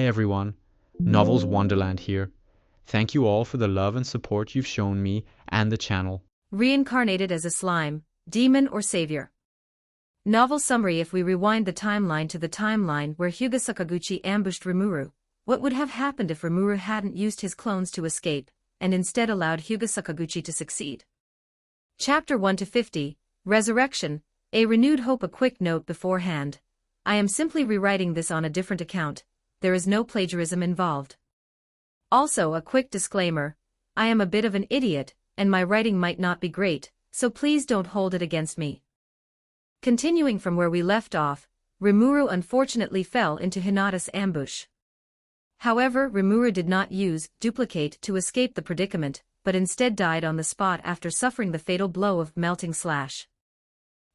everyone, Novels Wonderland here. Thank you all for the love and support you've shown me and the channel. Reincarnated as a slime, demon or savior. Novel summary: if we rewind the timeline to the timeline where Hyuga Sakaguchi ambushed Rimuru, what would have happened if Rimuru hadn't used his clones to escape, and instead allowed Hyuga Sakaguchi to succeed? Chapter 1-50, Resurrection, a renewed hope. A quick note beforehand. I am simply rewriting this on a different account, there is no plagiarism involved. Also a quick disclaimer, I am a bit of an idiot, and my writing might not be great, so please don't hold it against me. Continuing from where we left off, Rimuru unfortunately fell into Hinata's ambush. However, Rimuru did not use duplicate to escape the predicament, but instead died on the spot after suffering the fatal blow of melting slash.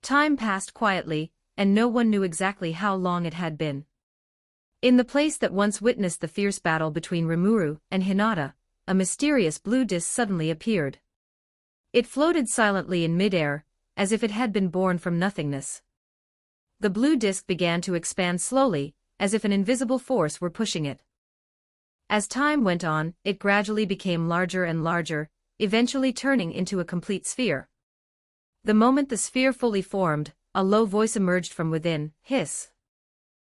Time passed quietly, and no one knew exactly how long it had been. In the place that once witnessed the fierce battle between Rimuru and Hinata, a mysterious blue disk suddenly appeared. It floated silently in midair, as if it had been born from nothingness. The blue disk began to expand slowly, as if an invisible force were pushing it. As time went on, it gradually became larger and larger, eventually turning into a complete sphere. The moment the sphere fully formed, a low voice emerged from within. Hiss.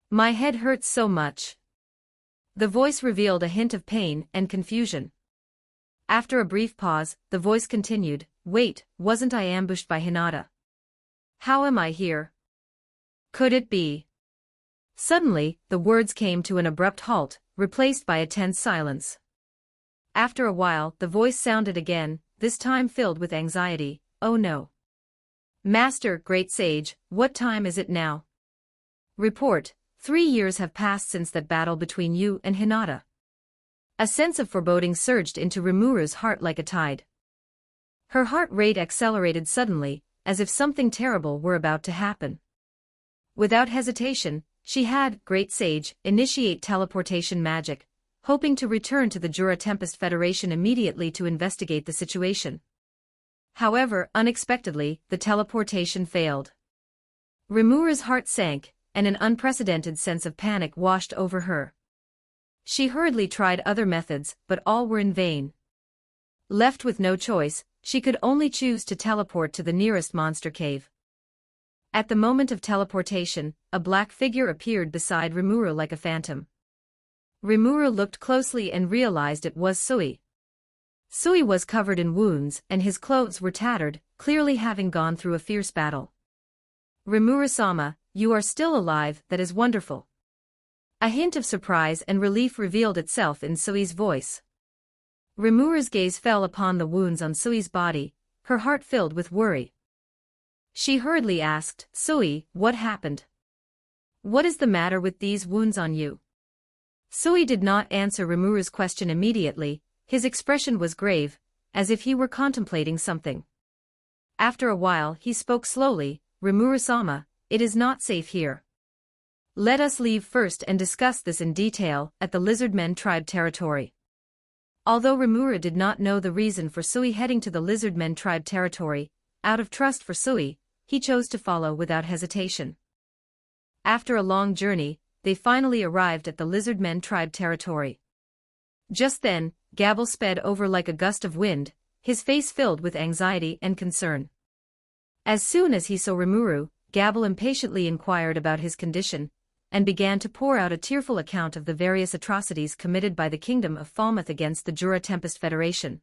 My head hurts so much. The voice revealed a hint of pain and confusion. After a brief pause, the voice continued, wait, wasn't I ambushed by Hinata? How am I here? Could it be? Suddenly, the words came to an abrupt halt, replaced by a tense silence. After a while, the voice sounded again, this time filled with anxiety. Oh no. Master, great sage, what time is it now? Report, 3 years have passed since that battle between you and Hinata. A sense of foreboding surged into Rimuru's heart like a tide. Her heart rate accelerated suddenly, as if something terrible were about to happen. Without hesitation, she had, great sage, initiate teleportation magic, hoping to return to the Jura Tempest Federation immediately to investigate the situation. However, unexpectedly, the teleportation failed. Rimuru's heart sank, and an unprecedented sense of panic washed over her. She hurriedly tried other methods, but all were in vain. Left with no choice, she could only choose to teleport to the nearest monster cave. At the moment of teleportation, a black figure appeared beside Rimuru like a phantom. Rimuru looked closely and realized it was Sui. Sui was covered in wounds, and his clothes were tattered, clearly having gone through a fierce battle. Rimuru-sama, you are still alive, that is wonderful. A hint of surprise and relief revealed itself in Sui's voice. Rimuru's gaze fell upon the wounds on Sui's body, her heart filled with worry. She hurriedly asked, Sui, what happened? What is the matter with these wounds on you? Sui did not answer Rimuru's question immediately, his expression was grave, as if he were contemplating something. After a while he spoke slowly, Rimuru-sama, it is not safe here. Let us leave first and discuss this in detail at the Lizardmen tribe territory. Although Rimuru did not know the reason for Sui heading to the Lizardmen tribe territory, out of trust for Sui, he chose to follow without hesitation. After a long journey, they finally arrived at the Lizardmen tribe territory. Just then, Gabble sped over like a gust of wind, his face filled with anxiety and concern. As soon as he saw Rimuru, Gabble impatiently inquired about his condition, and began to pour out a tearful account of the various atrocities committed by the Kingdom of Falmouth against the Jura Tempest Federation.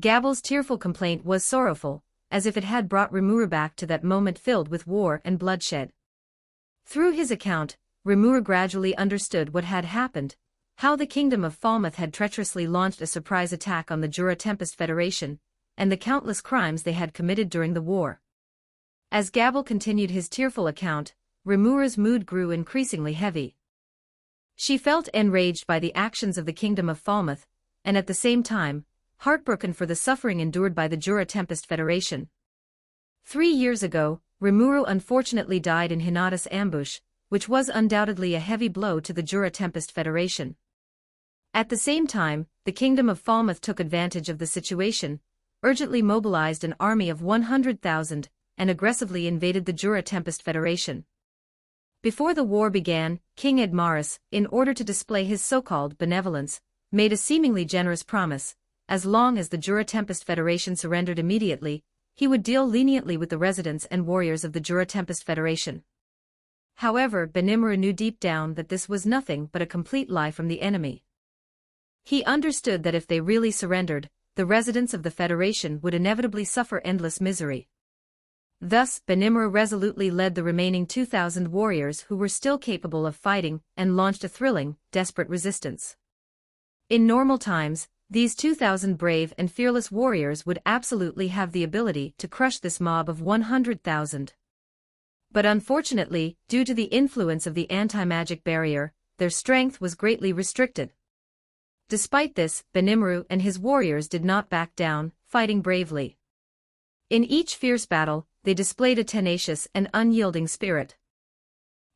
Gabble's tearful complaint was sorrowful, as if it had brought Rimuru back to that moment filled with war and bloodshed. Through his account, Rimuru gradually understood what had happened, how the Kingdom of Falmouth had treacherously launched a surprise attack on the Jura Tempest Federation, and the countless crimes they had committed during the war. As Gabble continued his tearful account, Rimuru's mood grew increasingly heavy. She felt enraged by the actions of the Kingdom of Falmouth, and at the same time, heartbroken for the suffering endured by the Jura Tempest Federation. 3 years ago, Rimuru unfortunately died in Hinata's ambush, which was undoubtedly a heavy blow to the Jura Tempest Federation. At the same time, the Kingdom of Falmouth took advantage of the situation, urgently mobilized an army of 100,000, and aggressively invaded the Jura Tempest Federation. Before the war began, King Edmaris, in order to display his so-called benevolence, made a seemingly generous promise: as long as the Jura Tempest Federation surrendered immediately, he would deal leniently with the residents and warriors of the Jura Tempest Federation. However, Benimru knew deep down that this was nothing but a complete lie from the enemy. He understood that if they really surrendered, the residents of the Federation would inevitably suffer endless misery. Thus, Benimru resolutely led the remaining 2,000 warriors who were still capable of fighting and launched a thrilling, desperate resistance. In normal times, these 2,000 brave and fearless warriors would absolutely have the ability to crush this mob of 100,000. But unfortunately, due to the influence of the anti-magic barrier, their strength was greatly restricted. Despite this, Benimru and his warriors did not back down, fighting bravely. In each fierce battle, they displayed a tenacious and unyielding spirit.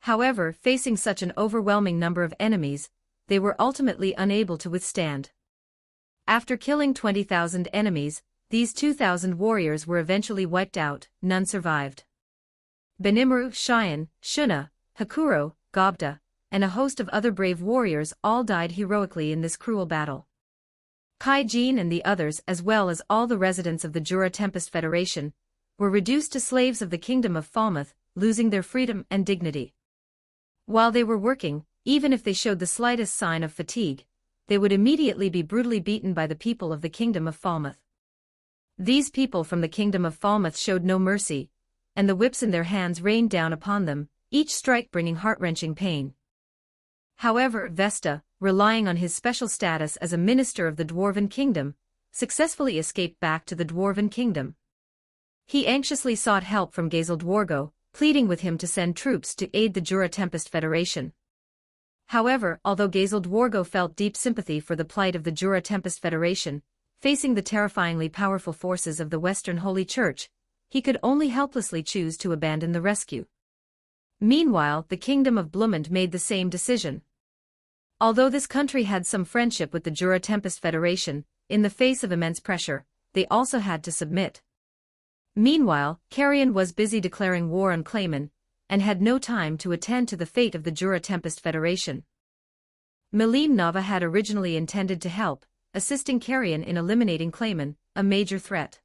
However, facing such an overwhelming number of enemies, they were ultimately unable to withstand. After killing 20,000 enemies, these 2,000 warriors were eventually wiped out. None survived. Benimru, Cheyenne, Shuna, Hakuro, Gobda, and a host of other brave warriors all died heroically in this cruel battle. Kaijin and the others, as well as all the residents of the Jura Tempest Federation, were reduced to slaves of the Kingdom of Falmouth, losing their freedom and dignity. While they were working, even if they showed the slightest sign of fatigue, they would immediately be brutally beaten by the people of the Kingdom of Falmouth. These people from the Kingdom of Falmouth showed no mercy, and the whips in their hands rained down upon them, each strike bringing heart-wrenching pain. However, Vesta, relying on his special status as a minister of the Dwarven Kingdom, successfully escaped back to the Dwarven Kingdom. He anxiously sought help from Gazel Dwargo, pleading with him to send troops to aid the Jura Tempest Federation. However, although Gazel Dwargo felt deep sympathy for the plight of the Jura Tempest Federation, facing the terrifyingly powerful forces of the Western Holy Church, he could only helplessly choose to abandon the rescue. Meanwhile, the Kingdom of Blumund made the same decision. Although this country had some friendship with the Jura Tempest Federation, in the face of immense pressure, they also had to submit. Meanwhile, Carrion was busy declaring war on Clayman, and had no time to attend to the fate of the Jura Tempest Federation. Milim Nava had originally intended to help, assisting Carrion in eliminating Clayman, a major threat.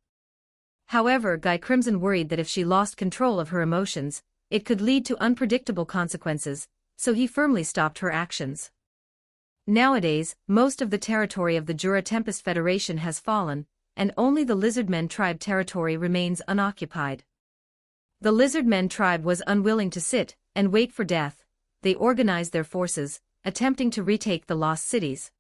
However, Guy Crimson worried that if she lost control of her emotions, it could lead to unpredictable consequences, so he firmly stopped her actions. Nowadays, most of the territory of the Jura Tempest Federation has fallen, and only the Lizardmen tribe territory remains unoccupied. The Lizardmen tribe was unwilling to sit and wait for death. They organized their forces, attempting to retake the lost cities.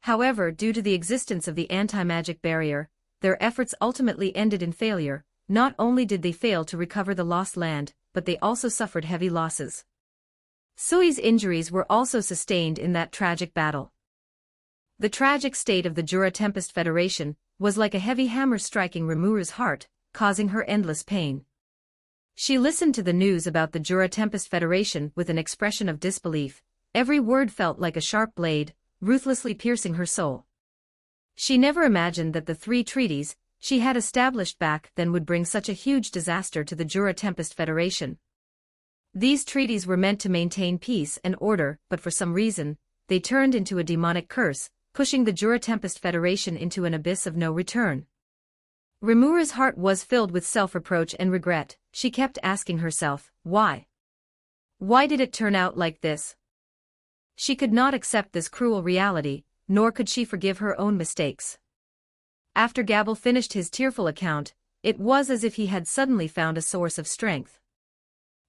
However, due to the existence of the anti-magic barrier, their efforts ultimately ended in failure. Not only did they fail to recover the lost land, but they also suffered heavy losses. Sui's injuries were also sustained in that tragic battle. The tragic state of the Jura Tempest Federation was like a heavy hammer striking Rimuru's heart, causing her endless pain. She listened to the news about the Jura Tempest Federation with an expression of disbelief. Every word felt like a sharp blade, ruthlessly piercing her soul. She never imagined that the 3 treaties she had established back then would bring such a huge disaster to the Jura Tempest Federation. These treaties were meant to maintain peace and order, but for some reason, they turned into a demonic curse, pushing the Jura Tempest Federation into an abyss of no return. Rimuru's heart was filled with self-reproach and regret. She kept asking herself, why? Why did it turn out like this? She could not accept this cruel reality, nor could she forgive her own mistakes. After Gabble finished his tearful account, it was as if he had suddenly found a source of strength.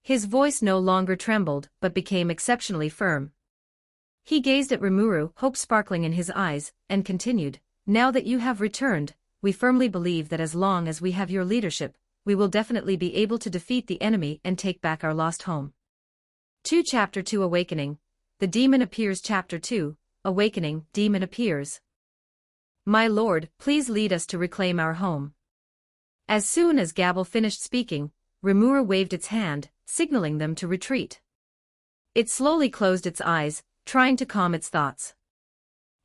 His voice no longer trembled, but became exceptionally firm. He gazed at Rimuru, hope sparkling in his eyes, and continued, "Now that you have returned, we firmly believe that as long as we have your leadership, we will definitely be able to defeat the enemy and take back our lost home." 2 Chapter 2 Awakening. The Demon Appears. Chapter 2 Awakening. Demon Appears. "My lord, please lead us to reclaim our home." As soon as Gabble finished speaking, Rimuru waved its hand, signaling them to retreat. It slowly closed its eyes, trying to calm its thoughts.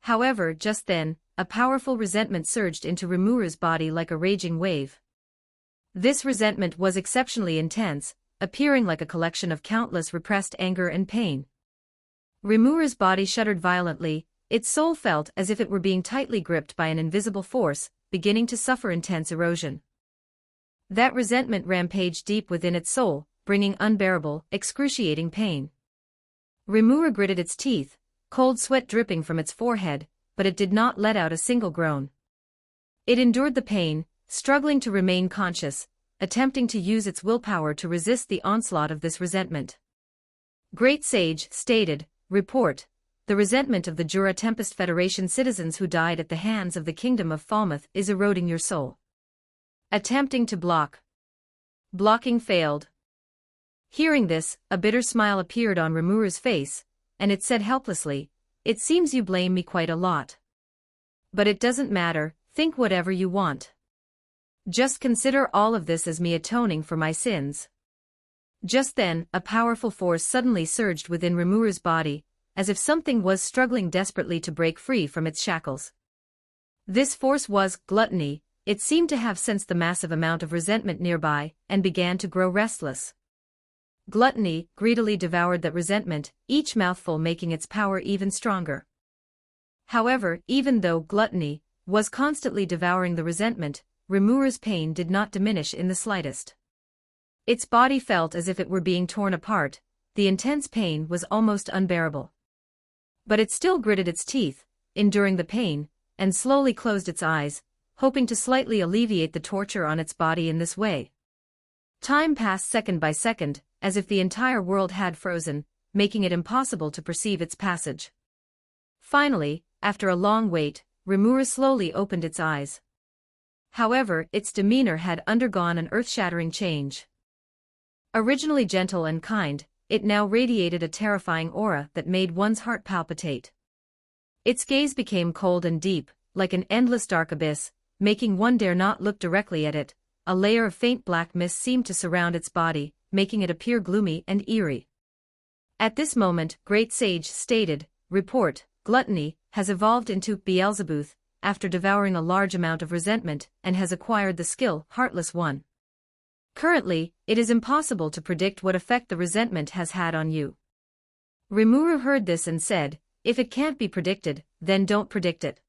However, just then, a powerful resentment surged into Rimuru's body like a raging wave. This resentment was exceptionally intense, appearing like a collection of countless repressed anger and pain. Rimuru's body shuddered violently, its soul felt as if it were being tightly gripped by an invisible force, beginning to suffer intense erosion. That resentment rampaged deep within its soul, bringing unbearable, excruciating pain. Rimuru gritted its teeth, cold sweat dripping from its forehead, but it did not let out a single groan. It endured the pain, struggling to remain conscious, attempting to use its willpower to resist the onslaught of this resentment. Great Sage stated, "Report, the resentment of the Jura Tempest Federation citizens who died at the hands of the Kingdom of Falmouth is eroding your soul." Attempting to block. Blocking failed. Hearing this, a bitter smile appeared on Rimuru's face, and it said helplessly, "It seems you blame me quite a lot. But it doesn't matter, think whatever you want. Just consider all of this as me atoning for my sins." Just then, a powerful force suddenly surged within Rimuru's body, as if something was struggling desperately to break free from its shackles. This force was gluttony. It seemed to have sensed the massive amount of resentment nearby, and began to grow restless. Gluttony greedily devoured that resentment, each mouthful making its power even stronger. However, even though gluttony was constantly devouring the resentment, Rimuru's pain did not diminish in the slightest. Its body felt as if it were being torn apart, the intense pain was almost unbearable. But it still gritted its teeth, enduring the pain, and slowly closed its eyes, hoping to slightly alleviate the torture on its body in this way. Time passed second by second, as if the entire world had frozen, making it impossible to perceive its passage. Finally, after a long wait, Rimuru slowly opened its eyes. However, its demeanor had undergone an earth-shattering change. Originally gentle and kind, it now radiated a terrifying aura that made one's heart palpitate. Its gaze became cold and deep, like an endless dark abyss, making one dare not look directly at it. A layer of faint black mist seemed to surround its body, making it appear gloomy and eerie. At this moment, Great Sage stated, "Report, gluttony has evolved into Beelzebub after devouring a large amount of resentment and has acquired the skill Heartless One. Currently, it is impossible to predict what effect the resentment has had on you." Rimuru heard this and said, "If it can't be predicted, then don't predict it."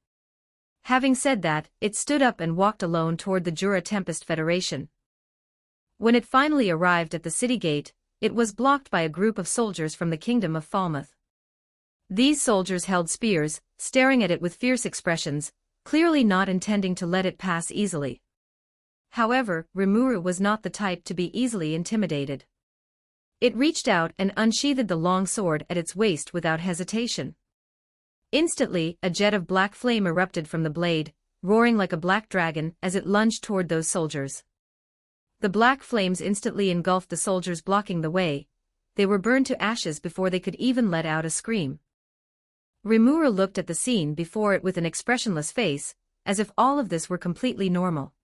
Having said that, it stood up and walked alone toward the Jura Tempest Federation. When it finally arrived at the city gate, it was blocked by a group of soldiers from the Kingdom of Falmouth. These soldiers held spears, staring at it with fierce expressions, clearly not intending to let it pass easily. However, Rimuru was not the type to be easily intimidated. It reached out and unsheathed the long sword at its waist without hesitation. Instantly, a jet of black flame erupted from the blade, roaring like a black dragon as it lunged toward those soldiers. The black flames instantly engulfed the soldiers, blocking the way. They were burned to ashes before they could even let out a scream. Rimuru looked at the scene before it with an expressionless face, as if all of this were completely normal.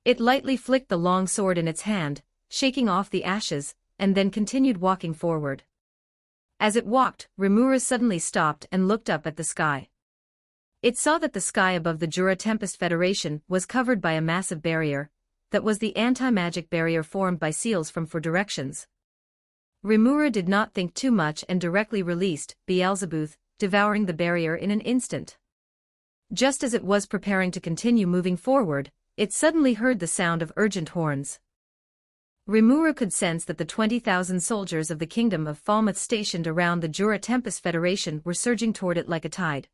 It lightly flicked the long sword in its hand, shaking off the ashes, and then continued walking forward. As it walked, Rimuru suddenly stopped and looked up at the sky. It saw that the sky above the Jura Tempest Federation was covered by a massive barrier, that was the anti-magic barrier formed by seals from 4 directions. Rimuru did not think too much and directly released Beelzebub, devouring the barrier in an instant. Just as it was preparing to continue moving forward, it suddenly heard the sound of urgent horns. Rimuru could sense that the 20,000 soldiers of the Kingdom of Falmouth stationed around the Jura Tempest Federation were surging toward it like a tide.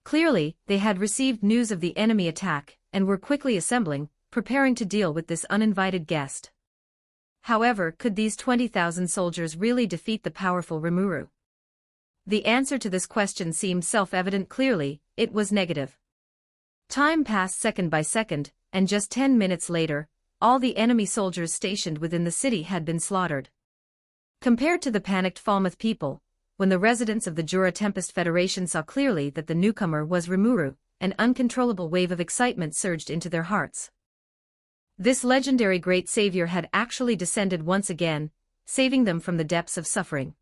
Clearly, they had received news of the enemy attack, and were quickly assembling, preparing to deal with this uninvited guest. However, could these 20,000 soldiers really defeat the powerful Rimuru? The answer to this question seemed self-evident. Clearly, it was negative. Time passed second by second, and just 10 minutes later, all the enemy soldiers stationed within the city had been slaughtered. Compared to the panicked Falmouth people, when the residents of the Jura Tempest Federation saw clearly that the newcomer was Rimuru, an uncontrollable wave of excitement surged into their hearts. This legendary great savior had actually descended once again, saving them from the depths of suffering.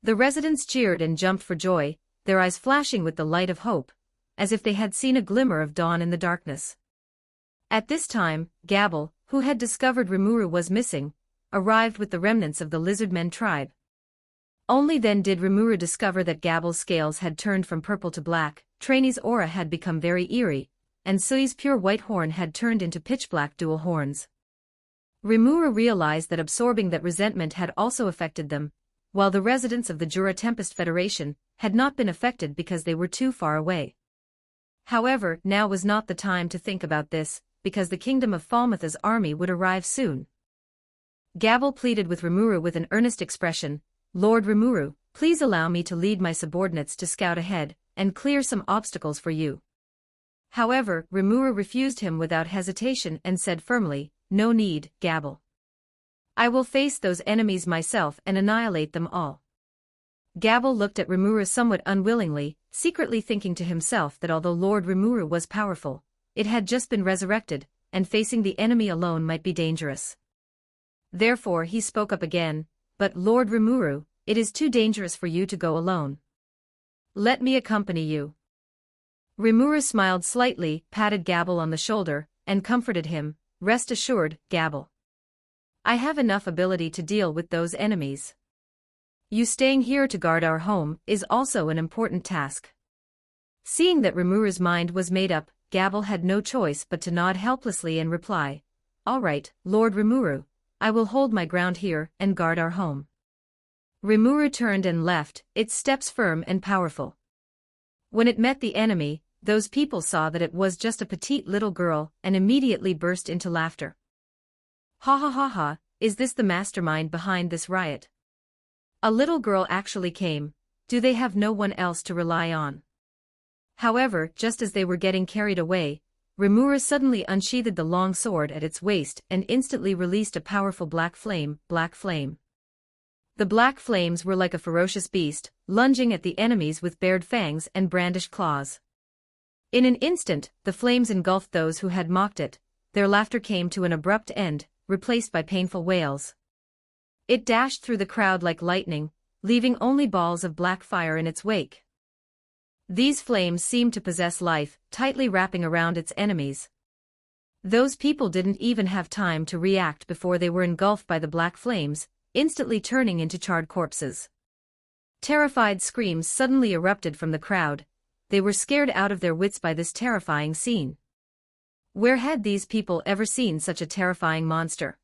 The residents cheered and jumped for joy, their eyes flashing with the light of hope, as if they had seen a glimmer of dawn in the darkness. At this time, Gabble, who had discovered Rimuru was missing, arrived with the remnants of the lizardmen tribe. Only then did Rimuru discover that Gabble's scales had turned from purple to black, Trainee's aura had become very eerie, and Sui's pure white horn had turned into pitch-black dual horns. Rimuru realized that absorbing that resentment had also affected them, while the residents of the Jura Tempest Federation had not been affected because they were too far away. However, now was not the time to think about this, because the kingdom of Falmouth's army would arrive soon. Gabble pleaded with Rimuru with an earnest expression, "Lord Rimuru, please allow me to lead my subordinates to scout ahead, and clear some obstacles for you." However, Rimuru refused him without hesitation and said firmly, "No need, Gabble. I will face those enemies myself and annihilate them all." Gabble looked at Rimuru somewhat unwillingly, secretly thinking to himself that although Lord Rimuru was powerful, it had just been resurrected, and facing the enemy alone might be dangerous. Therefore he spoke up again, "But Lord Rimuru, it is too dangerous for you to go alone. Let me accompany you." Rimuru smiled slightly, patted Gabble on the shoulder, and comforted him, "Rest assured, Gabble. I have enough ability to deal with those enemies. You staying here to guard our home is also an important task." Seeing that Rimuru's mind was made up, Gabble had no choice but to nod helplessly and reply, "All right, Lord Rimuru, I will hold my ground here and guard our home." Rimuru turned and left, its steps firm and powerful. When it met the enemy, those people saw that it was just a petite little girl and immediately burst into laughter. "Ha ha ha ha, is this the mastermind behind this riot? A little girl actually came, do they have no one else to rely on?" However, just as they were getting carried away, Rimuru suddenly unsheathed the long sword at its waist and instantly released a powerful black flame. The black flames were like a ferocious beast, lunging at the enemies with bared fangs and brandished claws. In an instant, the flames engulfed those who had mocked it, their laughter came to an abrupt end, replaced by painful wails. It dashed through the crowd like lightning, leaving only balls of black fire in its wake. These flames seemed to possess life, tightly wrapping around its enemies. Those people didn't even have time to react before they were engulfed by the black flames, instantly turning into charred corpses. Terrified screams suddenly erupted from the crowd. They were scared out of their wits by this terrifying scene. Where had these people ever seen such a terrifying monster?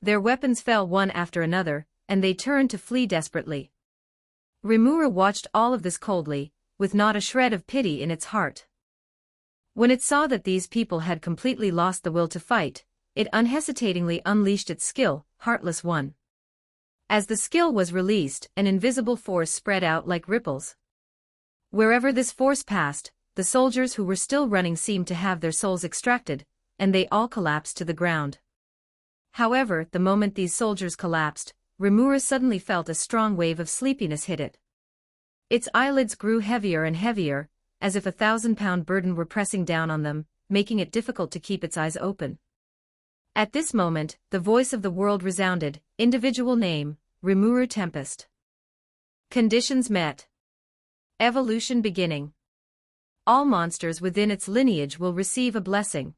Their weapons fell one after another, and they turned to flee desperately. Rimuru watched all of this coldly, with not a shred of pity in its heart. When it saw that these people had completely lost the will to fight, it unhesitatingly unleashed its skill, Heartless One. As the skill was released, an invisible force spread out like ripples. Wherever this force passed, the soldiers who were still running seemed to have their souls extracted, and they all collapsed to the ground. However, the moment these soldiers collapsed, Rimuru suddenly felt a strong wave of sleepiness hit it. Its eyelids grew heavier and heavier, as if a 1,000-pound burden were pressing down on them, making it difficult to keep its eyes open. At this moment, the voice of the world resounded, individual name, Rimuru Tempest. Conditions met. Evolution beginning. All monsters within its lineage will receive a blessing.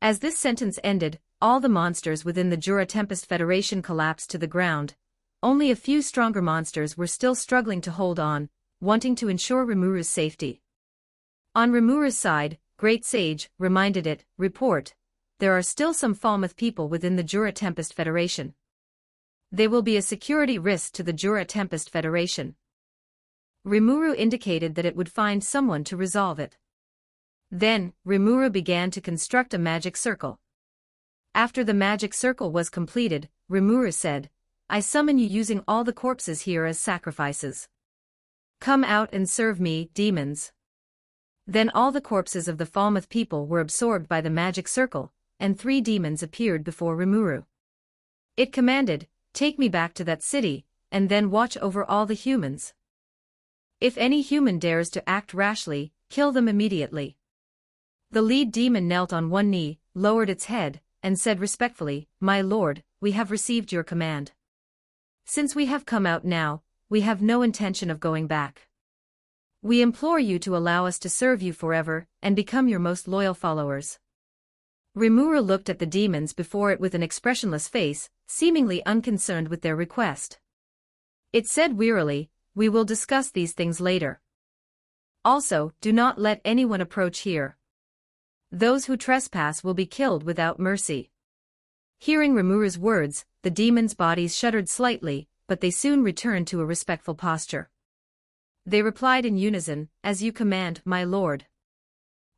As this sentence ended, all the monsters within the Jura Tempest Federation collapsed to the ground. Only a few stronger monsters were still struggling to hold on, wanting to ensure Rimuru's safety. On Rimuru's side, Great Sage reminded it, "Report. There are still some Falmouth people within the Jura Tempest Federation. They will be a security risk to the Jura Tempest Federation." Rimuru indicated that it would find someone to resolve it. Then, Rimuru began to construct a magic circle. After the magic circle was completed, Rimuru said, "I summon you using all the corpses here as sacrifices. Come out and serve me, demons." Then all the corpses of the Falmouth people were absorbed by the magic circle, and 3 demons appeared before Rimuru. It commanded, "Take me back to that city, and then watch over all the humans. If any human dares to act rashly, kill them immediately." The lead demon knelt on one knee, lowered its head, and said respectfully, "My lord, we have received your command. Since we have come out now, we have no intention of going back. We implore you to allow us to serve you forever and become your most loyal followers." Rimuru looked at the demons before it with an expressionless face, seemingly unconcerned with their request. It said wearily, "We will discuss these things later. Also, do not let anyone approach here. Those who trespass will be killed without mercy." Hearing Rimuru's words, the demons' bodies shuddered slightly, but they soon returned to a respectful posture. They replied in unison, "As you command, my lord.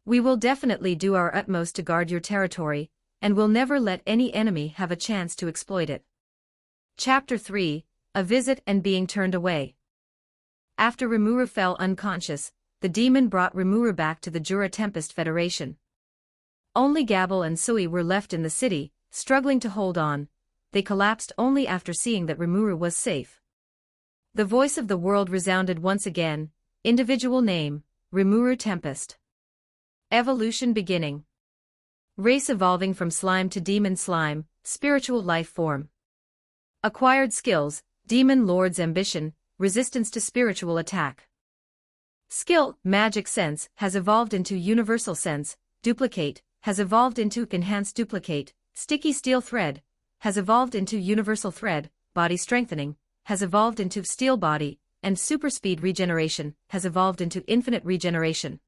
We will definitely do our utmost to guard your territory, and will never let any enemy have a chance to exploit it." Chapter 3, A Visit and Being Turned Away. After Rimuru fell unconscious, the demon brought Rimuru back to the Jura Tempest Federation. Only Gabble and Sui were left in the city, struggling to hold on. They collapsed only after seeing that Rimuru was safe. The voice of the world resounded once again, individual name, Rimuru Tempest. Evolution beginning. Race evolving from slime to demon slime, spiritual life form. Acquired skills, demon lord's ambition, resistance to spiritual attack. Skill, magic sense, has evolved into universal sense, duplicate, has evolved into enhanced duplicate, sticky steel thread, has evolved into universal thread, body strengthening, has evolved into steel body, and super speed regeneration, has evolved into infinite regeneration.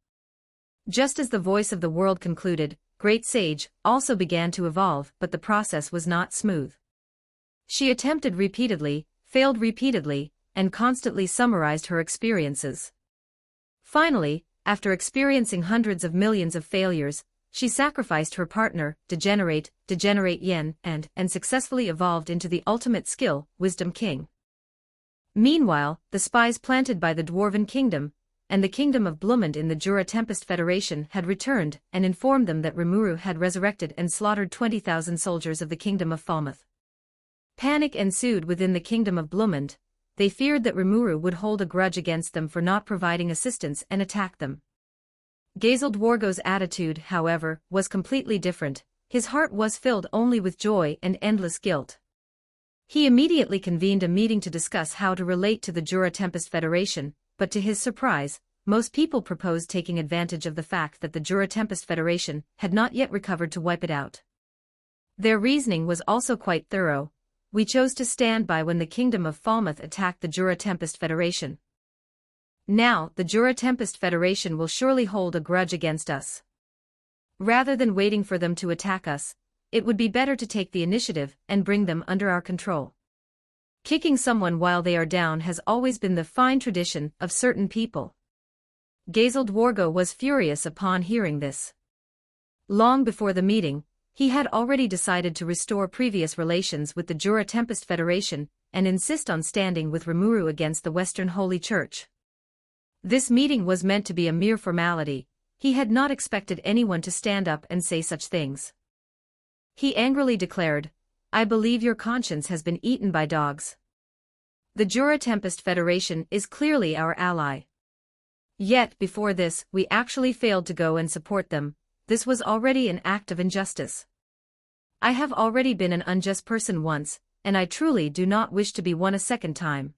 Just as the voice of the world concluded, Great Sage also began to evolve, but the process was not smooth. She attempted repeatedly, failed repeatedly, and constantly summarized her experiences. Finally, after experiencing hundreds of millions of failures, she sacrificed her partner, Degenerate Yen, and successfully evolved into the ultimate skill, Wisdom King. Meanwhile, the spies planted by the Dwarven Kingdom, and the Kingdom of Blumend in the Jura Tempest Federation had returned and informed them that Rimuru had resurrected and slaughtered 20,000 soldiers of the Kingdom of Falmouth. Panic ensued within the Kingdom of Blumend. They feared that Rimuru would hold a grudge against them for not providing assistance and attack them. Gazel Dwargo's attitude, however, was completely different. His heart was filled only with joy and endless guilt. He immediately convened a meeting to discuss how to relate to the Jura Tempest Federation, but to his surprise, most people proposed taking advantage of the fact that the Jura Tempest Federation had not yet recovered to wipe it out. Their reasoning was also quite thorough. "We chose to stand by when the Kingdom of Falmouth attacked the Jura Tempest Federation. Now, the Jura Tempest Federation will surely hold a grudge against us. Rather than waiting for them to attack us, it would be better to take the initiative and bring them under our control. Kicking someone while they are down has always been the fine tradition of certain people." Gazel Dwargo was furious upon hearing this. Long before the meeting, he had already decided to restore previous relations with the Jura Tempest Federation and insist on standing with Rimuru against the Western Holy Church. This meeting was meant to be a mere formality. He had not expected anyone to stand up and say such things. He angrily declared, "I believe your conscience has been eaten by dogs. The Jura Tempest Federation is clearly our ally. Yet, before this, we actually failed to go and support them. This was already an act of injustice. I have already been an unjust person once, and I truly do not wish to be one a second time.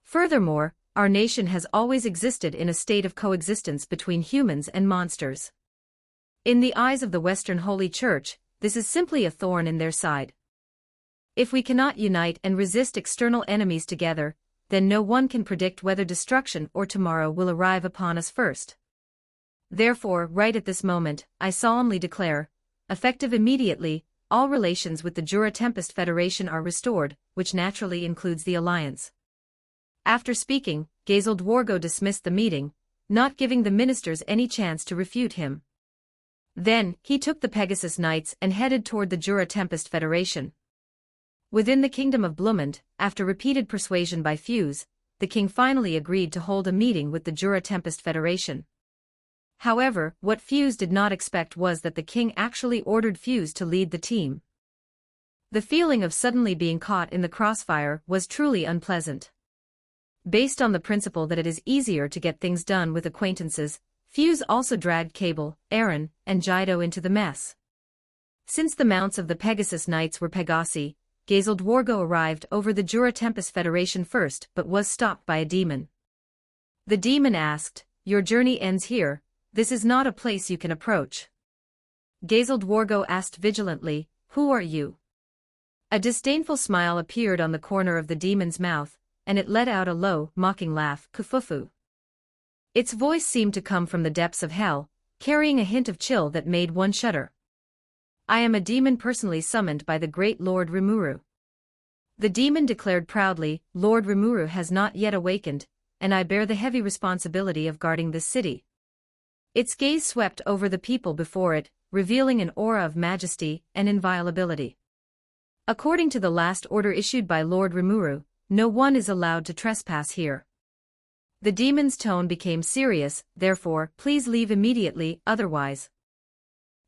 Furthermore, our nation has always existed in a state of coexistence between humans and monsters. In the eyes of the Western Holy Church, this is simply a thorn in their side. If we cannot unite and resist external enemies together, then no one can predict whether destruction or tomorrow will arrive upon us first. Therefore, right at this moment, I solemnly declare, effective immediately, all relations with the Jura Tempest Federation are restored, which naturally includes the alliance." After speaking, Gazel Dwargo dismissed the meeting, not giving the ministers any chance to refute him. Then, he took the Pegasus Knights and headed toward the Jura Tempest Federation. Within the Kingdom of Blumend, after repeated persuasion by Fuse, the king finally agreed to hold a meeting with the Jura Tempest Federation. However, what Fuse did not expect was that the king actually ordered Fuse to lead the team. The feeling of suddenly being caught in the crossfire was truly unpleasant. Based on the principle that it is easier to get things done with acquaintances, Fuse also dragged Cable, Aaron, and Jido into the mess. Since the mounts of the Pegasus Knights were Pegasi, Gazel Dwargo arrived over the Jura Tempest Federation first but was stopped by a demon. The demon asked, "Your journey ends here, this is not a place you can approach." Gazeldwargo asked vigilantly, "Who are you?" A disdainful smile appeared on the corner of the demon's mouth, and it let out a low, mocking laugh, "Kufufu." Its voice seemed to come from the depths of hell, carrying a hint of chill that made one shudder. "I am a demon personally summoned by the great Lord Rimuru." The demon declared proudly, "Lord Rimuru has not yet awakened, and I bear the heavy responsibility of guarding this city." Its gaze swept over the people before it, revealing an aura of majesty and inviolability. "According to the last order issued by Lord Rimuru, no one is allowed to trespass here." The demon's tone became serious, "Therefore, please leave immediately, otherwise."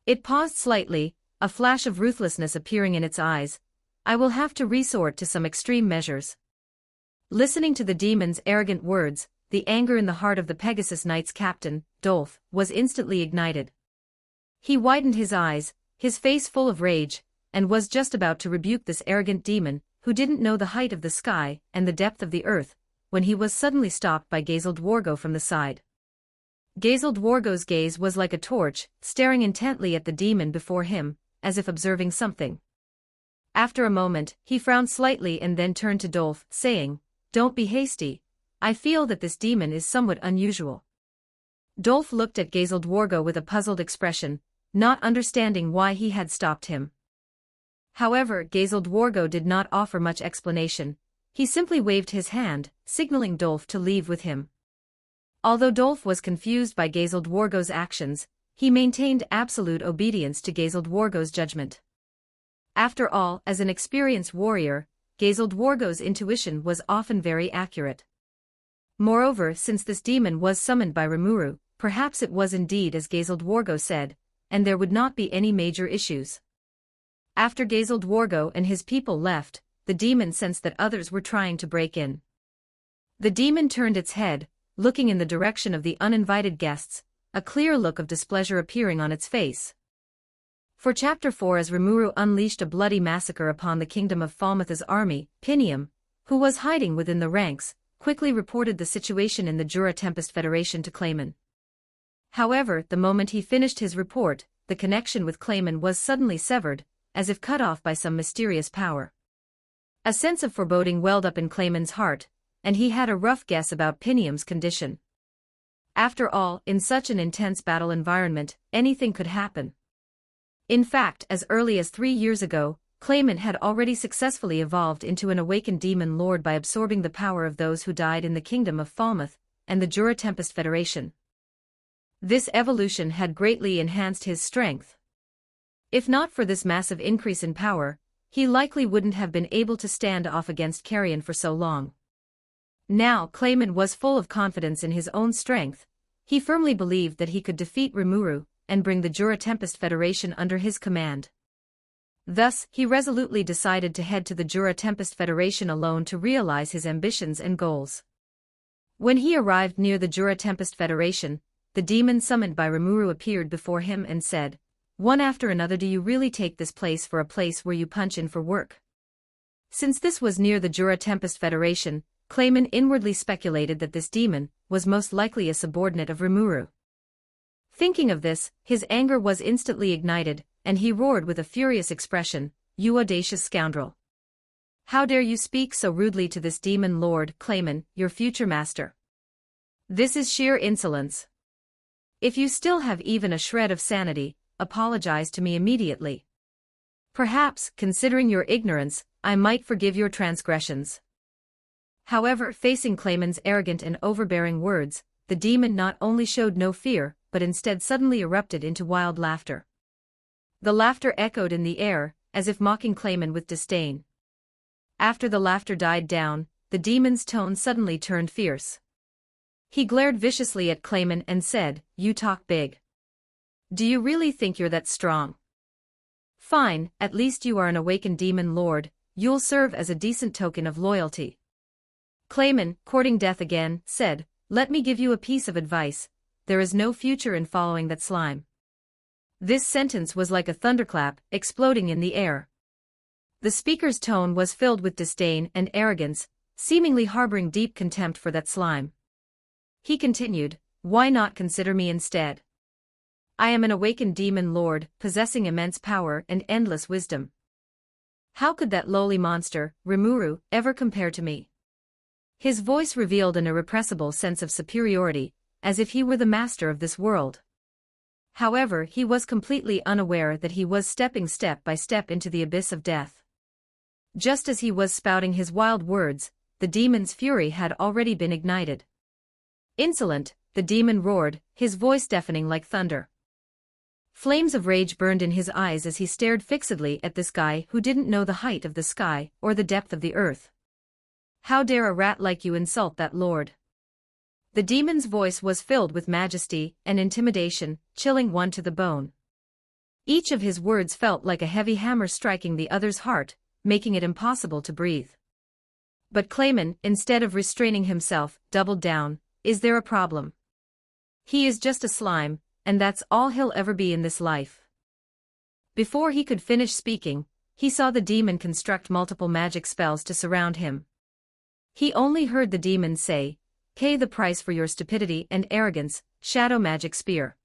It paused slightly, a flash of ruthlessness appearing in its eyes. "I will have to resort to some extreme measures." Listening to the demon's arrogant words, the anger in the heart of the Pegasus Knight's captain, Dolph, was instantly ignited. He widened his eyes, his face full of rage, and was just about to rebuke this arrogant demon, who didn't know the height of the sky and the depth of the earth, when he was suddenly stopped by Gazeldwargo from the side. Gazeldwargo's gaze was like a torch, staring intently at the demon before him, as if observing something. After a moment, he frowned slightly and then turned to Dolph, saying, "Don't be hasty. I feel that this demon is somewhat unusual." Dolph looked at Gazeldwargo with a puzzled expression, not understanding why he had stopped him. However, Gazeldwargo did not offer much explanation. He simply waved his hand, signaling Dolph to leave with him. Although Dolph was confused by Gazeldwargo's actions, he maintained absolute obedience to Gazeldwargo's judgment. After all, as an experienced warrior, Gazeldwargo's intuition was often very accurate. Moreover, since this demon was summoned by Rimuru, perhaps it was indeed as Gazeldwargo said, and there would not be any major issues. After Gazeldwargo and his people left, the demon sensed that others were trying to break in. The demon turned its head, looking in the direction of the uninvited guests, a clear look of displeasure appearing on its face. For Chapter 4, as Rimuru unleashed a bloody massacre upon the kingdom of Falmouth's army, Pinium, who was hiding within the ranks, quickly reported the situation in the Jura Tempest Federation to Clayman. However, the moment he finished his report, the connection with Clayman was suddenly severed, as if cut off by some mysterious power. A sense of foreboding welled up in Clayman's heart, and he had a rough guess about Pinium's condition. After all, in such an intense battle environment, anything could happen. In fact, as early as 3 years ago, Clayman had already successfully evolved into an awakened demon lord by absorbing the power of those who died in the kingdom of Falmouth and the Jura Tempest Federation. This evolution had greatly enhanced his strength. If not for this massive increase in power, he likely wouldn't have been able to stand off against Carrion for so long. Now Clayman was full of confidence in his own strength. He firmly believed that he could defeat Rimuru and bring the Jura Tempest Federation under his command. Thus, he resolutely decided to head to the Jura Tempest Federation alone to realize his ambitions and goals. When he arrived near the Jura Tempest Federation, the demon summoned by Rimuru appeared before him and said, "One after another, do you really take this place for a place where you punch in for work?" Since this was near the Jura Tempest Federation, Clayman inwardly speculated that this demon was most likely a subordinate of Rimuru. Thinking of this, his anger was instantly ignited, and he roared with a furious expression, "You audacious scoundrel! How dare you speak so rudely to this demon lord, Clayman, your future master? This is sheer insolence. If you still have even a shred of sanity, apologize to me immediately. Perhaps, considering your ignorance, I might forgive your transgressions." However, facing Clayman's arrogant and overbearing words, the demon not only showed no fear, but instead suddenly erupted into wild laughter. The laughter echoed in the air, as if mocking Clayman with disdain. After the laughter died down, the demon's tone suddenly turned fierce. He glared viciously at Clayman and said, "You talk big. Do you really think you're that strong? Fine, at least you are an awakened demon lord, you'll serve as a decent token of loyalty." Clayman, courting death again, said, "Let me give you a piece of advice. There is no future in following that slime." This sentence was like a thunderclap, exploding in the air. The speaker's tone was filled with disdain and arrogance, seemingly harboring deep contempt for that slime. He continued, "Why not consider me instead? I am an awakened demon lord, possessing immense power and endless wisdom. How could that lowly monster, Rimuru, ever compare to me? His voice revealed an irrepressible sense of superiority, as if he were the master of this world. However, he was completely unaware that he was stepping step by step into the abyss of death. Just as he was spouting his wild words, the demon's fury had already been ignited. Insolent, the demon roared, his voice deafening like thunder. Flames of rage burned in his eyes as he stared fixedly at this guy who didn't know the height of the sky or the depth of the earth. How dare a rat like you insult that lord? The demon's voice was filled with majesty and intimidation, chilling one to the bone. Each of his words felt like a heavy hammer striking the other's heart, making it impossible to breathe. But Clayman, instead of restraining himself, doubled down. Is there a problem? He is just a slime, and that's all he'll ever be in this life. Before he could finish speaking, he saw the demon construct multiple magic spells to surround him. He only heard the demon say, "Pay the price for your stupidity and arrogance, shadow magic spear."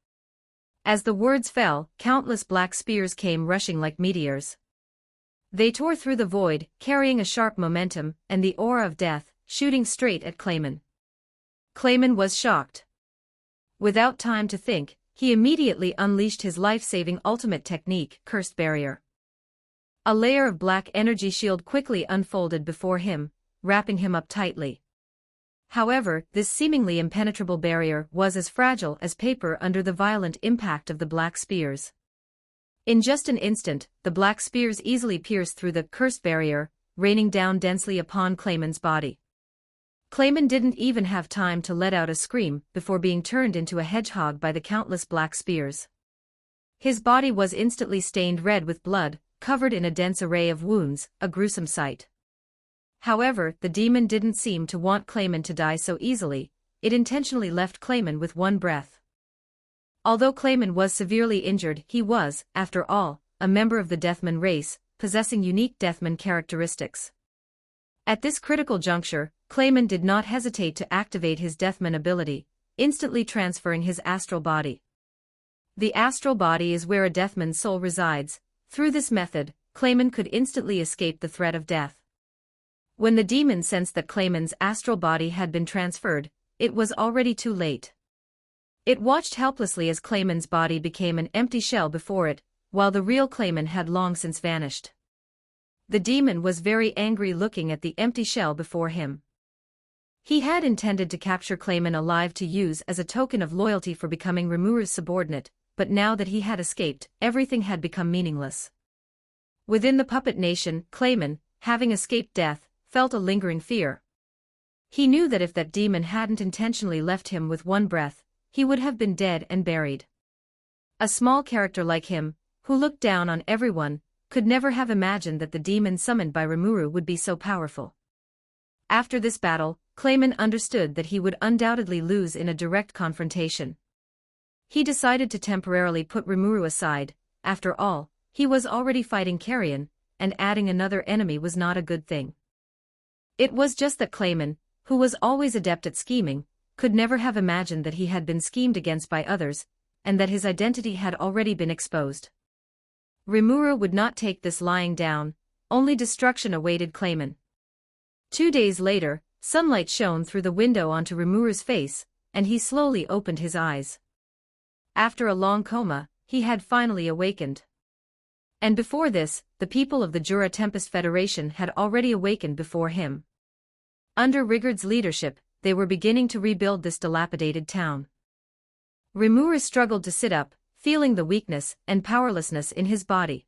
As the words fell, countless black spears came rushing like meteors. They tore through the void, carrying a sharp momentum and the aura of death, shooting straight at Clayman. Clayman was shocked. Without time to think, he immediately unleashed his life-saving ultimate technique, Cursed Barrier. A layer of black energy shield quickly unfolded before him, wrapping him up tightly. However, this seemingly impenetrable barrier was as fragile as paper under the violent impact of the black spears. In just an instant, the black spears easily pierced through the cursed barrier, raining down densely upon Clayman's body. Clayman didn't even have time to let out a scream before being turned into a hedgehog by the countless black spears. His body was instantly stained red with blood, covered in a dense array of wounds, a gruesome sight. However, the demon didn't seem to want Clayman to die so easily. It intentionally left Clayman with one breath. Although Clayman was severely injured, he was, after all, a member of the Deathman race, possessing unique Deathman characteristics. At this critical juncture, Clayman did not hesitate to activate his Deathman ability, instantly transferring his astral body. The astral body is where a Deathman's soul resides. Through this method, Clayman could instantly escape the threat of death. When the demon sensed that Clayman's astral body had been transferred, it was already too late. It watched helplessly as Clayman's body became an empty shell before it, while the real Clayman had long since vanished. The demon was very angry looking at the empty shell before him. He had intended to capture Clayman alive to use as a token of loyalty for becoming Rimuru's subordinate, but now that he had escaped, everything had become meaningless. Within the puppet nation, Clayman, having escaped death, felt a lingering fear. He knew that if that demon hadn't intentionally left him with one breath, he would have been dead and buried. A small character like him, who looked down on everyone, could never have imagined that the demon summoned by Rimuru would be so powerful. After this battle, Clayman understood that he would undoubtedly lose in a direct confrontation. He decided to temporarily put Rimuru aside. After all, he was already fighting Carrion, and adding another enemy was not a good thing. It was just that Clayman, who was always adept at scheming, could never have imagined that he had been schemed against by others, and that his identity had already been exposed. Rimuru would not take this lying down. Only destruction awaited Clayman. 2 days later, sunlight shone through the window onto Rimuru's face, and he slowly opened his eyes. After a long coma, he had finally awakened. And before this, the people of the Jura Tempest Federation had already awakened before him. Under Rigard's leadership, they were beginning to rebuild this dilapidated town. Rimuru struggled to sit up, feeling the weakness and powerlessness in his body.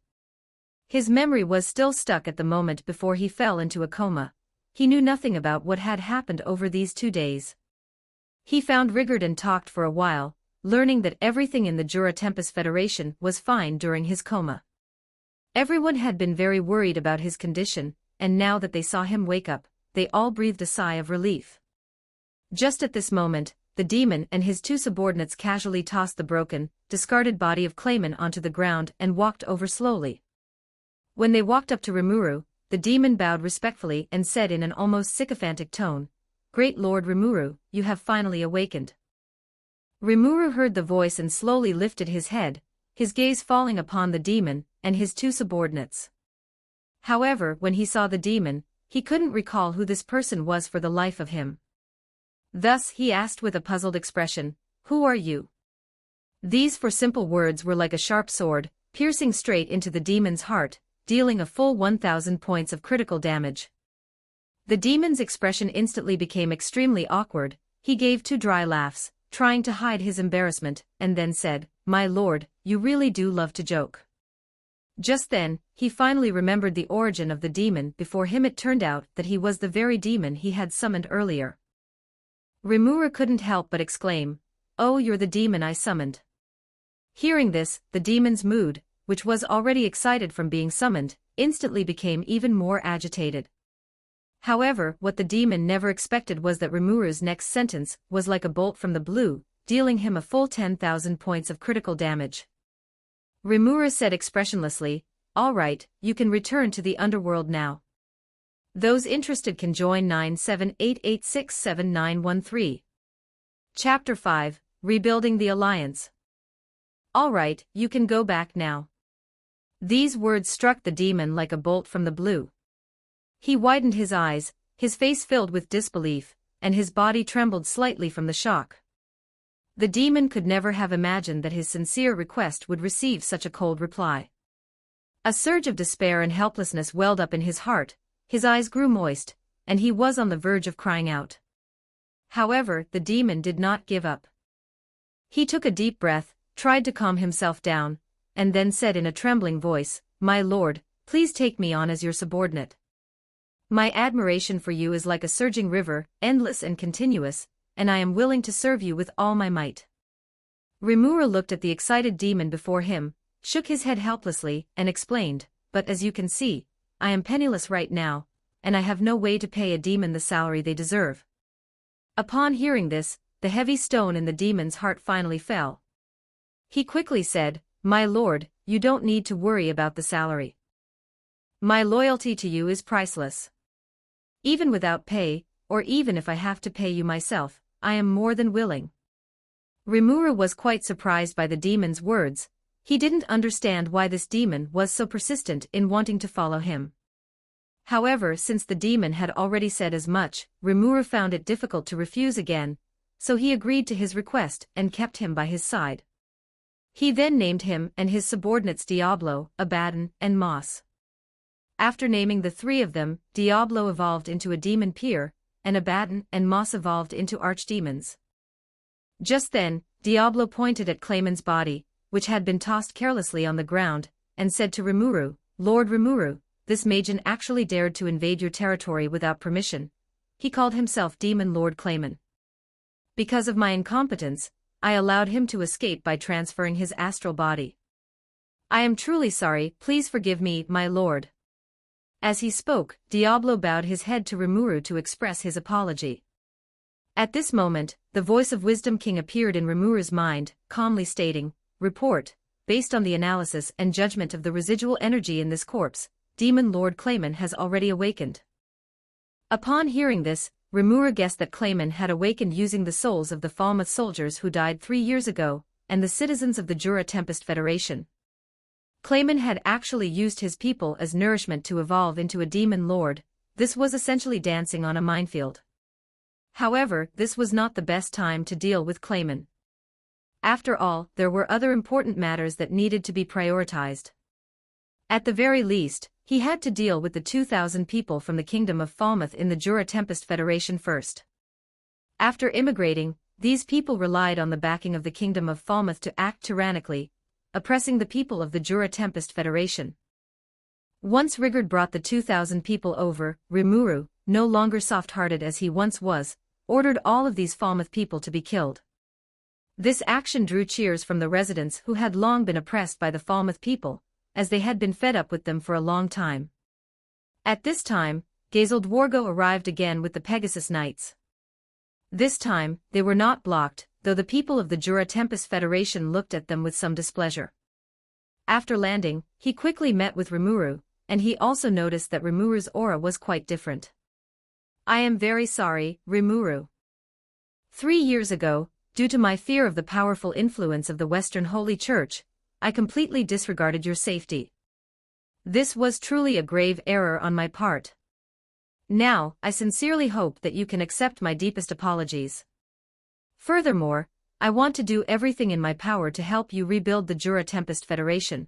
His memory was still stuck at the moment before he fell into a coma. He knew nothing about what had happened over these 2 days. He found Rigard and talked for a while, learning that everything in the Jura Tempest Federation was fine during his coma. Everyone had been very worried about his condition, and now that they saw him wake up, they all breathed a sigh of relief. Just at this moment, the demon and his 2 subordinates casually tossed the broken, discarded body of Clayman onto the ground and walked over slowly. When they walked up to Rimuru, the demon bowed respectfully and said in an almost sycophantic tone, "Great Lord Rimuru, you have finally awakened." Rimuru heard the voice and slowly lifted his head, his gaze falling upon the demon and his two subordinates. However, when he saw the demon, he couldn't recall who this person was for the life of him. Thus he asked with a puzzled expression, "Who are you?" These four simple words were like a sharp sword, piercing straight into the demon's heart, dealing a full 1,000 points of critical damage. The demon's expression instantly became extremely awkward. He gave two dry laughs, trying to hide his embarrassment, and then said, "My lord, you really do love to joke." Just then, he finally remembered the origin of the demon. Before him it turned out that he was the very demon he had summoned earlier. Rimuru couldn't help but exclaim, "Oh, you're the demon I summoned." Hearing this, the demon's mood, which was already excited from being summoned, instantly became even more agitated. However, what the demon never expected was that Rimuru's next sentence was like a bolt from the blue, dealing him a full 10,000 points of critical damage. Rimuru said expressionlessly, "All right, you can return to the underworld now. Those interested can join 978867913. Chapter 5, Rebuilding the Alliance. All right, you can go back now." These words struck the demon like a bolt from the blue. He widened his eyes, his face filled with disbelief, and his body trembled slightly from the shock. The demon could never have imagined that his sincere request would receive such a cold reply. A surge of despair and helplessness welled up in his heart, his eyes grew moist, and he was on the verge of crying out. However, the demon did not give up. He took a deep breath, tried to calm himself down, and then said in a trembling voice, "My lord, please take me on as your subordinate. My admiration for you is like a surging river, endless and continuous, and I am willing to serve you with all my might." Rimuru looked at the excited demon before him, shook his head helplessly, and explained, "But as you can see, I am penniless right now, and I have no way to pay a demon the salary they deserve." Upon hearing this, the heavy stone in the demon's heart finally fell. He quickly said, "My lord, you don't need to worry about the salary. My loyalty to you is priceless. Even without pay, or even if I have to pay you myself, I am more than willing." Rimuru was quite surprised by the demon's words. He didn't understand why this demon was so persistent in wanting to follow him. However, since the demon had already said as much, Rimuru found it difficult to refuse again, so he agreed to his request and kept him by his side. He then named him and his subordinates Diablo, Abaddon, and Moss. After naming the three of them, Diablo evolved into a demon peer, and Abaddon and Moss evolved into archdemons. Just then, Diablo pointed at Clayman's body, which had been tossed carelessly on the ground, and said to Rimuru, "Lord Rimuru, this Magen actually dared to invade your territory without permission. He called himself Demon Lord Clayman. Because of my incompetence, I allowed him to escape by transferring his astral body. I am truly sorry, please forgive me, my lord." As he spoke, Diablo bowed his head to Rimuru to express his apology. At this moment, the voice of Wisdom King appeared in Rimuru's mind, calmly stating, "Report, based on the analysis and judgment of the residual energy in this corpse, Demon Lord Clayman has already awakened." Upon hearing this, Rimuru guessed that Clayman had awakened using the souls of the Falmouth soldiers who died 3 years ago, and the citizens of the Jura Tempest Federation. Clayman had actually used his people as nourishment to evolve into a demon lord. This was essentially dancing on a minefield. However, this was not the best time to deal with Clayman. After all, there were other important matters that needed to be prioritized. At the very least, he had to deal with the 2,000 people from the Kingdom of Falmouth in the Jura Tempest Federation first. After immigrating, these people relied on the backing of the Kingdom of Falmouth to act tyrannically, oppressing the people of the Jura Tempest Federation. Once Rigard brought the 2,000 people over, Rimuru, no longer soft-hearted as he once was, ordered all of these Falmouth people to be killed. This action drew cheers from the residents who had long been oppressed by the Falmouth people, as they had been fed up with them for a long time. At this time, Gazeldwargo arrived again with the Pegasus Knights. This time, they were not blocked, though the people of the Jura Tempest Federation looked at them with some displeasure. After landing, he quickly met with Rimuru, and he also noticed that Rimuru's aura was quite different. "I am very sorry, Rimuru. 3 years ago, due to my fear of the powerful influence of the Western Holy Church, I completely disregarded your safety. This was truly a grave error on my part. Now, I sincerely hope that you can accept my deepest apologies. Furthermore, I want to do everything in my power to help you rebuild the Jura Tempest Federation.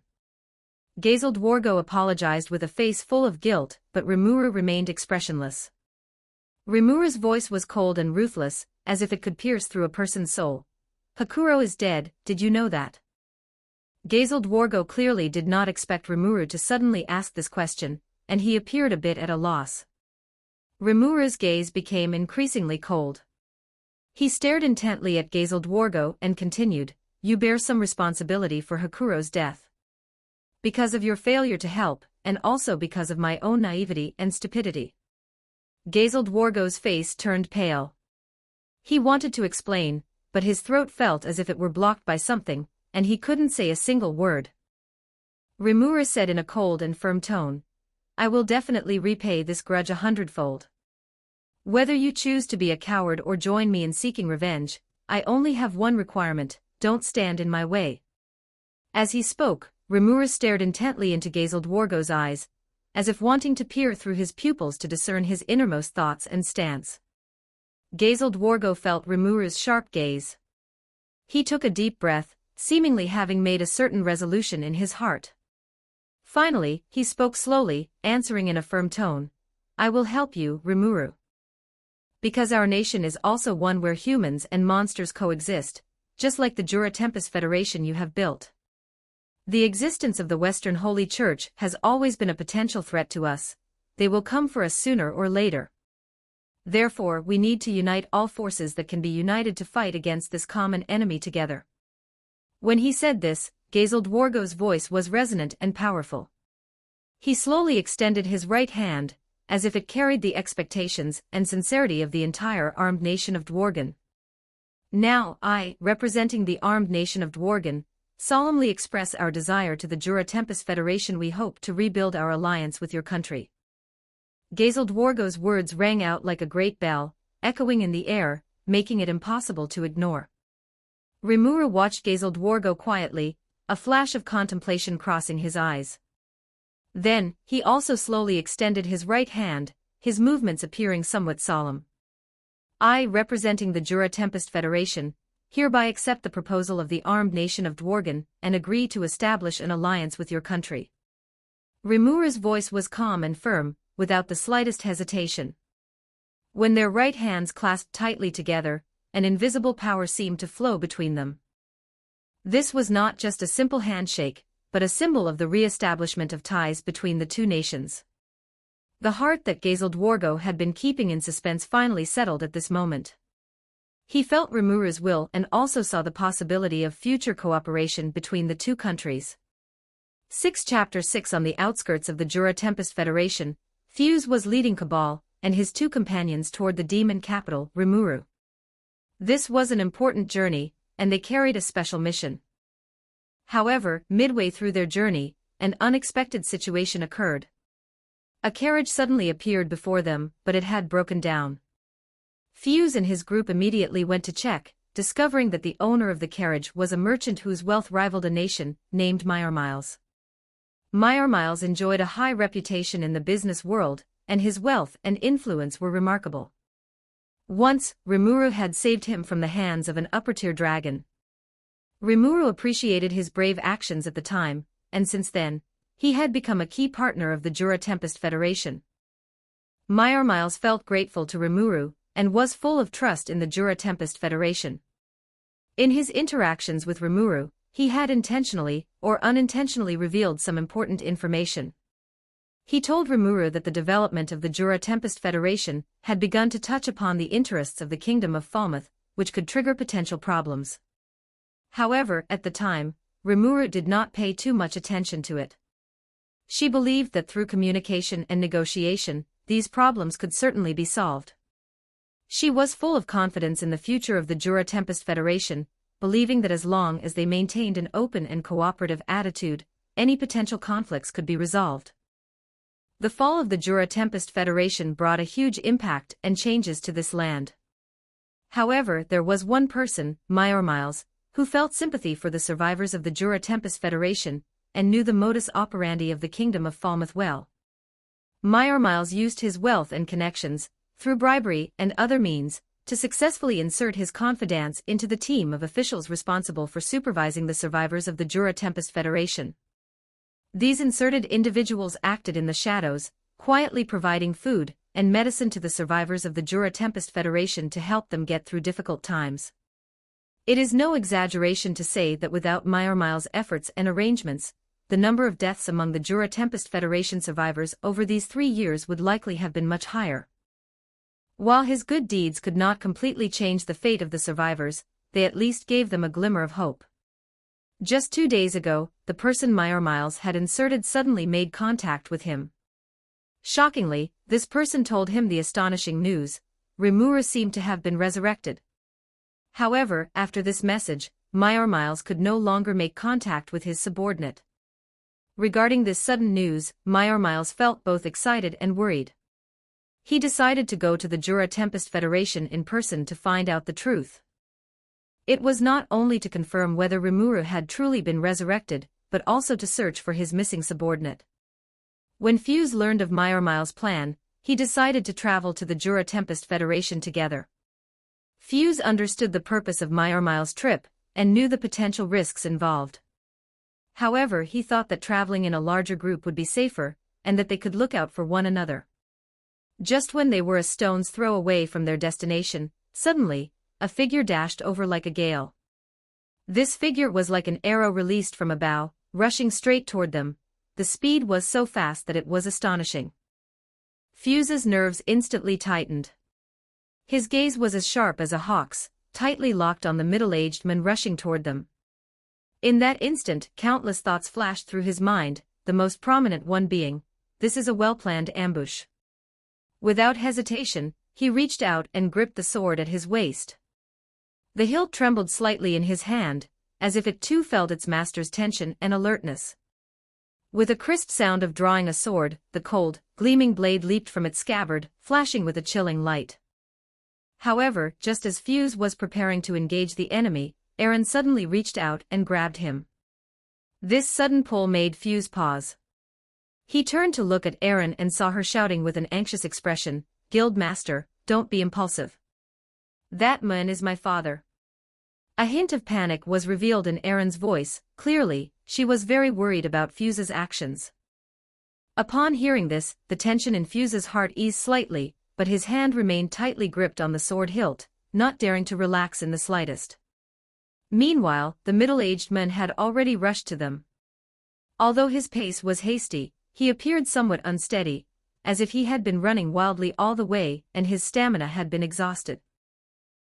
Gazel Dwargo apologized with a face full of guilt, but Rimuru remained expressionless. Rimuru's voice was cold and ruthless, as if it could pierce through a person's soul. Hakuro is dead, did you know that? Gazel Dwargo clearly did not expect Rimuru to suddenly ask this question, and he appeared a bit at a loss. Rimuru's gaze became increasingly cold. He stared intently at Gazel Dwargo and continued, "You bear some responsibility for Hakuro's death. Because of your failure to help, and also because of my own naivety and stupidity." Gazel Dwargo's face turned pale. He wanted to explain, but his throat felt as if it were blocked by something, and he couldn't say a single word. Rimuru said in a cold and firm tone, "I will definitely repay this grudge 100-fold. Whether you choose to be a coward or join me in seeking revenge, I only have one requirement: don't stand in my way." As he spoke, Rimuru stared intently into Gazel Dwargo's eyes, as if wanting to peer through his pupils to discern his innermost thoughts and stance. Gazel Dwargo felt Rimuru's sharp gaze. He took a deep breath, seemingly having made a certain resolution in his heart. Finally, he spoke slowly, answering in a firm tone, "I will help you, Rimuru. Because our nation is also one where humans and monsters coexist, just like the Jura Tempest Federation you have built. The existence of the Western Holy Church has always been a potential threat to us. They will come for us sooner or later. Therefore, we need to unite all forces that can be united to fight against this common enemy together." When he said this, Gazel Dwargo's voice was resonant and powerful. He slowly extended his right hand, as if it carried the expectations and sincerity of the entire armed nation of Dworgen. "Now I, representing the armed nation of Dworgen, solemnly express our desire to the Jura Tempest Federation. We hope to rebuild our alliance with your country." Gazel Dwargo's words rang out like a great bell, echoing in the air, making it impossible to ignore. Rimuru watched Gazel Dwargo quietly, a flash of contemplation crossing his eyes. Then, he also slowly extended his right hand, his movements appearing somewhat solemn. "I, representing the Jura Tempest Federation, hereby accept the proposal of the armed nation of Dworgen and agree to establish an alliance with your country." Rimuru's voice was calm and firm, without the slightest hesitation. When their right hands clasped tightly together, an invisible power seemed to flow between them. This was not just a simple handshake, but a symbol of the re-establishment of ties between the two nations. The heart that Gazel Dwargo had been keeping in suspense finally settled at this moment. He felt Rimuru's will and also saw the possibility of future cooperation between the two countries. Chapter 6 On the outskirts of the Jura Tempest Federation, Fuse was leading Cabal and his two companions toward the demon capital, Rimuru. This was an important journey, and they carried a special mission. However, midway through their journey, an unexpected situation occurred. A carriage suddenly appeared before them, but it had broken down. Fuse and his group immediately went to check, discovering that the owner of the carriage was a merchant whose wealth rivaled a nation, named Miles. Miles enjoyed a high reputation in the business world, and his wealth and influence were remarkable. Once, Rimuru had saved him from the hands of an upper-tier dragon. Rimuru appreciated his brave actions at the time, and since then, he had become a key partner of the Jura Tempest Federation. Miles felt grateful to Rimuru, and was full of trust in the Jura Tempest Federation. In his interactions with Rimuru, he had intentionally or unintentionally revealed some important information. He told Rimuru that the development of the Jura Tempest Federation had begun to touch upon the interests of the Kingdom of Falmouth, which could trigger potential problems. However, at the time, Rimuru did not pay too much attention to it. She believed that through communication and negotiation, these problems could certainly be solved. She was full of confidence in the future of the Jura Tempest Federation, believing that as long as they maintained an open and cooperative attitude, any potential conflicts could be resolved. The fall of the Jura Tempest Federation brought a huge impact and changes to this land. However, there was one person, Miles, who felt sympathy for the survivors of the Jura Tempest Federation, and knew the modus operandi of the Kingdom of Falmouth well. Miles used his wealth and connections, through bribery and other means, to successfully insert his confidants into the team of officials responsible for supervising the survivors of the Jura Tempest Federation. These inserted individuals acted in the shadows, quietly providing food and medicine to the survivors of the Jura Tempest Federation to help them get through difficult times. It is no exaggeration to say that without Miles' efforts and arrangements, the number of deaths among the Jura Tempest Federation survivors over these 3 years would likely have been much higher. While his good deeds could not completely change the fate of the survivors, they at least gave them a glimmer of hope. Just 2 days ago, the person Miles had inserted suddenly made contact with him. Shockingly, this person told him the astonishing news: Rimuru seemed to have been resurrected. However, after this message, Miles could no longer make contact with his subordinate. Regarding this sudden news, Miles felt both excited and worried. He decided to go to the Jura Tempest Federation in person to find out the truth. It was not only to confirm whether Rimuru had truly been resurrected, but also to search for his missing subordinate. When Fuse learned of Miles' plan, he decided to travel to the Jura Tempest Federation together. Fuse understood the purpose of Miles' trip, and knew the potential risks involved. However, he thought that traveling in a larger group would be safer, and that they could look out for one another. Just when they were a stone's throw away from their destination, suddenly, a figure dashed over like a gale. This figure was like an arrow released from a bow, rushing straight toward them. The speed was so fast that it was astonishing. Fuse's nerves instantly tightened. His gaze was as sharp as a hawk's, tightly locked on the middle-aged man rushing toward them. In that instant, countless thoughts flashed through his mind, the most prominent one being, "This is a well-planned ambush." Without hesitation, he reached out and gripped the sword at his waist. The hilt trembled slightly in his hand, as if it too felt its master's tension and alertness. With a crisp sound of drawing a sword, the cold, gleaming blade leaped from its scabbard, flashing with a chilling light. However, just as Fuse was preparing to engage the enemy, Aaron suddenly reached out and grabbed him. This sudden pull made Fuse pause. He turned to look at Aaron and saw her shouting with an anxious expression, "Guild Master, don't be impulsive. That man is my father." A hint of panic was revealed in Aaron's voice. Clearly, she was very worried about Fuse's actions. Upon hearing this, the tension in Fuse's heart eased slightly, but his hand remained tightly gripped on the sword hilt, not daring to relax in the slightest. Meanwhile, the middle-aged man had already rushed to them. Although his pace was hasty, he appeared somewhat unsteady, as if he had been running wildly all the way and his stamina had been exhausted.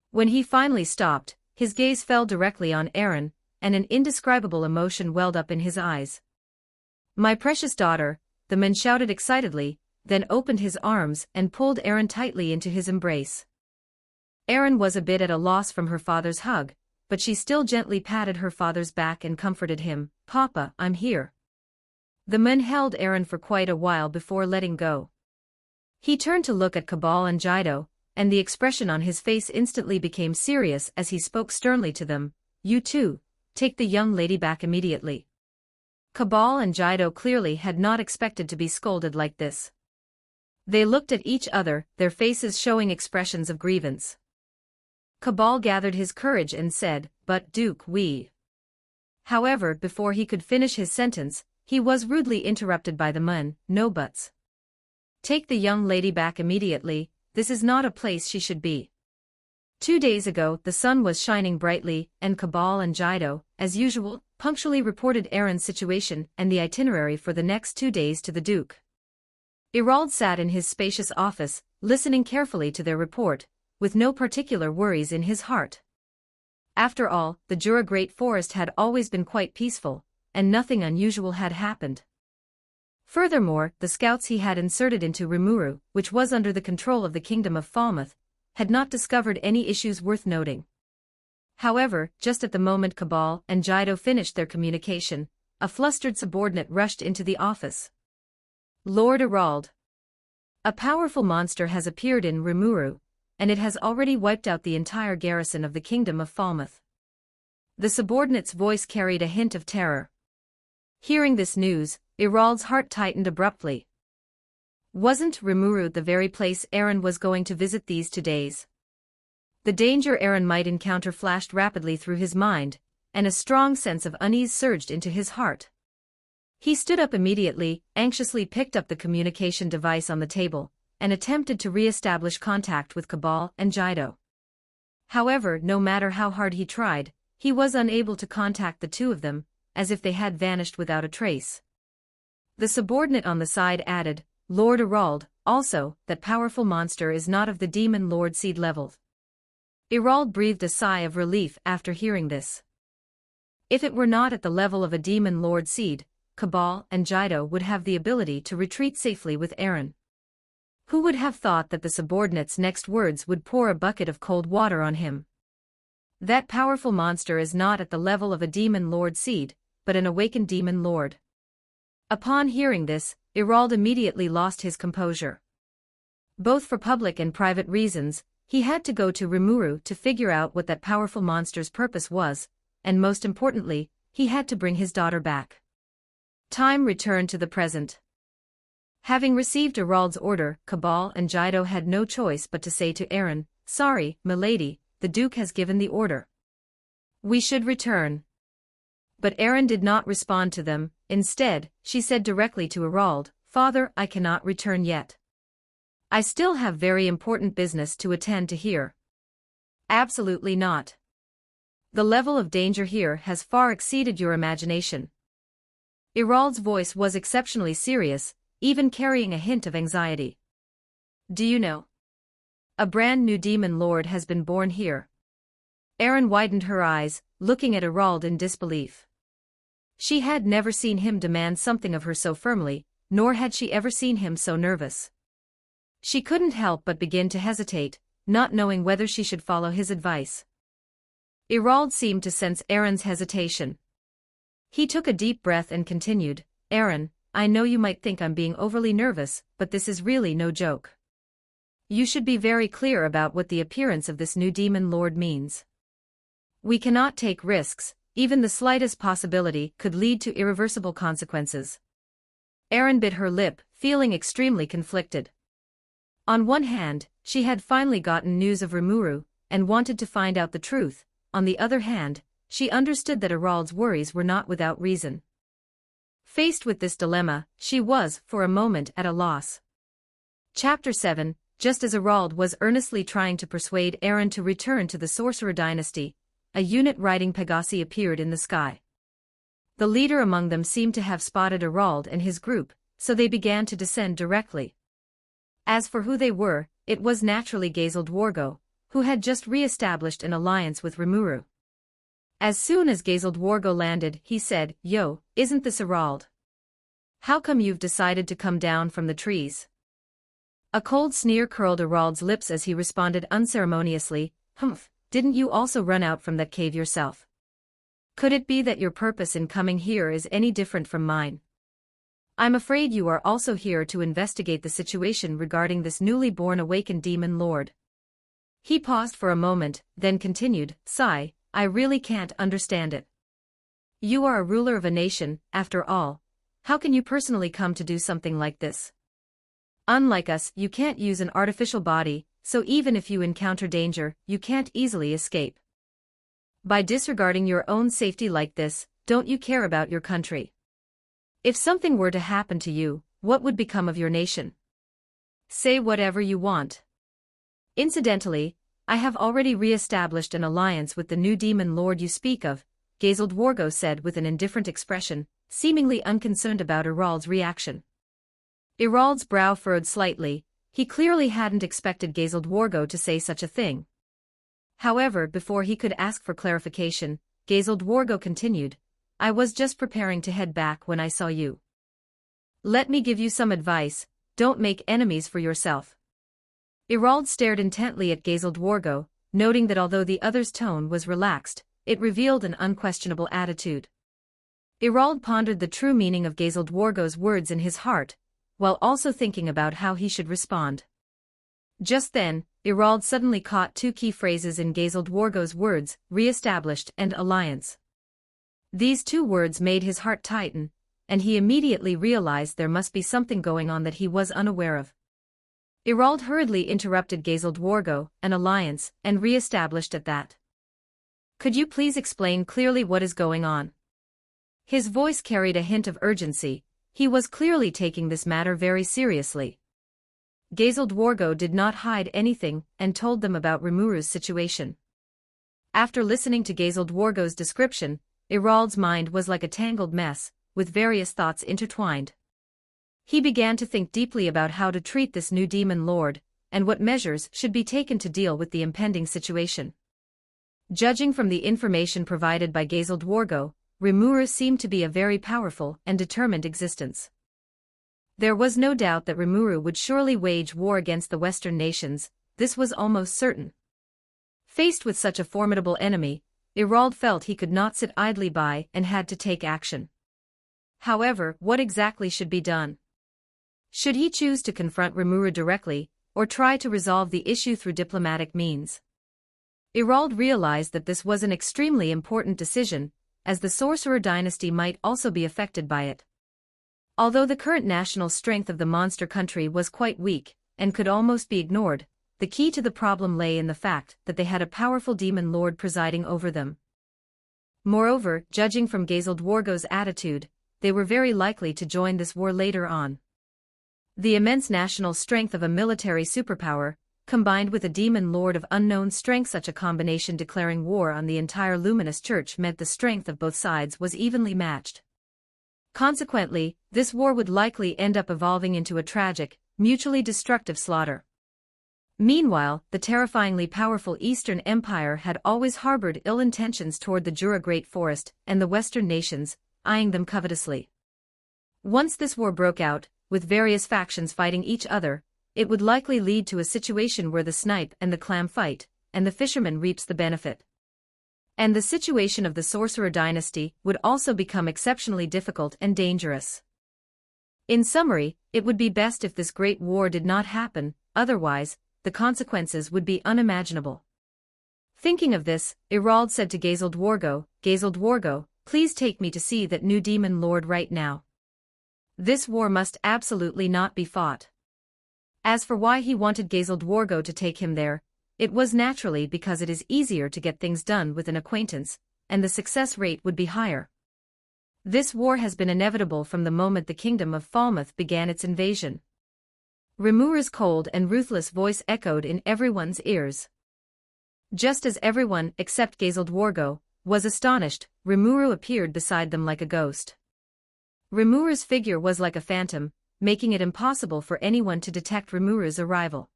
When he finally stopped, his gaze fell directly on Aaron, and an indescribable emotion welled up in his eyes. "My precious daughter," the man shouted excitedly, then opened his arms and pulled Aaron tightly into his embrace. Aaron was a bit at a loss from her father's hug, but she still gently patted her father's back and comforted him. "Papa, I'm here." The man held Aaron for quite a while before letting go. He turned to look at Cabal and Jido, and the expression on his face instantly became serious as he spoke sternly to them. "You two, take the young lady back immediately." Cabal and Jido clearly had not expected to be scolded like this. They looked at each other, their faces showing expressions of grievance. Cabal gathered his courage and said, "But Duke, we..." However, before he could finish his sentence, he was rudely interrupted by the man. "No buts. Take the young lady back immediately, this is not a place she should be." 2 days ago, the sun was shining brightly, and Cabal and Jido, as usual, punctually reported Aaron's situation and the itinerary for the next 2 days to the Duke. Irald sat in his spacious office, listening carefully to their report, with no particular worries in his heart. After all, the Jura Great Forest had always been quite peaceful, and nothing unusual had happened. Furthermore, the scouts he had inserted into Rimuru, which was under the control of the Kingdom of Falmouth, had not discovered any issues worth noting. However, just at the moment Cabal and Jido finished their communication, a flustered subordinate rushed into the office. "Lord Irald. A powerful monster has appeared in Rimuru. and it has already wiped out the entire garrison of the kingdom of Falmouth. The subordinate's voice carried a hint of terror. Hearing this news, Irald's heart tightened abruptly. Wasn't Rimuru the very place Eren was going to visit these 2 days? The danger Eren might encounter flashed rapidly through his mind, and a strong sense of unease surged into his heart. He stood up immediately, anxiously picked up the communication device on the table, and attempted to re-establish contact with Cabal and Jido. However, no matter how hard he tried, he was unable to contact the two of them, as if they had vanished without a trace. The subordinate on the side added, "Lord Irald, also, that powerful monster is not of the demon lord seed level." Irald breathed a sigh of relief after hearing this. If it were not at the level of a demon lord seed, Cabal and Jido would have the ability to retreat safely with Eren. Who would have thought that the subordinate's next words would pour a bucket of cold water on him? That powerful monster is not at the level of a demon lord seed, but an awakened demon lord. Upon hearing this, Irald immediately lost his composure. Both for public and private reasons, he had to go to Rimuru to figure out what that powerful monster's purpose was, and most importantly, he had to bring his daughter back. Time returned to the present. Having received Irald's order, Cabal and Jido had no choice but to say to Eren, "Sorry, milady, the Duke has given the order. We should return." But Eren did not respond to them. Instead, she said directly to Irald, "Father, I cannot return yet. I still have very important business to attend to here." "Absolutely not. The level of danger here has far exceeded your imagination." Irald's voice was exceptionally serious, even carrying a hint of anxiety. "Do you know? A brand new demon lord has been born here." Eren widened her eyes, looking at Irald in disbelief. She had never seen him demand something of her so firmly, nor had she ever seen him so nervous. She couldn't help but begin to hesitate, not knowing whether she should follow his advice. Irald seemed to sense Eren's hesitation. He took a deep breath and continued, "Eren, I know you might think I'm being overly nervous, but this is really no joke. You should be very clear about what the appearance of this new demon lord means. We cannot take risks, even the slightest possibility could lead to irreversible consequences." Eren bit her lip, feeling extremely conflicted. On one hand, she had finally gotten news of Rimuru, and wanted to find out the truth. On the other hand, she understood that Irald's worries were not without reason. Faced with this dilemma, she was, for a moment, at a loss. Chapter 7. Just as Irald was earnestly trying to persuade Eren to return to the Sorcerer Dynasty, a unit riding Pegasi appeared in the sky. The leader among them seemed to have spotted Irald and his group, so they began to descend directly. As for who they were, it was naturally Gazel Dwargo, who had just re-established an alliance with Rimuru. As soon as Gazel Dwargo landed, he said, "Yo, isn't this Irald? How come you've decided to come down from the trees?" A cold sneer curled Irald's lips as he responded unceremoniously, "Humph, didn't you also run out from that cave yourself? Could it be that your purpose in coming here is any different from mine? I'm afraid you are also here to investigate the situation regarding this newly born awakened demon lord." He paused for a moment, then continued, "Sigh, I really can't understand it. You are a ruler of a nation, after all. How can you personally come to do something like this? Unlike us, you can't use an artificial body, so even if you encounter danger, you can't easily escape. By disregarding your own safety like this, don't you care about your country? If something were to happen to you, what would become of your nation? Say whatever you want. Incidentally, I have already re-established an alliance with the new demon lord you speak of," Gazel Dwargo said with an indifferent expression, seemingly unconcerned about Irald's reaction. Irald's brow furrowed slightly. He clearly hadn't expected Gazel Dwargo to say such a thing. However, before he could ask for clarification, Gazel Dwargo continued, "I was just preparing to head back when I saw you. Let me give you some advice, don't make enemies for yourself." Irald stared intently at Gazel Dwargo, noting that although the other's tone was relaxed, it revealed an unquestionable attitude. Irald pondered the true meaning of Gazel Dwargo's words in his heart, while also thinking about how he should respond. Just then, Irald suddenly caught two key phrases in Gazel Dwargo's words, re-established and alliance. These two words made his heart tighten, and he immediately realized there must be something going on that he was unaware of. Irald hurriedly interrupted Gazel Dwargo, an alliance, and re-established at that. Could you please explain clearly what is going on? His voice carried a hint of urgency. He was clearly taking this matter very seriously. Gazel Dwargo did not hide anything and told them about Rimuru's situation. After listening to Gazel Dwargo's description, Irald's mind was like a tangled mess, with various thoughts intertwined. He began to think deeply about how to treat this new demon lord, and what measures should be taken to deal with the impending situation. Judging from the information provided by Gazel Dwargo, Rimuru seemed to be a very powerful and determined existence. There was no doubt that Rimuru would surely wage war against the Western nations, this was almost certain. Faced with such a formidable enemy, Irald felt he could not sit idly by and had to take action. However, what exactly should be done? Should he choose to confront Rimuru directly, or try to resolve the issue through diplomatic means? Irald realized that this was an extremely important decision, as the Sorcerer dynasty might also be affected by it. Although the current national strength of the monster country was quite weak, and could almost be ignored, the key to the problem lay in the fact that they had a powerful demon lord presiding over them. Moreover, judging from Gazel Dwargo's attitude, they were very likely to join this war later on. The immense national strength of a military superpower, combined with a demon lord of unknown strength, such a combination declaring war on the entire luminous church meant the strength of both sides was evenly matched. Consequently, this war would likely end up evolving into a tragic, mutually destructive slaughter. Meanwhile, the terrifyingly powerful Eastern Empire had always harbored ill intentions toward the Jura Great Forest and the Western nations, eyeing them covetously. Once this war broke out, with various factions fighting each other, it would likely lead to a situation where the snipe and the clam fight, and the fisherman reaps the benefit. And the situation of the Sorcerer dynasty would also become exceptionally difficult and dangerous. In summary, it would be best if this great war did not happen, otherwise, the consequences would be unimaginable. Thinking of this, Irald said to Gazel Dwargo, please take me to see that new demon lord right now. This war must absolutely not be fought. As for why he wanted Gazel Dwargo to take him there, it was naturally because it is easier to get things done with an acquaintance, and the success rate would be higher. This war has been inevitable from the moment the kingdom of Falmouth began its invasion. Rimuru's cold and ruthless voice echoed in everyone's ears. Just as everyone, except Gazel Dwargo, was astonished, Rimuru appeared beside them like a ghost. Rimuru's figure was like a phantom, making it impossible for anyone to detect Rimuru's arrival.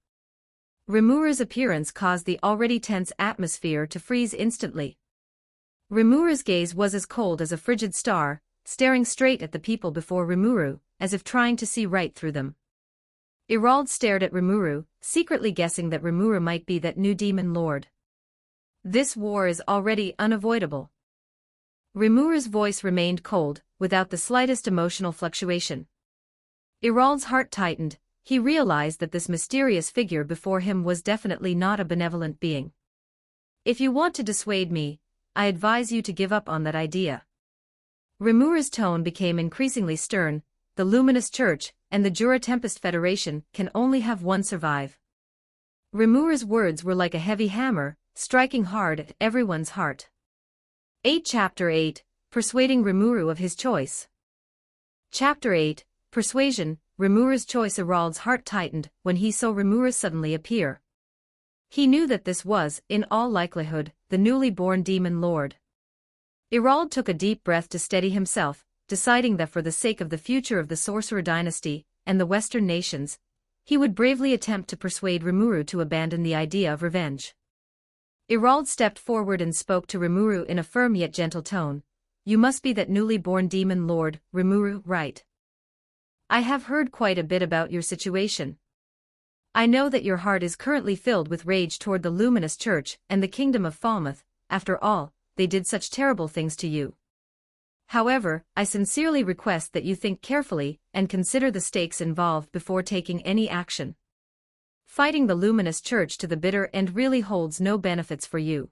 Rimuru's appearance caused the already tense atmosphere to freeze instantly. Rimuru's gaze was as cold as a frigid star, staring straight at the people before Rimuru, as if trying to see right through them. Irald stared at Rimuru, secretly guessing that Rimuru might be that new demon lord. This war is already unavoidable. Rimuru's voice remained cold, without the slightest emotional fluctuation. Irald's heart tightened. He realized that this mysterious figure before him was definitely not a benevolent being. If you want to dissuade me, I advise you to give up on that idea. Rimuru's tone became increasingly stern. The Luminous Church and the Jura Tempest Federation can only have one survive. Rimuru's words were like a heavy hammer, striking hard at everyone's heart. Chapter 8, Persuading Rimuru of his choice. Chapter 8, Persuasion. Rimuru's choice. Irald's heart tightened when he saw Rimuru suddenly appear. He knew that this was, in all likelihood, the newly born demon lord. Irald took a deep breath to steady himself, deciding that for the sake of the future of the Sorcerer dynasty and the Western nations, he would bravely attempt to persuade Rimuru to abandon the idea of revenge. Irald stepped forward and spoke to Rimuru in a firm yet gentle tone. You must be that newly born demon lord, Rimuru, right? I have heard quite a bit about your situation. I know that your heart is currently filled with rage toward the Luminous Church and the Kingdom of Falmouth. After all, they did such terrible things to you. However, I sincerely request that you think carefully and consider the stakes involved before taking any action. fighting the luminous church to the bitter end really holds no benefits for you.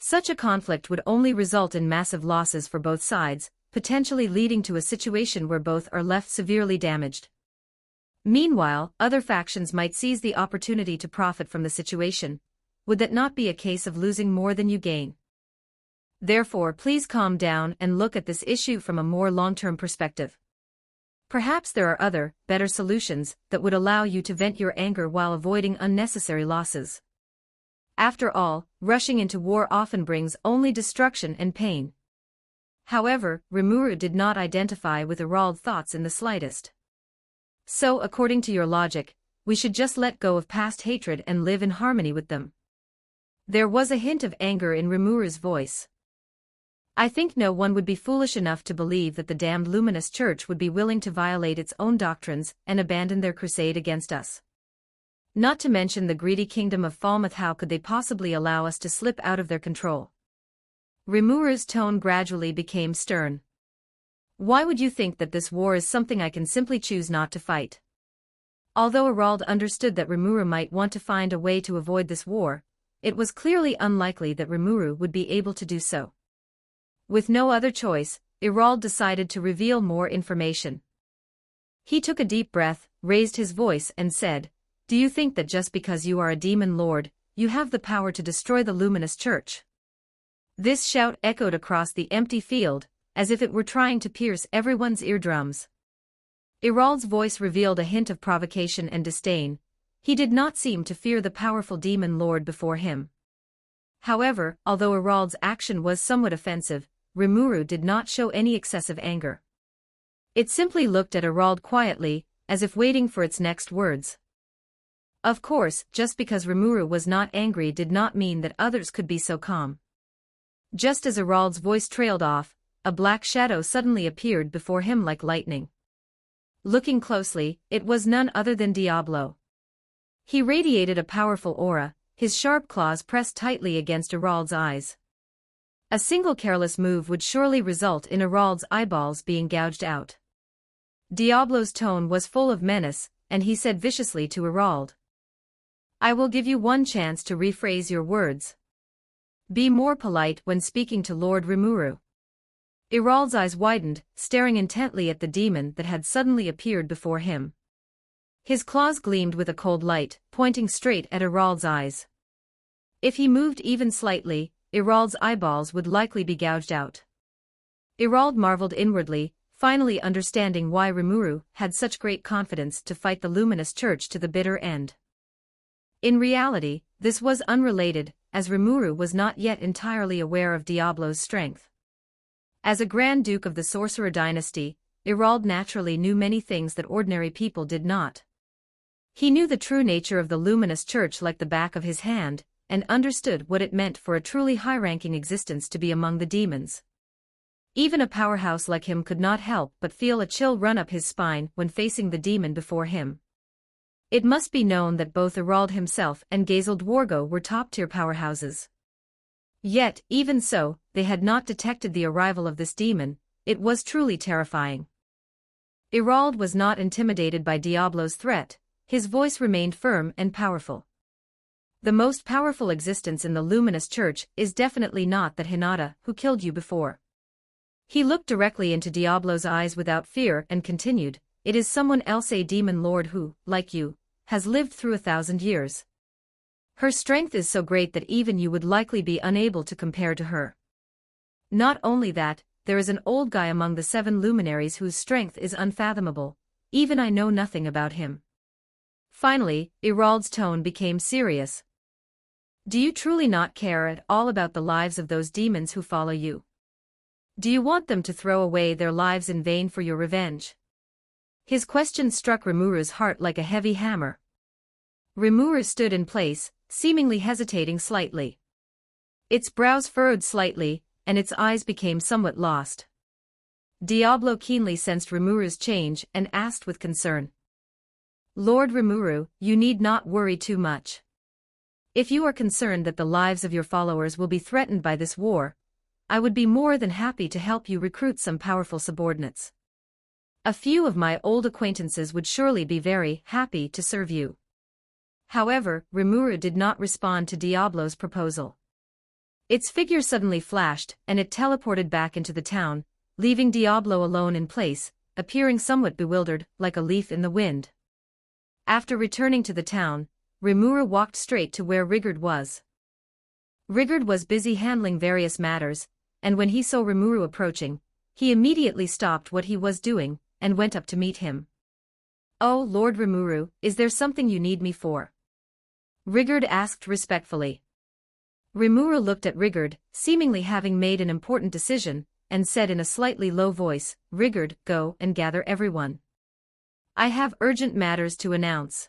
Such a conflict would only result in massive losses for both sides, potentially leading to a situation where both are left severely damaged. Meanwhile, other factions might seize the opportunity to profit from the situation. Would that not be a case of losing more than you gain? Therefore, please calm down and look at this issue from a more long-term perspective. Perhaps there are other, better solutions that would allow you to vent your anger while avoiding unnecessary losses. After all, rushing into war often brings only destruction and pain. However, Rimuru did not identify with Irald's thoughts in the slightest. So, according to your logic, we should just let go of past hatred and live in harmony with them. There was a hint of anger in Rimuru's voice. I think no one would be foolish enough to believe that the damned luminous church would be willing to violate its own doctrines and abandon their crusade against us. Not to mention the greedy kingdom of Falmouth. How could they possibly allow us to slip out of their control? Rimuru's tone gradually became stern. Why would you think that this war is something I can simply choose not to fight? Although Irald understood that Rimuru might want to find a way to avoid this war, it was clearly unlikely that Rimuru would be able to do so. With no other choice, Irald decided to reveal more information. He took a deep breath, raised his voice and said, "Do you think that just because you are a demon lord, you have the power to destroy the luminous church?" This shout echoed across the empty field, as if it were trying to pierce everyone's eardrums. Irald's voice revealed a hint of provocation and disdain. He did not seem to fear the powerful demon lord before him. However, although Irald's action was somewhat offensive, Rimuru did not show any excessive anger. It simply looked at Irald quietly, as if waiting for its next words. Of course, just because Rimuru was not angry did not mean that others could be so calm. Just as Irald's voice trailed off, a black shadow suddenly appeared before him like lightning. Looking closely, it was none other than Diablo. He radiated a powerful aura, his sharp claws pressed tightly against Irald's eyes. A single careless move would surely result in Irald's eyeballs being gouged out. Diablo's tone was full of menace, and he said viciously to Irald, "I will give you one chance to rephrase your words. Be more polite when speaking to Lord Rimuru." Irald's eyes widened, staring intently at the demon that had suddenly appeared before him. His claws gleamed with a cold light, pointing straight at Irald's eyes. If he moved even slightly, Irald's eyeballs would likely be gouged out. Irald marveled inwardly, finally understanding why Rimuru had such great confidence to fight the luminous church to the bitter end. In reality, this was unrelated, as Rimuru was not yet entirely aware of Diablo's strength. As a Grand Duke of the Sorcerer dynasty, Irald naturally knew many things that ordinary people did not. He knew the true nature of the luminous church like the back of his hand, and understood what it meant for a truly high-ranking existence to be among the demons. Even a powerhouse like him could not help but feel a chill run up his spine when facing the demon before him. It must be known that both Irald himself and Gazeldwargo were top-tier powerhouses. Yet, even so, they had not detected the arrival of this demon. It was truly terrifying. Irald was not intimidated by Diablo's threat. His voice remained firm and powerful. "The most powerful existence in the luminous church is definitely not that Hinata who killed you before." He looked directly into Diablo's eyes without fear and continued, "It is someone else, a demon lord who, like you, has lived through 1,000 years. Her strength is so great that even you would likely be unable to compare to her. Not only that, there is an old guy among the 7 luminaries whose strength is unfathomable. Even I know nothing about him." Finally, Irald's tone became serious. "Do you truly not care at all about the lives of those demons who follow you? Do you want them to throw away their lives in vain for your revenge?" His question struck Rimuru's heart like a heavy hammer. Rimuru stood in place, seemingly hesitating slightly. Its brows furrowed slightly, and its eyes became somewhat lost. Diablo keenly sensed Rimuru's change and asked with concern, "Lord Rimuru, you need not worry too much. If you are concerned that the lives of your followers will be threatened by this war, I would be more than happy to help you recruit some powerful subordinates. A few of my old acquaintances would surely be very happy to serve you. However, Rimuru did not respond to Diablo's proposal. Its figure suddenly flashed, and it teleported back into the town, leaving Diablo alone in place, appearing somewhat bewildered, like a leaf in the wind. After returning to the town, Rimuru walked straight to where Rigard was. Rigard was busy handling various matters, and when he saw Rimuru approaching, he immediately stopped what he was doing, and went up to meet him. "Oh, Lord Rimuru, is there something you need me for?" Rigard asked respectfully. Rimuru looked at Rigard, seemingly having made an important decision, and said in a slightly low voice, "Rigard, go and gather everyone. I have urgent matters to announce."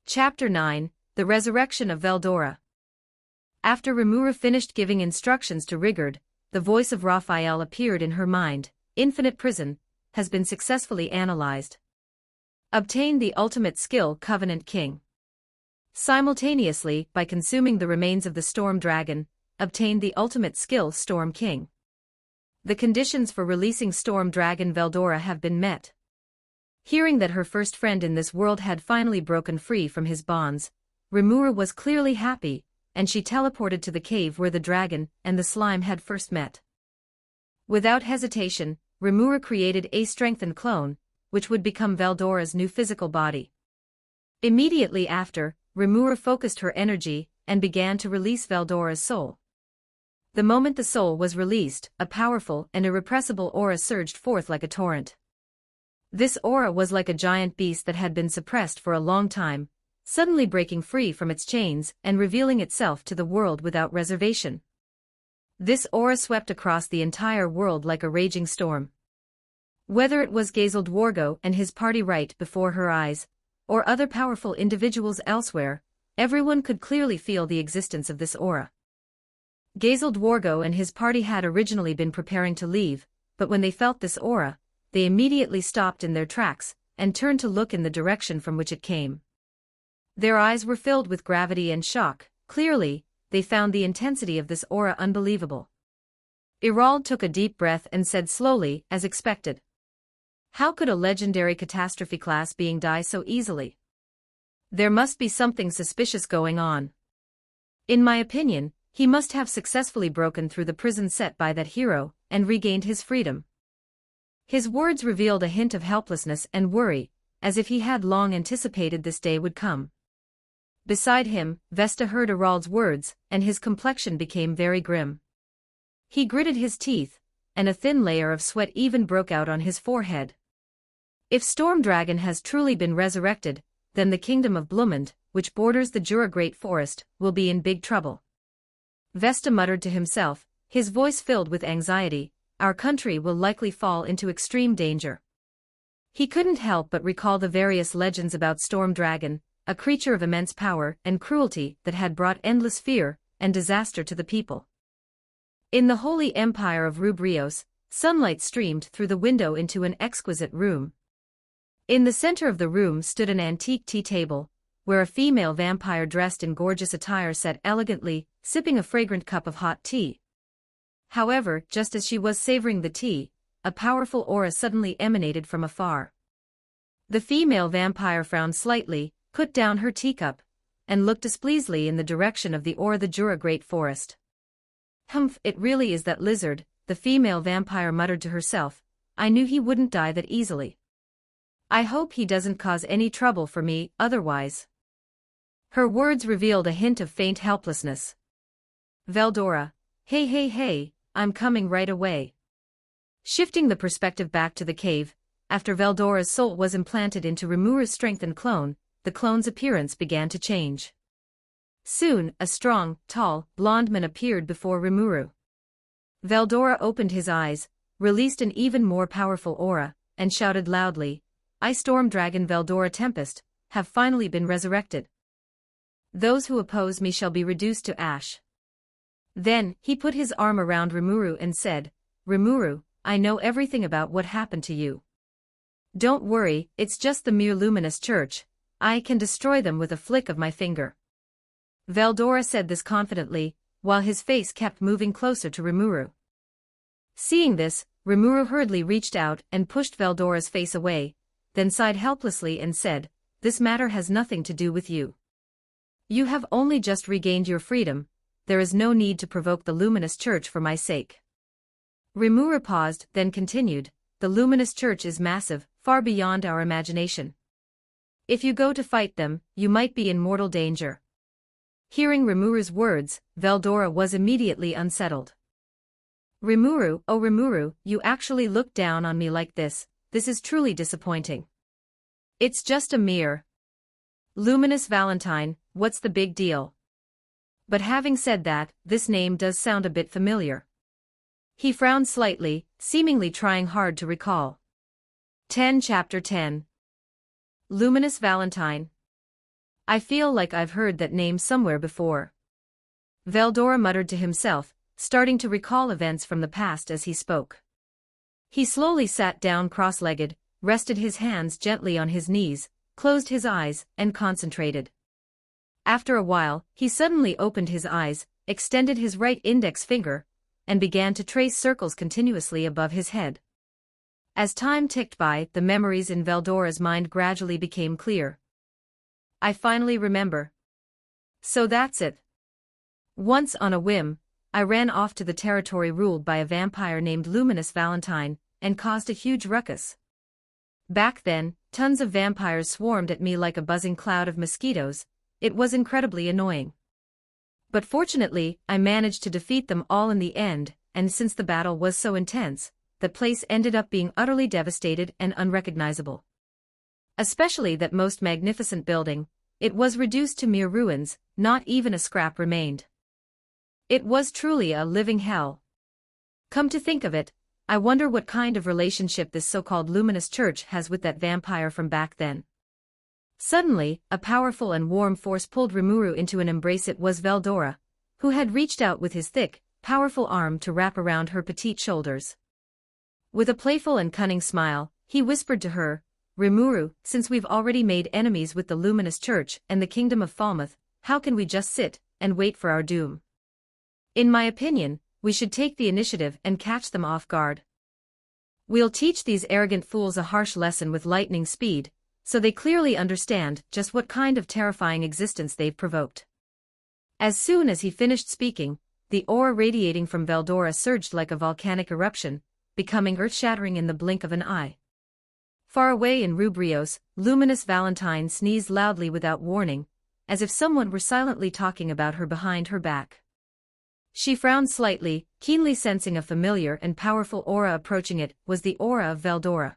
Chapter 9, The Resurrection of Veldora. After Rimuru finished giving instructions to Rigard, the voice of Raphael appeared in her mind. "Infinite Prison has been successfully analyzed. Obtain the ultimate skill Covenant King. Simultaneously, by consuming the remains of the Storm Dragon, obtain the ultimate skill Storm King. The conditions for releasing Storm Dragon Veldora have been met." Hearing that her first friend in this world had finally broken free from his bonds, Rimuru was clearly happy, and she teleported to the cave where the dragon and the slime had first met. Without hesitation, Rimuru created a strengthened clone, which would become Veldora's new physical body. Immediately after, Rimuru focused her energy and began to release Veldora's soul. The moment the soul was released, a powerful and irrepressible aura surged forth like a torrent. This aura was like a giant beast that had been suppressed for a long time, suddenly breaking free from its chains and revealing itself to the world without reservation. This aura swept across the entire world like a raging storm. Whether it was Gazel Dwargo and his party right before her eyes, or other powerful individuals elsewhere, everyone could clearly feel the existence of this aura. Gazel Dwargo and his party had originally been preparing to leave, but when they felt this aura, they immediately stopped in their tracks and turned to look in the direction from which it came. Their eyes were filled with gravity and shock. Clearly, they found the intensity of this aura unbelievable. Irald took a deep breath and said slowly, as expected, "How could a legendary catastrophe class being die so easily? There must be something suspicious going on. In my opinion, he must have successfully broken through the prison set by that hero and regained his freedom." His words revealed a hint of helplessness and worry, as if he had long anticipated this day would come. Beside him, Vesta heard Irald's words, and his complexion became very grim. He gritted his teeth, and a thin layer of sweat even broke out on his forehead. If Storm Dragon has truly been resurrected, then the kingdom of Blumend, which borders the Jura Great Forest, will be in big trouble. Vesta muttered to himself, his voice filled with anxiety, "Our country will likely fall into extreme danger." He couldn't help but recall the various legends about Storm Dragon, a creature of immense power and cruelty that had brought endless fear and disaster to the people. In the holy empire of Rubrios, sunlight streamed through the window into an exquisite room. In the center of the room stood an antique tea table, where a female vampire dressed in gorgeous attire sat elegantly, sipping a fragrant cup of hot tea. However, just as she was savoring the tea, a powerful aura suddenly emanated from afar. The female vampire frowned slightly, put down her teacup, and looked displeasedly in the direction of the Jura Great Forest. "Humph, it really is that lizard," the female vampire muttered to herself. "I knew he wouldn't die that easily. I hope he doesn't cause any trouble for me, otherwise." Her words revealed a hint of faint helplessness. "Veldora. Hey, I'm coming right away." Shifting the perspective back to the cave, after Veldora's soul was implanted into Rimuru's strengthened clone, the clone's appearance began to change. Soon, a strong, tall, blonde man appeared before Rimuru. Veldora opened his eyes, released an even more powerful aura, and shouted loudly, "I Storm Dragon Veldora Tempest, have finally been resurrected. Those who oppose me shall be reduced to ash." Then, he put his arm around Rimuru and said, "Rimuru, I know everything about what happened to you. Don't worry, it's just the mere luminous church. I can destroy them with a flick of my finger." Veldora said this confidently, while his face kept moving closer to Rimuru. Seeing this, Rimuru hurriedly reached out and pushed Veldora's face away, then sighed helplessly and said, "This matter has nothing to do with you. You have only just regained your freedom, there is no need to provoke the luminous church for my sake. Rimuru paused, then continued, the luminous church is massive, far beyond our imagination. If you go to fight them, you might be in mortal danger. Hearing Rimuru's words, Veldora was immediately unsettled. Rimuru, oh Rimuru, you actually look down on me like this is truly disappointing. It's just a mere luminous Valentine, what's the big deal? But having said that, this name does sound a bit familiar. He frowned slightly, seemingly trying hard to recall. Chapter 10. Luminous Valentine. I feel like I've heard that name somewhere before. Veldora muttered to himself, starting to recall events from the past as he spoke. He slowly sat down cross-legged, rested his hands gently on his knees, closed his eyes, and concentrated. After a while, he suddenly opened his eyes, extended his right index finger, and began to trace circles continuously above his head. As time ticked by, the memories in Veldora's mind gradually became clear. I finally remember. So that's it. Once on a whim, I ran off to the territory ruled by a vampire named Luminous Valentine, and caused a huge ruckus. Back then, tons of vampires swarmed at me like a buzzing cloud of mosquitoes. It was incredibly annoying. But fortunately, I managed to defeat them all in the end, and since the battle was so intense, the place ended up being utterly devastated and unrecognizable. Especially that most magnificent building, it was reduced to mere ruins, not even a scrap remained. It was truly a living hell. Come to think of it, I wonder what kind of relationship this so-called luminous church has with that vampire from back then. Suddenly, a powerful and warm force pulled Rimuru into an embrace. It was Veldora, who had reached out with his thick, powerful arm to wrap around her petite shoulders. With a playful and cunning smile, he whispered to her, Rimuru, since we've already made enemies with the luminous church and the kingdom of Falmouth, how can we just sit and wait for our doom? In my opinion, we should take the initiative and catch them off guard. We'll teach these arrogant fools a harsh lesson with lightning speed, so they clearly understand just what kind of terrifying existence they've provoked. As soon as he finished speaking, the aura radiating from Veldora surged like a volcanic eruption, becoming earth-shattering in the blink of an eye. Far away in Rubrios, Luminous Valentine sneezed loudly without warning, as if someone were silently talking about her behind her back. She frowned slightly, keenly sensing a familiar and powerful aura approaching. It was the aura of Veldora.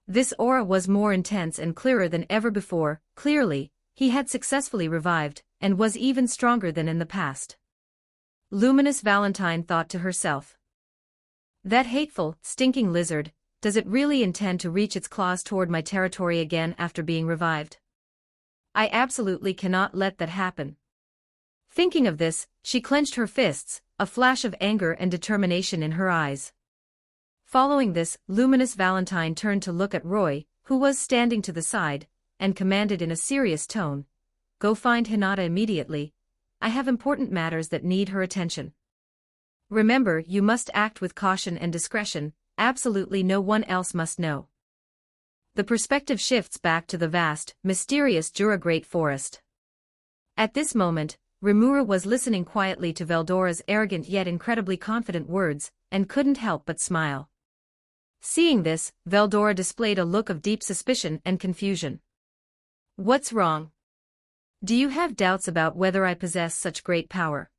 This aura was more intense and clearer than ever before. Clearly, he had successfully revived, and was even stronger than in the past. Luminous Valentine thought to herself. That hateful, stinking lizard, does it really intend to reach its claws toward my territory again after being revived? I absolutely cannot let that happen. Thinking of this, she clenched her fists, a flash of anger and determination in her eyes. Following this, Luminous Valentine turned to look at Roy, who was standing to the side, and commanded in a serious tone, Go find Hinata immediately. I have important matters that need her attention. Remember, you must act with caution and discretion, absolutely no one else must know. The perspective shifts back to the vast, mysterious Jura Great Forest. At this moment, Rimuru was listening quietly to Veldora's arrogant yet incredibly confident words, and couldn't help but smile. Seeing this, Veldora displayed a look of deep suspicion and confusion. What's wrong? Do you have doubts about whether I possess such great power?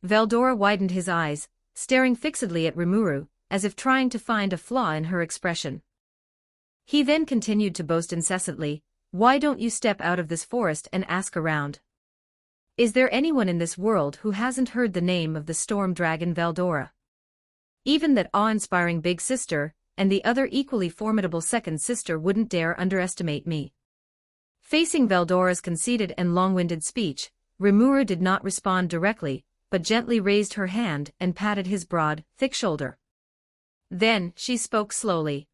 Veldora widened his eyes, staring fixedly at Rimuru, as if trying to find a flaw in her expression. He then continued to boast incessantly, Why don't you step out of this forest and ask around? Is there anyone in this world who hasn't heard the name of the storm dragon Veldora? Even that awe-inspiring big sister, and the other equally formidable second sister wouldn't dare underestimate me. Facing Veldora's conceited and long-winded speech, Rimuru did not respond directly, but gently raised her hand and patted his broad, thick shoulder. Then, she spoke slowly.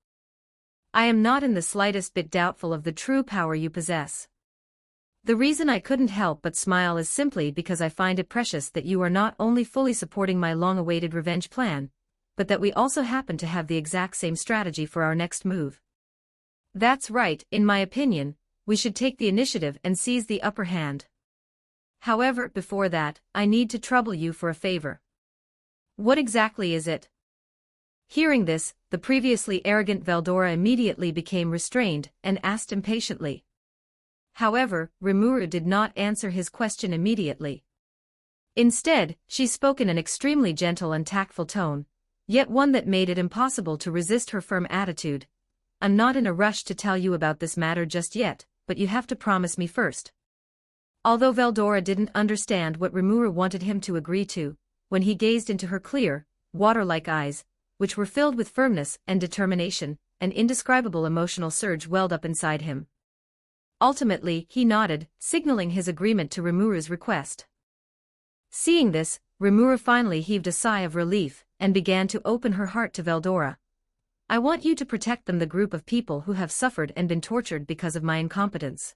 I am not in the slightest bit doubtful of the true power you possess. The reason I couldn't help but smile is simply because I find it precious that you are not only fully supporting my long-awaited revenge plan, but that we also happen to have the exact same strategy for our next move. That's right, in my opinion, we should take the initiative and seize the upper hand. However, before that, I need to trouble you for a favor. What exactly is it? Hearing this, the previously arrogant Veldora immediately became restrained and asked impatiently. However, Rimuru did not answer his question immediately. Instead, she spoke in an extremely gentle and tactful tone, yet one that made it impossible to resist her firm attitude. I'm not in a rush to tell you about this matter just yet, but you have to promise me first. Although Veldora didn't understand what Rimuru wanted him to agree to, when he gazed into her clear, water-like eyes, which were filled with firmness and determination, an indescribable emotional surge welled up inside him. Ultimately, he nodded, signaling his agreement to Rimuru's request. Seeing this, Rimuru finally heaved a sigh of relief, and began to open her heart to Veldora. I want you to protect them, the group of people who have suffered and been tortured because of my incompetence.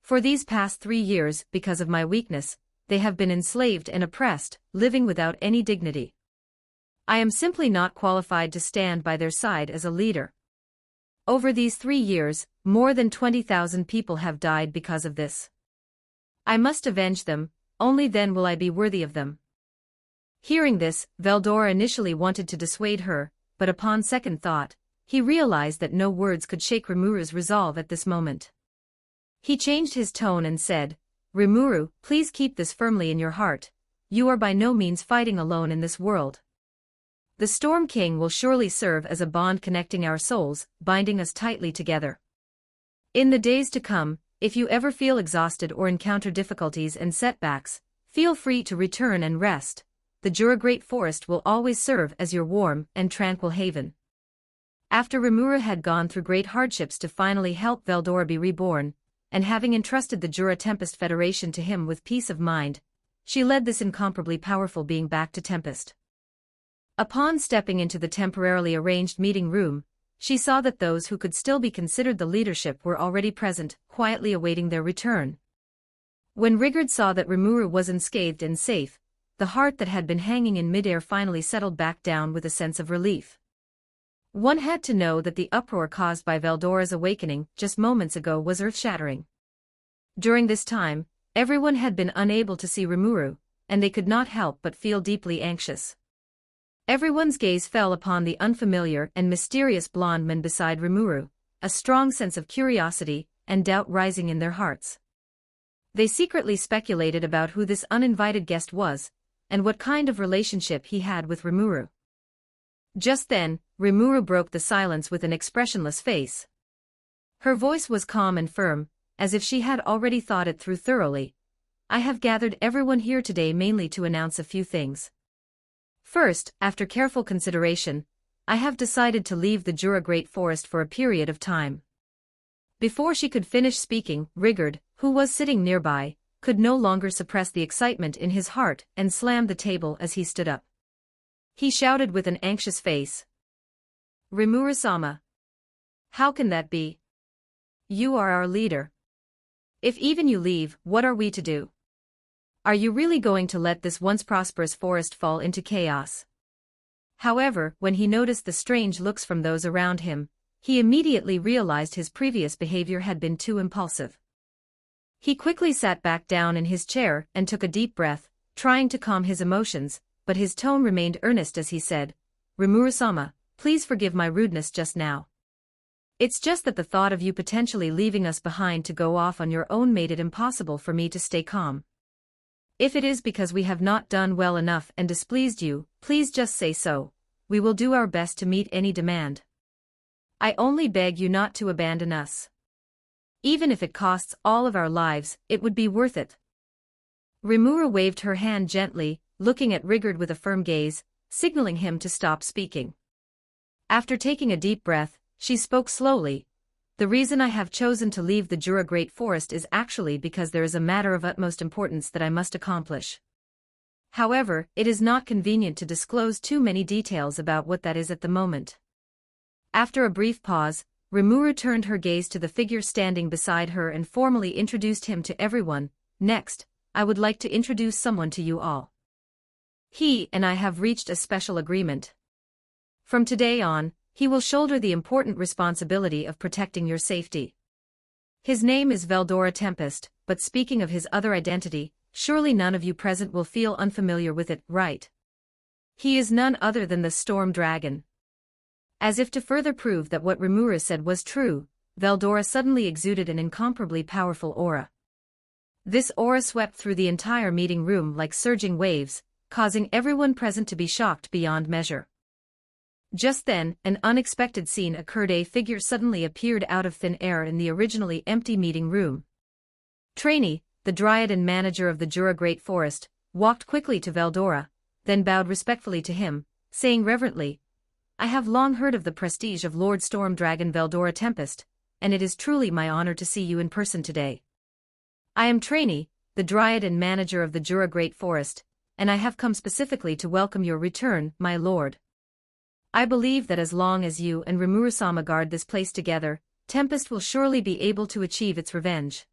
For these past 3 years, because of my weakness, they have been enslaved and oppressed, living without any dignity. I am simply not qualified to stand by their side as a leader. Over these 3 years, more than 20,000 people have died because of this. I must avenge them, only then will I be worthy of them. Hearing this, Veldora initially wanted to dissuade her, but upon second thought, he realized that no words could shake Rimuru's resolve at this moment. He changed his tone and said, Rimuru, please keep this firmly in your heart. You are by no means fighting alone in this world. The Storm King will surely serve as a bond connecting our souls, binding us tightly together. In the days to come, if you ever feel exhausted or encounter difficulties and setbacks, feel free to return and rest. The Jura Great Forest will always serve as your warm and tranquil haven. After Rimuru had gone through great hardships to finally help Veldora be reborn, and having entrusted the Jura Tempest Federation to him with peace of mind, she led this incomparably powerful being back to Tempest. Upon stepping into the temporarily arranged meeting room, she saw that those who could still be considered the leadership were already present, quietly awaiting their return. When Rigurd saw that Rimuru was unscathed and safe, the heart that had been hanging in midair finally settled back down with a sense of relief. One had to know that the uproar caused by Veldora's awakening just moments ago was earth-shattering. During this time, everyone had been unable to see Rimuru, and they could not help but feel deeply anxious. Everyone's gaze fell upon the unfamiliar and mysterious blonde man beside Rimuru, a strong sense of curiosity and doubt rising in their hearts. They secretly speculated about who this uninvited guest was, and what kind of relationship he had with Rimuru. Just then, Rimuru broke the silence with an expressionless face. Her voice was calm and firm, as if she had already thought it through thoroughly. I have gathered everyone here today mainly to announce a few things. First, after careful consideration, I have decided to leave the Jura Great Forest for a period of time. Before she could finish speaking, Rigurd, who was sitting nearby, could no longer suppress the excitement in his heart and slammed the table as he stood up. He shouted with an anxious face. Rimuru-sama. How can that be? You are our leader. If even you leave, what are we to do? Are you really going to let this once prosperous forest fall into chaos? However, when he noticed the strange looks from those around him, he immediately realized his previous behavior had been too impulsive. He quickly sat back down in his chair and took a deep breath, trying to calm his emotions, but his tone remained earnest as he said, Rimuru-sama, please forgive my rudeness just now. It's just that the thought of you potentially leaving us behind to go off on your own made it impossible for me to stay calm. If it is because we have not done well enough and displeased you, please just say so. We will do our best to meet any demand. I only beg you not to abandon us. Even if it costs all of our lives, it would be worth it. Rimuru waved her hand gently, looking at Rigurd with a firm gaze, signaling him to stop speaking. After taking a deep breath, she spoke slowly. The reason I have chosen to leave the Jura Great Forest is actually because there is a matter of utmost importance that I must accomplish. However, it is not convenient to disclose too many details about what that is at the moment. After a brief pause, Rimuru turned her gaze to the figure standing beside her and formally introduced him to everyone. Next, I would like to introduce someone to you all. He and I have reached a special agreement. From today on, he will shoulder the important responsibility of protecting your safety. His name is Veldora Tempest, but speaking of his other identity, surely none of you present will feel unfamiliar with it, right? He is none other than the Storm Dragon. As if to further prove that what Rimuru said was true, Veldora suddenly exuded an incomparably powerful aura. This aura swept through the entire meeting room like surging waves, causing everyone present to be shocked beyond measure. Just then, an unexpected scene occurred. A figure suddenly appeared out of thin air in the originally empty meeting room. Trainee, the Dryad and manager of the Jura Great Forest, walked quickly to Veldora, then bowed respectfully to him, saying reverently, "I have long heard of the prestige of Lord Storm Dragon Veldora Tempest, and it is truly my honor to see you in person today. I am Trainee, the Dryad and manager of the Jura Great Forest, and I have come specifically to welcome your return, my lord. I believe that as long as you and Rimuru-sama guard this place together, Tempest will surely be able to achieve its revenge."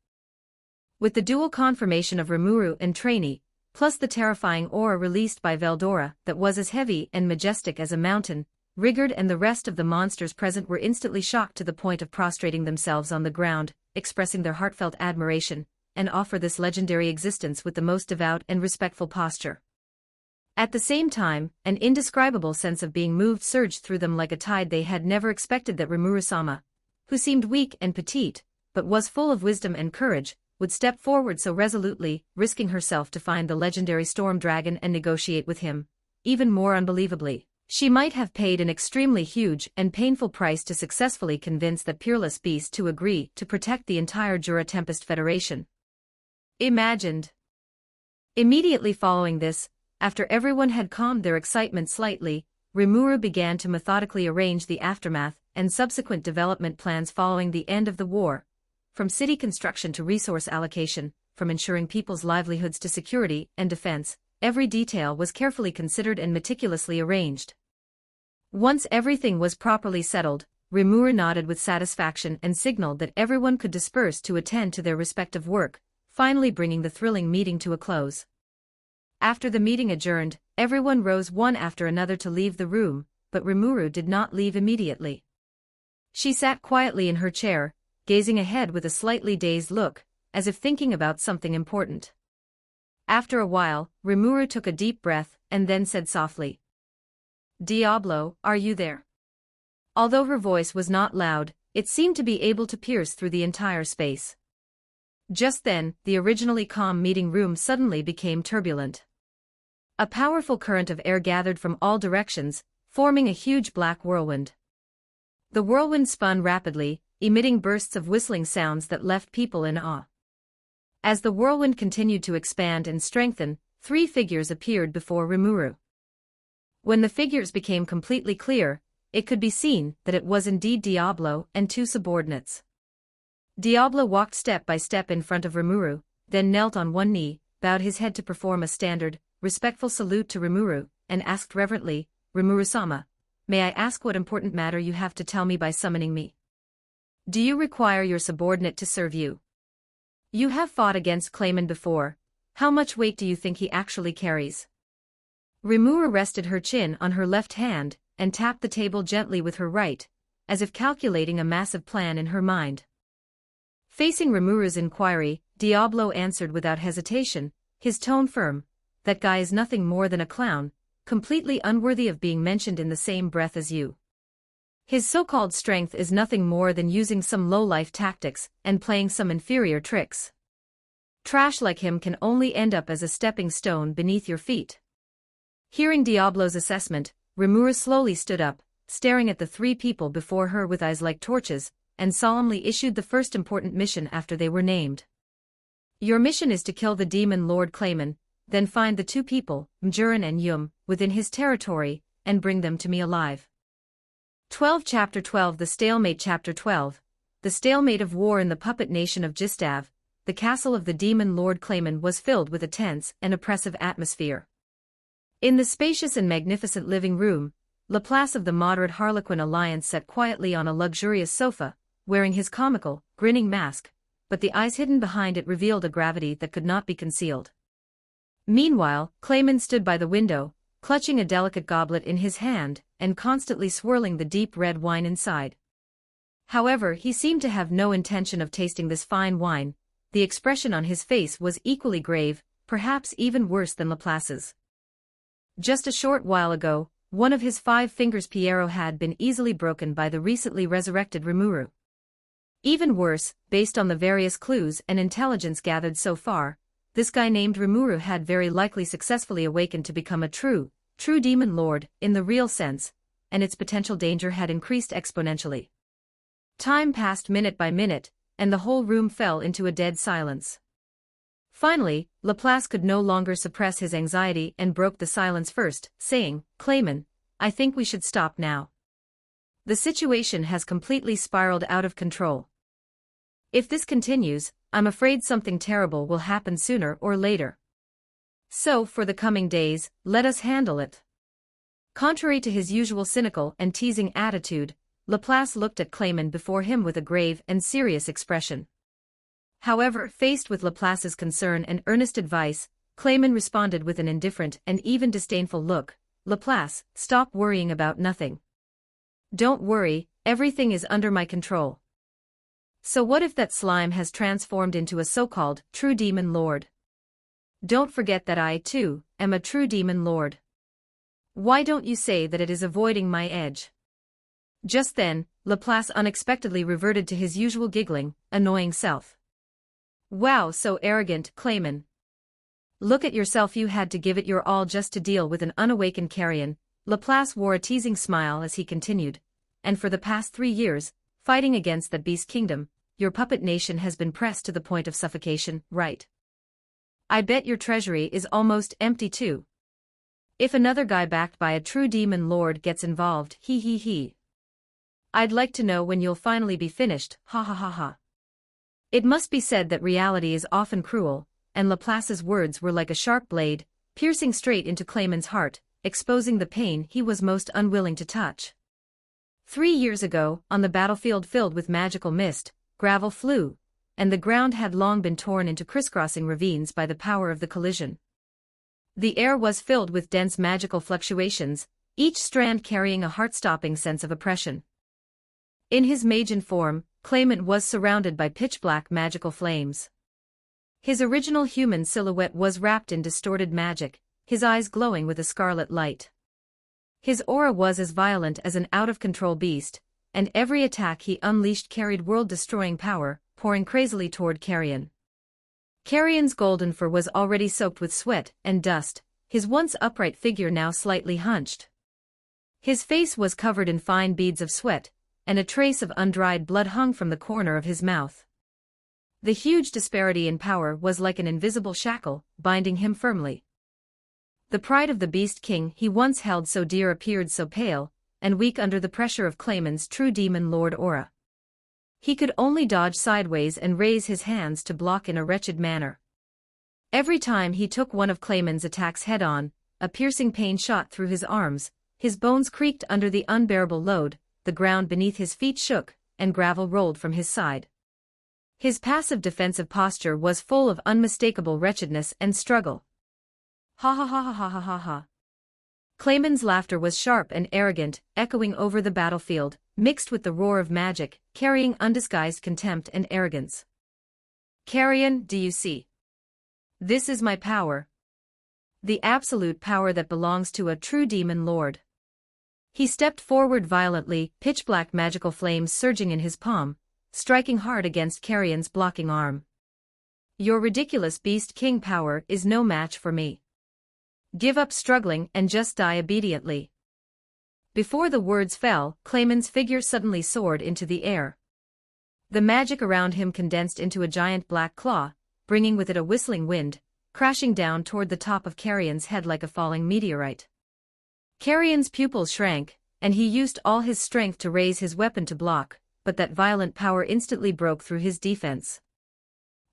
With the dual confirmation of Rimuru and Trainee, plus the terrifying aura released by Veldora that was as heavy and majestic as a mountain, Rigard and the rest of the monsters present were instantly shocked to the point of prostrating themselves on the ground, expressing their heartfelt admiration, and offer this legendary existence with the most devout and respectful posture. At the same time, an indescribable sense of being moved surged through them like a tide. They had never expected that Rimuru-sama, who seemed weak and petite, but was full of wisdom and courage, would step forward so resolutely, risking herself to find the legendary Storm Dragon and negotiate with him. Even more unbelievably, she might have paid an extremely huge and painful price to successfully convince that peerless beast to agree to protect the entire Jura Tempest Federation. Imagined. Immediately following this, after everyone had calmed their excitement slightly, Rimuru began to methodically arrange the aftermath and subsequent development plans following the end of the war. From city construction to resource allocation, from ensuring people's livelihoods to security and defense, every detail was carefully considered and meticulously arranged. Once everything was properly settled, Rimuru nodded with satisfaction and signaled that everyone could disperse to attend to their respective work, finally bringing the thrilling meeting to a close. After the meeting adjourned, everyone rose one after another to leave the room, but Rimuru did not leave immediately. She sat quietly in her chair, gazing ahead with a slightly dazed look, as if thinking about something important. After a while, Rimuru took a deep breath and then said softly, "Diablo, are you there?" Although her voice was not loud, it seemed to be able to pierce through the entire space. Just then, the originally calm meeting room suddenly became turbulent. A powerful current of air gathered from all directions, forming a huge black whirlwind. The whirlwind spun rapidly, emitting bursts of whistling sounds that left people in awe. As the whirlwind continued to expand and strengthen, 3 figures appeared before Rimuru. When the figures became completely clear, it could be seen that it was indeed Diablo and 2 subordinates. Diablo walked step by step in front of Rimuru, then knelt on one knee, bowed his head to perform a standard, respectful salute to Rimuru, and asked reverently, "Rimuru-sama, may I ask what important matter you have to tell me by summoning me? Do you require your subordinate to serve you? You have fought against Clayman before. How much weight do you think he actually carries?" Rimuru rested her chin on her left hand, and tapped the table gently with her right, as if calculating a massive plan in her mind. Facing Rimuru's inquiry, Diablo answered without hesitation, his tone firm, "That guy is nothing more than a clown, completely unworthy of being mentioned in the same breath as you. His so-called strength is nothing more than using some low-life tactics and playing some inferior tricks. Trash like him can only end up as a stepping stone beneath your feet." Hearing Diablo's assessment, Rimuru slowly stood up, staring at the 3 people before her with eyes like torches, and solemnly issued the first important mission after they were named. "Your mission is to kill the demon Lord Clayman, then find the 2 people, Mjurin and Yum, within his territory, and bring them to me alive." 12 Chapter 12 The Stalemate Chapter 12 The stalemate of war in the puppet nation of Gistav, the castle of the demon Lord Clayman was filled with a tense and oppressive atmosphere. In the spacious and magnificent living room, Laplace of the moderate Harlequin Alliance sat quietly on a luxurious sofa, wearing his comical, grinning mask, but the eyes hidden behind it revealed a gravity that could not be concealed. Meanwhile, Clayman stood by the window, clutching a delicate goblet in his hand, and constantly swirling the deep red wine inside. However, he seemed to have no intention of tasting this fine wine. The expression on his face was equally grave, perhaps even worse than Laplace's. Just a short while ago, one of his 5 fingers Piero had been easily broken by the recently resurrected Rimuru. Even worse, based on the various clues and intelligence gathered so far, this guy named Rimuru had very likely successfully awakened to become a true demon lord, in the real sense, and its potential danger had increased exponentially. Time passed minute by minute, and the whole room fell into a dead silence. Finally, Laplace could no longer suppress his anxiety and broke the silence first, saying, "Clayman, I think we should stop now. The situation has completely spiraled out of control. If this continues, I'm afraid something terrible will happen sooner or later. So for the coming days, let us handle it." Contrary to his usual cynical and teasing attitude, Laplace looked at Clayman before him with a grave and serious expression. However, faced with Laplace's concern and earnest advice, Clayman responded with an indifferent and even disdainful look. "Laplace, stop worrying about nothing. Don't worry, everything is under my control. So what if that slime has transformed into a so-called true demon lord? Don't forget that I, too, am a true demon lord. Why don't you say that it is avoiding my edge?" Just then, Laplace unexpectedly reverted to his usual giggling, annoying self. "Wow, so arrogant, Clayman. Look at yourself, you had to give it your all just to deal with an unawakened carrion." Laplace wore a teasing smile as he continued, "And for the past 3 years, fighting against that beast kingdom, your puppet nation has been pressed to the point of suffocation, right? I bet your treasury is almost empty too. If another guy backed by a true demon lord gets involved, he. I'd like to know when you'll finally be finished, ha ha ha ha." It must be said that reality is often cruel, and Laplace's words were like a sharp blade, piercing straight into Clayman's heart, exposing the pain he was most unwilling to touch. 3 years ago, on the battlefield filled with magical mist, gravel flew, and the ground had long been torn into crisscrossing ravines by the power of the collision. The air was filled with dense magical fluctuations, each strand carrying a heart-stopping sense of oppression. In his Magian form, Clayman was surrounded by pitch-black magical flames. His original human silhouette was wrapped in distorted magic, his eyes glowing with a scarlet light. His aura was as violent as an out-of-control beast, and every attack he unleashed carried world-destroying power, pouring crazily toward Carrion. Carrion's golden fur was already soaked with sweat and dust, his once upright figure now slightly hunched. His face was covered in fine beads of sweat, and a trace of undried blood hung from the corner of his mouth. The huge disparity in power was like an invisible shackle, binding him firmly. The pride of the Beast King he once held so dear appeared so pale and weak under the pressure of Clayman's true demon lord aura. He could only dodge sideways and raise his hands to block in a wretched manner. Every time he took one of Clayman's attacks head-on, a piercing pain shot through his arms, his bones creaked under the unbearable load, the ground beneath his feet shook, and gravel rolled from his side. His passive defensive posture was full of unmistakable wretchedness and struggle. Ha ha ha ha ha ha ha ha. Clayman's laughter was sharp and arrogant, echoing over the battlefield, mixed with the roar of magic, carrying undisguised contempt and arrogance. "Carrion, do you see? This is my power. The absolute power that belongs to a true demon lord." He stepped forward violently, pitch-black magical flames surging in his palm, striking hard against Carrion's blocking arm. "Your ridiculous Beast King power is no match for me. Give up struggling and just die obediently." Before the words fell, Clayman's figure suddenly soared into the air. The magic around him condensed into a giant black claw, bringing with it a whistling wind, crashing down toward the top of Carrion's head like a falling meteorite. Carrion's pupils shrank, and he used all his strength to raise his weapon to block, but that violent power instantly broke through his defense.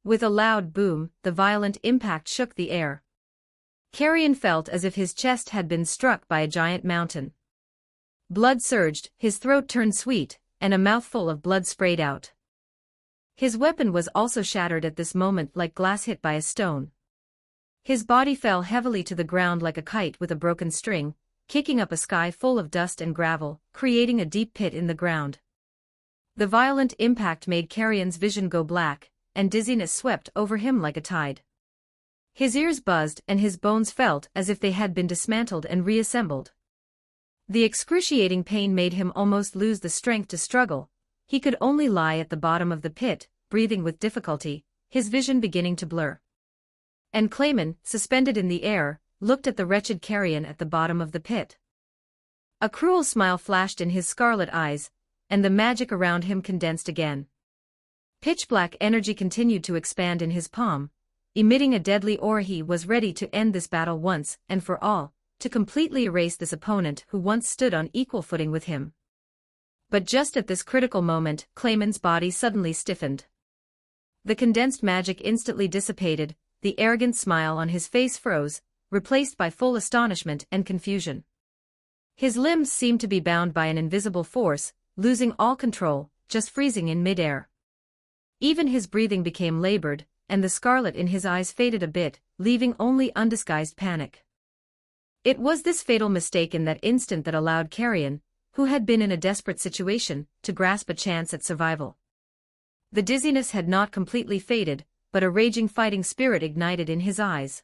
With a loud boom, the violent impact shook the air. Carrion felt as if his chest had been struck by a giant mountain. Blood surged, his throat turned sweet, and a mouthful of blood sprayed out. His weapon was also shattered at this moment like glass hit by a stone. His body fell heavily to the ground like a kite with a broken string, kicking up a sky full of dust and gravel, creating a deep pit in the ground. The violent impact made Carrion's vision go black, and dizziness swept over him like a tide. His ears buzzed and his bones felt as if they had been dismantled and reassembled. The excruciating pain made him almost lose the strength to struggle. He could only lie at the bottom of the pit, breathing with difficulty, his vision beginning to blur. And Clayman, suspended in the air, looked at the wretched carrion at the bottom of the pit. A cruel smile flashed in his scarlet eyes, and the magic around him condensed again. Pitch-black energy continued to expand in his palm, emitting a deadly aura. He was ready to end this battle once and for all, to completely erase this opponent who once stood on equal footing with him. But just at this critical moment, Clayman's body suddenly stiffened. The condensed magic instantly dissipated, the arrogant smile on his face froze, replaced by full astonishment and confusion. His limbs seemed to be bound by an invisible force, losing all control, just freezing in midair. Even his breathing became labored, and the scarlet in his eyes faded a bit, leaving only undisguised panic. It was this fatal mistake in that instant that allowed Carrion, who had been in a desperate situation, to grasp a chance at survival. The dizziness had not completely faded, but a raging fighting spirit ignited in his eyes.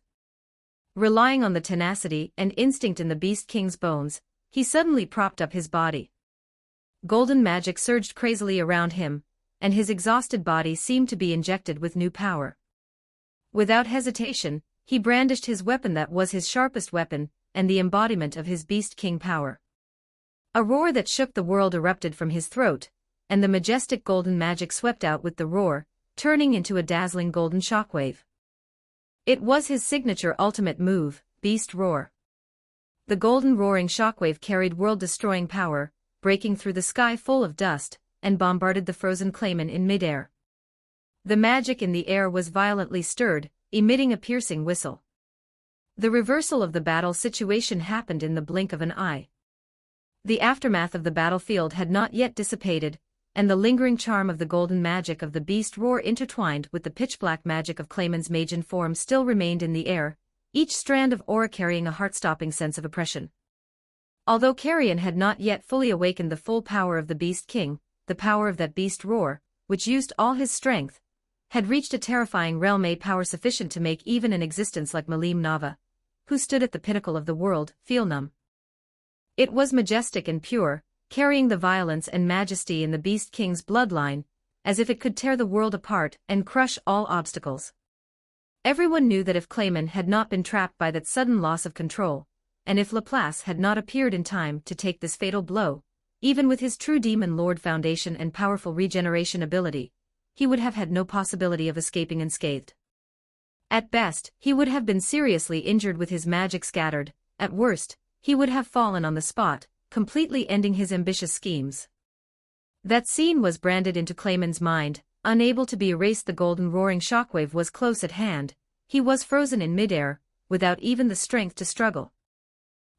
Relying on the tenacity and instinct in the Beast King's bones, he suddenly propped up his body. Golden magic surged crazily around him, and his exhausted body seemed to be injected with new power. Without hesitation, he brandished his weapon that was his sharpest weapon, and the embodiment of his Beast King power. A roar that shook the world erupted from his throat, and the majestic golden magic swept out with the roar, turning into a dazzling golden shockwave. It was his signature ultimate move, Beast Roar. The golden roaring shockwave carried world-destroying power, breaking through the sky full of dust, and bombarded the frozen Clayman in midair. The magic in the air was violently stirred, emitting a piercing whistle. The reversal of the battle situation happened in the blink of an eye. The aftermath of the battlefield had not yet dissipated, and the lingering charm of the golden magic of the beast roar intertwined with the pitch-black magic of Clayman's Magian form still remained in the air, each strand of aura carrying a heart-stopping sense of oppression. Although Carrion had not yet fully awakened the full power of the Beast King, the power of that beast roar, which used all his strength, had reached a terrifying realm, a power sufficient to make even an existence like Malim Nava, who stood at the pinnacle of the world, feel numb. It was majestic and pure, carrying the violence and majesty in the Beast King's bloodline, as if it could tear the world apart and crush all obstacles. Everyone knew that if Clayman had not been trapped by that sudden loss of control, and if Laplace had not appeared in time to take this fatal blow, even with his true Demon Lord foundation and powerful regeneration ability, he would have had no possibility of escaping unscathed. At best, he would have been seriously injured with his magic scattered, at worst, he would have fallen on the spot, completely ending his ambitious schemes. That scene was branded into Clayman's mind, unable to be erased. The golden roaring shockwave was close at hand, he was frozen in midair, without even the strength to struggle.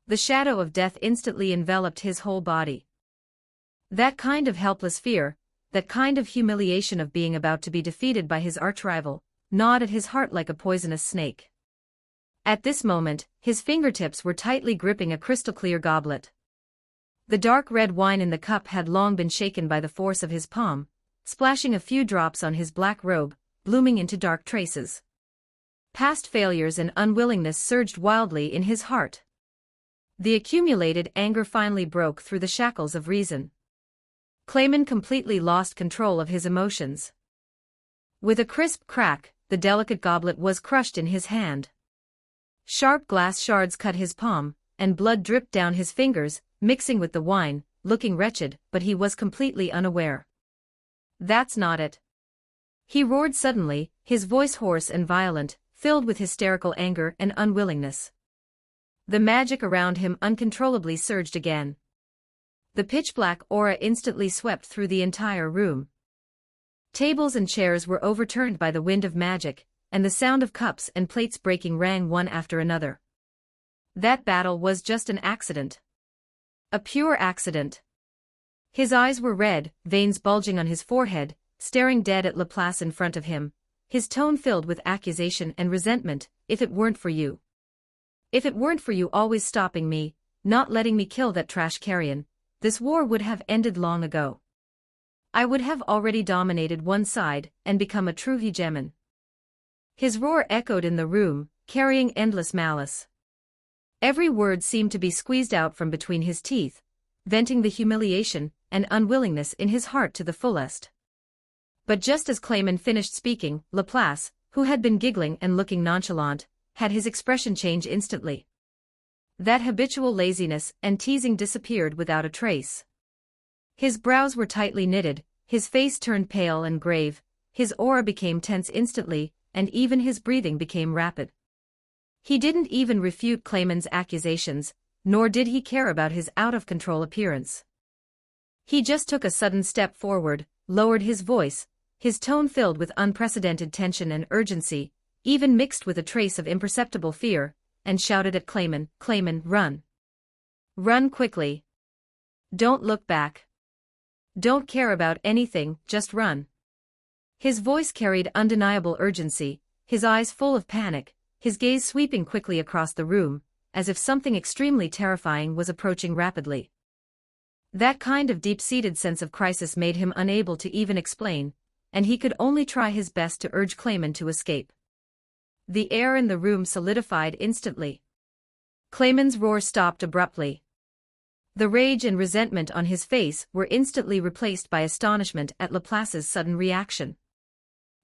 The shadow of death instantly enveloped his whole body. That kind of helpless fear, that kind of humiliation of being about to be defeated by his arch-rival, gnawed at his heart like a poisonous snake. At this moment, his fingertips were tightly gripping a crystal-clear goblet. The dark red wine in the cup had long been shaken by the force of his palm, splashing a few drops on his black robe, blooming into dark traces. Past failures and unwillingness surged wildly in his heart. The accumulated anger finally broke through the shackles of reason. Clayman completely lost control of his emotions. With a crisp crack, the delicate goblet was crushed in his hand. Sharp glass shards cut his palm, and blood dripped down his fingers, mixing with the wine, looking wretched, but he was completely unaware. "That's not it!" he roared suddenly, his voice hoarse and violent, filled with hysterical anger and unwillingness. The magic around him uncontrollably surged again. The pitch-black aura instantly swept through the entire room. Tables and chairs were overturned by the wind of magic, and the sound of cups and plates breaking rang one after another. That battle was just an accident. A pure accident. His eyes were red, veins bulging on his forehead, staring dead at Laplace in front of him, his tone filled with accusation and resentment. "If it weren't for you. If it weren't for you always stopping me, not letting me kill that trash Carrion, this war would have ended long ago. I would have already dominated one side and become a true hegemon." His roar echoed in the room, carrying endless malice. Every word seemed to be squeezed out from between his teeth, venting the humiliation and unwillingness in his heart to the fullest. But just as Clayman finished speaking, Laplace, who had been giggling and looking nonchalant, had his expression change instantly. That habitual laziness and teasing disappeared without a trace. His brows were tightly knitted, his face turned pale and grave, his aura became tense instantly, and even his breathing became rapid. He didn't even refute Clayman's accusations, nor did he care about his out-of-control appearance. He just took a sudden step forward, lowered his voice, his tone filled with unprecedented tension and urgency, even mixed with a trace of imperceptible fear, and shouted at Clayman, "Clayman, run. Run quickly. Don't look back. Don't care about anything, just run." His voice carried undeniable urgency, his eyes full of panic, his gaze sweeping quickly across the room, as if something extremely terrifying was approaching rapidly. That kind of deep-seated sense of crisis made him unable to even explain, and he could only try his best to urge Clayman to escape. The air in the room solidified instantly. Clayman's roar stopped abruptly. The rage and resentment on his face were instantly replaced by astonishment at Laplace's sudden reaction.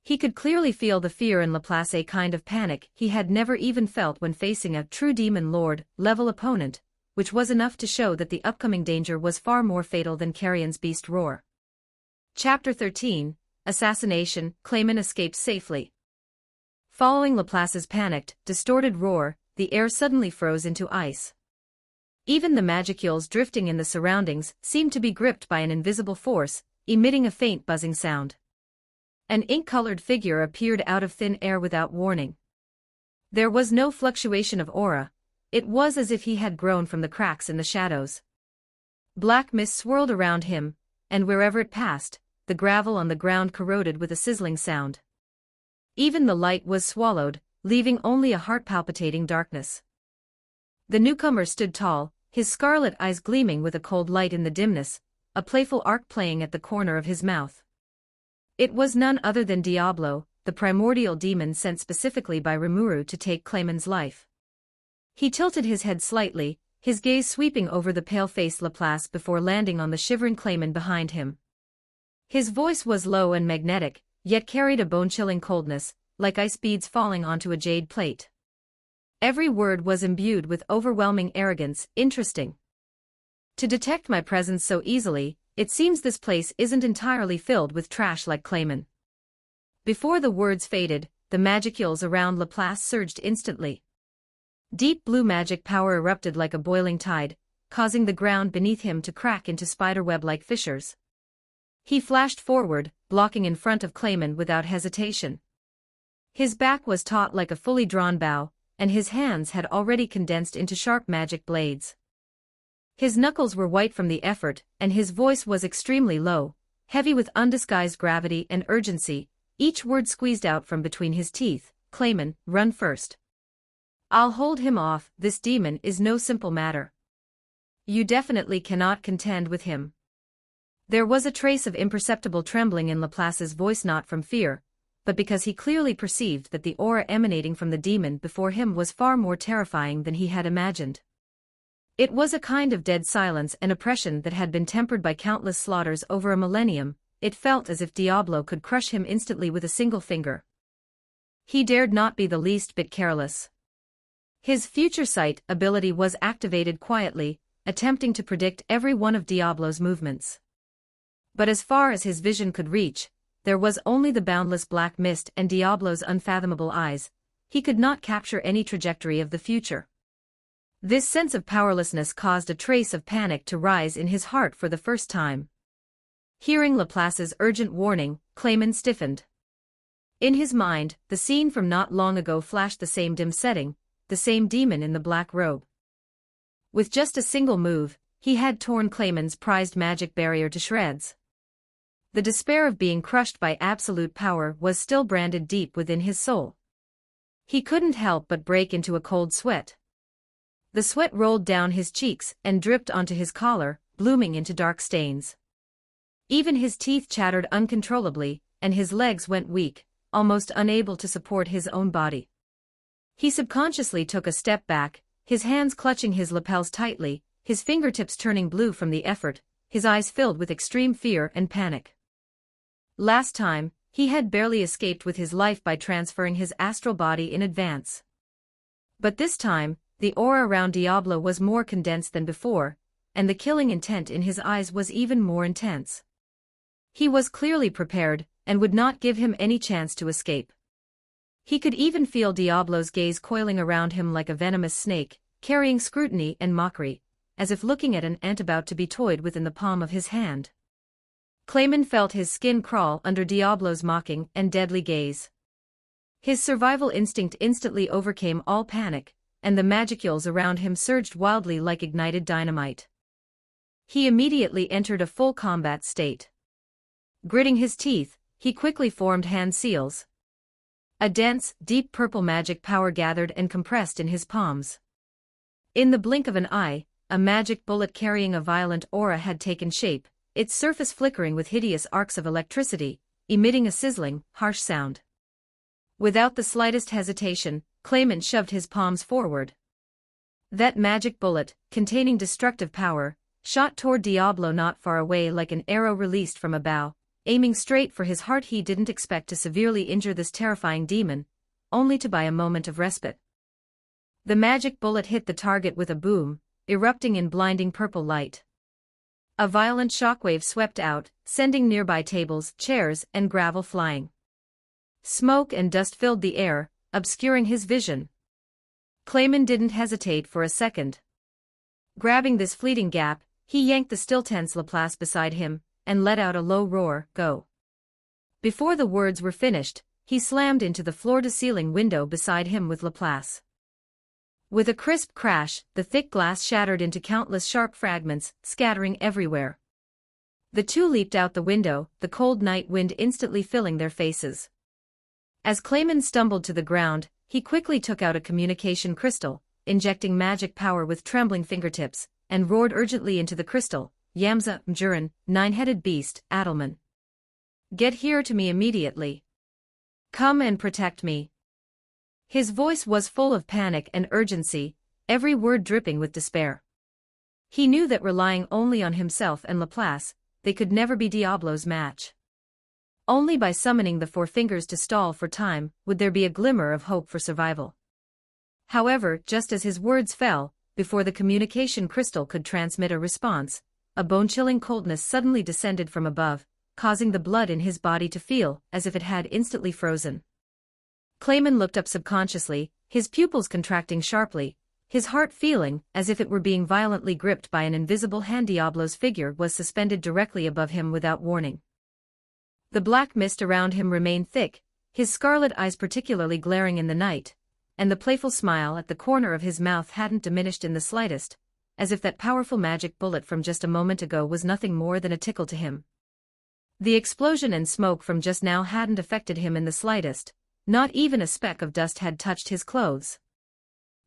He could clearly feel the fear in Laplace, a kind of panic he had never even felt when facing a true Demon Lord-level opponent, which was enough to show that the upcoming danger was far more fatal than Carrion's beast roar. Chapter 13, Assassination. Clayman escaped safely. Following Laplace's panicked, distorted roar, the air suddenly froze into ice. Even the magicules drifting in the surroundings seemed to be gripped by an invisible force, emitting a faint buzzing sound. An ink-colored figure appeared out of thin air without warning. There was no fluctuation of aura, it was as if he had grown from the cracks in the shadows. Black mist swirled around him, and wherever it passed, the gravel on the ground corroded with a sizzling sound. Even the light was swallowed, leaving only a heart-palpitating darkness. The newcomer stood tall, his scarlet eyes gleaming with a cold light in the dimness, a playful arc playing at the corner of his mouth. It was none other than Diablo, the primordial demon sent specifically by Rimuru to take Clayman's life. He tilted his head slightly, his gaze sweeping over the pale-faced Laplace before landing on the shivering Clayman behind him. His voice was low and magnetic, yet carried a bone-chilling coldness, like ice beads falling onto a jade plate. Every word was imbued with overwhelming arrogance. "Interesting. To detect my presence so easily, it seems this place isn't entirely filled with trash like Clayman." Before the words faded, the magicules around Laplace surged instantly. Deep blue magic power erupted like a boiling tide, causing the ground beneath him to crack into spiderweb-like fissures. He flashed forward, blocking in front of Clayman without hesitation. His back was taut like a fully drawn bow, and his hands had already condensed into sharp magic blades. His knuckles were white from the effort, and his voice was extremely low, heavy with undisguised gravity and urgency, each word squeezed out from between his teeth. "Clayman, run first. I'll hold him off. This demon is no simple matter. You definitely cannot contend with him." There was a trace of imperceptible trembling in Laplace's voice, not from fear, but because he clearly perceived that the aura emanating from the demon before him was far more terrifying than he had imagined. It was a kind of dead silence and oppression that had been tempered by countless slaughters over a millennium. It felt as if Diablo could crush him instantly with a single finger. He dared not be the least bit careless. His future sight ability was activated quietly, attempting to predict every one of Diablo's movements. But as far as his vision could reach, there was only the boundless black mist and Diablo's unfathomable eyes. He could not capture any trajectory of the future. This sense of powerlessness caused a trace of panic to rise in his heart for the first time. Hearing Laplace's urgent warning, Clayman stiffened. In his mind, the scene from not long ago flashed, the same dim setting, the same demon in the black robe. With just a single move, he had torn Clayman's prized magic barrier to shreds. The despair of being crushed by absolute power was still branded deep within his soul. He couldn't help but break into a cold sweat. The sweat rolled down his cheeks and dripped onto his collar, blooming into dark stains. Even his teeth chattered uncontrollably, and his legs went weak, almost unable to support his own body. He subconsciously took a step back, his hands clutching his lapels tightly, his fingertips turning blue from the effort, his eyes filled with extreme fear and panic. Last time, he had barely escaped with his life by transferring his astral body in advance. But this time, the aura around Diablo was more condensed than before, and the killing intent in his eyes was even more intense. He was clearly prepared, and would not give him any chance to escape. He could even feel Diablo's gaze coiling around him like a venomous snake, carrying scrutiny and mockery, as if looking at an ant about to be toyed with in the palm of his hand. Clayman felt his skin crawl under Diablo's mocking and deadly gaze. His survival instinct instantly overcame all panic, and the magicules around him surged wildly like ignited dynamite. He immediately entered a full combat state. Gritting his teeth, he quickly formed hand seals. A dense, deep purple magic power gathered and compressed in his palms. In the blink of an eye, a magic bullet carrying a violent aura had taken shape, its surface flickering with hideous arcs of electricity, emitting a sizzling, harsh sound. Without the slightest hesitation, Clayman shoved his palms forward. That magic bullet, containing destructive power, shot toward Diablo not far away like an arrow released from a bow, aiming straight for his heart. He didn't expect to severely injure this terrifying demon, only to buy a moment of respite. The magic bullet hit the target with a boom, erupting in blinding purple light. A violent shockwave swept out, sending nearby tables, chairs, and gravel flying. Smoke and dust filled the air, obscuring his vision. Clayman didn't hesitate for a second. Grabbing this fleeting gap, he yanked the still tense Laplace beside him, and let out a low roar, "Go!" Before the words were finished, he slammed into the floor-to-ceiling window beside him with Laplace. With a crisp crash, the thick glass shattered into countless sharp fragments, scattering everywhere. The two leaped out the window, the cold night wind instantly filling their faces. As Clayman stumbled to the ground, he quickly took out a communication crystal, injecting magic power with trembling fingertips, and roared urgently into the crystal, "Yamza, Mjurin, nine-headed beast, Adelman. Get here to me immediately. Come and protect me." His voice was full of panic and urgency, every word dripping with despair. He knew that relying only on himself and Laplace, they could never be Diablo's match. Only by summoning the Four Fingers to stall for time would there be a glimmer of hope for survival. However, just as his words fell, before the communication crystal could transmit a response, a bone-chilling coldness suddenly descended from above, causing the blood in his body to feel as if it had instantly frozen. Clayman looked up subconsciously, his pupils contracting sharply, his heart feeling as if it were being violently gripped by an invisible hand. Diablo's figure was suspended directly above him without warning. The black mist around him remained thick, his scarlet eyes particularly glaring in the night, and the playful smile at the corner of his mouth hadn't diminished in the slightest, as if that powerful magic bullet from just a moment ago was nothing more than a tickle to him. The explosion and smoke from just now hadn't affected him in the slightest, not even a speck of dust had touched his clothes.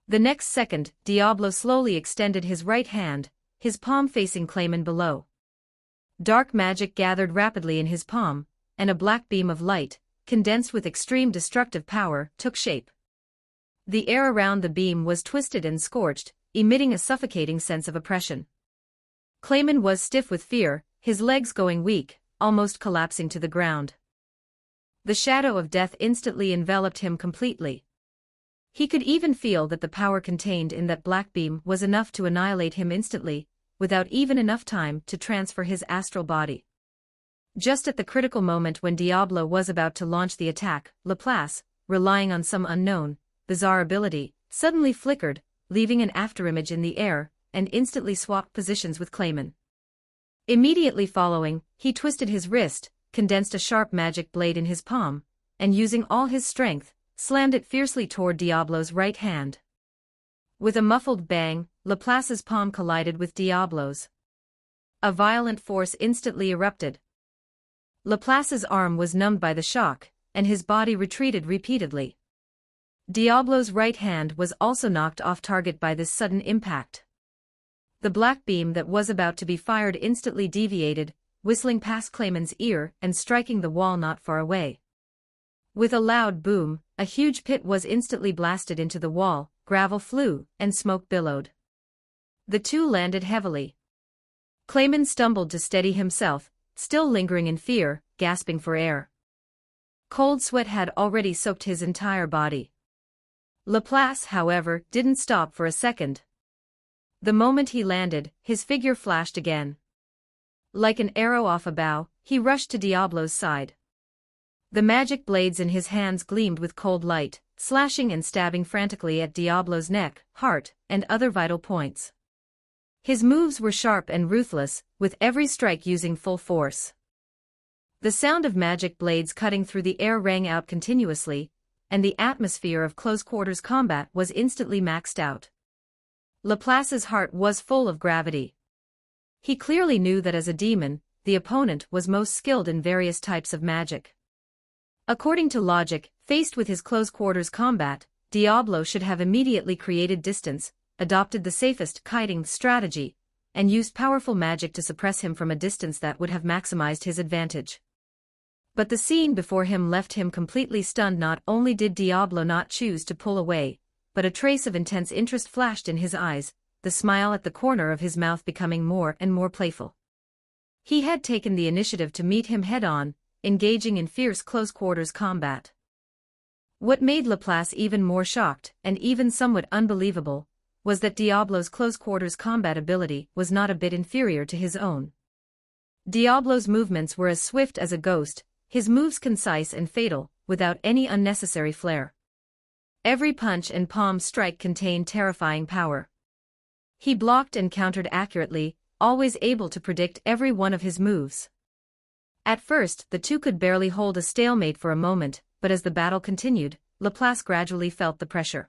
The next second, Diablo slowly extended his right hand, his palm facing Clayman below. Dark magic gathered rapidly in his palm, and a black beam of light, condensed with extreme destructive power, took shape. The air around the beam was twisted and scorched, emitting a suffocating sense of oppression. Clayman was stiff with fear, his legs going weak, almost collapsing to the ground. The shadow of death instantly enveloped him completely. He could even feel that the power contained in that black beam was enough to annihilate him instantly, without even enough time to transfer his astral body. Just at the critical moment when Diablo was about to launch the attack, Laplace, relying on some unknown, bizarre ability, suddenly flickered, leaving an afterimage in the air, and instantly swapped positions with Clayman. Immediately following, he twisted his wrist, condensed a sharp magic blade in his palm, and using all his strength, slammed it fiercely toward Diablo's right hand. With a muffled bang, Laplace's palm collided with Diablo's. A violent force instantly erupted. Laplace's arm was numbed by the shock, and his body retreated repeatedly. Diablo's right hand was also knocked off target by this sudden impact. The black beam that was about to be fired instantly deviated, whistling past Clayman's ear and striking the wall not far away. With a loud boom, a huge pit was instantly blasted into the wall, gravel flew, and smoke billowed. The two landed heavily. Clayman stumbled to steady himself, still lingering in fear, gasping for air. Cold sweat had already soaked his entire body. Laplace, however, didn't stop for a second. The moment he landed, his figure flashed again. Like an arrow off a bow, he rushed to Diablo's side. The magic blades in his hands gleamed with cold light, slashing and stabbing frantically at Diablo's neck, heart, and other vital points. His moves were sharp and ruthless, with every strike using full force. The sound of magic blades cutting through the air rang out continuously, and the atmosphere of close-quarters combat was instantly maxed out. Laplace's heart was full of gravity. He clearly knew that as a demon, the opponent was most skilled in various types of magic. According to logic, faced with his close-quarters combat, Diablo should have immediately created distance, adopted the safest kiting strategy, and used powerful magic to suppress him from a distance that would have maximized his advantage. But the scene before him left him completely stunned. Not only did Diablo not choose to pull away, but a trace of intense interest flashed in his eyes, the smile at the corner of his mouth becoming more and more playful. He had taken the initiative to meet him head-on, engaging in fierce close-quarters combat. What made Laplace even more shocked, and even somewhat unbelievable, was that Diablo's close-quarters combat ability was not a bit inferior to his own. Diablo's movements were as swift as a ghost, his moves concise and fatal, without any unnecessary flair. Every punch and palm strike contained terrifying power. He blocked and countered accurately, always able to predict every one of his moves. At first, the two could barely hold a stalemate for a moment, but as the battle continued, Laplace gradually felt the pressure.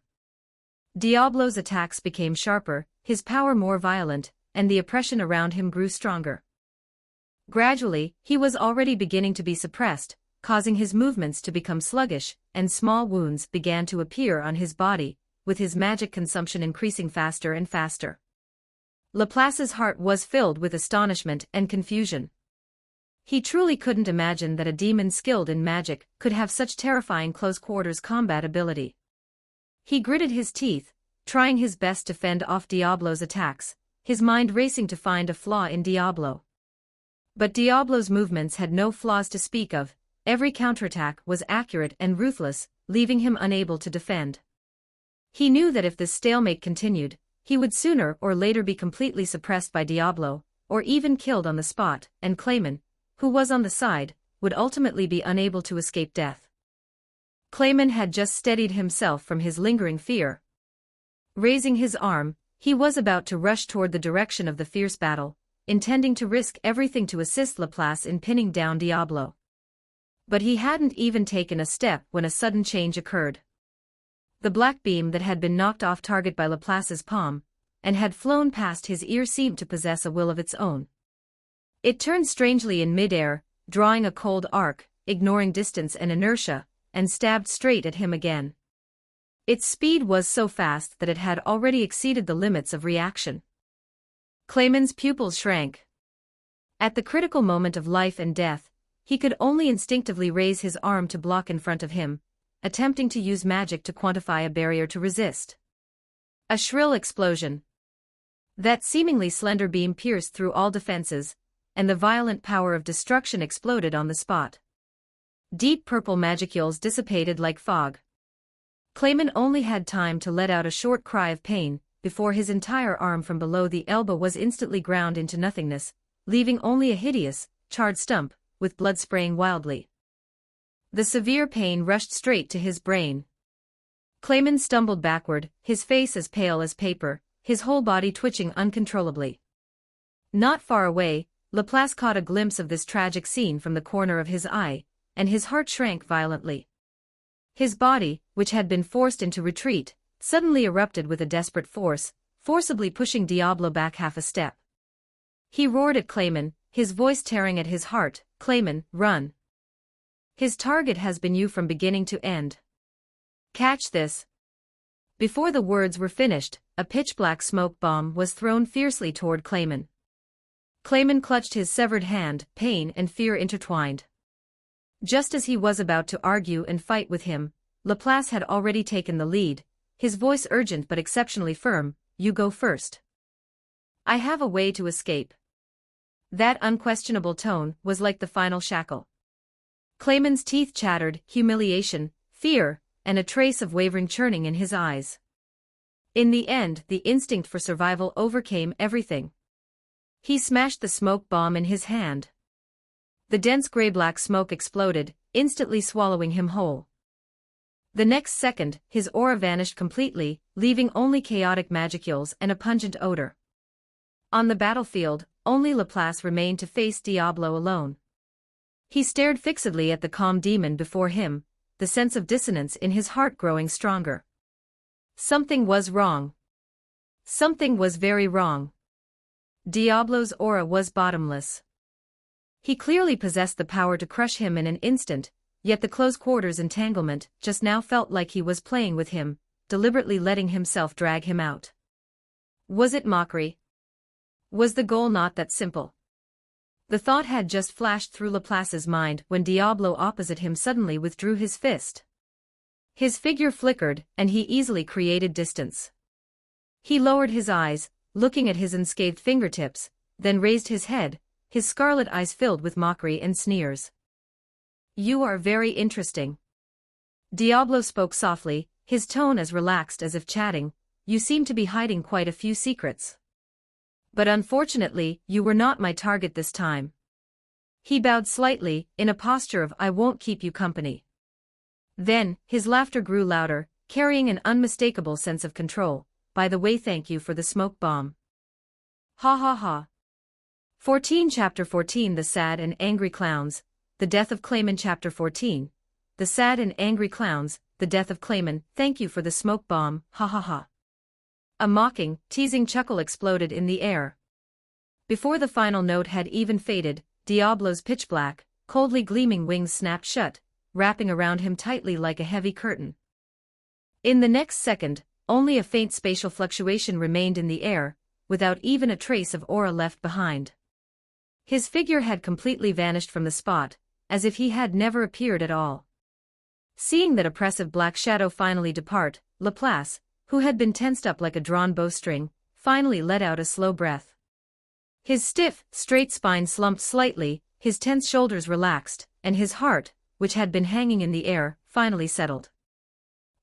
Diablo's attacks became sharper, his power more violent, and the oppression around him grew stronger. Gradually, he was already beginning to be suppressed, causing his movements to become sluggish, and small wounds began to appear on his body, with his magic consumption increasing faster and faster. Laplace's heart was filled with astonishment and confusion. He truly couldn't imagine that a demon skilled in magic could have such terrifying close-quarters combat ability. He gritted his teeth, trying his best to fend off Diablo's attacks, his mind racing to find a flaw in Diablo. But Diablo's movements had no flaws to speak of, every counterattack was accurate and ruthless, leaving him unable to defend. He knew that if this stalemate continued, he would sooner or later be completely suppressed by Diablo, or even killed on the spot, and Clayman, who was on the side, would ultimately be unable to escape death. Clayman had just steadied himself from his lingering fear. Raising his arm, he was about to rush toward the direction of the fierce battle, intending to risk everything to assist Laplace in pinning down Diablo. But he hadn't even taken a step when a sudden change occurred. The black beam that had been knocked off target by Laplace's palm, and had flown past his ear seemed to possess a will of its own. It turned strangely in midair, drawing a cold arc, ignoring distance and inertia, and stabbed straight at him again. Its speed was so fast that it had already exceeded the limits of reaction. Clayman's pupils shrank. At the critical moment of life and death, he could only instinctively raise his arm to block in front of him, attempting to use magic to quantify a barrier to resist. A shrill explosion. That seemingly slender beam pierced through all defenses, and the violent power of destruction exploded on the spot. Deep purple magicules dissipated like fog. Clayman only had time to let out a short cry of pain, before his entire arm from below the elbow was instantly ground into nothingness, leaving only a hideous, charred stump, with blood spraying wildly. The severe pain rushed straight to his brain. Clayman stumbled backward, his face as pale as paper, his whole body twitching uncontrollably. Not far away, Laplace caught a glimpse of this tragic scene from the corner of his eye, and his heart shrank violently. His body, which had been forced into retreat, suddenly erupted with a desperate force, forcibly pushing Diablo back half a step. He roared at Clayman, his voice tearing at his heart, "Clayman, run! His target has been you from beginning to end. Catch this!" Before the words were finished, a pitch-black smoke bomb was thrown fiercely toward Clayman. Clayman clutched his severed hand, pain and fear intertwined. Just as he was about to argue and fight with him, Laplace had already taken the lead, his voice urgent but exceptionally firm. "You go first. I have a way to escape." That unquestionable tone was like the final shackle. Clayman's teeth chattered, humiliation, fear, and a trace of wavering churning in his eyes. In the end, the instinct for survival overcame everything. He smashed the smoke bomb in his hand. The dense gray-black smoke exploded, instantly swallowing him whole. The next second, his aura vanished completely, leaving only chaotic magicules and a pungent odor. On the battlefield, only Laplace remained to face Diablo alone. He stared fixedly at the calm demon before him, the sense of dissonance in his heart growing stronger. Something was wrong. Something was very wrong. Diablo's aura was bottomless. He clearly possessed the power to crush him in an instant, yet the close-quarters entanglement just now felt like he was playing with him, deliberately letting himself drag him out. Was it mockery? Was the goal not that simple? The thought had just flashed through Laplace's mind when Diablo opposite him suddenly withdrew his fist. His figure flickered, and he easily created distance. He lowered his eyes, looking at his unscathed fingertips, then raised his head, his scarlet eyes filled with mockery and sneers. "You are very interesting." Diablo spoke softly, his tone as relaxed as if chatting. "You seem to be hiding quite a few secrets. But unfortunately, you were not my target this time." He bowed slightly, in a posture of "I won't keep you company." Then, his laughter grew louder, carrying an unmistakable sense of control. "By the way, thank you for the smoke bomb." Ha ha ha. 14 Chapter 14 The Sad and Angry Clowns, The Death of Clayman. Chapter 14 The Sad and Angry Clowns, The Death of Clayman. "Thank you for the smoke bomb, ha ha ha." A mocking, teasing chuckle exploded in the air. Before the final note had even faded, Diablo's pitch-black, coldly gleaming wings snapped shut, wrapping around him tightly like a heavy curtain. In the next second, only a faint spatial fluctuation remained in the air, without even a trace of aura left behind. His figure had completely vanished from the spot, as if he had never appeared at all. Seeing that oppressive black shadow finally depart, Laplace, who had been tensed up like a drawn bowstring, finally let out a slow breath. His stiff, straight spine slumped slightly, his tense shoulders relaxed, and his heart, which had been hanging in the air, finally settled.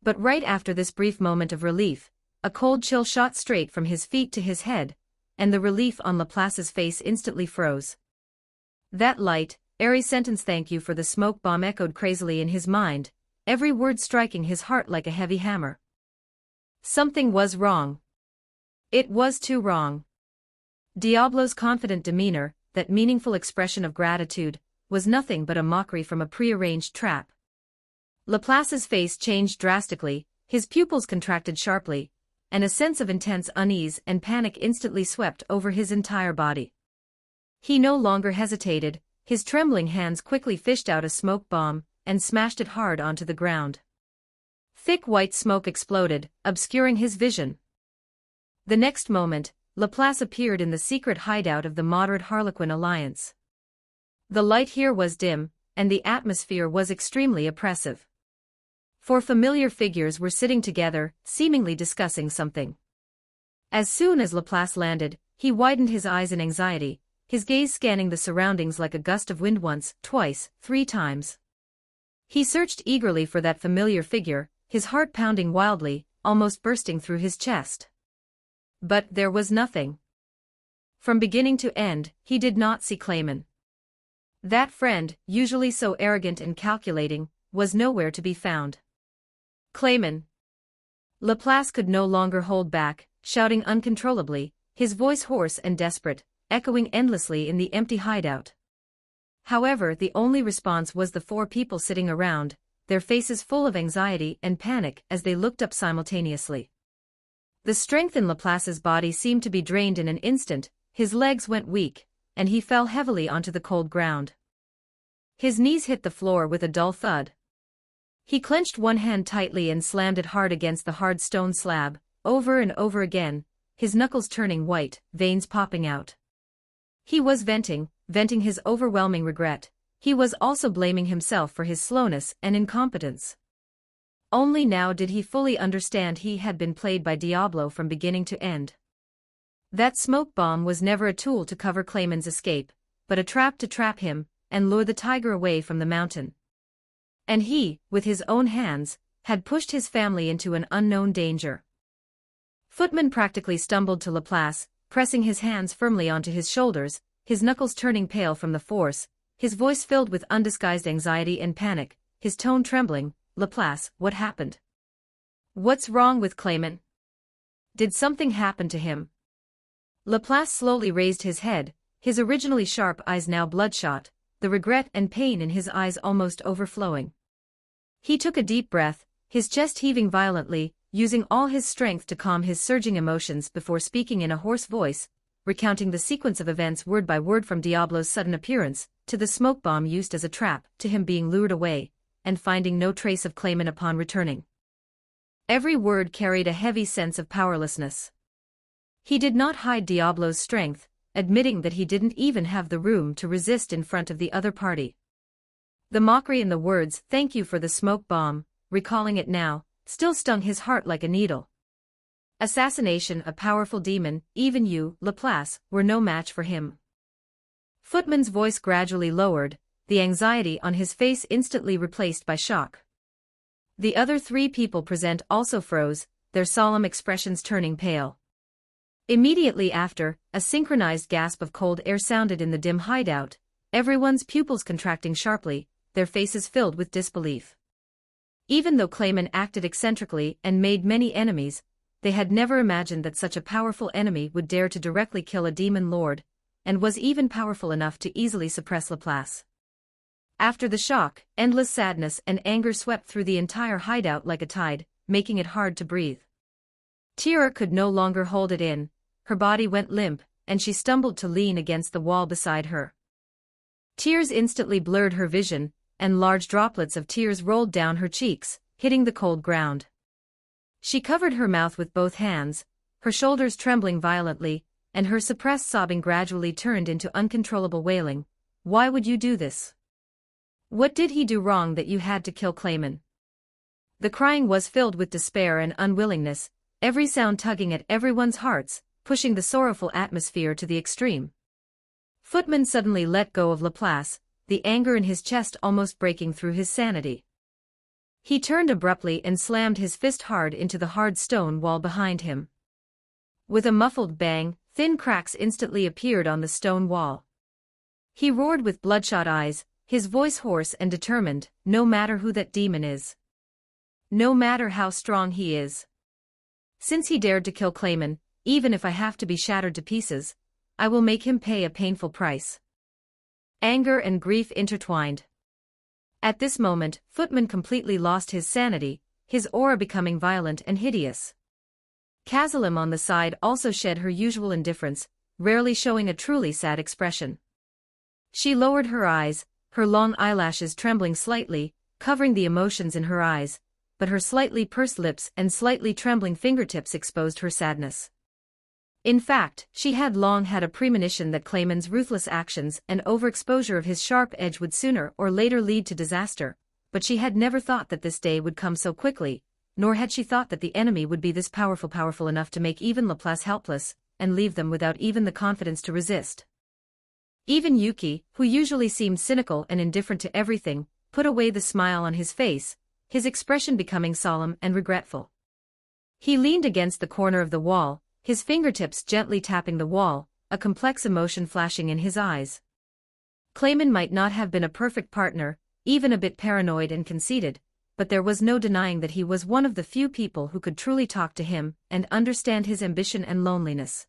But right after this brief moment of relief, a cold chill shot straight from his feet to his head, and the relief on Laplace's face instantly froze. That light, airy sentence "thank you for the smoke bomb" echoed crazily in his mind, every word striking his heart like a heavy hammer. Something was wrong. It was too wrong. Diablo's confident demeanor, that meaningful expression of gratitude, was nothing but a mockery from a prearranged trap. Laplace's face changed drastically, his pupils contracted sharply, and a sense of intense unease and panic instantly swept over his entire body. He no longer hesitated, his trembling hands quickly fished out a smoke bomb and smashed it hard onto the ground. Thick white smoke exploded, obscuring his vision. The next moment, Laplace appeared in the secret hideout of the moderate Harlequin Alliance. The light here was dim, and the atmosphere was extremely oppressive. Four familiar figures were sitting together, seemingly discussing something. As soon as Laplace landed, he widened his eyes in anxiety, his gaze scanning the surroundings like a gust of wind once, twice, 3 times. He searched eagerly for that familiar figure, his heart pounding wildly, almost bursting through his chest. But there was nothing. From beginning to end, he did not see Clayman. That friend, usually so arrogant and calculating, was nowhere to be found. Clayman. Laplace could no longer hold back, shouting uncontrollably, his voice hoarse and desperate, echoing endlessly in the empty hideout. However, the only response was the 4 people sitting around, their faces full of anxiety and panic as they looked up simultaneously. The strength in Laplace's body seemed to be drained in an instant, his legs went weak, and he fell heavily onto the cold ground. His knees hit the floor with a dull thud. He clenched one hand tightly and slammed it hard against the hard stone slab, over and over again, his knuckles turning white, veins popping out. He was venting his overwhelming regret. He was also blaming himself for his slowness and incompetence. Only now did he fully understand he had been played by Diablo from beginning to end. That smoke bomb was never a tool to cover Clayman's escape, but a trap to trap him and lure the tiger away from the mountain. And he, with his own hands, had pushed his family into an unknown danger. Footman practically stumbled to Laplace, pressing his hands firmly onto his shoulders, his knuckles turning pale from the force, his voice filled with undisguised anxiety and panic, his tone trembling. "Laplace, what happened? What's wrong with Clayman? Did something happen to him?" Laplace slowly raised his head, his originally sharp eyes now bloodshot, the regret and pain in his eyes almost overflowing. He took a deep breath, his chest heaving violently, using all his strength to calm his surging emotions before speaking in a hoarse voice, recounting the sequence of events word by word from Diablo's sudden appearance, to the smoke bomb used as a trap, to him being lured away, and finding no trace of Clayman upon returning. Every word carried a heavy sense of powerlessness. He did not hide Diablo's strength, admitting that he didn't even have the room to resist in front of the other party. The mockery in the words, "Thank you for the smoke bomb," recalling it now, still stung his heart like a needle. Assassination, a powerful demon, even you, Laplace, were no match for him. Footman's voice gradually lowered, the anxiety on his face instantly replaced by shock. The other three people present also froze, their solemn expressions turning pale. Immediately after, a synchronized gasp of cold air sounded in the dim hideout, everyone's pupils contracting sharply, their faces filled with disbelief. Even though Clayman acted eccentrically and made many enemies, they had never imagined that such a powerful enemy would dare to directly kill a demon lord, and was even powerful enough to easily suppress Laplace. After the shock, endless sadness and anger swept through the entire hideout like a tide, making it hard to breathe. Tira could no longer hold it in, her body went limp, and she stumbled to lean against the wall beside her. Tears instantly blurred her vision, and large droplets of tears rolled down her cheeks, hitting the cold ground. She covered her mouth with both hands, her shoulders trembling violently, and her suppressed sobbing gradually turned into uncontrollable wailing. "Why would you do this? What did he do wrong that you had to kill Clayman?" The crying was filled with despair and unwillingness, every sound tugging at everyone's hearts, pushing the sorrowful atmosphere to the extreme. Footman suddenly let go of Laplace, the anger in his chest almost breaking through his sanity. He turned abruptly and slammed his fist hard into the hard stone wall behind him. With a muffled bang, thin cracks instantly appeared on the stone wall. He roared with bloodshot eyes, his voice hoarse and determined, "No matter who that demon is. No matter how strong he is. Since he dared to kill Clayman, even if I have to be shattered to pieces, I will make him pay a painful price." Anger and grief intertwined. At this moment, Footman completely lost his sanity, his aura becoming violent and hideous. Kazalim on the side also shed her usual indifference, rarely showing a truly sad expression. She lowered her eyes, her long eyelashes trembling slightly, covering the emotions in her eyes, but her slightly pursed lips and slightly trembling fingertips exposed her sadness. In fact, she had long had a premonition that Clayman's ruthless actions and overexposure of his sharp edge would sooner or later lead to disaster, but she had never thought that this day would come so quickly, nor had she thought that the enemy would be this powerful enough to make even Laplace helpless, and leave them without even the confidence to resist. Even Yuki, who usually seemed cynical and indifferent to everything, put away the smile on his face, his expression becoming solemn and regretful. He leaned against the corner of the wall, his fingertips gently tapping the wall, a complex emotion flashing in his eyes. Clayman might not have been a perfect partner, even a bit paranoid and conceited, but there was no denying that he was one of the few people who could truly talk to him and understand his ambition and loneliness.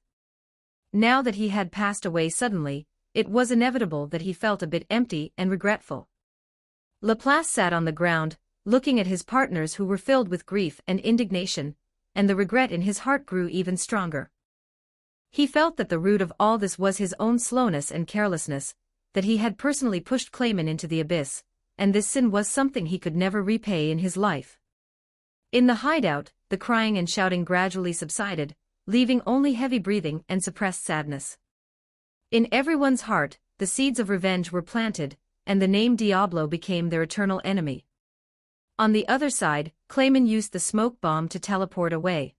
Now that he had passed away suddenly, it was inevitable that he felt a bit empty and regretful. Laplace sat on the ground, looking at his partners who were filled with grief and indignation, and the regret in his heart grew even stronger. He felt that the root of all this was his own slowness and carelessness, that he had personally pushed Clayman into the abyss, and this sin was something he could never repay in his life. In the hideout, the crying and shouting gradually subsided, leaving only heavy breathing and suppressed sadness. In everyone's heart, the seeds of revenge were planted, and the name Diablo became their eternal enemy. On the other side, Clayman used the smoke bomb to teleport away.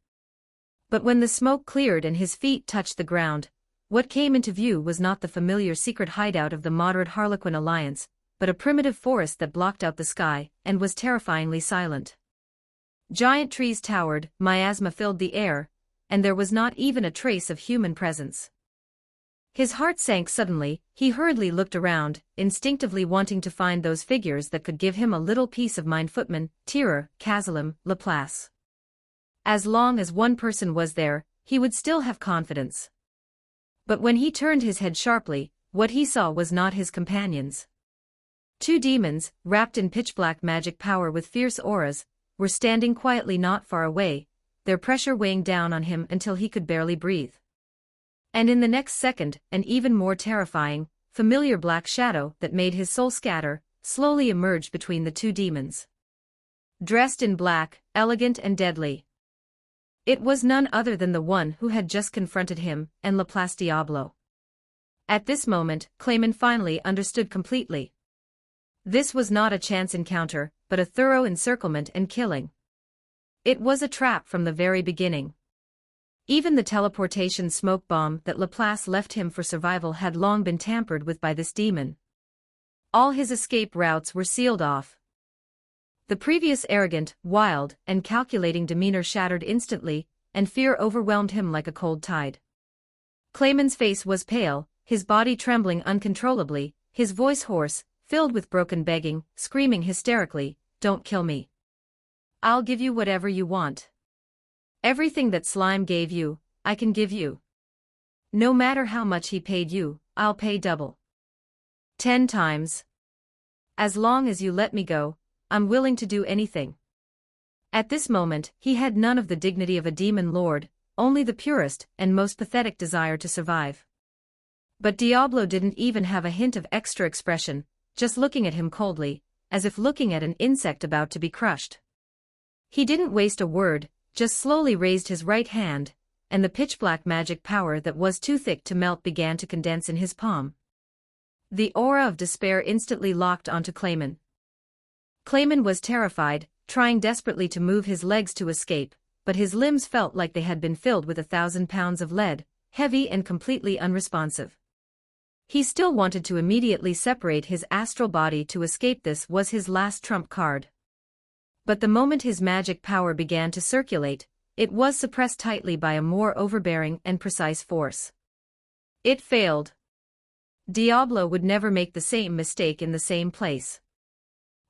But when the smoke cleared and his feet touched the ground, what came into view was not the familiar secret hideout of the moderate Harlequin alliance, but a primitive forest that blocked out the sky and was terrifyingly silent. Giant trees towered, miasma filled the air, and there was not even a trace of human presence. His heart sank suddenly. He hurriedly looked around, instinctively wanting to find those figures that could give him a little peace of mind: Footman, Tireur, Cazalim, Laplace. As long as one person was there, he would still have confidence. But when he turned his head sharply, what he saw was not his companions. Two demons, wrapped in pitch-black magic power with fierce auras, were standing quietly not far away, their pressure weighing down on him until he could barely breathe. And in the next second, an even more terrifying, familiar black shadow that made his soul scatter, slowly emerged between the two demons. Dressed in black, elegant and deadly, it was none other than the one who had just confronted him, and Laplace Diablo. At this moment, Clayman finally understood completely. This was not a chance encounter, but a thorough encirclement and killing. It was a trap from the very beginning. Even the teleportation smoke bomb that Laplace left him for survival had long been tampered with by this demon. All his escape routes were sealed off. The previous arrogant, wild, and calculating demeanor shattered instantly, and fear overwhelmed him like a cold tide. Clayman's face was pale, his body trembling uncontrollably, his voice hoarse, filled with broken begging, screaming hysterically, "Don't kill me. I'll give you whatever you want. Everything that Slime gave you, I can give you. No matter how much he paid you, I'll pay double. 10 times. As long as you let me go, I'm willing to do anything." At this moment, he had none of the dignity of a demon lord, only the purest and most pathetic desire to survive. But Diablo didn't even have a hint of extra expression, just looking at him coldly, as if looking at an insect about to be crushed. He didn't waste a word, just slowly raised his right hand, and the pitch-black magic power that was too thick to melt began to condense in his palm. The aura of despair instantly locked onto Clayman. Clayman was terrified, trying desperately to move his legs to escape, but his limbs felt like they had been filled with 1,000 pounds of lead, heavy and completely unresponsive. He still wanted to immediately separate his astral body to escape. This was his last trump card. But the moment his magic power began to circulate, it was suppressed tightly by a more overbearing and precise force. It failed. Diablo would never make the same mistake in the same place.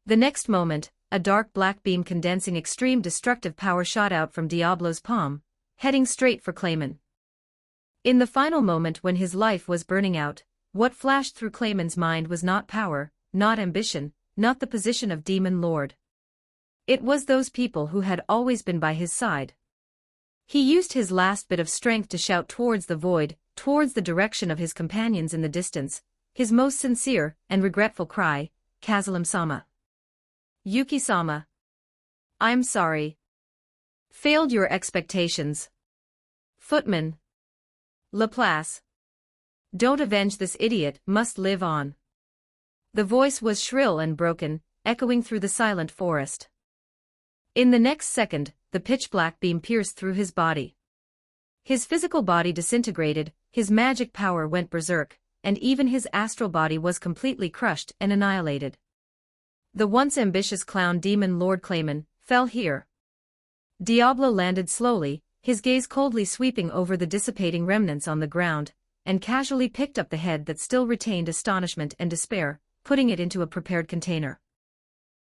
The next moment, a dark black beam condensing extreme destructive power shot out from Diablo's palm, heading straight for Clayman. In the final moment when his life was burning out, what flashed through Clayman's mind was not power, not ambition, not the position of Demon Lord. It was those people who had always been by his side. He used his last bit of strength to shout towards the void, towards the direction of his companions in the distance, his most sincere and regretful cry, "Cazalim-sama. Yuki-sama. I'm sorry. Failed your expectations. Footman. Laplace. Don't avenge this idiot, must live on." The voice was shrill and broken, echoing through the silent forest. In the next second, the pitch-black beam pierced through his body. His physical body disintegrated, his magic power went berserk, and even his astral body was completely crushed and annihilated. The once ambitious clown demon Lord Clayman fell here. Diablo landed slowly, his gaze coldly sweeping over the dissipating remnants on the ground, and casually picked up the head that still retained astonishment and despair, putting it into a prepared container.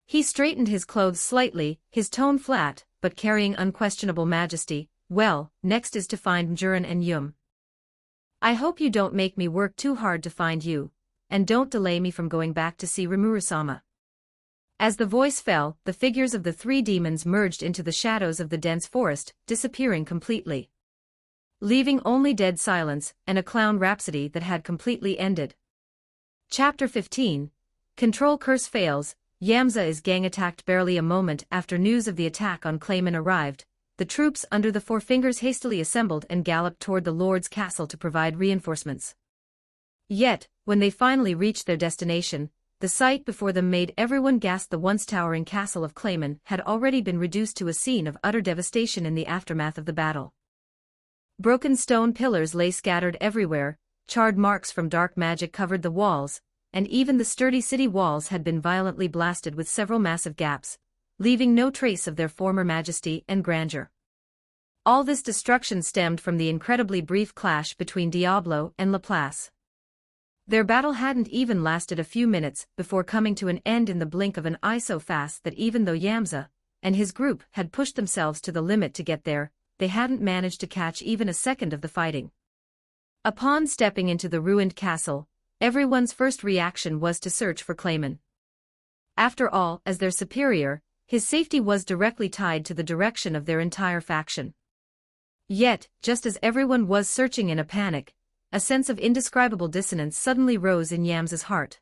He straightened his clothes slightly, his tone flat, but carrying unquestionable majesty. "Well, next is to find Mjurin and Yum. I hope you don't make me work too hard to find you, and don't delay me from going back to see Rimuru-sama." As the voice fell, the figures of the three demons merged into the shadows of the dense forest, disappearing completely, leaving only dead silence and a clown rhapsody that had completely ended. Chapter 15. Control Curse Fails. Yamza's gang attacked. Barely a moment after news of the attack on Clayman arrived, the troops under the Four Fingers hastily assembled and galloped toward the Lord's castle to provide reinforcements. Yet, when they finally reached their destination, the sight before them made everyone gasp. The once towering castle of Clayman had already been reduced to a scene of utter devastation in the aftermath of the battle. Broken stone pillars lay scattered everywhere, charred marks from dark magic covered the walls, and even the sturdy city walls had been violently blasted with several massive gaps, leaving no trace of their former majesty and grandeur. All this destruction stemmed from the incredibly brief clash between Diablo and Laplace. Their battle hadn't even lasted a few minutes before coming to an end in the blink of an eye, so fast that even though Yamza and his group had pushed themselves to the limit to get there, they hadn't managed to catch even a second of the fighting. Upon stepping into the ruined castle, everyone's first reaction was to search for Clayman. After all, as their superior, his safety was directly tied to the direction of their entire faction. Yet, just as everyone was searching in a panic, a sense of indescribable dissonance suddenly rose in Yamza's heart.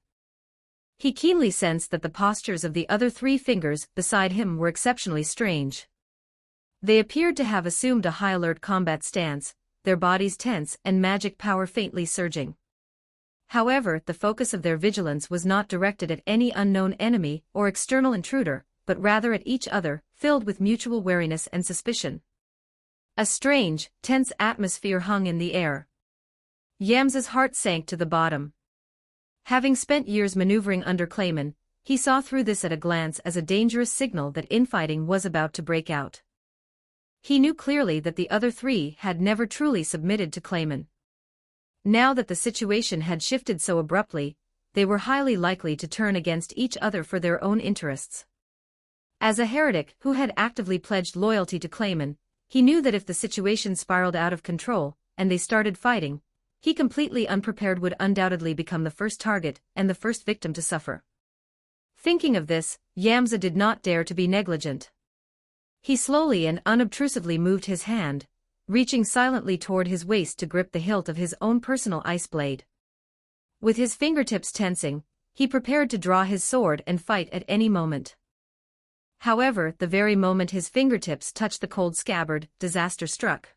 He keenly sensed that the postures of the other three fingers beside him were exceptionally strange. They appeared to have assumed a high-alert combat stance, their bodies tense and magic power faintly surging. However, the focus of their vigilance was not directed at any unknown enemy or external intruder, but rather at each other, filled with mutual wariness and suspicion. A strange, tense atmosphere hung in the air. Yamza's heart sank to the bottom. Having spent years maneuvering under Clayman, he saw through this at a glance as a dangerous signal that infighting was about to break out. He knew clearly that the other three had never truly submitted to Clayman. Now that the situation had shifted so abruptly, they were highly likely to turn against each other for their own interests. As a heretic who had actively pledged loyalty to Clayman, he knew that if the situation spiraled out of control, and they started fighting, he completely unprepared would undoubtedly become the first target and the first victim to suffer. Thinking of this, Yamza did not dare to be negligent. He slowly and unobtrusively moved his hand, reaching silently toward his waist to grip the hilt of his own personal ice blade. With his fingertips tensing, he prepared to draw his sword and fight at any moment. However, the very moment his fingertips touched the cold scabbard, disaster struck.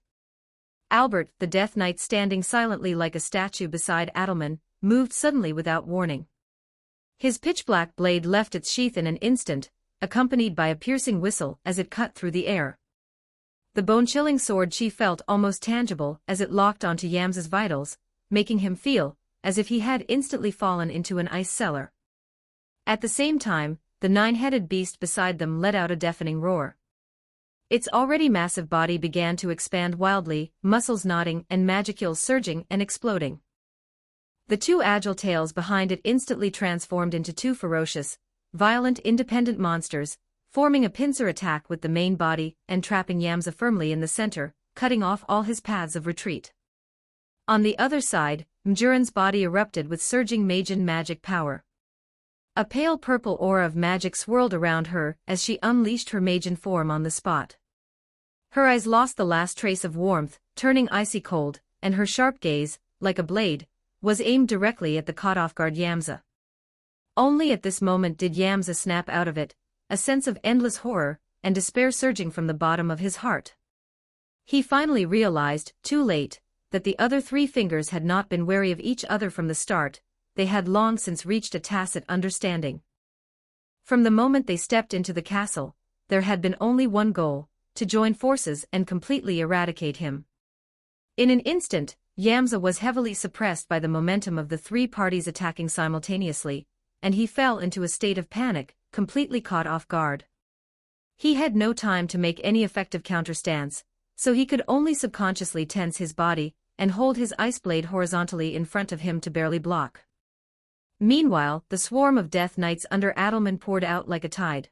Albert, the Death Knight standing silently like a statue beside Adelman, moved suddenly without warning. His pitch-black blade left its sheath in an instant, accompanied by a piercing whistle as it cut through the air. The bone-chilling sword she felt almost tangible as it locked onto Yamza's vitals, making him feel as if he had instantly fallen into an ice cellar. At the same time, the nine-headed beast beside them let out a deafening roar. Its already massive body began to expand wildly, muscles knotting and magicules surging and exploding. The two agile tails behind it instantly transformed into two ferocious, violent independent monsters, forming a pincer attack with the main body and trapping Yamza firmly in the center, cutting off all his paths of retreat. On the other side, Mjuran's body erupted with surging Magian magic power. A pale purple aura of magic swirled around her as she unleashed her Magian form on the spot. Her eyes lost the last trace of warmth, turning icy cold, and her sharp gaze, like a blade, was aimed directly at the caught-off-guard Yamza. Only at this moment did Yamza snap out of it, a sense of endless horror and despair surging from the bottom of his heart. He finally realized, too late, that the other three fingers had not been wary of each other from the start. They had long since reached a tacit understanding. From the moment they stepped into the castle, there had been only one goal: to join forces and completely eradicate him. In an instant, Yamza was heavily suppressed by the momentum of the three parties attacking simultaneously, and he fell into a state of panic, completely caught off guard. He had no time to make any effective counterstance, so he could only subconsciously tense his body and hold his ice blade horizontally in front of him to barely block. Meanwhile, the swarm of Death Knights under Adelman poured out like a tide.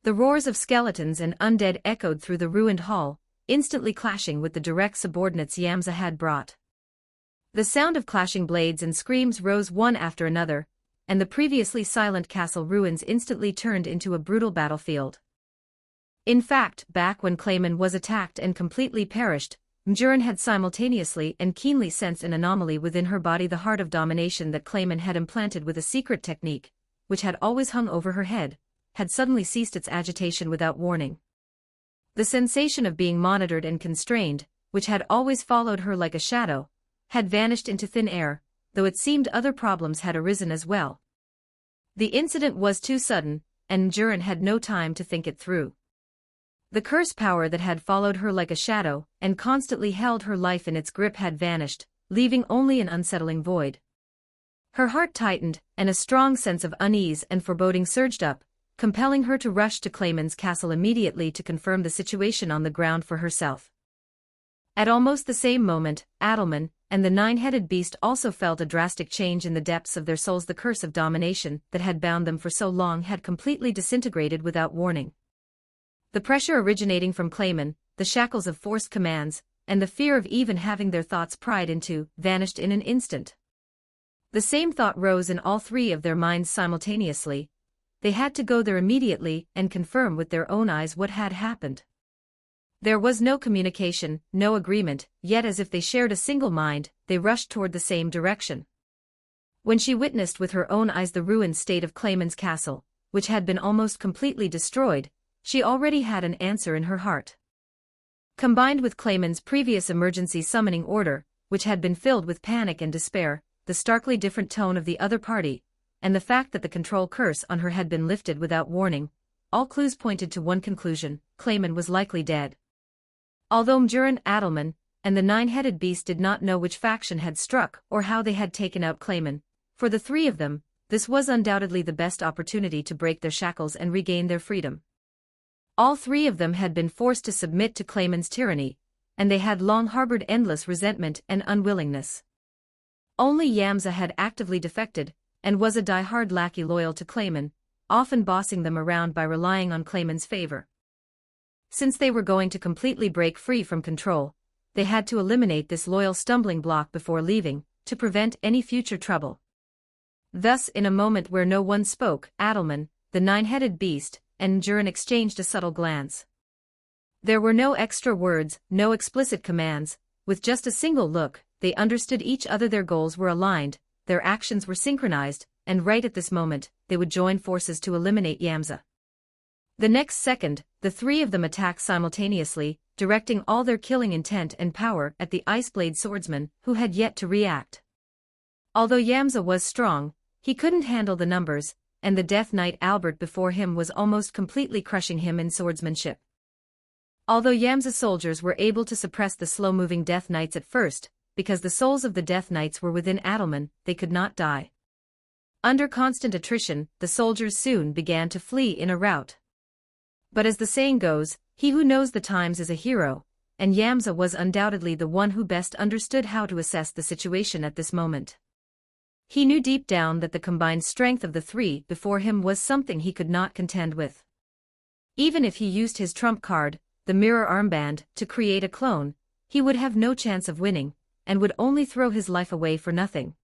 The roars of skeletons and undead echoed through the ruined hall, instantly clashing with the direct subordinates Yamza had brought. The sound of clashing blades and screams rose one after another, and the previously silent castle ruins instantly turned into a brutal battlefield. In fact, back when Clayman was attacked and completely perished, Mjuran had simultaneously and keenly sensed an anomaly within her body, the heart of domination that Clayman had implanted with a secret technique, which had always hung over her head, had suddenly ceased its agitation without warning. The sensation of being monitored and constrained, which had always followed her like a shadow, had vanished into thin air, though it seemed other problems had arisen as well. The incident was too sudden, and Mjurin had no time to think it through. The curse power that had followed her like a shadow and constantly held her life in its grip had vanished, leaving only an unsettling void. Her heart tightened, and a strong sense of unease and foreboding surged up, compelling her to rush to Clayman's castle immediately to confirm the situation on the ground for herself. At almost the same moment, Adelman and the nine-headed beast also felt a drastic change in the depths of their souls. The curse of domination that had bound them for so long had completely disintegrated without warning. The pressure originating from Clayman, the shackles of forced commands, and the fear of even having their thoughts pried into, vanished in an instant. The same thought rose in all three of their minds simultaneously. They had to go there immediately and confirm with their own eyes what had happened. There was no communication, no agreement, yet as if they shared a single mind, they rushed toward the same direction. When she witnessed with her own eyes the ruined state of Clayman's castle, which had been almost completely destroyed, she already had an answer in her heart. Combined with Clayman's previous emergency summoning order, which had been filled with panic and despair, the starkly different tone of the other party, and the fact that the control curse on her had been lifted without warning, all clues pointed to one conclusion: Clayman was likely dead. Although Mjurin, Adelman, and the nine-headed beast did not know which faction had struck or how they had taken out Clayman, for the three of them, this was undoubtedly the best opportunity to break their shackles and regain their freedom. All three of them had been forced to submit to Clayman's tyranny, and they had long harbored endless resentment and unwillingness. Only Yamza had actively defected, and was a die-hard lackey loyal to Clayman, often bossing them around by relying on Clayman's favor. Since they were going to completely break free from control, they had to eliminate this loyal stumbling block before leaving, to prevent any future trouble. Thus, in a moment where no one spoke, Adelman, the nine-headed beast, and Mjurin exchanged a subtle glance. There were no extra words, no explicit commands. With just a single look, they understood each other. Their goals were aligned, their actions were synchronized, and right at this moment, they would join forces to eliminate Yamza. The next second, the three of them attacked simultaneously, directing all their killing intent and power at the Iceblade swordsman, who had yet to react. Although Yamza was strong, he couldn't handle the numbers, and the Death Knight Albert before him was almost completely crushing him in swordsmanship. Although Yamza's soldiers were able to suppress the slow-moving Death Knights at first, because the souls of the Death Knights were within Adelman, they could not die. Under constant attrition, the soldiers soon began to flee in a rout. But as the saying goes, he who knows the times is a hero, and Yamza was undoubtedly the one who best understood how to assess the situation at this moment. He knew deep down that the combined strength of the three before him was something he could not contend with. Even if he used his trump card, the mirror armband, to create a clone, he would have no chance of winning, and would only throw his life away for nothing.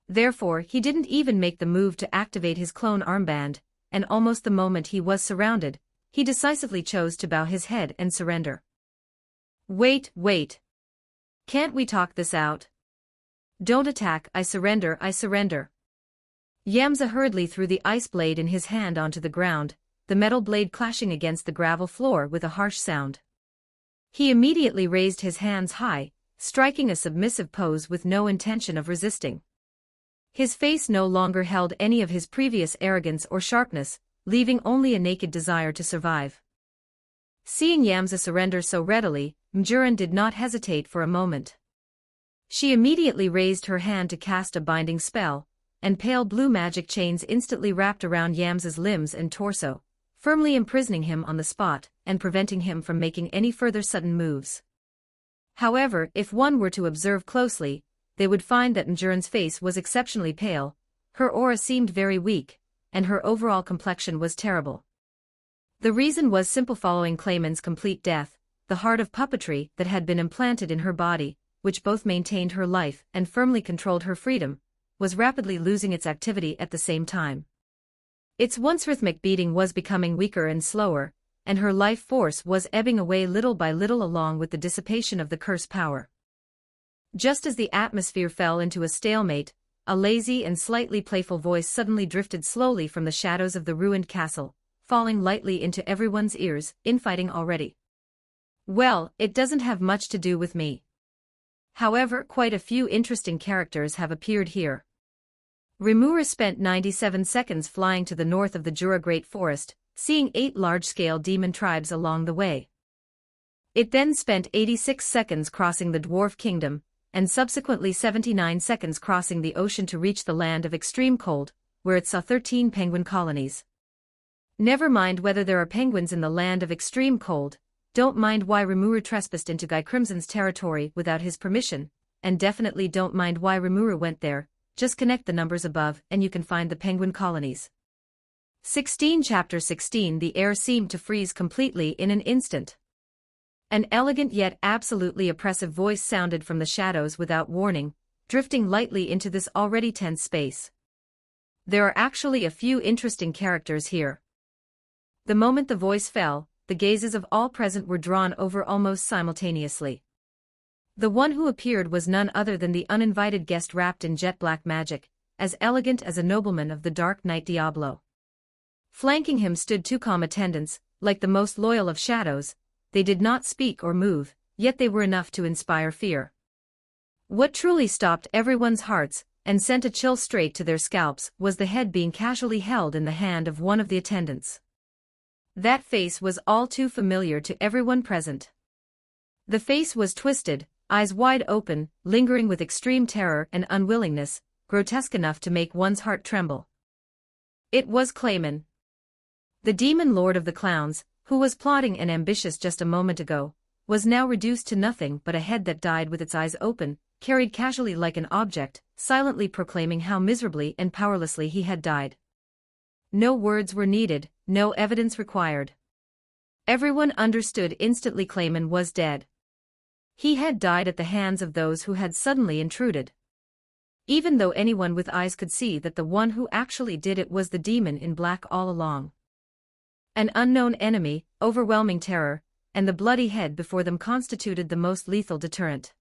Therefore, he didn't even make the move to activate his clone armband, and almost the moment he was surrounded, he decisively chose to bow his head and surrender. Wait. Can't we talk this out? Don't attack, I surrender. Yamza hurriedly threw the ice blade in his hand onto the ground, the metal blade clashing against the gravel floor with a harsh sound. He immediately raised his hands high, striking a submissive pose with no intention of resisting. His face no longer held any of his previous arrogance or sharpness, leaving only a naked desire to survive. Seeing Yamza surrender so readily, Mjurin did not hesitate for a moment. She immediately raised her hand to cast a binding spell, and pale blue magic chains instantly wrapped around Yamza's limbs and torso, firmly imprisoning him on the spot and preventing him from making any further sudden moves. However, if one were to observe closely, they would find that Mjurin's face was exceptionally pale, her aura seemed very weak, and her overall complexion was terrible. The reason was simple: following Clayman's complete death, the heart of puppetry that had been implanted in her body, which both maintained her life and firmly controlled her freedom, was rapidly losing its activity at the same time. Its once rhythmic beating was becoming weaker and slower, and her life force was ebbing away little by little along with the dissipation of the curse power. Just as the atmosphere fell into a stalemate, a lazy and slightly playful voice suddenly drifted slowly from the shadows of the ruined castle, falling lightly into everyone's ears: "Infighting already? Well, it doesn't have much to do with me. However, quite a few interesting characters have appeared here. Rimuru spent 97 seconds flying to the north of the Jura Great Forest, seeing 8 large-scale demon tribes along the way. It then spent 86 seconds crossing the Dwarf Kingdom, and subsequently 79 seconds crossing the ocean to reach the land of extreme cold, where it saw 13 penguin colonies. Never mind whether there are penguins in the land of extreme cold, don't mind why Rimuru trespassed into Guy Crimson's territory without his permission, and definitely don't mind why Rimuru went there. Just connect the numbers above and you can find the penguin colonies. 16 Chapter 16 The air seemed to freeze completely in an instant. An elegant yet absolutely oppressive voice sounded from the shadows without warning, drifting lightly into this already tense space. There are actually a few interesting characters here. The moment the voice fell, the gazes of all present were drawn over almost simultaneously. The one who appeared was none other than the uninvited guest wrapped in jet black magic, as elegant as a nobleman of the Dark Knight Diablo. Flanking him stood 2 calm attendants, like the most loyal of shadows. They did not speak or move, yet they were enough to inspire fear. What truly stopped everyone's hearts, and sent a chill straight to their scalps, was the head being casually held in the hand of one of the attendants. That face was all too familiar to everyone present. The face was twisted, eyes wide open, lingering with extreme terror and unwillingness, grotesque enough to make one's heart tremble. It was Clayman, the demon lord of the clowns, who was plotting and ambitious just a moment ago, was now reduced to nothing but a head that died with its eyes open, carried casually like an object, silently proclaiming how miserably and powerlessly he had died. No words were needed, no evidence required. Everyone understood instantly Clayman was dead. He had died at the hands of those who had suddenly intruded. Even though anyone with eyes could see that the one who actually did it was the demon in black all along. An unknown enemy, overwhelming terror, and the bloody head before them constituted the most lethal deterrent.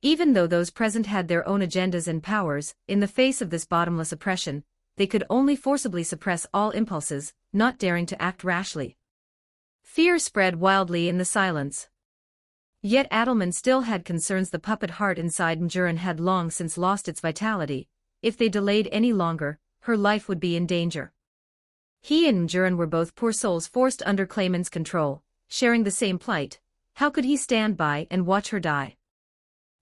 Even though those present had their own agendas and powers, in the face of this bottomless oppression, they could only forcibly suppress all impulses, not daring to act rashly. Fear spread wildly in the silence. Yet Adelman still had concerns. The puppet heart inside Mjurin had long since lost its vitality. If they delayed any longer, her life would be in danger. He and Mjurin were both poor souls forced under Clayman's control, sharing the same plight. How could he stand by and watch her die?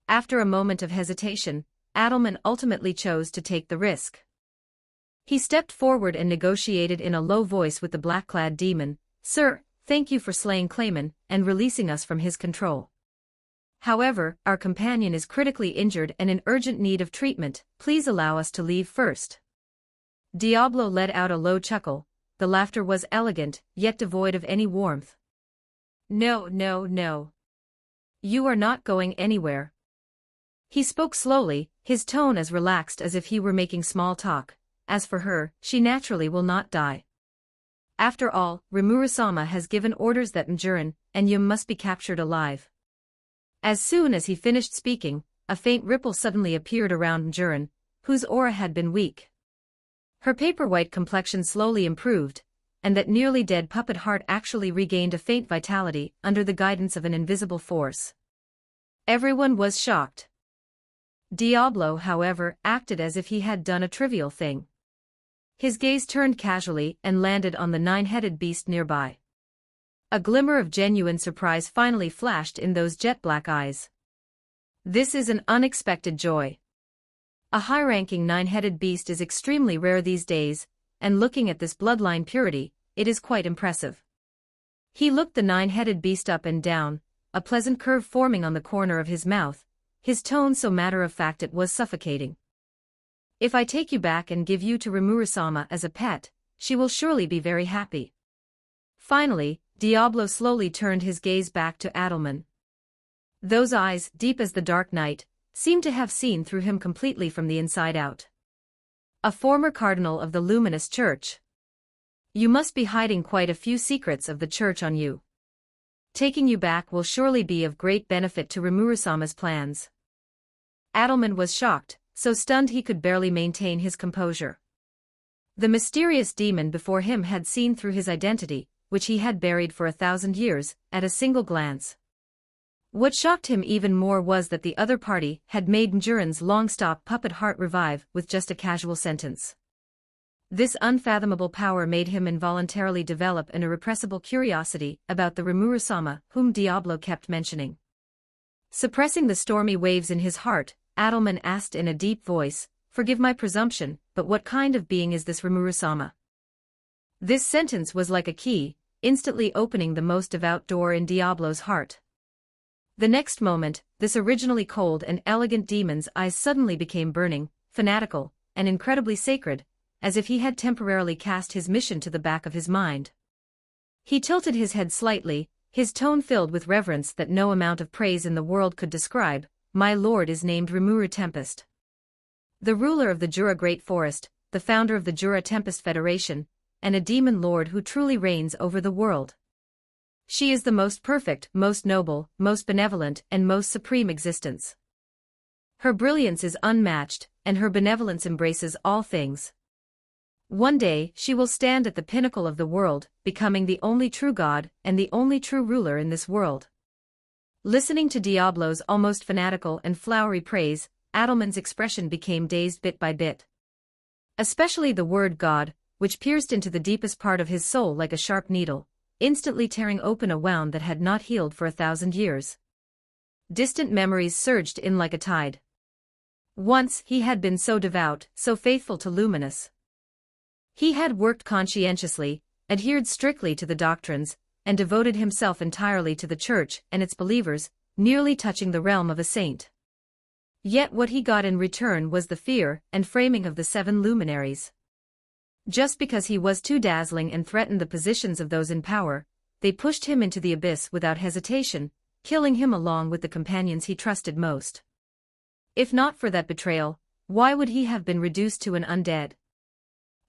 After a moment of hesitation, Adelman ultimately chose to take the risk. He stepped forward and negotiated in a low voice with the black-clad demon. "Sir, thank you for slaying Clayman and releasing us from his control. However, our companion is critically injured and in urgent need of treatment. Please allow us to leave first." Diablo let out a low chuckle. The laughter was elegant, yet devoid of any warmth. "No, no, no. You are not going anywhere." He spoke slowly, his tone as relaxed as if he were making small talk. "As for her, she naturally will not die. After all, Rimuru-sama has given orders that Mjurin and Yum must be captured alive." As soon as he finished speaking, a faint ripple suddenly appeared around Mjurin, whose aura had been weak. Her paper-white complexion slowly improved, and that nearly dead puppet heart actually regained a faint vitality under the guidance of an invisible force. Everyone was shocked. Diablo, however, acted as if he had done a trivial thing. His gaze turned casually and landed on the 9-headed beast nearby. A glimmer of genuine surprise finally flashed in those jet-black eyes. This is an unexpected joy. A high-ranking 9-headed beast is extremely rare these days, and looking at this bloodline purity, it is quite impressive. He looked the 9-headed beast up and down, a pleasant curve forming on the corner of his mouth, his tone so matter-of-fact it was suffocating. "If I take you back and give you to Rimuru-sama as a pet, she will surely be very happy." Finally, Diablo slowly turned his gaze back to Adelman. Those eyes, deep as the dark night, seemed to have seen through him completely from the inside out. "A former cardinal of the luminous church. You must be hiding quite a few secrets of the church on you. Taking you back will surely be of great benefit to Rimuru-sama's plans." Adelman was shocked, so stunned he could barely maintain his composure. The mysterious demon before him had seen through his identity, which he had buried for 1,000 years, at a single glance. What shocked him even more was that the other party had made Njuran's long-stop puppet heart revive with just a casual sentence. This unfathomable power made him involuntarily develop an irrepressible curiosity about the Rimuru-sama whom Diablo kept mentioning. Suppressing the stormy waves in his heart, Adelman asked in a deep voice, "Forgive my presumption, but what kind of being is this Rimuru-sama?" This sentence was like a key, instantly opening the most devout door in Diablo's heart. The next moment, this originally cold and elegant demon's eyes suddenly became burning, fanatical, and incredibly sacred, as if he had temporarily cast his mission to the back of his mind. He tilted his head slightly, his tone filled with reverence that no amount of praise in the world could describe. "My lord is named Rimuru Tempest. The ruler of the Jura Great Forest, the founder of the Jura Tempest Federation, and a demon lord who truly reigns over the world. She is the most perfect, most noble, most benevolent, and most supreme existence. Her brilliance is unmatched, and her benevolence embraces all things. One day, she will stand at the pinnacle of the world, becoming the only true god, and the only true ruler in this world." Listening to Diablo's almost fanatical and flowery praise, Adelman's expression became dazed bit by bit. Especially the word God, which pierced into the deepest part of his soul like a sharp needle, instantly tearing open a wound that had not healed for 1,000 years. Distant memories surged in like a tide. Once he had been so devout, so faithful to Luminous. He had worked conscientiously, adhered strictly to the doctrines, and devoted himself entirely to the Church and its believers, nearly touching the realm of a saint. Yet what he got in return was the fear and framing of the 7 luminaries. Just because he was too dazzling and threatened the positions of those in power, they pushed him into the abyss without hesitation, killing him along with the companions he trusted most. If not for that betrayal, why would he have been reduced to an undead?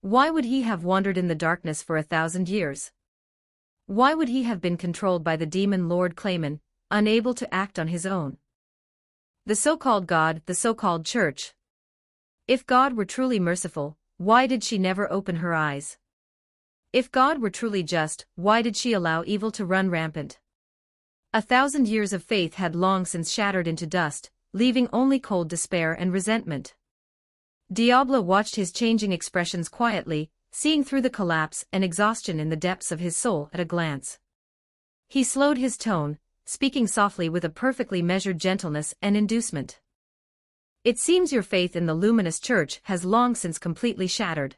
Why would he have wandered in the darkness for 1,000 years? Why would he have been controlled by the demon Lord Clayman, unable to act on his own? The so-called God, the so-called Church. If God were truly merciful, why did she never open her eyes? If God were truly just, why did she allow evil to run rampant? 1,000 years of faith had long since shattered into dust, leaving only cold despair and resentment. Diablo watched his changing expressions quietly, seeing through the collapse and exhaustion in the depths of his soul at a glance. He slowed his tone, speaking softly with a perfectly measured gentleness and inducement. "It seems your faith in the luminous church has long since completely shattered.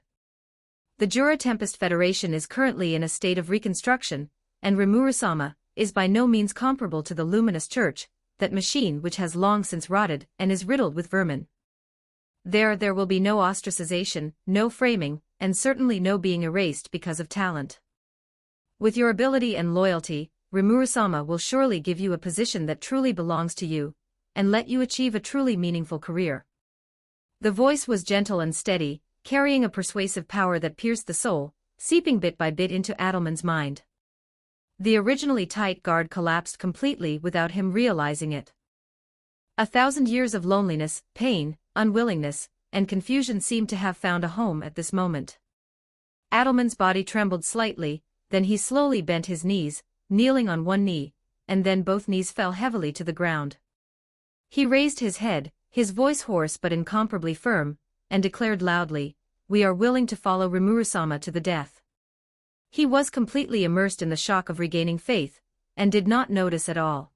The Jura Tempest Federation is currently in a state of reconstruction, and Rimuru-sama is by no means comparable to the luminous church, that machine which has long since rotted and is riddled with vermin. There will be no ostracization, no framing, and certainly no being erased because of talent. With your ability and loyalty, Rimuru-sama will surely give you a position that truly belongs to you, and let you achieve a truly meaningful career." The voice was gentle and steady, carrying a persuasive power that pierced the soul, seeping bit by bit into Adelman's mind. The originally tight guard collapsed completely without him realizing it. 1,000 years of loneliness, pain, unwillingness, and confusion seemed to have found a home at this moment. Adelman's body trembled slightly, then he slowly bent his knees, kneeling on one knee, and then both knees fell heavily to the ground. He raised his head, his voice hoarse but incomparably firm, and declared loudly, "We are willing to follow Rimuru-sama to the death." He was completely immersed in the shock of regaining faith, and did not notice at all.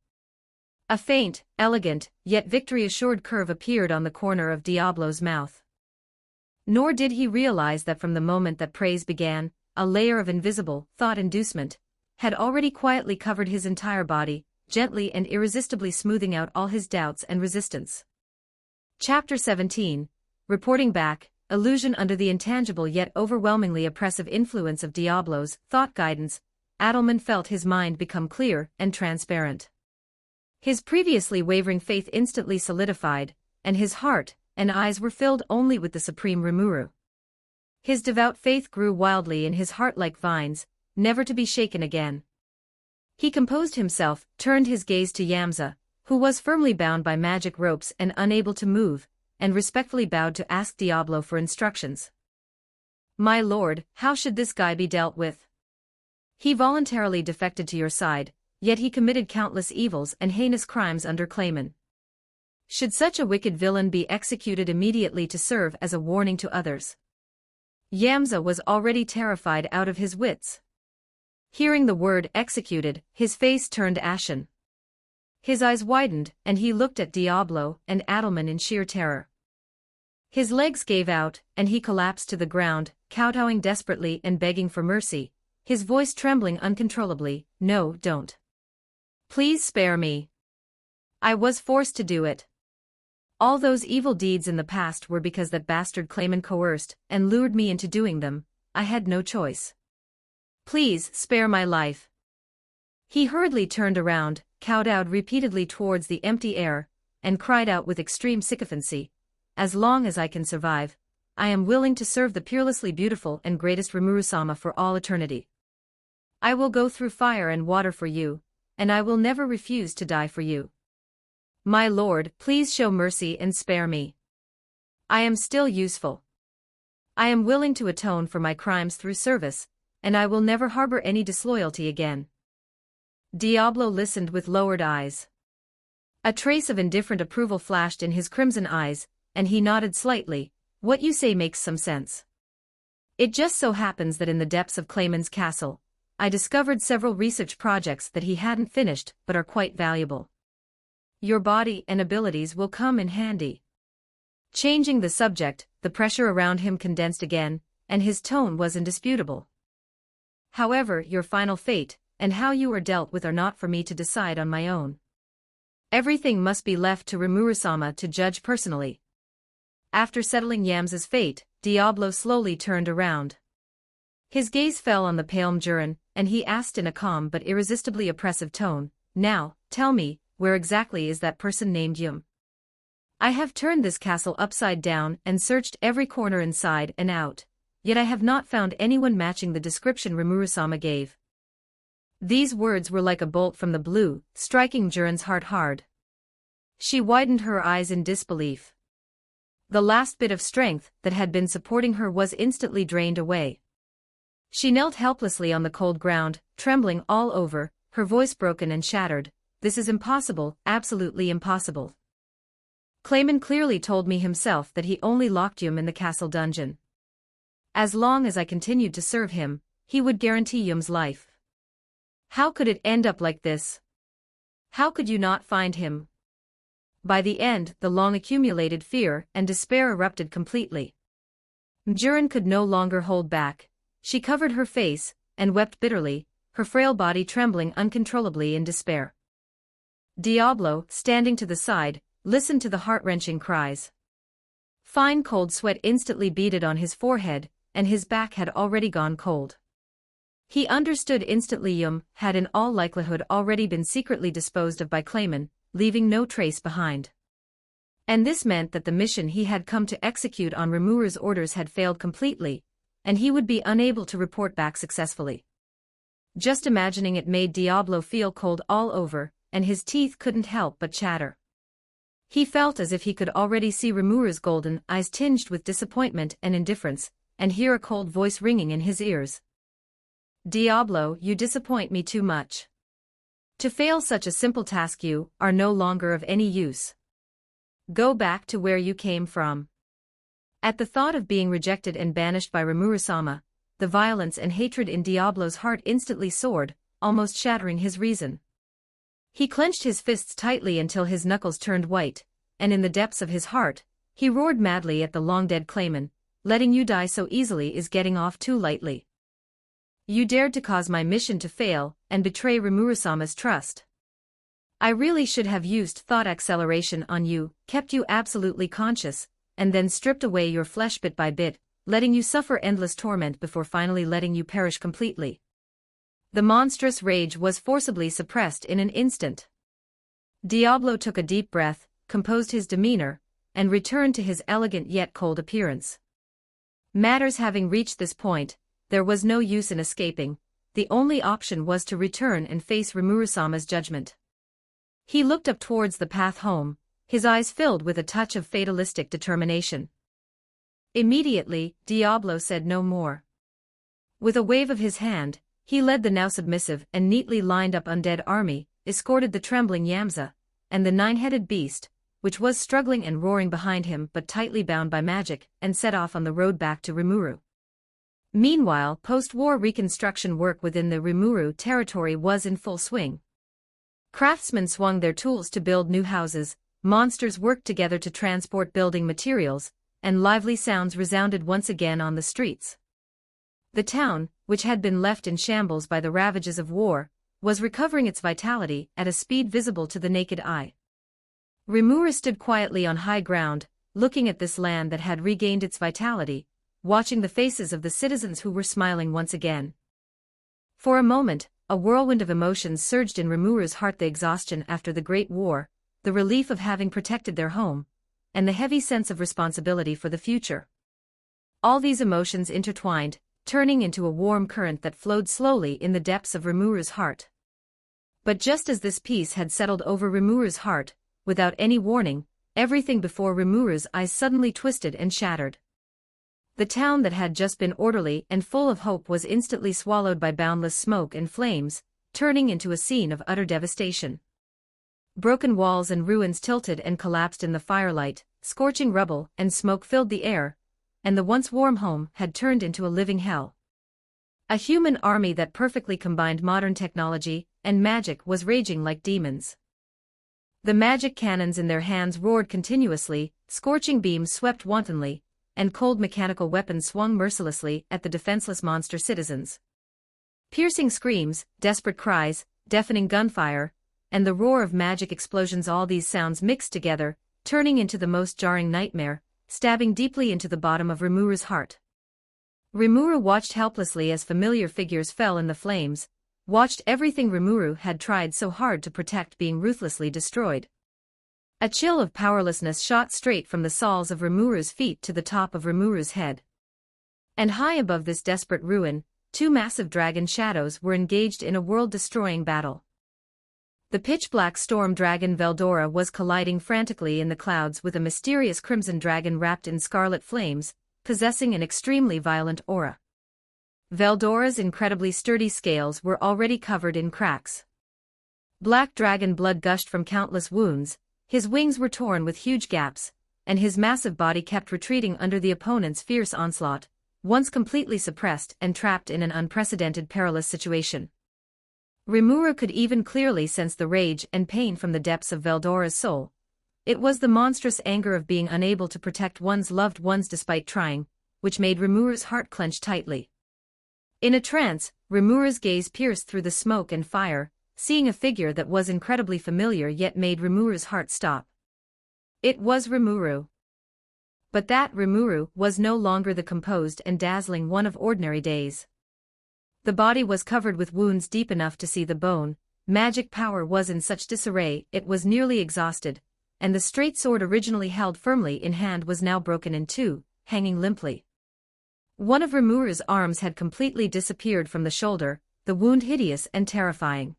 A faint, elegant, yet victory-assured curve appeared on the corner of Diablo's mouth. Nor did he realize that from the moment that praise began, a layer of invisible, thought-inducement, had already quietly covered his entire body, gently and irresistibly smoothing out all his doubts and resistance. Chapter 17, Reporting Back, Illusion under the intangible yet overwhelmingly oppressive influence of Diablo's thought guidance, Adelman felt his mind become clear and transparent. His previously wavering faith instantly solidified, and his heart and eyes were filled only with the supreme Rimuru. His devout faith grew wildly in his heart like vines, never to be shaken again. He composed himself, turned his gaze to Yamza, who was firmly bound by magic ropes and unable to move, and respectfully bowed to ask Diablo for instructions. "My lord, how should this guy be dealt with? He voluntarily defected to your side, yet he committed countless evils and heinous crimes under Clayman. Should such a wicked villain be executed immediately to serve as a warning to others? Yamza was already terrified out of his wits. Hearing the word executed, his face turned ashen. His eyes widened, and he looked at Diablo and Adelman in sheer terror. His legs gave out, and he collapsed to the ground, kowtowing desperately and begging for mercy, his voice trembling uncontrollably. "No, don't. Please spare me. I was forced to do it. All those evil deeds in the past were because that bastard Clayman coerced and lured me into doing them. I had no choice. Please spare my life." He hurriedly turned around, kowtowed repeatedly towards the empty air, and cried out with extreme sycophancy, "As long as I can survive, I am willing to serve the peerlessly beautiful and greatest Rimuru-sama for all eternity. I will go through fire and water for you, and I will never refuse to die for you. My lord, please show mercy and spare me. I am still useful. I am willing to atone for my crimes through service, and I will never harbor any disloyalty again." Diablo listened with lowered eyes. A trace of indifferent approval flashed in his crimson eyes, and he nodded slightly. "What you say makes some sense. It just so happens that in the depths of Clayman's castle, I discovered several research projects that he hadn't finished but are quite valuable. Your body and abilities will come in handy." Changing the subject, the pressure around him condensed again, and his tone was indisputable. "However, your final fate, and how you are dealt with are not for me to decide on my own. Everything must be left to Rimuru-sama to judge personally." After settling Yamza's fate, Diablo slowly turned around. His gaze fell on the pale Mjurin, and he asked in a calm but irresistibly oppressive tone, "Now, tell me, where exactly is that person named Yum? I have turned this castle upside down and searched every corner inside and out, yet I have not found anyone matching the description Rimuru-sama gave." These words were like a bolt from the blue, striking Mjurin's heart hard. She widened her eyes in disbelief. The last bit of strength that had been supporting her was instantly drained away. She knelt helplessly on the cold ground, trembling all over, her voice broken and shattered. "This is impossible, absolutely impossible. Clayman clearly told me himself that he only locked Yum in the castle dungeon. As long as I continued to serve him, he would guarantee Yum's life. How could it end up like this? How could you not find him?" By the end, the long-accumulated fear and despair erupted completely. Mjurin could no longer hold back. She covered her face and wept bitterly, her frail body trembling uncontrollably in despair. Diablo, standing to the side, listened to the heart-wrenching cries. Fine cold sweat instantly beaded on his forehead, and his back had already gone cold. He understood instantly Yum had in all likelihood already been secretly disposed of by Clayman, leaving no trace behind. And this meant that the mission he had come to execute on Rimuru's orders had failed completely, and he would be unable to report back successfully. Just imagining it made Diablo feel cold all over, and his teeth couldn't help but chatter. He felt as if he could already see Rimuru's golden eyes tinged with disappointment and indifference, and hear a cold voice ringing in his ears. "Diablo, you disappoint me too much. To fail such a simple task, you are no longer of any use. Go back to where you came from." At the thought of being rejected and banished by Rimuru-sama, the violence and hatred in Diablo's heart instantly soared, almost shattering his reason. He clenched his fists tightly until his knuckles turned white, and in the depths of his heart, he roared madly at the long-dead Clayman, "Letting you die so easily is getting off too lightly. You dared to cause my mission to fail and betray Rimuru-sama's trust. I really should have used thought acceleration on you, kept you absolutely conscious, and then stripped away your flesh bit by bit, letting you suffer endless torment before finally letting you perish completely." The monstrous rage was forcibly suppressed in an instant. Diablo took a deep breath, composed his demeanor, and returned to his elegant yet cold appearance. Matters having reached this point, there was no use in escaping. The only option was to return and face Rimuru-sama's judgment. He looked up towards the path home, his eyes filled with a touch of fatalistic determination. Immediately, Diablo said no more. With a wave of his hand, He led the now submissive and neatly lined up undead army, escorted the trembling Yamza, and the nine-headed beast, which was struggling and roaring behind him but tightly bound by magic, and set off on the road back to Rimuru. Meanwhile, post-war reconstruction work within the Rimuru territory was in full swing. Craftsmen swung their tools to build new houses, monsters worked together to transport building materials, and lively sounds resounded once again on the streets. The town, which had been left in shambles by the ravages of war, was recovering its vitality at a speed visible to the naked eye. Rimuru stood quietly on high ground, looking at this land that had regained its vitality, watching the faces of the citizens who were smiling once again. For a moment, a whirlwind of emotions surged in Rimuru's heart: the exhaustion after the Great War, the relief of having protected their home, and the heavy sense of responsibility for the future. All these emotions intertwined, turning into a warm current that flowed slowly in the depths of Rimuru's heart. But just as this peace had settled over Rimuru's heart, without any warning, everything before Rimuru's eyes suddenly twisted and shattered. The town that had just been orderly and full of hope was instantly swallowed by boundless smoke and flames, turning into a scene of utter devastation. Broken walls and ruins tilted and collapsed in the firelight, scorching rubble and smoke filled the air, and the once warm home had turned into a living hell. A human army that perfectly combined modern technology and magic was raging like demons. The magic cannons in their hands roared continuously, scorching beams swept wantonly, and cold mechanical weapons swung mercilessly at the defenseless monster citizens. Piercing screams, desperate cries, deafening gunfire, and the roar of magic explosions, all these sounds mixed together, turning into the most jarring nightmare, stabbing deeply into the bottom of Rimuru's heart. Rimuru watched helplessly as familiar figures fell in the flames, watched everything Rimuru had tried so hard to protect being ruthlessly destroyed. A chill of powerlessness shot straight from the soles of Rimuru's feet to the top of Rimuru's head. And high above this desperate ruin, two massive dragon shadows were engaged in a world-destroying battle. The pitch-black storm dragon Veldora was colliding frantically in the clouds with a mysterious crimson dragon wrapped in scarlet flames, possessing an extremely violent aura. Veldora's incredibly sturdy scales were already covered in cracks. Black dragon blood gushed from countless wounds, his wings were torn with huge gaps, and his massive body kept retreating under the opponent's fierce onslaught, once completely suppressed and trapped in an unprecedented perilous situation. Rimuru could even clearly sense the rage and pain from the depths of Veldora's soul. It was the monstrous anger of being unable to protect one's loved ones despite trying, which made Rimuru's heart clench tightly. In a trance, Rimuru's gaze pierced through the smoke and fire, seeing a figure that was incredibly familiar yet made Rimuru's heart stop. It was Rimuru. But that Rimuru was no longer the composed and dazzling one of ordinary days. The body was covered with wounds deep enough to see the bone, magic power was in such disarray it was nearly exhausted, and the straight sword originally held firmly in hand was now broken in two, hanging limply. One of Rimuru's arms had completely disappeared from the shoulder, the wound hideous and terrifying.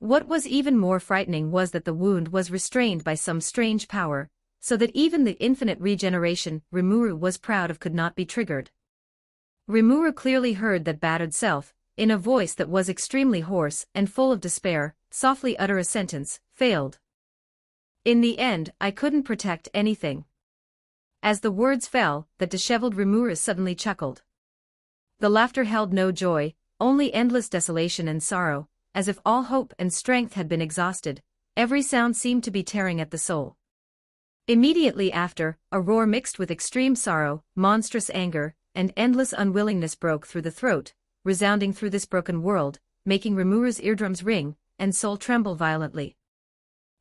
What was even more frightening was that the wound was restrained by some strange power, so that even the infinite regeneration Rimuru was proud of could not be triggered. Rimuru clearly heard that battered self, in a voice that was extremely hoarse and full of despair, softly utter a sentence: failed. In the end, I couldn't protect anything. As the words fell, that disheveled Rimuru suddenly chuckled. The laughter held no joy, only endless desolation and sorrow, as if all hope and strength had been exhausted. Every sound seemed to be tearing at the soul. Immediately after, a roar mixed with extreme sorrow, monstrous anger, and endless unwillingness broke through the throat, resounding through this broken world, making Rimuru's eardrums ring, and soul tremble violently.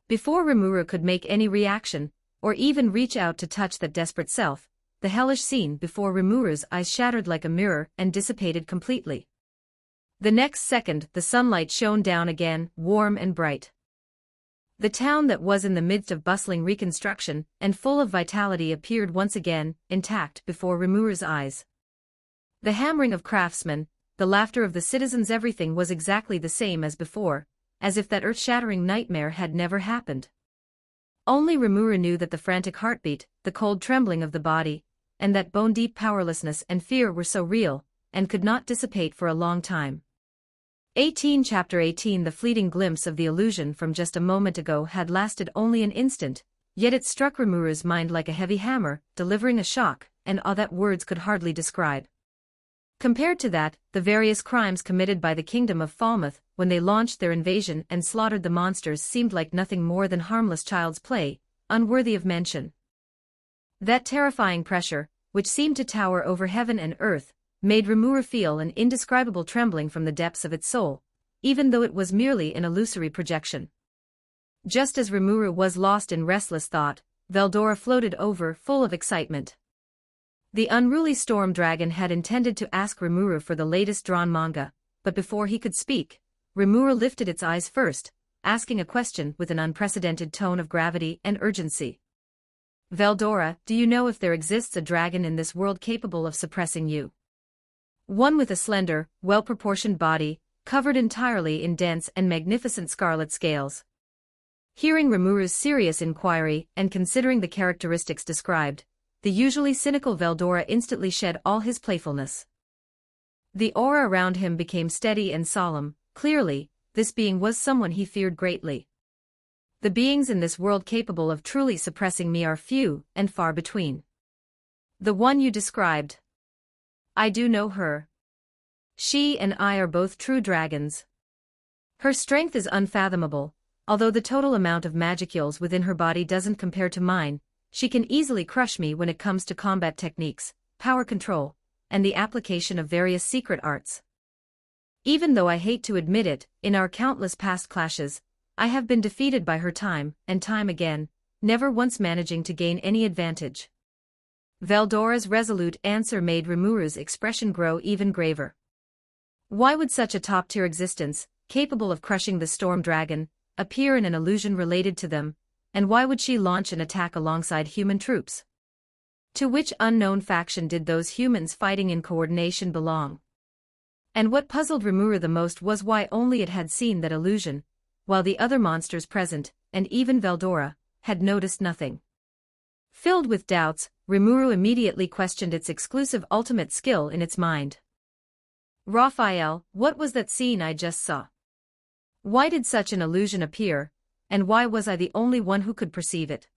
Before Rimuru could make any reaction, or even reach out to touch that desperate self, the hellish scene before Rimuru's eyes shattered like a mirror and dissipated completely. The next second, the sunlight shone down again, warm and bright. The town that was in the midst of bustling reconstruction and full of vitality appeared once again, intact before Rimuru's eyes. The hammering of craftsmen, the laughter of the citizens, everything was exactly the same as before, as if that earth-shattering nightmare had never happened. Only Rimuru knew that the frantic heartbeat, the cold trembling of the body, and that bone-deep powerlessness and fear were so real, and could not dissipate for a long time. 18 Chapter 18 The fleeting glimpse of the illusion from just a moment ago had lasted only an instant, yet it struck Rimuru's mind like a heavy hammer, delivering a shock, and awe that words could hardly describe. Compared to that, the various crimes committed by the Kingdom of Falmouth when they launched their invasion and slaughtered the monsters seemed like nothing more than harmless child's play, unworthy of mention. That terrifying pressure, which seemed to tower over heaven and earth, made Rimuru feel an indescribable trembling from the depths of its soul, even though it was merely an illusory projection. Just as Rimuru was lost in restless thought, Veldora floated over, full of excitement. The unruly storm dragon had intended to ask Rimuru for the latest drawn manga, but before he could speak, Rimuru lifted its eyes first, asking a question with an unprecedented tone of gravity and urgency. Veldora, do you know if there exists a dragon in this world capable of suppressing you? One with a slender, well-proportioned body, covered entirely in dense and magnificent scarlet scales. Hearing Rimuru's serious inquiry and considering the characteristics described, the usually cynical Veldora instantly shed all his playfulness. The aura around him became steady and solemn. Clearly, this being was someone he feared greatly. The beings in this world capable of truly suppressing me are few and far between. The one you described. I do know her. She and I are both true dragons. Her strength is unfathomable, although the total amount of magicules within her body doesn't compare to mine. She can easily crush me when it comes to combat techniques, power control, and the application of various secret arts. Even though I hate to admit it, in our countless past clashes, I have been defeated by her time and time again, never once managing to gain any advantage. Veldora's resolute answer made Rimuru's expression grow even graver. Why would such a top-tier existence, capable of crushing the storm dragon, appear in an illusion related to them, and why would she launch an attack alongside human troops? To which unknown faction did those humans fighting in coordination belong? And what puzzled Rimuru the most was why only it had seen that illusion, while the other monsters present, and even Veldora, had noticed nothing. Filled with doubts, Rimuru immediately questioned its exclusive ultimate skill in its mind. Raphael, what was that scene I just saw? Why did such an illusion appear, and why was I the only one who could perceive it?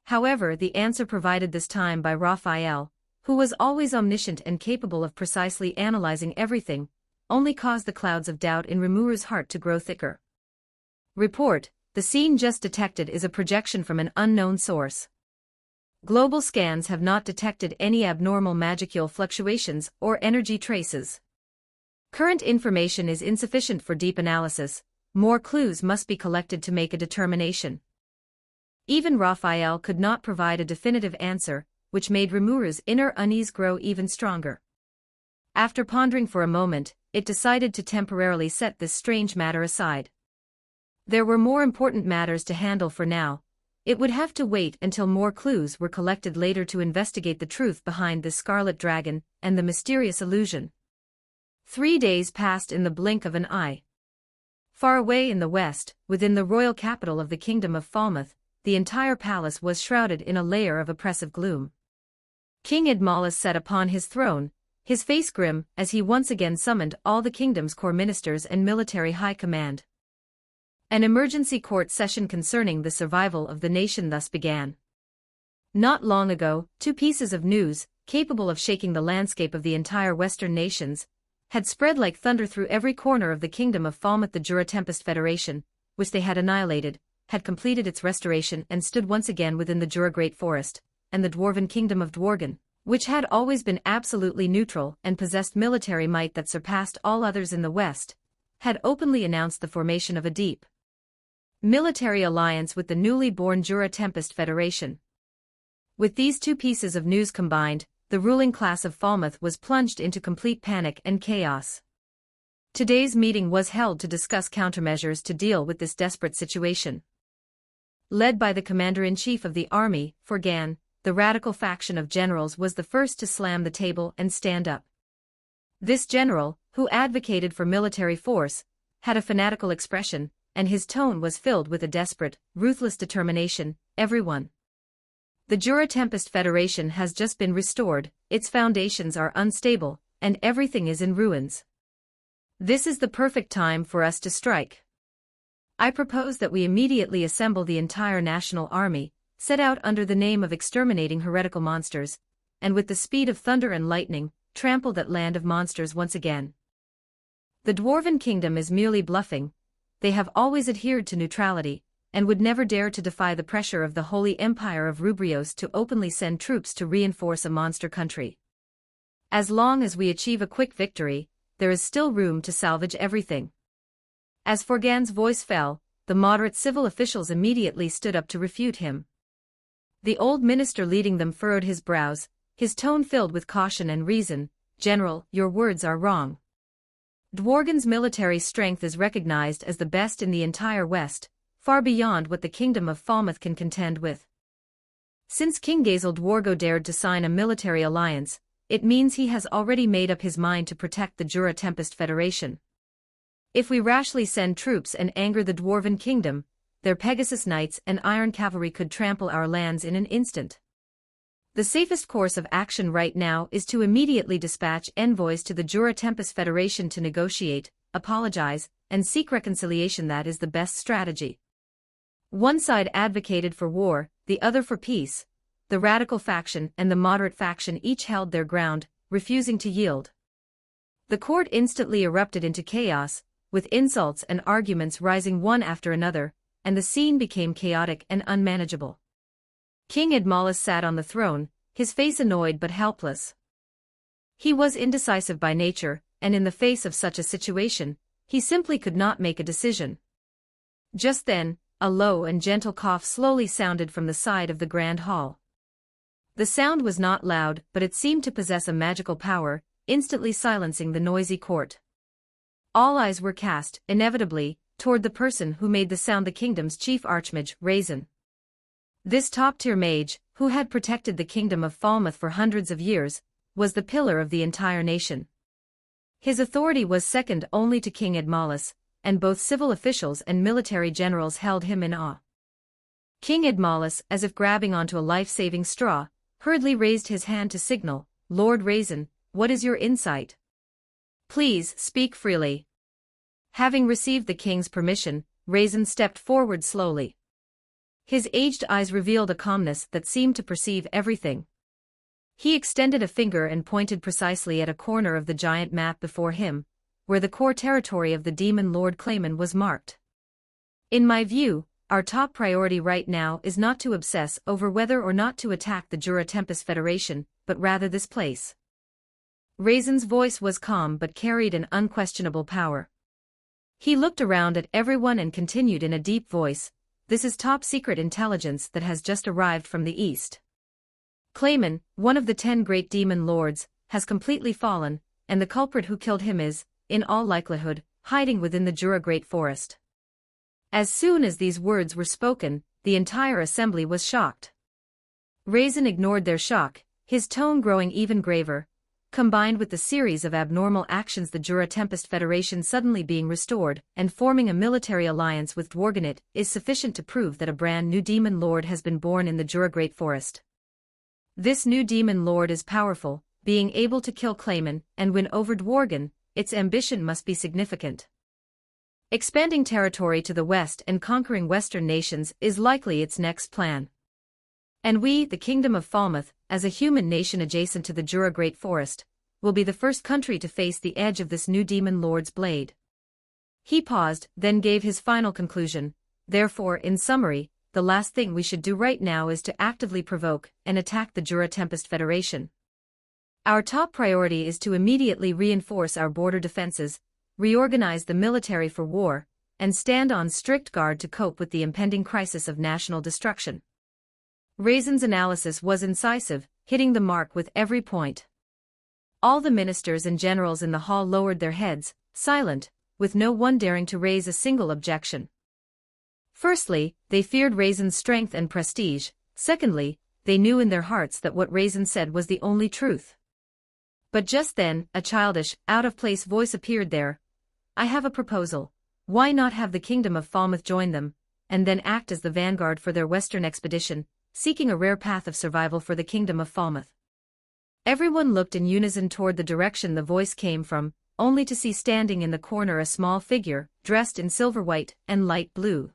However, the answer provided this time by Raphael, who was always omniscient and capable of precisely analyzing everything, only caused the clouds of doubt in Rimuru's heart to grow thicker. Report, the scene just detected is a projection from an unknown source. Global scans have not detected any abnormal magicule fluctuations or energy traces. Current information is insufficient for deep analysis. More clues must be collected to make a determination. Even Raphael could not provide a definitive answer, which made Rimuru's inner unease grow even stronger. After pondering for a moment, it decided to temporarily set this strange matter aside. There were more important matters to handle for now. It would have to wait until more clues were collected later to investigate the truth behind this scarlet dragon and the mysterious illusion. 3 days passed in the blink of an eye. Far away in the west, within the royal capital of the Kingdom of Falmouth, the entire palace was shrouded in a layer of oppressive gloom. King Idmalas sat upon his throne, his face grim as he once again summoned all the kingdom's core ministers and military high command. An emergency court session concerning the survival of the nation thus began. Not long ago, 2 pieces of news, capable of shaking the landscape of the entire Western nations, had spread like thunder through every corner of the Kingdom of Falmouth. The Jura Tempest Federation, which they had annihilated, had completed its restoration and stood once again within the Jura Great Forest, and the Dwarven Kingdom of Dworgen, which had always been absolutely neutral and possessed military might that surpassed all others in the West, had openly announced the formation of a deep military alliance with the newly born Jura Tempest Federation. With these 2 pieces of news combined, the ruling class of Falmouth was plunged into complete panic and chaos. Today's meeting was held to discuss countermeasures to deal with this desperate situation. Led by the commander-in-chief of the army, Forgan, the radical faction of generals was the first to slam the table and stand up. This general, who advocated for military force, had a fanatical expression, and his tone was filled with a desperate, ruthless determination. Everyone. The Jura Tempest Federation has just been restored, its foundations are unstable, and everything is in ruins. This is the perfect time for us to strike. I propose that we immediately assemble the entire national army, set out under the name of exterminating heretical monsters, and with the speed of thunder and lightning, trample that land of monsters once again. The Dwarven Kingdom is merely bluffing. They have always adhered to neutrality, and would never dare to defy the pressure of the Holy Empire of Rubrios to openly send troops to reinforce a monster country. As long as we achieve a quick victory, there is still room to salvage everything. As Forgan's voice fell, the moderate civil officials immediately stood up to refute him. The old minister leading them furrowed his brows, his tone filled with caution and reason. "General, your words are wrong. Dworgen's military strength is recognized as the best in the entire West, far beyond what the Kingdom of Falmouth can contend with. Since King Gazel Dwargo dared to sign a military alliance, it means he has already made up his mind to protect the Jura Tempest Federation. If we rashly send troops and anger the Dwarven Kingdom, their Pegasus Knights and Iron Cavalry could trample our lands in an instant. The safest course of action right now is to immediately dispatch envoys to the Jura Tempest Federation to negotiate, apologize, and seek reconciliation. That is the best strategy." One side advocated for war, the other for peace. The radical faction and the moderate faction each held their ground, refusing to yield. The court instantly erupted into chaos, with insults and arguments rising one after another, and the scene became chaotic and unmanageable. King Edmalus sat on the throne, his face annoyed but helpless. He was indecisive by nature, and in the face of such a situation, he simply could not make a decision. Just then, a low and gentle cough slowly sounded from the side of the grand hall. The sound was not loud, but it seemed to possess a magical power, instantly silencing the noisy court. All eyes were cast, inevitably, toward the person who made the sound, the kingdom's chief archmage, Raisin. This top-tier mage, who had protected the Kingdom of Falmouth for hundreds of years, was the pillar of the entire nation. His authority was second only to King Edmalus, and both civil officials and military generals held him in awe. King Edmalus, as if grabbing onto a life-saving straw, hurriedly raised his hand to signal, "Lord Raisin, what is your insight? Please speak freely." Having received the king's permission, Raisin stepped forward slowly. His aged eyes revealed a calmness that seemed to perceive everything. He extended a finger and pointed precisely at a corner of the giant map before him, where the core territory of the demon Lord Clayman was marked. "In my view, our top priority right now is not to obsess over whether or not to attack the Jura Tempest Federation, but rather this place." Raisin's voice was calm but carried an unquestionable power. He looked around at everyone and continued in a deep voice, "This is top-secret intelligence that has just arrived from the east. Clayman, one of the 10 great demon lords, has completely fallen, and the culprit who killed him is, in all likelihood, hiding within the Jura Great Forest." As soon as these words were spoken, the entire assembly was shocked. Raisin ignored their shock, his tone growing even graver. Combined with the series of abnormal actions, the Jura Tempest Federation suddenly being restored and forming a military alliance with Dworgenit is sufficient to prove that a brand new demon lord has been born in the Jura Great Forest. This new demon lord is powerful, being able to kill Clayman and win over Dworgen. Its ambition must be significant. Expanding territory to the west and conquering western nations is likely its next plan. And we, the Kingdom of Falmouth, as a human nation adjacent to the Jura Great Forest, will be the first country to face the edge of this new demon lord's blade. He paused, then gave his final conclusion. "Therefore, in summary, the last thing we should do right now is to actively provoke and attack the Jura Tempest Federation. Our top priority is to immediately reinforce our border defenses, reorganize the military for war, and stand on strict guard to cope with the impending crisis of national destruction." Raisin's analysis was incisive, hitting the mark with every point. All the ministers and generals in the hall lowered their heads, silent, with no one daring to raise a single objection. Firstly, they feared Raisin's strength and prestige. Secondly, they knew in their hearts that what Raisin said was the only truth. But just then, a childish, out-of-place voice appeared there. "I have a proposal. Why not have the Kingdom of Falmouth join them, and then act as the vanguard for their western expedition, seeking a rare path of survival for the Kingdom of Falmouth?" Everyone looked in unison toward the direction the voice came from. only to see standing in the corner a small figure, dressed in silver white and light blue.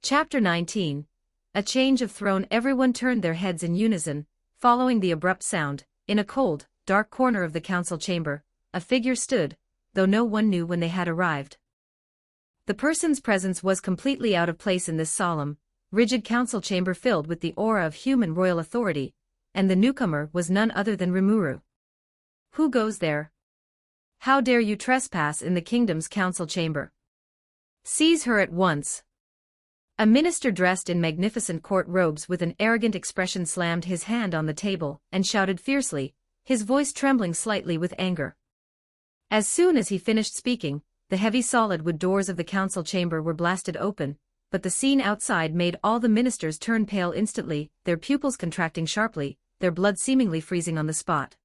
Chapter 19. A change of throne. Everyone turned their heads in unison, following the abrupt sound. In a cold, dark corner of the council chamber, a figure stood, though no one knew when they had arrived. The person's presence was completely out of place in this solemn, rigid council chamber filled with the aura of human royal authority, and the newcomer was none other than Rimuru. Who goes there? How dare you trespass in the kingdom's council chamber? Seize her at once. A minister dressed in magnificent court robes with an arrogant expression slammed his hand on the table and shouted fiercely, his voice trembling slightly with anger. As soon as he finished speaking, the heavy solid wood doors of the council chamber were blasted open, but the scene outside made all the ministers turn pale instantly, their pupils contracting sharply, their blood seemingly freezing on the spot.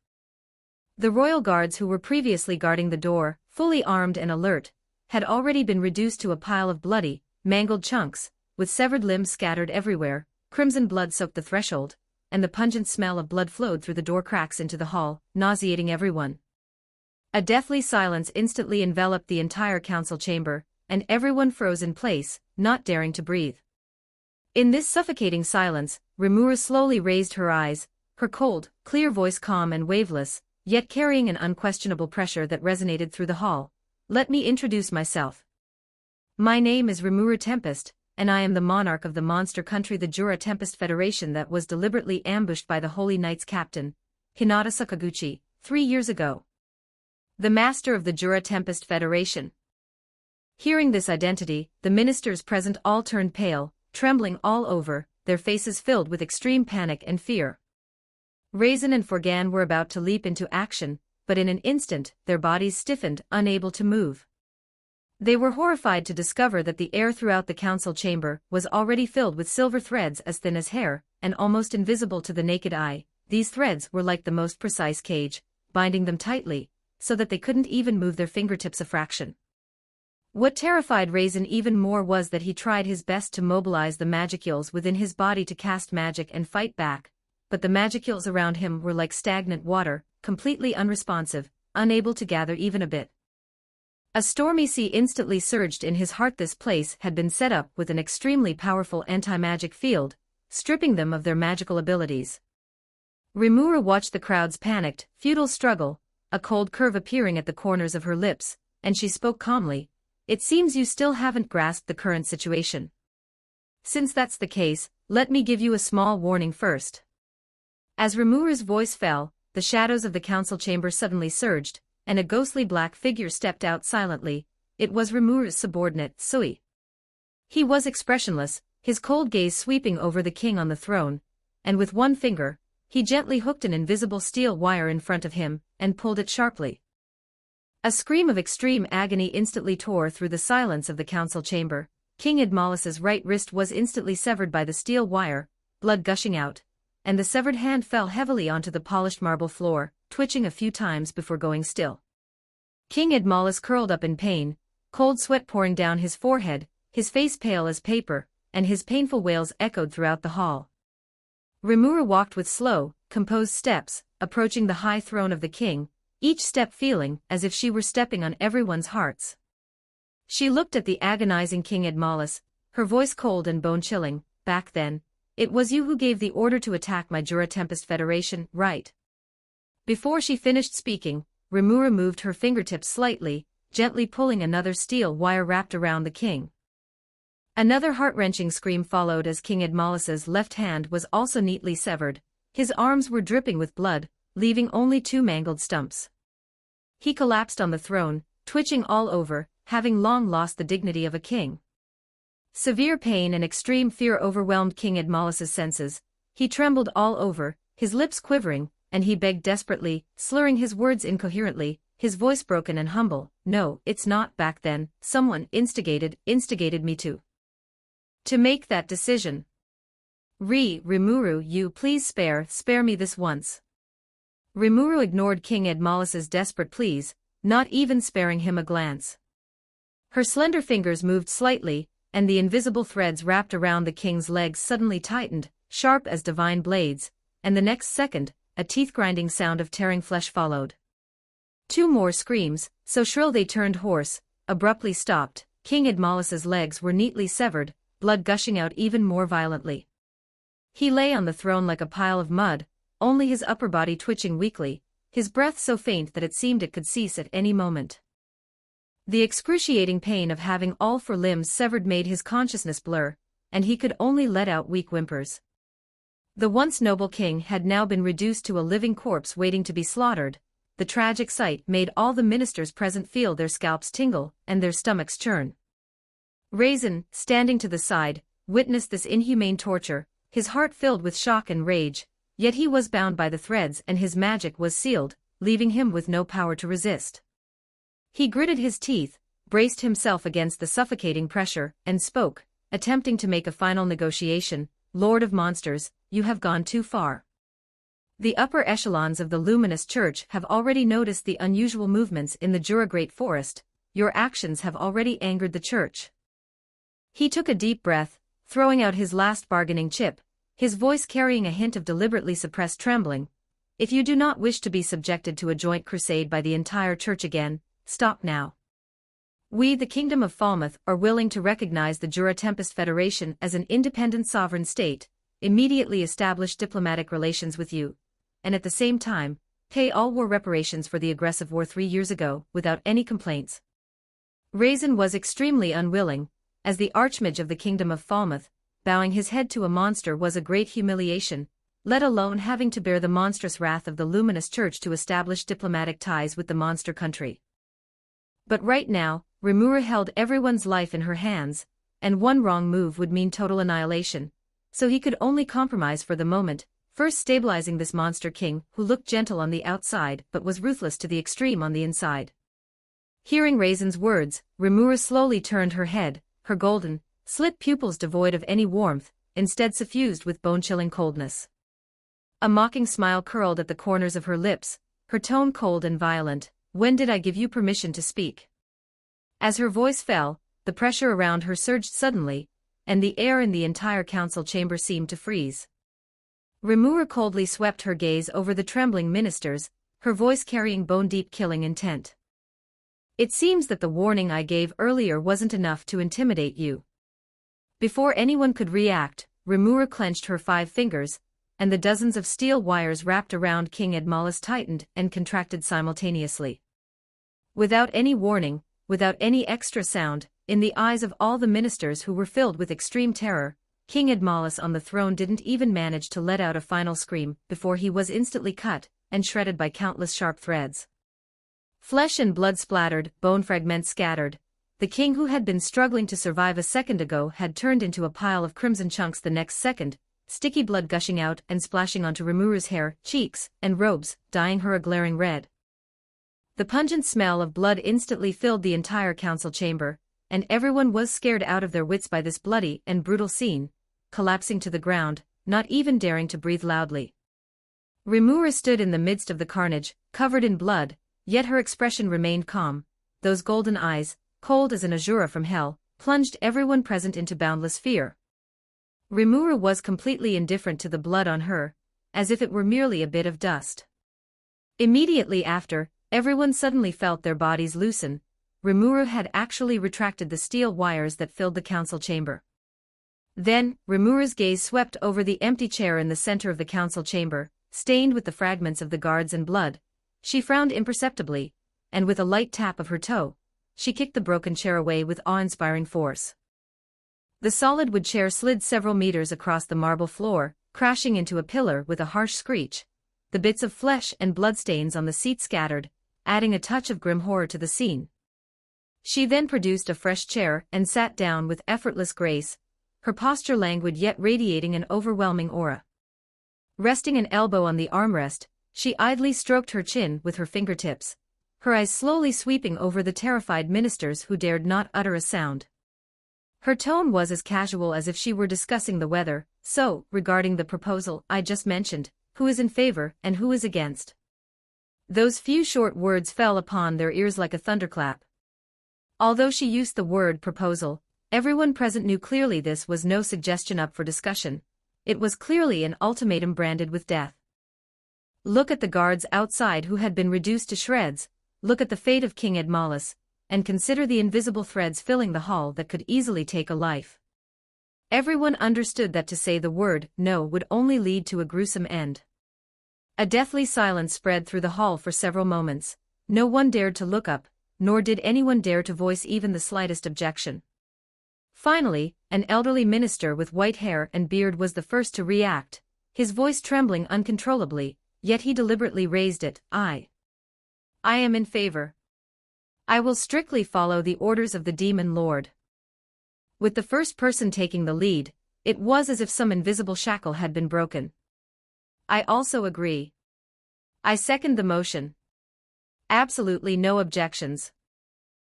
The royal guards who were previously guarding the door, fully armed and alert, had already been reduced to a pile of bloody, mangled chunks, with severed limbs scattered everywhere. Crimson blood soaked the threshold, and the pungent smell of blood flowed through the door cracks into the hall, nauseating everyone. A deathly silence instantly enveloped the entire council chamber, and everyone froze in place, not daring to breathe. In this suffocating silence, Rimuru slowly raised her eyes, her cold, clear voice calm and waveless, yet carrying an unquestionable pressure that resonated through the hall. Let me introduce myself. My name is Rimuru Tempest, and I am the monarch of the monster country, the Jura Tempest Federation, that was deliberately ambushed by the Holy Knights captain, Hinata Sakaguchi, 3 years ago. The master of the Jura Tempest Federation. Hearing this identity, the ministers present all turned pale, trembling all over, their faces filled with extreme panic and fear. Raisin and Forgan were about to leap into action, but in an instant, their bodies stiffened, unable to move. They were horrified to discover that the air throughout the council chamber was already filled with silver threads as thin as hair, and almost invisible to the naked eye. These threads were like the most precise cage, binding them tightly, so that they couldn't even move their fingertips a fraction. What terrified Raisin even more was that he tried his best to mobilize the magicules within his body to cast magic and fight back, but the magicules around him were like stagnant water, completely unresponsive, unable to gather even a bit. A stormy sea instantly surged in his heart. This place had been set up with an extremely powerful anti-magic field, stripping them of their magical abilities. Rimuru watched the crowd's panicked, futile struggle, a cold curve appearing at the corners of her lips, and she spoke calmly. It seems you still haven't grasped the current situation. Since that's the case, let me give you a small warning first. As Rimuru's voice fell, the shadows of the council chamber suddenly surged, and a ghostly black figure stepped out silently. It was Rimuru's subordinate, Sui. He was expressionless, his cold gaze sweeping over the king on the throne, and with one finger, he gently hooked an invisible steel wire in front of him, and pulled it sharply. A scream of extreme agony instantly tore through the silence of the council chamber. King Idmalus's right wrist was instantly severed by the steel wire, blood gushing out, and the severed hand fell heavily onto the polished marble floor, twitching a few times before going still. King Idmalus curled up in pain, cold sweat pouring down his forehead, his face pale as paper, and his painful wails echoed throughout the hall. Rimuru walked with slow, composed steps, approaching the high throne of the king, each step feeling as if she were stepping on everyone's hearts. She looked at the agonizing King Idmalus, her voice cold and bone-chilling. Back then, it was you who gave the order to attack my Jura Tempest Federation, right? Before she finished speaking, Rimuru moved her fingertips slightly, gently pulling another steel wire wrapped around the king. Another heart-wrenching scream followed as King Idmalus's left hand was also neatly severed. His arms were dripping with blood, leaving only 2 mangled stumps. He collapsed on the throne, twitching all over, having long lost the dignity of a king. Severe pain and extreme fear overwhelmed King Idmalus's senses. He trembled all over, his lips quivering, and he begged desperately, slurring his words incoherently, his voice broken and humble. No, it's not. Back then, someone instigated me to make that decision. Rimuru, you please spare me this once. Rimuru ignored King Idmalus's desperate pleas, not even sparing him a glance. Her slender fingers moved slightly, and the invisible threads wrapped around the king's legs suddenly tightened, sharp as divine blades, and the next second, a teeth-grinding sound of tearing flesh followed. Two more screams, so shrill they turned hoarse, abruptly stopped. King Idmalis's legs were neatly severed, blood gushing out even more violently. He lay on the throne like a pile of mud, only his upper body twitching weakly, his breath so faint that it seemed it could cease at any moment. The excruciating pain of having all four limbs severed made his consciousness blur, and he could only let out weak whimpers. The once noble king had now been reduced to a living corpse waiting to be slaughtered. The tragic sight made all the ministers present feel their scalps tingle and their stomachs churn. Raisin, standing to the side, witnessed this inhumane torture, his heart filled with shock and rage, yet he was bound by the threads and his magic was sealed, leaving him with no power to resist. He gritted his teeth, braced himself against the suffocating pressure, and spoke, attempting to make a final negotiation. "Lord of Monsters, you have gone too far. The upper echelons of the luminous church have already noticed the unusual movements in the Jura Great Forest. Your actions have already angered the church." He took a deep breath, throwing out his last bargaining chip, his voice carrying a hint of deliberately suppressed trembling. "If you do not wish to be subjected to a joint crusade by the entire church again, stop now. We, the Kingdom of Falmouth, are willing to recognize the Jura Tempest Federation as an independent sovereign state, immediately establish diplomatic relations with you, and at the same time, pay all war reparations for the aggressive war 3 years ago, without any complaints." Raisin was extremely unwilling, as the Archmage of the Kingdom of Falmouth. Bowing his head to a monster was a great humiliation, let alone having to bear the monstrous wrath of the luminous church to establish diplomatic ties with the monster country. But right now, Rimuru held everyone's life in her hands, and one wrong move would mean total annihilation, so he could only compromise for the moment, first stabilizing this monster king who looked gentle on the outside but was ruthless to the extreme on the inside. Hearing Raisin's words, Rimuru slowly turned her head, her golden, slit pupils devoid of any warmth, instead suffused with bone-chilling coldness. A mocking smile curled at the corners of her lips, her tone cold and violent. "When did I give you permission to speak?" As her voice fell, the pressure around her surged suddenly, and the air in the entire council chamber seemed to freeze. Rimuru coldly swept her gaze over the trembling ministers, her voice carrying bone-deep killing intent. "It seems that the warning I gave earlier wasn't enough to intimidate you." Before anyone could react, Rimuru clenched her 5 fingers, and the dozens of steel wires wrapped around King Idmalis tightened and contracted simultaneously. Without any warning, without any extra sound, in the eyes of all the ministers who were filled with extreme terror, King Idmalis on the throne didn't even manage to let out a final scream before he was instantly cut and shredded by countless sharp threads. Flesh and blood splattered, bone fragments scattered. The king who had been struggling to survive a second ago had turned into a pile of crimson chunks the next second, sticky blood gushing out and splashing onto Rimuru's hair, cheeks, and robes, dyeing her a glaring red. The pungent smell of blood instantly filled the entire council chamber, and everyone was scared out of their wits by this bloody and brutal scene, collapsing to the ground, not even daring to breathe loudly. Rimuru stood in the midst of the carnage, covered in blood, yet her expression remained calm. Those golden eyes, cold as an azura from hell, plunged everyone present into boundless fear. Rimuru was completely indifferent to the blood on her, as if it were merely a bit of dust. Immediately after, everyone suddenly felt their bodies loosen. Rimuru had actually retracted the steel wires that filled the council chamber. Then, Rimuru's gaze swept over the empty chair in the center of the council chamber, stained with the fragments of the guards and blood. She frowned imperceptibly, and with a light tap of her toe, she kicked the broken chair away with awe-inspiring force. The solid wood chair slid several meters across the marble floor, crashing into a pillar with a harsh screech. The bits of flesh and bloodstains on the seat scattered, adding a touch of grim horror to the scene. She then produced a fresh chair and sat down with effortless grace, her posture languid yet radiating an overwhelming aura. Resting an elbow on the armrest, she idly stroked her chin with her fingertips, her eyes slowly sweeping over the terrified ministers who dared not utter a sound. Her tone was as casual as if she were discussing the weather. "So, regarding the proposal I just mentioned, who is in favor and who is against?" Those few short words fell upon their ears like a thunderclap. Although she used the word proposal, everyone present knew clearly this was no suggestion up for discussion. It was clearly an ultimatum branded with death. Look at the guards outside who had been reduced to shreds, look at the fate of King Edmalus, and consider the invisible threads filling the hall that could easily take a life. Everyone understood that to say the word no would only lead to a gruesome end. A deathly silence spread through the hall for several moments. No one dared to look up, nor did anyone dare to voice even the slightest objection. Finally, an elderly minister with white hair and beard was the first to react, his voice trembling uncontrollably, yet he deliberately raised it. I am in favor. I will strictly follow the orders of the Demon Lord. With the first person taking the lead, it was as if some invisible shackle had been broken. I also agree. I second the motion. Absolutely no objections.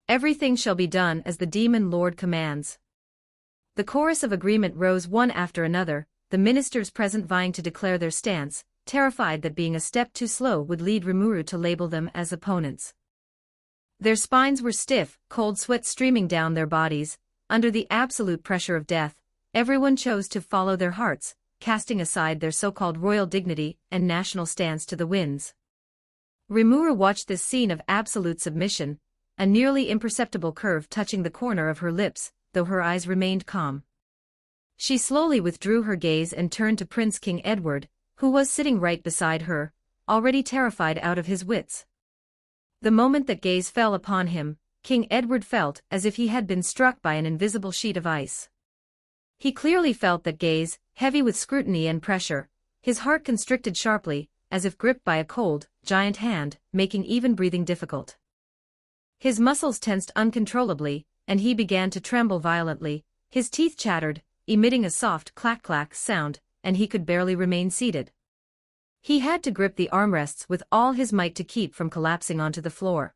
Everything shall be done as the Demon Lord commands. The chorus of agreement rose one after another, the ministers present vying to declare their stance, terrified that being a step too slow would lead Rimuru to label them as opponents. Their spines were stiff, cold sweat streaming down their bodies. Under the absolute pressure of death, everyone chose to follow their hearts, casting aside their so-called royal dignity and national stance to the winds. Rimuru watched this scene of absolute submission, a nearly imperceptible curve touching the corner of her lips, though her eyes remained calm. She slowly withdrew her gaze and turned to Prince King Edward, who was sitting right beside her, already terrified out of his wits. The moment that gaze fell upon him, King Edward felt as if he had been struck by an invisible sheet of ice. He clearly felt that gaze, heavy with scrutiny and pressure, his heart constricted sharply, as if gripped by a cold, giant hand, making even breathing difficult. His muscles tensed uncontrollably, and he began to tremble violently, his teeth chattered, emitting a soft clack-clack sound, and he could barely remain seated. He had to grip the armrests with all his might to keep from collapsing onto the floor.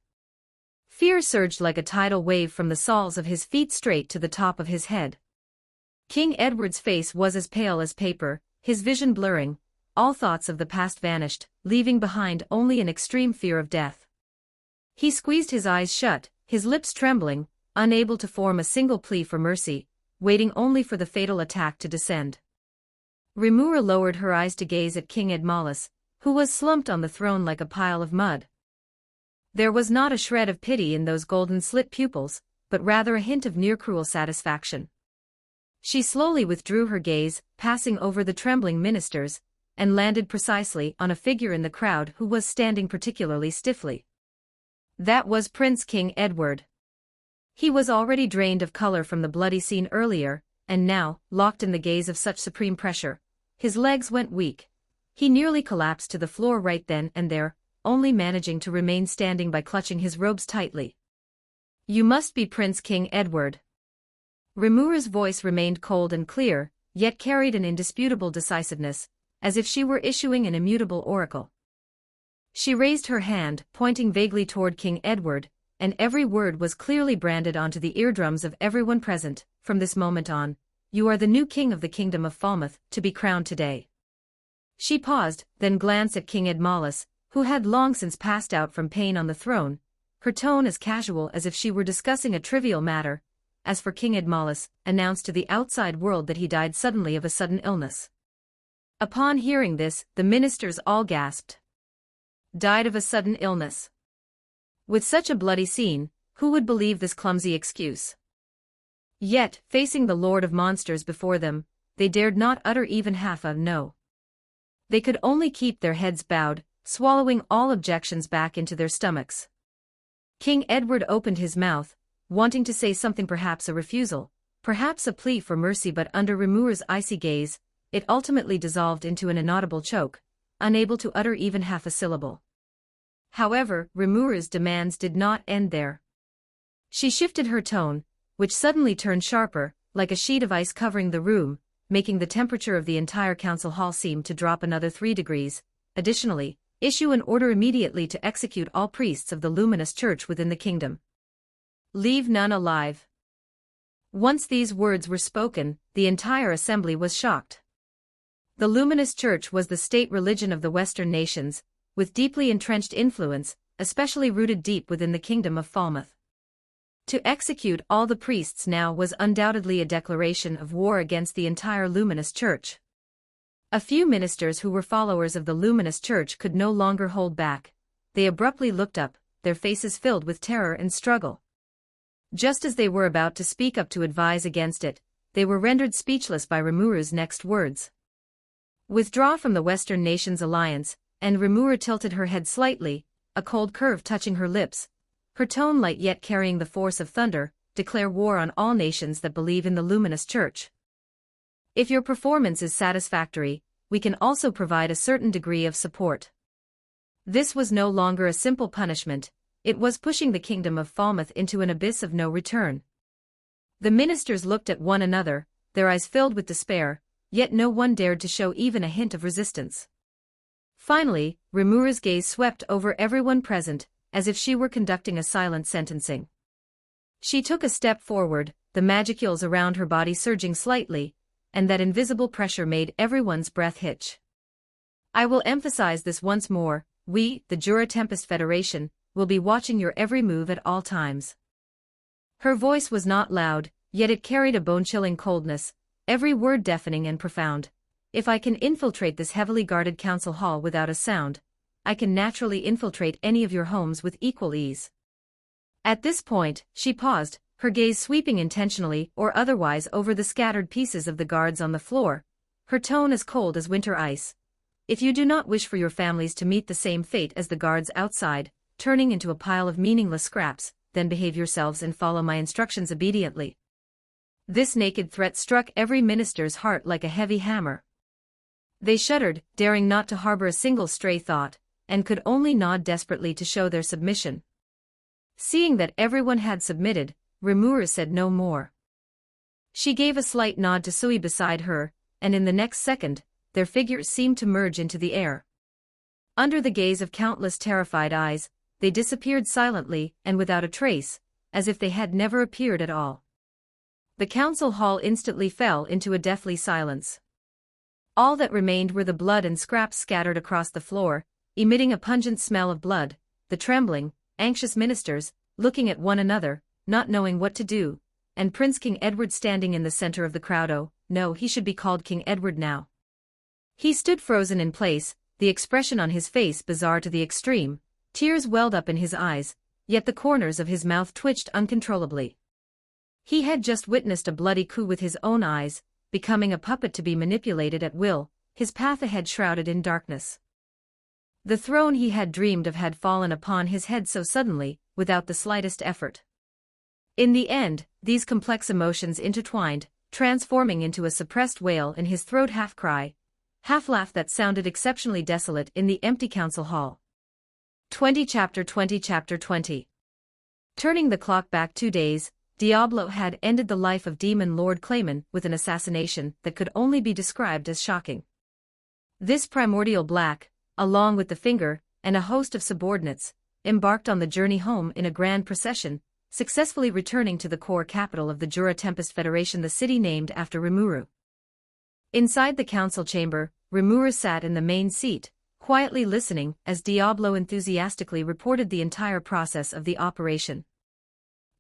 Fear surged like a tidal wave from the soles of his feet straight to the top of his head. King Edward's face was as pale as paper, his vision blurring, all thoughts of the past vanished, leaving behind only an extreme fear of death. He squeezed his eyes shut, his lips trembling, unable to form a single plea for mercy, waiting only for the fatal attack to descend. Rimuru lowered her eyes to gaze at King Edmalus, who was slumped on the throne like a pile of mud. There was not a shred of pity in those golden-slit pupils, but rather a hint of near-cruel satisfaction. She slowly withdrew her gaze, passing over the trembling ministers, and landed precisely on a figure in the crowd who was standing particularly stiffly. That was Prince King Edward. He was already drained of color from the bloody scene earlier, and now, locked in the gaze of such supreme pressure, his legs went weak. He nearly collapsed to the floor right then and there, only managing to remain standing by clutching his robes tightly. You must be Prince King Edward. Rimuru's voice remained cold and clear, yet carried an indisputable decisiveness, as if she were issuing an immutable oracle. She raised her hand, pointing vaguely toward King Edward, and every word was clearly branded onto the eardrums of everyone present. From this moment on, you are the new king of the kingdom of Falmouth, to be crowned today. She paused, then glanced at King Edmalus, who had long since passed out from pain on the throne, her tone as casual as if she were discussing a trivial matter. As for King Edmalus, announced to the outside world that he died suddenly of a sudden illness. Upon hearing this, the ministers all gasped. Died of a sudden illness. With such a bloody scene, who would believe this clumsy excuse? Yet, facing the Lord of Monsters before them, they dared not utter even half a no. They could only keep their heads bowed, swallowing all objections back into their stomachs. King Edward opened his mouth, wanting to say something, perhaps a refusal, perhaps a plea for mercy, but under Rimuru's icy gaze, it ultimately dissolved into an inaudible choke, unable to utter even half a syllable. However, Rimuru's demands did not end there. She shifted her tone, which suddenly turned sharper, like a sheet of ice covering the room, making the temperature of the entire council hall seem to drop another 3 degrees. Additionally, issue an order immediately to execute all priests of the luminous church within the kingdom. Leave none alive. Once these words were spoken, the entire assembly was shocked. The luminous church was the state religion of the Western nations, with deeply entrenched influence, especially rooted deep within the kingdom of Falmouth. To execute all the priests now was undoubtedly a declaration of war against the entire luminous church. A few ministers who were followers of the luminous church could no longer hold back. They abruptly looked up, their faces filled with terror and struggle. Just as they were about to speak up to advise against it, they were rendered speechless by Rimuru's next words. Withdraw from the Western Nations Alliance, and Rimuru tilted her head slightly, a cold curve touching her lips, her tone light yet carrying the force of thunder, declare war on all nations that believe in the luminous church. If your performance is satisfactory, we can also provide a certain degree of support. This was no longer a simple punishment, it was pushing the kingdom of Falmouth into an abyss of no return. The ministers looked at one another, their eyes filled with despair, yet no one dared to show even a hint of resistance. Finally, Rimuru's gaze swept over everyone present, as if she were conducting a silent sentencing. She took a step forward, the magicules around her body surging slightly, and that invisible pressure made everyone's breath hitch. I will emphasize this once more, we, the Jura Tempest Federation, will be watching your every move at all times. Her voice was not loud, yet it carried a bone-chilling coldness, every word deafening and profound. If I can infiltrate this heavily guarded council hall without a sound, I can naturally infiltrate any of your homes with equal ease. At this point, she paused, her gaze sweeping intentionally or otherwise over the scattered pieces of the guards on the floor, her tone as cold as winter ice. If you do not wish for your families to meet the same fate as the guards outside, turning into a pile of meaningless scraps, then behave yourselves and follow my instructions obediently. This naked threat struck every minister's heart like a heavy hammer. They shuddered, daring not to harbor a single stray thought, and could only nod desperately to show their submission. Seeing that everyone had submitted, Rimuru said no more. She gave a slight nod to Sui beside her, and in the next second, their figures seemed to merge into the air. Under the gaze of countless terrified eyes, they disappeared silently and without a trace, as if they had never appeared at all. The council hall instantly fell into a deathly silence. All that remained were the blood and scraps scattered across the floor, emitting a pungent smell of blood, the trembling, anxious ministers, looking at one another, not knowing what to do, and Prince King Edward standing in the center of the crowd. Oh, no, he should be called King Edward now. He stood frozen in place, the expression on his face bizarre to the extreme, tears welled up in his eyes, yet the corners of his mouth twitched uncontrollably. He had just witnessed a bloody coup with his own eyes, becoming a puppet to be manipulated at will, his path ahead shrouded in darkness. The throne he had dreamed of had fallen upon his head so suddenly, without the slightest effort. In the end, these complex emotions intertwined, transforming into a suppressed wail in his throat, half cry, half laugh that sounded exceptionally desolate in the empty council hall. 20 Chapter 20. Turning the clock back 2 days, Diablo had ended the life of Demon Lord Clayman with an assassination that could only be described as shocking. This primordial black, along with the finger, and a host of subordinates, embarked on the journey home in a grand procession, successfully returning to the core capital of the Jura Tempest Federation, the city named after Rimuru. Inside the council chamber, Rimuru sat in the main seat, quietly listening as Diablo enthusiastically reported the entire process of the operation.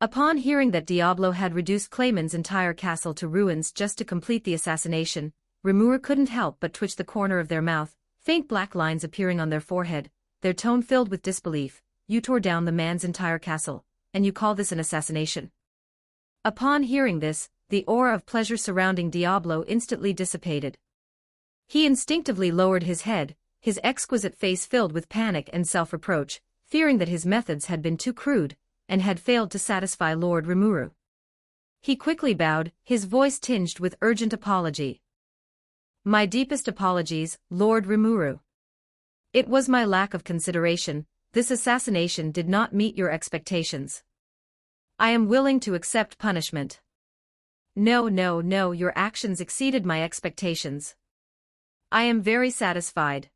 Upon hearing that Diablo had reduced Clayman's entire castle to ruins just to complete the assassination, Rimuru couldn't help but twitch the corner of their mouth, faint black lines appearing on their forehead, their tone filled with disbelief. You tore down the man's entire castle, and you call this an assassination? Upon hearing this, the aura of pleasure surrounding Diablo instantly dissipated. He instinctively lowered his head, his exquisite face filled with panic and self-reproach, fearing that his methods had been too crude, and had failed to satisfy Lord Rimuru. He quickly bowed, his voice tinged with urgent apology. My deepest apologies, Lord Rimuru. It was my lack of consideration. This assassination did not meet your expectations. I am willing to accept punishment. No, your actions exceeded my expectations. I am very satisfied.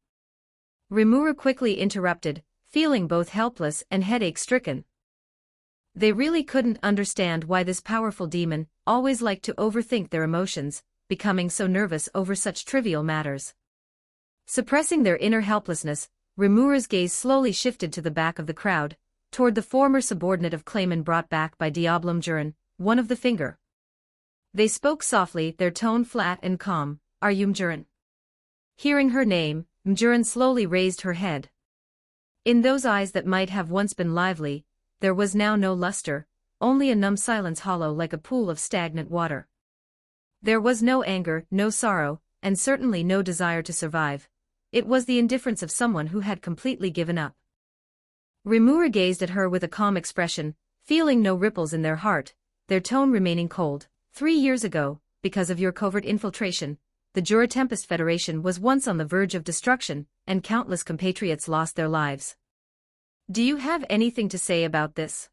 Rimuru quickly interrupted, feeling both helpless and headache-stricken. They really couldn't understand why this powerful demon always liked to overthink their emotions, becoming so nervous over such trivial matters. Suppressing their inner helplessness, Rimuru's gaze slowly shifted to the back of the crowd, toward the former subordinate of Clayman brought back by Diablo Mjurin, one of the finger. They spoke softly, their tone flat and calm. Are you Mjurin? Hearing her name, Mjurin slowly raised her head. In those eyes that might have once been lively, there was now no luster, only a numb silence hollow like a pool of stagnant water. There was no anger, no sorrow, and certainly no desire to survive. It was the indifference of someone who had completely given up. Rimuru gazed at her with a calm expression, feeling no ripples in their heart, their tone remaining cold. 3 years ago, because of your covert infiltration, the Jura Tempest Federation was once on the verge of destruction, and countless compatriots lost their lives. Do you have anything to say about this?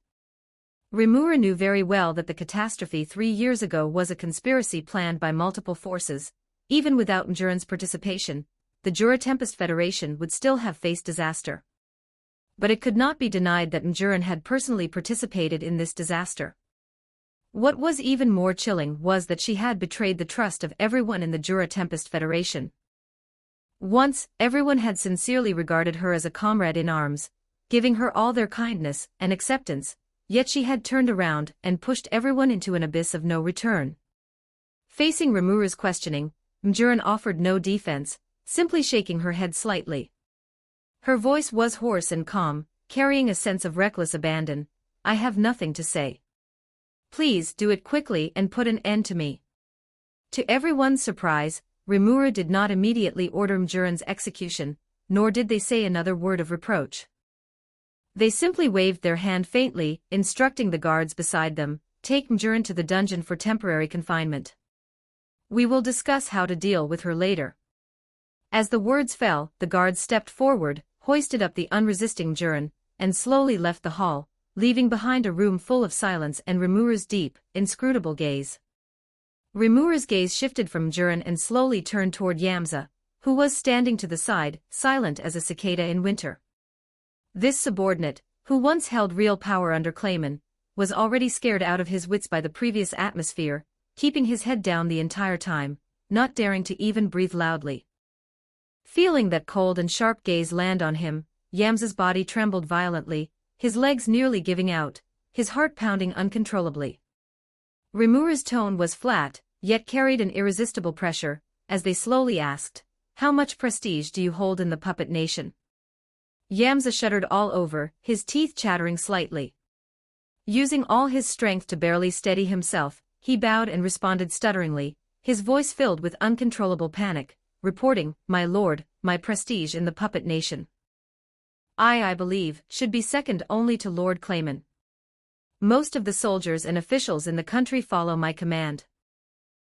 Rimuru knew very well that the catastrophe 3 years ago was a conspiracy planned by multiple forces. Even without Mjuran's participation, the Jura Tempest Federation would still have faced disaster. But it could not be denied that Mjuran had personally participated in this disaster. What was even more chilling was that she had betrayed the trust of everyone in the Jura Tempest Federation. Once, everyone had sincerely regarded her as a comrade in arms, giving her all their kindness and acceptance, yet she had turned around and pushed everyone into an abyss of no return. Facing Rimuru's questioning, Mjuran offered no defense, simply shaking her head slightly. Her voice was hoarse and calm, carrying a sense of reckless abandon. I have nothing to say. Please do it quickly and put an end to me. To everyone's surprise, Rimuru did not immediately order Mjuran's execution, nor did they say another word of reproach. They simply waved their hand faintly, instructing the guards beside them, take Mjuran to the dungeon for temporary confinement. We will discuss how to deal with her later. As the words fell, the guards stepped forward, hoisted up the unresisting Mjuran, and slowly left the hall, leaving behind a room full of silence and Rimuru's deep, inscrutable gaze. Rimuru's gaze shifted from Mjuran and slowly turned toward Yamza, who was standing to the side, silent as a cicada in winter. This subordinate, who once held real power under Clayman, was already scared out of his wits by the previous atmosphere, keeping his head down the entire time, not daring to even breathe loudly. Feeling that cold and sharp gaze land on him, Yamza's body trembled violently, his legs nearly giving out, his heart pounding uncontrollably. Rimuru's tone was flat, yet carried an irresistible pressure, as they slowly asked, how much prestige do you hold in the puppet nation? Yamza shuddered all over, his teeth chattering slightly. Using all his strength to barely steady himself, he bowed and responded stutteringly, his voice filled with uncontrollable panic, reporting, my lord, my prestige in the puppet nation. I believe, should be second only to Lord Clayman. Most of the soldiers and officials in the country follow my command.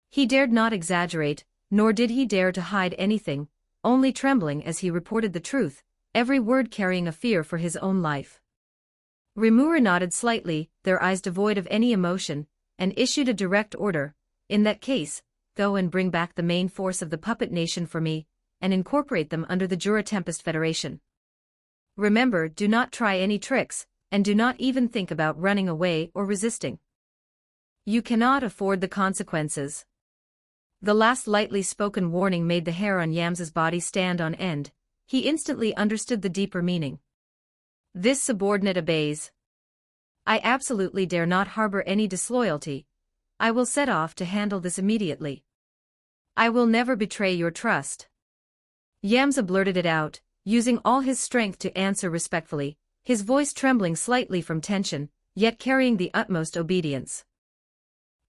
He dared not exaggerate, nor did he dare to hide anything, only trembling as he reported the truth, every word carrying a fear for his own life. Rimuru nodded slightly, their eyes devoid of any emotion, and issued a direct order, in that case, go and bring back the main force of the puppet nation for me, and incorporate them under the Jura Tempest Federation. Remember, do not try any tricks, and do not even think about running away or resisting. You cannot afford the consequences. The last lightly spoken warning made the hair on Yamza's body stand on end. He instantly understood the deeper meaning. This subordinate obeys. I absolutely dare not harbor any disloyalty. I will set off to handle this immediately. I will never betray your trust. Yamza blurted it out, using all his strength to answer respectfully, his voice trembling slightly from tension, yet carrying the utmost obedience.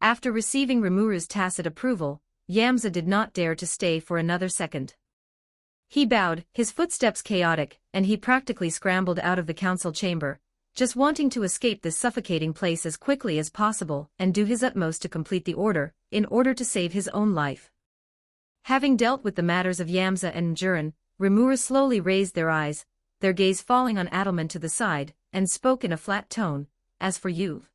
After receiving Rimuru's tacit approval, Yamza did not dare to stay for another second. He bowed, his footsteps chaotic, and he practically scrambled out of the council chamber, just wanting to escape this suffocating place as quickly as possible and do his utmost to complete the order, in order to save his own life. Having dealt with the matters of Yamza and Mjuran, Rimuru slowly raised their eyes, their gaze falling on Adelman to the side, and spoke in a flat tone, as for you.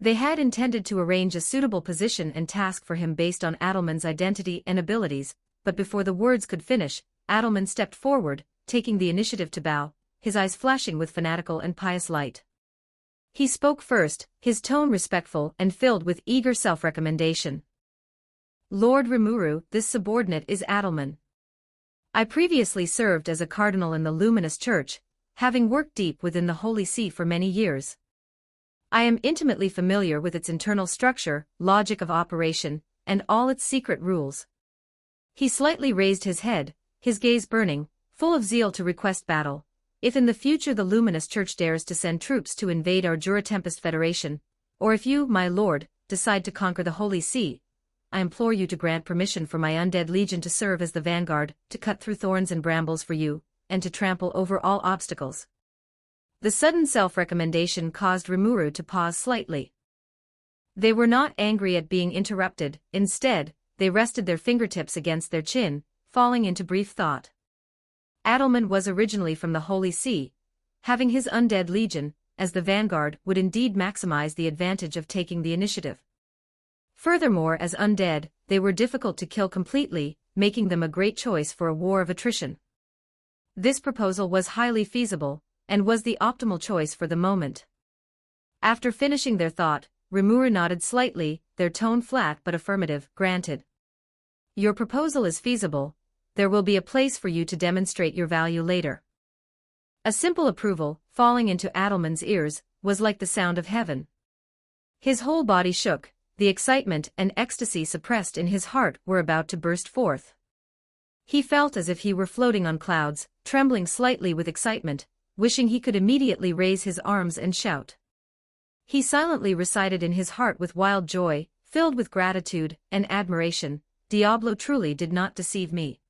They had intended to arrange a suitable position and task for him based on Adelman's identity and abilities, but before the words could finish, Adelman stepped forward, taking the initiative to bow, his eyes flashing with fanatical and pious light. He spoke first, his tone respectful and filled with eager self-recommendation. Lord Rimuru, this subordinate is Adelman. I previously served as a cardinal in the Luminous Church, having worked deep within the Holy See for many years. I am intimately familiar with its internal structure, logic of operation, and all its secret rules. He slightly raised his head, his gaze burning, full of zeal to request battle. if in the future the Luminous Church dares to send troops to invade our Jura Tempest Federation, or if you, my lord, decide to conquer the Holy See, I implore you to grant permission for my undead legion to serve as the vanguard, to cut through thorns and brambles for you, and to trample over all obstacles." The sudden self-recommendation caused Rimuru to pause slightly. They were not angry at being interrupted, instead, they rested their fingertips against their chin, falling into brief thought. Adelman was originally from the Holy See. Having his undead legion, as the vanguard, would indeed maximize the advantage of taking the initiative. Furthermore, as undead, they were difficult to kill completely, making them a great choice for a war of attrition. This proposal was highly feasible, and was the optimal choice for the moment. After finishing their thought, Rimuru nodded slightly, their tone flat but affirmative. "Granted. Your proposal is feasible. There will be a place for you to demonstrate your value later." A simple approval, falling into Adelman's ears, was like the sound of heaven. His whole body shook, the excitement and ecstasy suppressed in his heart were about to burst forth. He felt as if he were floating on clouds, trembling slightly with excitement, wishing he could immediately raise his arms and shout. He silently recited in his heart with wild joy, filled with gratitude and admiration, "Diablo truly did not deceive me.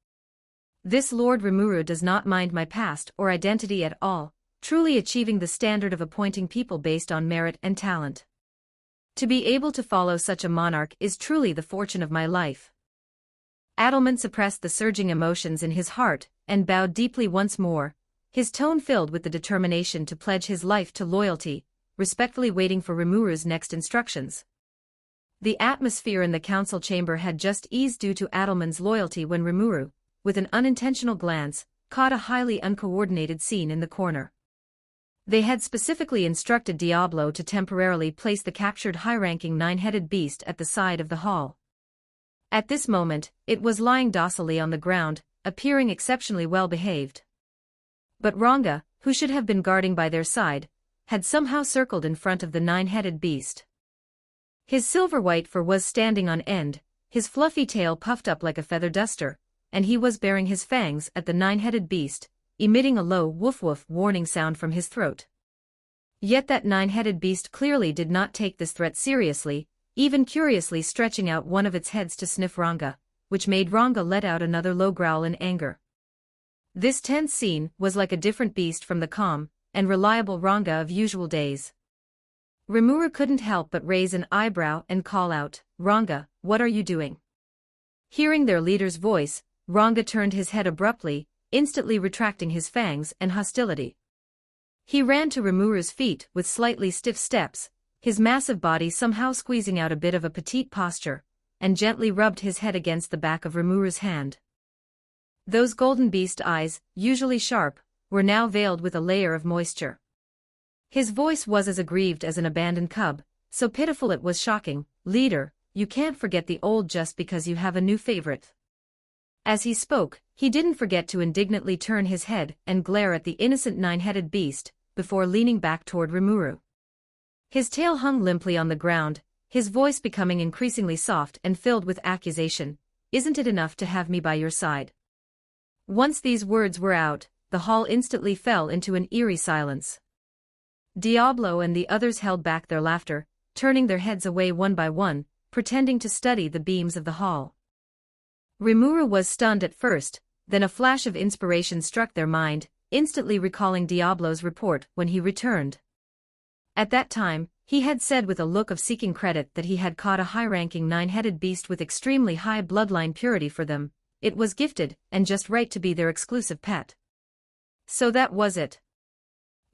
This Lord Rimuru does not mind my past or identity at all, truly achieving the standard of appointing people based on merit and talent. To be able to follow such a monarch is truly the fortune of my life." Adelman suppressed the surging emotions in his heart, and bowed deeply once more, his tone filled with the determination to pledge his life to loyalty, respectfully waiting for Rimuru's next instructions. The atmosphere in the council chamber had just eased due to Adelman's loyalty when Rimuru, with an unintentional glance, caught a highly uncoordinated scene in the corner. They had specifically instructed Diablo to temporarily place the captured high-ranking nine-headed beast at the side of the hall. At this moment, it was lying docilely on the ground, appearing exceptionally well-behaved. But Ranga, who should have been guarding by their side, had somehow circled in front of the nine-headed beast. His silver-white fur was standing on end, his fluffy tail puffed up like a feather duster, and he was baring his fangs at the nine-headed beast, emitting a low woof-woof warning sound from his throat. Yet that nine-headed beast clearly did not take this threat seriously, even curiously stretching out one of its heads to sniff Ranga, which made Ranga let out another low growl in anger. This tense scene was like a different beast from the calm and reliable Ranga of usual days. Rimuru couldn't help but raise an eyebrow and call out, "Ranga, what are you doing?" Hearing their leader's voice, Ranga turned his head abruptly, instantly retracting his fangs and hostility. He ran to Rimuru's feet with slightly stiff steps, his massive body somehow squeezing out a bit of a petite posture, and gently rubbed his head against the back of Rimuru's hand. Those golden beast eyes, usually sharp, were now veiled with a layer of moisture. His voice was as aggrieved as an abandoned cub, so pitiful it was shocking. "Leader, you can't forget the old just because you have a new favorite." As he spoke, he didn't forget to indignantly turn his head and glare at the innocent nine-headed beast, before leaning back toward Rimuru. His tail hung limply on the ground, his voice becoming increasingly soft and filled with accusation. "Isn't it enough to have me by your side?" Once these words were out, the hall instantly fell into an eerie silence. Diablo and the others held back their laughter, turning their heads away one by one, pretending to study the beams of the hall. Rimuru was stunned at first, then a flash of inspiration struck their mind, instantly recalling Diablo's report when he returned. At that time, he had said with a look of seeking credit that he had caught a high-ranking nine-headed beast with extremely high bloodline purity for them. It was gifted and just right to be their exclusive pet. So that was it.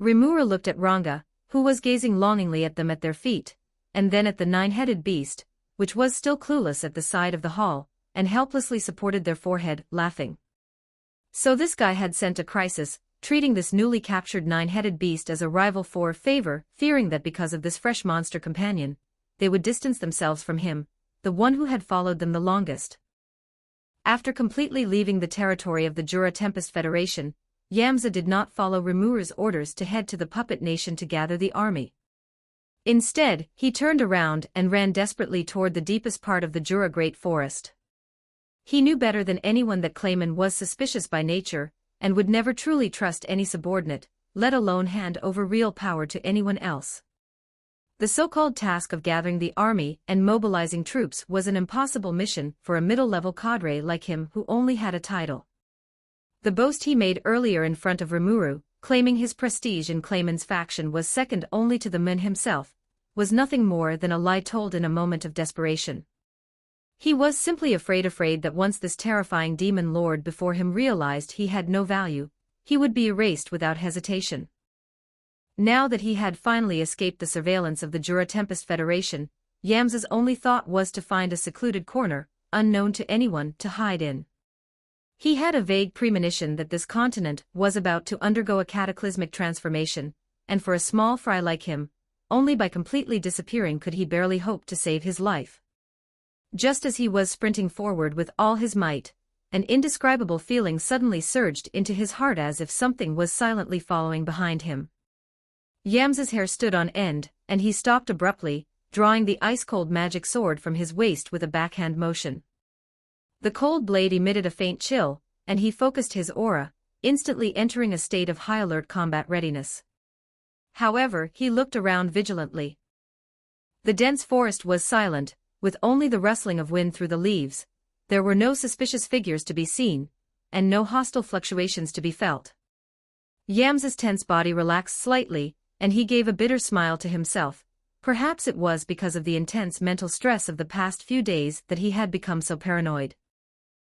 Rimuru looked at Ranga, who was gazing longingly at them at their feet, and then at the nine-headed beast, which was still clueless at the side of the hall, and helplessly supported their forehead, laughing. So this guy had sent a crisis, treating this newly captured nine-headed beast as a rival for favor, fearing that because of this fresh monster companion, they would distance themselves from him, the one who had followed them the longest. After completely leaving the territory of the Jura Tempest Federation, Yamza did not follow Rimuru's orders to head to the puppet nation to gather the army. Instead, he turned around and ran desperately toward the deepest part of the Jura Great Forest. He knew better than anyone that Clayman was suspicious by nature, and would never truly trust any subordinate, let alone hand over real power to anyone else. The so-called task of gathering the army and mobilizing troops was an impossible mission for a middle-level cadre like him who only had a title. The boast he made earlier in front of Rimuru, claiming his prestige in Clayman's faction was second only to the man himself, was nothing more than a lie told in a moment of desperation. He was simply afraid that once this terrifying demon lord before him realized he had no value, he would be erased without hesitation. Now that he had finally escaped the surveillance of the Jura Tempest Federation, Yamza's only thought was to find a secluded corner, unknown to anyone, to hide in. He had a vague premonition that this continent was about to undergo a cataclysmic transformation, and for a small fry like him, only by completely disappearing could he barely hope to save his life. Just as he was sprinting forward with all his might, an indescribable feeling suddenly surged into his heart as if something was silently following behind him. Yamza's hair stood on end, and he stopped abruptly, drawing the ice-cold magic sword from his waist with a backhand motion. The cold blade emitted a faint chill, and he focused his aura, instantly entering a state of high-alert combat readiness. However, he looked around vigilantly. The dense forest was silent, with only the rustling of wind through the leaves. There were no suspicious figures to be seen, and no hostile fluctuations to be felt. Yamza's tense body relaxed slightly, and he gave a bitter smile to himself. Perhaps it was because of the intense mental stress of the past few days that he had become so paranoid.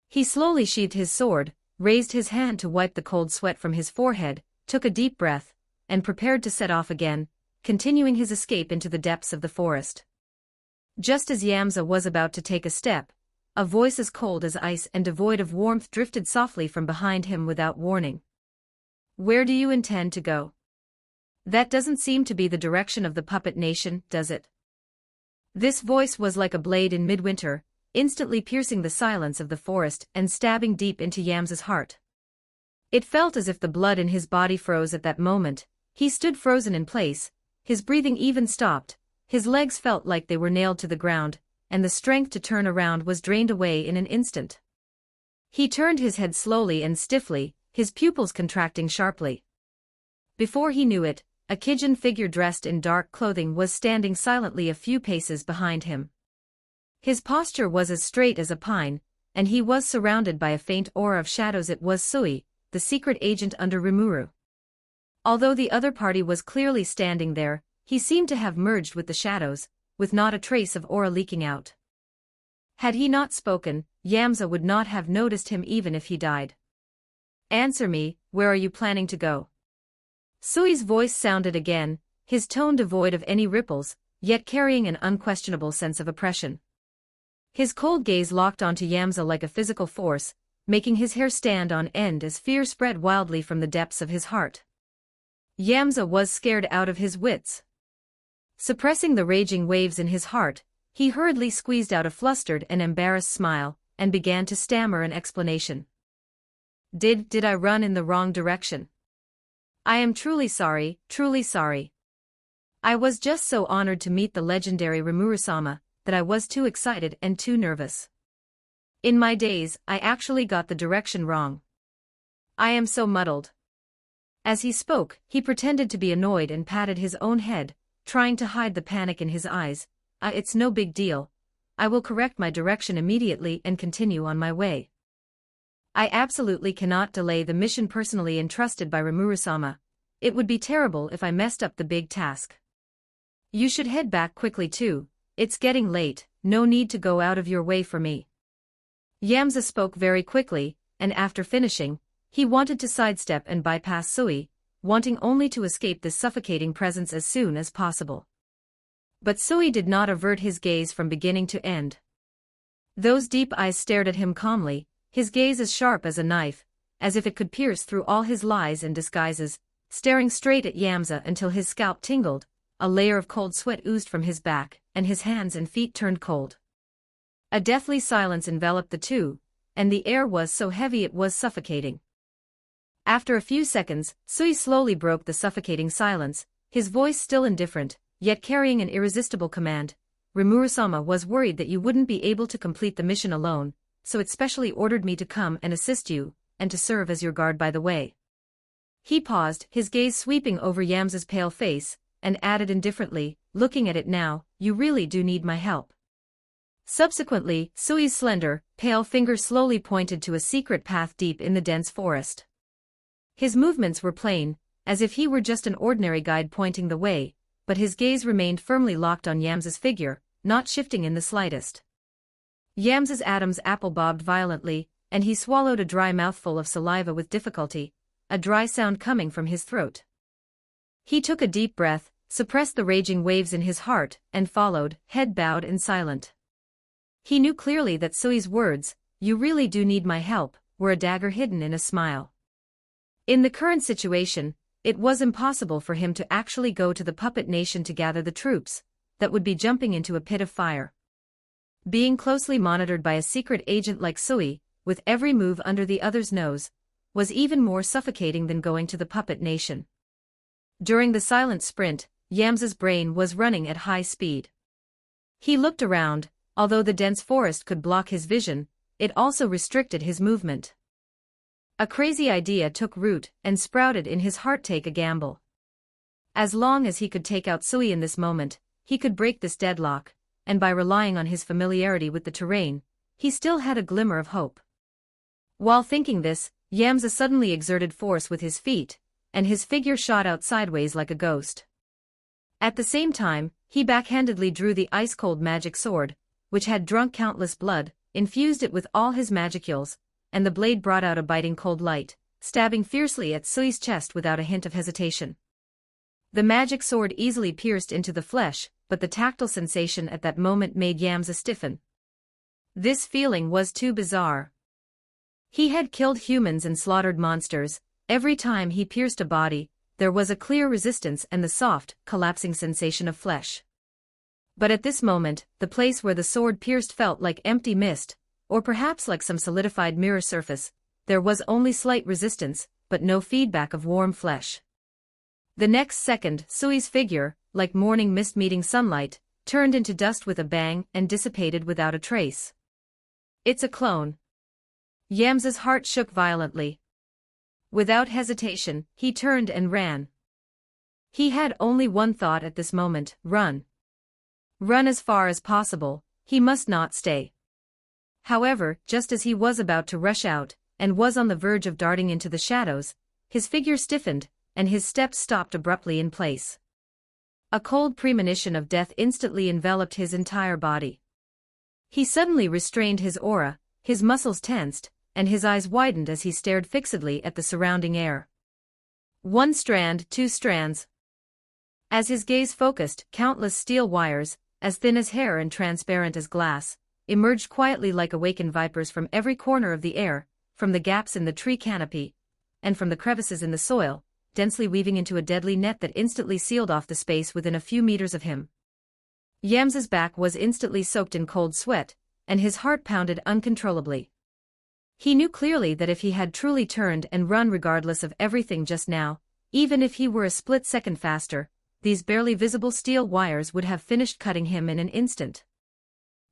He slowly sheathed his sword, raised his hand to wipe the cold sweat from his forehead, took a deep breath, and prepared to set off again, continuing his escape into the depths of the forest. Just as Yamza was about to take a step, a voice as cold as ice and devoid of warmth drifted softly from behind him without warning. "Where do you intend to go? That doesn't seem to be the direction of the puppet nation, does it?" This voice was like a blade in midwinter, instantly piercing the silence of the forest and stabbing deep into Yamza's heart. It felt as if the blood in his body froze at that moment. He stood frozen in place, his breathing even stopped, his legs felt like they were nailed to the ground, and the strength to turn around was drained away in an instant. He turned his head slowly and stiffly, his pupils contracting sharply. Before he knew it, a Kijin figure dressed in dark clothing was standing silently a few paces behind him. His posture was as straight as a pine, and he was surrounded by a faint aura of shadows. It was Sui, the secret agent under Rimuru. Although the other party was clearly standing there, he seemed to have merged with the shadows, with not a trace of aura leaking out. Had he not spoken, Yamza would not have noticed him even if he died. "Answer me, where are you planning to go?" Sui's voice sounded again, his tone devoid of any ripples, yet carrying an unquestionable sense of oppression. His cold gaze locked onto Yamza like a physical force, making his hair stand on end as fear spread wildly from the depths of his heart. Yamza was scared out of his wits. Suppressing the raging waves in his heart, he hurriedly squeezed out a flustered and embarrassed smile, and began to stammer an explanation. Did I run in the wrong direction? I am truly sorry, truly sorry. I was just so honored to meet the legendary Rimuru-sama, that I was too excited and too nervous. In my days, I actually got the direction wrong. I am so muddled." As he spoke, he pretended to be annoyed and patted his own head, trying to hide the panic in his eyes. It's no big deal. I will correct my direction immediately and continue on my way. I absolutely cannot delay the mission personally entrusted by Rimuru-sama. It would be terrible if I messed up the big task. You should head back quickly too. It's getting late, no need to go out of your way for me." Yamza spoke very quickly, and after finishing, he wanted to sidestep and bypass Sui, wanting only to escape this suffocating presence as soon as possible. But Sui did not avert his gaze from beginning to end. Those deep eyes stared at him calmly, his gaze as sharp as a knife, as if it could pierce through all his lies and disguises, staring straight at Yamza until his scalp tingled, a layer of cold sweat oozed from his back, and his hands and feet turned cold. A deathly silence enveloped the two, and the air was so heavy it was suffocating. After a few seconds, Sui slowly broke the suffocating silence, his voice still indifferent, yet carrying an irresistible command. "Rimuru-sama was worried that you wouldn't be able to complete the mission alone, so it specially ordered me to come and assist you. and to serve as your guard by the way." He paused, his gaze sweeping over Yams's pale face, and added indifferently, "Looking at it now, you really do need my help." Subsequently, Sui's slender, pale finger slowly pointed to a secret path deep in the dense forest. His movements were plain, as if he were just an ordinary guide pointing the way, but his gaze remained firmly locked on Yams's figure, not shifting in the slightest. Yams's Adam's apple bobbed violently, and he swallowed a dry mouthful of saliva with difficulty, a dry sound coming from his throat. He took a deep breath, suppressed the raging waves in his heart, and followed, head bowed and silent. He knew clearly that Sui's words, "You really do need my help," were a dagger hidden in a smile. In the current situation, it was impossible for him to actually go to the puppet nation to gather the troops that would be jumping into a pit of fire. Being closely monitored by a secret agent like Sui, with every move under the other's nose, was even more suffocating than going to the puppet nation. During the silent sprint, Yams's brain was running at high speed. He looked around. Although the dense forest could block his vision, it also restricted his movement. A crazy idea took root and sprouted in his heart: take a gamble. As long as he could take out Sui in this moment, he could break this deadlock, and by relying on his familiarity with the terrain, he still had a glimmer of hope. While thinking this, Yamsa suddenly exerted force with his feet, and his figure shot out sideways like a ghost. At the same time, he backhandedly drew the ice-cold magic sword, which had drunk countless blood, infused it with all his magicules, and the blade brought out a biting cold light, stabbing fiercely at Sui's chest without a hint of hesitation. The magic sword easily pierced into the flesh, but the tactile sensation at that moment made Yamsa stiffen. This feeling was too bizarre. He had killed humans and slaughtered monsters. Every time he pierced a body, there was a clear resistance and the soft, collapsing sensation of flesh. But at this moment, the place where the sword pierced felt like empty mist, or perhaps like some solidified mirror surface. There was only slight resistance, but no feedback of warm flesh. The next second, Sui's figure, like morning mist meeting sunlight, turned into dust with a bang and dissipated without a trace. "It's a clone." Yamsa's heart shook violently. Without hesitation, he turned and ran. He had only one thought at this moment: run. Run as far as possible, he must not stay. However, just as he was about to rush out, and was on the verge of darting into the shadows, his figure stiffened, and his steps stopped abruptly in place. A cold premonition of death instantly enveloped his entire body. He suddenly restrained his aura, his muscles tensed, and his eyes widened as he stared fixedly at the surrounding air. One strand, two strands. As his gaze focused, countless steel wires, as thin as hair and transparent as glass, emerged quietly like awakened vipers from every corner of the air, from the gaps in the tree canopy, and from the crevices in the soil, densely weaving into a deadly net that instantly sealed off the space within a few meters of him. Yamsa's back was instantly soaked in cold sweat, and his heart pounded uncontrollably. He knew clearly that if he had truly turned and run regardless of everything just now, even if he were a split second faster, these barely visible steel wires would have finished cutting him in an instant.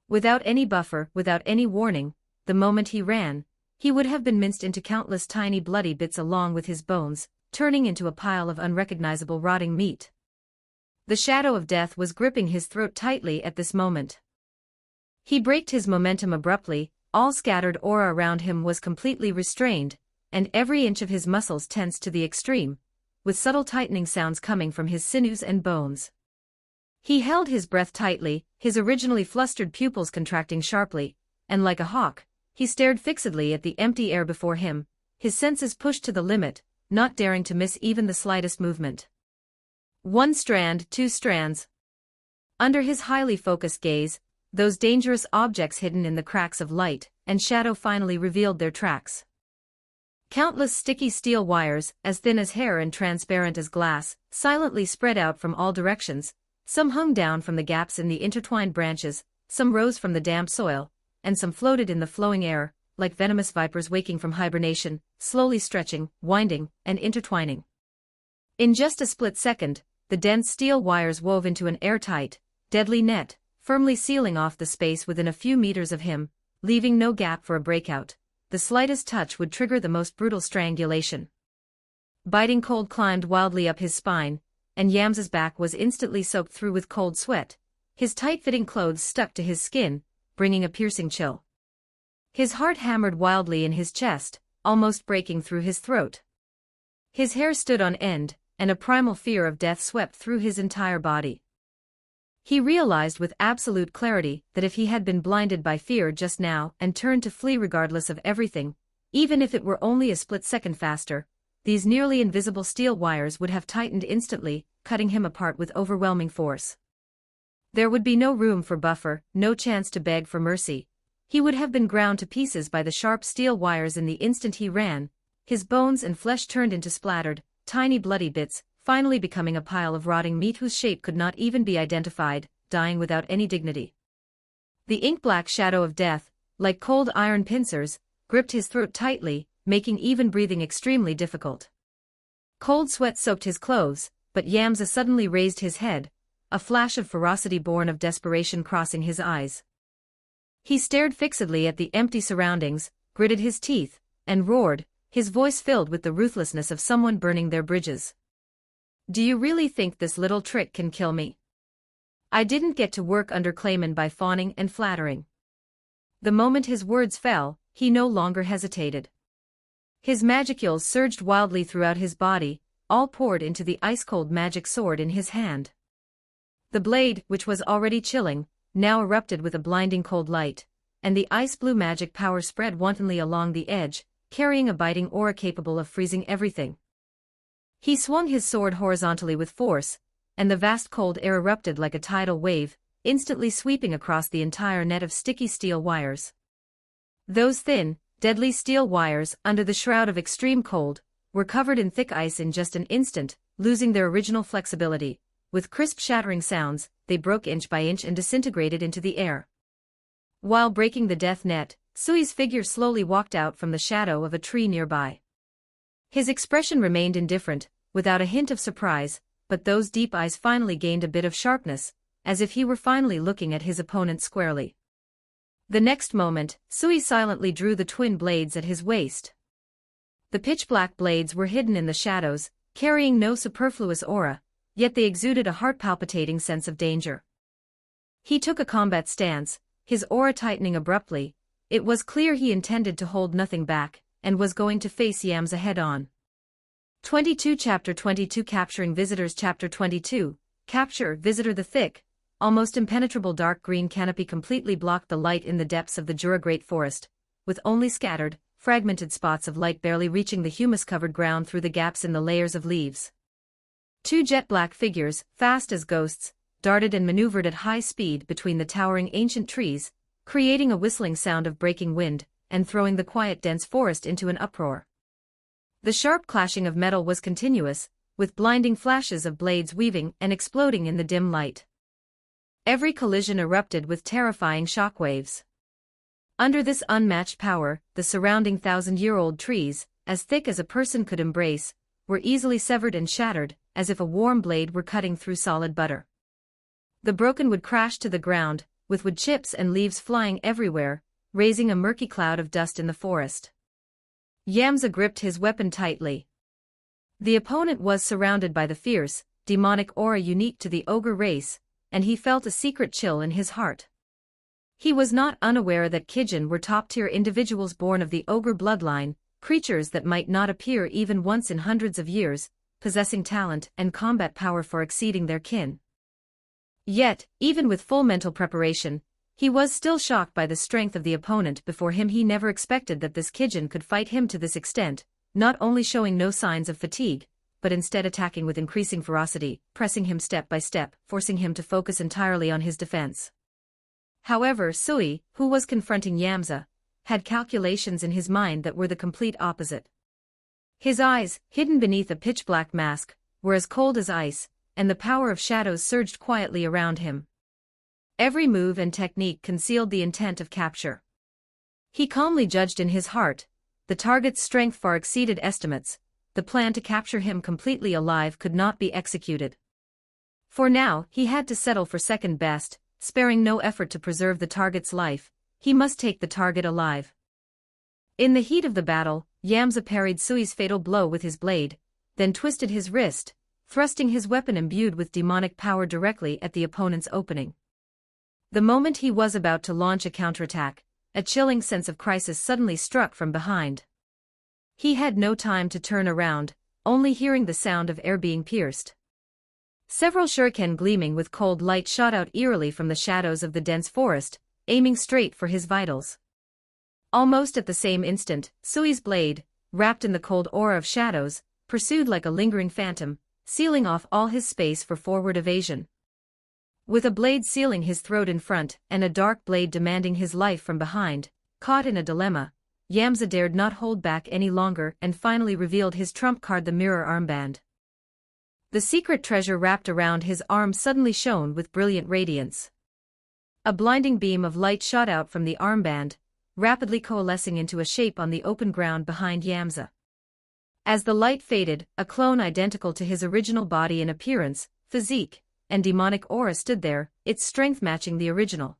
Without any buffer, without any warning, the moment he ran, he would have been minced into countless tiny bloody bits along with his bones, turning into a pile of unrecognizable rotting meat. The shadow of death was gripping his throat tightly at this moment. He braked his momentum abruptly. All scattered aura around him was completely restrained, and every inch of his muscles tensed to the extreme, with subtle tightening sounds coming from his sinews and bones. He held his breath tightly, his originally flustered pupils contracting sharply, and like a hawk, he stared fixedly at the empty air before him, his senses pushed to the limit, not daring to miss even the slightest movement. One strand, two strands. Under his highly focused gaze, those dangerous objects hidden in the cracks of light and shadow finally revealed their tracks. Countless sticky steel wires, as thin as hair and transparent as glass, silently spread out from all directions. Some hung down from the gaps in the intertwined branches, some rose from the damp soil, and some floated in the flowing air, like venomous vipers waking from hibernation, slowly stretching, winding, and intertwining. In just a split second, the dense steel wires wove into an airtight, deadly net, firmly sealing off the space within a few meters of him, leaving no gap for a breakout. the slightest touch would trigger the most brutal strangulation. Biting cold climbed wildly up his spine, and Yamza's back was instantly soaked through with cold sweat. His tight-fitting clothes stuck to his skin, bringing a piercing chill. His heart hammered wildly in his chest, almost breaking through his throat. His hair stood on end, and a primal fear of death swept through his entire body. He realized with absolute clarity that if he had been blinded by fear just now and turned to flee regardless of everything, even if it were only a split second faster, these nearly invisible steel wires would have tightened instantly, cutting him apart with overwhelming force. There would be no room for buffer, no chance to beg for mercy. He would have been ground to pieces by the sharp steel wires in the instant he ran. His bones and flesh turned into splattered, tiny bloody bits, finally becoming a pile of rotting meat whose shape could not even be identified, dying without any dignity. The ink-black shadow of death, like cold iron pincers, gripped his throat tightly, making even breathing extremely difficult. Cold sweat soaked his clothes, but Yamza suddenly raised his head, a flash of ferocity born of desperation crossing his eyes. He stared fixedly at the empty surroundings, gritted his teeth, and roared, his voice filled with the ruthlessness of someone burning their bridges. "Do you really think this little trick can kill me? I didn't get to work under Clayman by fawning and flattering." The moment his words fell, he no longer hesitated. His magicules surged wildly throughout his body, all poured into the ice-cold magic sword in his hand. The blade, which was already chilling, now erupted with a blinding cold light, and the ice-blue magic power spread wantonly along the edge, carrying a biting aura capable of freezing everything. He swung his sword horizontally with force, and the vast cold air erupted like a tidal wave, instantly sweeping across the entire net of sticky steel wires. Those thin, deadly steel wires, under the shroud of extreme cold, were covered in thick ice in just an instant, losing their original flexibility. With crisp shattering sounds, they broke inch by inch and disintegrated into the air. While breaking the death net, Sui's figure slowly walked out from the shadow of a tree nearby. His expression remained indifferent, without a hint of surprise, but those deep eyes finally gained a bit of sharpness, as if he were finally looking at his opponent squarely. The next moment, Sui silently drew the twin blades at his waist. The pitch-black blades were hidden in the shadows, carrying no superfluous aura, yet they exuded a heart-palpitating sense of danger. He took a combat stance, his aura tightening abruptly. It was clear he intended to hold nothing back, and was going to face Yamza head-on. 22 Chapter 22 Capturing Visitors Chapter 22 Capture Visitor. The thick, almost impenetrable dark green canopy completely blocked the light in the depths of the Jura Great Forest, with only scattered, fragmented spots of light barely reaching the humus-covered ground through the gaps in the layers of leaves. Two jet-black figures, fast as ghosts, darted and maneuvered at high speed between the towering ancient trees, creating a whistling sound of breaking wind, and throwing the quiet dense forest into an uproar. The sharp clashing of metal was continuous, with blinding flashes of blades weaving and exploding in the dim light. Every collision erupted with terrifying shockwaves. Under this unmatched power, the surrounding thousand-year-old trees, as thick as a person could embrace, were easily severed and shattered, as if a warm blade were cutting through solid butter. The broken wood crashed to the ground, with wood chips and leaves flying everywhere, raising a murky cloud of dust in the forest. Yamza gripped his weapon tightly. The opponent was surrounded by the fierce, demonic aura unique to the ogre race, and he felt a secret chill in his heart. He was not unaware that Kijin were top-tier individuals born of the ogre bloodline, creatures that might not appear even once in hundreds of years, possessing talent and combat power far exceeding their kin. Yet, even with full mental preparation, he was still shocked by the strength of the opponent before him. He never expected that this Kijin could fight him to this extent, not only showing no signs of fatigue, but instead attacking with increasing ferocity, pressing him step by step, forcing him to focus entirely on his defense. However, Sui, who was confronting Yamza, had calculations in his mind that were the complete opposite. His eyes, hidden beneath a pitch-black mask, were as cold as ice, and the power of shadows surged quietly around him. Every move and technique concealed the intent of capture. He calmly judged in his heart, the target's strength far exceeded estimates, the plan to capture him completely alive could not be executed. For now, he had to settle for second best, sparing no effort to preserve the target's life. He must take the target alive. In the heat of the battle, Yamza parried Sui's fatal blow with his blade, then twisted his wrist, thrusting his weapon imbued with demonic power directly at the opponent's opening. The moment he was about to launch a counterattack, a chilling sense of crisis suddenly struck from behind. He had no time to turn around, only hearing the sound of air being pierced. Several shuriken gleaming with cold light shot out eerily from the shadows of the dense forest, aiming straight for his vitals. Almost at the same instant, Sui's blade, wrapped in the cold aura of shadows, pursued like a lingering phantom, sealing off all his space for forward evasion. With a blade sealing his throat in front and a dark blade demanding his life from behind, caught in a dilemma, Yamza dared not hold back any longer and finally revealed his trump card, the mirror armband. The secret treasure wrapped around his arm suddenly shone with brilliant radiance. A blinding beam of light shot out from the armband, rapidly coalescing into a shape on the open ground behind Yamza. As the light faded, a clone identical to his original body in appearance, physique, and demonic aura stood there, its strength matching the original.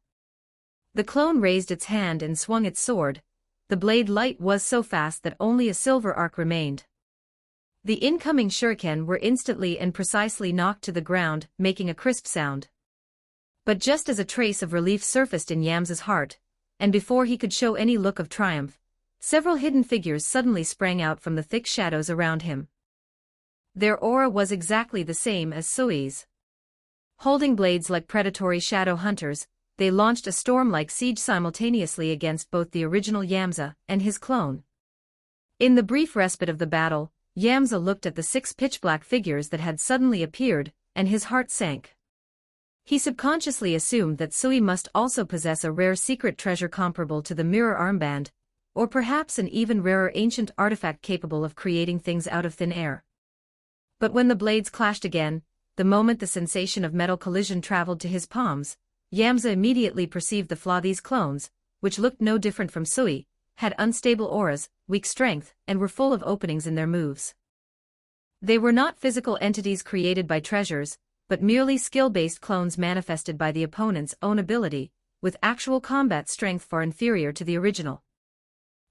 The clone raised its hand and swung its sword. The blade light was so fast that only a silver arc remained. The incoming shuriken were instantly and precisely knocked to the ground, making a crisp sound. But just as a trace of relief surfaced in Yamza's heart, and before he could show any look of triumph, several hidden figures suddenly sprang out from the thick shadows around him. Their aura was exactly the same as Sui's. Holding blades like predatory shadow hunters, they launched a storm-like siege simultaneously against both the original Yamza and his clone. In the brief respite of the battle, Yamza looked at the 6 pitch-black figures that had suddenly appeared, and his heart sank. He subconsciously assumed that Sui must also possess a rare secret treasure comparable to the mirror armband, or perhaps an even rarer ancient artifact capable of creating things out of thin air. But when the blades clashed again, the moment the sensation of metal collision traveled to his palms, Yamza immediately perceived the flaw. These clones, which looked no different from Sui, had unstable auras, weak strength, and were full of openings in their moves. They were not physical entities created by treasures, but merely skill-based clones manifested by the opponent's own ability, with actual combat strength far inferior to the original.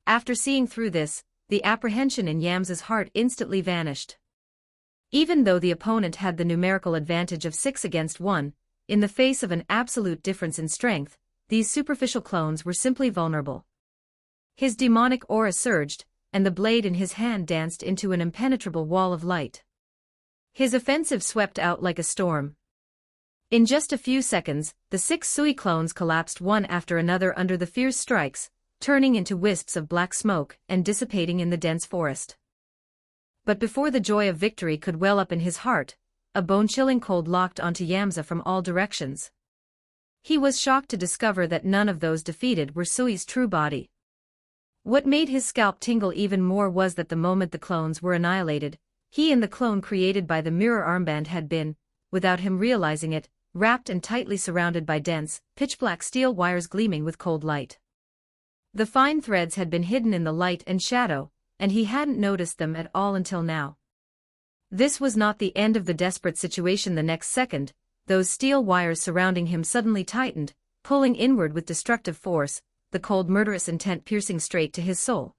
After seeing through this, the apprehension in Yamza's heart instantly vanished. Even though the opponent had the numerical advantage of 6 against 1, in the face of an absolute difference in strength, these superficial clones were simply vulnerable. His demonic aura surged, and the blade in his hand danced into an impenetrable wall of light. His offensive swept out like a storm. In just a few seconds, the 6 Sui clones collapsed one after another under the fierce strikes, turning into wisps of black smoke and dissipating in the dense forest. But before the joy of victory could well up in his heart, a bone-chilling cold locked onto Yamza from all directions. He was shocked to discover that none of those defeated were Sui's true body. What made his scalp tingle even more was that the moment the clones were annihilated, he and the clone created by the mirror armband had been, without him realizing it, wrapped and tightly surrounded by dense, pitch-black steel wires gleaming with cold light. The fine threads had been hidden in the light and shadow, and he hadn't noticed them at all until now. This was not the end of the desperate situation. The next second, those steel wires surrounding him suddenly tightened, pulling inward with destructive force, the cold murderous intent piercing straight to his soul.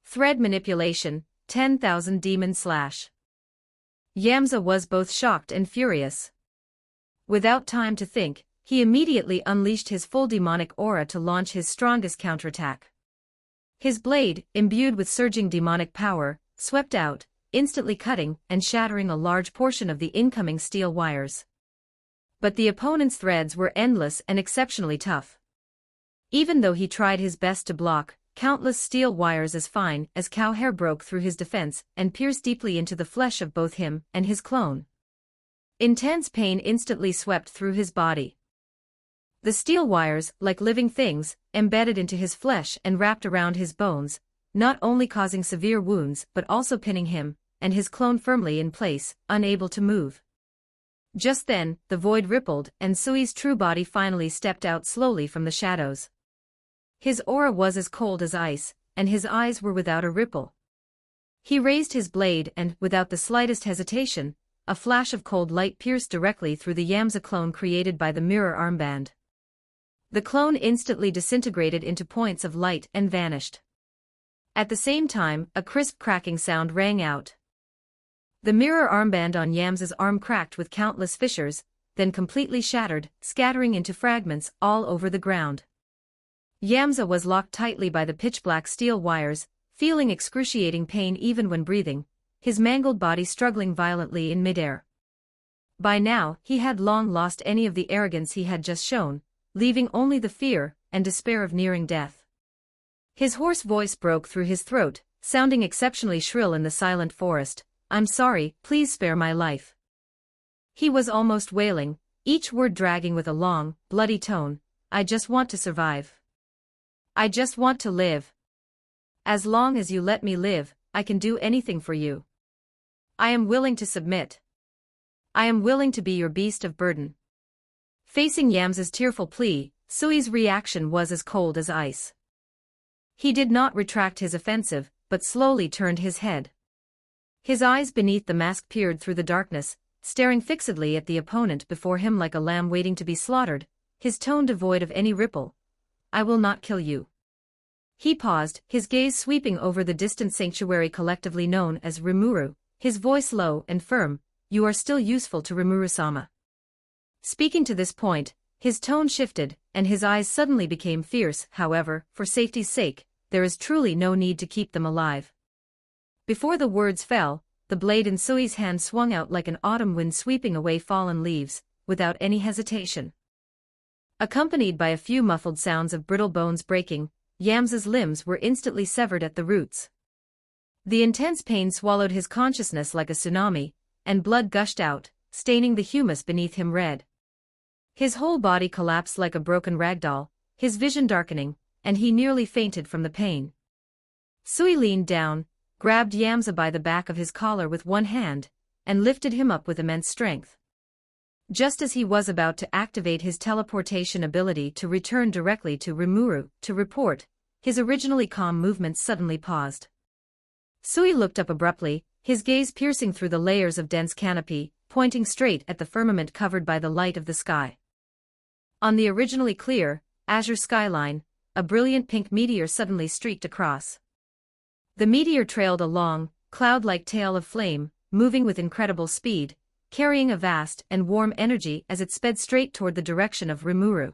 Thread manipulation, 10,000 demon slash. Yamza was both shocked and furious. Without time to think, he immediately unleashed his full demonic aura to launch his strongest counterattack. His blade, imbued with surging demonic power, swept out, instantly cutting and shattering a large portion of the incoming steel wires. But the opponent's threads were endless and exceptionally tough. Even though he tried his best to block, countless steel wires as fine as cow hair broke through his defense and pierced deeply into the flesh of both him and his clone. Intense pain instantly swept through his body. The steel wires, like living things, embedded into his flesh and wrapped around his bones, not only causing severe wounds but also pinning him and his clone firmly in place, unable to move. Just then, the void rippled and Sui's true body finally stepped out slowly from the shadows. His aura was as cold as ice, and his eyes were without a ripple. He raised his blade and, without the slightest hesitation, a flash of cold light pierced directly through the Yamza clone created by the mirror armband. The clone instantly disintegrated into points of light and vanished. At the same time, a crisp cracking sound rang out. The mirror armband on Yamza's arm cracked with countless fissures, then completely shattered, scattering into fragments all over the ground. Yamza was locked tightly by the pitch-black steel wires, feeling excruciating pain even when breathing, his mangled body struggling violently in midair. By now, he had long lost any of the arrogance he had just shown, leaving only the fear and despair of nearing death. His hoarse voice broke through his throat, sounding exceptionally shrill in the silent forest. "I'm sorry, please spare my life." He was almost wailing, each word dragging with a long, bloody tone. "I just want to survive. I just want to live. As long as you let me live, I can do anything for you. I am willing to submit. I am willing to be your beast of burden." Facing Yamza's tearful plea, Sui's reaction was as cold as ice. He did not retract his offensive, but slowly turned his head. His eyes beneath the mask peered through the darkness, staring fixedly at the opponent before him like a lamb waiting to be slaughtered, his tone devoid of any ripple. "I will not kill you." He paused, his gaze sweeping over the distant sanctuary collectively known as Rimuru, his voice low and firm. "You are still useful to Rimuru-sama." Speaking to this point, his tone shifted, and his eyes suddenly became fierce. "However, for safety's sake, there is truly no need to keep them alive." Before the words fell, the blade in Sui's hand swung out like an autumn wind sweeping away fallen leaves, without any hesitation. Accompanied by a few muffled sounds of brittle bones breaking, Yamza's limbs were instantly severed at the roots. The intense pain swallowed his consciousness like a tsunami, and blood gushed out, staining the humus beneath him red. His whole body collapsed like a broken ragdoll, his vision darkening, and he nearly fainted from the pain. Sui leaned down, grabbed Yamza by the back of his collar with one hand, and lifted him up with immense strength. Just as he was about to activate his teleportation ability to return directly to Rimuru to report, his originally calm movements suddenly paused. Sui looked up abruptly, his gaze piercing through the layers of dense canopy, pointing straight at the firmament covered by the light of the sky. On the originally clear, azure skyline, a brilliant pink meteor suddenly streaked across. The meteor trailed a long, cloud-like tail of flame, moving with incredible speed, carrying a vast and warm energy as it sped straight toward the direction of Rimuru.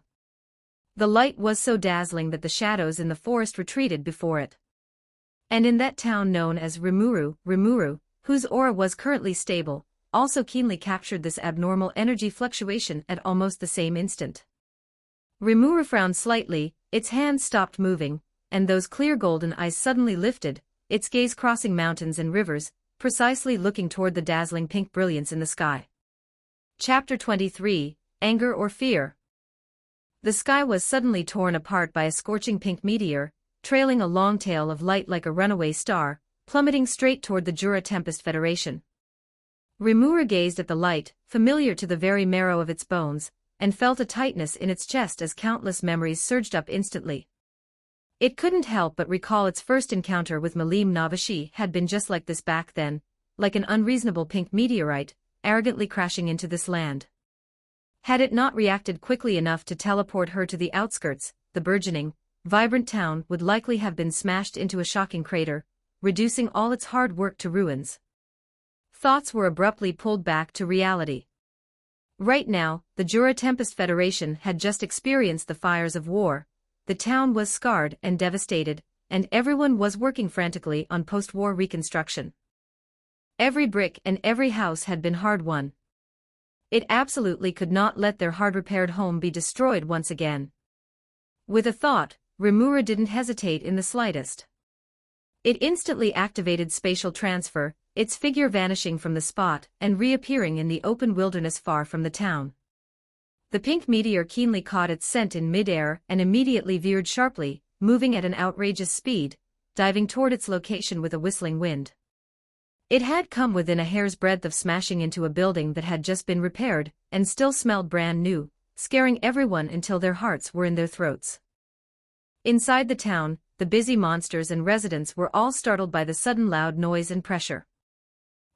The light was so dazzling that the shadows in the forest retreated before it. And in that town known as Rimuru, whose aura was currently stable, also keenly captured this abnormal energy fluctuation at almost the same instant. Rimuru frowned slightly, its hands stopped moving, and those clear golden eyes suddenly lifted, its gaze crossing mountains and rivers, precisely looking toward the dazzling pink brilliance in the sky. Chapter 23, Anger or Fear? The sky was suddenly torn apart by a scorching pink meteor, trailing a long tail of light like a runaway star, plummeting straight toward the Jura Tempest Federation. Rimuru gazed at the light, familiar to the very marrow of its bones, and felt a tightness in its chest as countless memories surged up instantly. It couldn't help but recall its first encounter with Malim Navashi had been just like this back then, like an unreasonable pink meteorite, arrogantly crashing into this land. Had it not reacted quickly enough to teleport her to the outskirts, the burgeoning, vibrant town would likely have been smashed into a shocking crater, reducing all its hard work to ruins. Thoughts were abruptly pulled back to reality. Right now, the Jura Tempest Federation had just experienced the fires of war. The town was scarred and devastated, and everyone was working frantically on post-war reconstruction. Every brick and every house had been hard-won. It absolutely could not let their hard-repaired home be destroyed once again. With a thought, Rimuru didn't hesitate in the slightest. It instantly activated spatial transfer, its figure vanishing from the spot and reappearing in the open wilderness far from the town. The pink meteor keenly caught its scent in mid-air and immediately veered sharply, moving at an outrageous speed, diving toward its location with a whistling wind. It had come within a hair's breadth of smashing into a building that had just been repaired and still smelled brand new, scaring everyone until their hearts were in their throats. Inside the town, the busy monsters and residents were all startled by the sudden loud noise and pressure.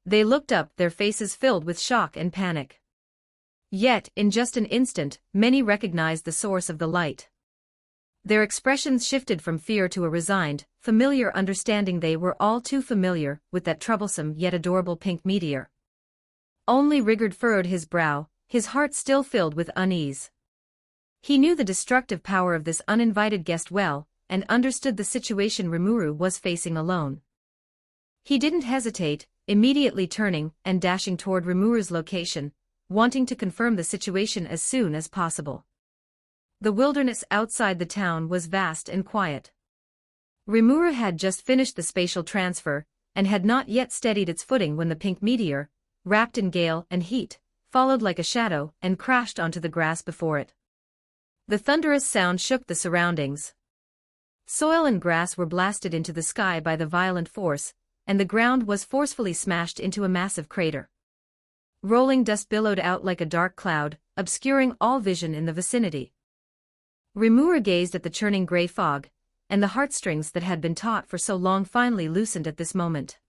They looked up, their faces filled with shock and panic. Yet, in just an instant, many recognized the source of the light. Their expressions shifted from fear to a resigned, familiar understanding. They were all too familiar with that troublesome yet adorable pink meteor. Only Rigard furrowed his brow, his heart still filled with unease. He knew the destructive power of this uninvited guest well, and understood the situation Rimuru was facing alone. He didn't hesitate, immediately turning and dashing toward Rimuru's location, wanting to confirm the situation as soon as possible. The wilderness outside the town was vast and quiet. Rimuru had just finished the spatial transfer, and had not yet steadied its footing when the pink meteor, wrapped in gale and heat, followed like a shadow and crashed onto the grass before it. The thunderous sound shook the surroundings. Soil and grass were blasted into the sky by the violent force, and the ground was forcefully smashed into a massive crater. Rolling dust billowed out like a dark cloud, obscuring all vision in the vicinity. Rimuru gazed at the churning gray fog, and the heartstrings that had been taut for so long finally loosened at this moment.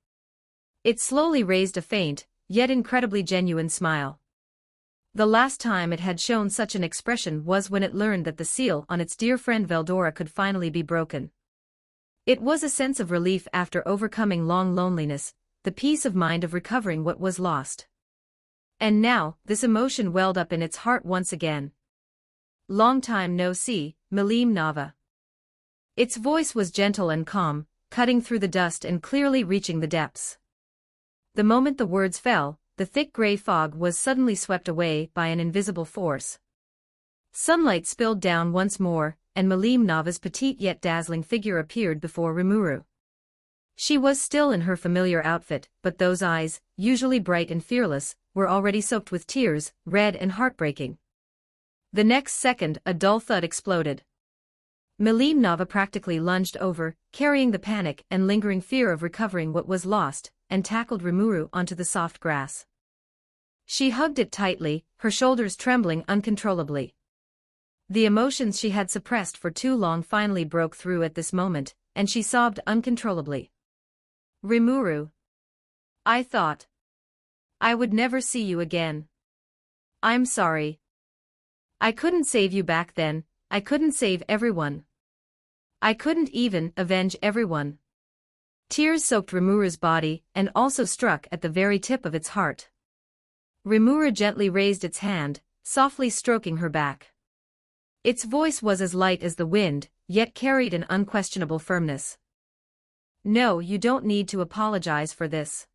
It slowly raised a faint, yet incredibly genuine smile. The last time it had shown such an expression was when it learned that the seal on its dear friend Veldora could finally be broken. It was a sense of relief after overcoming long loneliness, the peace of mind of recovering what was lost. And now, this emotion welled up in its heart once again. "Long time no see, Milim Nava." Its voice was gentle and calm, cutting through the dust and clearly reaching the depths. The moment the words fell, the thick gray fog was suddenly swept away by an invisible force. Sunlight spilled down once more, and Milim Nava's petite yet dazzling figure appeared before Rimuru. She was still in her familiar outfit, but those eyes, usually bright and fearless, were already soaked with tears, red and heartbreaking. The next second, a dull thud exploded. Milim Nava practically lunged over, carrying the panic and lingering fear of recovering what was lost, and tackled Rimuru onto the soft grass. She hugged it tightly, her shoulders trembling uncontrollably. The emotions she had suppressed for too long finally broke through at this moment, and she sobbed uncontrollably. "Rimuru. I thought I would never see you again. I'm sorry. I couldn't save you back then, I couldn't save everyone. I couldn't even avenge everyone." Tears soaked Rimuru's body and also struck at the very tip of its heart. Rimuru gently raised its hand, softly stroking her back. Its voice was as light as the wind, yet carried an unquestionable firmness. "No, you don't need to apologize for this.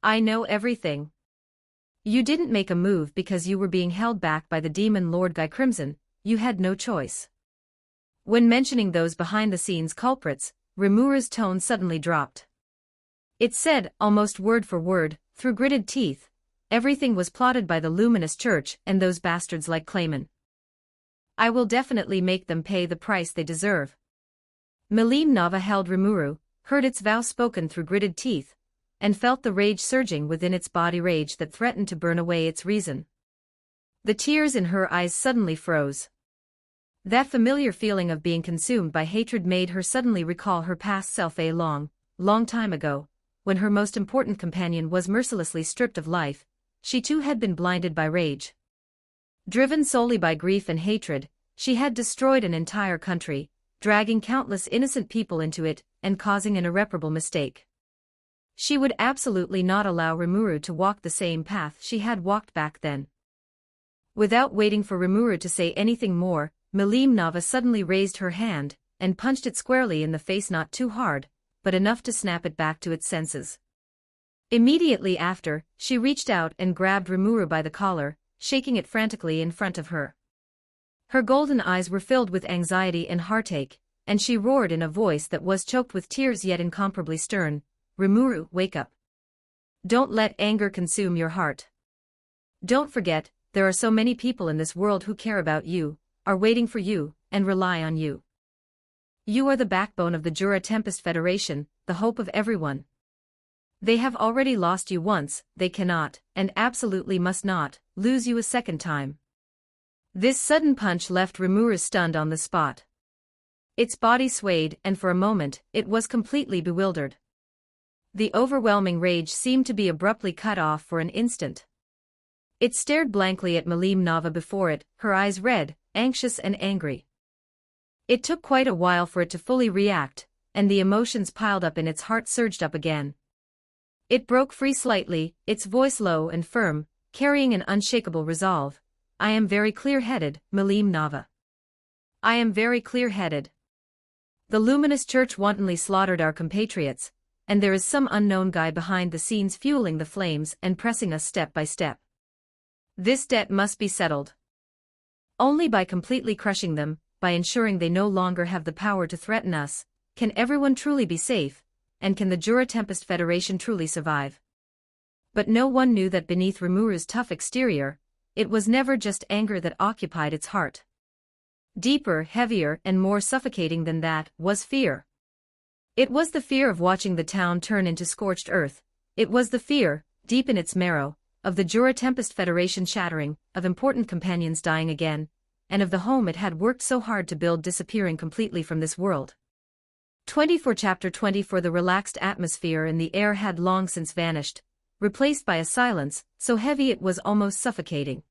I know everything. You didn't make a move because you were being held back by the demon Lord Guy Crimson, you had no choice." When mentioning those behind-the-scenes culprits, Rimuru's tone suddenly dropped. It said, almost word for word, through gritted teeth, "Everything was plotted by the Luminous Church and those bastards like Clayman. I will definitely make them pay the price they deserve." Milim Nava held Rimuru, heard its vow spoken through gritted teeth, and felt the rage surging within its body, rage that threatened to burn away its reason. The tears in her eyes suddenly froze. That familiar feeling of being consumed by hatred made her suddenly recall her past self a long, long time ago, when her most important companion was mercilessly stripped of life. She too had been blinded by rage. Driven solely by grief and hatred, she had destroyed an entire country, dragging countless innocent people into it, and causing an irreparable mistake. She would absolutely not allow Rimuru to walk the same path she had walked back then. Without waiting for Rimuru to say anything more, Milim Nava suddenly raised her hand, and punched it squarely in the face, not too hard, but enough to snap it back to its senses. Immediately after, she reached out and grabbed Rimuru by the collar, shaking it frantically in front of her. Her golden eyes were filled with anxiety and heartache, and she roared in a voice that was choked with tears yet incomparably stern, "Rimuru, wake up. Don't let anger consume your heart. Don't forget, there are so many people in this world who care about you, are waiting for you, and rely on you. You are the backbone of the Jura Tempest Federation, the hope of everyone. They have already lost you once, they cannot, and absolutely must not, lose you a second time." This sudden punch left Rimuru stunned on the spot. Its body swayed, and for a moment, it was completely bewildered. The overwhelming rage seemed to be abruptly cut off for an instant. It stared blankly at Milim Nava before it, her eyes red, anxious and angry. It took quite a while for it to fully react, and the emotions piled up in its heart surged up again. It broke free slightly, its voice low and firm, carrying an unshakable resolve. I am very clear-headed, Malim Nava. I am very clear-headed. The luminous church wantonly slaughtered our compatriots, and there is some unknown guy behind the scenes fueling the flames and pressing us step by step. This debt must be settled. Only by completely crushing them, by ensuring they no longer have the power to threaten us, can everyone truly be safe, and can the Jura Tempest Federation truly survive. But no one knew that beneath Rimuru's tough exterior, it was never just anger that occupied its heart. Deeper, heavier, and more suffocating than that was fear. It was the fear of watching the town turn into scorched earth. It was the fear, deep in its marrow, of the Jura Tempest Federation shattering, of important companions dying again, and of the home it had worked so hard to build disappearing completely from this world. 24 Chapter 24 The relaxed atmosphere in the air had long since vanished, replaced by a silence, so heavy it was almost suffocating.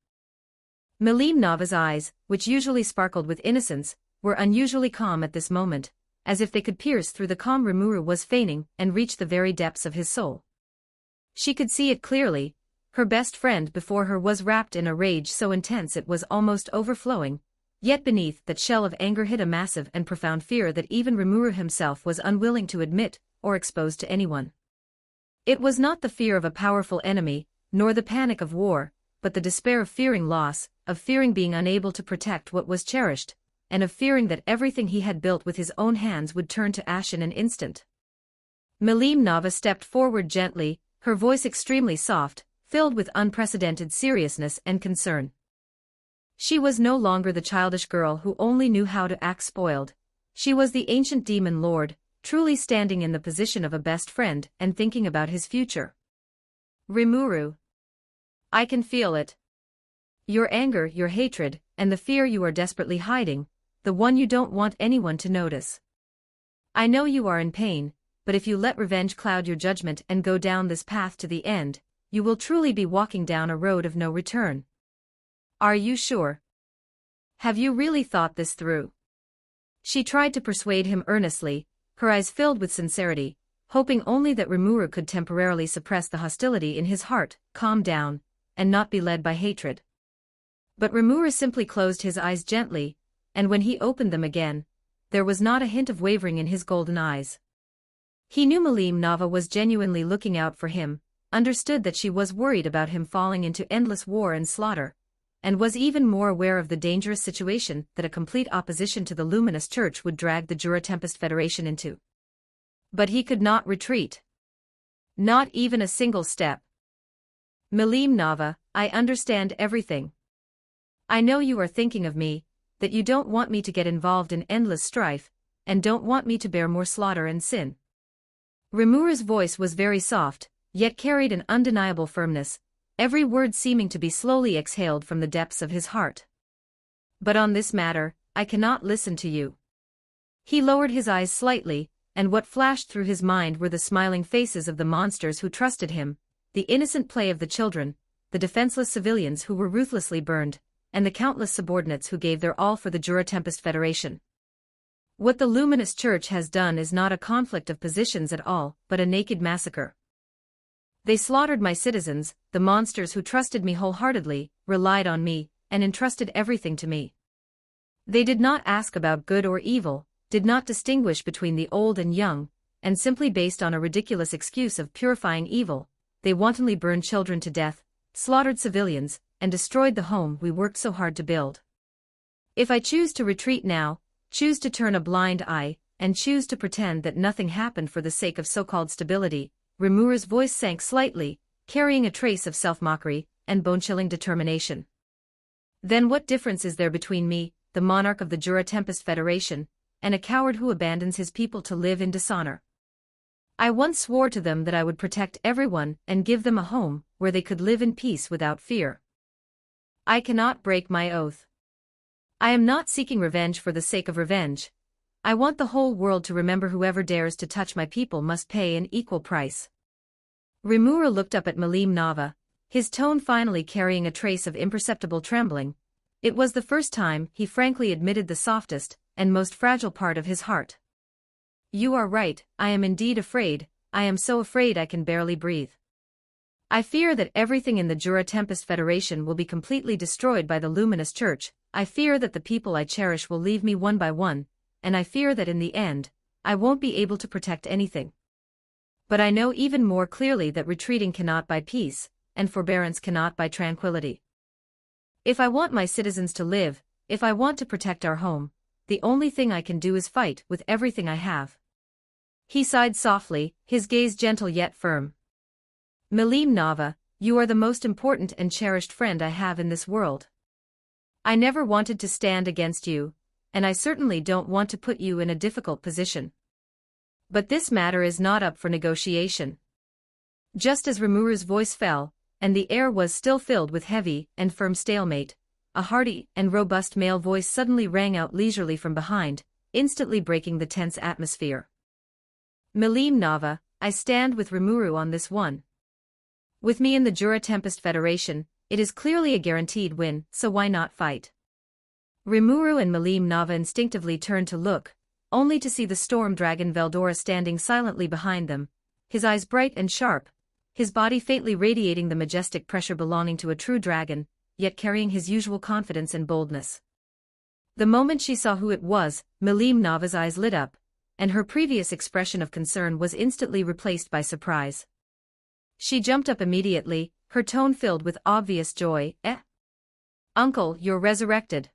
Malim Nava's eyes, which usually sparkled with innocence, were unusually calm at this moment, as if they could pierce through the calm Rimuru was feigning and reach the very depths of his soul. She could see it clearly. Her best friend before her was wrapped in a rage so intense it was almost overflowing, yet beneath that shell of anger hid a massive and profound fear that even Rimuru himself was unwilling to admit or expose to anyone. It was not the fear of a powerful enemy, nor the panic of war, but the despair of fearing loss, of fearing being unable to protect what was cherished, and of fearing that everything he had built with his own hands would turn to ash in an instant. Malim Nava stepped forward gently, her voice extremely soft, filled with unprecedented seriousness and concern. She was no longer the childish girl who only knew how to act spoiled. She was the ancient demon lord, truly standing in the position of a best friend and thinking about his future. Rimuru. I can feel it. Your anger, your hatred, and the fear you are desperately hiding, the one you don't want anyone to notice. I know you are in pain, but if you let revenge cloud your judgment and go down this path to the end, you will truly be walking down a road of no return. Are you sure? Have you really thought this through? She tried to persuade him earnestly, her eyes filled with sincerity, hoping only that Rimuru could temporarily suppress the hostility in his heart, calm down, and not be led by hatred. But Rimuru simply closed his eyes gently, and when he opened them again, there was not a hint of wavering in his golden eyes. He knew Malim Nava was genuinely looking out for him, understood that she was worried about him falling into endless war and slaughter, and was even more aware of the dangerous situation that a complete opposition to the Luminous Church would drag the Jura Tempest Federation into. But he could not retreat. Not even a single step. Malim Nava, I understand everything. I know you are thinking of me, that you don't want me to get involved in endless strife, and don't want me to bear more slaughter and sin. Rimuru's voice was very soft, yet carried an undeniable firmness, every word seeming to be slowly exhaled from the depths of his heart. But on this matter, I cannot listen to you. He lowered his eyes slightly, and what flashed through his mind were the smiling faces of the monsters who trusted him, the innocent play of the children, the defenseless civilians who were ruthlessly burned, and the countless subordinates who gave their all for the Jura Tempest Federation. What the Luminous Church has done is not a conflict of positions at all, but a naked massacre. They slaughtered my citizens, the monsters who trusted me wholeheartedly, relied on me, and entrusted everything to me. They did not ask about good or evil, did not distinguish between the old and young, and simply based on a ridiculous excuse of purifying evil, they wantonly burned children to death, slaughtered civilians, and destroyed the home we worked so hard to build. If I choose to retreat now, choose to turn a blind eye, and choose to pretend that nothing happened for the sake of so-called stability, Rimuru's voice sank slightly, carrying a trace of self-mockery and bone-chilling determination. Then what difference is there between me, the monarch of the Jura Tempest Federation, and a coward who abandons his people to live in dishonor? I once swore to them that I would protect everyone and give them a home where they could live in peace without fear. I cannot break my oath. I am not seeking revenge for the sake of revenge. I want the whole world to remember whoever dares to touch my people must pay an equal price. Rimuru looked up at Malim Nava, his tone finally carrying a trace of imperceptible trembling. It was the first time he frankly admitted the softest and most fragile part of his heart. You are right, I am indeed afraid, I am so afraid I can barely breathe. I fear that everything in the Jura Tempest Federation will be completely destroyed by the Luminous Church, I fear that the people I cherish will leave me one by one, and I fear that in the end, I won't be able to protect anything. But I know even more clearly that retreating cannot buy peace, and forbearance cannot buy tranquility. If I want my citizens to live, if I want to protect our home, the only thing I can do is fight with everything I have. He sighed softly, his gaze gentle yet firm. Milim Nava, you are the most important and cherished friend I have in this world. I never wanted to stand against you, and I certainly don't want to put you in a difficult position. But this matter is not up for negotiation. Just as Rimuru's voice fell, and the air was still filled with heavy and firm stalemate, a hearty and robust male voice suddenly rang out leisurely from behind, instantly breaking the tense atmosphere. Milim Nava, I stand with Rimuru on this one. With me in the Jura Tempest Federation, it is clearly a guaranteed win, so why not fight? Rimuru and Milim Nava instinctively turned to look, only to see the storm dragon Veldora standing silently behind them, his eyes bright and sharp, his body faintly radiating the majestic pressure belonging to a true dragon, yet carrying his usual confidence and boldness. The moment she saw who it was, Milim Nava's eyes lit up, and her previous expression of concern was instantly replaced by surprise. She jumped up immediately, her tone filled with obvious joy. Uncle, you're resurrected.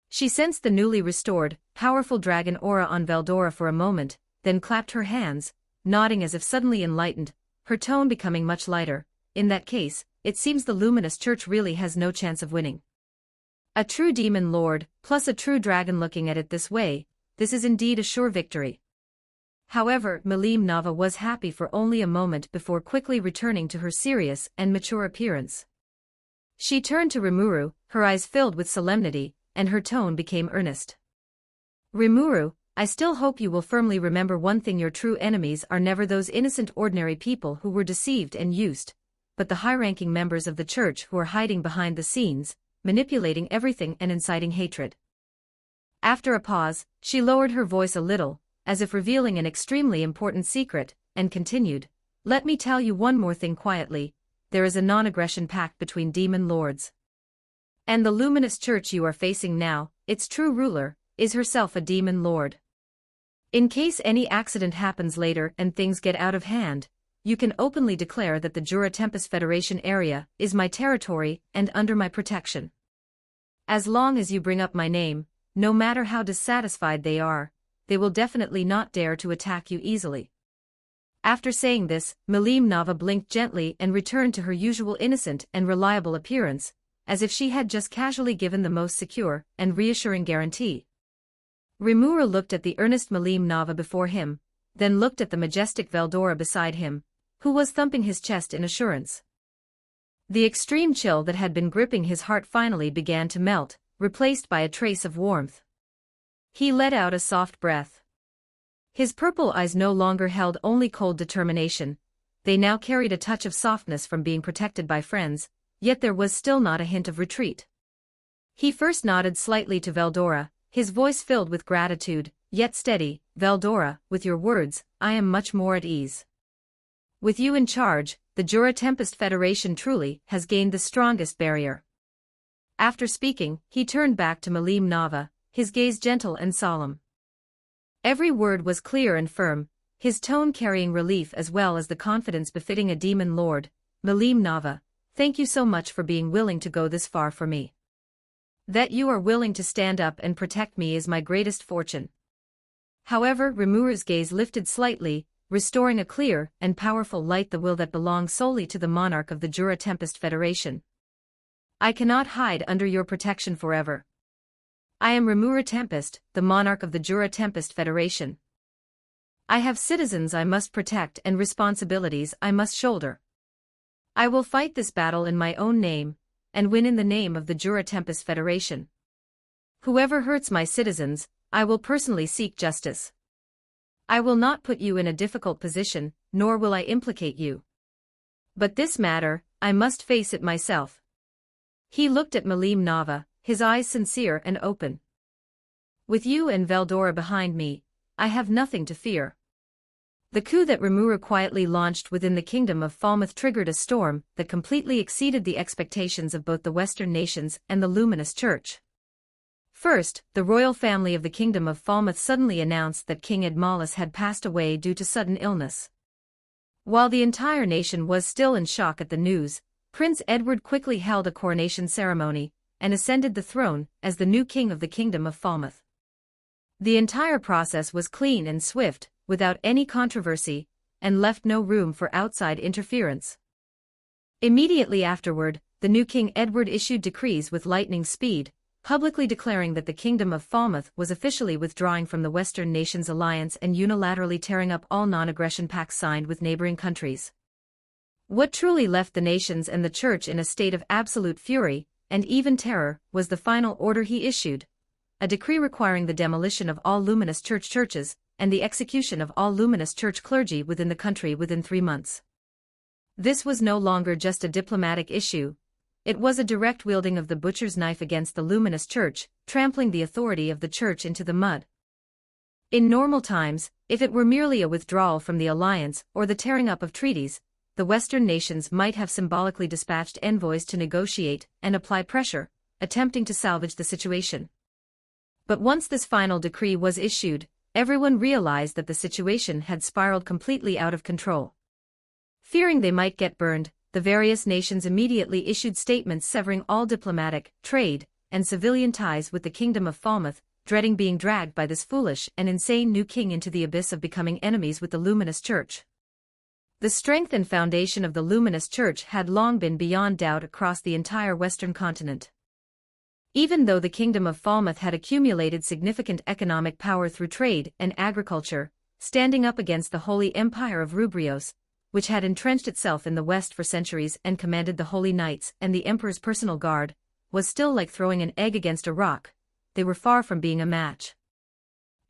She sensed the newly restored, powerful dragon aura on Veldora for a moment, then clapped her hands, nodding as if suddenly enlightened, her tone becoming much lighter. In that case, it seems the Luminous Church really has no chance of winning. A true demon lord, plus a true dragon. Looking at it this way, this is indeed a sure victory. However, Milim Nava was happy for only a moment before quickly returning to her serious and mature appearance. She turned to Rimuru, her eyes filled with solemnity, and her tone became earnest. Rimuru, I still hope you will firmly remember one thing: your true enemies are never those innocent ordinary people who were deceived and used, but the high-ranking members of the church who are hiding behind the scenes, manipulating everything and inciting hatred. After a pause, she lowered her voice a little, as if revealing an extremely important secret, and continued, Let me tell you one more thing quietly, there is a non-aggression pact between demon lords. And the Luminous Church you are facing now, its true ruler, is herself a demon lord. In case any accident happens later and things get out of hand, you can openly declare that the Jura Tempest Federation area is my territory and under my protection. As long as you bring up my name, no matter how dissatisfied they are, they will definitely not dare to attack you easily. After saying this, Milim Nava blinked gently and returned to her usual innocent and reliable appearance, as if she had just casually given the most secure and reassuring guarantee. Rimuru looked at the earnest Milim Nava before him, then looked at the majestic Veldora beside him, who was thumping his chest in assurance. The extreme chill that had been gripping his heart finally began to melt, replaced by a trace of warmth. He let out a soft breath. His purple eyes no longer held only cold determination, they now carried a touch of softness from being protected by friends, yet there was still not a hint of retreat. He first nodded slightly to Veldora, his voice filled with gratitude, yet steady. Veldora, with your words, I am much more at ease. With you in charge, the Jura Tempest Federation truly has gained the strongest barrier. After speaking, he turned back to Milim Nava, his gaze gentle and solemn. Every word was clear and firm, his tone carrying relief as well as the confidence befitting a demon lord. Milim Nava, thank you so much for being willing to go this far for me. That you are willing to stand up and protect me is my greatest fortune. However, Rimuru's gaze lifted slightly, restoring a clear and powerful light, the will that belongs solely to the monarch of the Jura Tempest Federation. I cannot hide under your protection forever. I am Rimuru Tempest, the monarch of the Jura Tempest Federation. I have citizens I must protect and responsibilities I must shoulder. I will fight this battle in my own name, and win in the name of the Jura Tempest Federation. Whoever hurts my citizens, I will personally seek justice. I will not put you in a difficult position, nor will I implicate you. But this matter, I must face it myself. He looked at Milim Nava, his eyes sincere and open. With you and Veldora behind me, I have nothing to fear. The coup that Rimuru quietly launched within the kingdom of Falmouth triggered a storm that completely exceeded the expectations of both the Western nations and the Luminous Church. First, the royal family of the kingdom of Falmouth suddenly announced that King Edmalus had passed away due to sudden illness. While the entire nation was still in shock at the news, Prince Edward quickly held a coronation ceremony and ascended the throne as the new king of the kingdom of Falmouth. The entire process was clean and swift, without any controversy, and left no room for outside interference. Immediately afterward, the new King Edward issued decrees with lightning speed, publicly declaring that the Kingdom of Falmouth was officially withdrawing from the Western Nations Alliance and unilaterally tearing up all non-aggression pacts signed with neighboring countries. What truly left the nations and the Church in a state of absolute fury, and even terror, was the final order he issued, a decree requiring the demolition of all Luminous Church churches, and the execution of all Luminous Church clergy within the country within 3 months. This was no longer just a diplomatic issue. It was a direct wielding of the butcher's knife against the Luminous Church, trampling the authority of the Church into the mud. In normal times, if it were merely a withdrawal from the alliance or the tearing up of treaties, the Western nations might have symbolically dispatched envoys to negotiate and apply pressure, attempting to salvage the situation. But once this final decree was issued, everyone realized that the situation had spiraled completely out of control. Fearing they might get burned, the various nations immediately issued statements severing all diplomatic, trade, and civilian ties with the Kingdom of Falmouth, dreading being dragged by this foolish and insane new king into the abyss of becoming enemies with the Luminous Church. The strength and foundation of the Luminous Church had long been beyond doubt across the entire Western continent. Even though the Kingdom of Falmouth had accumulated significant economic power through trade and agriculture, standing up against the Holy Empire of Rubrios, which had entrenched itself in the West for centuries and commanded the Holy Knights and the Emperor's personal guard, was still like throwing an egg against a rock. They were far from being a match.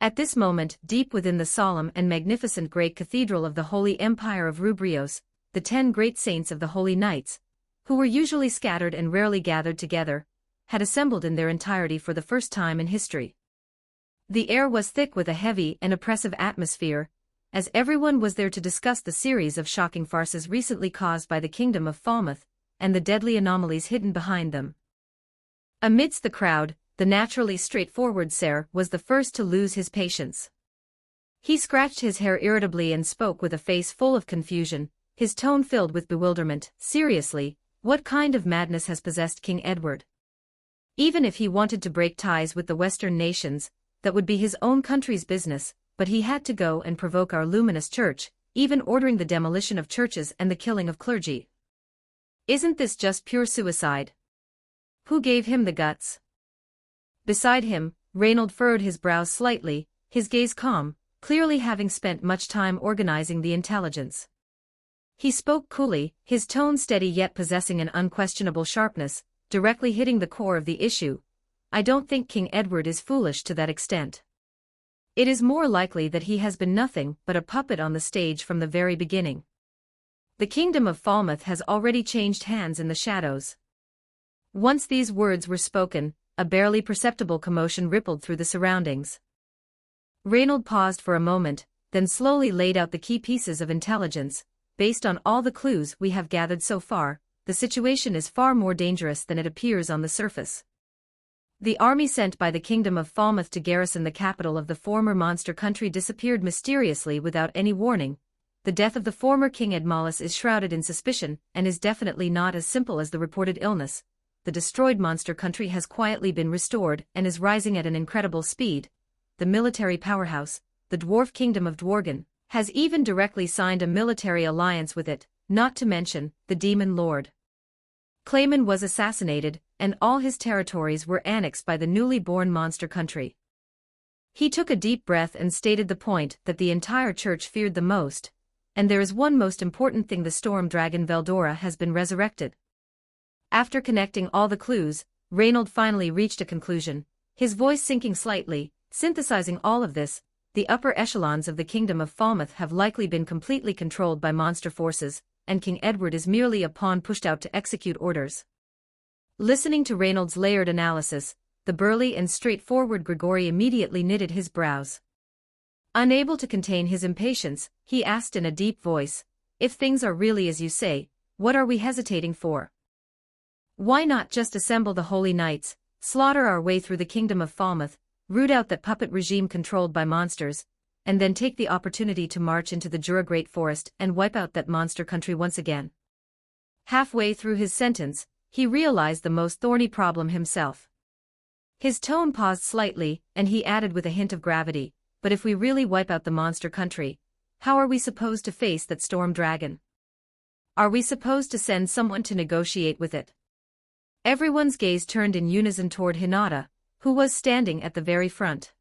At this moment, deep within the solemn and magnificent great cathedral of the Holy Empire of Rubrios, the 10 great saints of the Holy Knights, who were usually scattered and rarely gathered together, had assembled in their entirety for the first time in history. The air was thick with a heavy and oppressive atmosphere, as everyone was there to discuss the series of shocking farces recently caused by the Kingdom of Falmouth, and the deadly anomalies hidden behind them. Amidst the crowd, the naturally straightforward Ser was the first to lose his patience. He scratched his hair irritably and spoke with a face full of confusion, his tone filled with bewilderment. Seriously, what kind of madness has possessed King Edward? Even if he wanted to break ties with the Western nations, that would be his own country's business, but he had to go and provoke our Luminous Church, even ordering the demolition of churches and the killing of clergy. Isn't this just pure suicide? Who gave him the guts? Beside him, Reynold furrowed his brows slightly, his gaze calm, clearly having spent much time organizing the intelligence. He spoke coolly, his tone steady yet possessing an unquestionable sharpness, directly hitting the core of the issue. I don't think King Edward is foolish to that extent. It is more likely that he has been nothing but a puppet on the stage from the very beginning. The Kingdom of Falmouth has already changed hands in the shadows. Once these words were spoken, a barely perceptible commotion rippled through the surroundings. Reynold paused for a moment, then slowly laid out the key pieces of intelligence. Based on all the clues we have gathered so far, the situation is far more dangerous than it appears on the surface. The army sent by the Kingdom of Falmouth to garrison the capital of the former monster country disappeared mysteriously without any warning. The death of the former King Edmalus is shrouded in suspicion and is definitely not as simple as the reported illness. The destroyed monster country has quietly been restored and is rising at an incredible speed. The military powerhouse, the dwarf kingdom of Dworgen, has even directly signed a military alliance with it, not to mention the demon lord. Clayman was assassinated, and all his territories were annexed by the newly born monster country. He took a deep breath and stated the point that the entire church feared the most, and there is one most important thing: the storm dragon Veldora has been resurrected. After connecting all the clues, Reynold finally reached a conclusion, his voice sinking slightly, synthesizing all of this. The upper echelons of the Kingdom of Falmouth have likely been completely controlled by monster forces, and King Edward is merely a pawn pushed out to execute orders. Listening to Reynold's layered analysis, the burly and straightforward Grigori immediately knitted his brows. Unable to contain his impatience, he asked in a deep voice, "If things are really as you say, what are we hesitating for? Why not just assemble the holy knights, slaughter our way through the kingdom of Falmouth, root out that puppet regime controlled by monsters, and then take the opportunity to march into the Jura Great Forest and wipe out that monster country once again?" Halfway through his sentence, he realized the most thorny problem himself. His tone paused slightly, and he added with a hint of gravity, "But if we really wipe out the monster country, how are we supposed to face that storm dragon? Are we supposed to send someone to negotiate with it?" Everyone's gaze turned in unison toward Hinata, who was standing at the very front.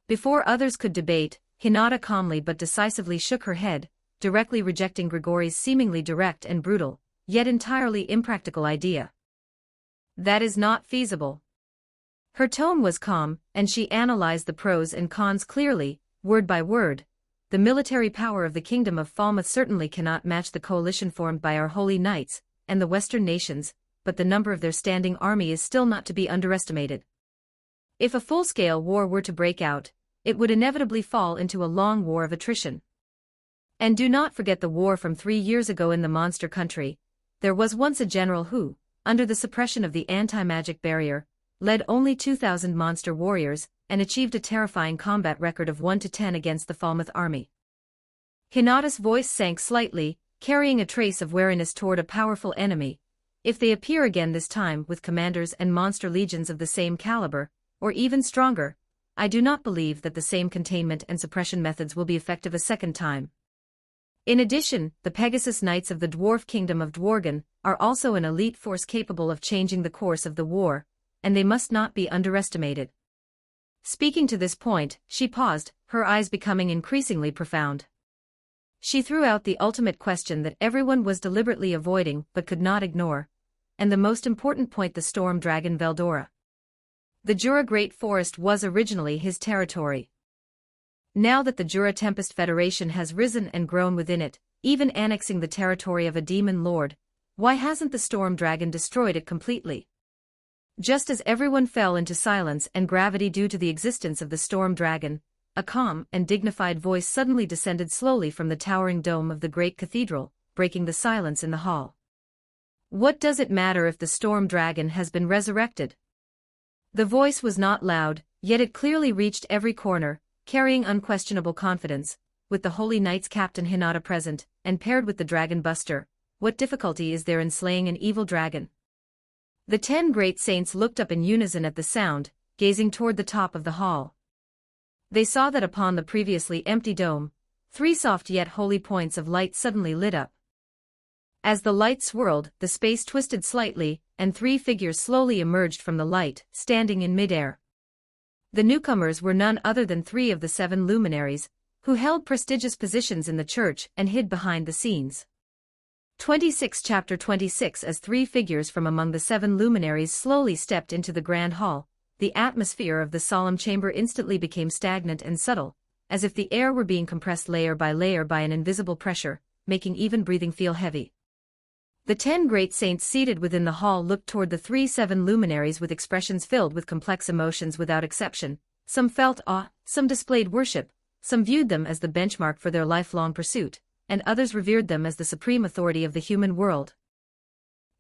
Before others could debate, Hinata calmly but decisively shook her head, directly rejecting Grigori's seemingly direct and brutal, yet entirely impractical idea. "That is not feasible." Her tone was calm, and she analyzed the pros and cons clearly, word by word. "The military power of the Kingdom of Falmouth certainly cannot match the coalition formed by our holy knights and the Western nations, but the number of their standing army is still not to be underestimated. If a full-scale war were to break out, it would inevitably fall into a long war of attrition. And do not forget the war from 3 years ago in the monster country. There was once a general who, under the suppression of the anti-magic barrier, led only 2,000 monster warriors, and achieved a terrifying combat record of 1 to 10 against the Falmouth army." Hinata's voice sank slightly, carrying a trace of wariness toward a powerful enemy. "If they appear again this time with commanders and monster legions of the same caliber, or even stronger, I do not believe that the same containment and suppression methods will be effective a second time. In addition, the Pegasus Knights of the Dwarf Kingdom of Dworgen are also an elite force capable of changing the course of the war, and they must not be underestimated." Speaking to this point, she paused, her eyes becoming increasingly profound. She threw out the ultimate question that everyone was deliberately avoiding but could not ignore, and the most important point: the storm dragon Veldora. The Jura Great Forest was originally his territory. Now that the Jura Tempest Federation has risen and grown within it, even annexing the territory of a demon lord, why hasn't the storm dragon destroyed it completely? Just as everyone fell into silence and gravity due to the existence of the storm dragon, a calm and dignified voice suddenly descended slowly from the towering dome of the great cathedral, breaking the silence in the hall. "What does it matter if the storm dragon has been resurrected?" The voice was not loud, yet it clearly reached every corner, carrying unquestionable confidence. With the Holy Knights Captain Hinata present, and paired with the Dragon Buster, what difficulty is there in slaying an evil dragon? The 10 great saints looked up in unison at the sound, gazing toward the top of the hall. They saw that upon the previously empty dome, 3 soft yet holy points of light suddenly lit up. As the light swirled, the space twisted slightly, and 3 figures slowly emerged from the light, standing in midair. The newcomers were none other than 3 of the 7 luminaries, who held prestigious positions in the church and hid behind the scenes. 26 Chapter 26 As 3 figures from among the 7 luminaries slowly stepped into the grand hall, the atmosphere of the solemn chamber instantly became stagnant and subtle, as if the air were being compressed layer by layer by an invisible pressure, making even breathing feel heavy. The 10 great saints seated within the hall looked toward the 7 luminaries with expressions filled with complex emotions without exception. Some felt awe, some displayed worship, some viewed them as the benchmark for their lifelong pursuit, and others revered them as the supreme authority of the human world.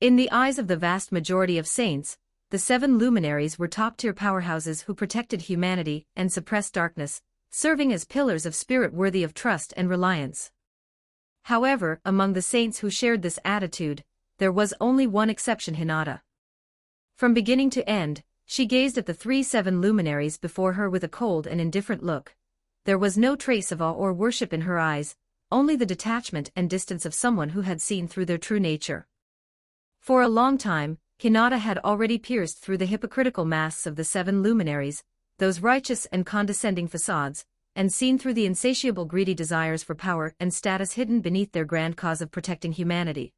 In the eyes of the vast majority of saints, the 7 luminaries were top-tier powerhouses who protected humanity and suppressed darkness, serving as pillars of spirit worthy of trust and reliance. However, among the saints who shared this attitude, there was only one exception: Hinata. From beginning to end, she gazed at the 7 luminaries before her with a cold and indifferent look. There was no trace of awe or worship in her eyes, only the detachment and distance of someone who had seen through their true nature. For a long time, Hinata had already pierced through the hypocritical masks of the 7 luminaries, those righteous and condescending facades, and seen through the insatiable greedy desires for power and status hidden beneath their grand cause of protecting humanity.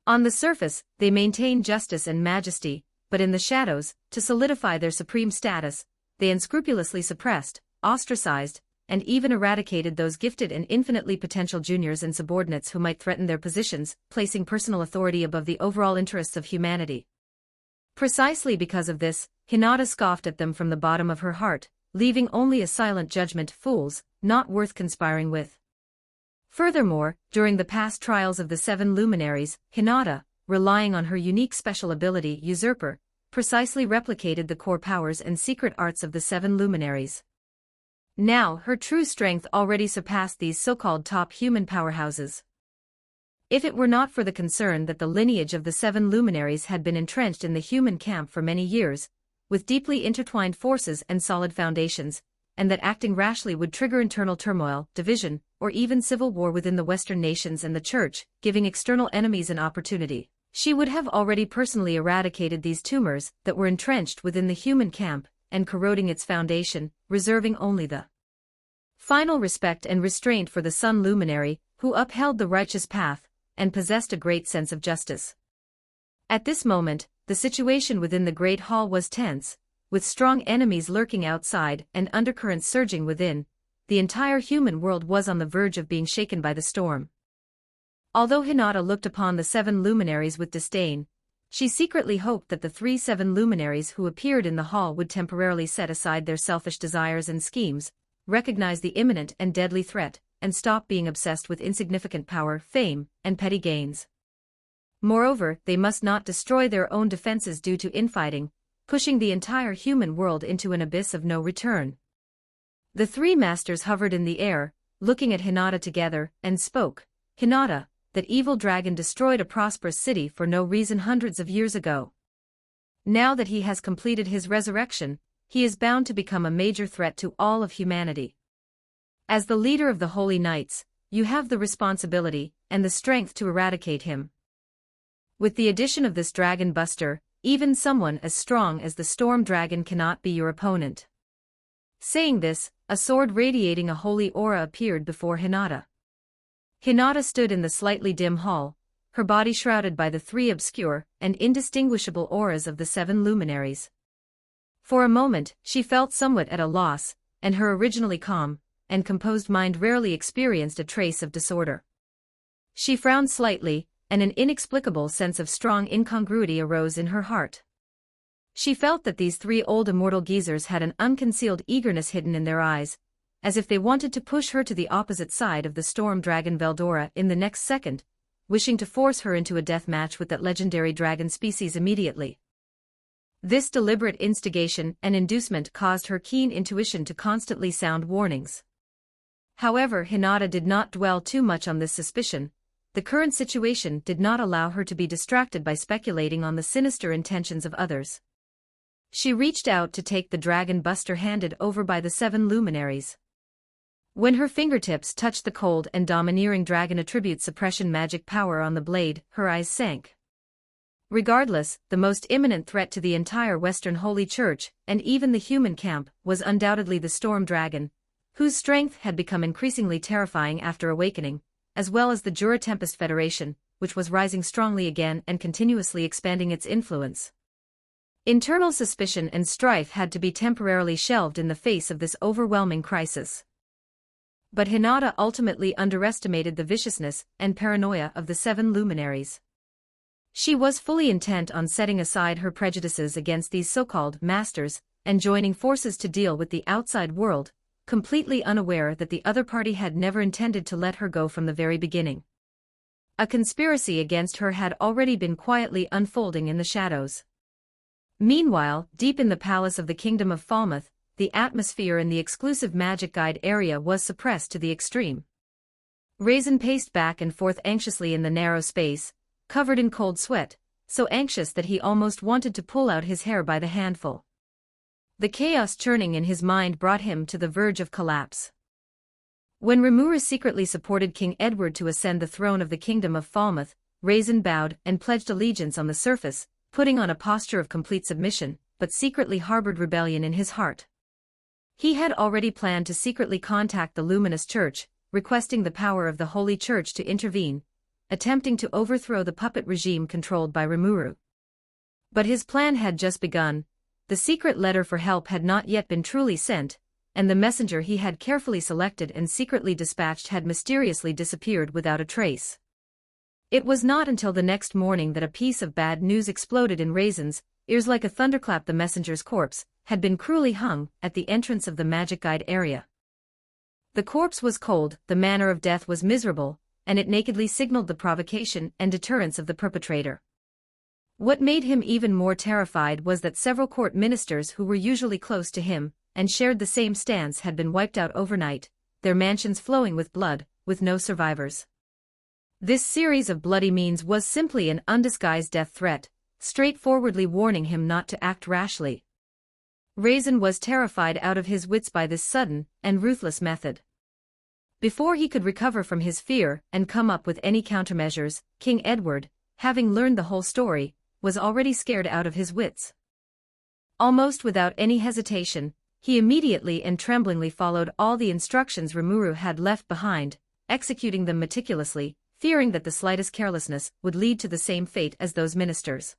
On the surface, they maintained justice and majesty, but in the shadows, to solidify their supreme status, they unscrupulously suppressed, ostracized, and even eradicated those gifted and infinitely potential juniors and subordinates who might threaten their positions, placing personal authority above the overall interests of humanity. Precisely because of this, Hinata scoffed at them from the bottom of her heart, leaving only a silent judgment: fools, not worth conspiring with. Furthermore, during the past trials of the 7 luminaries, Hinata, relying on her unique special ability Usurper, precisely replicated the core powers and secret arts of the 7 luminaries. Now, her true strength already surpassed these so-called top human powerhouses. If it were not for the concern that the lineage of the 7 luminaries had been entrenched in the human camp for many years, with deeply intertwined forces and solid foundations, and that acting rashly would trigger internal turmoil, division, or even civil war within the Western nations and the Church, giving external enemies an opportunity, she would have already personally eradicated these tumors that were entrenched within the human camp and corroding its foundation, reserving only the final respect and restraint for the Sun luminary, who upheld the righteous path and possessed a great sense of justice. At this moment, the situation within the Great Hall was tense, with strong enemies lurking outside and undercurrents surging within. The entire human world was on the verge of being shaken by the storm. Although Hinata looked upon the 7 luminaries with disdain, she secretly hoped that the 7 luminaries who appeared in the hall would temporarily set aside their selfish desires and schemes, recognize the imminent and deadly threat, and stop being obsessed with insignificant power, fame, and petty gains. Moreover, they must not destroy their own defenses due to infighting, pushing the entire human world into an abyss of no return. The 3 masters hovered in the air, looking at Hinata together, and spoke. Hinata, that evil dragon destroyed a prosperous city for no reason hundreds of years ago. Now that he has completed his resurrection, he is bound to become a major threat to all of humanity. As the leader of the Holy Knights, you have the responsibility and the strength to eradicate him. With the addition of this dragon buster, even someone as strong as the storm dragon cannot be your opponent. Saying this, a sword radiating a holy aura appeared before Hinata. Hinata stood in the slightly dim hall, her body shrouded by the 3 obscure and indistinguishable auras of the 7 luminaries. For a moment, she felt somewhat at a loss, and her originally calm and composed mind rarely experienced a trace of disorder. She frowned slightly, and an inexplicable sense of strong incongruity arose in her heart. She felt that these 3 old immortal geezers had an unconcealed eagerness hidden in their eyes, as if they wanted to push her to the opposite side of the storm dragon Veldora in the next second, wishing to force her into a death match with that legendary dragon species immediately. This deliberate instigation and inducement caused her keen intuition to constantly sound warnings. However, Hinata did not dwell too much on this suspicion. The current situation did not allow her to be distracted by speculating on the sinister intentions of others. She reached out to take the dragon buster handed over by the 7 luminaries. When her fingertips touched the cold and domineering dragon attribute suppression magic power on the blade, her eyes sank. Regardless, the most imminent threat to the entire Western Holy Church, and even the human camp, was undoubtedly the storm dragon, whose strength had become increasingly terrifying after awakening, as well as the Jura Tempest Federation, which was rising strongly again and continuously expanding its influence. Internal suspicion and strife had to be temporarily shelved in the face of this overwhelming crisis. But Hinata ultimately underestimated the viciousness and paranoia of the 7 luminaries. She was fully intent on setting aside her prejudices against these so-called masters and joining forces to deal with the outside world, completely unaware that the other party had never intended to let her go from the very beginning. A conspiracy against her had already been quietly unfolding in the shadows. Meanwhile, deep in the palace of the Kingdom of Falmouth, the atmosphere in the exclusive Magic Guide area was suppressed to the extreme. Raisin paced back and forth anxiously in the narrow space, covered in cold sweat, so anxious that he almost wanted to pull out his hair by the handful. The chaos churning in his mind brought him to the verge of collapse. When Rimuru secretly supported King Edward to ascend the throne of the Kingdom of Falmouth, Raisin bowed and pledged allegiance on the surface, putting on a posture of complete submission, but secretly harbored rebellion in his heart. He had already planned to secretly contact the Luminous Church, requesting the power of the Holy Church to intervene, attempting to overthrow the puppet regime controlled by Rimuru. But his plan had just begun. The secret letter for help had not yet been truly sent, and the messenger he had carefully selected and secretly dispatched had mysteriously disappeared without a trace. It was not until the next morning that a piece of bad news exploded in Raisin's ears like a thunderclap. The messenger's corpse had been cruelly hung at the entrance of the magic guide area. The corpse was cold, the manner of death was miserable, and it nakedly signaled the provocation and deterrence of the perpetrator. What made him even more terrified was that several court ministers who were usually close to him and shared the same stance had been wiped out overnight, their mansions flowing with blood, with no survivors. This series of bloody means was simply an undisguised death threat, straightforwardly warning him not to act rashly. Raisin was terrified out of his wits by this sudden and ruthless method. Before he could recover from his fear and come up with any countermeasures, King Edward, having learned the whole story, was already scared out of his wits. Almost without any hesitation, he immediately and tremblingly followed all the instructions Rimuru had left behind, executing them meticulously, fearing that the slightest carelessness would lead to the same fate as those ministers.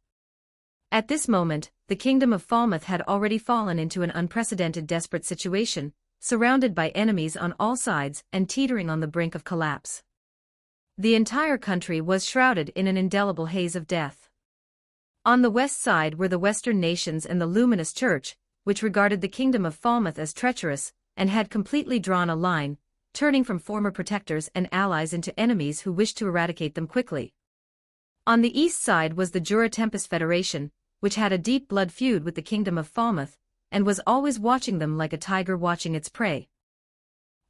At this moment, the kingdom of Falmouth had already fallen into an unprecedented desperate situation, surrounded by enemies on all sides and teetering on the brink of collapse. The entire country was shrouded in an indelible haze of death. On the west side were the Western nations and the Luminous Church, which regarded the kingdom of Falmouth as treacherous, and had completely drawn a line, turning from former protectors and allies into enemies who wished to eradicate them quickly. On the east side was the Jura Tempest Federation, which had a deep blood feud with the kingdom of Falmouth, and was always watching them like a tiger watching its prey.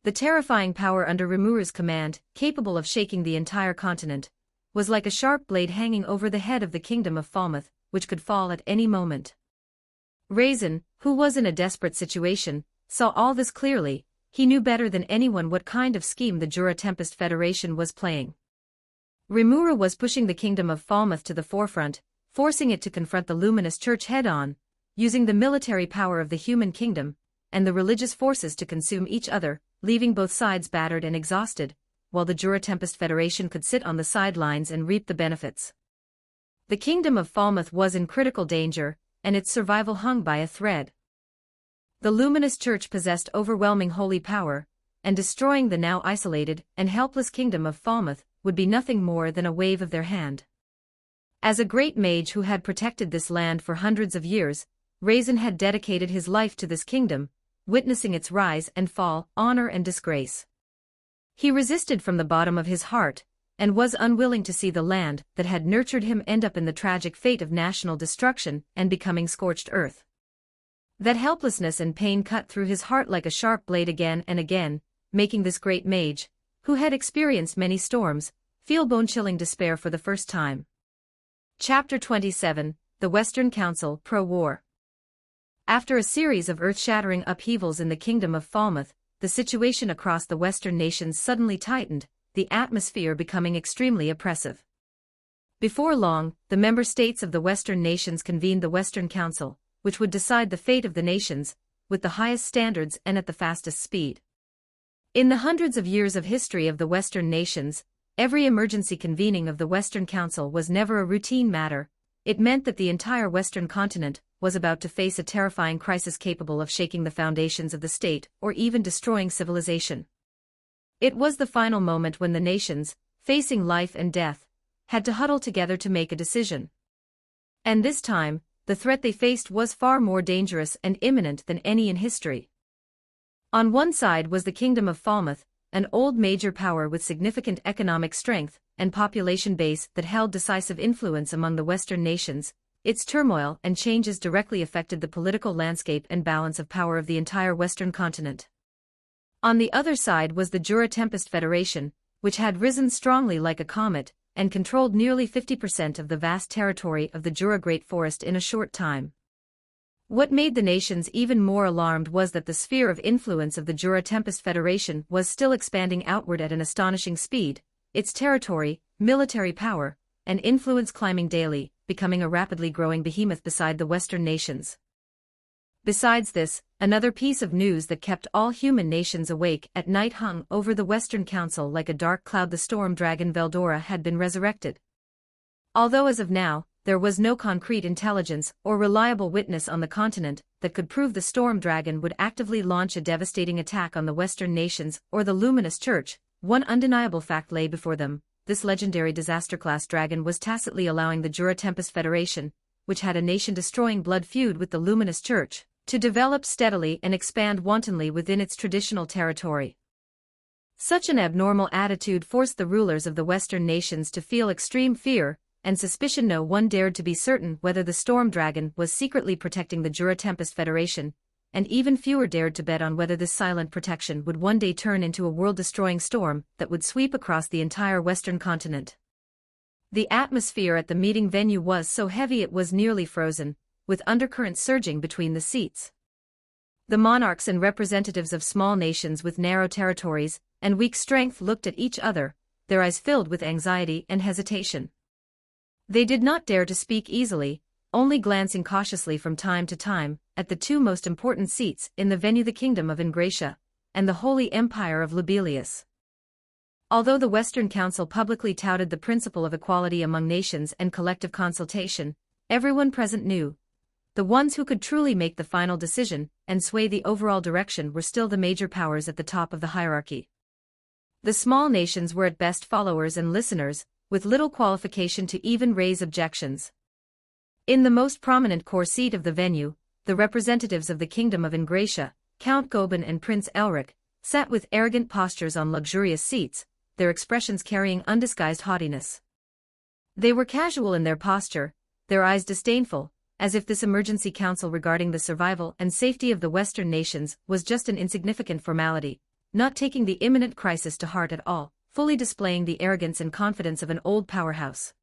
The terrifying power under Rimuru's command, capable of shaking the entire continent, was like a sharp blade hanging over the head of the kingdom of Falmouth, which could fall at any moment. Raisin, who was in a desperate situation, saw all this clearly. He knew better than anyone what kind of scheme the Jura Tempest Federation was playing. Rimuru was pushing the kingdom of Falmouth to the forefront, forcing it to confront the Luminous Church head-on, using the military power of the human kingdom and the religious forces to consume each other, leaving both sides battered and exhausted, while the Jura Tempest Federation could sit on the sidelines and reap the benefits. The kingdom of Falmouth was in critical danger, and its survival hung by a thread. The Luminous Church possessed overwhelming holy power, and destroying the now isolated and helpless kingdom of Falmouth would be nothing more than a wave of their hand. As a great mage who had protected this land for hundreds of years, Raisin had dedicated his life to this kingdom, witnessing its rise and fall, honor and disgrace. He resisted from the bottom of his heart, and was unwilling to see the land that had nurtured him end up in the tragic fate of national destruction and becoming scorched earth. That helplessness and pain cut through his heart like a sharp blade again and again, making this great mage, who had experienced many storms, feel bone-chilling despair for the first time. Chapter 27, The Western Council, Pro-War. After a series of earth-shattering upheavals in the kingdom of Falmouth, the situation across the Western nations suddenly tightened, the atmosphere becoming extremely oppressive. Before long, the member states of the Western nations convened the Western Council, which would decide the fate of the nations, with the highest standards and at the fastest speed. In the hundreds of years of history of the Western nations, every emergency convening of the Western Council was never a routine matter. It meant that the entire Western continent was about to face a terrifying crisis capable of shaking the foundations of the state or even destroying civilization. It was the final moment when the nations, facing life and death, had to huddle together to make a decision. And this time, the threat they faced was far more dangerous and imminent than any in history. On one side was the Kingdom of Falmouth, an old major power with significant economic strength and population base that held decisive influence among the Western nations. Its turmoil and changes directly affected the political landscape and balance of power of the entire Western continent. On the other side was the Jura Tempest Federation, which had risen strongly like a comet, and controlled nearly 50% of the vast territory of the Jura Great Forest in a short time. What made the nations even more alarmed was that the sphere of influence of the Jura Tempest Federation was still expanding outward at an astonishing speed, its territory, military power, and influence climbing daily, becoming a rapidly growing behemoth beside the Western nations. Besides this, another piece of news that kept all human nations awake at night hung over the Western Council like a dark cloud. The storm dragon Veldora had been resurrected. Although as of now, there was no concrete intelligence or reliable witness on the continent that could prove the storm dragon would actively launch a devastating attack on the Western nations or the Luminous Church, one undeniable fact lay before them: this legendary disaster-class dragon was tacitly allowing the Jura Tempest Federation, which had a nation-destroying blood feud with the Luminous Church, to develop steadily and expand wantonly within its traditional territory. Such an abnormal attitude forced the rulers of the Western nations to feel extreme fear and suspicion. No one dared to be certain whether the Storm Dragon was secretly protecting the Jura Tempest Federation, and even fewer dared to bet on whether this silent protection would one day turn into a world-destroying storm that would sweep across the entire Western continent. The atmosphere at the meeting venue was so heavy it was nearly frozen, with undercurrents surging between the seats. The monarchs and representatives of small nations with narrow territories and weak strength looked at each other, their eyes filled with anxiety and hesitation. They did not dare to speak easily, only glancing cautiously from time to time at the two most important seats in the venue, the Kingdom of Ingratia and the Holy Empire of Lobelia. Although the Western Council publicly touted the principle of equality among nations and collective consultation, everyone present knew the ones who could truly make the final decision and sway the overall direction were still the major powers at the top of the hierarchy. The small nations were at best followers and listeners, with little qualification to even raise objections. In the most prominent core seat of the venue, the representatives of the Kingdom of Ingratia, Count Goban and Prince Elric, sat with arrogant postures on luxurious seats, their expressions carrying undisguised haughtiness. They were casual in their posture, their eyes disdainful, as if this emergency council regarding the survival and safety of the Western nations was just an insignificant formality, not taking the imminent crisis to heart at all, fully displaying the arrogance and confidence of an old powerhouse.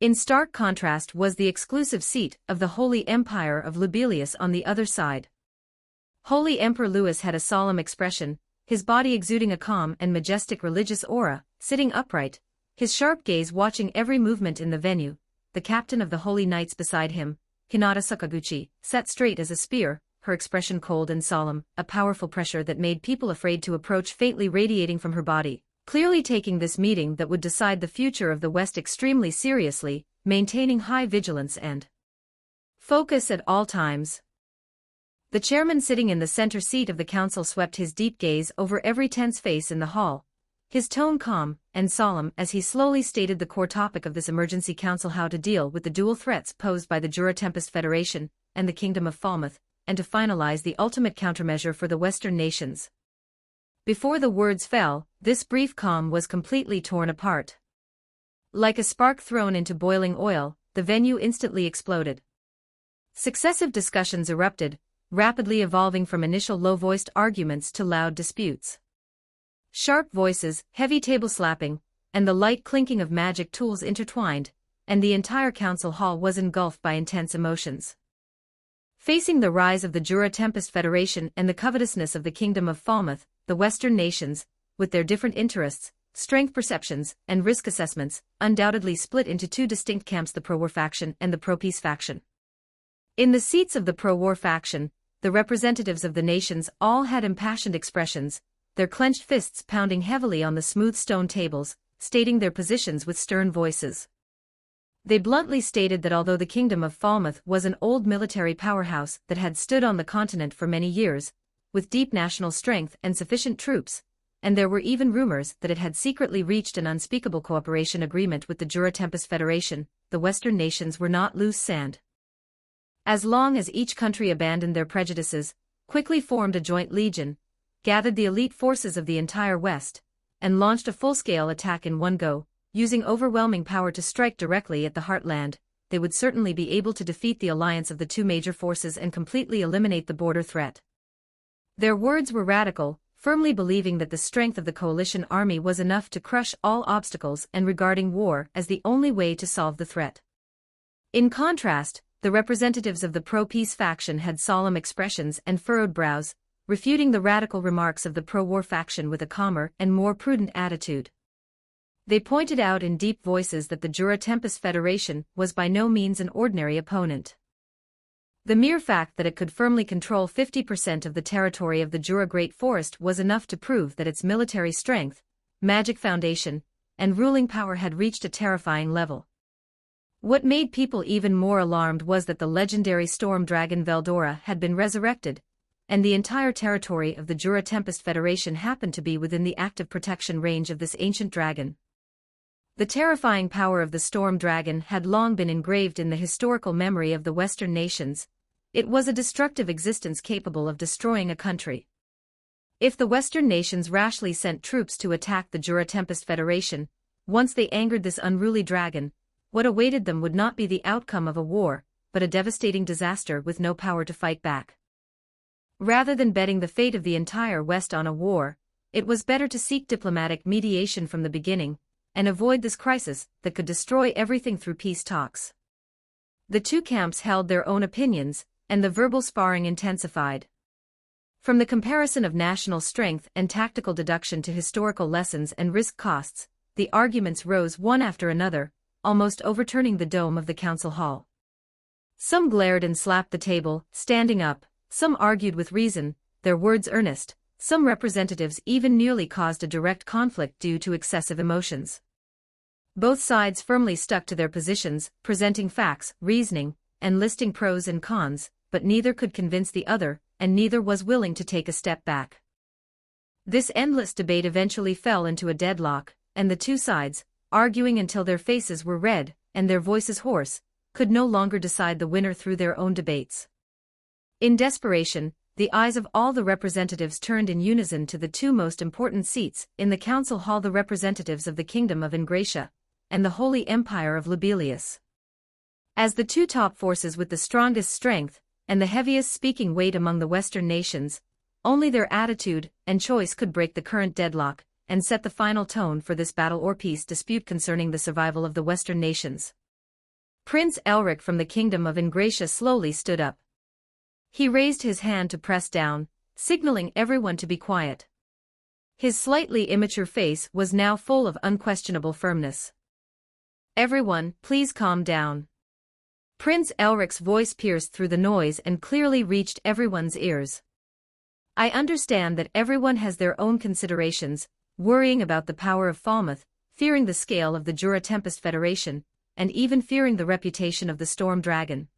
In stark contrast was the exclusive seat of the Holy Empire of Lobelia on the other side. Holy Emperor Louis had a solemn expression, his body exuding a calm and majestic religious aura, sitting upright, his sharp gaze watching every movement in the venue. The captain of the Holy Knights beside him, Hinata Sakaguchi, sat straight as a spear, her expression cold and solemn, a powerful pressure that made people afraid to approach faintly radiating from her body, clearly taking this meeting that would decide the future of the West extremely seriously, maintaining high vigilance and focus at all times. The chairman sitting in the center seat of the council swept his deep gaze over every tense face in the hall, his tone calm and solemn as he slowly stated the core topic of this emergency council: how to deal with the dual threats posed by the Jura Tempest Federation and the Kingdom of Falmouth, and to finalize the ultimate countermeasure for the Western nations. Before the words fell, this brief calm was completely torn apart. Like a spark thrown into boiling oil, the venue instantly exploded. Successive discussions erupted, rapidly evolving from initial low-voiced arguments to loud disputes. Sharp voices, heavy table slapping, and the light clinking of magic tools intertwined, and the entire council hall was engulfed by intense emotions. Facing the rise of the Jura Tempest Federation and the covetousness of the Kingdom of Falmouth, the Western nations, with their different interests, strength perceptions, and risk assessments, undoubtedly split into two distinct camps: the pro-war faction and the pro-peace faction. In the seats of the pro-war faction, the representatives of the nations all had impassioned expressions, their clenched fists pounding heavily on the smooth stone tables, stating their positions with stern voices. They bluntly stated that although the Kingdom of Falmouth was an old military powerhouse that had stood on the continent for many years, with deep national strength and sufficient troops, and there were even rumors that it had secretly reached an unspeakable cooperation agreement with the Jura Tempest Federation, the Western nations were not loose sand. As long as each country abandoned their prejudices, quickly formed a joint legion, gathered the elite forces of the entire West, and launched a full-scale attack in one go, using overwhelming power to strike directly at the heartland, they would certainly be able to defeat the alliance of the two major forces and completely eliminate the border threat. Their words were radical, firmly believing that the strength of the coalition army was enough to crush all obstacles and regarding war as the only way to solve the threat. In contrast, the representatives of the pro-peace faction had solemn expressions and furrowed brows, refuting the radical remarks of the pro-war faction with a calmer and more prudent attitude. They pointed out in deep voices that the Jura Tempest Federation was by no means an ordinary opponent. The mere fact that it could firmly control 50% of the territory of the Jura Great Forest was enough to prove that its military strength, magic foundation, and ruling power had reached a terrifying level. What made people even more alarmed was that the legendary storm dragon Veldora had been resurrected, and the entire territory of the Jura Tempest Federation happened to be within the active protection range of this ancient dragon. The terrifying power of the storm dragon had long been engraved in the historical memory of the Western nations. It was a destructive existence capable of destroying a country. If the Western nations rashly sent troops to attack the Jura Tempest Federation, once they angered this unruly dragon, what awaited them would not be the outcome of a war, but a devastating disaster with no power to fight back. Rather than betting the fate of the entire West on a war, it was better to seek diplomatic mediation from the beginning, and avoid this crisis that could destroy everything through peace talks. The two camps held their own opinions, and the verbal sparring intensified. From the comparison of national strength and tactical deduction to historical lessons and risk costs, the arguments rose one after another, almost overturning the dome of the council hall. Some glared and slapped the table, standing up, some argued with reason, their words earnest, some representatives even nearly caused a direct conflict due to excessive emotions. Both sides firmly stuck to their positions, presenting facts, reasoning, and listing pros and cons, but neither could convince the other, and neither was willing to take a step back. This endless debate eventually fell into a deadlock, and the two sides, arguing until their faces were red, and their voices hoarse, could no longer decide the winner through their own debates. In desperation, the eyes of all the representatives turned in unison to the two most important seats in the council hall, the representatives of the Kingdom of Ingratia, and the Holy Empire of Lobelia. As the two top forces with the strongest strength, and the heaviest speaking weight among the Western nations, only their attitude and choice could break the current deadlock, and set the final tone for this battle or peace dispute concerning the survival of the Western nations. Prince Elric from the Kingdom of Ingratia slowly stood up. He raised his hand to press down, signaling everyone to be quiet. His slightly immature face was now full of unquestionable firmness. "Everyone, please calm down." Prince Elric's voice pierced through the noise and clearly reached everyone's ears. "I understand that everyone has their own considerations, worrying about the power of Falmouth, fearing the scale of the Jura Tempest Federation, and even fearing the reputation of the Storm Dragon.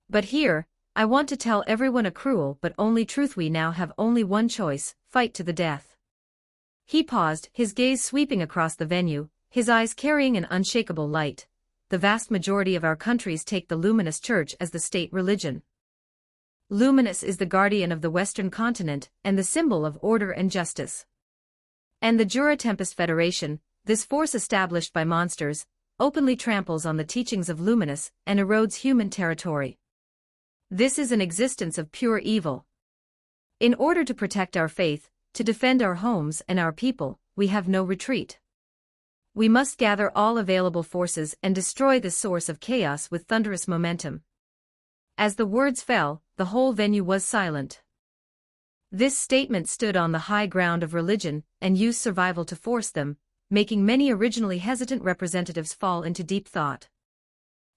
But here, I want to tell everyone a cruel but only truth: we now have only one choice: fight to the death." He paused, his gaze sweeping across the venue, his eyes carrying an unshakable light. "The vast majority of our countries take the Luminous Church as the state religion. Luminous is the guardian of the Western continent and the symbol of order and justice. And the Jura Tempest Federation, this force established by monsters, openly tramples on the teachings of Luminous and erodes human territory. This is an existence of pure evil. In order to protect our faith, to defend our homes and our people, we have no retreat. We must gather all available forces and destroy this source of chaos with thunderous momentum." As the words fell, the whole venue was silent. This statement stood on the high ground of religion and used survival to force them, making many originally hesitant representatives fall into deep thought.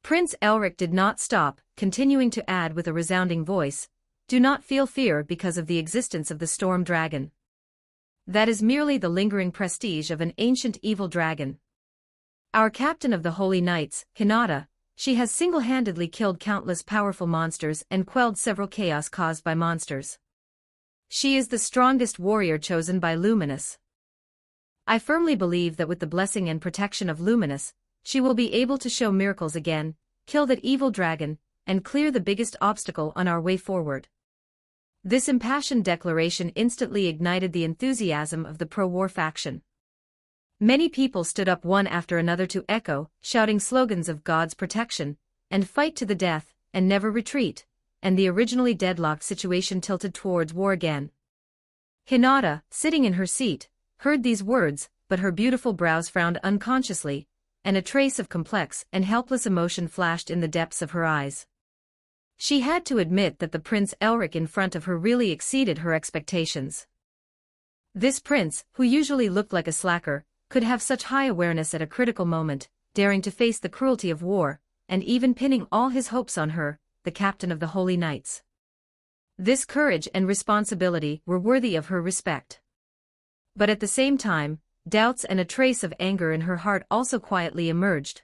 Prince Elric did not stop, continuing to add with a resounding voice, "Do not feel fear because of the existence of the Storm Dragon. That is merely the lingering prestige of an ancient evil dragon. Our captain of the Holy Knights, Hinata, she has single-handedly killed countless powerful monsters and quelled several chaos caused by monsters. She is the strongest warrior chosen by Luminous. I firmly believe that with the blessing and protection of Luminous, she will be able to show miracles again, kill that evil dragon, and clear the biggest obstacle on our way forward." This impassioned declaration instantly ignited the enthusiasm of the pro-war faction. Many people stood up one after another to echo, shouting slogans of God's protection, and fight to the death, and never retreat, and the originally deadlocked situation tilted towards war again. Hinata, sitting in her seat, heard these words, but her beautiful brows frowned unconsciously, and a trace of complex and helpless emotion flashed in the depths of her eyes. She had to admit that the Prince Elric in front of her really exceeded her expectations. This prince, who usually looked like a slacker, could have such high awareness at a critical moment, daring to face the cruelty of war, and even pinning all his hopes on her, the captain of the Holy Knights. This courage and responsibility were worthy of her respect. But at the same time, doubts and a trace of anger in her heart also quietly emerged.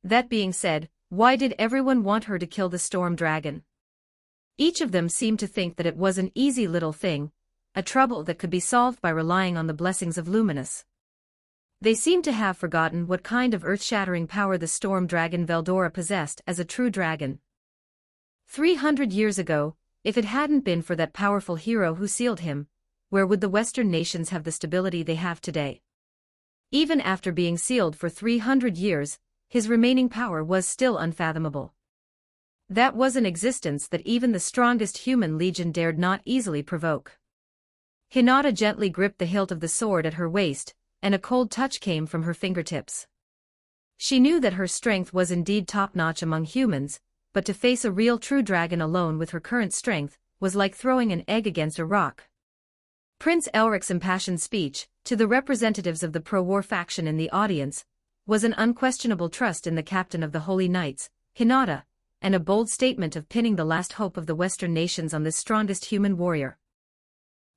That being said, why did everyone want her to kill the Storm Dragon? Each of them seemed to think that it was an easy little thing, a trouble that could be solved by relying on the blessings of Luminous. They seemed to have forgotten what kind of earth-shattering power the storm dragon Veldora possessed as a true dragon. 300 years ago, if it hadn't been for that powerful hero who sealed him, where would the Western nations have the stability they have today? Even after being sealed for 300 years, his remaining power was still unfathomable. That was an existence that even the strongest human legion dared not easily provoke. Hinata gently gripped the hilt of the sword at her waist, and a cold touch came from her fingertips. She knew that her strength was indeed top-notch among humans, but to face a real true dragon alone with her current strength was like throwing an egg against a rock. Prince Elric's impassioned speech, to the representatives of the pro-war faction in the audience, was an unquestionable trust in the captain of the Holy Knights, Hinata, and a bold statement of pinning the last hope of the Western nations on this strongest human warrior.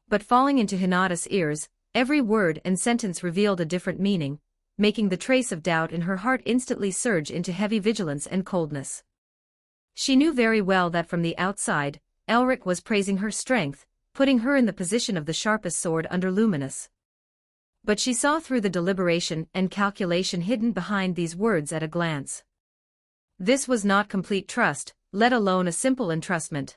But falling into Hinata's ears, every word and sentence revealed a different meaning, making the trace of doubt in her heart instantly surge into heavy vigilance and coldness. She knew very well that from the outside, Elric was praising her strength, putting her in the position of the sharpest sword under Luminous. But she saw through the deliberation and calculation hidden behind these words at a glance. This was not complete trust, let alone a simple entrustment.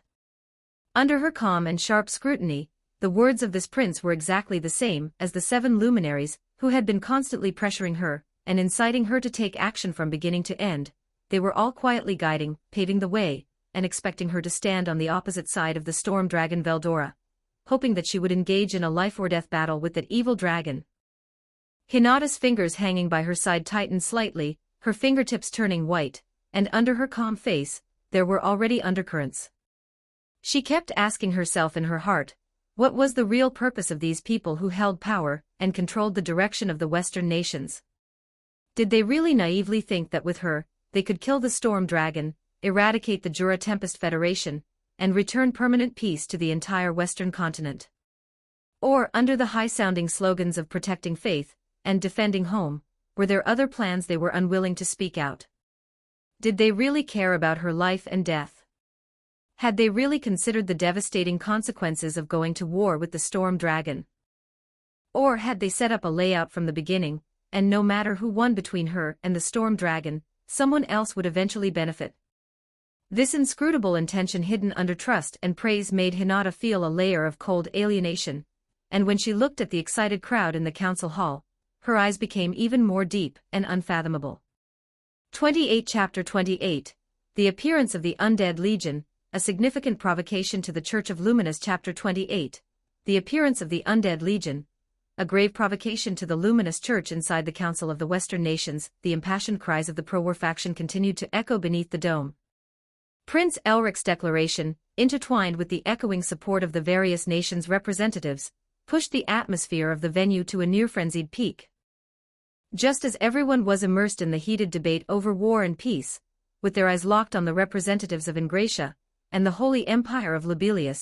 Under her calm and sharp scrutiny, the words of this prince were exactly the same as the 7 luminaries who had been constantly pressuring her and inciting her to take action from beginning to end. They were all quietly guiding, paving the way, and expecting her to stand on the opposite side of the storm dragon Veldora, hoping that she would engage in a life-or-death battle with that evil dragon. Hinata's fingers hanging by her side tightened slightly, her fingertips turning white, and under her calm face, there were already undercurrents. She kept asking herself in her heart, what was the real purpose of these people who held power and controlled the direction of the Western nations? Did they really naively think that with her, they could kill the storm dragon, eradicate the Jura Tempest Federation, and return permanent peace to the entire Western continent? Or, under the high-sounding slogans of protecting faith and defending home, were there other plans they were unwilling to speak out? Did they really care about her life and death? Had they really considered the devastating consequences of going to war with the storm dragon? Or had they set up a layout from the beginning, and no matter who won between her and the storm dragon, someone else would eventually benefit? This inscrutable intention hidden under trust and praise made Hinata feel a layer of cold alienation, and when she looked at the excited crowd in the council hall, her eyes became even more deep and unfathomable. 28 Chapter 28, The Appearance of the Undead Legion, a Significant Provocation to the Church of Luminous. Chapter 28, The Appearance of the Undead Legion, a grave provocation to the Luminous Church. Inside the Council of the Western Nations, the impassioned cries of the pro-war faction continued to echo beneath the dome. Prince Elric's declaration, intertwined with the echoing support of the various nations' representatives, pushed the atmosphere of the venue to a near-frenzied peak. Just as everyone was immersed in the heated debate over war and peace, with their eyes locked on the representatives of Ingratia and the Holy Empire of Lobelia,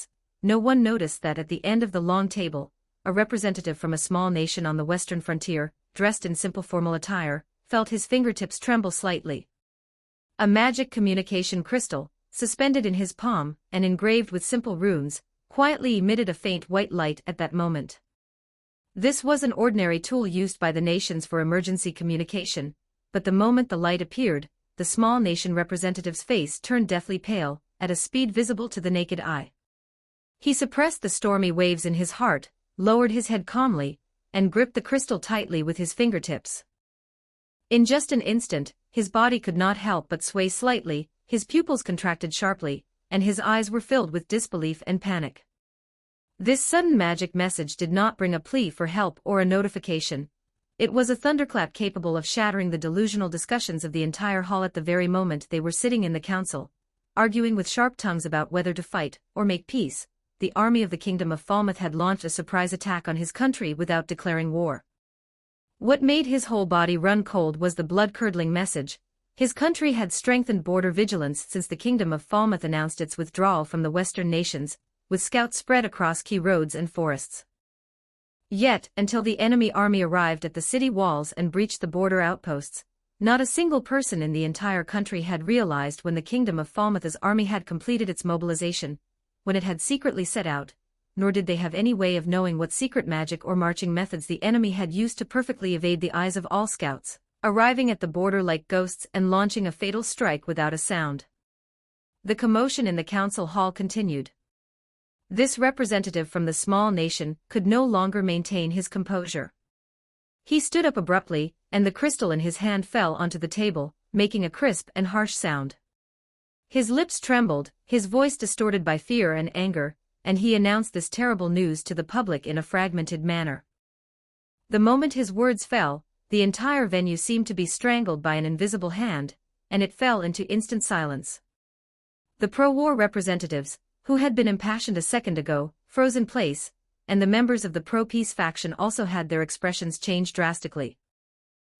no one noticed that at the end of the long table, a representative from a small nation on the western frontier, dressed in simple formal attire, felt his fingertips tremble slightly. A magic communication crystal, suspended in his palm and engraved with simple runes, quietly emitted a faint white light at that moment. This was an ordinary tool used by the nations for emergency communication, but the moment the light appeared, the small nation representative's face turned deathly pale, at a speed visible to the naked eye. He suppressed the stormy waves in his heart, lowered his head calmly, and gripped the crystal tightly with his fingertips. In just an instant, his body could not help but sway slightly, his pupils contracted sharply, and his eyes were filled with disbelief and panic. This sudden magic message did not bring a plea for help or a notification. It was a thunderclap capable of shattering the delusional discussions of the entire hall at the very moment they were sitting in the council, arguing with sharp tongues about whether to fight or make peace. The army of the Kingdom of Falmouth had launched a surprise attack on his country without declaring war. What made his whole body run cold was the blood-curdling message. His country had strengthened border vigilance since the Kingdom of Falmouth announced its withdrawal from the Western nations, with scouts spread across key roads and forests. Yet, until the enemy army arrived at the city walls and breached the border outposts, not a single person in the entire country had realized when the Kingdom of Falmouth's army had completed its mobilization, when it had secretly set out, nor did they have any way of knowing what secret magic or marching methods the enemy had used to perfectly evade the eyes of all scouts, arriving at the border like ghosts and launching a fatal strike without a sound. The commotion in the council hall continued. This representative from the small nation could no longer maintain his composure. He stood up abruptly, and the crystal in his hand fell onto the table, making a crisp and harsh sound. His lips trembled, his voice distorted by fear and anger, and he announced this terrible news to the public in a fragmented manner. The moment his words fell, the entire venue seemed to be strangled by an invisible hand, and it fell into instant silence. The pro-war representatives, who had been impassioned a second ago, froze in place, and the members of the pro-peace faction also had their expressions change drastically.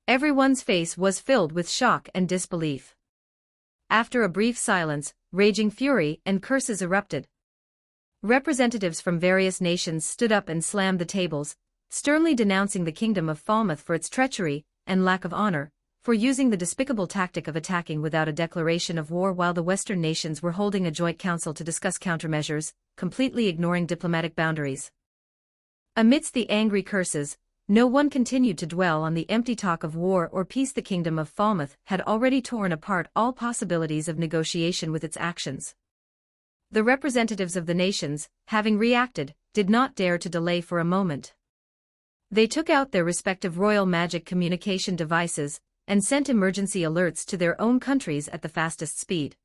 Everyone's face was filled with shock and disbelief. After a brief silence, raging fury and curses erupted. Representatives from various nations stood up and slammed the tables, sternly denouncing the Kingdom of Falmouth for its treachery and lack of honor, for using the despicable tactic of attacking without a declaration of war while the Western nations were holding a joint council to discuss countermeasures, completely ignoring diplomatic boundaries. Amidst the angry curses, no one continued to dwell on the empty talk of war or peace. The Kingdom of Falmouth had already torn apart all possibilities of negotiation with its actions. The representatives of the nations, having reacted, did not dare to delay for a moment. They took out their respective royal magic communication devices and sent emergency alerts to their own countries at the fastest speed.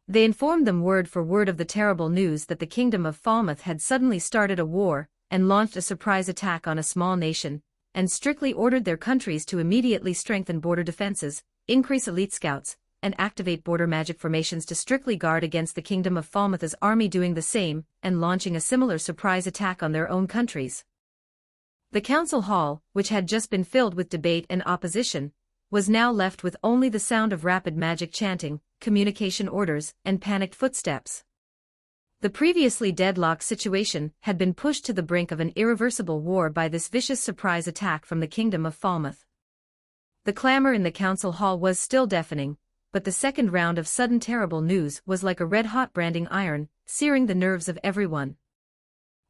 They informed them word for word of the terrible news that the Kingdom of Falmouth had suddenly started a war and launched a surprise attack on a small nation, and strictly ordered their countries to immediately strengthen border defenses, increase elite scouts, and activate border magic formations to strictly guard against the Kingdom of Falmouth's army doing the same and launching a similar surprise attack on their own countries. The council hall, which had just been filled with debate and opposition, was now left with only the sound of rapid magic chanting, communication orders, and panicked footsteps. The previously deadlocked situation had been pushed to the brink of an irreversible war by this vicious surprise attack from the Kingdom of Falmouth. The clamor in the council hall was still deafening, but the second round of sudden terrible news was like a red-hot branding iron, searing the nerves of everyone.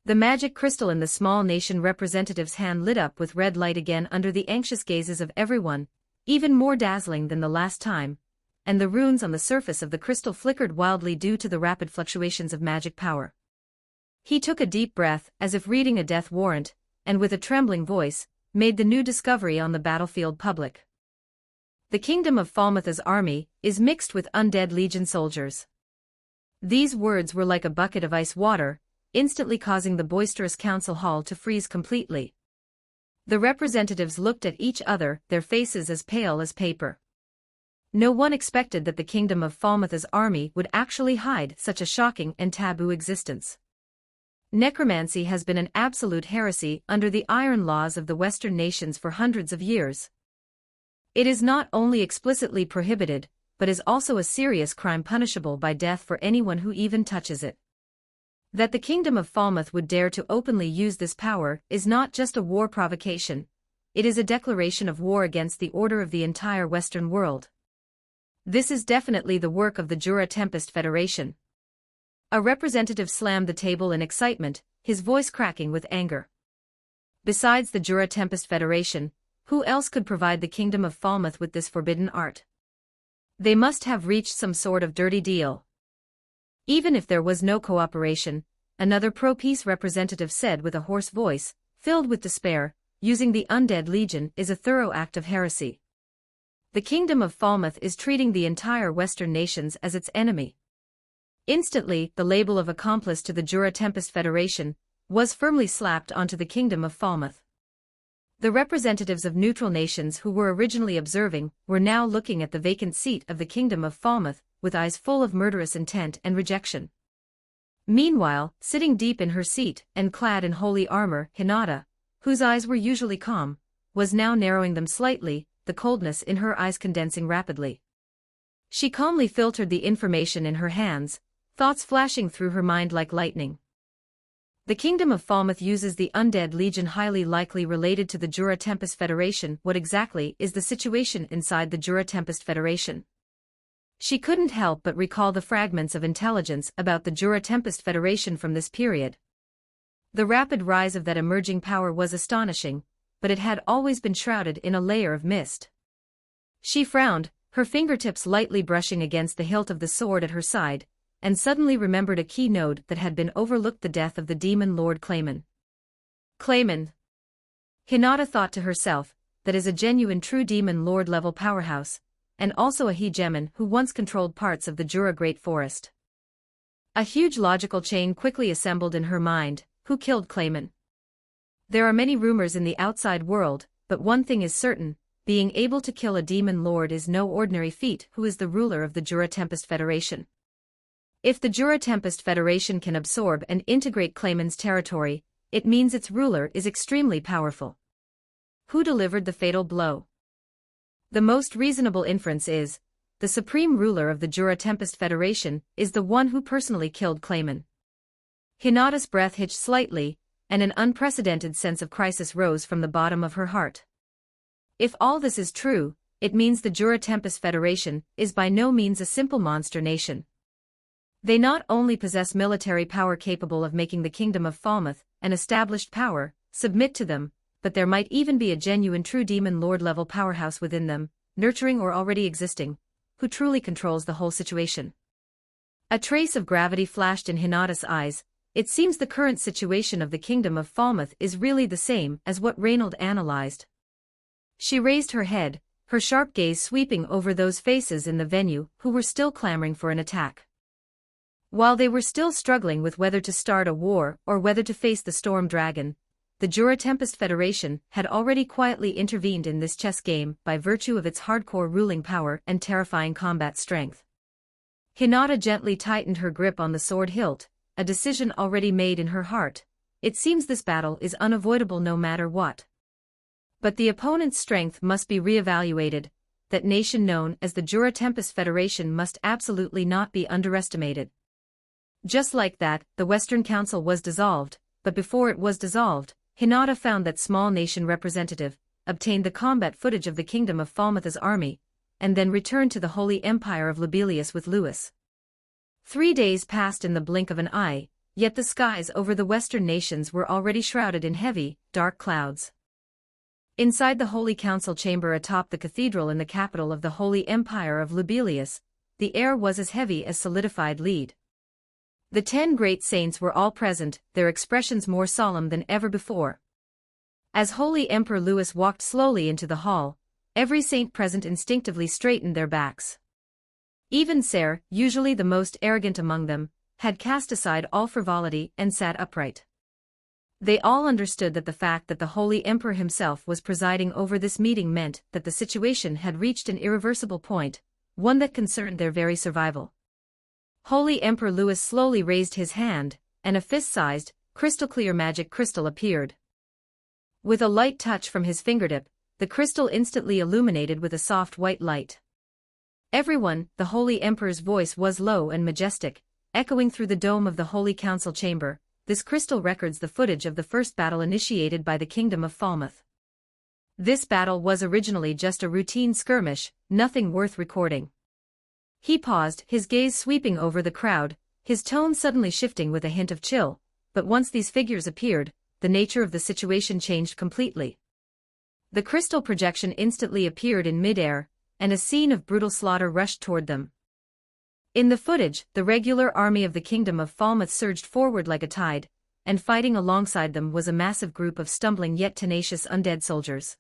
The magic crystal in the small nation representative's hand lit up with red light again under the anxious gazes of everyone, even more dazzling than the last time, and the runes on the surface of the crystal flickered wildly due to the rapid fluctuations of magic power. He took a deep breath, as if reading a death warrant, and with a trembling voice, made the new discovery on the battlefield public. The Kingdom of Falmouth's army is mixed with undead legion soldiers. These words were like a bucket of ice water, instantly causing the boisterous council hall to freeze completely. The representatives looked at each other, their faces as pale as paper. No one expected that the Kingdom of Falmouth's army would actually hide such a shocking and taboo existence. Necromancy has been an absolute heresy under the iron laws of the Western nations for hundreds of years. It is not only explicitly prohibited, but is also a serious crime punishable by death for anyone who even touches it. That the Kingdom of Falmouth would dare to openly use this power is not just a war provocation, it is a declaration of war against the order of the entire Western world. This is definitely the work of the Jura Tempest Federation. A representative slammed the table in excitement, his voice cracking with anger. Besides the Jura Tempest Federation, who else could provide the Kingdom of Falmouth with this forbidden art? They must have reached some sort of dirty deal. Even if there was no cooperation, another pro-peace representative said with a hoarse voice, filled with despair, using the Undead Legion is a thorough act of heresy. The Kingdom of Falmouth is treating the entire Western nations as its enemy. Instantly, the label of accomplice to the Jura Tempest Federation was firmly slapped onto the Kingdom of Falmouth. The representatives of neutral nations who were originally observing were now looking at the vacant seat of the Kingdom of Falmouth with eyes full of murderous intent and rejection. Meanwhile, sitting deep in her seat and clad in holy armor, Hinata, whose eyes were usually calm, was now narrowing them slightly, the coldness in her eyes condensing rapidly. She calmly filtered the information in her hands, thoughts flashing through her mind like lightning. The Kingdom of Falmouth uses the Undead Legion, highly likely related to the Jura Tempest Federation. What exactly is the situation inside the Jura Tempest Federation? She couldn't help but recall the fragments of intelligence about the Jura Tempest Federation from this period. The rapid rise of that emerging power was astonishing, but it had always been shrouded in a layer of mist. She frowned, her fingertips lightly brushing against the hilt of the sword at her side, and suddenly remembered a key node that had been overlooked: the death of the demon lord Clayman. Clayman. Hinata thought to herself, that is a genuine true demon lord level powerhouse, and also a hegemon who once controlled parts of the Jura Great Forest. A huge logical chain quickly assembled in her mind: who killed Clayman? There are many rumors in the outside world, but one thing is certain: being able to kill a demon lord is no ordinary feat. Who is the ruler of the Jura Tempest Federation? If the Jura Tempest Federation can absorb and integrate Clayman's territory, it means its ruler is extremely powerful. Who delivered the fatal blow? The most reasonable inference is, the supreme ruler of the Jura Tempest Federation is the one who personally killed Clayman. Hinata's breath hitched slightly, and an unprecedented sense of crisis rose from the bottom of her heart. If all this is true, it means the Jura Tempest Federation is by no means a simple monster nation. They not only possess military power capable of making the Kingdom of Falmouth, an established power, submit to them, but there might even be a genuine true demon lord level powerhouse within them, nurturing or already existing, who truly controls the whole situation. A trace of gravity flashed in Hinata's eyes. It seems the current situation of the Kingdom of Falmouth is really the same as what Reynald analyzed. She raised her head, her sharp gaze sweeping over those faces in the venue who were still clamoring for an attack. While they were still struggling with whether to start a war or whether to face the Storm Dragon, the Jura Tempest Federation had already quietly intervened in this chess game by virtue of its hardcore ruling power and terrifying combat strength. Hinata gently tightened her grip on the sword hilt, a decision already made in her heart. It seems this battle is unavoidable no matter what. But the opponent's strength must be re-evaluated. That nation known as the Jura Tempest Federation must absolutely not be underestimated. Just like that, the Western Council was dissolved, but before it was dissolved, Hinata found that small nation representative, obtained the combat footage of the Kingdom of Falmouth's army, and then returned to the Holy Empire of Lobilius with Lewis. 3 days passed in the blink of an eye, yet the skies over the Western nations were already shrouded in heavy, dark clouds. Inside the Holy Council chamber atop the cathedral in the capital of the Holy Empire of Lobilius, the air was as heavy as solidified lead. The 10 great saints were all present, their expressions more solemn than ever before. As Holy Emperor Louis walked slowly into the hall, every saint present instinctively straightened their backs. Even Ser, usually the most arrogant among them, had cast aside all frivolity and sat upright. They all understood that the fact that the Holy Emperor himself was presiding over this meeting meant that the situation had reached an irreversible point, one that concerned their very survival. Holy Emperor Louis slowly raised his hand, and a fist-sized, crystal-clear magic crystal appeared. With a light touch from his fingertip, the crystal instantly illuminated with a soft white light. Everyone, the Holy Emperor's voice was low and majestic, echoing through the dome of the Holy Council chamber. This crystal records the footage of the first battle initiated by the Kingdom of Falmouth. This battle was originally just a routine skirmish, nothing worth recording. He paused, his gaze sweeping over the crowd, his tone suddenly shifting with a hint of chill, but once these figures appeared, the nature of the situation changed completely. The crystal projection instantly appeared in mid-air, and a scene of brutal slaughter rushed toward them. In the footage, the regular army of the Kingdom of Falmouth surged forward like a tide, and fighting alongside them was a massive group of stumbling yet tenacious undead soldiers.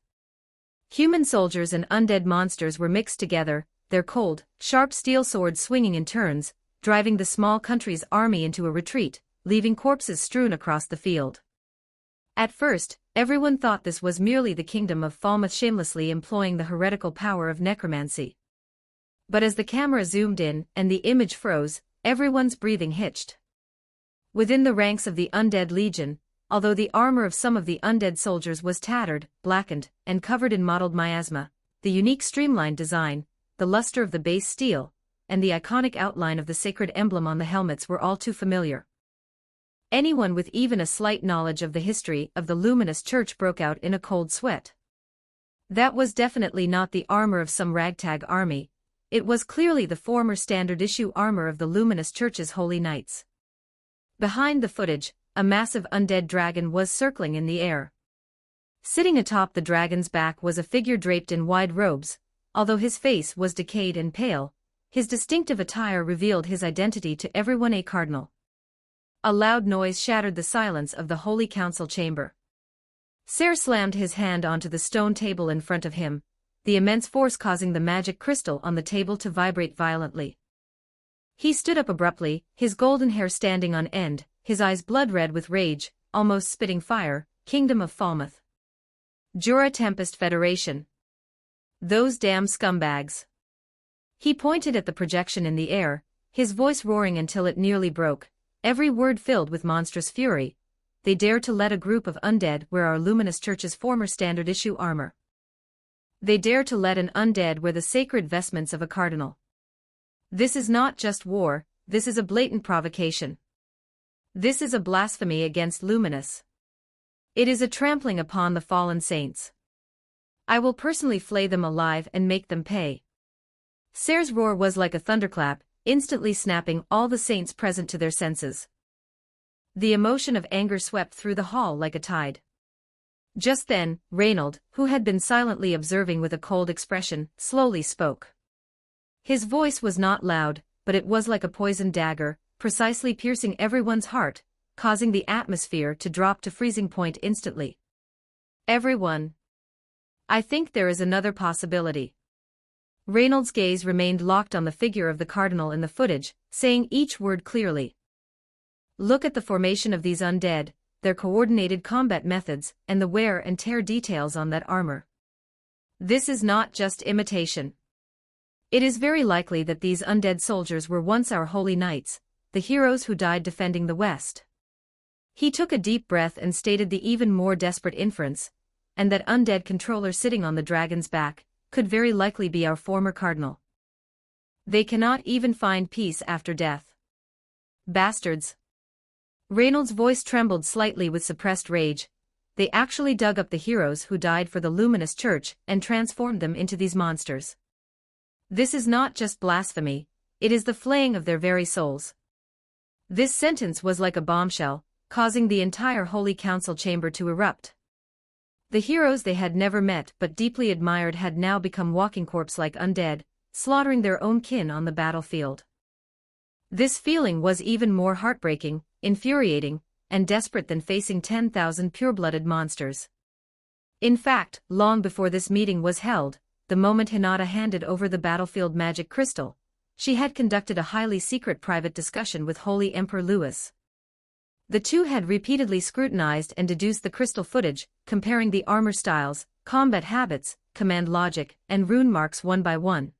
Human soldiers and undead monsters were mixed together, their cold, sharp steel swords swinging in turns, driving the small country's army into a retreat, leaving corpses strewn across the field. At first, everyone thought this was merely the Kingdom of Falmouth shamelessly employing the heretical power of necromancy. But as the camera zoomed in and the image froze, everyone's breathing hitched. Within the ranks of the Undead Legion, although the armor of some of the undead soldiers was tattered, blackened, and covered in mottled miasma, the unique streamlined design, the luster of the base steel, and the iconic outline of the sacred emblem on the helmets were all too familiar. Anyone with even a slight knowledge of the history of the Luminous Church broke out in a cold sweat. That was definitely not the armor of some ragtag army, it was clearly the former standard-issue armor of the Luminous Church's Holy Knights. Behind the footage, a massive undead dragon was circling in the air. Sitting atop the dragon's back was a figure draped in wide robes. Although his face was decayed and pale, his distinctive attire revealed his identity to everyone: a cardinal. A loud noise shattered the silence of the Holy Council chamber. Ser slammed his hand onto the stone table in front of him, the immense force causing the magic crystal on the table to vibrate violently. He stood up abruptly, his golden hair standing on end, his eyes blood-red with rage, almost spitting fire. Kingdom of Falmouth. Jura Tempest Federation. Those damn scumbags. He pointed at the projection in the air, his voice roaring until it nearly broke, every word filled with monstrous fury. They dare to let a group of undead wear our luminous church's former standard-issue armor. They dare to let an undead wear the sacred vestments of a cardinal. This is not just war, this is a blatant provocation. This is a blasphemy against Luminous. It is a trampling upon the fallen saints. I will personally flay them alive and make them pay. Ser's roar was like a thunderclap, instantly snapping all the saints present to their senses. The emotion of anger swept through the hall like a tide. Just then, Reynold, who had been silently observing with a cold expression, slowly spoke. His voice was not loud, but it was like a poisoned dagger, precisely piercing everyone's heart, causing the atmosphere to drop to freezing point instantly. Everyone. I think there is another possibility. Reynold's gaze remained locked on the figure of the cardinal in the footage, saying each word clearly. Look at the formation of these undead, their coordinated combat methods, and the wear and tear details on that armor. This is not just imitation. It is very likely that these undead soldiers were once our holy knights, the heroes who died defending the West. He took a deep breath and stated the even more desperate inference, and that undead controller sitting on the dragon's back could very likely be our former cardinal. They cannot even find peace after death. Bastards. Reynold's voice trembled slightly with suppressed rage. They actually dug up the heroes who died for the Luminous Church and transformed them into these monsters. This is not just blasphemy, it is the flaying of their very souls. This sentence was like a bombshell, causing the entire Holy Council chamber to erupt. The heroes they had never met but deeply admired had now become walking corpse-like undead, slaughtering their own kin on the battlefield. This feeling was even more heartbreaking, infuriating, and desperate than facing 10,000 pure-blooded monsters. In fact, long before this meeting was held, the moment Hinata handed over the battlefield magic crystal, she had conducted a highly secret private discussion with Holy Emperor Louis. The two had repeatedly scrutinized and deduced the crystal footage, comparing the armor styles, combat habits, command logic, and rune marks one by one.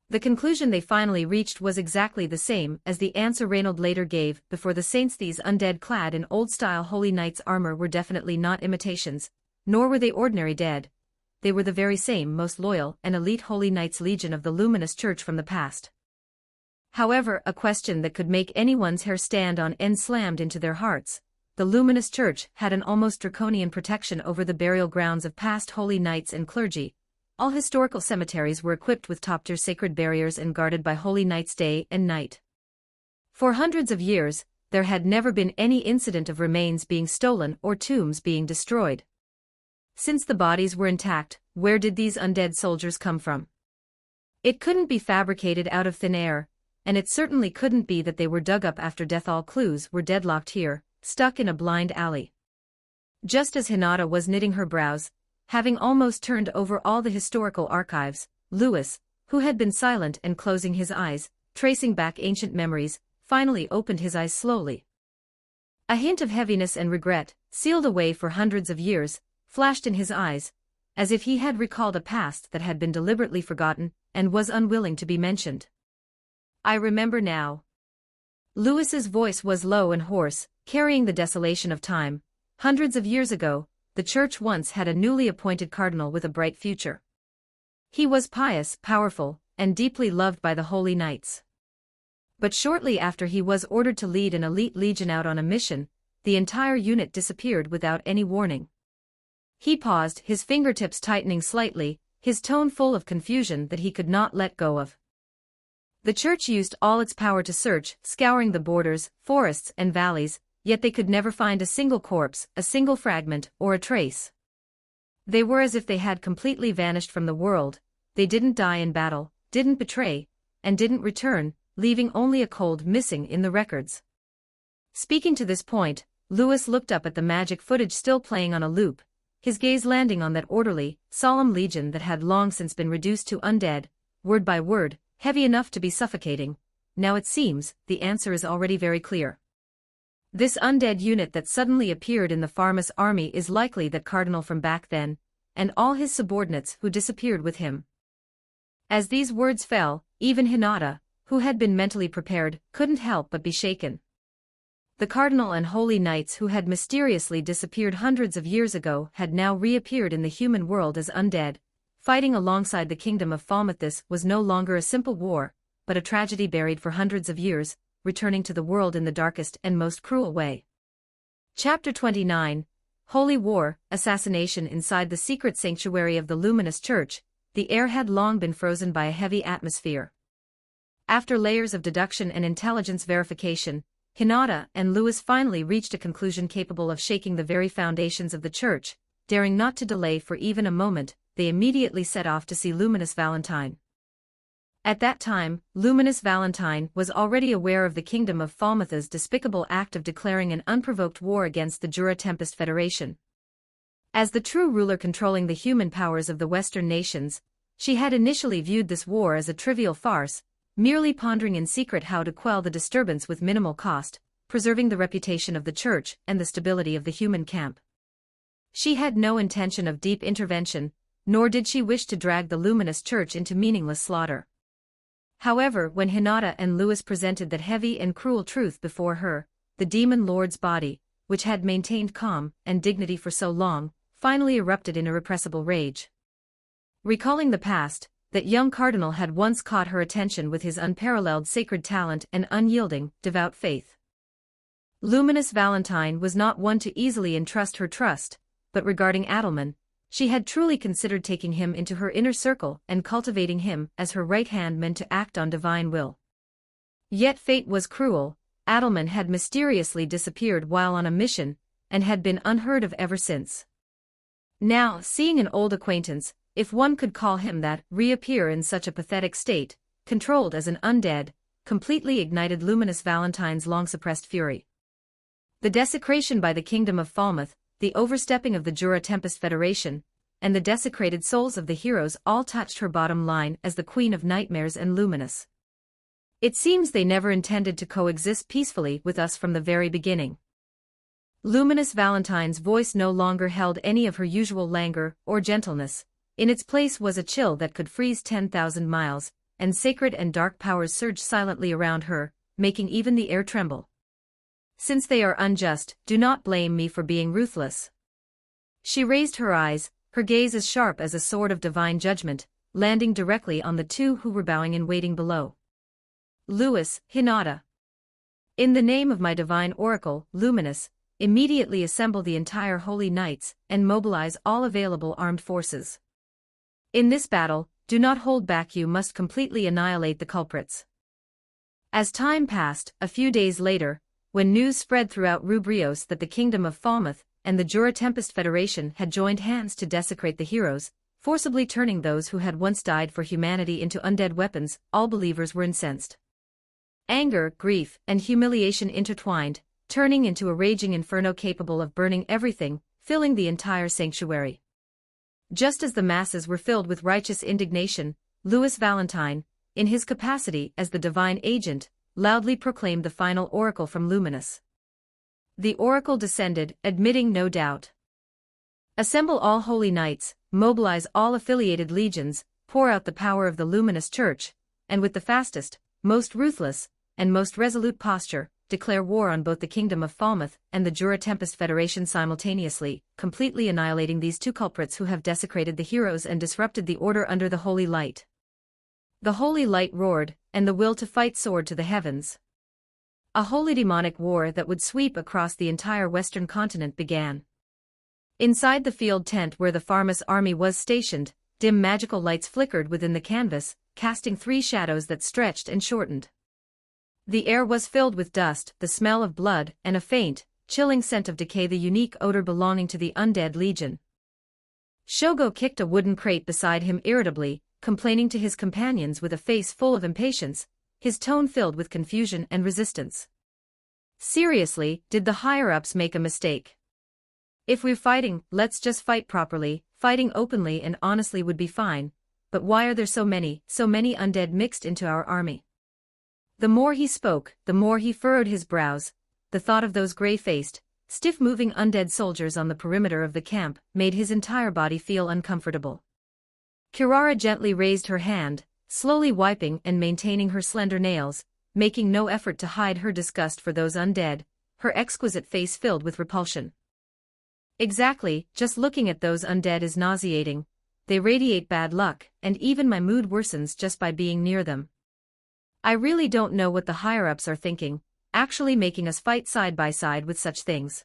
The conclusion they finally reached was exactly the same as the answer Reynold later gave before the saints. These undead clad in old-style Holy Knights armor were definitely not imitations, nor were they ordinary dead. They were the very same most loyal and elite Holy Knights Legion of the Luminous Church from the past. However, a question that could make anyone's hair stand on end slammed into their hearts. The Luminous Church had an almost draconian protection over the burial grounds of past Holy Knights and clergy. All historical cemeteries were equipped with top-tier sacred barriers and guarded by Holy Knights day and night. For hundreds of years, there had never been any incident of remains being stolen or tombs being destroyed. Since the bodies were intact, where did these undead soldiers come from? It couldn't be fabricated out of thin air, and it certainly couldn't be that they were dug up after death. All clues were deadlocked here, stuck in a blind alley. Just as Hinata was knitting her brows, having almost turned over all the historical archives, Louis, who had been silent and closing his eyes, tracing back ancient memories, finally opened his eyes slowly. A hint of heaviness and regret, sealed away for hundreds of years, flashed in his eyes, as if he had recalled a past that had been deliberately forgotten and was unwilling to be mentioned. I remember now. Louis's voice was low and hoarse, carrying the desolation of time. Hundreds of years ago, the church once had a newly appointed cardinal with a bright future. He was pious, powerful, and deeply loved by the Holy Knights. But shortly after he was ordered to lead an elite legion out on a mission, the entire unit disappeared without any warning. He paused, his fingertips tightening slightly, his tone full of confusion that he could not let go of. The church used all its power to search, scouring the borders, forests, and valleys, yet they could never find a single corpse, a single fragment, or a trace. They were as if they had completely vanished from the world. They didn't die in battle, didn't betray, and didn't return, leaving only a cold missing in the records. Speaking to this point, Lewis looked up at the magic footage still playing on a loop, his gaze landing on that orderly, solemn legion that had long since been reduced to undead, word by word, heavy enough to be suffocating. Now it seems, the answer is already very clear. This undead unit that suddenly appeared in the Pharmas army is likely that Cardinal from back then, and all his subordinates who disappeared with him. As these words fell, even Hinata, who had been mentally prepared, couldn't help but be shaken. The Cardinal and Holy Knights who had mysteriously disappeared hundreds of years ago had now reappeared in the human world as undead, fighting alongside the kingdom of Falmouth. This was no longer a simple war, but a tragedy buried for hundreds of years, returning to the world in the darkest and most cruel way. Chapter 29, Holy War, Assassination. Inside the secret sanctuary of the Luminous Church, the air had long been frozen by a heavy atmosphere. After layers of deduction and intelligence verification, Hinata and Lewis finally reached a conclusion capable of shaking the very foundations of the church. Daring not to delay for even a moment, they immediately set off to see Luminous Valentine. At that time, Luminous Valentine was already aware of the Kingdom of Falmouth's despicable act of declaring an unprovoked war against the Jura Tempest Federation. As the true ruler controlling the human powers of the Western nations, she had initially viewed this war as a trivial farce, merely pondering in secret how to quell the disturbance with minimal cost, preserving the reputation of the church and the stability of the human camp. She had no intention of deep intervention, nor did she wish to drag the Luminous Church into meaningless slaughter. However, when Hinata and Lewis presented that heavy and cruel truth before her, the demon lord's body, which had maintained calm and dignity for so long, finally erupted in irrepressible rage. Recalling the past, that young cardinal had once caught her attention with his unparalleled sacred talent and unyielding, devout faith. Luminous Valentine was not one to easily entrust her trust, but regarding Adelman, she had truly considered taking him into her inner circle and cultivating him as her right-hand man to act on divine will. Yet fate was cruel. Adelman had mysteriously disappeared while on a mission, and had been unheard of ever since. Now, seeing an old acquaintance, if one could call him that, reappear in such a pathetic state, controlled as an undead, completely ignited Luminous Valentine's long-suppressed fury. The desecration by the Kingdom of Falmouth, the overstepping of the Jura Tempest Federation, and the desecrated souls of the heroes all touched her bottom line as the Queen of Nightmares and Luminous. It seems they never intended to coexist peacefully with us from the very beginning. Luminous Valentine's voice no longer held any of her usual languor or gentleness. In its place was a chill that could freeze 10,000 miles, and sacred and dark powers surged silently around her, making even the air tremble. Since they are unjust, do not blame me for being ruthless. She raised her eyes, her gaze as sharp as a sword of divine judgment, landing directly on the two who were bowing and waiting below. Lewis, Hinata. In the name of my divine oracle, Luminous, immediately assemble the entire Holy Knights, and mobilize all available armed forces. In this battle, do not hold back. You must completely annihilate the culprits. As time passed, a few days later, when news spread throughout Rubrios that the Kingdom of Falmouth and the Jura Tempest Federation had joined hands to desecrate the heroes, forcibly turning those who had once died for humanity into undead weapons, all believers were incensed. Anger, grief, and humiliation intertwined, turning into a raging inferno capable of burning everything, filling the entire sanctuary. Just as the masses were filled with righteous indignation, Lewis Valentine, in his capacity as the divine agent, loudly proclaimed the final oracle from Luminous. The oracle descended, admitting no doubt. Assemble all holy knights, mobilize all affiliated legions, pour out the power of the Luminous Church, and with the fastest, most ruthless, and most resolute posture, declare war on both the Kingdom of Falmouth and the Jura Tempest Federation simultaneously, completely annihilating these two culprits who have desecrated the heroes and disrupted the order under the Holy Light. The Holy Light roared, and the will to fight soared to the heavens. A holy demonic war that would sweep across the entire Western continent began. Inside the field tent where the Pharmas army was stationed, dim magical lights flickered within the canvas, casting three shadows that stretched and shortened. The air was filled with dust, the smell of blood, and a faint, chilling scent of decay, the unique odor belonging to the undead legion. Shogo kicked a wooden crate beside him irritably, complaining to his companions with a face full of impatience, his tone filled with confusion and resistance. Seriously, did the higher-ups make a mistake? If we're fighting, let's just fight properly. Fighting openly and honestly would be fine, but why are there so many undead mixed into our army? The more he spoke, the more he furrowed his brows. The thought of those gray-faced, stiff-moving undead soldiers on the perimeter of the camp made his entire body feel uncomfortable. Kirara gently raised her hand, slowly wiping and maintaining her slender nails, making no effort to hide her disgust for those undead, her exquisite face filled with repulsion. Exactly, just looking at those undead is nauseating. They radiate bad luck, and even my mood worsens just by being near them. I really don't know what the higher-ups are thinking, actually making us fight side by side with such things.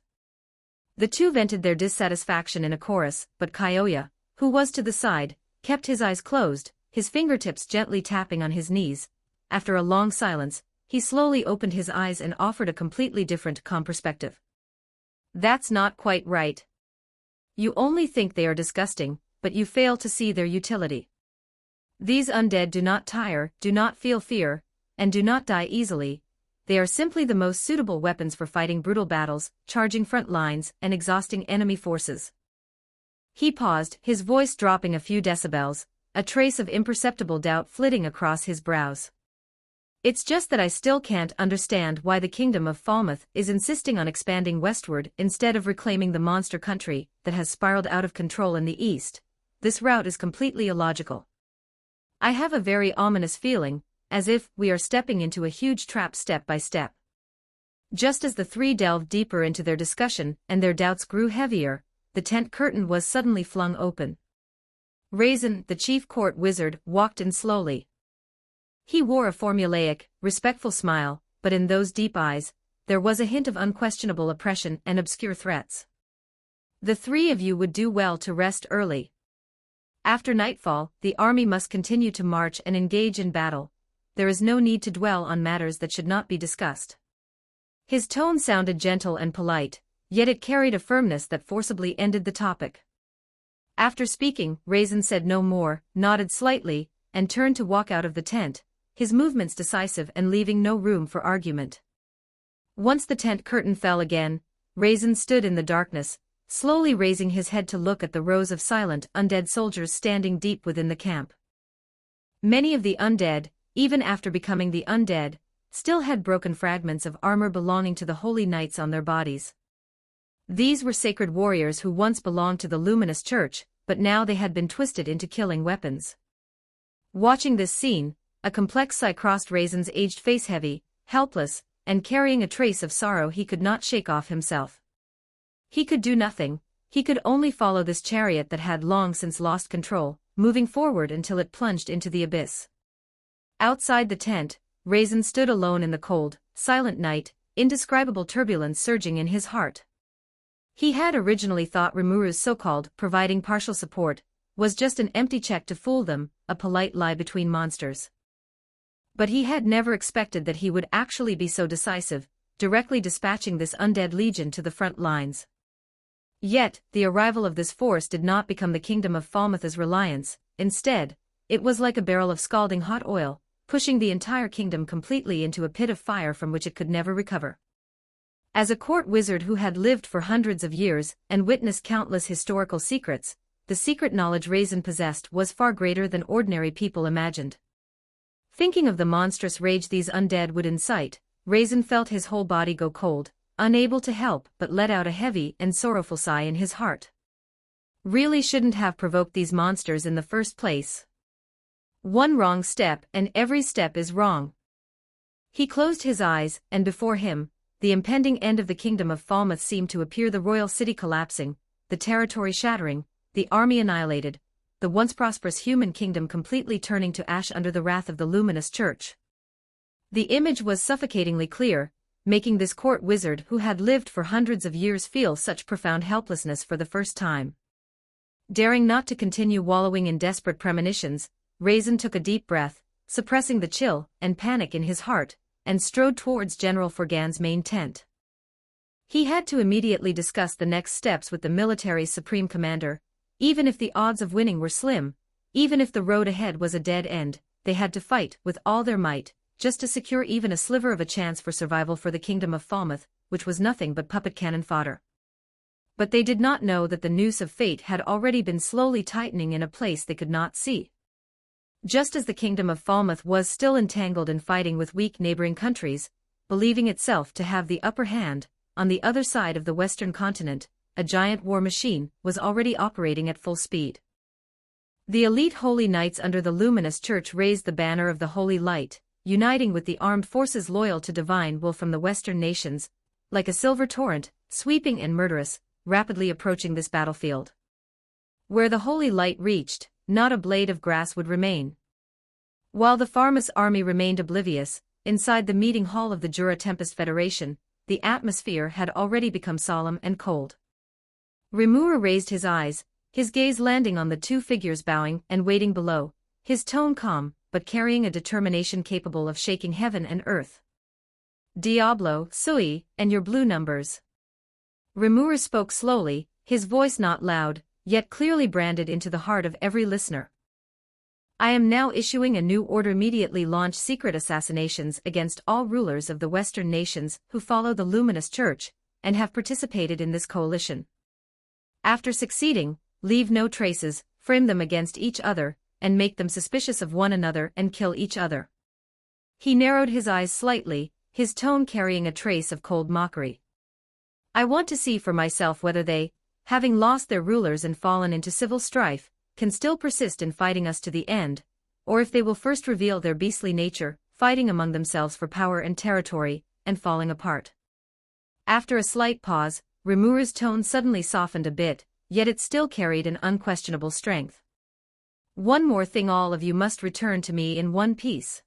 The two vented their dissatisfaction in a chorus, but Kyoya, who was to the side, kept his eyes closed, his fingertips gently tapping on his knees. After a long silence, he slowly opened his eyes and offered a completely different, calm perspective. That's not quite right. You only think they are disgusting, but you fail to see their utility. These undead do not tire, do not feel fear, and do not die easily. They are simply the most suitable weapons for fighting brutal battles, charging front lines, and exhausting enemy forces. He paused, his voice dropping a few decibels, a trace of imperceptible doubt flitting across his brows. It's just that I still can't understand why the Kingdom of Falmouth is insisting on expanding westward instead of reclaiming the monster country that has spiraled out of control in the east. This route is completely illogical. I have a very ominous feeling, as if we are stepping into a huge trap step by step. Just as the three delved deeper into their discussion and their doubts grew heavier, the tent curtain was suddenly flung open. Raisin, the chief court wizard, walked in slowly. He wore a formulaic, respectful smile, but in those deep eyes, there was a hint of unquestionable oppression and obscure threats. The three of you would do well to rest early. After nightfall, the army must continue to march and engage in battle. There is no need to dwell on matters that should not be discussed. His tone sounded gentle and polite, yet it carried a firmness that forcibly ended the topic. After speaking, Raisin said no more, nodded slightly, and turned to walk out of the tent, his movements decisive and leaving no room for argument. Once the tent curtain fell again, Raisin stood in the darkness, slowly raising his head to look at the rows of silent, undead soldiers standing deep within the camp. Many of the undead, even after becoming the undead, still had broken fragments of armor belonging to the holy knights on their bodies. These were sacred warriors who once belonged to the Luminous Church, but now they had been twisted into killing weapons. Watching this scene, a complex sigh crossed Raisin's aged face, heavy, helpless, and carrying a trace of sorrow he could not shake off himself. He could do nothing, he could only follow this chariot that had long since lost control, moving forward until it plunged into the abyss. Outside the tent, Raisin stood alone in the cold, silent night, indescribable turbulence surging in his heart. He had originally thought Rimuru's so-called providing partial support was just an empty check to fool them, a polite lie between monsters. But he had never expected that he would actually be so decisive, directly dispatching this undead legion to the front lines. Yet, the arrival of this force did not become the Kingdom of Falmouth's reliance. Instead, it was like a barrel of scalding hot oil, pushing the entire kingdom completely into a pit of fire from which it could never recover. As a court wizard who had lived for hundreds of years and witnessed countless historical secrets, the secret knowledge Raisin possessed was far greater than ordinary people imagined. Thinking of the monstrous rage these undead would incite, Raisin felt his whole body go cold, unable to help but let out a heavy and sorrowful sigh in his heart. Really shouldn't have provoked these monsters in the first place. One wrong step and every step is wrong. He closed his eyes, and before him, the impending end of the Kingdom of Falmouth seemed to appear, the royal city collapsing, the territory shattering, the army annihilated, the once prosperous human kingdom completely turning to ash under the wrath of the Luminous Church. The image was suffocatingly clear, making this court wizard who had lived for hundreds of years feel such profound helplessness for the first time. Daring not to continue wallowing in desperate premonitions, Raisin took a deep breath, suppressing the chill and panic in his heart, and strode towards General Forgan's main tent. He had to immediately discuss the next steps with the military's supreme commander. Even if the odds of winning were slim, even if the road ahead was a dead end, they had to fight with all their might, just to secure even a sliver of a chance for survival for the kingdom of Falmouth, which was nothing but puppet cannon fodder. But they did not know that the noose of fate had already been slowly tightening in a place they could not see. Just as the kingdom of Falmouth was still entangled in fighting with weak neighboring countries, believing itself to have the upper hand, on the other side of the western continent, a giant war machine was already operating at full speed. The elite holy knights under the luminous church raised the banner of the holy light, uniting with the armed forces loyal to divine will from the western nations, like a silver torrent, sweeping and murderous, rapidly approaching this battlefield. Where the holy light reached, not a blade of grass would remain. While the Farmus army remained oblivious, inside the meeting hall of the Jura Tempest Federation, the atmosphere had already become solemn and cold. Rimuru raised his eyes, his gaze landing on the two figures bowing and waiting below, his tone calm, but carrying a determination capable of shaking heaven and earth. Diablo, Sui, and your blue numbers. Rimuru spoke slowly, his voice not loud, yet clearly branded into the heart of every listener. I am now issuing a new order: immediately launch secret assassinations against all rulers of the Western nations who follow the Luminous Church and have participated in this coalition. After succeeding, leave no traces, frame them against each other, and make them suspicious of one another and kill each other. He narrowed his eyes slightly, his tone carrying a trace of cold mockery. I want to see for myself whether they, having lost their rulers and fallen into civil strife, can still persist in fighting us to the end, or if they will first reveal their beastly nature, fighting among themselves for power and territory, and falling apart. After a slight pause, Rimuru's tone suddenly softened a bit, yet it still carried an unquestionable strength. One more thing: all of you must return to me in one piece.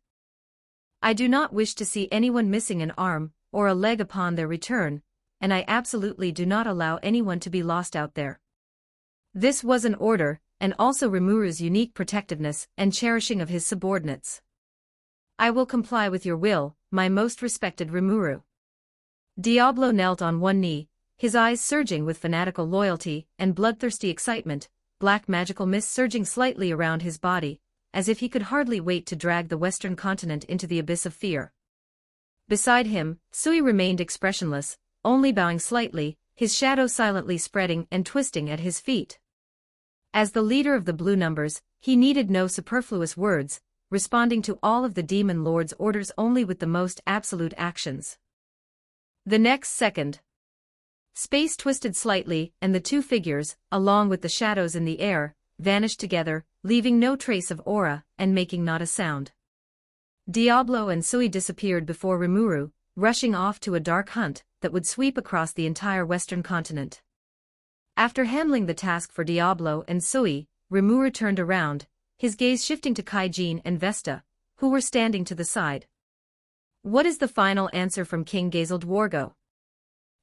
I do not wish to see anyone missing an arm or a leg upon their return, and I absolutely do not allow anyone to be lost out there. This was an order, and also Rimuru's unique protectiveness and cherishing of his subordinates. I will comply with your will, my most respected Rimuru. Diablo knelt on one knee, his eyes surging with fanatical loyalty and bloodthirsty excitement, black magical mist surging slightly around his body, as if he could hardly wait to drag the western continent into the abyss of fear. Beside him, Sui remained expressionless, only bowing slightly, his shadow silently spreading and twisting at his feet. As the leader of the Blue Numbers, he needed no superfluous words, responding to all of the Demon Lord's orders only with the most absolute actions. The next second, space twisted slightly, and the two figures, along with the shadows in the air, vanished together, leaving no trace of aura and making not a sound. Diablo and Sui disappeared before Rimuru, rushing off to a dark hunt that would sweep across the entire western continent. After handling the task for Diablo and Sui, Rimuru turned around, his gaze shifting to Kaijin and Vesta, who were standing to the side. What is the final answer from King Gazeldwargo?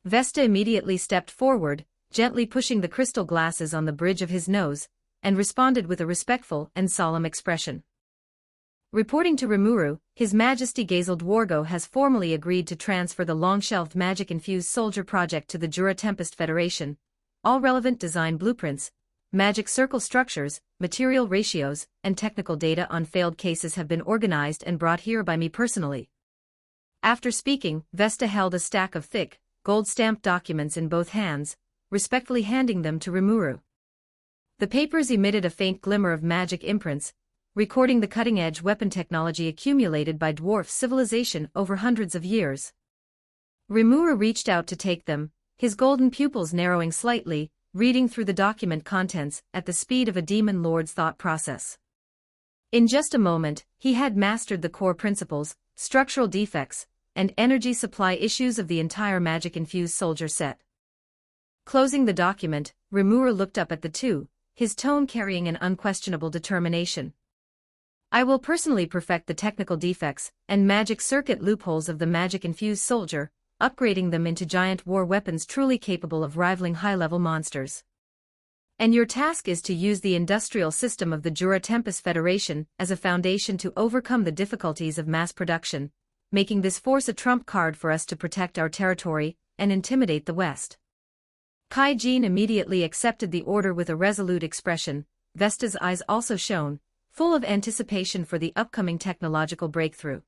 Vesta immediately stepped forward, gently pushing the crystal glasses on the bridge of his nose, and responded with a respectful and solemn expression. Reporting to Rimuru, His Majesty Gazeldwargo has formally agreed to transfer the long-shelved magic-infused soldier project to the Jura Tempest Federation. All relevant design blueprints, magic circle structures, material ratios, and technical data on failed cases have been organized and brought here by me personally. After speaking, Vesta held a stack of thick, gold-stamped documents in both hands, respectfully handing them to Rimuru. The papers emitted a faint glimmer of magic imprints, recording the cutting-edge weapon technology accumulated by dwarf civilization over hundreds of years. Rimuru reached out to take them, his golden pupils narrowing slightly, reading through the document contents at the speed of a demon lord's thought process. In just a moment, he had mastered the core principles, structural defects, and energy supply issues of the entire magic-infused soldier set. Closing the document, Rimuru looked up at the two, his tone carrying an unquestionable determination. I will personally perfect the technical defects and magic circuit loopholes of the magic-infused soldier, upgrading them into giant war weapons truly capable of rivaling high-level monsters. And your task is to use the industrial system of the Jura Tempest Federation as a foundation to overcome the difficulties of mass production, making this force a trump card for us to protect our territory and intimidate the West. Kaijin immediately accepted the order with a resolute expression. Vesta's eyes also shone, full of anticipation for the upcoming technological breakthrough.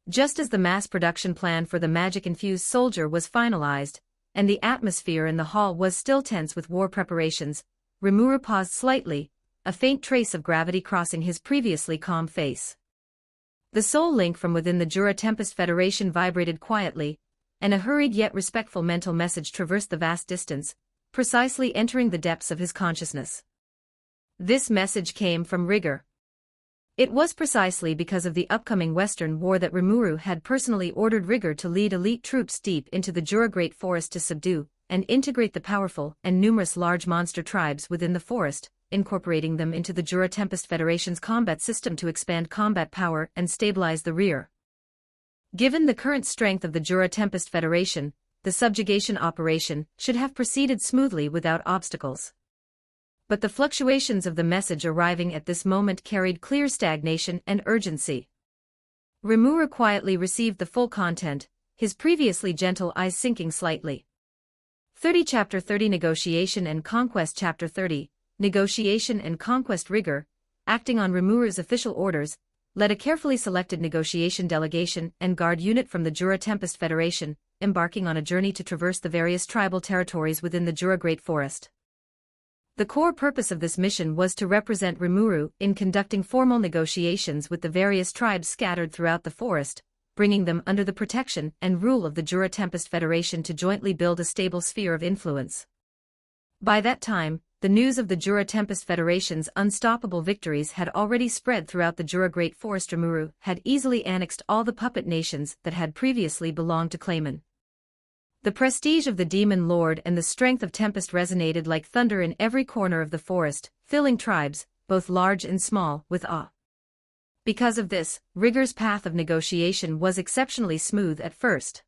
Just as the mass production plan for the magic-infused soldier was finalized, and the atmosphere in the hall was still tense with war preparations, Rimuru paused slightly, a faint trace of gravity crossing his previously calm face. The soul link from within the Jura Tempest Federation vibrated quietly, and a hurried yet respectful mental message traversed the vast distance, precisely entering the depths of his consciousness. This message came from Rigor. It was precisely because of the upcoming Western War that Rimuru had personally ordered Rigor to lead elite troops deep into the Jura Great Forest to subdue and integrate the powerful and numerous large monster tribes within the forest, incorporating them into the Jura Tempest Federation's combat system to expand combat power and stabilize the rear. Given the current strength of the Jura Tempest Federation, the subjugation operation should have proceeded smoothly without obstacles. But the fluctuations of the message arriving at this moment carried clear stagnation and urgency. Rimuru quietly received the full content, his previously gentle eyes sinking slightly. 30 Chapter 30 Negotiation and Conquest Chapter 30 Negotiation and Conquest. Rigor, acting on Rimuru's official orders, led a carefully selected negotiation delegation and guard unit from the Jura Tempest Federation, embarking on a journey to traverse the various tribal territories within the Jura Great Forest. The core purpose of this mission was to represent Rimuru in conducting formal negotiations with the various tribes scattered throughout the forest, bringing them under the protection and rule of the Jura Tempest Federation to jointly build a stable sphere of influence. By that time, the news of the Jura Tempest Federation's unstoppable victories had already spread throughout the Jura Great Forest. Rimuru had easily annexed all the puppet nations that had previously belonged to Clayman. The prestige of the Demon Lord and the strength of Tempest resonated like thunder in every corner of the forest, filling tribes, both large and small, with awe. Because of this, Rigor's path of negotiation was exceptionally smooth at first.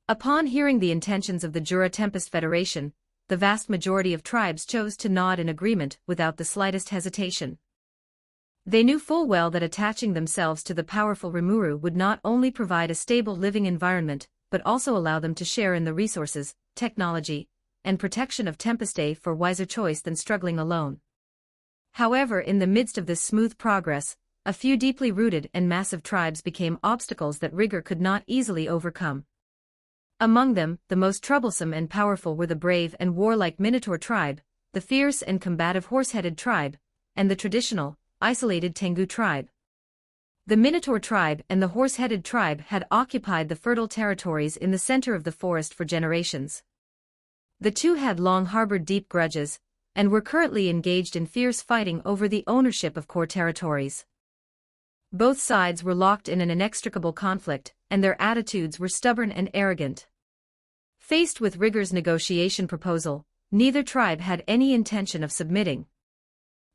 Upon hearing the intentions of the Jura Tempest Federation, the vast majority of tribes chose to nod in agreement without the slightest hesitation. They knew full well that attaching themselves to the powerful Rimuru would not only provide a stable living environment, but also allow them to share in the resources, technology, and protection of Tempeste for wiser choice than struggling alone. However, in the midst of this smooth progress, a few deeply rooted and massive tribes became obstacles that Rigor could not easily overcome. Among them, the most troublesome and powerful were the brave and warlike Minotaur tribe, the fierce and combative horse-headed tribe, and the traditional, isolated Tengu tribe. The Minotaur tribe and the horse-headed tribe had occupied the fertile territories in the center of the forest for generations. The two had long harbored deep grudges, and were currently engaged in fierce fighting over the ownership of core territories. Both sides were locked in an inextricable conflict, and their attitudes were stubborn and arrogant. Faced with Rigor's negotiation proposal, neither tribe had any intention of submitting.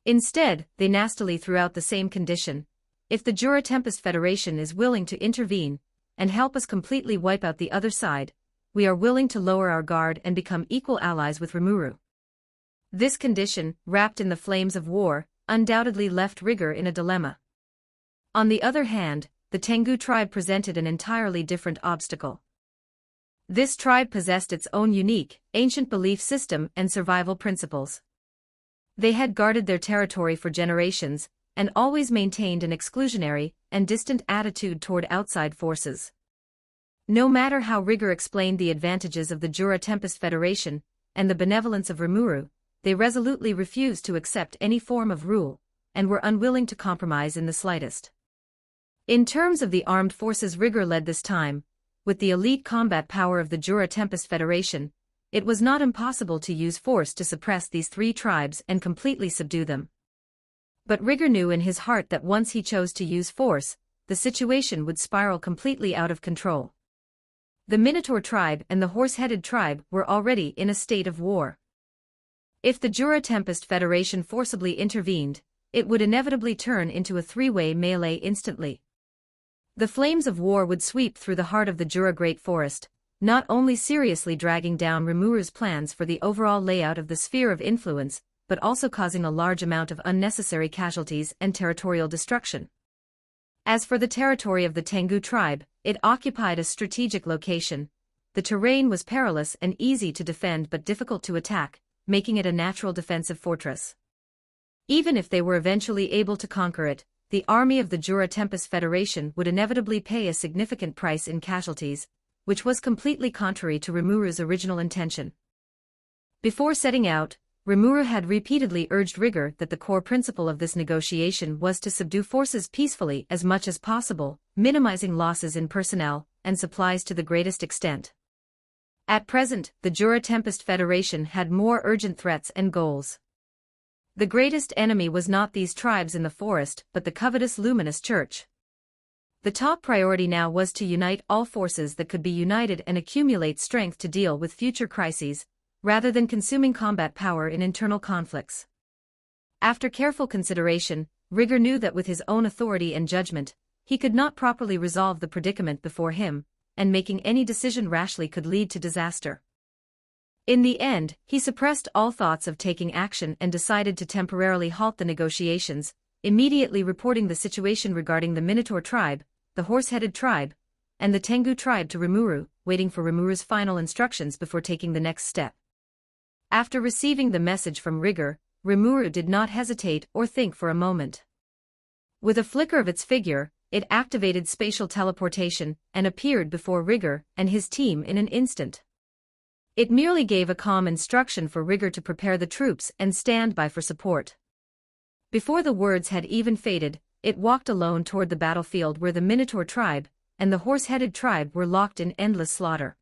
Instead, they nastily threw out the same condition: if the Jura Tempest Federation is willing to intervene and help us completely wipe out the other side, we are willing to lower our guard and become equal allies with Rimuru. This condition, wrapped in the flames of war, undoubtedly left Rigor in a dilemma. On the other hand, the Tengu tribe presented an entirely different obstacle. This tribe possessed its own unique, ancient belief system and survival principles. They had guarded their territory for generations, and always maintained an exclusionary and distant attitude toward outside forces. No matter how Rigor explained the advantages of the Jura Tempest Federation and the benevolence of Rimuru, they resolutely refused to accept any form of rule, and were unwilling to compromise in the slightest. In terms of the armed forces Rigor led this time, with the elite combat power of the Jura Tempest Federation, it was not impossible to use force to suppress these three tribes and completely subdue them. But Rigor knew in his heart that once he chose to use force, the situation would spiral completely out of control. The Minotaur tribe and the horse-headed tribe were already in a state of war. If the Jura Tempest Federation forcibly intervened, it would inevitably turn into a three-way melee instantly. The flames of war would sweep through the heart of the Jura Great Forest, not only seriously dragging down Rimuru's plans for the overall layout of the sphere of influence, but also causing a large amount of unnecessary casualties and territorial destruction. As for the territory of the Tengu tribe, it occupied a strategic location, the terrain was perilous and easy to defend but difficult to attack, making it a natural defensive fortress. Even if they were eventually able to conquer it, the army of the Jura Tempest Federation would inevitably pay a significant price in casualties, which was completely contrary to Rimuru's original intention. Before setting out, Rimuru had repeatedly urged rigor that the core principle of this negotiation was to subdue forces peacefully as much as possible, minimizing losses in personnel and supplies to the greatest extent. At present, the Jura Tempest Federation had more urgent threats and goals. The greatest enemy was not these tribes in the forest but the covetous Luminous Church. The top priority now was to unite all forces that could be united and accumulate strength to deal with future crises, rather than consuming combat power in internal conflicts. After careful consideration, Rigor knew that with his own authority and judgment, he could not properly resolve the predicament before him, and making any decision rashly could lead to disaster. In the end, he suppressed all thoughts of taking action and decided to temporarily halt the negotiations, immediately reporting the situation regarding the Minotaur tribe, the Horse-Headed tribe, and the Tengu tribe to Rimuru, waiting for Rimuru's final instructions before taking the next step. After receiving the message from Rigor, Rimuru did not hesitate or think for a moment. With a flicker of its figure, it activated spatial teleportation and appeared before Rigor and his team in an instant. It merely gave a calm instruction for Rigor to prepare the troops and stand by for support. Before the words had even faded, it walked alone toward the battlefield where the Minotaur tribe and the Horse-Headed tribe were locked in endless slaughter.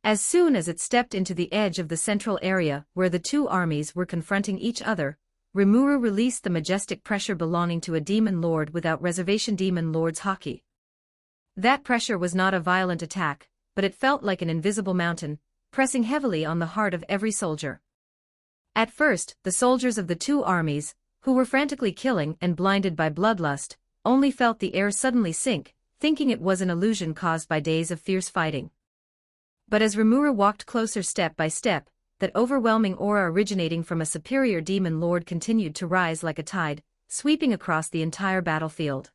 As soon as it stepped into the edge of the central area where the two armies were confronting each other, Rimuru released the majestic pressure belonging to a demon lord without reservation, Demon Lord's Haki. That pressure was not a violent attack, but it felt like an invisible mountain, pressing heavily on the heart of every soldier. At first, the soldiers of the two armies, who were frantically killing and blinded by bloodlust, only felt the air suddenly sink, thinking it was an illusion caused by days of fierce fighting. But as Rimuru walked closer step by step, that overwhelming aura originating from a superior demon lord continued to rise like a tide, sweeping across the entire battlefield.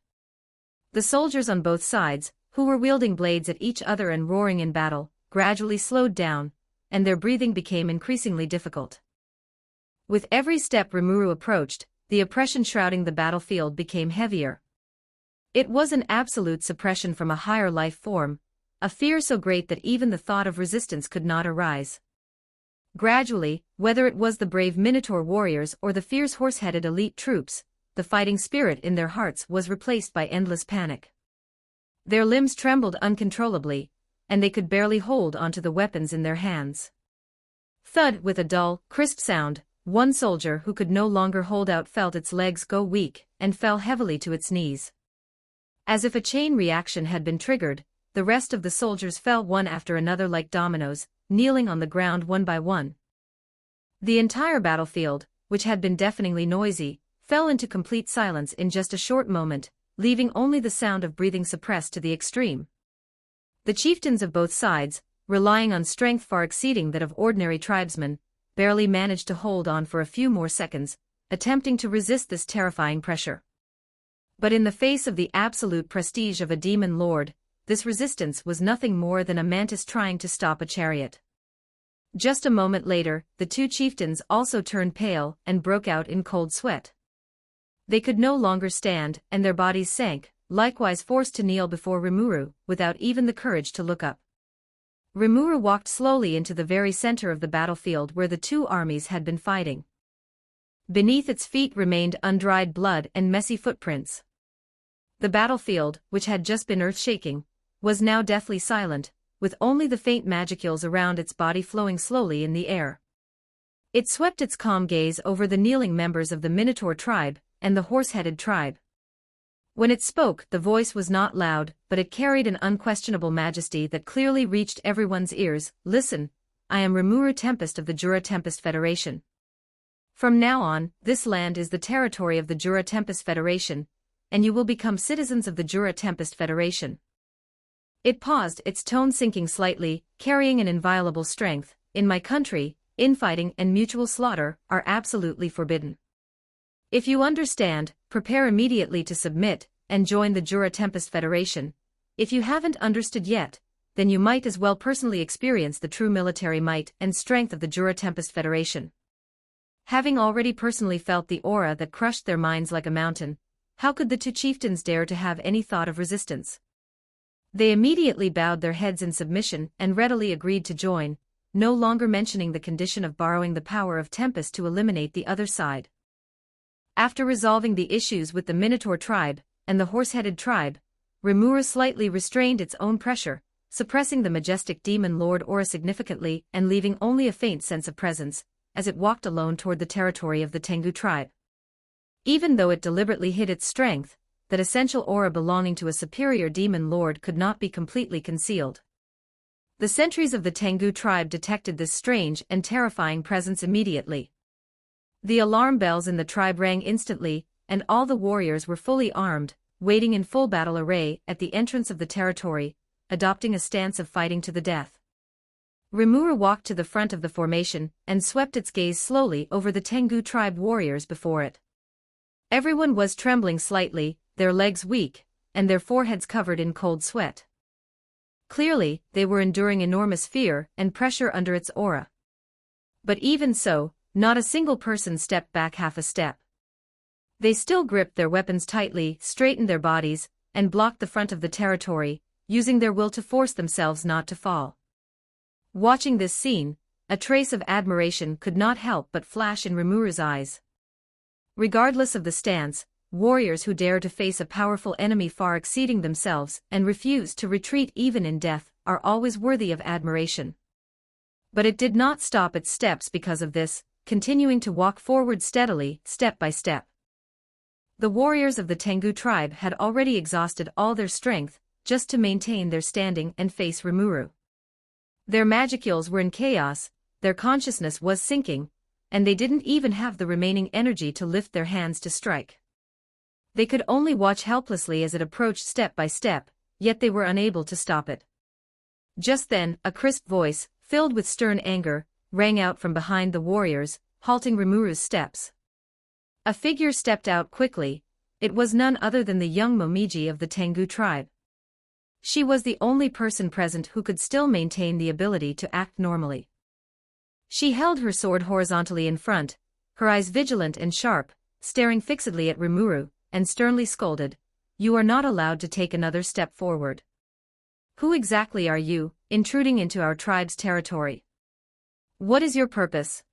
The soldiers on both sides, who were wielding blades at each other and roaring in battle, gradually slowed down, and their breathing became increasingly difficult. With every step Rimuru approached, the oppression shrouding the battlefield became heavier. It was an absolute suppression from a higher life form, a fear so great that even the thought of resistance could not arise. Gradually, whether it was the brave Minotaur warriors or the fierce horse-headed elite troops, the fighting spirit in their hearts was replaced by endless panic. Their limbs trembled uncontrollably, and they could barely hold onto the weapons in their hands. Thud! With a dull, crisp sound, one soldier who could no longer hold out felt its legs go weak and fell heavily to its knees. As if a chain reaction had been triggered, the rest of the soldiers fell one after another like dominoes, kneeling on the ground one by one. The entire battlefield, which had been deafeningly noisy, fell into complete silence in just a short moment, leaving only the sound of breathing suppressed to the extreme. The chieftains of both sides, relying on strength far exceeding that of ordinary tribesmen, barely managed to hold on for a few more seconds, attempting to resist this terrifying pressure. But in the face of the absolute prestige of a demon lord, this resistance was nothing more than a mantis trying to stop a chariot. Just a moment later, the two chieftains also turned pale and broke out in cold sweat. They could no longer stand, and their bodies sank, likewise forced to kneel before Rimuru, without even the courage to look up. Rimuru walked slowly into the very center of the battlefield where the two armies had been fighting. Beneath its feet remained undried blood and messy footprints. The battlefield, which had just been earth-shaking, was now deathly silent, with only the faint magicules around its body flowing slowly in the air. It swept its calm gaze over the kneeling members of the Minotaur tribe and the Horse-Headed tribe. When it spoke, the voice was not loud, but it carried an unquestionable majesty that clearly reached everyone's ears. Listen, I am Rimuru Tempest of the Jura Tempest Federation. From now on, this land is the territory of the Jura Tempest Federation, and you will become citizens of the Jura Tempest Federation. It paused, its tone sinking slightly, carrying an inviolable strength. In my country, infighting and mutual slaughter are absolutely forbidden. If you understand, prepare immediately to submit and join the Jura Tempest Federation. If you haven't understood yet, then you might as well personally experience the true military might and strength of the Jura Tempest Federation. Having already personally felt the aura that crushed their minds like a mountain, how could the two chieftains dare to have any thought of resistance? They immediately bowed their heads in submission and readily agreed to join, no longer mentioning the condition of borrowing the power of Tempest to eliminate the other side. After resolving the issues with the Minotaur tribe and the Horse-Headed tribe, Rimuru slightly restrained its own pressure, suppressing the majestic demon lord aura significantly and leaving only a faint sense of presence, as it walked alone toward the territory of the Tengu tribe. Even though it deliberately hid its strength, that essential aura belonging to a superior demon lord could not be completely concealed. The sentries of the Tengu tribe detected this strange and terrifying presence immediately. The alarm bells in the tribe rang instantly, and all the warriors were fully armed, waiting in full battle array at the entrance of the territory, adopting a stance of fighting to the death. Rimuru walked to the front of the formation and swept its gaze slowly over the Tengu tribe warriors before it. Everyone was trembling slightly, their legs weak, and their foreheads covered in cold sweat. Clearly, they were enduring enormous fear and pressure under its aura. But even so, not a single person stepped back half a step. They still gripped their weapons tightly, straightened their bodies, and blocked the front of the territory, using their will to force themselves not to fall. Watching this scene, a trace of admiration could not help but flash in Rimuru's eyes. Regardless of the stance, warriors who dare to face a powerful enemy far exceeding themselves and refuse to retreat even in death are always worthy of admiration. But it did not stop its steps because of this, continuing to walk forward steadily, step by step. The warriors of the Tengu tribe had already exhausted all their strength just to maintain their standing and face Rimuru. Their magicules were in chaos, their consciousness was sinking, and they didn't even have the remaining energy to lift their hands to strike. They could only watch helplessly as it approached step by step, yet they were unable to stop it. Just then, a crisp voice, filled with stern anger, rang out from behind the warriors, halting Rimuru's steps. A figure stepped out quickly. It was none other than the young Momiji of the Tengu tribe. She was the only person present who could still maintain the ability to act normally. She held her sword horizontally in front, her eyes vigilant and sharp, staring fixedly at Rimuru, and sternly scolded, "You are not allowed to take another step forward. Who exactly are you, intruding into our tribe's territory? What is your purpose?"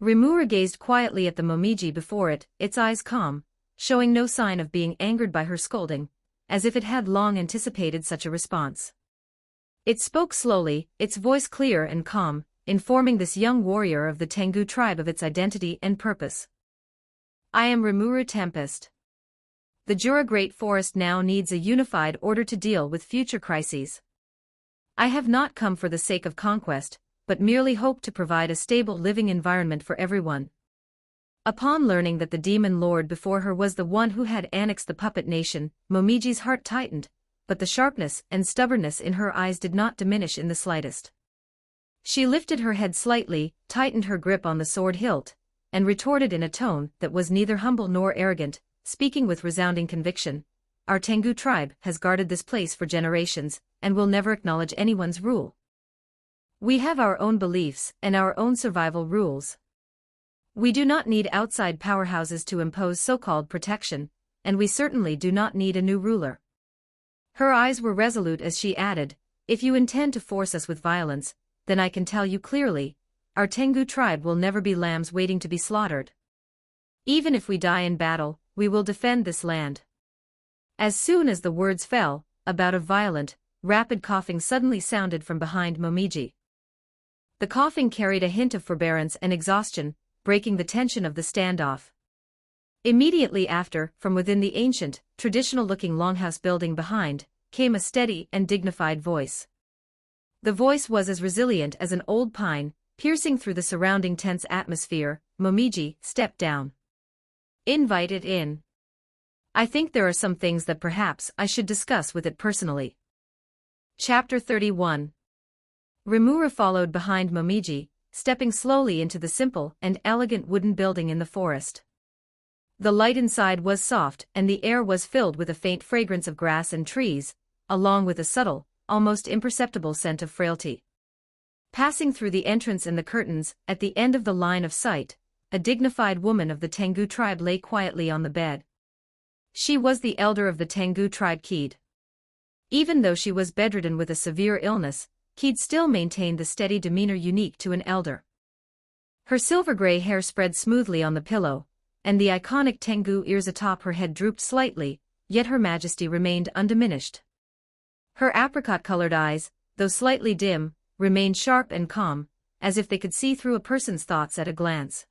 Rimuru gazed quietly at the Momiji before it, its eyes calm, showing no sign of being angered by her scolding, as if it had long anticipated such a response. It spoke slowly, its voice clear and calm, informing this young warrior of the Tengu tribe of its identity and purpose. "I am Rimuru Tempest. The Jura Great Forest now needs a unified order to deal with future crises. I have not come for the sake of conquest, but merely hope to provide a stable living environment for everyone." Upon learning that the demon lord before her was the one who had annexed the puppet nation, Momiji's heart tightened, but the sharpness and stubbornness in her eyes did not diminish in the slightest. She lifted her head slightly, tightened her grip on the sword hilt, and retorted in a tone that was neither humble nor arrogant, speaking with resounding conviction, "Our Tengu tribe has guarded this place for generations, and will never acknowledge anyone's rule. We have our own beliefs and our own survival rules. We do not need outside powerhouses to impose so-called protection, and we certainly do not need a new ruler." Her eyes were resolute as she added, "If you intend to force us with violence, then I can tell you clearly, our Tengu tribe will never be lambs waiting to be slaughtered. Even if we die in battle, we will defend this land." As soon as the words fell, a bout of violent, rapid coughing suddenly sounded from behind Momiji. The coughing carried a hint of forbearance and exhaustion, breaking the tension of the standoff. Immediately after, from within the ancient, traditional-looking longhouse building behind, came a steady and dignified voice. The voice was as resilient as an old pine, piercing through the surrounding tense atmosphere. "Momiji, step down. Invite it in. I think there are some things that perhaps I should discuss with it personally." Chapter 31. Rimuru followed behind Momiji, stepping slowly into the simple and elegant wooden building in the forest. The light inside was soft and the air was filled with a faint fragrance of grass and trees, along with a subtle, almost imperceptible scent of frailty. Passing through the entrance and the curtains, at the end of the line of sight, a dignified woman of the Tengu tribe lay quietly on the bed. She was the elder of the Tengu tribe Keed. Even though she was bedridden with a severe illness, Keed still maintained the steady demeanor unique to an elder. Her silver-gray hair spread smoothly on the pillow, and the iconic Tengu ears atop her head drooped slightly, yet her majesty remained undiminished. Her apricot-colored eyes, though slightly dim, remained sharp and calm, as if they could see through a person's thoughts at a glance.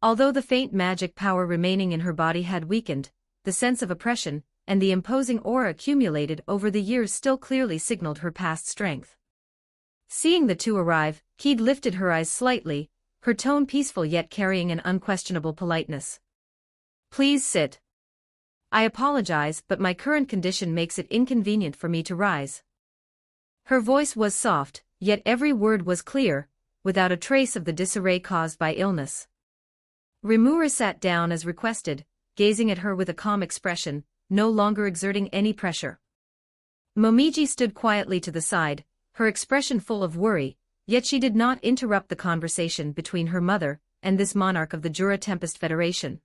Although the faint magic power remaining in her body had weakened, the sense of oppression and the imposing aura accumulated over the years still clearly signaled her past strength. Seeing the two arrive, Keed lifted her eyes slightly, her tone peaceful yet carrying an unquestionable politeness. "Please sit. I apologize, but my current condition makes it inconvenient for me to rise." Her voice was soft, yet every word was clear, without a trace of the disarray caused by illness. Rimuru sat down as requested, gazing at her with a calm expression, no longer exerting any pressure. Momiji stood quietly to the side, her expression full of worry, yet she did not interrupt the conversation between her mother and this monarch of the Jura Tempest Federation.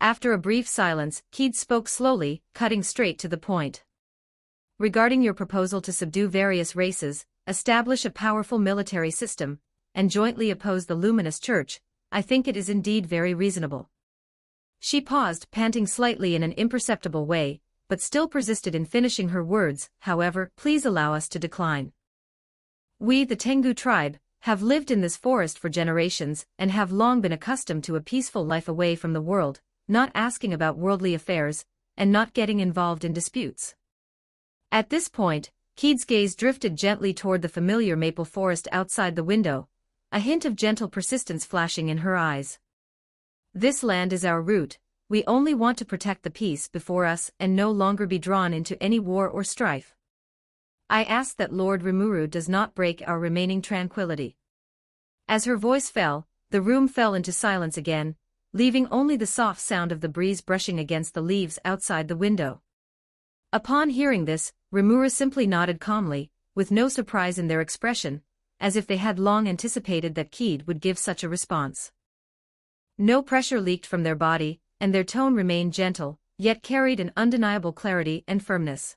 After a brief silence, Keed spoke slowly, cutting straight to the point. "Regarding your proposal to subdue various races, establish a powerful military system, and jointly oppose the Luminous Church, I think it is indeed very reasonable." She paused, panting slightly in an imperceptible way, but still persisted in finishing her words. "However, please allow us to decline. We, the Tengu tribe, have lived in this forest for generations and have long been accustomed to a peaceful life away from the world, not asking about worldly affairs, and not getting involved in disputes." At this point, Keed's gaze drifted gently toward the familiar maple forest outside the window, a hint of gentle persistence flashing in her eyes. "This land is our root, we only want to protect the peace before us and no longer be drawn into any war or strife. I ask that Lord Rimuru does not break our remaining tranquility." As her voice fell, the room fell into silence again, leaving only the soft sound of the breeze brushing against the leaves outside the window. Upon hearing this, Rimuru simply nodded calmly, with no surprise in their expression, as if they had long anticipated that Keed would give such a response. No pressure leaked from their body, and their tone remained gentle, yet carried an undeniable clarity and firmness.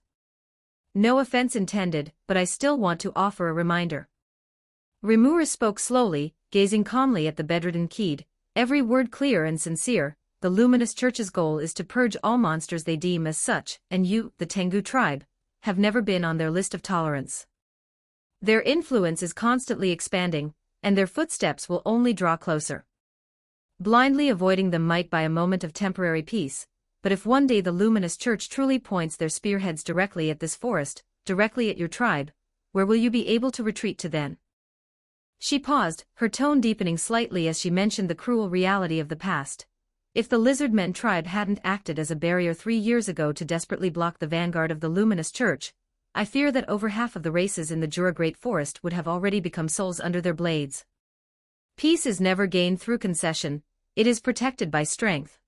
"No offense intended, but I still want to offer a reminder." Rimuru spoke slowly, gazing calmly at the bedridden Keed, every word clear and sincere. "The Luminous Church's goal is to purge all monsters they deem as such, and you, the Tengu tribe, have never been on their list of tolerance. Their influence is constantly expanding, and their footsteps will only draw closer. Blindly avoiding them might buy a moment of temporary peace, but if one day the Luminous Church truly points their spearheads directly at this forest, directly at your tribe, where will you be able to retreat to then?" She paused, her tone deepening slightly as she mentioned the cruel reality of the past. If the Lizardmen tribe hadn't acted as a barrier 3 years ago to desperately block the vanguard of the Luminous Church, I fear that over half of the races in the Jura Great Forest would have already become souls under their blades. Peace is never gained through concession, it is protected by strength.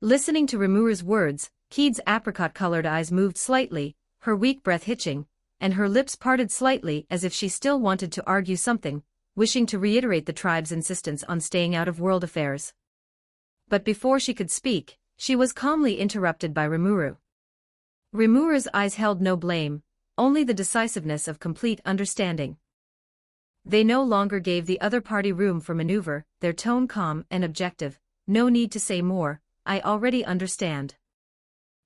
Listening to Rimuru's words, Keed's apricot-colored eyes moved slightly, her weak breath hitching, and her lips parted slightly as if she still wanted to argue something, wishing to reiterate the tribe's insistence on staying out of world affairs. But before she could speak, she was calmly interrupted by Rimuru. Rimuru's eyes held no blame, only the decisiveness of complete understanding. They no longer gave the other party room for maneuver, their tone calm and objective. "No need to say more, I already understand.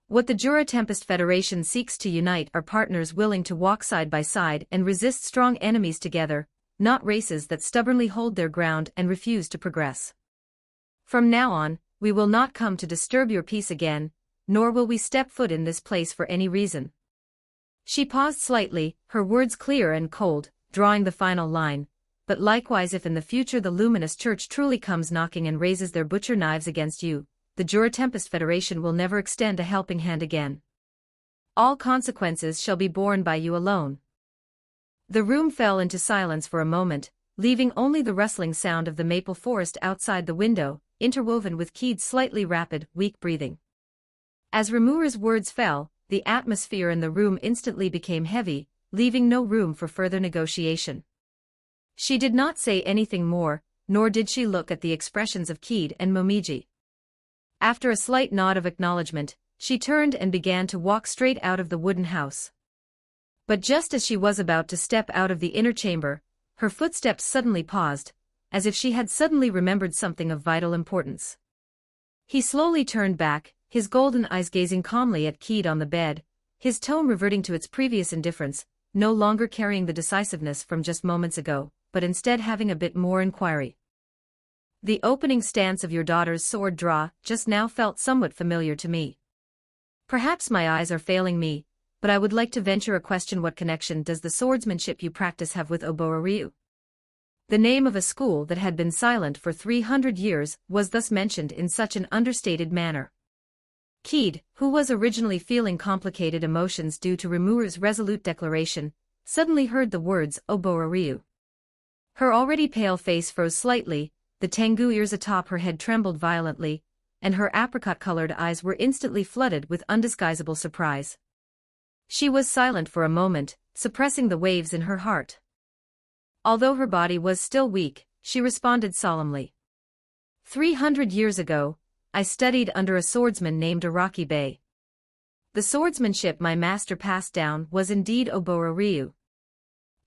What the Jura Tempest Federation seeks to unite are partners willing to walk side by side and resist strong enemies together, not races that stubbornly hold their ground and refuse to progress. From now on, we will not come to disturb your peace again, nor will we step foot in this place for any reason." She paused slightly, her words clear and cold, drawing the final line. "But likewise, if in the future the Luminous Church truly comes knocking and raises their butcher knives against you, the Jura Tempest Federation will never extend a helping hand again. All consequences shall be borne by you alone." The room fell into silence for a moment, leaving only the rustling sound of the maple forest outside the window, interwoven with Keed's slightly rapid, weak breathing. As Rimuru's words fell, the atmosphere in the room instantly became heavy, leaving no room for further negotiation. She did not say anything more, nor did she look at the expressions of Keed and Momiji. After a slight nod of acknowledgement, she turned and began to walk straight out of the wooden house. But just as she was about to step out of the inner chamber, her footsteps suddenly paused, as if she had suddenly remembered something of vital importance. He slowly turned back, his golden eyes gazing calmly at Keed on the bed, his tone reverting to its previous indifference, no longer carrying the decisiveness from just moments ago, but instead having a bit more inquiry. The opening stance of your daughter's sword draw just now felt somewhat familiar to me. Perhaps my eyes are failing me, but I would like to venture a question: what connection does the swordsmanship you practice have with Oboa-ryu? The name of a school that had been silent for 300 years was thus mentioned in such an understated manner. Keed, who was originally feeling complicated emotions due to Rimuru's resolute declaration, suddenly heard the words Oboa-ryu. Her already pale face froze slightly, the tengu ears atop her head trembled violently, and her apricot-colored eyes were instantly flooded with undisguisable surprise. She was silent for a moment, suppressing the waves in her heart. Although her body was still weak, she responded solemnly. 300 years ago, I studied under a swordsman named Araki Bey. The swordsmanship my master passed down was indeed Oboa-ryu.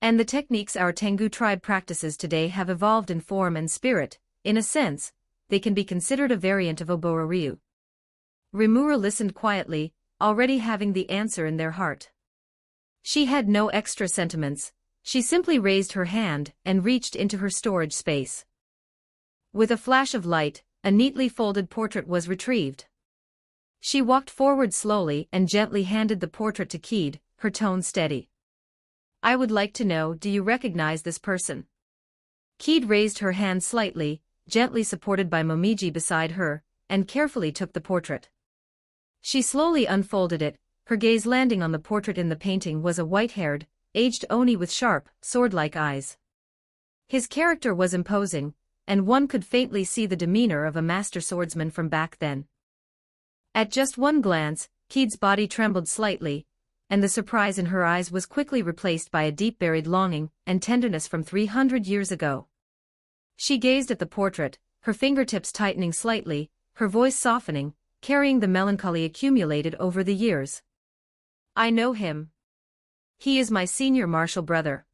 And the techniques our Tengu tribe practices today have evolved in form and spirit. In a sense, they can be considered a variant of Oboa-ryu. Rimuru listened quietly, already having the answer in their heart. She had no extra sentiments, she simply raised her hand and reached into her storage space. With a flash of light, a neatly folded portrait was retrieved. She walked forward slowly and gently handed the portrait to Keed, her tone steady. I would like to know, do you recognize this person? Keed raised her hand slightly, gently supported by Momiji beside her, and carefully took the portrait. She slowly unfolded it, her gaze landing on the portrait. In the painting was a white-haired, aged Oni with sharp, sword-like eyes. His character was imposing, and one could faintly see the demeanor of a master swordsman from back then. At just one glance, Keed's body trembled slightly, and the surprise in her eyes was quickly replaced by a deep-buried longing and tenderness from 300 years ago. She gazed at the portrait, her fingertips tightening slightly, her voice softening, carrying the melancholy accumulated over the years. I know him. He is my senior martial brother.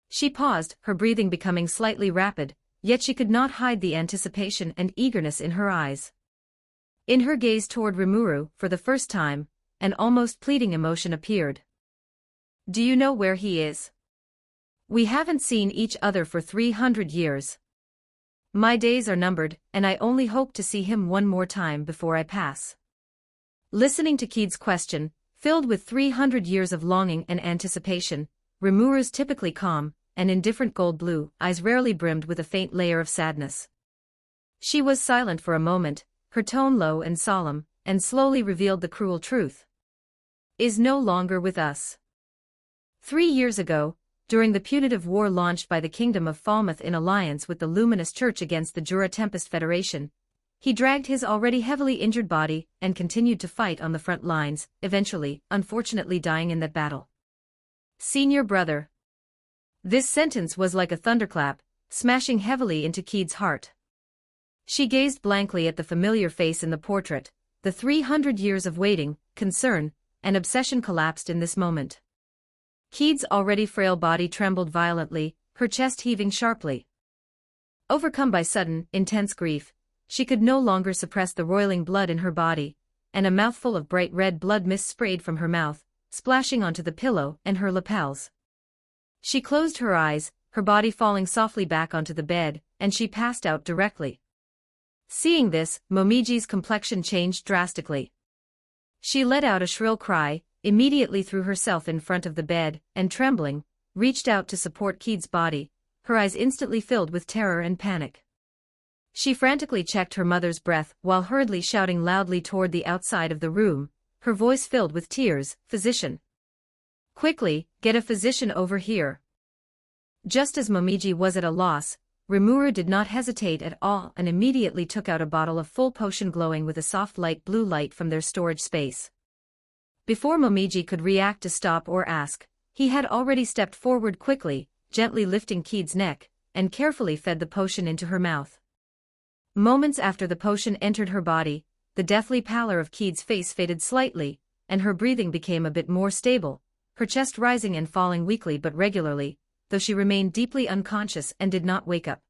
She paused, her breathing becoming slightly rapid, yet she could not hide the anticipation and eagerness in her eyes. In her gaze toward Rimuru, for the first time, an almost pleading emotion appeared. Do you know where he is? We haven't seen each other for 300 years. My days are numbered, and I only hope to see him one more time before I pass. Listening to Keed's question, filled with 300 years of longing and anticipation, Rimuru's typically calm and indifferent gold-blue eyes rarely brimmed with a faint layer of sadness. She was silent for a moment, her tone low and solemn, and slowly revealed the cruel truth. Is no longer with us. 3 years ago, during the punitive war launched by the Kingdom of Falmouth in alliance with the Luminous Church against the Jura Tempest Federation, he dragged his already heavily injured body and continued to fight on the front lines, eventually, unfortunately dying in that battle. Senior brother. This sentence was like a thunderclap, smashing heavily into Keed's heart. She gazed blankly at the familiar face in the portrait, the 300 years of waiting, concern, and obsession collapsed in this moment. Keed's already frail body trembled violently, her chest heaving sharply. Overcome by sudden, intense grief, she could no longer suppress the roiling blood in her body, and a mouthful of bright red blood mist sprayed from her mouth, splashing onto the pillow and her lapels. She closed her eyes, her body falling softly back onto the bed, and she passed out directly. Seeing this, Momiji's complexion changed drastically. She let out a shrill cry, immediately threw herself in front of the bed, and trembling, reached out to support Keed's body, her eyes instantly filled with terror and panic. She frantically checked her mother's breath while hurriedly shouting loudly toward the outside of the room, her voice filled with tears, "Physician! Quickly, get a physician over here!" Just as Momiji was at a loss, Rimuru did not hesitate at all and immediately took out a bottle of full potion glowing with a soft light blue light from their storage space. Before Momiji could react to stop or ask, he had already stepped forward quickly, gently lifting Keed's neck, and carefully fed the potion into her mouth. Moments after the potion entered her body, the deathly pallor of Keed's face faded slightly, and her breathing became a bit more stable, her chest rising and falling weakly but regularly, though she remained deeply unconscious and did not wake up.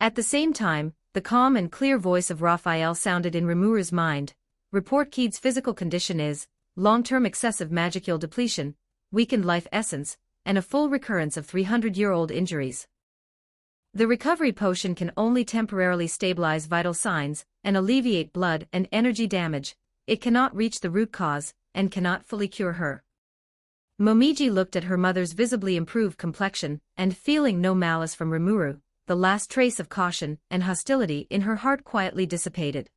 At the same time, the calm and clear voice of Raphael sounded in Rimuru's mind. Report Keed's physical condition is long-term excessive magical depletion, weakened life essence, and a full recurrence of 300-year-old injuries. The recovery potion can only temporarily stabilize vital signs and alleviate blood and energy damage. It cannot reach the root cause and cannot fully cure her. Momiji looked at her mother's visibly improved complexion and, feeling no malice from Rimuru, the last trace of caution and hostility in her heart quietly dissipated.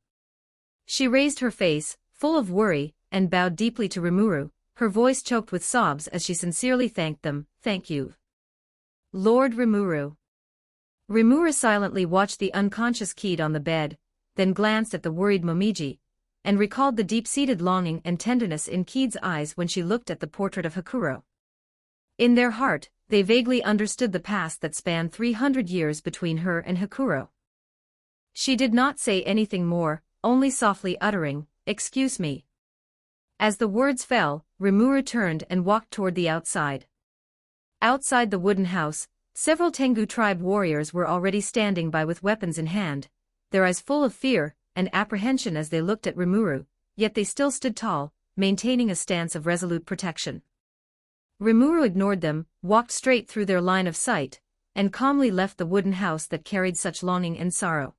She raised her face, full of worry, and bowed deeply to Rimuru, her voice choked with sobs as she sincerely thanked them. "Thank you, Lord Rimuru." Rimuru silently watched the unconscious Keed on the bed, then glanced at the worried Momiji, and recalled the deep-seated longing and tenderness in Keed's eyes when she looked at the portrait of Hakuro. In their heart, they vaguely understood the past that spanned 300 years between her and Hakuro. She did not say anything more, only softly uttering, "Excuse me." As the words fell, Rimuru turned and walked toward the outside. Outside the wooden house, several Tengu tribe warriors were already standing by with weapons in hand, their eyes full of fear and apprehension as they looked at Rimuru, yet they still stood tall, maintaining a stance of resolute protection. Rimuru ignored them, walked straight through their line of sight, and calmly left the wooden house that carried such longing and sorrow.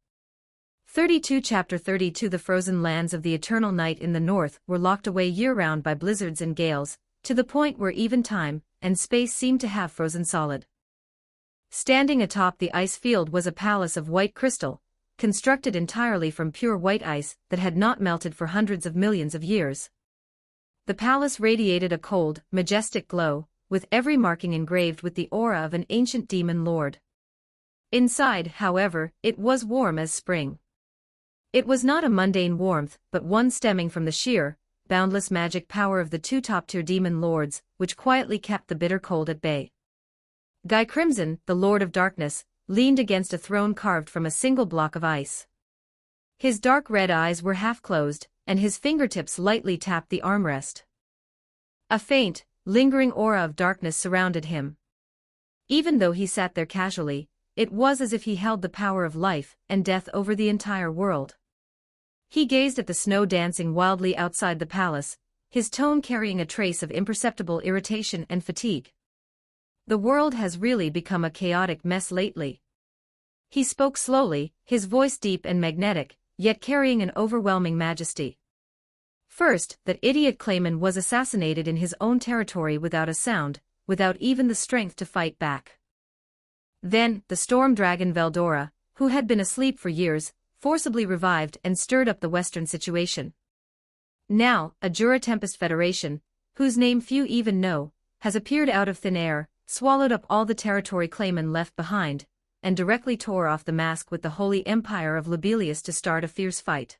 32 Chapter 32 The frozen lands of the eternal night in the north were locked away year-round by blizzards and gales, to the point where even time and space seemed to have frozen solid. Standing atop the ice field was a palace of white crystal, constructed entirely from pure white ice that had not melted for hundreds of millions of years. The palace radiated a cold, majestic glow, with every marking engraved with the aura of an ancient demon lord. Inside, however, it was warm as spring. It was not a mundane warmth, but one stemming from the sheer, boundless magic power of the two top-tier demon lords, which quietly kept the bitter cold at bay. Guy Crimson, the Lord of Darkness, leaned against a throne carved from a single block of ice. His dark red eyes were half-closed, and his fingertips lightly tapped the armrest. A faint, lingering aura of darkness surrounded him. Even though he sat there casually, it was as if he held the power of life and death over the entire world. He gazed at the snow dancing wildly outside the palace, his tone carrying a trace of imperceptible irritation and fatigue. The world has really become a chaotic mess lately. He spoke slowly, his voice deep and magnetic, yet carrying an overwhelming majesty. First, that idiot Clayman was assassinated in his own territory without a sound, without even the strength to fight back. Then, the storm dragon Veldora, who had been asleep for years, forcibly revived and stirred up the Western situation. Now, a Jura Tempest Federation, whose name few even know, has appeared out of thin air, swallowed up all the territory Clayman left behind, and directly tore off the mask with the Holy Empire of Lobelia to start a fierce fight.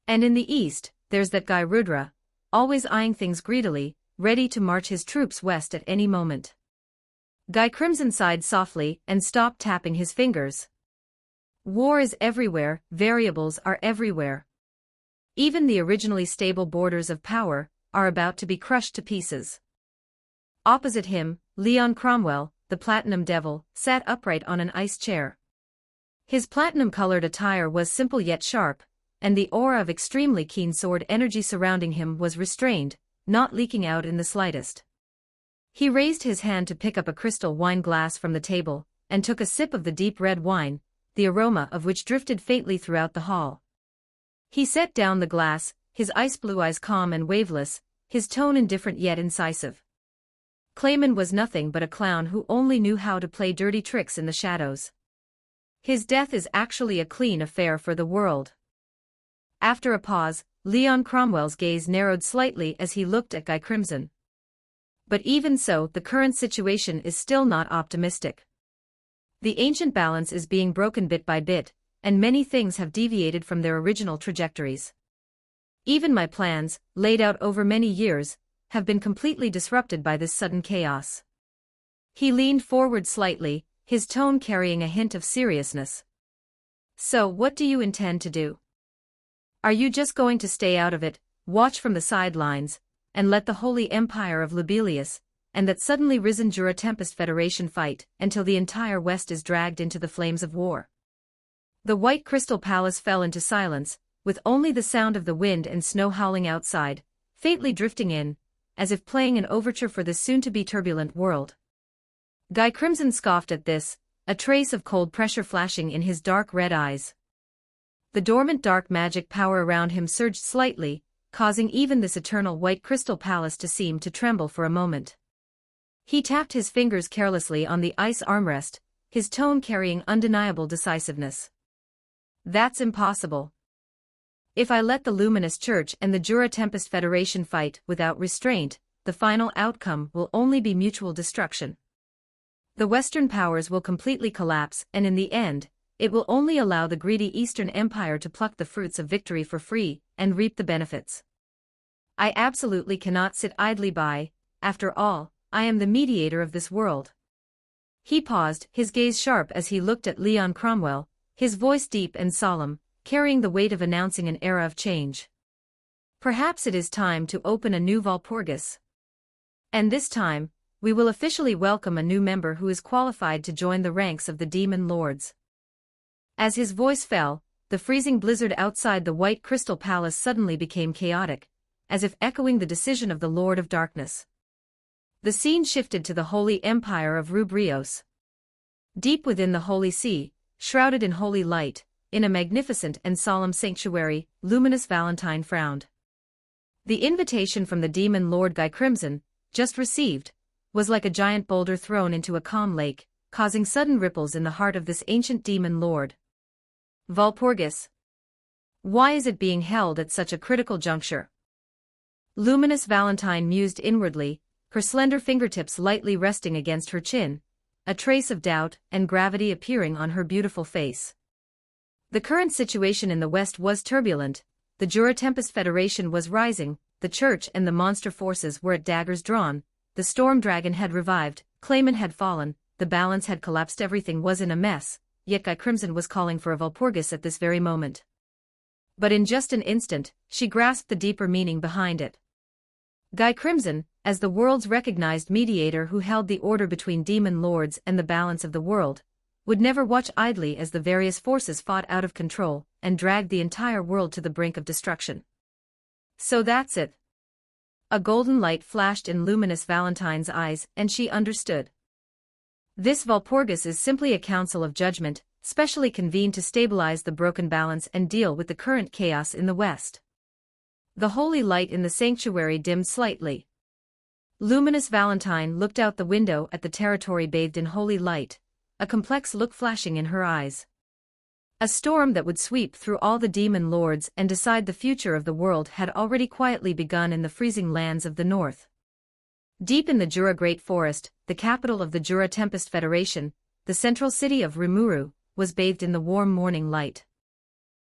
And in the east, there's that guy Rudra, always eyeing things greedily, ready to march his troops west at any moment. Guy Crimson sighed softly and stopped tapping his fingers. War is everywhere, variables are everywhere. Even the originally stable borders of power are about to be crushed to pieces. Opposite him, Leon Cromwell, the Platinum Devil, sat upright on an ice chair. His platinum-colored attire was simple yet sharp, and the aura of extremely keen sword energy surrounding him was restrained, not leaking out in the slightest. He raised his hand to pick up a crystal wine glass from the table, and took a sip of the deep red wine, the aroma of which drifted faintly throughout the hall. He set down the glass, his ice-blue eyes calm and waveless, his tone indifferent yet incisive. Clayman was nothing but a clown who only knew how to play dirty tricks in the shadows. His death is actually a clean affair for the world. After a pause, Leon Cromwell's gaze narrowed slightly as he looked at Guy Crimson. But even so, the current situation is still not optimistic. The ancient balance is being broken bit by bit, and many things have deviated from their original trajectories. Even my plans, laid out over many years, have been completely disrupted by this sudden chaos. He leaned forward slightly, his tone carrying a hint of seriousness. So, what do you intend to do? Are you just going to stay out of it, watch from the sidelines, and let the Holy Empire of Lobelia, and that suddenly risen Jura Tempest Federation fight until the entire West is dragged into the flames of war? The White Crystal Palace fell into silence, with only the sound of the wind and snow howling outside, faintly drifting in, as if playing an overture for the soon-to-be turbulent world. Guy Crimson scoffed at this, a trace of cold pressure flashing in his dark red eyes. The dormant dark magic power around him surged slightly, causing even this eternal White Crystal Palace to seem to tremble for a moment. He tapped his fingers carelessly on the ice armrest, his tone carrying undeniable decisiveness. That's impossible. If I let the Luminous Church and the Jura Tempest Federation fight without restraint, the final outcome will only be mutual destruction. The Western powers will completely collapse, and in the end, it will only allow the greedy Eastern Empire to pluck the fruits of victory for free and reap the benefits. I absolutely cannot sit idly by. After all, I am the mediator of this world. He paused, his gaze sharp as he looked at Leon Cromwell, his voice deep and solemn, carrying the weight of announcing an era of change. Perhaps it is time to open a new Walpurgis. And this time, we will officially welcome a new member who is qualified to join the ranks of the Demon Lords. As his voice fell, the freezing blizzard outside the White Crystal Palace suddenly became chaotic, as if echoing the decision of the Lord of Darkness. The scene shifted to the Holy Empire of Rubrios. Deep within the Holy See, shrouded in holy light, in a magnificent and solemn sanctuary, Luminous Valentine frowned. The invitation from the Demon Lord Guy Crimson, just received, was like a giant boulder thrown into a calm lake, causing sudden ripples in the heart of this ancient Demon Lord. Walpurgis. Why is it being held at such a critical juncture? Luminous Valentine mused inwardly, her slender fingertips lightly resting against her chin, a trace of doubt and gravity appearing on her beautiful face. The current situation in the West was turbulent, the Jura Tempest Federation was rising, the Church and the monster forces were at daggers drawn, the Storm Dragon had revived, Clayman had fallen, the balance had collapsed, everything was in a mess, yet Guy Crimson was calling for a Walpurgis at this very moment. But in just an instant, she grasped the deeper meaning behind it. Guy Crimson, as the world's recognized mediator who held the order between demon lords and the balance of the world, would never watch idly as the various forces fought out of control and dragged the entire world to the brink of destruction. So that's it. A golden light flashed in Luminous Valentine's eyes, and she understood. This Walpurgis is simply a council of judgment, specially convened to stabilize the broken balance and deal with the current chaos in the West. The holy light in the sanctuary dimmed slightly. Luminous Valentine looked out the window at the territory bathed in holy light, a complex look flashing in her eyes. A storm that would sweep through all the demon lords and decide the future of the world had already quietly begun in the freezing lands of the north. Deep in the Jura Great Forest, the capital of the Jura Tempest Federation, the central city of Rimuru, was bathed in the warm morning light.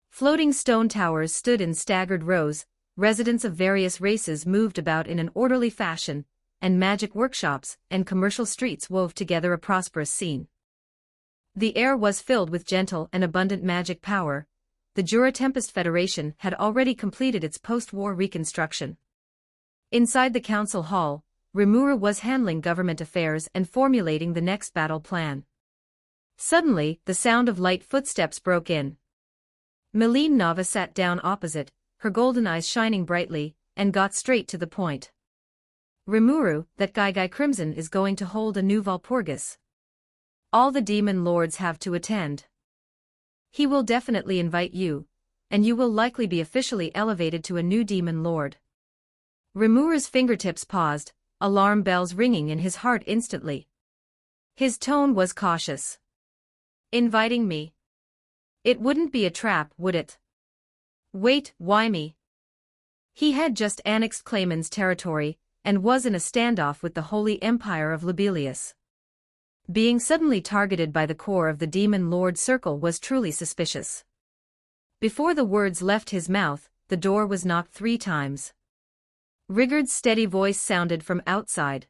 Floating stone towers stood in staggered rows, residents of various races moved about in an orderly fashion, and magic workshops and commercial streets wove together a prosperous scene. The air was filled with gentle and abundant magic power. The Jura Tempest Federation had already completed its post-war reconstruction. Inside the council hall, Rimuru was handling government affairs and formulating the next battle plan. Suddenly, the sound of light footsteps broke in. Meline Nava sat down opposite, her golden eyes shining brightly, and got straight to the point. Rimuru, that Guy Crimson is going to hold a new Walpurgis. All the demon lords have to attend. He will definitely invite you, and you will likely be officially elevated to a new demon lord. Rimuru's fingertips paused, alarm bells ringing in his heart instantly. His tone was cautious. Inviting me? It wouldn't be a trap, would it? Wait, why me? He had just annexed Clayman's territory, and was in a standoff with the Holy Empire of Lobelia. Being suddenly targeted by the core of the Demon Lord Circle was truly suspicious. Before the words left his mouth, the door was knocked 3 times. Rigurd's steady voice sounded from outside.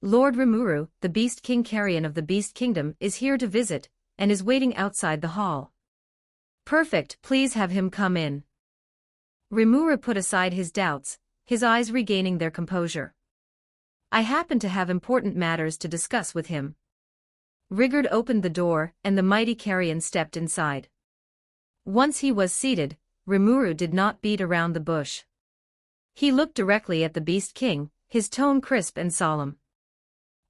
"Lord Rimuru, the Beast King Carrion of the Beast Kingdom, is here to visit, and is waiting outside the hall." "Perfect, please have him come in." Rimuru put aside his doubts, his eyes regaining their composure. "I happen to have important matters to discuss with him." Rigurd opened the door, and the mighty Carrion stepped inside. Once he was seated, Rimuru did not beat around the bush. He looked directly at the Beast King, his tone crisp and solemn.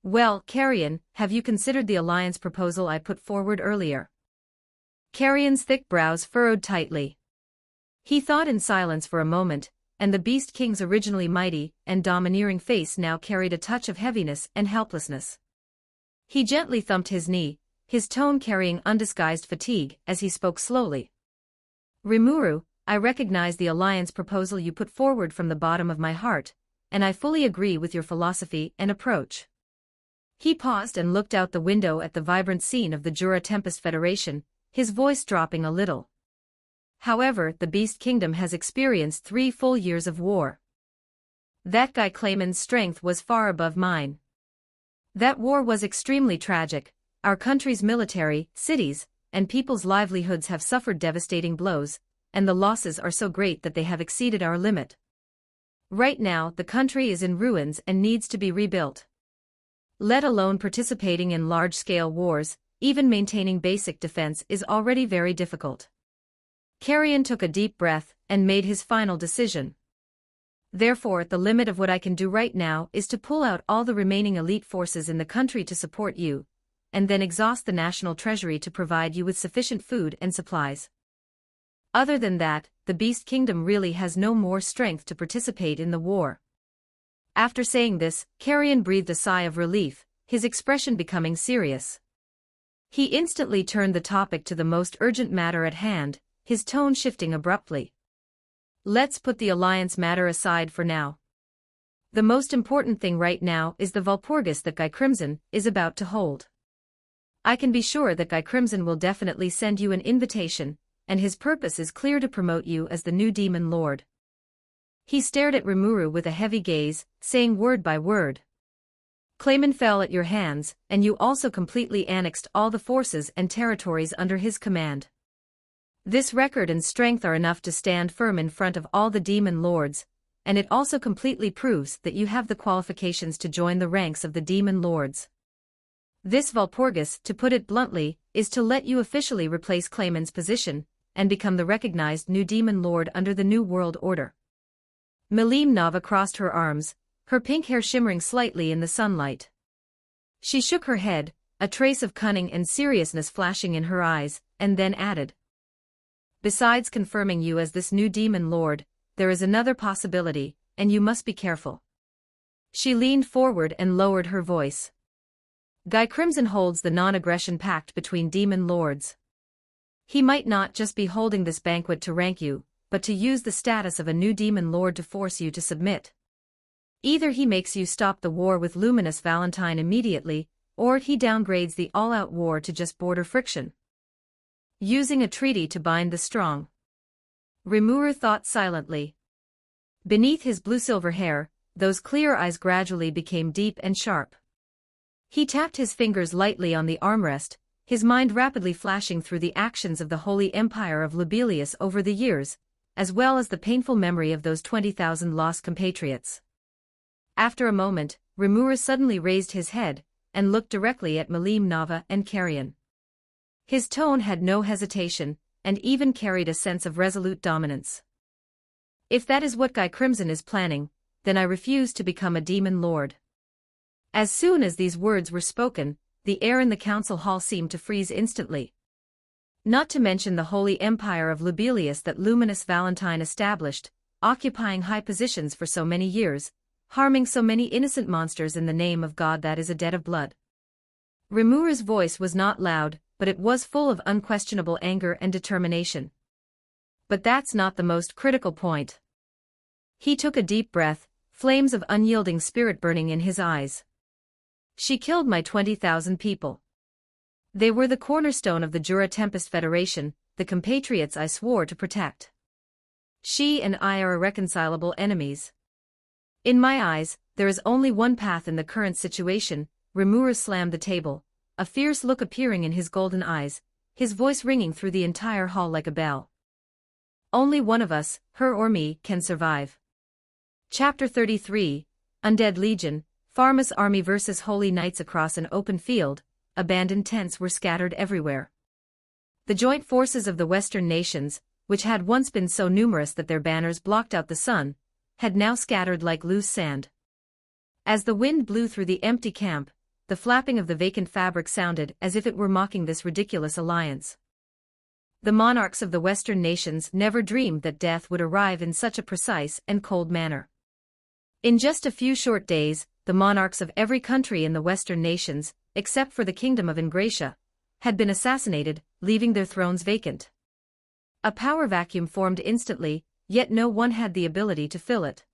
"Well, Carrion, have you considered the alliance proposal I put forward earlier?" Carrion's thick brows furrowed tightly. He thought in silence for a moment, and the Beast King's originally mighty and domineering face now carried a touch of heaviness and helplessness. He gently thumped his knee, his tone carrying undisguised fatigue as he spoke slowly. "Rimuru, I recognize the alliance proposal you put forward from the bottom of my heart, and I fully agree with your philosophy and approach." He paused and looked out the window at the vibrant scene of the Jura Tempest Federation, his voice dropping a little. "However, the Beast Kingdom has experienced 3 full years of war. That guy Clayman's strength was far above mine. That war was extremely tragic. Our country's military, cities, and people's livelihoods have suffered devastating blows, and the losses are so great that they have exceeded our limit. Right now, the country is in ruins and needs to be rebuilt. Let alone participating in large-scale wars, even maintaining basic defense is already very difficult." Carrion took a deep breath and made his final decision. "Therefore, the limit of what I can do right now is to pull out all the remaining elite forces in the country to support you, and then exhaust the national treasury to provide you with sufficient food and supplies. Other than that, the Beast Kingdom really has no more strength to participate in the war." After saying this, Carrion breathed a sigh of relief, his expression becoming serious. He instantly turned the topic to the most urgent matter at hand, his tone shifting abruptly. "Let's put the alliance matter aside for now. The most important thing right now is the Walpurgis that Guy Crimson is about to hold. I can be sure that Guy Crimson will definitely send you an invitation, and his purpose is clear: to promote you as the new Demon Lord." He stared at Rimuru with a heavy gaze, saying word by word. "Clayman fell at your hands, and you also completely annexed all the forces and territories under his command. This record and strength are enough to stand firm in front of all the Demon Lords, and it also completely proves that you have the qualifications to join the ranks of the Demon Lords. This Walpurgis, to put it bluntly, is to let you officially replace Clayman's position, and become the recognized new Demon Lord under the New World Order." Melim Nava crossed her arms, her pink hair shimmering slightly in the sunlight. She shook her head, a trace of cunning and seriousness flashing in her eyes, and then added, "Besides confirming you as this new Demon Lord, there is another possibility, and you must be careful." She leaned forward and lowered her voice. "Guy Crimson holds the non-aggression pact between Demon Lords. He might not just be holding this banquet to rank you, but to use the status of a new Demon Lord to force you to submit. Either he makes you stop the war with Luminous Valentine immediately, or he downgrades the all-out war to just border friction. Using a treaty to bind the strong." Rimuru thought silently. Beneath his blue-silver hair, those clear eyes gradually became deep and sharp. He tapped his fingers lightly on the armrest, his mind rapidly flashing through the actions of the Holy Empire of Lobelius over the years, as well as the painful memory of those 20,000 lost compatriots. After a moment, Rimuru suddenly raised his head, and looked directly at Melim Nava and Carrion. His tone had no hesitation, and even carried a sense of resolute dominance. "If that is what Guy Crimson is planning, then I refuse to become a Demon Lord." As soon as these words were spoken, the air in the council hall seemed to freeze instantly. Not to mention the Holy Empire of Lobelius that Luminous Valentine established, occupying high positions for so many years, harming so many innocent monsters in the name of God. That is a debt of blood. Rimuru's voice was not loud, but it was full of unquestionable anger and determination. But that's not the most critical point. He took a deep breath, flames of unyielding spirit burning in his eyes. "She killed my 20,000 people. They were the cornerstone of the Jura Tempest Federation, the compatriots I swore to protect. She and I are irreconcilable enemies. In my eyes, there is only one path in the current situation. Rimuru slammed the table, a fierce look appearing in his golden eyes, his voice ringing through the entire hall like a bell. Only one of us, her or me, can survive. Chapter 33, Undead Legion, Pharma's army versus Holy Knights. Across an open field, abandoned tents were scattered everywhere. The joint forces of the Western nations, which had once been so numerous that their banners blocked out the sun, had now scattered like loose sand. As the wind blew through the empty camp, the flapping of the vacant fabric sounded as if it were mocking this ridiculous alliance. The monarchs of the Western nations never dreamed that death would arrive in such a precise and cold manner. In just a few short days, the monarchs of every country in the Western nations, except for the Kingdom of Ingratia, had been assassinated, leaving their thrones vacant. A power vacuum formed instantly, yet no one had the ability to fill it.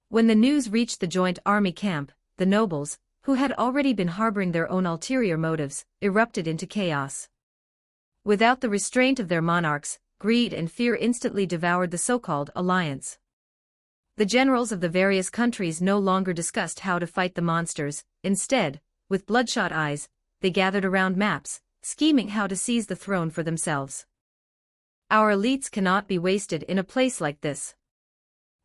When the news reached the joint army camp, the nobles, who had already been harboring their own ulterior motives, erupted into chaos. Without the restraint of their monarchs, greed and fear instantly devoured the so-called alliance. The generals of the various countries no longer discussed how to fight the monsters. Instead, with bloodshot eyes, they gathered around maps, scheming how to seize the throne for themselves. Our elites cannot be wasted in a place like this.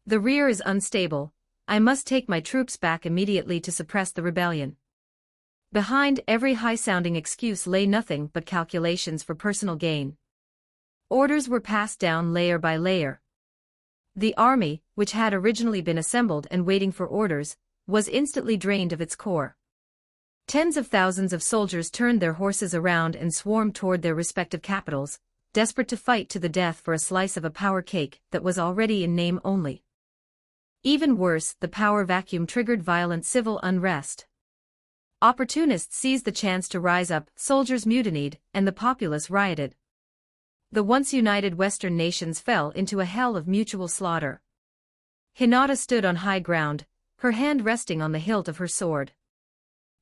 The rear is unstable. I must take my troops back immediately to suppress the rebellion. Behind every high-sounding excuse lay nothing but calculations for personal gain. Orders were passed down layer by layer. The army, which had originally been assembled and waiting for orders, was instantly drained of its core. Tens of thousands of soldiers turned their horses around and swarmed toward their respective capitals, desperate to fight to the death for a slice of a power cake that was already in name only. Even worse, the power vacuum triggered violent civil unrest. Opportunists seized the chance to rise up, soldiers mutinied, and the populace rioted. The once united Western nations fell into a hell of mutual slaughter. Hinata stood on high ground, her hand resting on the hilt of her sword.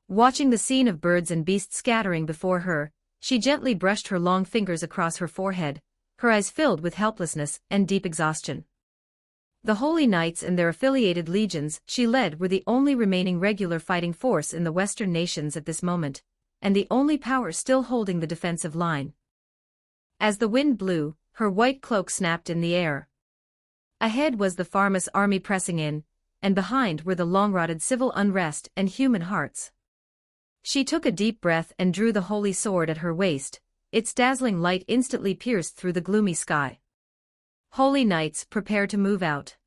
Watching the scene of birds and beasts scattering before her, she gently brushed her long fingers across her forehead, her eyes filled with helplessness and deep exhaustion. The Holy Knights and their affiliated legions she led were the only remaining regular fighting force in the Western nations at this moment, and the only power still holding the defensive line. As the wind blew, her white cloak snapped in the air. Ahead was the Pharma's army pressing in, and behind were the long-rotted civil unrest and human hearts. She took a deep breath and drew the holy sword at her waist, its dazzling light instantly pierced through the gloomy sky. Holy Knights, prepare to move out.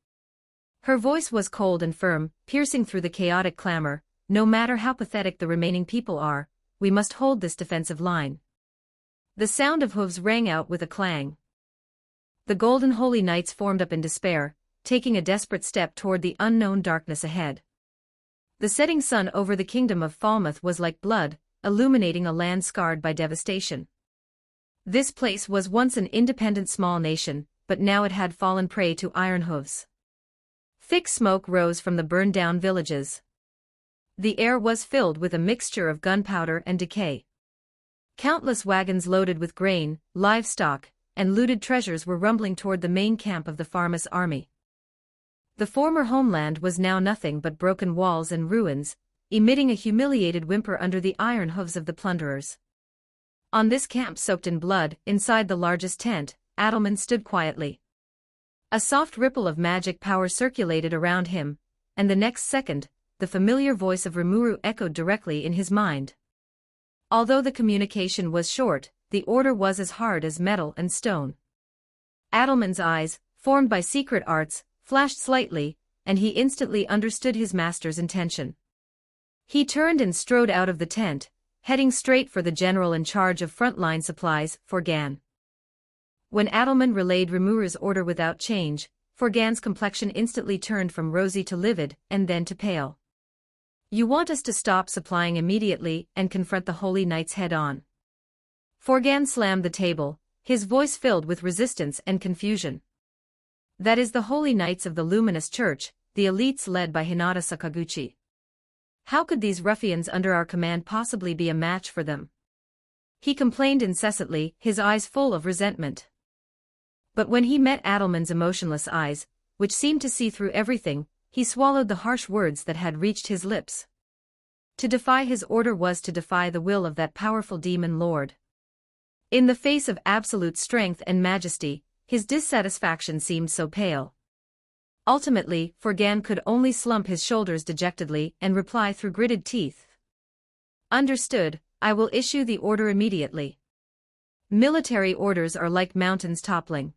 Her voice was cold and firm, piercing through the chaotic clamor. No matter how pathetic the remaining people are, we must hold this defensive line. The sound of hooves rang out with a clang. The golden Holy Knights formed up in despair, taking a desperate step toward the unknown darkness ahead. The setting sun over the kingdom of Falmouth was like blood, illuminating a land scarred by devastation. This place was once an independent small nation, but now it had fallen prey to iron hooves. Thick smoke rose from the burned-down villages. The air was filled with a mixture of gunpowder and decay. Countless wagons loaded with grain, livestock, and looted treasures were rumbling toward the main camp of the Pharma's army. The former homeland was now nothing but broken walls and ruins, emitting a humiliated whimper under the iron hooves of the plunderers. On this camp soaked in blood, inside the largest tent, Adelman stood quietly. A soft ripple of magic power circulated around him, and the next second, the familiar voice of Rimuru echoed directly in his mind. Although the communication was short, the order was as hard as metal and stone. Adelman's eyes, formed by secret arts, flashed slightly, and he instantly understood his master's intention. He turned and strode out of the tent, heading straight for the general in charge of frontline supplies, Forgan. When Adelman relayed Rimuru's order without change, Forgan's complexion instantly turned from rosy to livid, and then to pale. You want us to stop supplying immediately and confront the Holy Knights head-on. Forgan slammed the table, his voice filled with resistance and confusion. That is the Holy Knights of the Luminous Church, the elites led by Hinata Sakaguchi. How could these ruffians under our command possibly be a match for them? He complained incessantly, his eyes full of resentment. But when he met Adelman's emotionless eyes, which seemed to see through everything, he swallowed the harsh words that had reached his lips. To defy his order was to defy the will of that powerful demon lord. In the face of absolute strength and majesty, his dissatisfaction seemed so pale. Ultimately, Forgan could only slump his shoulders dejectedly and reply through gritted teeth. Understood, I will issue the order immediately. Military orders are like mountains toppling.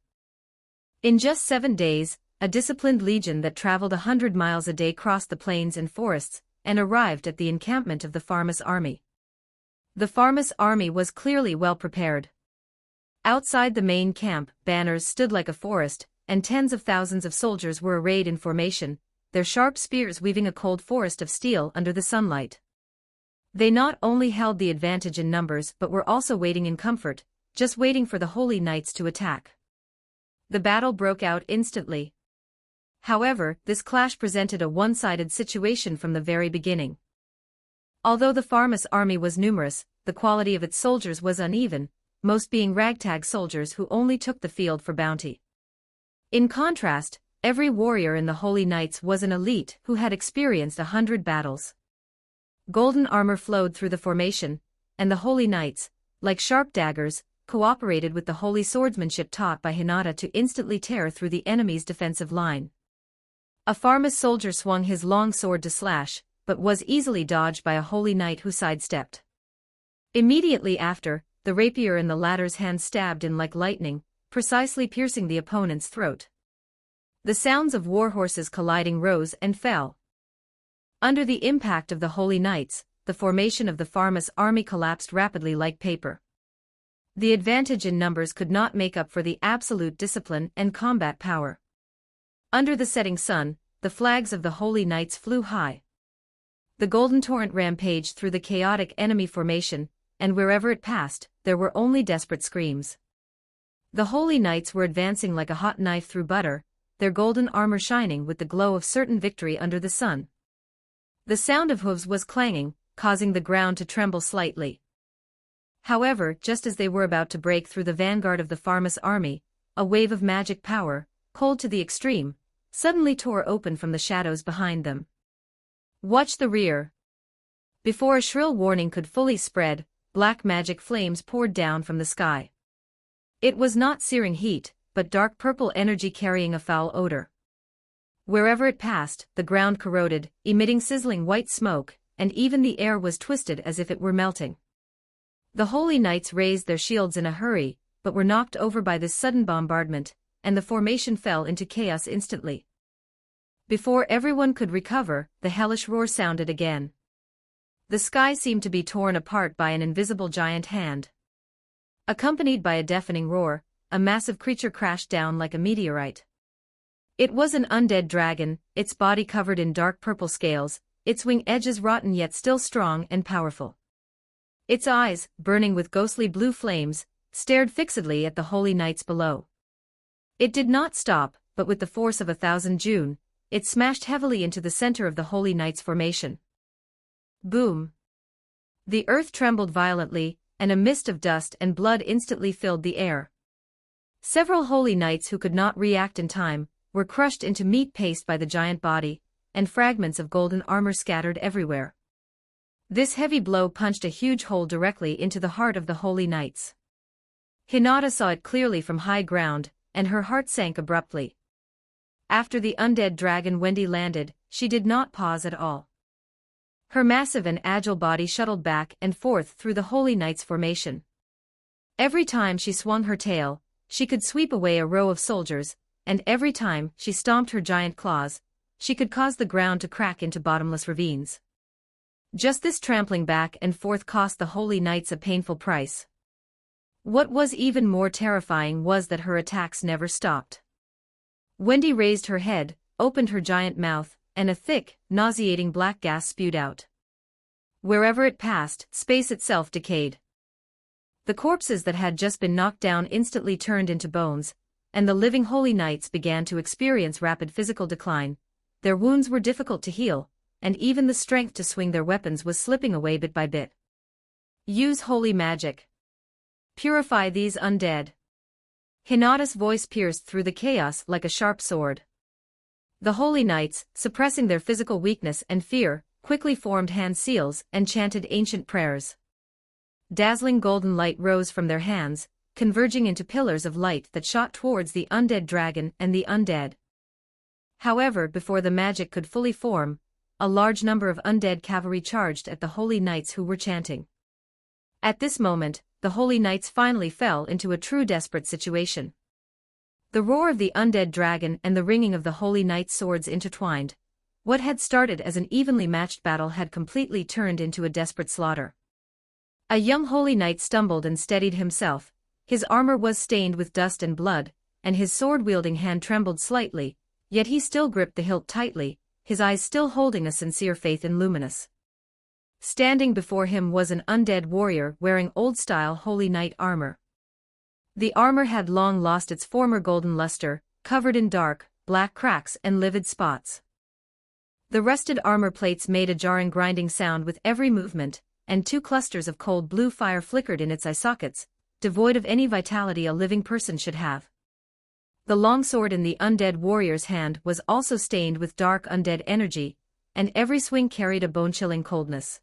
In just 7 days, a disciplined legion that traveled 100 miles a day crossed the plains and forests, and arrived at the encampment of the Pharmus army. The Pharmus army was clearly well prepared. Outside the main camp, banners stood like a forest, and tens of thousands of soldiers were arrayed in formation, their sharp spears weaving a cold forest of steel under the sunlight. They not only held the advantage in numbers but were also waiting in comfort, just waiting for the holy knights to attack. The battle broke out instantly. However, this clash presented a one-sided situation from the very beginning. Although the Pharmus army was numerous, the quality of its soldiers was uneven, most being ragtag soldiers who only took the field for bounty. In contrast, every warrior in the Holy Knights was an elite who had experienced 100 battles. Golden armor flowed through the formation, and the Holy Knights, like sharp daggers, cooperated with the holy swordsmanship taught by Hinata to instantly tear through the enemy's defensive line. A Pharmus soldier swung his long sword to slash, but was easily dodged by a holy knight who sidestepped. Immediately after, the rapier in the latter's hand stabbed in like lightning, precisely piercing the opponent's throat. The sounds of war horses colliding rose and fell. Under the impact of the holy knights, the formation of the Pharmus army collapsed rapidly like paper. The advantage in numbers could not make up for the absolute discipline and combat power. Under the setting sun, the flags of the holy knights flew high. The golden torrent rampaged through the chaotic enemy formation, and wherever it passed, there were only desperate screams. The holy knights were advancing like a hot knife through butter, their golden armor shining with the glow of certain victory under the sun. The sound of hooves was clanging, causing the ground to tremble slightly. However, just as they were about to break through the vanguard of the Pharmus army, a wave of magic power, cold to the extreme, suddenly tore open from the shadows behind them. Watch the rear. Before a shrill warning could fully spread, black magic flames poured down from the sky. It was not searing heat, but dark purple energy carrying a foul odor. Wherever it passed, the ground corroded, emitting sizzling white smoke, and even the air was twisted as if it were melting. The holy knights raised their shields in a hurry, but were knocked over by this sudden bombardment, and the formation fell into chaos instantly. Before everyone could recover, the hellish roar sounded again. The sky seemed to be torn apart by an invisible giant hand. Accompanied by a deafening roar, a massive creature crashed down like a meteorite. It was an undead dragon, its body covered in dark purple scales, its wing edges rotten yet still strong and powerful. Its eyes, burning with ghostly blue flames, stared fixedly at the holy knights below. It did not stop, but with the force of 1,000 June, it smashed heavily into the center of the holy knights' formation. Boom! The earth trembled violently, and a mist of dust and blood instantly filled the air. Several holy knights who could not react in time were crushed into meat paste by the giant body, and fragments of golden armor scattered everywhere. This heavy blow punched a huge hole directly into the heart of the holy knights. Hinata saw it clearly from high ground, and her heart sank abruptly. After the undead dragon Wendy landed, she did not pause at all. Her massive and agile body shuttled back and forth through the holy knights' formation. Every time she swung her tail, she could sweep away a row of soldiers, and every time she stomped her giant claws, she could cause the ground to crack into bottomless ravines. Just this trampling back and forth cost the holy knights a painful price. What was even more terrifying was that her attacks never stopped. Wendy raised her head, opened her giant mouth, and a thick, nauseating black gas spewed out. Wherever it passed, space itself decayed. The corpses that had just been knocked down instantly turned into bones, and the living holy knights began to experience rapid physical decline. Their wounds were difficult to heal, and even the strength to swing their weapons was slipping away bit by bit. Use holy magic. Purify these undead. Hinata's voice pierced through the chaos like a sharp sword. The holy knights, suppressing their physical weakness and fear, quickly formed hand seals and chanted ancient prayers. Dazzling golden light rose from their hands, converging into pillars of light that shot towards the undead dragon and the undead. However, before the magic could fully form, a large number of undead cavalry charged at the holy knights who were chanting. At this moment, the holy knights finally fell into a true desperate situation. The roar of the undead dragon and the ringing of the holy knights' swords intertwined. What had started as an evenly matched battle had completely turned into a desperate slaughter. A young holy knight stumbled and steadied himself. His armor was stained with dust and blood, and his sword-wielding hand trembled slightly, yet he still gripped the hilt tightly, his eyes still holding a sincere faith in Luminous. Standing before him was an undead warrior wearing old-style holy knight armor. The armor had long lost its former golden luster, covered in dark, black cracks and livid spots. The rusted armor plates made a jarring grinding sound with every movement, and 2 clusters of cold blue fire flickered in its eye sockets, devoid of any vitality a living person should have. The longsword in the undead warrior's hand was also stained with dark undead energy, and every swing carried a bone-chilling coldness.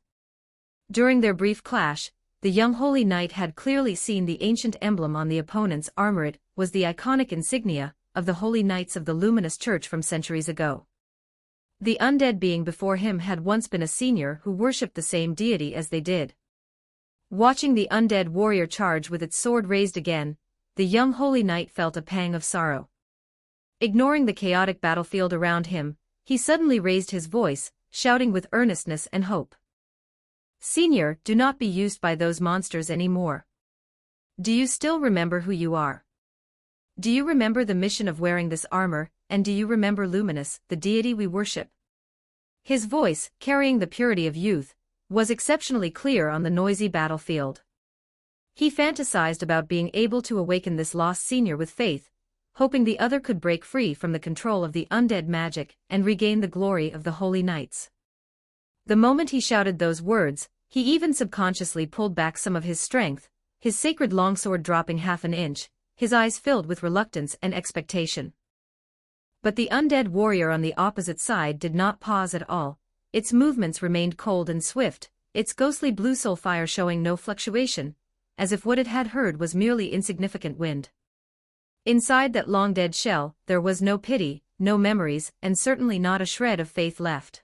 During their brief clash, the young holy knight had clearly seen the ancient emblem on the opponent's armor. It was the iconic insignia of the holy knights of the Luminous Church from centuries ago. The undead being before him had once been a senior who worshipped the same deity as they did. Watching the undead warrior charge with its sword raised again, the young holy knight felt a pang of sorrow. Ignoring the chaotic battlefield around him, he suddenly raised his voice, shouting with earnestness and hope. "Senior, do not be used by those monsters anymore. Do you still remember who you are? Do you remember the mission of wearing this armor, and do you remember Luminous, the deity we worship?" His voice, carrying the purity of youth, was exceptionally clear on the noisy battlefield. He fantasized about being able to awaken this lost senior with faith, hoping the other could break free from the control of the undead magic and regain the glory of the holy knights. The moment he shouted those words, he even subconsciously pulled back some of his strength, his sacred longsword dropping half an inch, his eyes filled with reluctance and expectation. But the undead warrior on the opposite side did not pause at all. Its movements remained cold and swift, its ghostly blue soul fire showing no fluctuation, as if what it had heard was merely insignificant wind. Inside that long-dead shell, there was no pity, no memories, and certainly not a shred of faith left.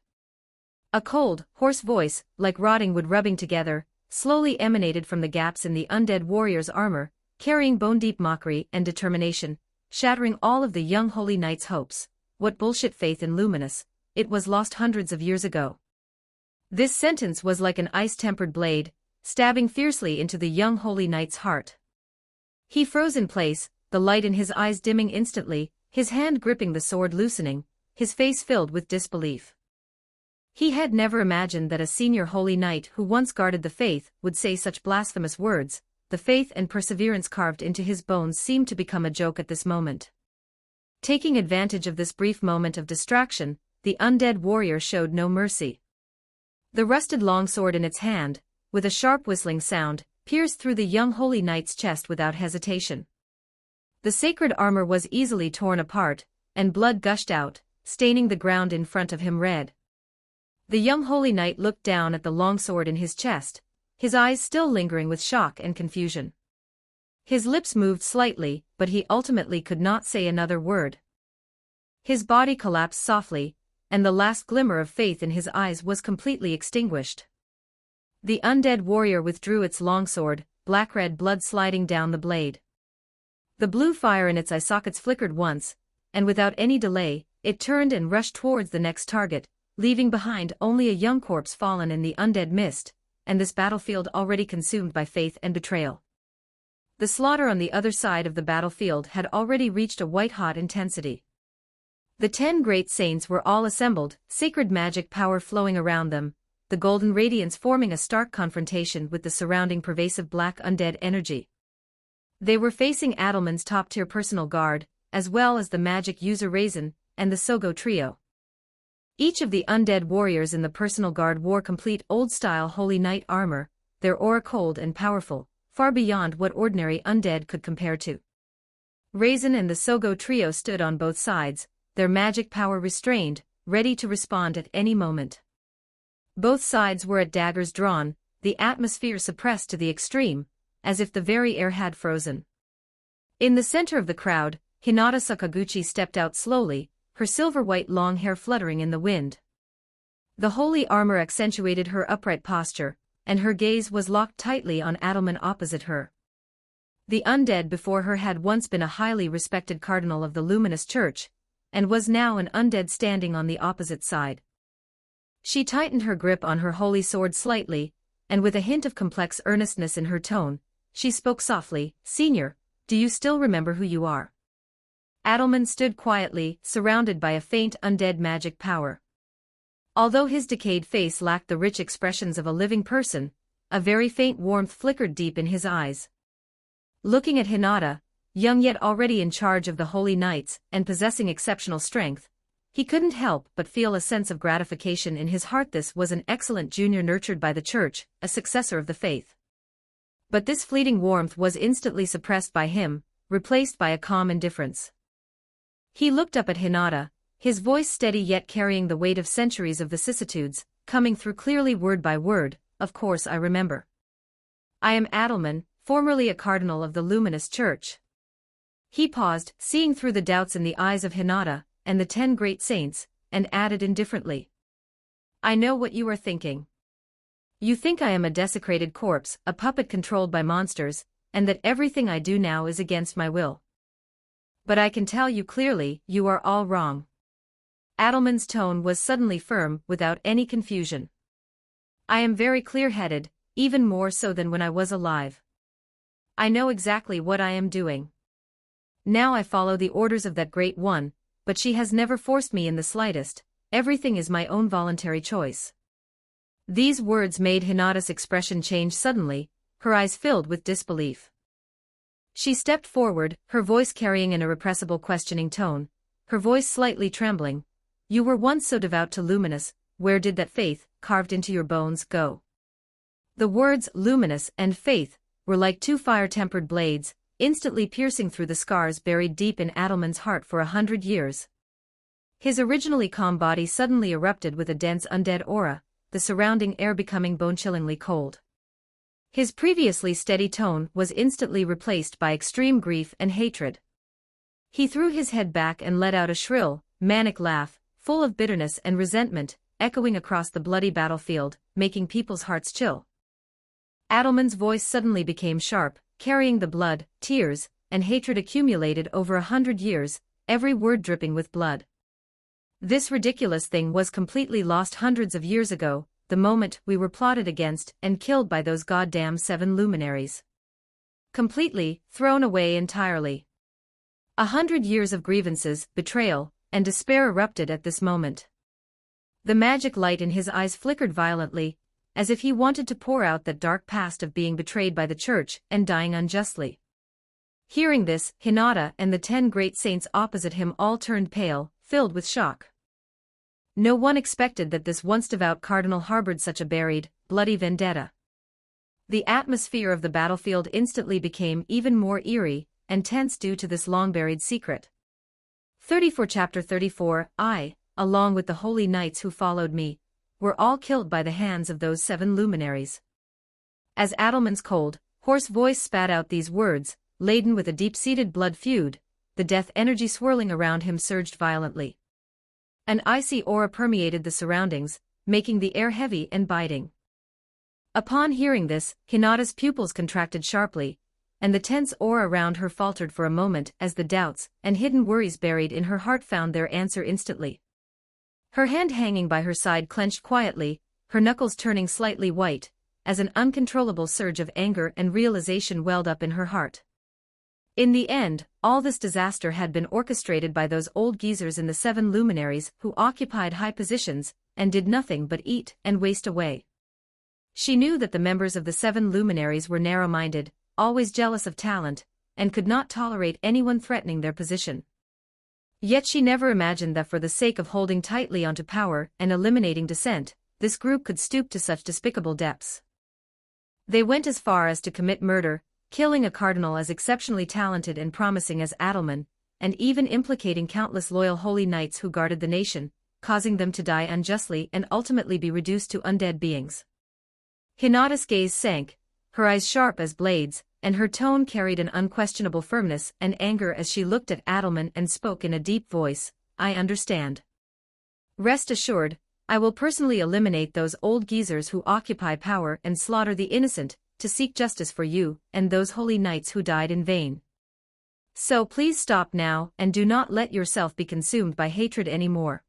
A cold, hoarse voice, like rotting wood rubbing together, slowly emanated from the gaps in the undead warrior's armor, carrying bone-deep mockery and determination, shattering all of the young holy knight's hopes. What bullshit faith in Luminous, it was lost hundreds of years ago. This sentence was like an ice-tempered blade, stabbing fiercely into the young holy knight's heart. He froze in place, the light in his eyes dimming instantly, his hand gripping the sword loosening, his face filled with disbelief. He had never imagined that a senior holy knight who once guarded the faith would say such blasphemous words. The faith and perseverance carved into his bones seemed to become a joke at this moment. Taking advantage of this brief moment of distraction, the undead warrior showed no mercy. The rusted longsword in its hand, with a sharp whistling sound, pierced through the young holy knight's chest without hesitation. The sacred armor was easily torn apart, and blood gushed out, staining the ground in front of him red. The young holy knight looked down at the longsword in his chest, his eyes still lingering with shock and confusion. His lips moved slightly, but he ultimately could not say another word. His body collapsed softly, and the last glimmer of faith in his eyes was completely extinguished. The undead warrior withdrew its longsword, black-red blood sliding down the blade. The blue fire in its eye sockets flickered once, and without any delay, it turned and rushed towards the next target, leaving behind only a young corpse fallen in the undead mist, and this battlefield already consumed by faith and betrayal. The slaughter on the other side of the battlefield had already reached a white-hot intensity. The 10 great saints were all assembled, sacred magic power flowing around them, the golden radiance forming a stark confrontation with the surrounding pervasive black undead energy. They were facing Adelman's top-tier personal guard, as well as the magic user Raisin, and the Sogo trio. Each of the undead warriors in the personal guard wore complete old-style holy knight armor, their aura cold and powerful, far beyond what ordinary undead could compare to. Raisin and the Sogo trio stood on both sides, their magic power restrained, ready to respond at any moment. Both sides were at daggers drawn, the atmosphere suppressed to the extreme, as if the very air had frozen. In the center of the crowd, Hinata Sakaguchi stepped out slowly, her silver-white long hair fluttering in the wind. The holy armor accentuated her upright posture, and her gaze was locked tightly on Adelman opposite her. The undead before her had once been a highly respected cardinal of the Luminous Church, and was now an undead standing on the opposite side. She tightened her grip on her holy sword slightly, and with a hint of complex earnestness in her tone, she spoke softly, "Senior, do you still remember who you are?" Adelman stood quietly, surrounded by a faint undead magic power. Although his decayed face lacked the rich expressions of a living person, a very faint warmth flickered deep in his eyes. Looking at Hinata, young yet already in charge of the Holy Knights and possessing exceptional strength, he couldn't help but feel a sense of gratification in his heart. This was an excellent junior nurtured by the Church, a successor of the faith. But this fleeting warmth was instantly suppressed by him, replaced by a calm indifference. He looked up at Hinata, his voice steady yet carrying the weight of centuries of vicissitudes, coming through clearly word by word. "Of course I remember. I am Adelman, formerly a cardinal of the Luminous Church." He paused, seeing through the doubts in the eyes of Hinata and the 10 great saints, and added indifferently, "I know what you are thinking. You think I am a desecrated corpse, a puppet controlled by monsters, and that everything I do now is against my will. But I can tell you clearly, you are all wrong." Adelman's tone was suddenly firm, without any confusion. "I am very clear-headed, even more so than when I was alive. I know exactly what I am doing. Now I follow the orders of that Great One, but she has never forced me in the slightest. Everything is my own voluntary choice." These words made Hinata's expression change suddenly, her eyes filled with disbelief. She stepped forward, her voice carrying an irrepressible questioning tone, her voice slightly trembling. "You were once so devout to Luminous, where did that faith, carved into your bones, go?" The words "luminous" and "faith" were like two fire-tempered blades, instantly piercing through the scars buried deep in Adelman's heart for 100 years. His originally calm body suddenly erupted with a dense undead aura, the surrounding air becoming bone-chillingly cold. His previously steady tone was instantly replaced by extreme grief and hatred. He threw his head back and let out a shrill, manic laugh, full of bitterness and resentment, echoing across the bloody battlefield, making people's hearts chill. Adelman's voice suddenly became sharp, carrying the blood, tears, and hatred accumulated over 100 years, every word dripping with blood. "This ridiculous thing was completely lost hundreds of years ago, the moment we were plotted against and killed by those goddamn 7 luminaries. Completely, thrown away entirely. 100 years of grievances, betrayal, and despair erupted at this moment." The magic light in his eyes flickered violently, as if he wanted to pour out that dark past of being betrayed by the Church and dying unjustly. Hearing this, Hinata and the 10 great saints opposite him all turned pale, filled with shock. No one expected that this once devout cardinal harbored such a buried, bloody vendetta. The atmosphere of the battlefield instantly became even more eerie and tense due to this long-buried secret. 34 Chapter 34 I, along with the holy knights who followed me, were all killed by the hands of those 7 luminaries. As Adelman's cold, hoarse voice spat out these words, laden with a deep-seated blood feud, the death energy swirling around him surged violently. An icy aura permeated the surroundings, making the air heavy and biting. Upon hearing this, Hinata's pupils contracted sharply, and the tense aura around her faltered for a moment as the doubts and hidden worries buried in her heart found their answer instantly. Her hand hanging by her side clenched quietly, her knuckles turning slightly white, as an uncontrollable surge of anger and realization welled up in her heart. In the end, all this disaster had been orchestrated by those old geezers in the 7 luminaries who occupied high positions and did nothing but eat and waste away. She knew that the members of the 7 luminaries were narrow-minded, always jealous of talent, and could not tolerate anyone threatening their position. Yet she never imagined that for the sake of holding tightly onto power and eliminating dissent, this group could stoop to such despicable depths. They went as far as to commit murder, killing a cardinal as exceptionally talented and promising as Adelman, and even implicating countless loyal holy knights who guarded the nation, causing them to die unjustly and ultimately be reduced to undead beings. Hinata's gaze sank, her eyes sharp as blades, and her tone carried an unquestionable firmness and anger as she looked at Adelman and spoke in a deep voice, "I understand. Rest assured, I will personally eliminate those old geezers who occupy power and slaughter the innocent, to seek justice for you and those holy knights who died in vain. So please stop now and do not let yourself be consumed by hatred anymore."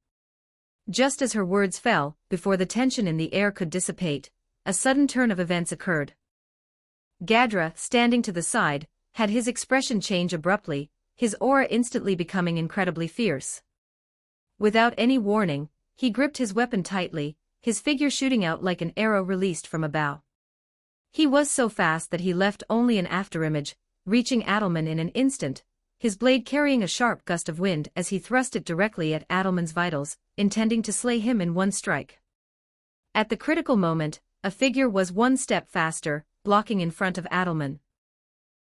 Just as her words fell, before the tension in the air could dissipate, a sudden turn of events occurred. Gadra, standing to the side, had his expression change abruptly, his aura instantly becoming incredibly fierce. Without any warning, he gripped his weapon tightly, his figure shooting out like an arrow released from a bow. He was so fast that he left only an afterimage, reaching Adelman in an instant, his blade carrying a sharp gust of wind as he thrust it directly at Adelman's vitals, intending to slay him in one strike. At the critical moment, a figure was one step faster, blocking in front of Adelman.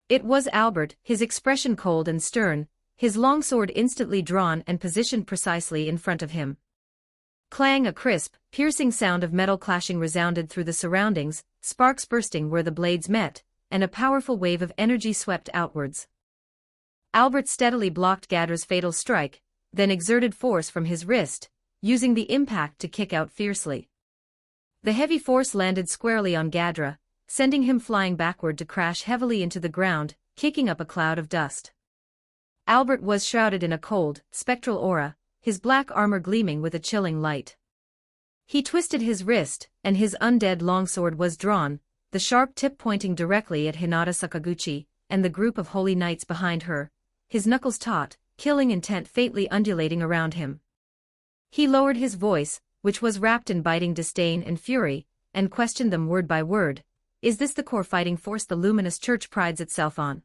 It was Albert, his expression cold and stern, his long sword instantly drawn and positioned precisely in front of him. Clang! A crisp, piercing sound of metal clashing resounded through the surroundings, sparks bursting where the blades met, and a powerful wave of energy swept outwards. Albert steadily blocked Gadra's fatal strike, then exerted force from his wrist, using the impact to kick out fiercely. The heavy force landed squarely on Gadra, sending him flying backward to crash heavily into the ground, kicking up a cloud of dust. Albert was shrouded in a cold, spectral aura, his black armor gleaming with a chilling light. He twisted his wrist, and his undead longsword was drawn, the sharp tip pointing directly at Hinata Sakaguchi and the group of holy knights behind her, his knuckles taut, killing intent faintly undulating around him. He lowered his voice, which was wrapped in biting disdain and fury, and questioned them word by word. Is this the core fighting force the luminous church prides itself on?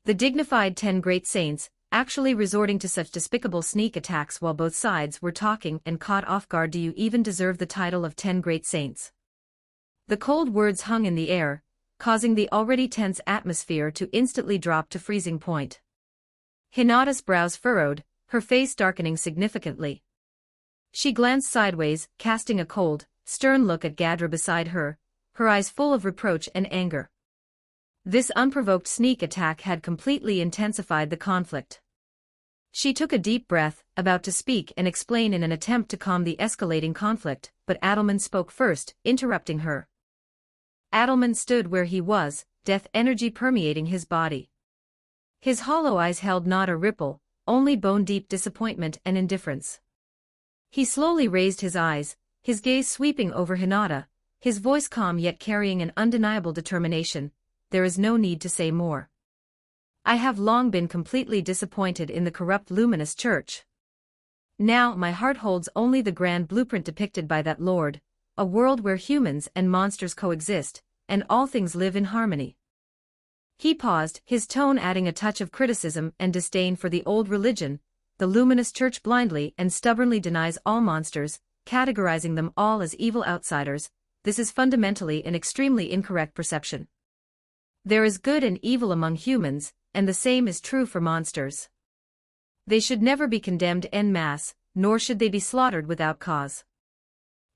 The dignified 10 great saints, actually resorting to such despicable sneak attacks while both sides were talking and caught off guard? Do you even deserve the title of 10 great saints? The cold words hung in the air, causing the already tense atmosphere to instantly drop to freezing point. Hinata's brows furrowed, her face darkening significantly. She glanced sideways, casting a cold, stern look at Gadra beside her, her eyes full of reproach and anger. This unprovoked sneak attack had completely intensified the conflict. She took a deep breath, about to speak and explain in an attempt to calm the escalating conflict, but Adelman spoke first, interrupting her. Adelman stood where he was, death energy permeating his body. His hollow eyes held not a ripple, only bone-deep disappointment and indifference. He slowly raised his eyes, his gaze sweeping over Hinata, his voice calm yet carrying an undeniable determination. There is no need to say more. I have long been completely disappointed in the corrupt luminous church. Now my heart holds only the grand blueprint depicted by that Lord, a world where humans and monsters coexist, and all things live in harmony. He paused, his tone adding a touch of criticism and disdain for the old religion. The luminous church blindly and stubbornly denies all monsters, categorizing them all as evil outsiders. This is fundamentally an extremely incorrect perception. There is good and evil among humans, and the same is true for monsters. They should never be condemned en masse, nor should they be slaughtered without cause.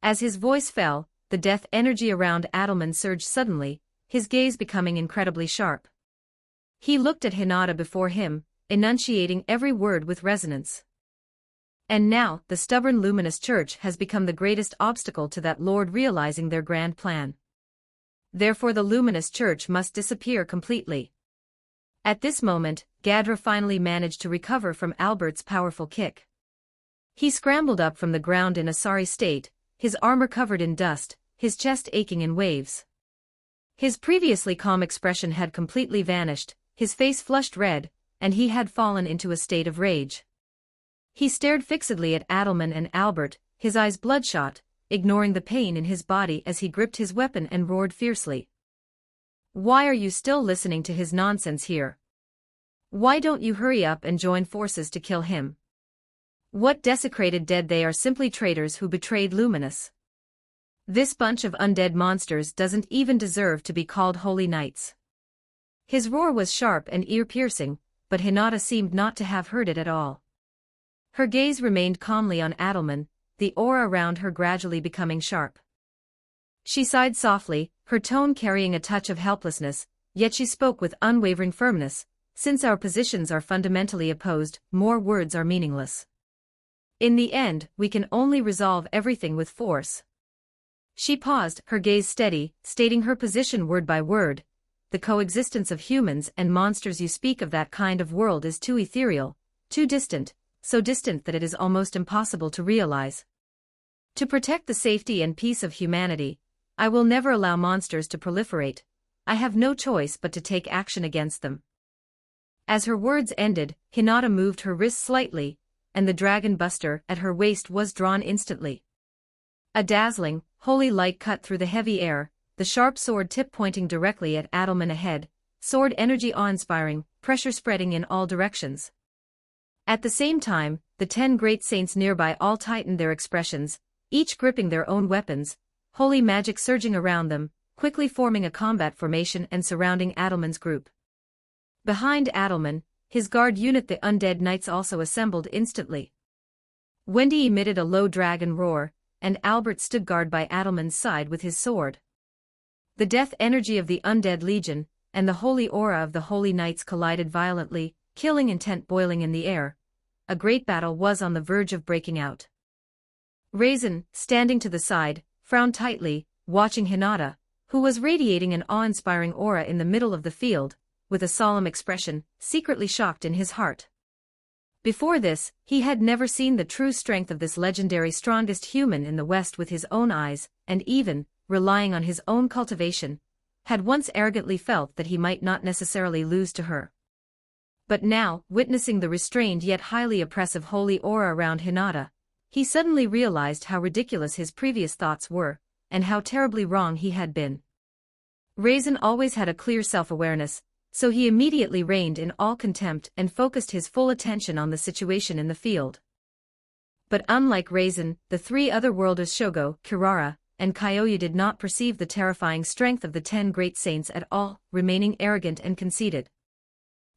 As his voice fell, the death energy around Adelman surged suddenly, his gaze becoming incredibly sharp. He looked at Hinata before him, enunciating every word with resonance. And now, the stubborn luminous church has become the greatest obstacle to that Lord realizing their grand plan. Therefore the luminous church must disappear completely. At this moment, Gadra finally managed to recover from Albert's powerful kick. He scrambled up from the ground in a sorry state, his armor covered in dust, his chest aching in waves. His previously calm expression had completely vanished, his face flushed red, and he had fallen into a state of rage. He stared fixedly at Adelman and Albert, his eyes bloodshot, ignoring the pain in his body as he gripped his weapon and roared fiercely. Why are you still listening to his nonsense here? Why don't you hurry up and join forces to kill him? What desecrated dead? They are simply traitors who betrayed Luminous. This bunch of undead monsters doesn't even deserve to be called holy knights. His roar was sharp and ear-piercing, but Hinata seemed not to have heard it at all. Her gaze remained calmly on Adelman, the aura around her gradually becoming sharp. She sighed softly, her tone carrying a touch of helplessness, yet she spoke with unwavering firmness. Since our positions are fundamentally opposed, more words are meaningless. In the end, we can only resolve everything with force. She paused, her gaze steady, stating her position word by word. The coexistence of humans and monsters, you speak of, that kind of world is too ethereal, too distant, so distant that it is almost impossible to realize. To protect the safety and peace of humanity, I will never allow monsters to proliferate. I have no choice but to take action against them. As her words ended, Hinata moved her wrist slightly, and the dragon buster at her waist was drawn instantly. A dazzling, holy light cut through the heavy air, the sharp sword tip pointing directly at Adelman ahead, sword energy awe-inspiring, pressure spreading in all directions. At the same time, the 10 great saints nearby all tightened their expressions, each gripping their own weapons, holy magic surging around them, quickly forming a combat formation and surrounding Adelman's group. Behind Adelman, his guard unit, the undead knights, also assembled instantly. Wendy emitted a low dragon roar, and Albert stood guard by Adelman's side with his sword. The death energy of the undead legion and the holy aura of the holy knights collided violently, killing intent boiling in the air. A great battle was on the verge of breaking out. Raisin, standing to the side, frowned tightly, watching Hinata, who was radiating an awe-inspiring aura in the middle of the field, with a solemn expression, secretly shocked in his heart. Before this, he had never seen the true strength of this legendary strongest human in the West with his own eyes, and even, relying on his own cultivation, had once arrogantly felt that he might not necessarily lose to her. But now, witnessing the restrained yet highly oppressive holy aura around Hinata, he suddenly realized how ridiculous his previous thoughts were, and how terribly wrong he had been. Raisin always had a clear self-awareness, so he immediately reined in all contempt and focused his full attention on the situation in the field. But unlike Raisin, the 3 other worlders Shogo, Kirara, and Kyoya did not perceive the terrifying strength of the 10 great saints at all, remaining arrogant and conceited.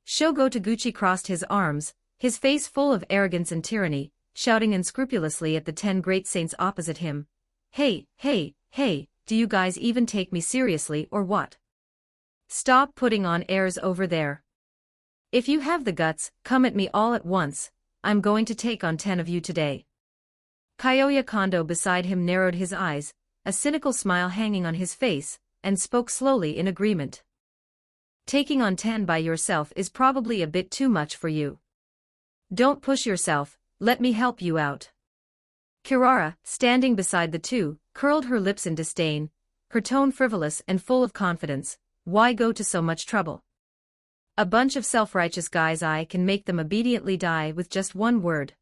Shogo Taguchi crossed his arms, his face full of arrogance and tyranny, shouting unscrupulously at the 10 great saints opposite him. Hey, hey, hey, do you guys even take me seriously or what? Stop putting on airs over there. If you have the guts, come at me all at once. I'm going to take on 10 of you today. Kyoya Kondo beside him narrowed his eyes, a cynical smile hanging on his face, and spoke slowly in agreement. Taking on 10 by yourself is probably a bit too much for you. Don't push yourself, let me help you out. Kirara, standing beside the 2, curled her lips in disdain, her tone frivolous and full of confidence. Why go to so much trouble? A bunch of self-righteous guys, I can make them obediently die with just one word.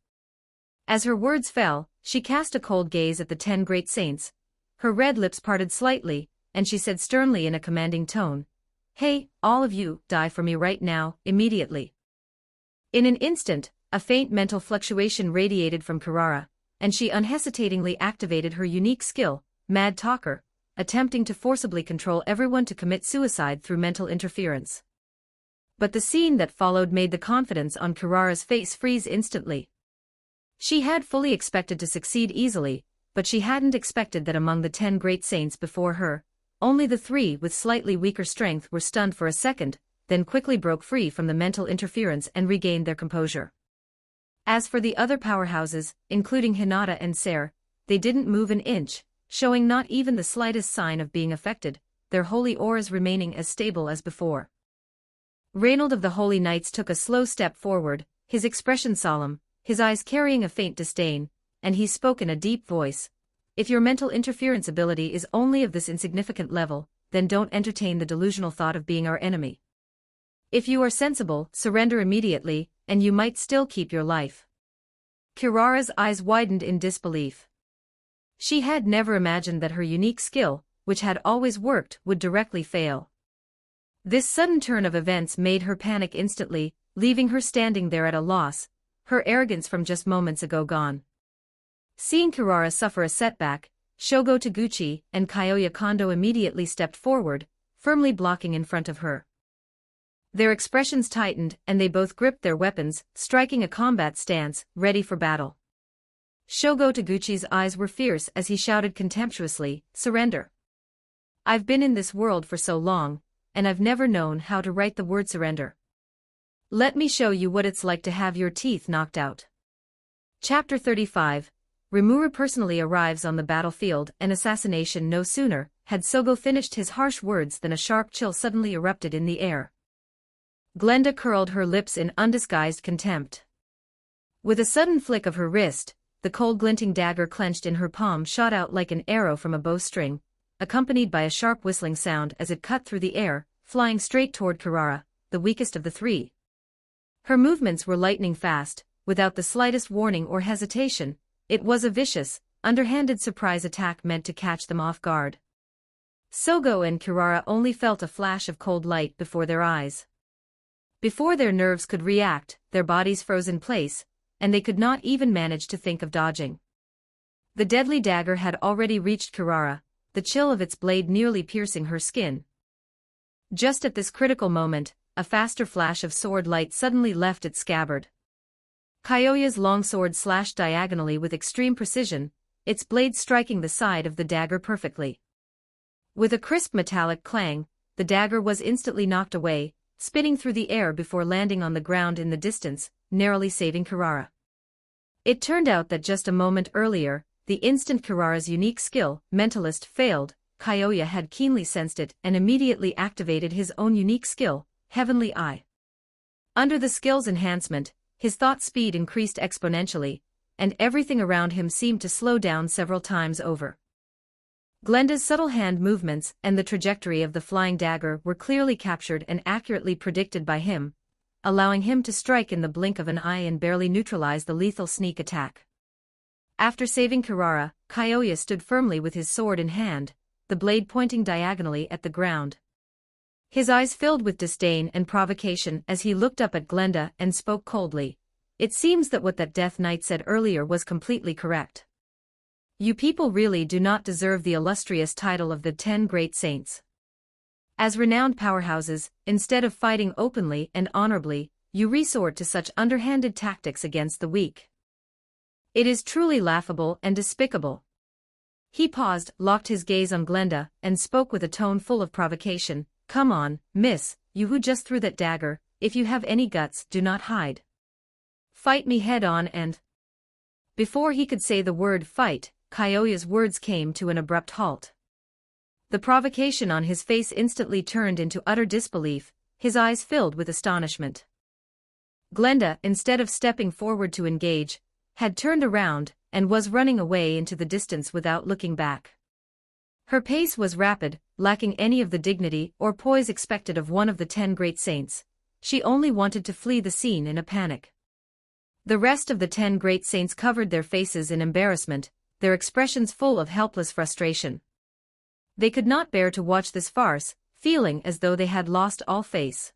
As her words fell, she cast a cold gaze at the 10 great saints. Her red lips parted slightly, and she said sternly in a commanding tone, Hey, all of you, die for me right now, immediately. In an instant, a faint mental fluctuation radiated from Kirara, and she unhesitatingly activated her unique skill, Mad Talker, attempting to forcibly control everyone to commit suicide through mental interference. But the scene that followed made the confidence on Kirara's face freeze instantly. She had fully expected to succeed easily, but she hadn't expected that among the 10 great saints before her, only the 3 with slightly weaker strength were stunned for a second, then quickly broke free from the mental interference and regained their composure. As for the other powerhouses, including Hinata and Ser, they didn't move an inch, showing not even the slightest sign of being affected, their holy auras remaining as stable as before. Reynold of the Holy Knights took a slow step forward, his expression solemn, his eyes carrying a faint disdain, and he spoke in a deep voice. If your mental interference ability is only of this insignificant level, then don't entertain the delusional thought of being our enemy. If you are sensible, surrender immediately, and you might still keep your life. Kirara's eyes widened in disbelief. She had never imagined that her unique skill, which had always worked, would directly fail. This sudden turn of events made her panic instantly, leaving her standing there at a loss, her arrogance from just moments ago gone. Seeing Kirara suffer a setback, Shogo Taguchi and Kyoya Kondo immediately stepped forward, firmly blocking in front of her. Their expressions tightened and they both gripped their weapons, striking a combat stance, ready for battle. Shogo Taguchi's eyes were fierce as he shouted contemptuously, "Surrender. I've been in this world for so long, and I've never known how to write the word surrender. Let me show you what it's like to have your teeth knocked out." Chapter 35. Rimuru personally arrives on the battlefield and assassination. No sooner had Sogo finished his harsh words than a sharp chill suddenly erupted in the air. Glenda curled her lips in undisguised contempt. With a sudden flick of her wrist, the cold glinting dagger clenched in her palm shot out like an arrow from a bowstring, accompanied by a sharp whistling sound as it cut through the air, flying straight toward Kirara, the weakest of the three. Her movements were lightning fast, without the slightest warning or hesitation. It was a vicious, underhanded surprise attack meant to catch them off guard. Sogo and Kirara only felt a flash of cold light before their eyes. Before their nerves could react, their bodies froze in place, and they could not even manage to think of dodging. The deadly dagger had already reached Kirara, the chill of its blade nearly piercing her skin. Just at this critical moment, a faster flash of sword light suddenly left its scabbard. Kyoya's long sword slashed diagonally with extreme precision, its blade striking the side of the dagger perfectly. With a crisp metallic clang, the dagger was instantly knocked away, spinning through the air before landing on the ground in the distance, narrowly saving Kirara. It turned out that just a moment earlier, the instant Kirara's unique skill, Mentalist, failed, Kyoya had keenly sensed it and immediately activated his own unique skill, Heavenly Eye. Under the skill's enhancement, his thought speed increased exponentially, and everything around him seemed to slow down several times over. Glenda's subtle hand movements and the trajectory of the flying dagger were clearly captured and accurately predicted by him, allowing him to strike in the blink of an eye and barely neutralize the lethal sneak attack. After saving Kirara, Kyoya stood firmly with his sword in hand, the blade pointing diagonally at the ground. His eyes filled with disdain and provocation as he looked up at Glenda and spoke coldly. "It seems that what that Death Knight said earlier was completely correct. You people really do not deserve the illustrious title of the 10 Great Saints. As renowned powerhouses, instead of fighting openly and honorably, you resort to such underhanded tactics against the weak. It is truly laughable and despicable." He paused, locked his gaze on Glenda, and spoke with a tone full of provocation. "Come on, miss, you who just threw that dagger, if you have any guts, do not hide. Fight me head on and—" Before he could say the word fight, Kyoya's words came to an abrupt halt. The provocation on his face instantly turned into utter disbelief, his eyes filled with astonishment. Glenda, instead of stepping forward to engage, had turned around and was running away into the distance without looking back. Her pace was rapid, lacking any of the dignity or poise expected of one of the 10 Great Saints. She only wanted to flee the scene in a panic. The rest of the 10 Great Saints covered their faces in embarrassment, their expressions full of helpless frustration. They could not bear to watch this farce, feeling as though they had lost all face.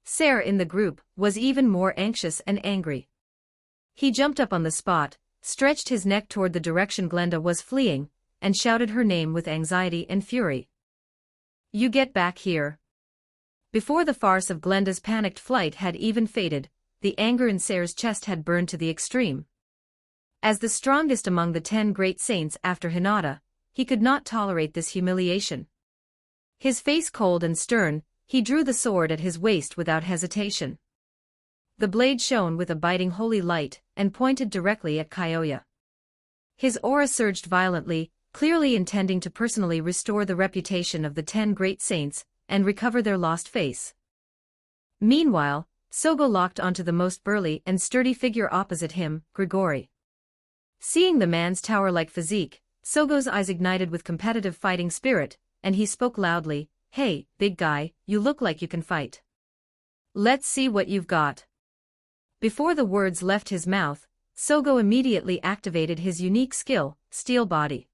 Ser in the group was even more anxious and angry. He jumped up on the spot, stretched his neck toward the direction Glenda was fleeing, and shouted her name with anxiety and fury. "You get back here." Before the farce of Glenda's panicked flight had even faded, the anger in Ser's chest had burned to the extreme. As the strongest among the 10 Great Saints after Hinata, he could not tolerate this humiliation. His face cold and stern, he drew the sword at his waist without hesitation. The blade shone with a biting holy light and pointed directly at Kyoya. His aura surged violently, clearly intending to personally restore the reputation of the 10 Great Saints and recover their lost face. Meanwhile, Sogo locked onto the most burly and sturdy figure opposite him, Grigori. Seeing the man's tower-like physique, Sogo's eyes ignited with competitive fighting spirit, and he spoke loudly, "Hey, big guy, you look like you can fight. Let's see what you've got." Before the words left his mouth, Sogo immediately activated his unique skill, Steel Body.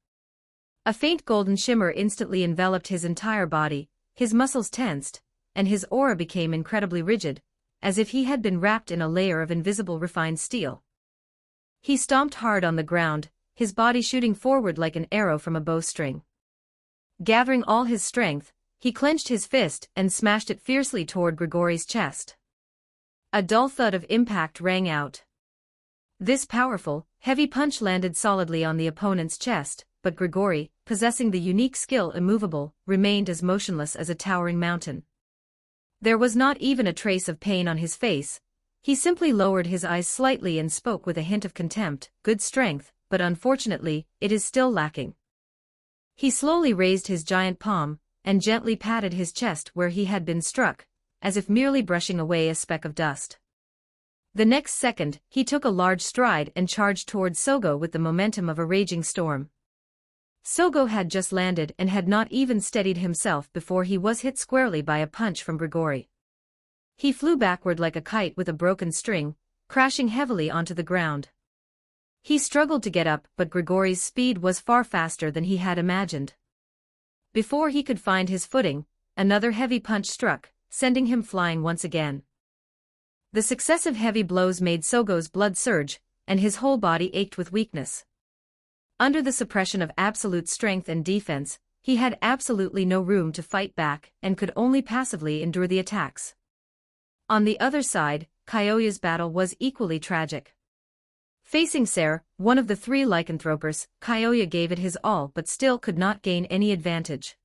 A faint golden shimmer instantly enveloped his entire body, his muscles tensed, and his aura became incredibly rigid, as if he had been wrapped in a layer of invisible refined steel. He stomped hard on the ground, his body shooting forward like an arrow from a bowstring. Gathering all his strength, he clenched his fist and smashed it fiercely toward Grigori's chest. A dull thud of impact rang out. This powerful, heavy punch landed solidly on the opponent's chest, but Grigori, possessing the unique skill immovable, remained as motionless as a towering mountain. There was not even a trace of pain on his face. He simply lowered his eyes slightly and spoke with a hint of contempt. Good strength, but unfortunately, it is still lacking. He slowly raised his giant palm, and gently patted his chest where he had been struck, as if merely brushing away a speck of dust. The next second, he took a large stride and charged towards Sogo with the momentum of a raging storm. Sogo had just landed and had not even steadied himself before he was hit squarely by a punch from Grigori. He flew backward like a kite with a broken string, crashing heavily onto the ground. He struggled to get up, but Grigori's speed was far faster than he had imagined. Before he could find his footing, another heavy punch struck, sending him flying once again. The successive heavy blows made Sogo's blood surge, and his whole body ached with weakness. Under the suppression of absolute strength and defense, he had absolutely no room to fight back and could only passively endure the attacks. On the other side, Kyoya's battle was equally tragic. Facing Ser, one of the three lycanthropers, Kyoya gave it his all but still could not gain any advantage.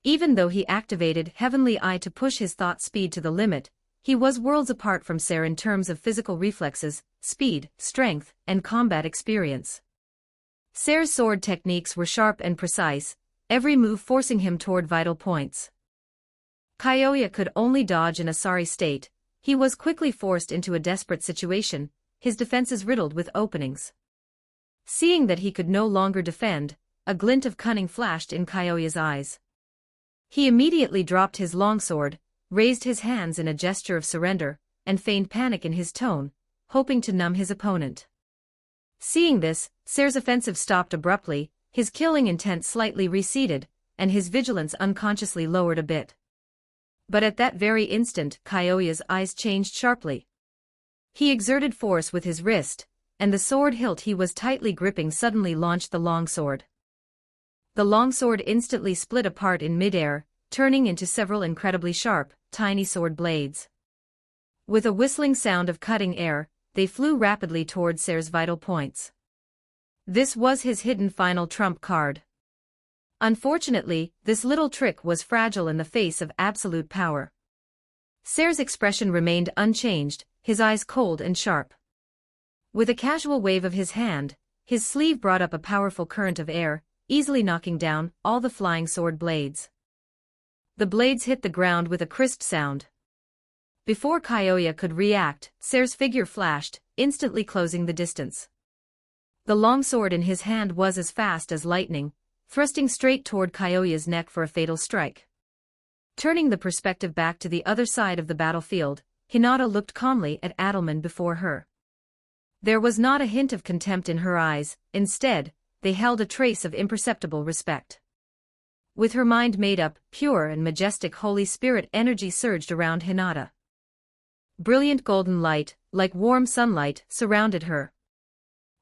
Even though he activated Heavenly Eye to push his thought speed to the limit, he was worlds apart from Ser in terms of physical reflexes, speed, strength, and combat experience. Ser's sword techniques were sharp and precise, every move forcing him toward vital points. Kyoya could only dodge in a sorry state. He was quickly forced into a desperate situation, his defenses riddled with openings. Seeing that he could no longer defend, a glint of cunning flashed in Kyoya's eyes. He immediately dropped his longsword, raised his hands in a gesture of surrender, and feigned panic in his tone, hoping to numb his opponent. Seeing this, Ser's offensive stopped abruptly, his killing intent slightly receded, and his vigilance unconsciously lowered a bit. But at that very instant, Kyoya's eyes changed sharply. He exerted force with his wrist, and the sword hilt he was tightly gripping suddenly launched the longsword. The longsword instantly split apart in midair, turning into several incredibly sharp, tiny sword blades. With a whistling sound of cutting air, they flew rapidly towards Ser's vital points. This was his hidden final trump card. Unfortunately, this little trick was fragile in the face of absolute power. Ser's expression remained unchanged, his eyes cold and sharp. With a casual wave of his hand, his sleeve brought up a powerful current of air, easily knocking down all the flying sword blades. The blades hit the ground with a crisp sound. Before Kyoya could react, Ser's figure flashed, instantly closing the distance. The longsword in his hand was as fast as lightning, thrusting straight toward Kyoya's neck for a fatal strike. Turning the perspective back to the other side of the battlefield, Hinata looked calmly at Adelman before her. There was not a hint of contempt in her eyes, instead, they held a trace of imperceptible respect. With her mind made up, pure and majestic Holy Spirit energy surged around Hinata. Brilliant golden light, like warm sunlight, surrounded her.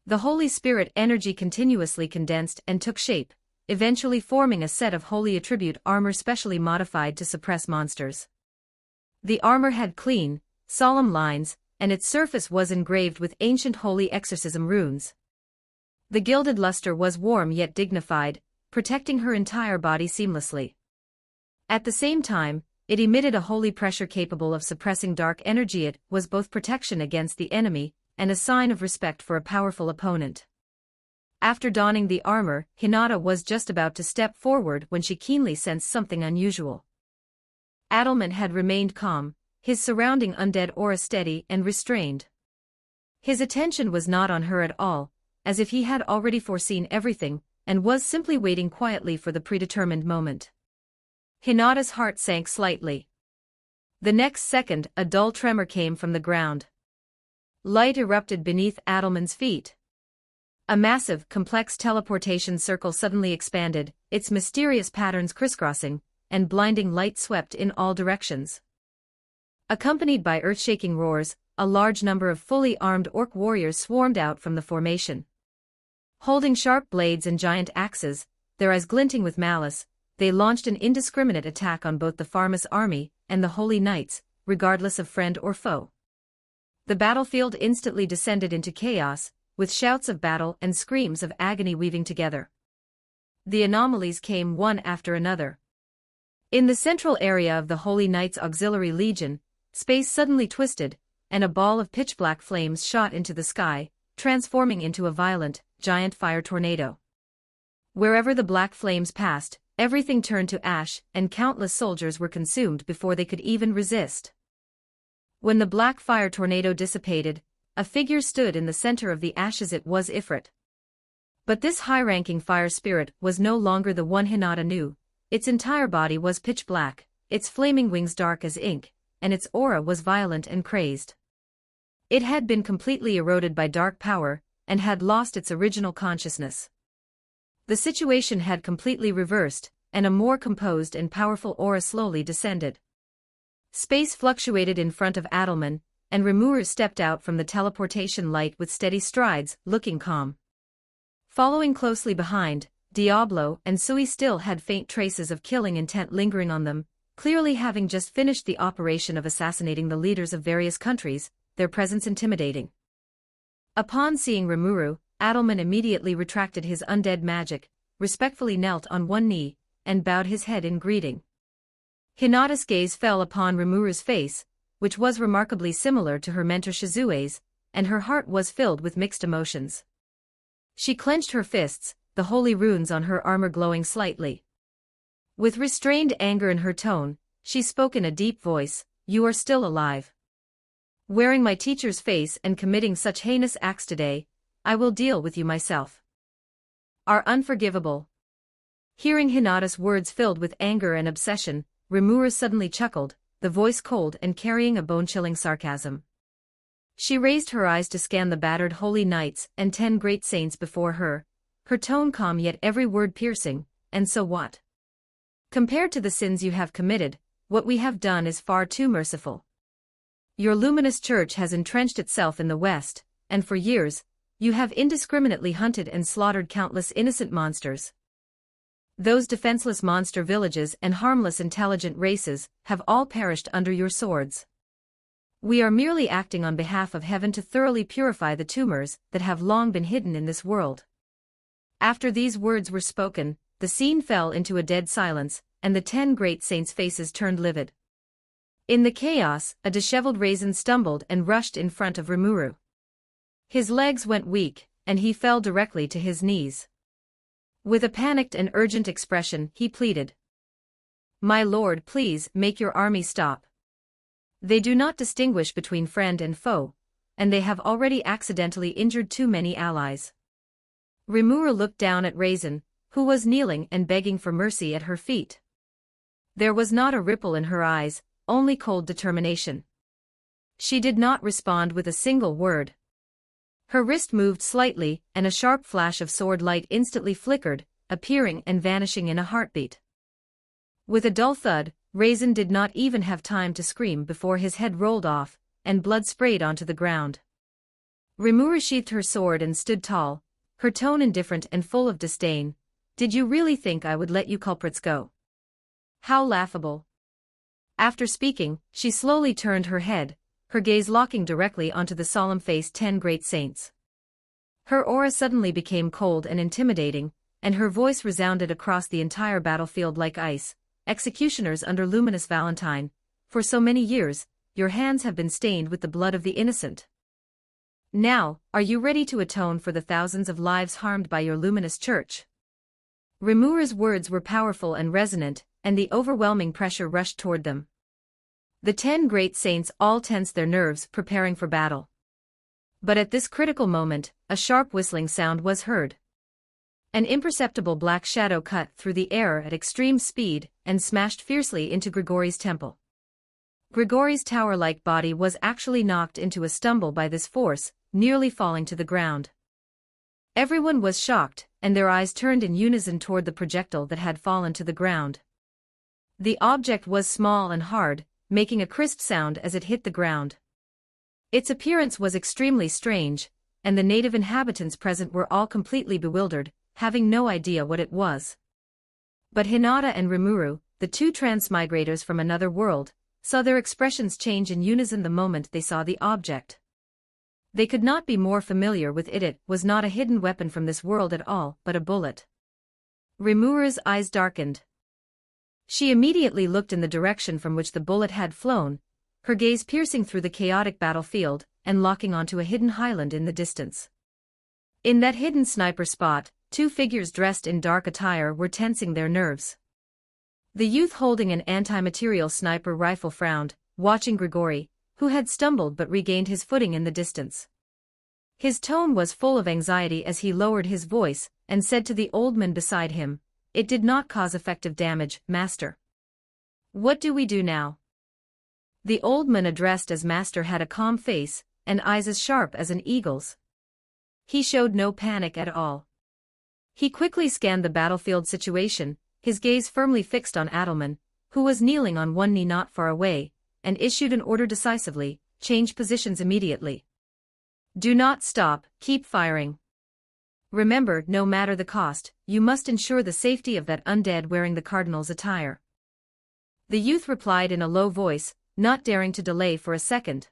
The Holy Spirit energy continuously condensed and took shape, eventually forming a set of holy attribute armor specially modified to suppress monsters. The armor had clean, solemn lines, and its surface was engraved with ancient holy exorcism runes. The gilded luster was warm yet dignified, protecting her entire body seamlessly. At the same time, it emitted a holy pressure capable of suppressing dark energy. It was both protection against the enemy and a sign of respect for a powerful opponent. After donning the armor, Hinata was just about to step forward when she keenly sensed something unusual. Adelman had remained calm, his surrounding undead aura steady and restrained. His attention was not on her at all, as if he had already foreseen everything, and was simply waiting quietly for the predetermined moment. Hinata's heart sank slightly. The next second, a dull tremor came from the ground. Light erupted beneath Adelman's feet. A massive, complex teleportation circle suddenly expanded, its mysterious patterns crisscrossing, and blinding light swept in all directions. Accompanied by earth-shaking roars, a large number of fully armed orc warriors swarmed out from the formation. Holding sharp blades and giant axes, their eyes glinting with malice, they launched an indiscriminate attack on both the Pharmus army and the Holy Knights, regardless of friend or foe. The battlefield instantly descended into chaos, with shouts of battle and screams of agony weaving together. The anomalies came one after another. In the central area of the Holy Knights' Auxiliary Legion, space suddenly twisted, and a ball of pitch-black flames shot into the sky, transforming into a violent, giant fire tornado. Wherever the black flames passed, everything turned to ash, and countless soldiers were consumed before they could even resist. When the black fire tornado dissipated, a figure stood in the center of the ashes. It was Ifrit. But this high-ranking fire spirit was no longer the one Hinata knew. Its entire body was pitch black, its flaming wings dark as ink, and its aura was violent and crazed. It had been completely eroded by dark power, and had lost its original consciousness. The situation had completely reversed, and a more composed and powerful aura slowly descended. Space fluctuated in front of Adelman, and Rimuru stepped out from the teleportation light with steady strides, looking calm. Following closely behind, Diablo and Sui still had faint traces of killing intent lingering on them, clearly having just finished the operation of assassinating the leaders of various countries, their presence intimidating. Upon seeing Rimuru, Adelman immediately retracted his undead magic, respectfully knelt on one knee, and bowed his head in greeting. Hinata's gaze fell upon Rimuru's face, which was remarkably similar to her mentor Shizue's, and her heart was filled with mixed emotions. She clenched her fists, the holy runes on her armor glowing slightly. With restrained anger in her tone, she spoke in a deep voice, "You are still alive. Wearing my teacher's face and committing such heinous acts today, I will deal with you myself. Are unforgivable." Hearing Hinata's words filled with anger and obsession, Rimuru suddenly chuckled, the voice cold and carrying a bone-chilling sarcasm. She raised her eyes to scan the battered holy knights and 10 great saints before her, her tone calm yet every word piercing. "And so what? Compared to the sins you have committed, what we have done is far too merciful. Your luminous church has entrenched itself in the West, and for years, you have indiscriminately hunted and slaughtered countless innocent monsters. Those defenseless monster villages and harmless intelligent races have all perished under your swords. We are merely acting on behalf of heaven to thoroughly purify the tumors that have long been hidden in this world." After these words were spoken, the scene fell into a dead silence, and the 10 great saints' faces turned livid. In the chaos, a disheveled raisin stumbled and rushed in front of Rimuru. His legs went weak, and he fell directly to his knees. With a panicked and urgent expression, he pleaded, "My lord, please make your army stop. They do not distinguish between friend and foe, and they have already accidentally injured too many allies." Rimuru looked down at Raisin, who was kneeling and begging for mercy at her feet. There was not a ripple in her eyes, only cold determination. She did not respond with a single word. Her wrist moved slightly, and a sharp flash of sword light instantly flickered, appearing and vanishing in a heartbeat. With a dull thud, Raisin did not even have time to scream before his head rolled off, and blood sprayed onto the ground. Rimuru sheathed her sword and stood tall, her tone indifferent and full of disdain. "Did you really think I would let you culprits go? How laughable." After speaking, she slowly turned her head, her gaze locking directly onto the solemn-faced 10 great saints. Her aura suddenly became cold and intimidating, and her voice resounded across the entire battlefield like ice. "Executioners under Luminous Valentine, for so many years, your hands have been stained with the blood of the innocent. Now, are you ready to atone for the thousands of lives harmed by your luminous church?" Rimuru's words were powerful and resonant, and the overwhelming pressure rushed toward them. The 10 great saints all tensed their nerves, preparing for battle. But at this critical moment, a sharp whistling sound was heard. An imperceptible black shadow cut through the air at extreme speed and smashed fiercely into Grigori's temple. Grigori's tower-like body was actually knocked into a stumble by this force, nearly falling to the ground. Everyone was shocked, and their eyes turned in unison toward the projectile that had fallen to the ground. The object was small and hard, making a crisp sound as it hit the ground. Its appearance was extremely strange, and the native inhabitants present were all completely bewildered, having no idea what it was. But Hinata and Rimuru, the two transmigrators from another world, saw their expressions change in unison the moment they saw the object. They could not be more familiar with it. It was not a hidden weapon from this world at all, but a bullet. Rimuru's eyes darkened. She immediately looked in the direction from which the bullet had flown, her gaze piercing through the chaotic battlefield and locking onto a hidden highland in the distance. In that hidden sniper spot, two figures dressed in dark attire were tensing their nerves. The youth holding an anti-material sniper rifle frowned, watching Grigori, who had stumbled but regained his footing in the distance. His tone was full of anxiety as he lowered his voice and said to the old man beside him, "It did not cause effective damage, Master. What do we do now?" The old man addressed as Master had a calm face and eyes as sharp as an eagle's. He showed no panic at all. He quickly scanned the battlefield situation, his gaze firmly fixed on Adelman, who was kneeling on one knee not far away, and issued an order decisively: "Change positions immediately. Do not stop, keep firing. Remember, no matter the cost, you must ensure the safety of that undead wearing the cardinal's attire." The youth replied in a low voice, not daring to delay for a second.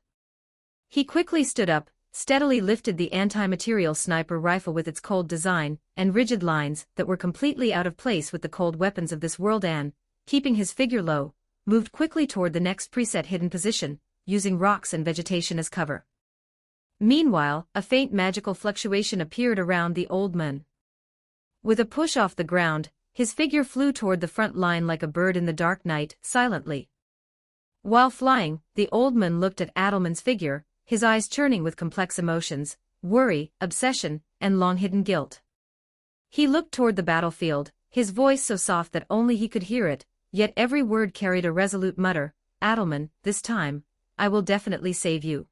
He quickly stood up, steadily lifted the anti-material sniper rifle with its cold design and rigid lines that were completely out of place with the cold weapons of this world, and, keeping his figure low, moved quickly toward the next preset hidden position, using rocks and vegetation as cover. Meanwhile, a faint magical fluctuation appeared around the old man. With a push off the ground, his figure flew toward the front line like a bird in the dark night, silently. While flying, the old man looked at Adelman's figure, his eyes churning with complex emotions, worry, obsession, and long-hidden guilt. He looked toward the battlefield, his voice so soft that only he could hear it, yet every word carried a resolute mutter: "Adelman, this time, I will definitely save you."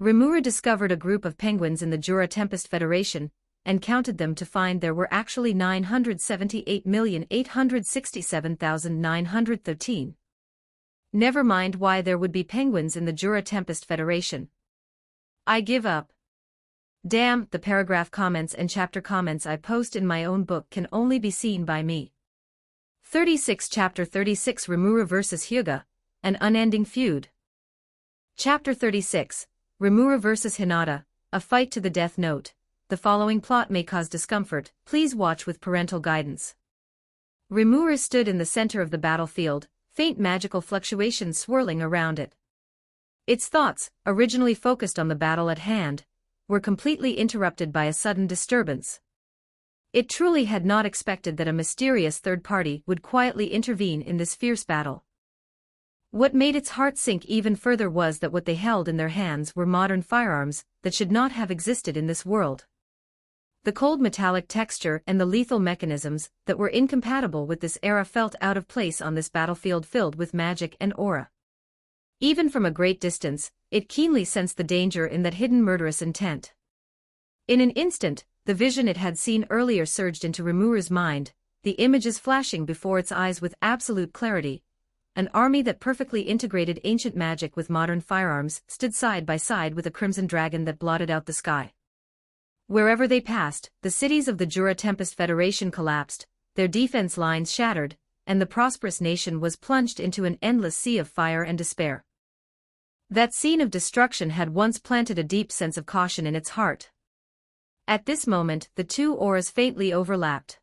Rimuru discovered a group of penguins in the Jura Tempest Federation, and counted them to find there were actually 978,867,913. Never mind why there would be penguins in the Jura Tempest Federation. I give up. Damn, the paragraph comments and chapter comments I post in my own book can only be seen by me. 36 Chapter 36 Rimuru vs. Hyuga, an unending feud. Chapter 36, Rimuru vs. Hinata, a fight to the death. Note: the following plot may cause discomfort, please watch with parental guidance. Rimuru stood in the center of the battlefield, faint magical fluctuations swirling around it. Its thoughts, originally focused on the battle at hand, were completely interrupted by a sudden disturbance. It truly had not expected that a mysterious third party would quietly intervene in this fierce battle. What made its heart sink even further was that what they held in their hands were modern firearms that should not have existed in this world. The cold metallic texture and the lethal mechanisms that were incompatible with this era felt out of place on this battlefield filled with magic and aura. Even from a great distance, it keenly sensed the danger in that hidden murderous intent. In an instant, the vision it had seen earlier surged into Rimuru's mind, the images flashing before its eyes with absolute clarity. An army that perfectly integrated ancient magic with modern firearms stood side by side with a crimson dragon that blotted out the sky. Wherever they passed, the cities of the Jura Tempest Federation collapsed, their defense lines shattered, and the prosperous nation was plunged into an endless sea of fire and despair. That scene of destruction had once planted a deep sense of caution in its heart. At this moment, the two auras faintly overlapped.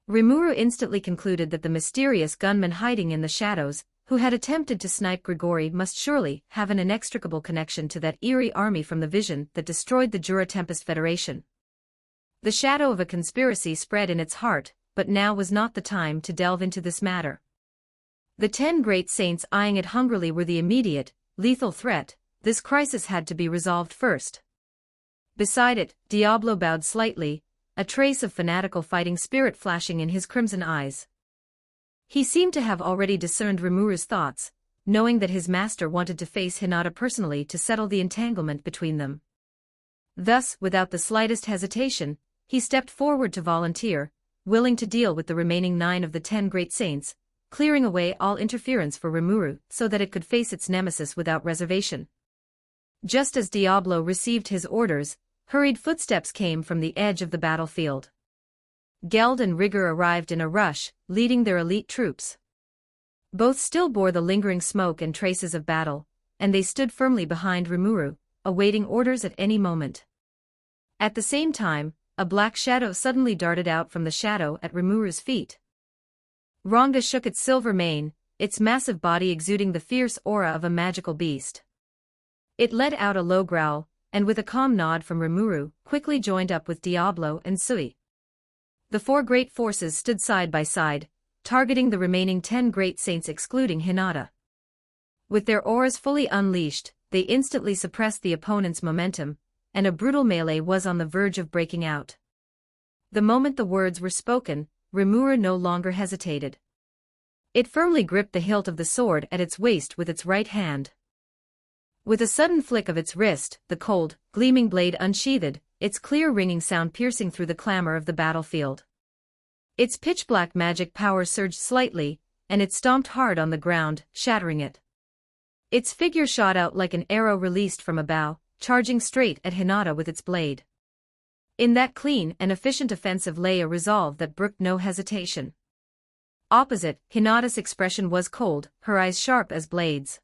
Rimuru instantly concluded that the mysterious gunman hiding in the shadows, who had attempted to snipe Grigori, must surely have an inextricable connection to that eerie army from the vision that destroyed the Jura Tempest Federation. The shadow of a conspiracy spread in its heart, but now was not the time to delve into this matter. The 10 great saints eyeing it hungrily were the immediate, lethal threat. This crisis had to be resolved first. Beside it, Diablo bowed slightly, a trace of fanatical fighting spirit flashing in his crimson eyes. He seemed to have already discerned Rimuru's thoughts, knowing that his master wanted to face Hinata personally to settle the entanglement between them. Thus, without the slightest hesitation, he stepped forward to volunteer, willing to deal with the remaining 9 of the 10 great saints, clearing away all interference for Rimuru so that it could face its nemesis without reservation. Just as Diablo received his orders, hurried footsteps came from the edge of the battlefield. Geld and Rigor arrived in a rush, leading their elite troops. Both still bore the lingering smoke and traces of battle, and they stood firmly behind Rimuru, awaiting orders at any moment. At the same time, a black shadow suddenly darted out from the shadow at Rimuru's feet. Ranga shook its silver mane, its massive body exuding the fierce aura of a magical beast. It let out a low growl, and with a calm nod from Rimuru, quickly joined up with Diablo and Sui. The four great forces stood side by side, targeting the remaining 10 great saints excluding Hinata. With their auras fully unleashed, they instantly suppressed the opponent's momentum, and a brutal melee was on the verge of breaking out. The moment the words were spoken, Rimuru no longer hesitated. It firmly gripped the hilt of the sword at its waist with its right hand. With a sudden flick of its wrist, the cold, gleaming blade unsheathed, its clear ringing sound piercing through the clamor of the battlefield. Its pitch-black magic power surged slightly, and it stomped hard on the ground, shattering it. Its figure shot out like an arrow released from a bow, charging straight at Hinata with its blade. In that clean and efficient offensive lay a resolve that brooked no hesitation. Opposite, Hinata's expression was cold, her eyes sharp as blades.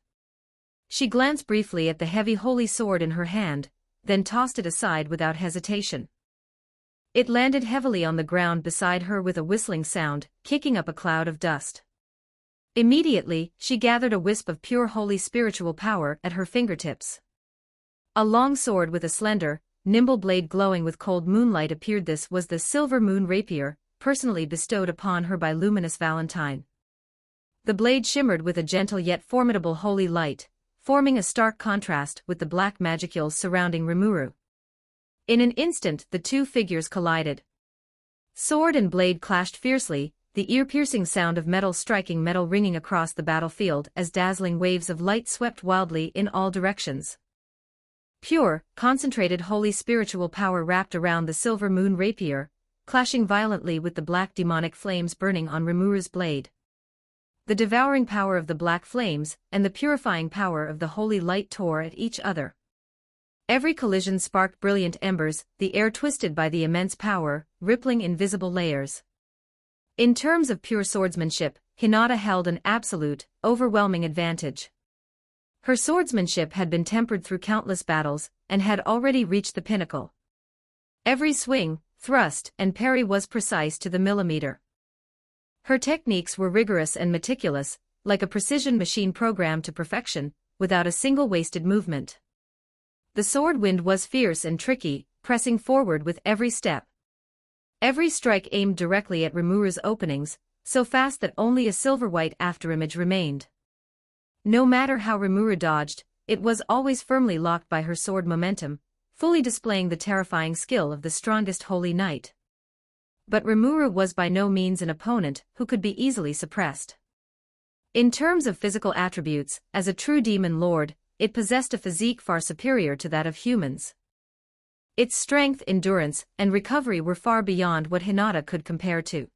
She glanced briefly at the heavy holy sword in her hand, then tossed it aside without hesitation. It landed heavily on the ground beside her with a whistling sound, kicking up a cloud of dust. Immediately, she gathered a wisp of pure holy spiritual power at her fingertips. A long sword with a slender, nimble blade glowing with cold moonlight appeared. This was the silver moon rapier, personally bestowed upon her by luminous Valentine. The blade shimmered with a gentle yet formidable holy light, forming a stark contrast with the black magicules surrounding Rimuru. In an instant the two figures collided. Sword and blade clashed fiercely, the ear-piercing sound of metal striking metal ringing across the battlefield as dazzling waves of light swept wildly in all directions. Pure, concentrated holy spiritual power wrapped around the silver moon rapier, clashing violently with the black demonic flames burning on Rimuru's blade. The devouring power of the black flames and the purifying power of the holy light tore at each other. Every collision sparked brilliant embers, the air twisted by the immense power, rippling in visible layers. In terms of pure swordsmanship, Hinata held an absolute, overwhelming advantage. Her swordsmanship had been tempered through countless battles, and had already reached the pinnacle. Every swing, thrust, and parry was precise to the millimeter. Her techniques were rigorous and meticulous, like a precision machine programmed to perfection, without a single wasted movement. The sword wind was fierce and tricky, pressing forward with every step. Every strike aimed directly at Rimuru's openings, so fast that only a silver-white afterimage remained. No matter how Rimuru dodged, it was always firmly locked by her sword momentum, fully displaying the terrifying skill of the strongest holy knight. But Rimuru was by no means an opponent who could be easily suppressed. In terms of physical attributes, as a true demon lord, it possessed a physique far superior to that of humans. Its strength, endurance, and recovery were far beyond what Hinata could compare to.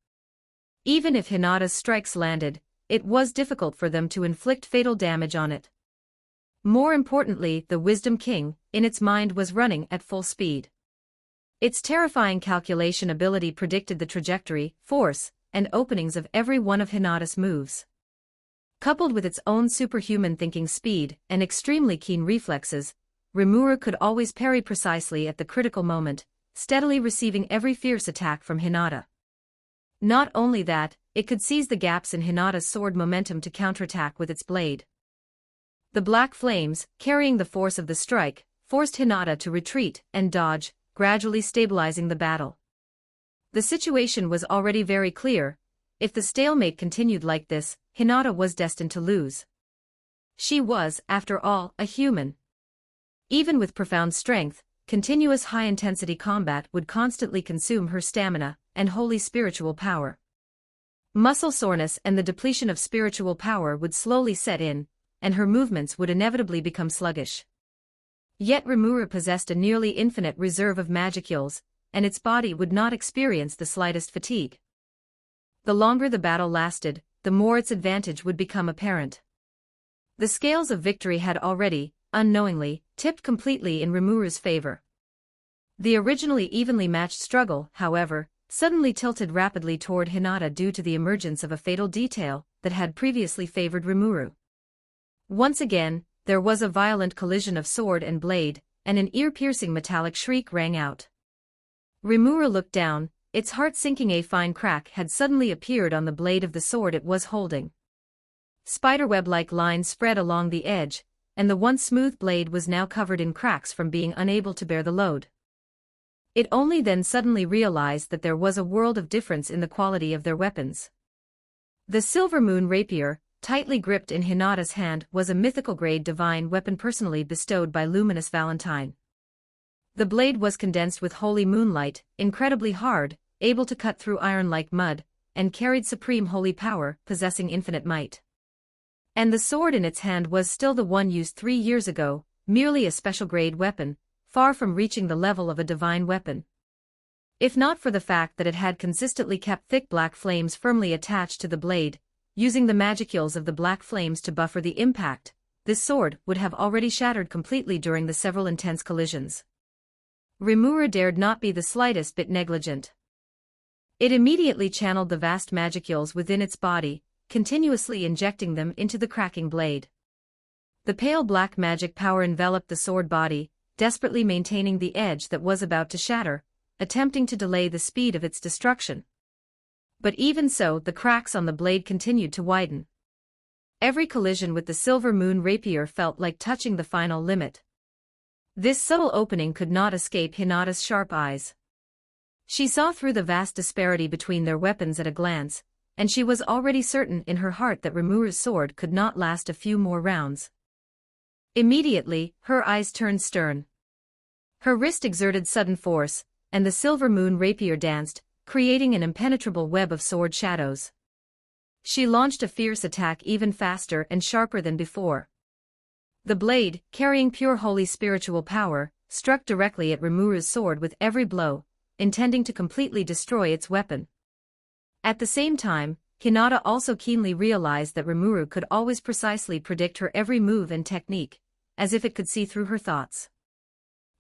Even if Hinata's strikes landed, it was difficult for them to inflict fatal damage on it. More importantly, the Wisdom King, in its mind, was running at full speed. Its terrifying calculation ability predicted the trajectory, force, and openings of every one of Hinata's moves. Coupled with its own superhuman thinking speed and extremely keen reflexes, Rimuru could always parry precisely at the critical moment, steadily receiving every fierce attack from Hinata. Not only that, it could seize the gaps in Hinata's sword momentum to counterattack with its blade. The black flames, carrying the force of the strike, forced Hinata to retreat and dodge, gradually stabilizing the battle. The situation was already very clear. If the stalemate continued like this, Hinata was destined to lose. She was, after all, a human. Even with profound strength, continuous high-intensity combat would constantly consume her stamina and holy spiritual power. Muscle soreness and the depletion of spiritual power would slowly set in, and her movements would inevitably become sluggish. Yet Rimuru possessed a nearly infinite reserve of magicules, and its body would not experience the slightest fatigue. The longer the battle lasted, the more its advantage would become apparent. The scales of victory had already, unknowingly, tipped completely in Rimuru's favor. The originally evenly matched struggle, however, suddenly tilted rapidly toward Hinata due to the emergence of a fatal detail that had previously favored Rimuru. Once again, there was a violent collision of sword and blade, and an ear-piercing metallic shriek rang out. Rimuru looked down, its heart sinking. A fine crack had suddenly appeared on the blade of the sword it was holding. Spiderweb-like lines spread along the edge, and the once smooth blade was now covered in cracks from being unable to bear the load. It only then suddenly realized that there was a world of difference in the quality of their weapons. The Silver Moon Rapier, tightly gripped in Hinata's hand, was a mythical-grade divine weapon personally bestowed by Luminous Valentine. The blade was condensed with holy moonlight, incredibly hard, able to cut through iron like mud, and carried supreme holy power, possessing infinite might. And the sword in its hand was still the one used 3 years ago, merely a special-grade weapon, far from reaching the level of a divine weapon. If not for the fact that it had consistently kept thick black flames firmly attached to the blade, using the magicules of the black flames to buffer the impact, this sword would have already shattered completely during the several intense collisions. Rimuru dared not be the slightest bit negligent. It immediately channeled the vast magicules within its body, continuously injecting them into the cracking blade. The pale black magic power enveloped the sword body, desperately maintaining the edge that was about to shatter, attempting to delay the speed of its destruction. But even so, the cracks on the blade continued to widen. Every collision with the Silver Moon Rapier felt like touching the final limit. This subtle opening could not escape Hinata's sharp eyes. She saw through the vast disparity between their weapons at a glance, and she was already certain in her heart that Rimuru's sword could not last a few more rounds. Immediately, her eyes turned stern. Her wrist exerted sudden force, and the Silver Moon Rapier danced, creating an impenetrable web of sword shadows. She launched a fierce attack even faster and sharper than before. The blade, carrying pure holy spiritual power, struck directly at Rimuru's sword with every blow, intending to completely destroy its weapon. At the same time, Hinata also keenly realized that Rimuru could always precisely predict her every move and technique, as if it could see through her thoughts.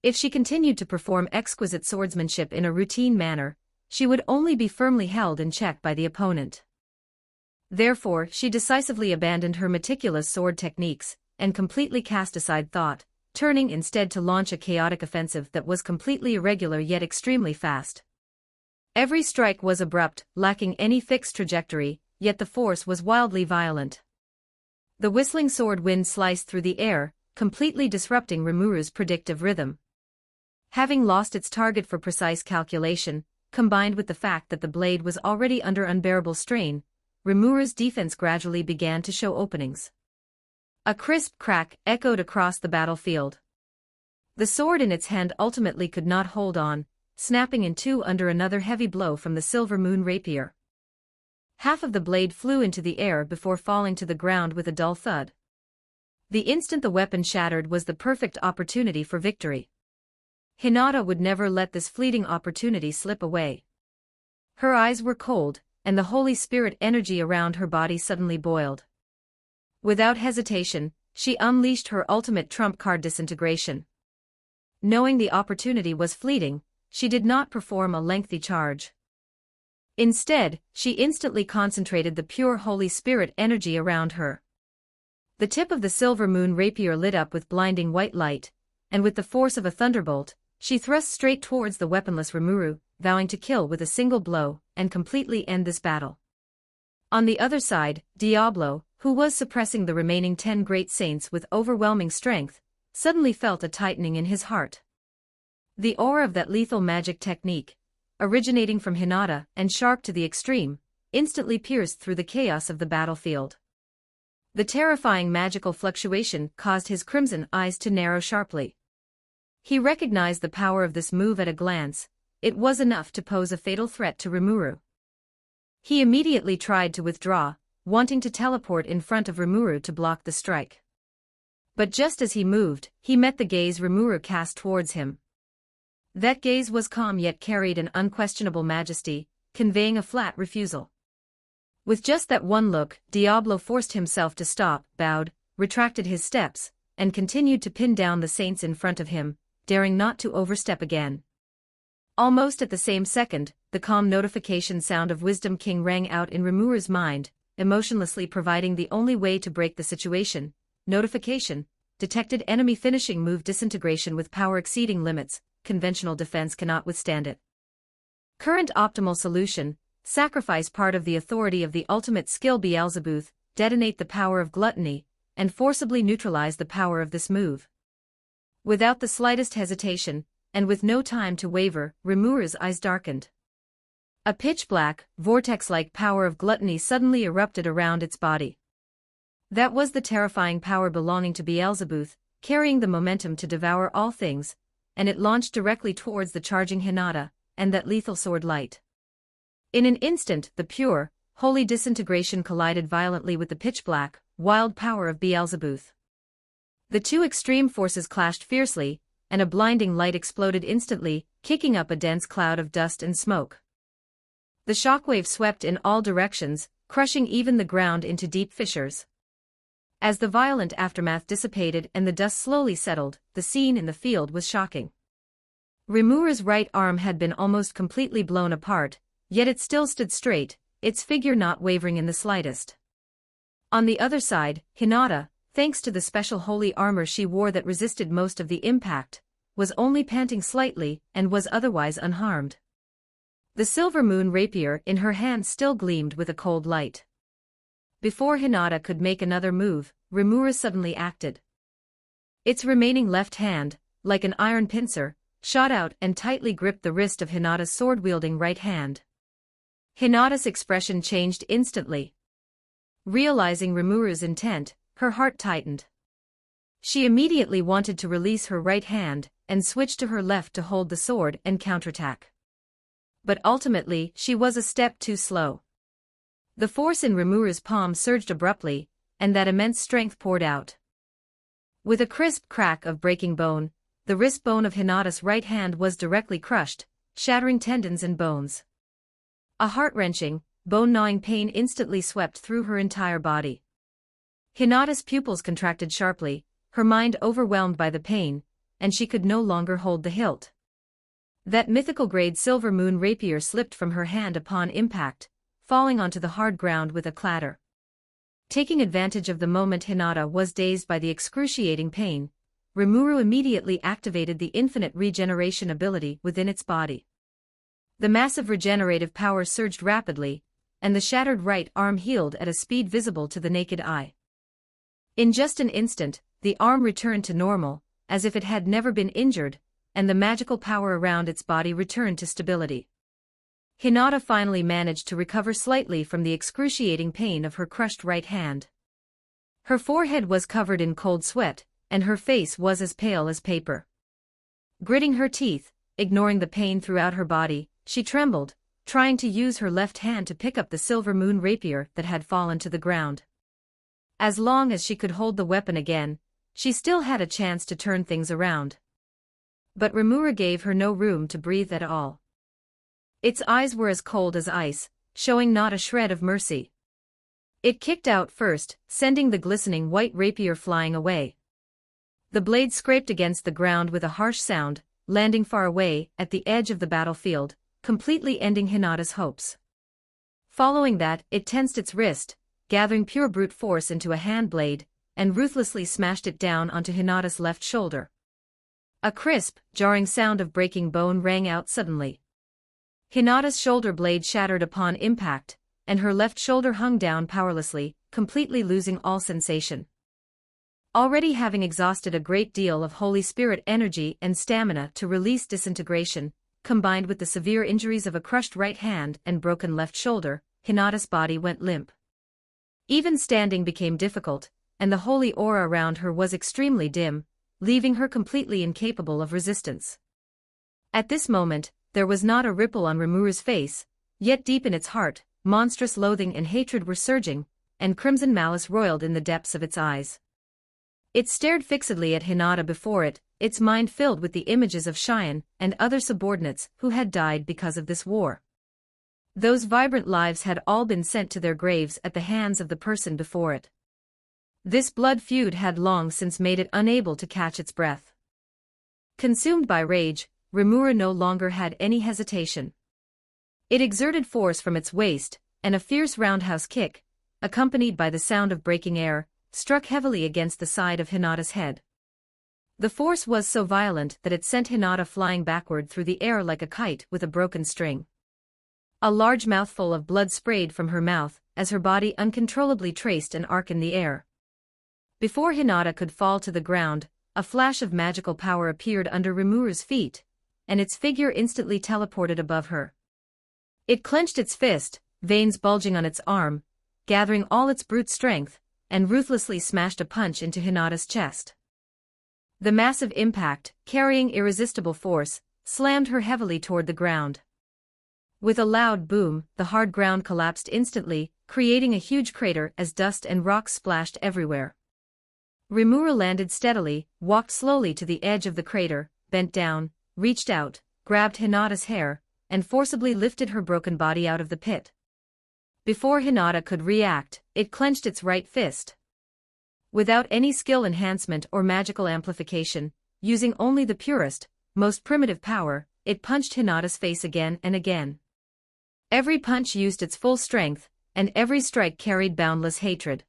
If she continued to perform exquisite swordsmanship in a routine manner, she would only be firmly held in check by the opponent. Therefore, she decisively abandoned her meticulous sword techniques, and completely cast aside thought, turning instead to launch a chaotic offensive that was completely irregular yet extremely fast. Every strike was abrupt, lacking any fixed trajectory, yet the force was wildly violent. The whistling sword wind sliced through the air, completely disrupting Rimuru's predictive rhythm. Having lost its target for precise calculation, combined with the fact that the blade was already under unbearable strain, Rimuru's defense gradually began to show openings. A crisp crack echoed across the battlefield. The sword in its hand ultimately could not hold on, snapping in two under another heavy blow from the Silver Moon Rapier. Half of the blade flew into the air before falling to the ground with a dull thud. The instant the weapon shattered was the perfect opportunity for victory. Hinata would never let this fleeting opportunity slip away. Her eyes were cold, and the Holy Spirit energy around her body suddenly boiled. Without hesitation, she unleashed her ultimate trump card, disintegration. Knowing the opportunity was fleeting, she did not perform a lengthy charge. Instead, she instantly concentrated the pure Holy Spirit energy around her. The tip of the Silver Moon Rapier lit up with blinding white light, and with the force of a thunderbolt, she thrust straight towards the weaponless Rimuru, vowing to kill with a single blow, and completely end this battle. On the other side, Diablo, who was suppressing the remaining 10 great saints with overwhelming strength, suddenly felt a tightening in his heart. The aura of that lethal magic technique, originating from Hinata and sharp to the extreme, instantly pierced through the chaos of the battlefield. The terrifying magical fluctuation caused his crimson eyes to narrow sharply. He recognized the power of this move at a glance. It was enough to pose a fatal threat to Rimuru. He immediately tried to withdraw, wanting to teleport in front of Rimuru to block the strike. But just as he moved, he met the gaze Rimuru cast towards him. That gaze was calm yet carried an unquestionable majesty, conveying a flat refusal. With just that one look, Diablo forced himself to stop, bowed, retracted his steps, and continued to pin down the saints in front of him, daring not to overstep again. Almost at the same second, the calm notification sound of Wisdom King rang out in Rimura's mind, emotionlessly providing the only way to break the situation. Notification: detected enemy finishing move disintegration with power exceeding limits, conventional defense cannot withstand it. Current optimal solution: sacrifice part of the authority of the ultimate skill Beelzebub, detonate the power of gluttony, and forcibly neutralize the power of this move. Without the slightest hesitation, and with no time to waver, Rimura's eyes darkened. A pitch-black, vortex-like power of gluttony suddenly erupted around its body. That was the terrifying power belonging to Beelzebub, carrying the momentum to devour all things, and it launched directly towards the charging Hinata, and that lethal sword light. In an instant, the pure, holy disintegration collided violently with the pitch-black, wild power of Beelzebub. The two extreme forces clashed fiercely, and a blinding light exploded instantly, kicking up a dense cloud of dust and smoke. The shockwave swept in all directions, crushing even the ground into deep fissures. As the violent aftermath dissipated and the dust slowly settled, the scene in the field was shocking. Rimura's right arm had been almost completely blown apart, yet it still stood straight, its figure not wavering in the slightest. On the other side, Hinata, thanks to the special holy armor she wore that resisted most of the impact, was only panting slightly and was otherwise unharmed. The silver moon rapier in her hand still gleamed with a cold light. Before Hinata could make another move, Rimura suddenly acted. Its remaining left hand, like an iron pincer, shot out and tightly gripped the wrist of Hinata's sword-wielding right hand. Hinata's expression changed instantly. Realizing Rimura's intent, her heart tightened. She immediately wanted to release her right hand and switch to her left to hold the sword and counterattack. But ultimately, she was a step too slow. The force in Rimura's palm surged abruptly, and that immense strength poured out. With a crisp crack of breaking bone, the wrist bone of Hinata's right hand was directly crushed, shattering tendons and bones. A heart-wrenching, bone-gnawing pain instantly swept through her entire body. Hinata's pupils contracted sharply, her mind overwhelmed by the pain, and she could no longer hold the hilt. That mythical-grade silver moon rapier slipped from her hand upon impact, falling onto the hard ground with a clatter. Taking advantage of the moment Hinata was dazed by the excruciating pain, Rimuru immediately activated the infinite regeneration ability within its body. The massive regenerative power surged rapidly, and the shattered right arm healed at a speed visible to the naked eye. In just an instant, the arm returned to normal, as if it had never been injured, and the magical power around its body returned to stability. Hinata finally managed to recover slightly from the excruciating pain of her crushed right hand. Her forehead was covered in cold sweat, and her face was as pale as paper. Gritting her teeth, ignoring the pain throughout her body, she trembled, trying to use her left hand to pick up the silver moon rapier that had fallen to the ground. As long as she could hold the weapon again, she still had a chance to turn things around. But Rimura gave her no room to breathe at all. Its eyes were as cold as ice, showing not a shred of mercy. It kicked out first, sending the glistening white rapier flying away. The blade scraped against the ground with a harsh sound, landing far away at the edge of the battlefield, completely ending Hinata's hopes. Following that, it tensed its wrist, gathering pure brute force into a hand blade, and ruthlessly smashed it down onto Hinata's left shoulder. A crisp, jarring sound of breaking bone rang out suddenly. Hinata's shoulder blade shattered upon impact, and her left shoulder hung down powerlessly, completely losing all sensation. Already having exhausted a great deal of Holy Spirit energy and stamina to release disintegration, combined with the severe injuries of a crushed right hand and broken left shoulder, Hinata's body went limp. Even standing became difficult, and the holy aura around her was extremely dim, leaving her completely incapable of resistance. At this moment, there was not a ripple on Rimura's face, yet deep in its heart, monstrous loathing and hatred were surging, and crimson malice roiled in the depths of its eyes. It stared fixedly at Hinata before it, its mind filled with the images of Cheyenne and other subordinates who had died because of this war. Those vibrant lives had all been sent to their graves at the hands of the person before it. This blood feud had long since made it unable to catch its breath. Consumed by rage, Rimuru no longer had any hesitation. It exerted force from its waist, and a fierce roundhouse kick, accompanied by the sound of breaking air, struck heavily against the side of Hinata's head. The force was so violent that it sent Hinata flying backward through the air like a kite with a broken string. A large mouthful of blood sprayed from her mouth, as her body uncontrollably traced an arc in the air. Before Hinata could fall to the ground, a flash of magical power appeared under Rimuru's feet, and its figure instantly teleported above her. It clenched its fist, veins bulging on its arm, gathering all its brute strength, and ruthlessly smashed a punch into Hinata's chest. The massive impact, carrying irresistible force, slammed her heavily toward the ground. With a loud boom, the hard ground collapsed instantly, creating a huge crater as dust and rocks splashed everywhere. Rimuru landed steadily, walked slowly to the edge of the crater, bent down, reached out, grabbed Hinata's hair, and forcibly lifted her broken body out of the pit. Before Hinata could react, it clenched its right fist. Without any skill enhancement or magical amplification, using only the purest, most primitive power, it punched Hinata's face again and again. Every punch used its full strength, and every strike carried boundless hatred.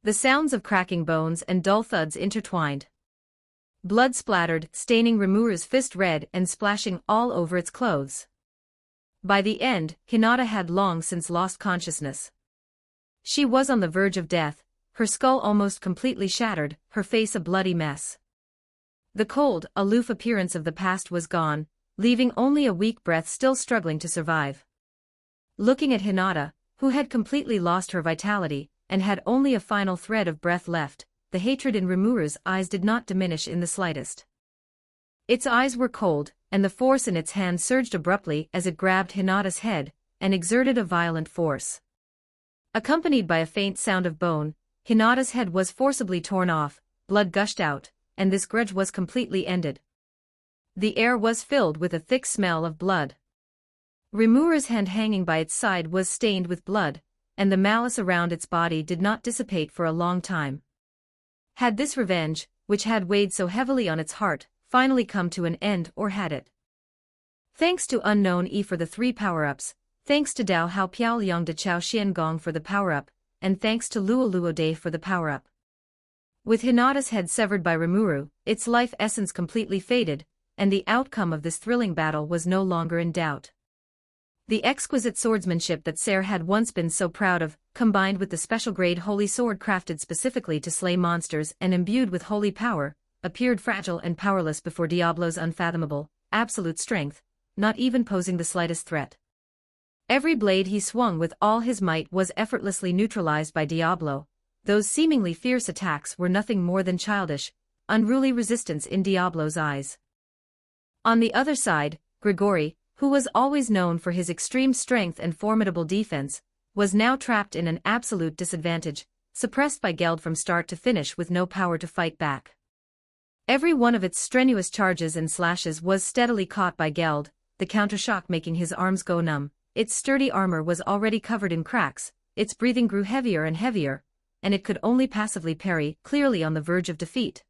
The sounds of cracking bones and dull thuds intertwined. Blood splattered, staining Rimuru's fist red and splashing all over its clothes. By the end, Hinata had long since lost consciousness. She was on the verge of death, her skull almost completely shattered, her face a bloody mess. The cold, aloof appearance of the past was gone, leaving only a weak breath still struggling to survive. Looking at Hinata, who had completely lost her vitality, and had only a final thread of breath left, the hatred in Rimuru's eyes did not diminish in the slightest. Its eyes were cold, and the force in its hand surged abruptly as it grabbed Hinata's head, and exerted a violent force. Accompanied by a faint sound of bone, Hinata's head was forcibly torn off, blood gushed out, and this grudge was completely ended. The air was filled with a thick smell of blood. Rimuru's hand hanging by its side was stained with blood, and the malice around its body did not dissipate for a long time. Had this revenge, which had weighed so heavily on its heart, finally come to an end, or had it? Thanks to Unknown E for the 3 power-ups, thanks to Dao Hao Piao Liang de Chao Xian Gong for the power-up, and thanks to Luo Luo De for the power-up. With Hinata's head severed by Rimuru, its life essence completely faded, and the outcome of this thrilling battle was no longer in doubt. The exquisite swordsmanship that Ser had once been so proud of, combined with the special-grade holy sword crafted specifically to slay monsters and imbued with holy power, appeared fragile and powerless before Diablo's unfathomable, absolute strength, not even posing the slightest threat. Every blade he swung with all his might was effortlessly neutralized by Diablo. Those seemingly fierce attacks were nothing more than childish, unruly resistance in Diablo's eyes. On the other side, Grigori, who was always known for his extreme strength and formidable defense, was now trapped in an absolute disadvantage, suppressed by Geld from start to finish with no power to fight back. Every one of its strenuous charges and slashes was steadily caught by Geld, the countershock making his arms go numb. Its sturdy armor was already covered in cracks, its breathing grew heavier and heavier, and it could only passively parry, clearly on the verge of defeat.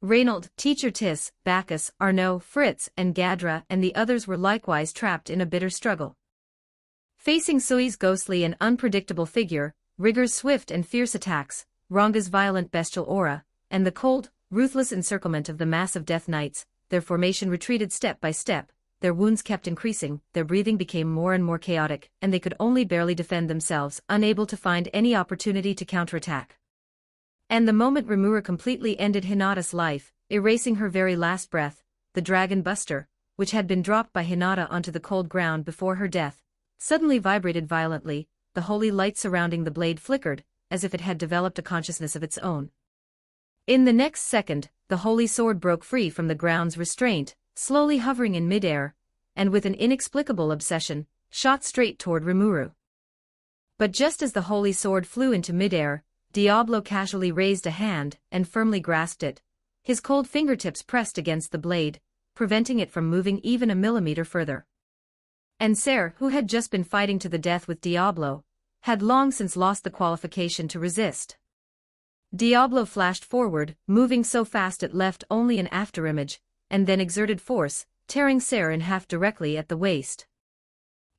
Reynold, Teacher Tis, Bacchus, Arnaud, Fritz, and Gadra and the others were likewise trapped in a bitter struggle. Facing Sui's ghostly and unpredictable figure, Rigger's swift and fierce attacks, Ronga's violent bestial aura, and the cold, ruthless encirclement of the massive Death Knights, their formation retreated step by step, their wounds kept increasing, their breathing became more and more chaotic, and they could only barely defend themselves, unable to find any opportunity to counterattack. And the moment Rimuru completely ended Hinata's life, erasing her very last breath, the Dragon Buster, which had been dropped by Hinata onto the cold ground before her death, suddenly vibrated violently, the holy light surrounding the blade flickered, as if it had developed a consciousness of its own. In the next second, the holy sword broke free from the ground's restraint, slowly hovering in midair, and with an inexplicable obsession, shot straight toward Rimuru. But just as the holy sword flew into midair, Diablo casually raised a hand and firmly grasped it, his cold fingertips pressed against the blade, preventing it from moving even a millimeter further. And Ser, who had just been fighting to the death with Diablo, had long since lost the qualification to resist. Diablo flashed forward, moving so fast it left only an afterimage, and then exerted force, tearing Ser in half directly at the waist.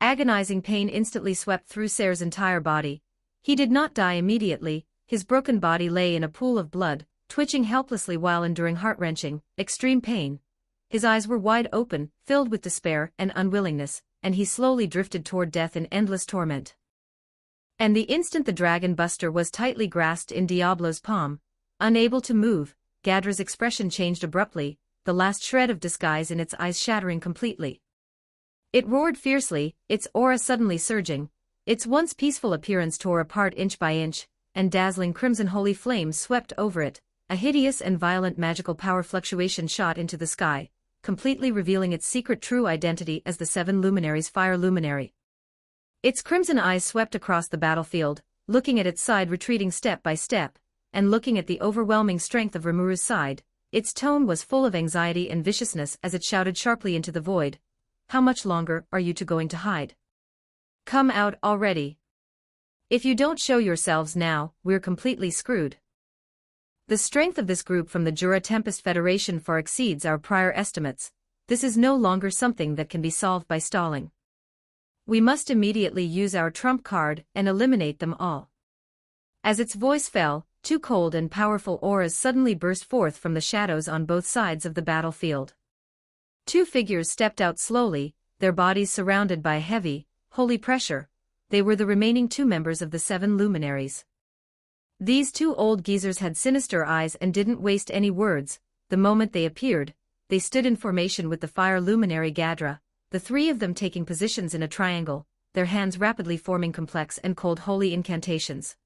Agonizing pain instantly swept through Ser's entire body. He did not die immediately, his broken body lay in a pool of blood, twitching helplessly while enduring heart-wrenching, extreme pain. His eyes were wide open, filled with despair and unwillingness, and he slowly drifted toward death in endless torment. And the instant the dragon buster was tightly grasped in Diablo's palm, unable to move, Gadra's expression changed abruptly, the last shred of disguise in its eyes shattering completely. It roared fiercely, its aura suddenly surging. Its once peaceful appearance tore apart inch by inch, and dazzling crimson holy flames swept over it. A hideous and violent magical power fluctuation shot into the sky, completely revealing its secret true identity as the Seven Luminaries' Fire Luminary. Its crimson eyes swept across the battlefield, looking at its side retreating step by step, and looking at the overwhelming strength of Rimuru's side. Its tone was full of anxiety and viciousness as it shouted sharply into the void. How much longer are you two going to hide? Come out already. If you don't show yourselves now, we're completely screwed. The strength of this group from the Jura Tempest Federation far exceeds our prior estimates. This is no longer something that can be solved by stalling. We must immediately use our trump card and eliminate them all. As its voice fell, two cold and powerful auras suddenly burst forth from the shadows on both sides of the battlefield. Two figures stepped out slowly, their bodies surrounded by heavy, holy pressure. They were the remaining two members of the Seven Luminaries. These two old geezers had sinister eyes and didn't waste any words. The moment they appeared, they stood in formation with the Fire Luminary Gadra, the three of them taking positions in a triangle, their hands rapidly forming complex and cold holy incantations.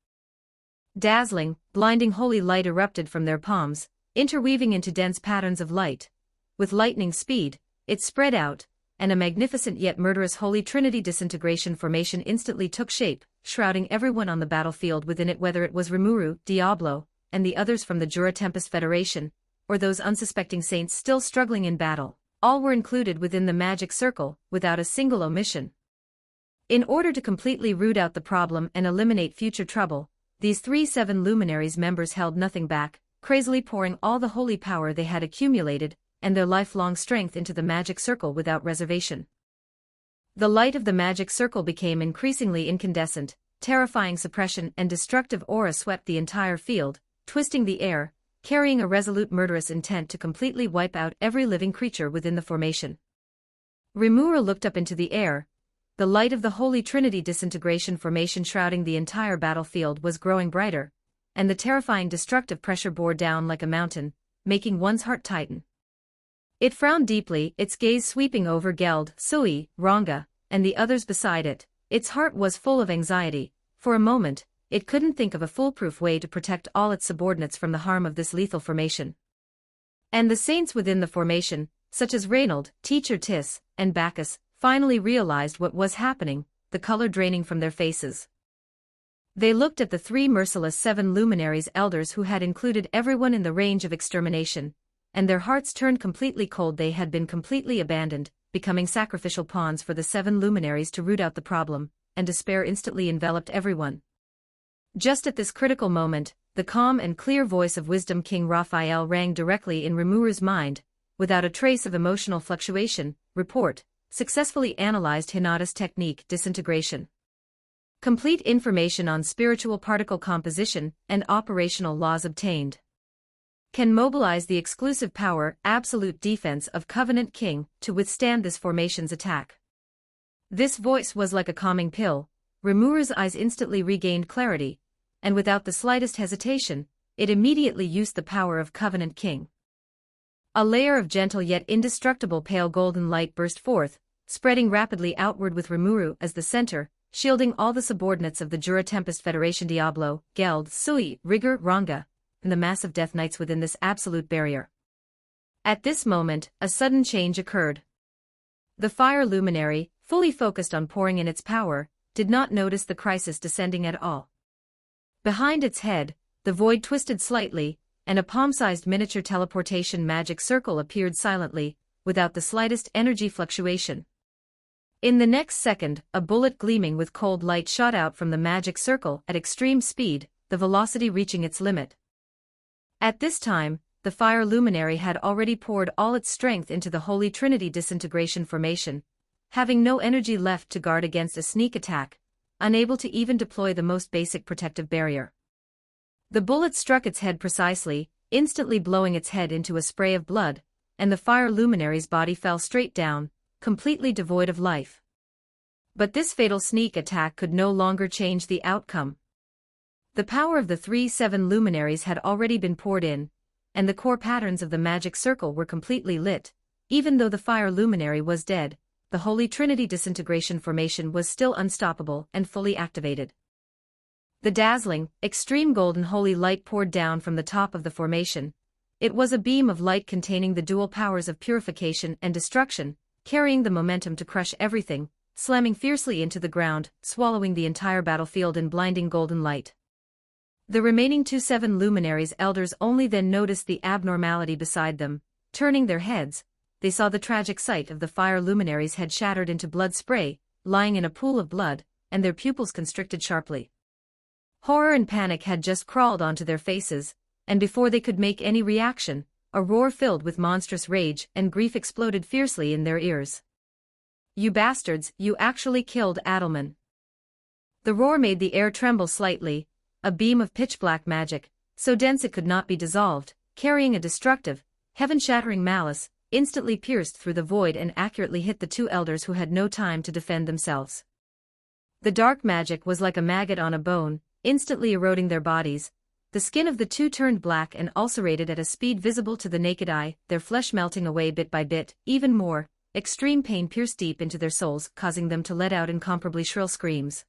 Dazzling, blinding holy light erupted from their palms, interweaving into dense patterns of light. With lightning speed, it spread out, and a magnificent yet murderous Holy Trinity disintegration formation instantly took shape, shrouding everyone on the battlefield within it, whether it was Rimuru, Diablo, and the others from the Jura Tempest Federation, or those unsuspecting saints still struggling in battle. All were included within the magic circle, without a single omission. In order to completely root out the problem and eliminate future trouble, these three Seven Luminaries members held nothing back, crazily pouring all the holy power they had accumulated, and their lifelong strength into the magic circle without reservation. The light of the magic circle became increasingly incandescent, terrifying suppression and destructive aura swept the entire field, twisting the air, carrying a resolute murderous intent to completely wipe out every living creature within the formation. Rimuru looked up into the air. The light of the Holy Trinity disintegration formation shrouding the entire battlefield was growing brighter, and the terrifying destructive pressure bore down like a mountain, making one's heart tighten. It frowned deeply, its gaze sweeping over Geld, Sui, Ranga, and the others beside it. Its heart was full of anxiety. For a moment, it couldn't think of a foolproof way to protect all its subordinates from the harm of this lethal formation. And the saints within the formation, such as Reynold, Teacher Tis, and Bacchus, finally realized what was happening, the color draining from their faces. They looked at the three merciless Seven Luminaries elders who had included everyone in the range of extermination, and their hearts turned completely cold. They had been completely abandoned, becoming sacrificial pawns for the Seven Luminaries to root out the problem, and despair instantly enveloped everyone. Just at this critical moment, the calm and clear voice of Wisdom King Raphael rang directly in Rimuru's mind, without a trace of emotional fluctuation. Report: successfully analyzed Hinata's technique disintegration. Complete information on spiritual particle composition and operational laws obtained. Can mobilize the exclusive power, absolute defense of Covenant King to withstand this formation's attack. This voice was like a calming pill. Rimuru's eyes instantly regained clarity, and without the slightest hesitation, it immediately used the power of Covenant King. A layer of gentle yet indestructible pale golden light burst forth, spreading rapidly outward with Rimuru as the center, shielding all the subordinates of the Jura Tempest Federation: Diablo, Geld, Sui, Rigor, Ranga, and the massive death knights within this absolute barrier. At this moment, a sudden change occurred. The Fire Luminary, fully focused on pouring in its power, did not notice the crisis descending at all. Behind its head, the void twisted slightly, and a palm-sized miniature teleportation magic circle appeared silently, without the slightest energy fluctuation. In the next second, a bullet gleaming with cold light shot out from the magic circle at extreme speed, the velocity reaching its limit. At this time, the fire luminary had already poured all its strength into the Holy Trinity disintegration formation, having no energy left to guard against a sneak attack, unable to even deploy the most basic protective barrier. The bullet struck its head precisely, instantly blowing its head into a spray of blood, and the fire luminary's body fell straight down, completely devoid of life. But this fatal sneak attack could no longer change the outcome. The power of the 3-7 luminaries had already been poured in, and the core patterns of the magic circle were completely lit. Even though the fire luminary was dead, the Holy Trinity disintegration formation was still unstoppable and fully activated. The dazzling, extreme golden holy light poured down from the top of the formation. It was a beam of light containing the dual powers of purification and destruction, carrying the momentum to crush everything, slamming fiercely into the ground, swallowing the entire battlefield in blinding golden light. The remaining 2-7 luminaries' elders only then noticed the abnormality beside them. Turning their heads, they saw the tragic sight of the fire luminary's head shattered into blood spray, lying in a pool of blood, and their pupils constricted sharply. Horror and panic had just crawled onto their faces, and before they could make any reaction, a roar filled with monstrous rage and grief exploded fiercely in their ears. "You bastards, you actually killed Adelman." The roar made the air tremble slightly, a beam of pitch-black magic, so dense it could not be dissolved, carrying a destructive, heaven-shattering malice, instantly pierced through the void and accurately hit the two elders who had no time to defend themselves. The dark magic was like a maggot on a bone, instantly eroding their bodies. The skin of the two turned black and ulcerated at a speed visible to the naked eye, their flesh melting away bit by bit. Even more, extreme pain pierced deep into their souls, causing them to let out incomparably shrill screams.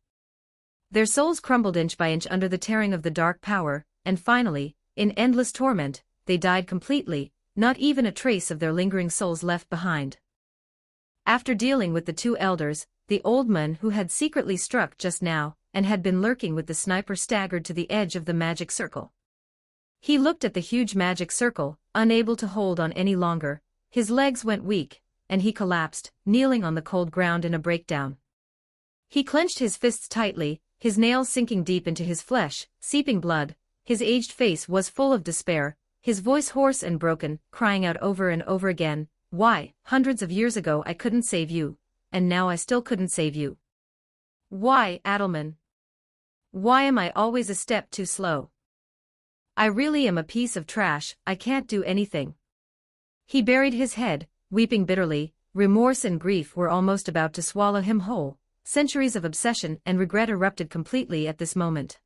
Their souls crumbled inch by inch under the tearing of the dark power, and finally, in endless torment, they died completely, not even a trace of their lingering souls left behind. After dealing with the two elders, the old man who had secretly struck just now, and had been lurking with the sniper staggered to the edge of the magic circle. He looked at the huge magic circle, unable to hold on any longer. His legs went weak, and he collapsed, kneeling on the cold ground in a breakdown. He clenched his fists tightly, his nails sinking deep into his flesh, seeping blood. His aged face was full of despair, his voice hoarse and broken, crying out over and over again, "Why, hundreds of years ago I couldn't save you, and now I still couldn't save you. Why, Adelman? Why am I always a step too slow? I really am a piece of trash, I can't do anything." He buried his head, weeping bitterly. Remorse and grief were almost about to swallow him whole. Centuries of obsession and regret erupted completely at this moment.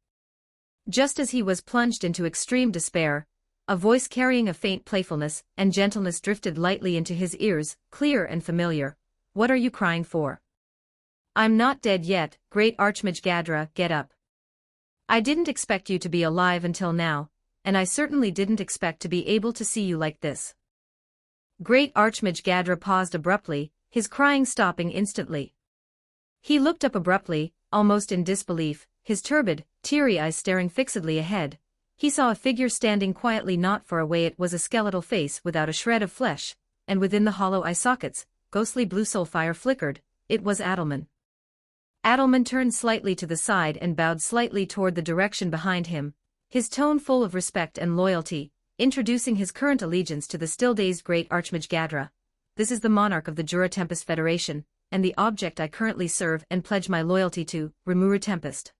Just as he was plunged into extreme despair, a voice carrying a faint playfulness and gentleness drifted lightly into his ears, clear and familiar. "What are you crying for? I'm not dead yet, great Archmage Gadra, get up. I didn't expect you to be alive until now, and I certainly didn't expect to be able to see you like this." Great Archmage Gadra paused abruptly, his crying stopping instantly. He looked up abruptly, almost in disbelief, his turbid, teary eyes staring fixedly ahead. He saw a figure standing quietly not far away. It was a skeletal face without a shred of flesh, and within the hollow eye sockets, ghostly blue soul fire flickered. It was Adelman. Adelman turned slightly to the side and bowed slightly toward the direction behind him, his tone full of respect and loyalty, introducing his current allegiance to the still-dazed great Archmage Gadra. "This is the monarch of the Jura Tempest Federation, and the object I currently serve and pledge my loyalty to, Remura Tempest.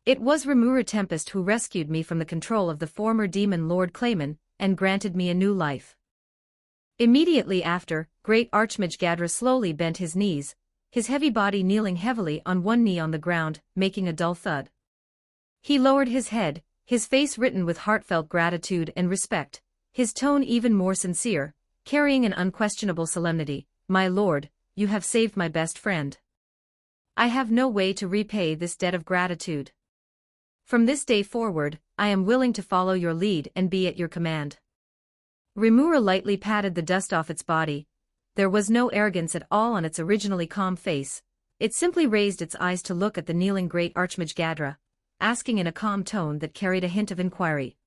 It was Remura Tempest who rescued me from the control of the former demon Lord Clayman, and granted me a new life." Immediately after, great Archmage Gadra slowly bent his knees, his heavy body kneeling heavily on one knee on the ground, making a dull thud. He lowered his head, his face written with heartfelt gratitude and respect, his tone even more sincere, carrying an unquestionable solemnity. "My lord, you have saved my best friend. I have no way to repay this debt of gratitude. From this day forward, I am willing to follow your lead and be at your command." Remura lightly patted the dust off its body. There was no arrogance at all on its originally calm face. It simply raised its eyes to look at the kneeling great Archmage Gadra, asking in a calm tone that carried a hint of inquiry.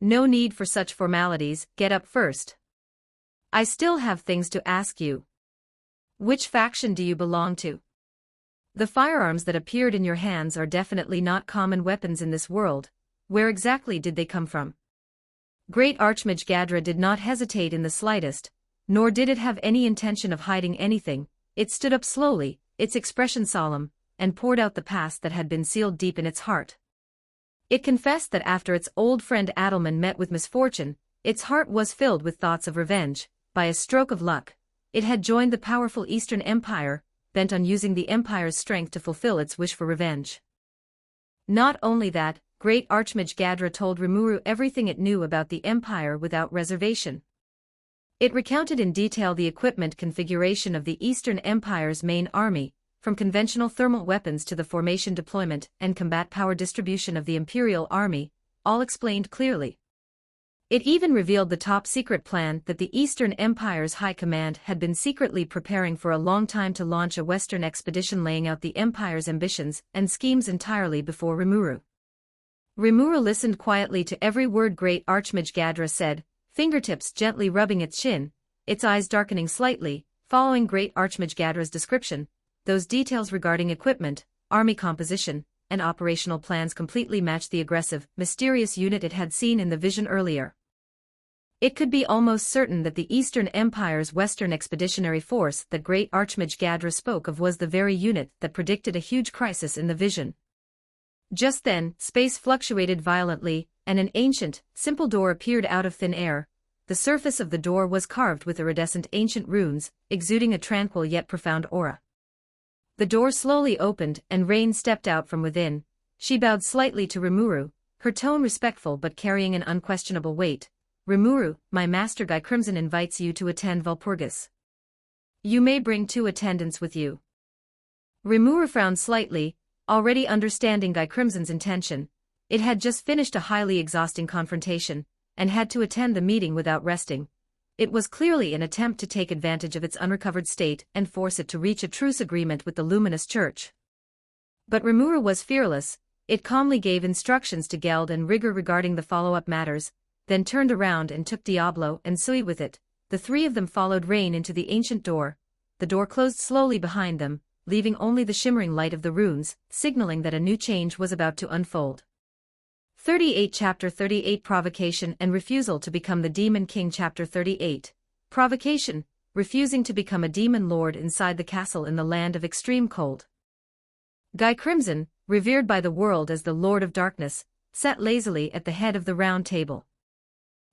"No need for such formalities, get up first. I still have things to ask you. Which faction do you belong to? The firearms that appeared in your hands are definitely not common weapons in this world. Where exactly did they come from? Great Archmage Gadra did not hesitate in the slightest, nor did it have any intention of hiding anything. It stood up slowly, its expression solemn, and poured out the past that had been sealed deep in its heart. It confessed that after its old friend Adelman met with misfortune, its heart was filled with thoughts of revenge. By a stroke of luck, it had joined the powerful Eastern Empire, bent on using the Empire's strength to fulfill its wish for revenge. Not only that, Great Archmage Gadra told Rimuru everything it knew about the Empire without reservation. It recounted in detail the equipment configuration of the Eastern Empire's main army, from conventional thermal weapons to the formation deployment and combat power distribution of the Imperial Army, all explained clearly. It even revealed the top-secret plan that the Eastern Empire's High Command had been secretly preparing for a long time to launch a Western expedition, laying out the Empire's ambitions and schemes entirely before Rimuru. Rimuru listened quietly to every word Great Archmage Gadra said, fingertips gently rubbing its chin, its eyes darkening slightly, following Great Archmage Gadra's description. Those details regarding equipment, army composition, and operational plans completely matched the aggressive, mysterious unit it had seen in the vision earlier. It could be almost certain that the Eastern Empire's Western Expeditionary Force that Great Archmage Gadra spoke of was the very unit that predicted a huge crisis in the vision. Just then, space fluctuated violently, and an ancient, simple door appeared out of thin air. The surface of the door was carved with iridescent ancient runes, exuding a tranquil yet profound aura. The door slowly opened, and Rain stepped out from within. She bowed slightly to Rimuru, her tone respectful but carrying an unquestionable weight. Rimuru, my master Guy Crimson invites you to attend Walpurgis. You may bring 2 attendants with you. Rimuru frowned slightly, already understanding Guy Crimson's intention. It had just finished a highly exhausting confrontation, and had to attend the meeting without resting. It was clearly an attempt to take advantage of its unrecovered state and force it to reach a truce agreement with the Luminous Church. But Rimuru was fearless. It calmly gave instructions to Geld and Rigor regarding the follow-up matters, then turned around and took Diablo and Sui with it. The 3 of them followed Rain into the ancient door. The door closed slowly behind them, leaving only the shimmering light of the runes, signaling that a new change was about to unfold. 38 Chapter 38 Provocation and Refusal to Become the Demon King. Chapter 38 Provocation, refusing to become a demon lord inside the castle in the land of extreme cold. Guy Crimson, revered by the world as the Lord of Darkness, sat lazily at the head of the round table.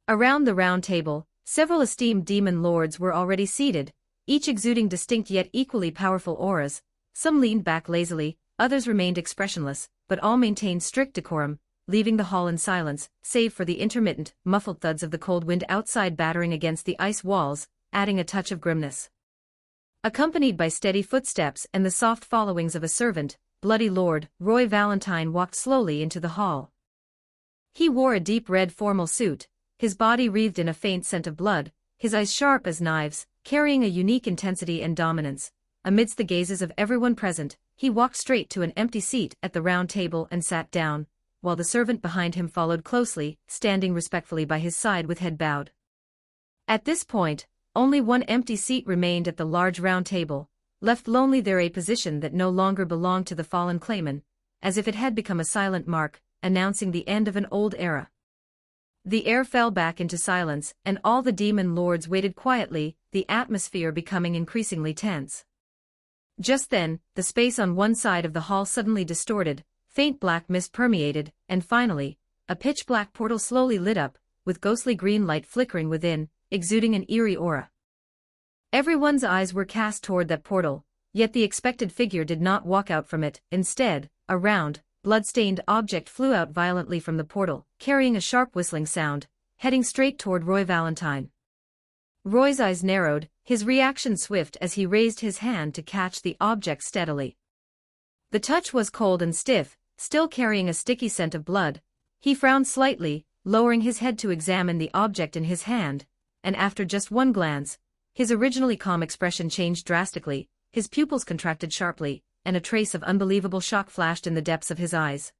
Around the round table, several esteemed demon lords were already seated, each exuding distinct yet equally powerful auras. Some leaned back lazily, others remained expressionless, but all maintained strict decorum, leaving the hall in silence, save for the intermittent, muffled thuds of the cold wind outside battering against the ice walls, adding a touch of grimness. Accompanied by steady footsteps and the soft followings of a servant, Bloody Lord Roy Valentine walked slowly into the hall. He wore a deep red formal suit, his body wreathed in a faint scent of blood, his eyes sharp as knives, carrying a unique intensity and dominance. Amidst the gazes of everyone present, he walked straight to an empty seat at the round table and sat down, while the servant behind him followed closely, standing respectfully by his side with head bowed. At this point, only one empty seat remained at the large round table, left lonely there, a position that no longer belonged to the fallen claimant, as if it had become a silent mark, announcing the end of an old era. The air fell back into silence, and all the demon lords waited quietly, the atmosphere becoming increasingly tense. Just then, the space on one side of the hall suddenly distorted, faint black mist permeated, and finally, a pitch-black portal slowly lit up, with ghostly green light flickering within, exuding an eerie aura. Everyone's eyes were cast toward that portal, yet the expected figure did not walk out from it. Instead, a round, blood-stained object flew out violently from the portal, carrying a sharp whistling sound, heading straight toward Roy Valentine. Roy's eyes narrowed, his reaction swift as he raised his hand to catch the object steadily. The touch was cold and stiff, still carrying a sticky scent of blood. He frowned slightly, lowering his head to examine the object in his hand, and after just one glance, his originally calm expression changed drastically, his pupils contracted sharply, and a trace of unbelievable shock flashed in the depths of his eyes.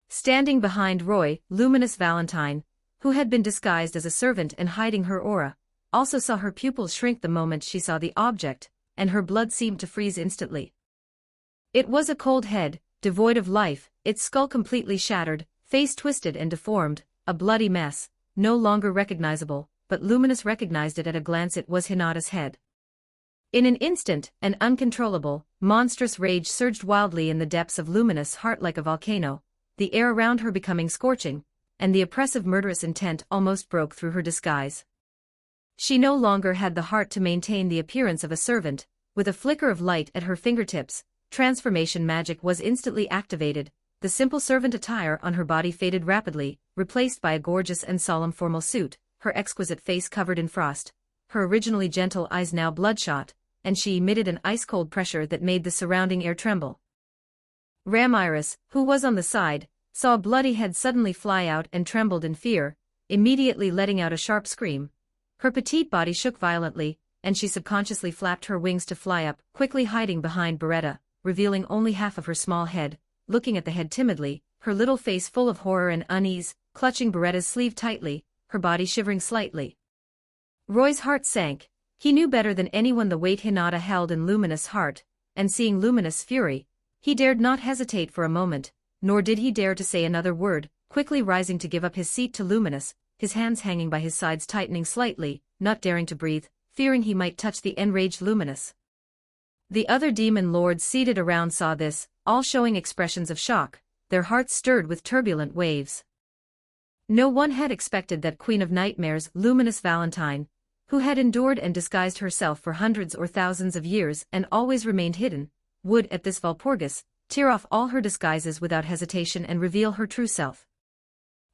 Standing behind Roy, Luminous Valentine, who had been disguised as a servant and hiding her aura, also saw her pupils shrink the moment she saw the object, and her blood seemed to freeze instantly. It was a cold head, devoid of life, its skull completely shattered, face twisted and deformed, a bloody mess, no longer recognizable, but Luminous recognized it at a glance. It was Hinata's head. In an instant, an uncontrollable, monstrous rage surged wildly in the depths of Luminous' heart like a volcano, the air around her becoming scorching, and the oppressive murderous intent almost broke through her disguise. She no longer had the heart to maintain the appearance of a servant. With a flicker of light at her fingertips, transformation magic was instantly activated. The simple servant attire on her body faded rapidly, replaced by a gorgeous and solemn formal suit, her exquisite face covered in frost, her originally gentle eyes now bloodshot, and she emitted an ice-cold pressure that made the surrounding air tremble. Ramiris, who was on the side, saw a bloody head suddenly fly out and trembled in fear, immediately letting out a sharp scream. Her petite body shook violently, and she subconsciously flapped her wings to fly up, quickly hiding behind Beretta, revealing only half of her small head, looking at the head timidly, her little face full of horror and unease, clutching Beretta's sleeve tightly, her body shivering slightly. Roy's heart sank. He knew better than anyone the weight Hinata held in Luminous' heart, and seeing Luminous' fury, he dared not hesitate for a moment, nor did he dare to say another word, quickly rising to give up his seat to Luminous, his hands hanging by his sides tightening slightly, not daring to breathe, fearing he might touch the enraged Luminous. The other demon lords seated around saw this, all showing expressions of shock, their hearts stirred with turbulent waves. No one had expected that Queen of Nightmares, Luminous Valentine, who had endured and disguised herself for hundreds or thousands of years and always remained hidden, would at this Walpurgis tear off all her disguises without hesitation and reveal her true self.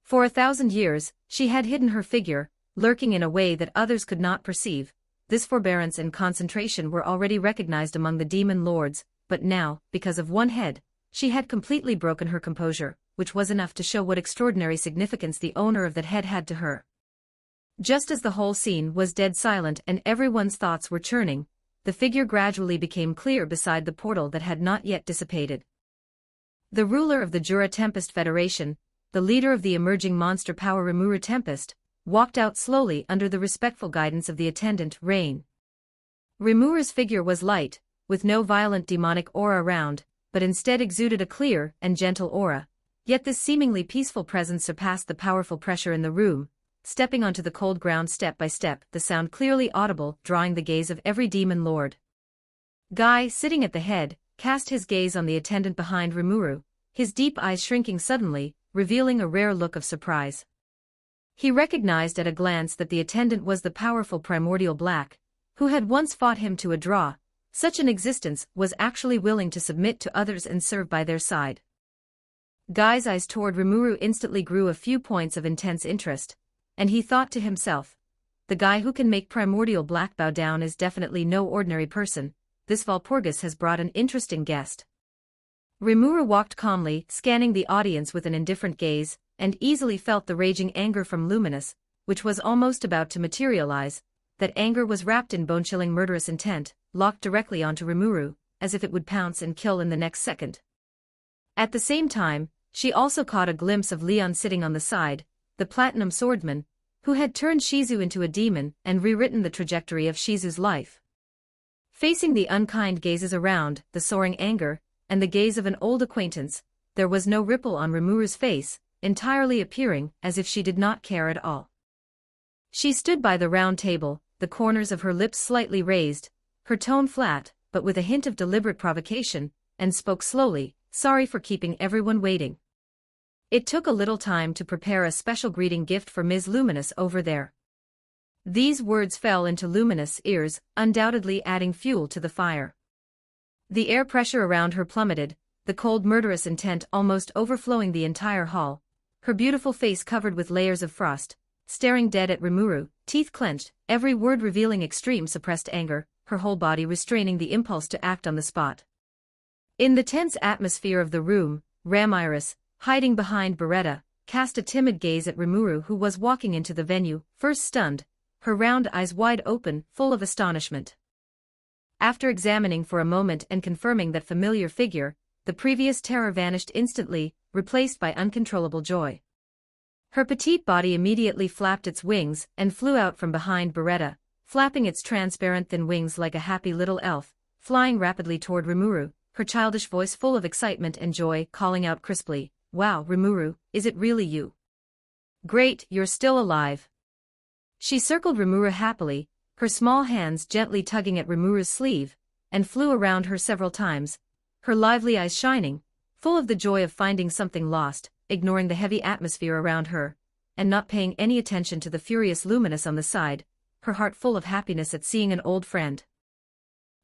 For 1,000 years, she had hidden her figure, lurking in a way that others could not perceive. This forbearance and concentration were already recognized among the demon lords, but now, because of one head, she had completely broken her composure, which was enough to show what extraordinary significance the owner of that head had to her. Just as the whole scene was dead silent and everyone's thoughts were churning, the figure gradually became clear beside the portal that had not yet dissipated. The ruler of the Jura Tempest Federation, the leader of the emerging monster power Rimuru Tempest, walked out slowly under the respectful guidance of the attendant, Rain. Rimuru's figure was light, with no violent demonic aura around, but instead exuded a clear and gentle aura, yet this seemingly peaceful presence surpassed the powerful pressure in the room. Stepping onto the cold ground step by step, the sound clearly audible, drawing the gaze of every demon lord. Guy, sitting at the head, cast his gaze on the attendant behind Rimuru, his deep eyes shrinking suddenly, revealing a rare look of surprise. He recognized at a glance that the attendant was the powerful Primordial Black, who had once fought him to a draw. Such an existence was actually willing to submit to others and serve by their side. Guy's eyes toward Rimuru instantly grew a few points of intense interest, and he thought to himself, the guy who can make Primordial Black bow down is definitely no ordinary person. This Walpurgis has brought an interesting guest. Rimuru walked calmly, scanning the audience with an indifferent gaze, and easily felt the raging anger from Luminous, which was almost about to materialize. That anger was wrapped in bone-chilling murderous intent, locked directly onto Rimuru, as if it would pounce and kill in the next second. At the same time, she also caught a glimpse of Leon sitting on the side, the platinum swordsman, who had turned Shizu into a demon and rewritten the trajectory of Shizu's life. Facing the unkind gazes around, the soaring anger, and the gaze of an old acquaintance, there was no ripple on Rimuru's face, entirely appearing as if she did not care at all. She stood by the round table, the corners of her lips slightly raised, her tone flat, but with a hint of deliberate provocation, and spoke slowly, "Sorry for keeping everyone waiting. It took a little time to prepare a special greeting gift for Ms. Luminous over there." These words fell into Luminous' ears, undoubtedly adding fuel to the fire. The air pressure around her plummeted, the cold murderous intent almost overflowing the entire hall, her beautiful face covered with layers of frost, staring dead at Rimuru, teeth clenched, every word revealing extreme suppressed anger, her whole body restraining the impulse to act on the spot. In the tense atmosphere of the room, Ramiris, hiding behind Beretta, cast a timid gaze at Rimuru, who was walking into the venue, first stunned, her round eyes wide open, full of astonishment. After examining for a moment and confirming that familiar figure, the previous terror vanished instantly, replaced by uncontrollable joy. Her petite body immediately flapped its wings and flew out from behind Beretta, flapping its transparent thin wings like a happy little elf, flying rapidly toward Rimuru, her childish voice full of excitement and joy, calling out crisply, "Wow, Rimuru, is it really you? Great, you're still alive. She circled Rimuru happily, her small hands gently tugging at Rimuru's sleeve, and flew around her several times, her lively eyes shining, full of the joy of finding something lost, ignoring the heavy atmosphere around her, and not paying any attention to the furious Luminous on the side, her heart full of happiness at seeing an old friend.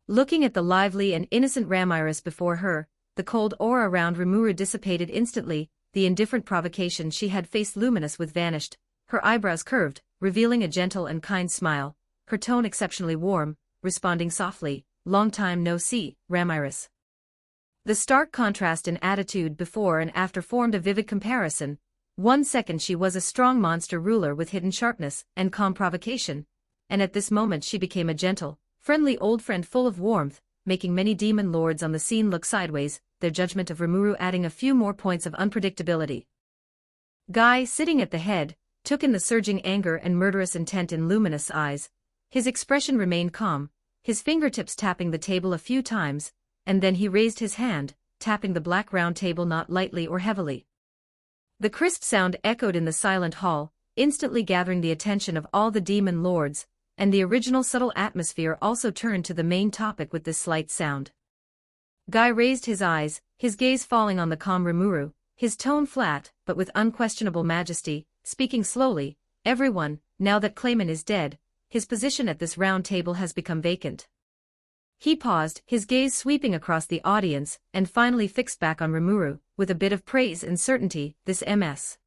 Looking at the lively and innocent Ramiris before her, the cold aura around Rimuru dissipated instantly, the indifferent provocation she had faced Luminous with vanished, her eyebrows curved, revealing a gentle and kind smile, her tone exceptionally warm, responding softly, "Long time no see, Ramiris." The stark contrast in attitude before and after formed a vivid comparison. 1 second she was a strong monster ruler with hidden sharpness and calm provocation, and at this moment she became a gentle, friendly old friend full of warmth, making many demon lords on the scene look sideways, their judgment of Rimuru adding a few more points of unpredictability. Guy, sitting at the head, took in the surging anger and murderous intent in Luminous' eyes. His expression remained calm, his fingertips tapping the table a few times, and then he raised his hand, tapping the black round table not lightly or heavily. The crisp sound echoed in the silent hall, instantly gathering the attention of all the demon lords, and the original subtle atmosphere also turned to the main topic with this slight sound. Guy raised his eyes, his gaze falling on the calm Rimuru, his tone flat, but with unquestionable majesty, speaking slowly, "Everyone, now that Clayman is dead, his position at this round table has become vacant." He paused, his gaze sweeping across the audience, and finally fixed back on Rimuru, with a bit of praise and certainty, "This Ms.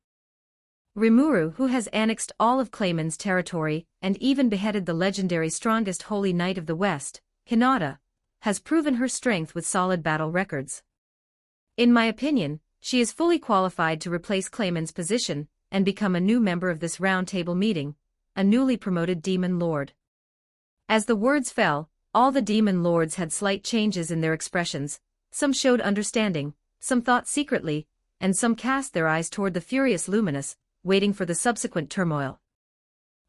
Rimuru, who has annexed all of Clayman's territory, and even beheaded the legendary strongest holy knight of the West, Hinata, has proven her strength with solid battle records. In my opinion, she is fully qualified to replace Clayman's position, and become a new member of this round table meeting, a newly promoted demon lord." As the words fell, all the demon lords had slight changes in their expressions, some showed understanding, some thought secretly, and some cast their eyes toward the furious Luminous, waiting for the subsequent turmoil.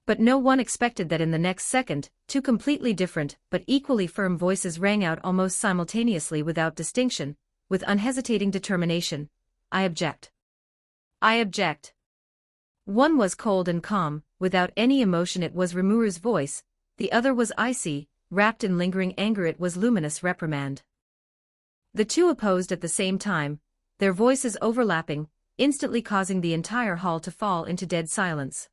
But no one expected that in the next second, two completely different but equally firm voices rang out almost simultaneously without distinction, with unhesitating determination, "I object. I object." One was cold and calm, without any emotion. It was Rimuru's voice, the other was icy, wrapped in lingering anger. It was Luminous' reprimand. The two opposed at the same time, their voices overlapping, instantly causing the entire hall to fall into dead silence.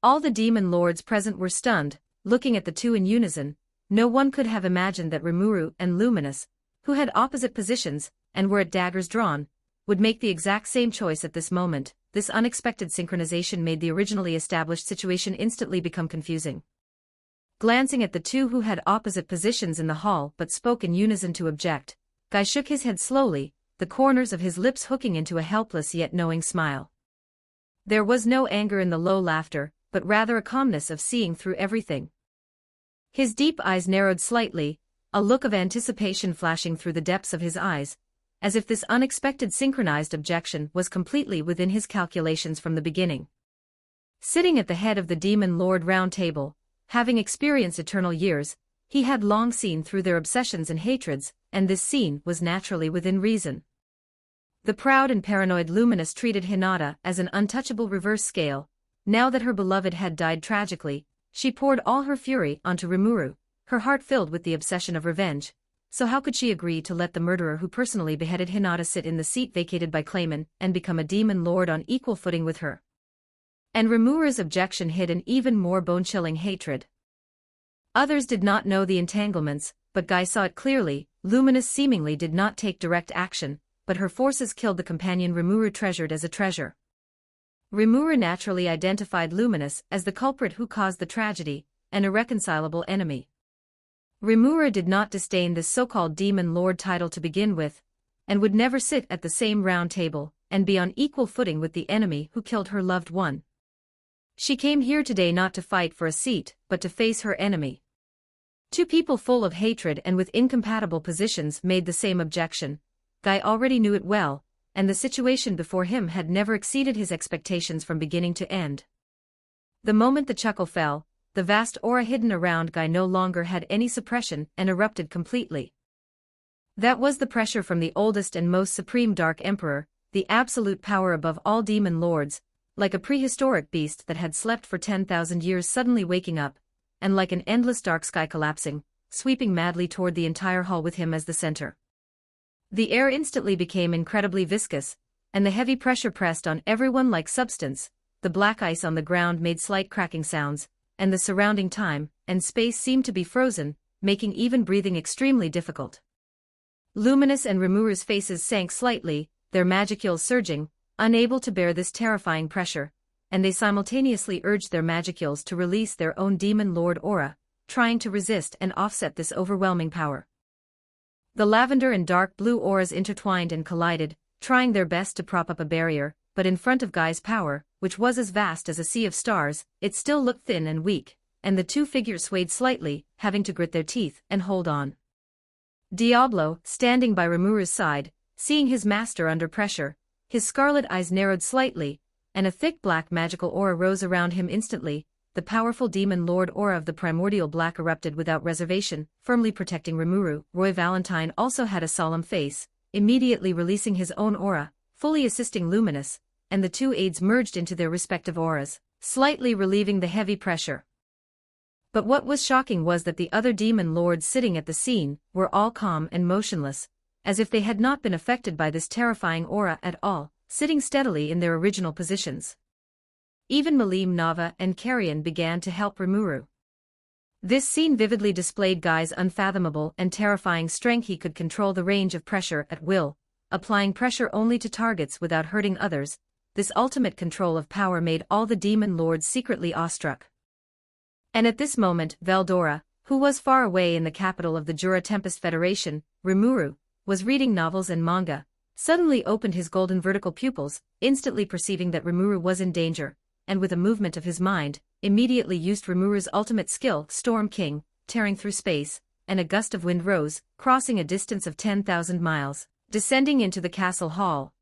All the demon lords present were stunned, looking at the two in unison. No one could have imagined that Rimuru and Luminous, who had opposite positions, and were at daggers drawn, would make the exact same choice at this moment. This unexpected synchronization made the originally established situation instantly become confusing. Glancing at the two who had opposite positions in the hall but spoke in unison to object, Guy shook his head slowly, the corners of his lips hooking into a helpless yet knowing smile. There was no anger in the low laughter, but rather a calmness of seeing through everything. His deep eyes narrowed slightly, a look of anticipation flashing through the depths of his eyes, as if this unexpected synchronized objection was completely within his calculations from the beginning. Sitting at the head of the Demon Lord Round Table, having experienced eternal years, he had long seen through their obsessions and hatreds, and this scene was naturally within reason. The proud and paranoid Luminous treated Hinata as an untouchable reverse scale. Now that her beloved had died tragically, she poured all her fury onto Rimuru, her heart filled with the obsession of revenge. So how could she agree to let the murderer who personally beheaded Hinata sit in the seat vacated by Clayman and become a demon lord on equal footing with her? And Rimuru's objection hid an even more bone-chilling hatred. Others did not know the entanglements, but Guy saw it clearly. Luminous seemingly did not take direct action, but her forces killed the companion Rimuru treasured as a treasure. Rimuru naturally identified Luminous as the culprit who caused the tragedy, an irreconcilable enemy. Rimuru did not disdain this so-called demon lord title to begin with, and would never sit at the same round table and be on equal footing with the enemy who killed her loved one. She came here today not to fight for a seat, but to face her enemy. Two people full of hatred and with incompatible positions made the same objection. Guy already knew it well, and the situation before him had never exceeded his expectations from beginning to end. The moment the chuckle fell, the vast aura hidden around Guy no longer had any suppression and erupted completely. That was the pressure from the oldest and most supreme Dark Emperor, the absolute power above all demon lords, like a prehistoric beast that had slept for 10,000 years suddenly waking up, and like an endless dark sky collapsing, sweeping madly toward the entire hall with him as the center. The air instantly became incredibly viscous, and the heavy pressure pressed on everyone like substance. The black ice on the ground made slight cracking sounds, and the surrounding time and space seemed to be frozen, making even breathing extremely difficult. Luminous and Rimuru's faces sank slightly, their magicules surging, unable to bear this terrifying pressure, and they simultaneously urged their magicules to release their own demon lord aura, trying to resist and offset this overwhelming power. The lavender and dark blue auras intertwined and collided, trying their best to prop up a barrier, but in front of Guy's power, which was as vast as a sea of stars, it still looked thin and weak, and the two figures swayed slightly, having to grit their teeth and hold on. Diablo, standing by Rimuru's side, seeing his master under pressure, his scarlet eyes narrowed slightly, and a thick black magical aura rose around him instantly. The powerful demon lord aura of the primordial black erupted without reservation, firmly protecting Rimuru. Roy Valentine also had a solemn face, immediately releasing his own aura, fully assisting Luminous, and the two aides merged into their respective auras, slightly relieving the heavy pressure. But what was shocking was that the other demon lords sitting at the scene were all calm and motionless, as if they had not been affected by this terrifying aura at all, sitting steadily in their original positions. Even Malim Nava and Carrion began to help Rimuru. This scene vividly displayed Guy's unfathomable and terrifying strength. He could control the range of pressure at will, applying pressure only to targets without hurting others. This ultimate control of power made all the demon lords secretly awestruck. And at this moment, Veldora, who was far away in the capital of the Jura Tempest Federation, Rimuru, was reading novels and manga, suddenly opened his golden vertical pupils, instantly perceiving that Rimuru was in danger, and with a movement of his mind, immediately used Rimuru's ultimate skill, Storm King, tearing through space, and a gust of wind rose, crossing a distance of 10,000 miles, descending into the castle hall.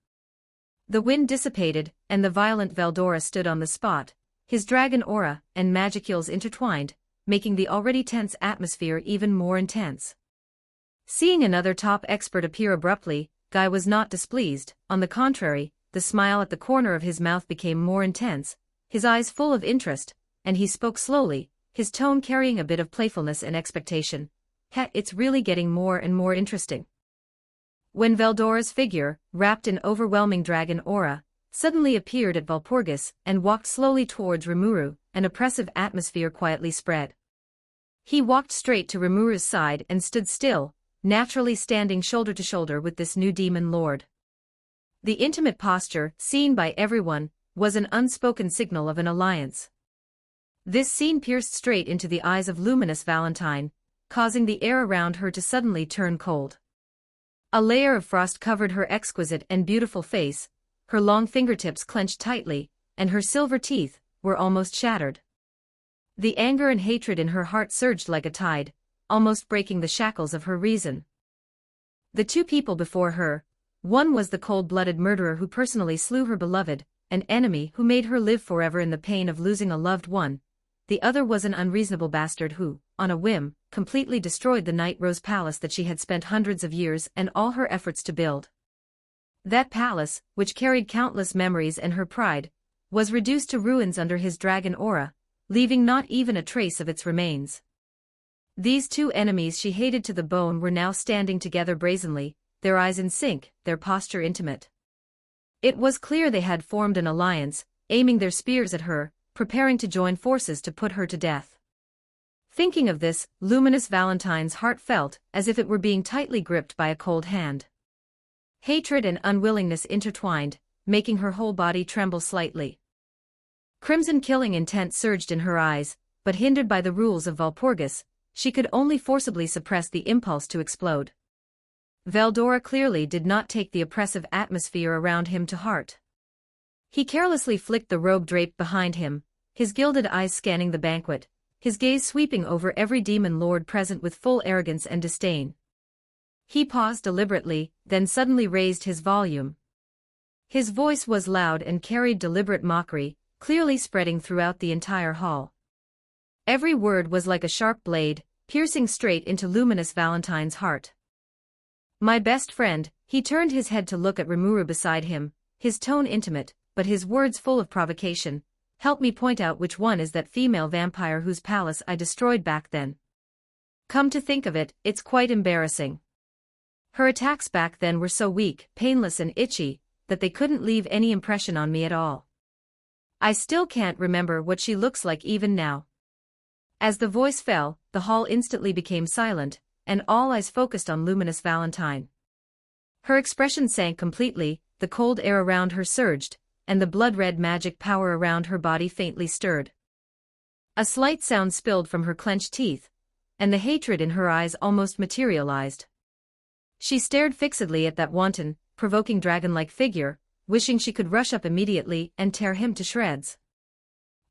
The wind dissipated, and the violent Veldora stood on the spot, his dragon aura and magicules intertwined, making the already tense atmosphere even more intense. Seeing another top expert appear abruptly, Guy was not displeased. On the contrary, the smile at the corner of his mouth became more intense, his eyes full of interest, and he spoke slowly, his tone carrying a bit of playfulness and expectation. It's really getting more and more interesting. When Veldora's figure, wrapped in overwhelming dragon aura, suddenly appeared at Walpurgis and walked slowly towards Rimuru, an oppressive atmosphere quietly spread. He walked straight to Rimuru's side and stood still, naturally standing shoulder to shoulder with this new demon lord. The intimate posture, seen by everyone, was an unspoken signal of an alliance. This scene pierced straight into the eyes of Luminous Valentine, causing the air around her to suddenly turn cold. A layer of frost covered her exquisite and beautiful face, her long fingertips clenched tightly, and her silver teeth were almost shattered. The anger and hatred in her heart surged like a tide, almost breaking the shackles of her reason. The two people before her, one was the cold-blooded murderer who personally slew her beloved, an enemy who made her live forever in the pain of losing a loved one. The other was an unreasonable bastard who, on a whim, completely destroyed the Night Rose Palace that she had spent hundreds of years and all her efforts to build. That palace, which carried countless memories and her pride, was reduced to ruins under his dragon aura, leaving not even a trace of its remains. These two enemies she hated to the bone were now standing together brazenly, their eyes in sync, their posture intimate. It was clear they had formed an alliance, aiming their spears at her, preparing to join forces to put her to death. Thinking of this, Luminous Valentine's heart felt as if it were being tightly gripped by a cold hand. Hatred and unwillingness intertwined, making her whole body tremble slightly. Crimson killing intent surged in her eyes, but hindered by the rules of Walpurgis, she could only forcibly suppress the impulse to explode. Veldora clearly did not take the oppressive atmosphere around him to heart. He carelessly flicked the robe draped behind him, his gilded eyes scanning the banquet, his gaze sweeping over every demon lord present with full arrogance and disdain. He paused deliberately, then suddenly raised his volume. His voice was loud and carried deliberate mockery, clearly spreading throughout the entire hall. Every word was like a sharp blade, piercing straight into Luminous Valentine's heart. "My best friend," he turned his head to look at Rimuru beside him, his tone intimate, but his words full of provocation. Help me point out which one is that female vampire whose palace I destroyed back then. Come to think of it, it's quite embarrassing. Her attacks back then were so weak, painless and itchy, that they couldn't leave any impression on me at all. I still can't remember what she looks like even now. As the voice fell, the hall instantly became silent, and all eyes focused on luminous Valentine. Her expression sank completely, the cold air around her surged, and the blood-red magic power around her body faintly stirred. A slight sound spilled from her clenched teeth, and the hatred in her eyes almost materialized. She stared fixedly at that wanton, provoking dragon-like figure, wishing she could rush up immediately and tear him to shreds.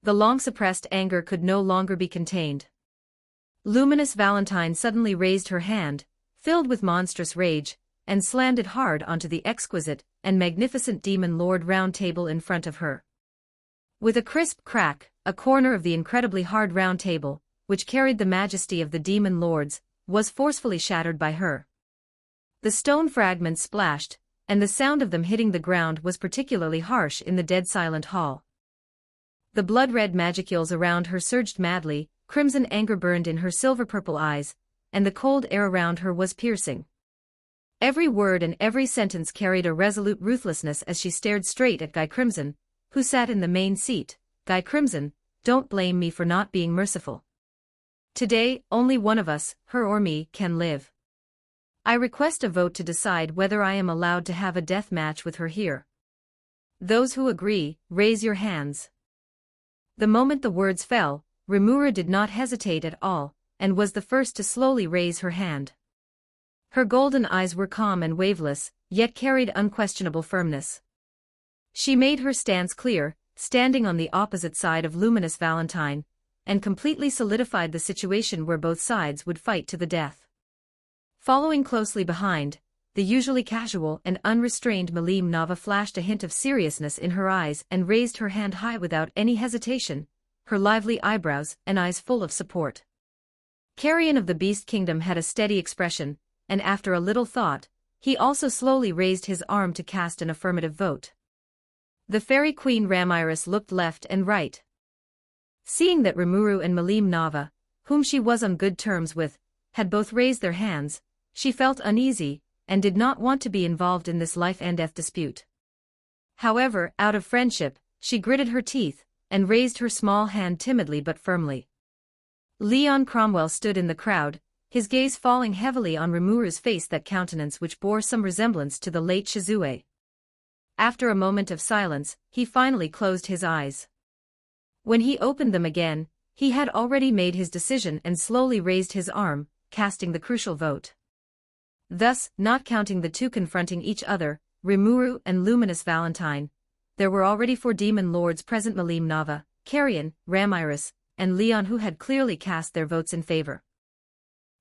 The long-suppressed anger could no longer be contained. Luminous Valentine suddenly raised her hand, filled with monstrous rage, and slammed it hard onto the exquisite and magnificent Demon Lord round table in front of her. With a crisp crack, a corner of the incredibly hard round table, which carried the majesty of the Demon Lords, was forcefully shattered by her. The stone fragments splashed, and the sound of them hitting the ground was particularly harsh in the dead silent hall. The blood-red magicules around her surged madly, crimson anger burned in her silver-purple eyes, and the cold air around her was piercing. Every word and every sentence carried a resolute ruthlessness as she stared straight at Guy Crimson, who sat in the main seat. Guy Crimson, don't blame me for not being merciful. Today, only one of us, her or me, can live. I request a vote to decide whether I am allowed to have a death match with her here. Those who agree, raise your hands. The moment the words fell, Rimuru did not hesitate at all, and was the first to slowly raise her hand. Her golden eyes were calm and waveless, yet carried unquestionable firmness. She made her stance clear, standing on the opposite side of luminous Valentine, and completely solidified the situation where both sides would fight to the death. Following closely behind, the usually casual and unrestrained Malim Nava flashed a hint of seriousness in her eyes and raised her hand high without any hesitation, her lively eyebrows and eyes full of support. Carrion of the Beast Kingdom had a steady expression, and after a little thought, he also slowly raised his arm to cast an affirmative vote. The Fairy Queen Ramiris looked left and right. Seeing that Rimuru and Malim Nava, whom she was on good terms with, had both raised their hands, she felt uneasy, and did not want to be involved in this life-and-death dispute. However, out of friendship, she gritted her teeth, and raised her small hand timidly but firmly. Leon Cromwell stood in the crowd, his gaze falling heavily on Rimuru's face, that countenance which bore some resemblance to the late Shizue. After a moment of silence, he finally closed his eyes. When he opened them again, he had already made his decision and slowly raised his arm, casting the crucial vote. Thus, not counting the two confronting each other, Rimuru and Luminous Valentine, there were already 4 demon lords present: Malim Nava, Carrion, Ramiris, and Leon, who had clearly cast their votes in favor.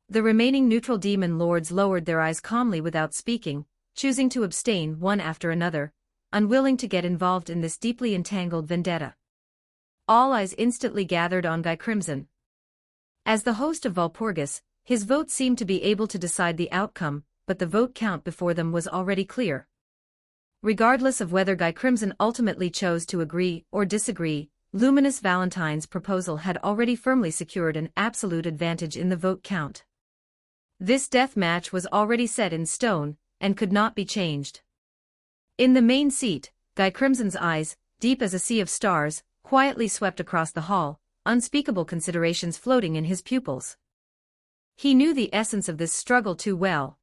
The remaining neutral demon lords lowered their eyes calmly without speaking, choosing to abstain one after another, unwilling to get involved in this deeply entangled vendetta. All eyes instantly gathered on Guy Crimson. As the host of Walpurgis, his vote seemed to be able to decide the outcome, but the vote count before them was already clear. Regardless of whether Guy Crimson ultimately chose to agree or disagree, Luminous Valentine's proposal had already firmly secured an absolute advantage in the vote count. This death match was already set in stone, and could not be changed. In the main seat, Guy Crimson's eyes, deep as a sea of stars, quietly swept across the hall, unspeakable considerations floating in his pupils. He knew the essence of this struggle too well.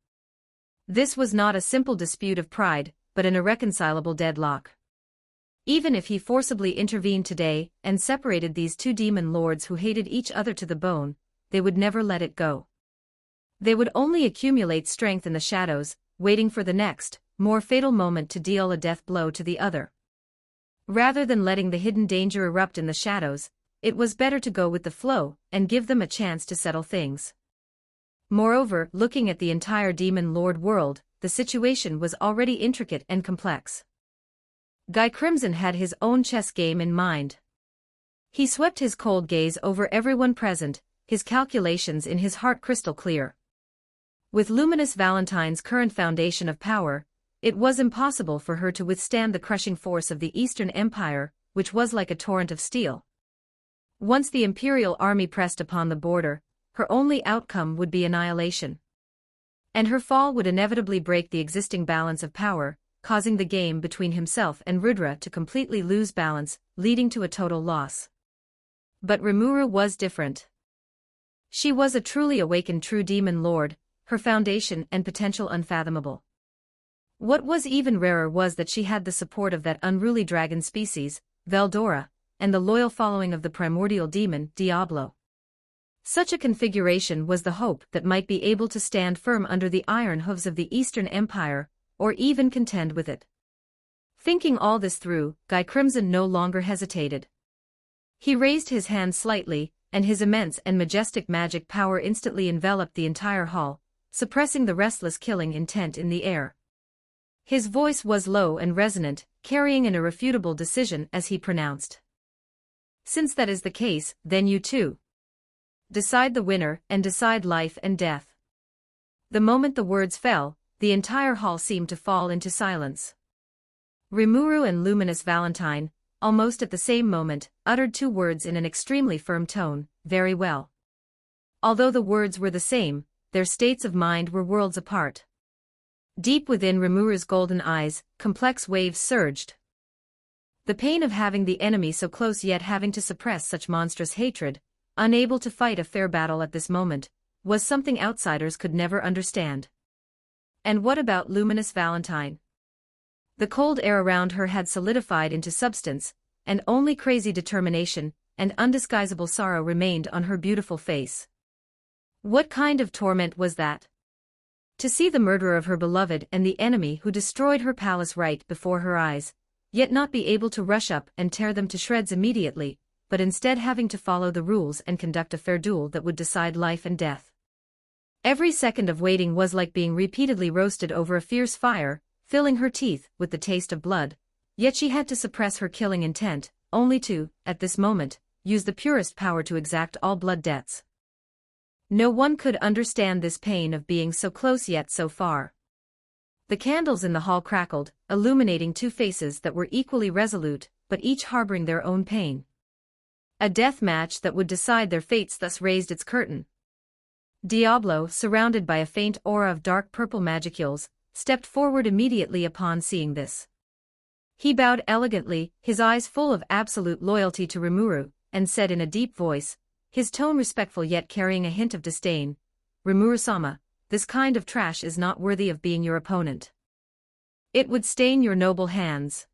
This was not a simple dispute of pride, but an irreconcilable deadlock. Even if he forcibly intervened today and separated these 2 demon lords who hated each other to the bone, they would never let it go. They would only accumulate strength in the shadows, waiting for the next, more fatal moment to deal a death blow to the other. Rather than letting the hidden danger erupt in the shadows, it was better to go with the flow and give them a chance to settle things. Moreover, looking at the entire Demon Lord world, the situation was already intricate and complex. Guy Crimson had his own chess game in mind. He swept his cold gaze over everyone present, his calculations in his heart crystal clear. With Luminous Valentine's current foundation of power, It was impossible for her to withstand the crushing force of the Eastern Empire, which was like a torrent of steel. Once the imperial army pressed upon the border, her only outcome would be annihilation. And her fall would inevitably break the existing balance of power, causing the game between himself and Rudra to completely lose balance, leading to a total loss. But Rimuru was different. She was a truly awakened true demon lord, her foundation and potential unfathomable. What was even rarer was that she had the support of that unruly dragon species, Veldora, and the loyal following of the primordial demon, Diablo. Such a configuration was the hope that might be able to stand firm under the iron hooves of the Eastern Empire, or even contend with it. Thinking all this through, Guy Crimson no longer hesitated. He raised his hand slightly, and his immense and majestic magic power instantly enveloped the entire hall, suppressing the restless killing intent in the air. His voice was low and resonant, carrying an irrefutable decision as he pronounced. "Since that is the case, then you too. Decide the winner and decide life and death." The moment the words fell, the entire hall seemed to fall into silence. Rimuru and Luminous Valentine, almost at the same moment, uttered two words in an extremely firm tone, "Very well." Although the words were the same, their states of mind were worlds apart. Deep within Rimuru's golden eyes, complex waves surged. The pain of having the enemy so close yet having to suppress such monstrous hatred, unable to fight a fair battle at this moment, was something outsiders could never understand. And what about Luminous Valentine? The cold air around her had solidified into substance, and only crazy determination and undisguisable sorrow remained on her beautiful face. What kind of torment was that? To see the murderer of her beloved and the enemy who destroyed her palace right before her eyes, yet not be able to rush up and tear them to shreds immediately, but instead having to follow the rules and conduct a fair duel that would decide life and death. Every second of waiting was like being repeatedly roasted over a fierce fire, filling her teeth with the taste of blood, yet she had to suppress her killing intent, only to, at this moment, use the purest power to exact all blood debts. No one could understand this pain of being so close yet so far. The candles in the hall crackled, illuminating two faces that were equally resolute, but each harboring their own pain. A death match that would decide their fates thus raised its curtain. Diablo, surrounded by a faint aura of dark purple magicules, stepped forward immediately upon seeing this. He bowed elegantly, his eyes full of absolute loyalty to Rimuru, and said in a deep voice, his tone respectful yet carrying a hint of disdain, "Rimuru-sama, this kind of trash is not worthy of being your opponent. It would stain your noble hands.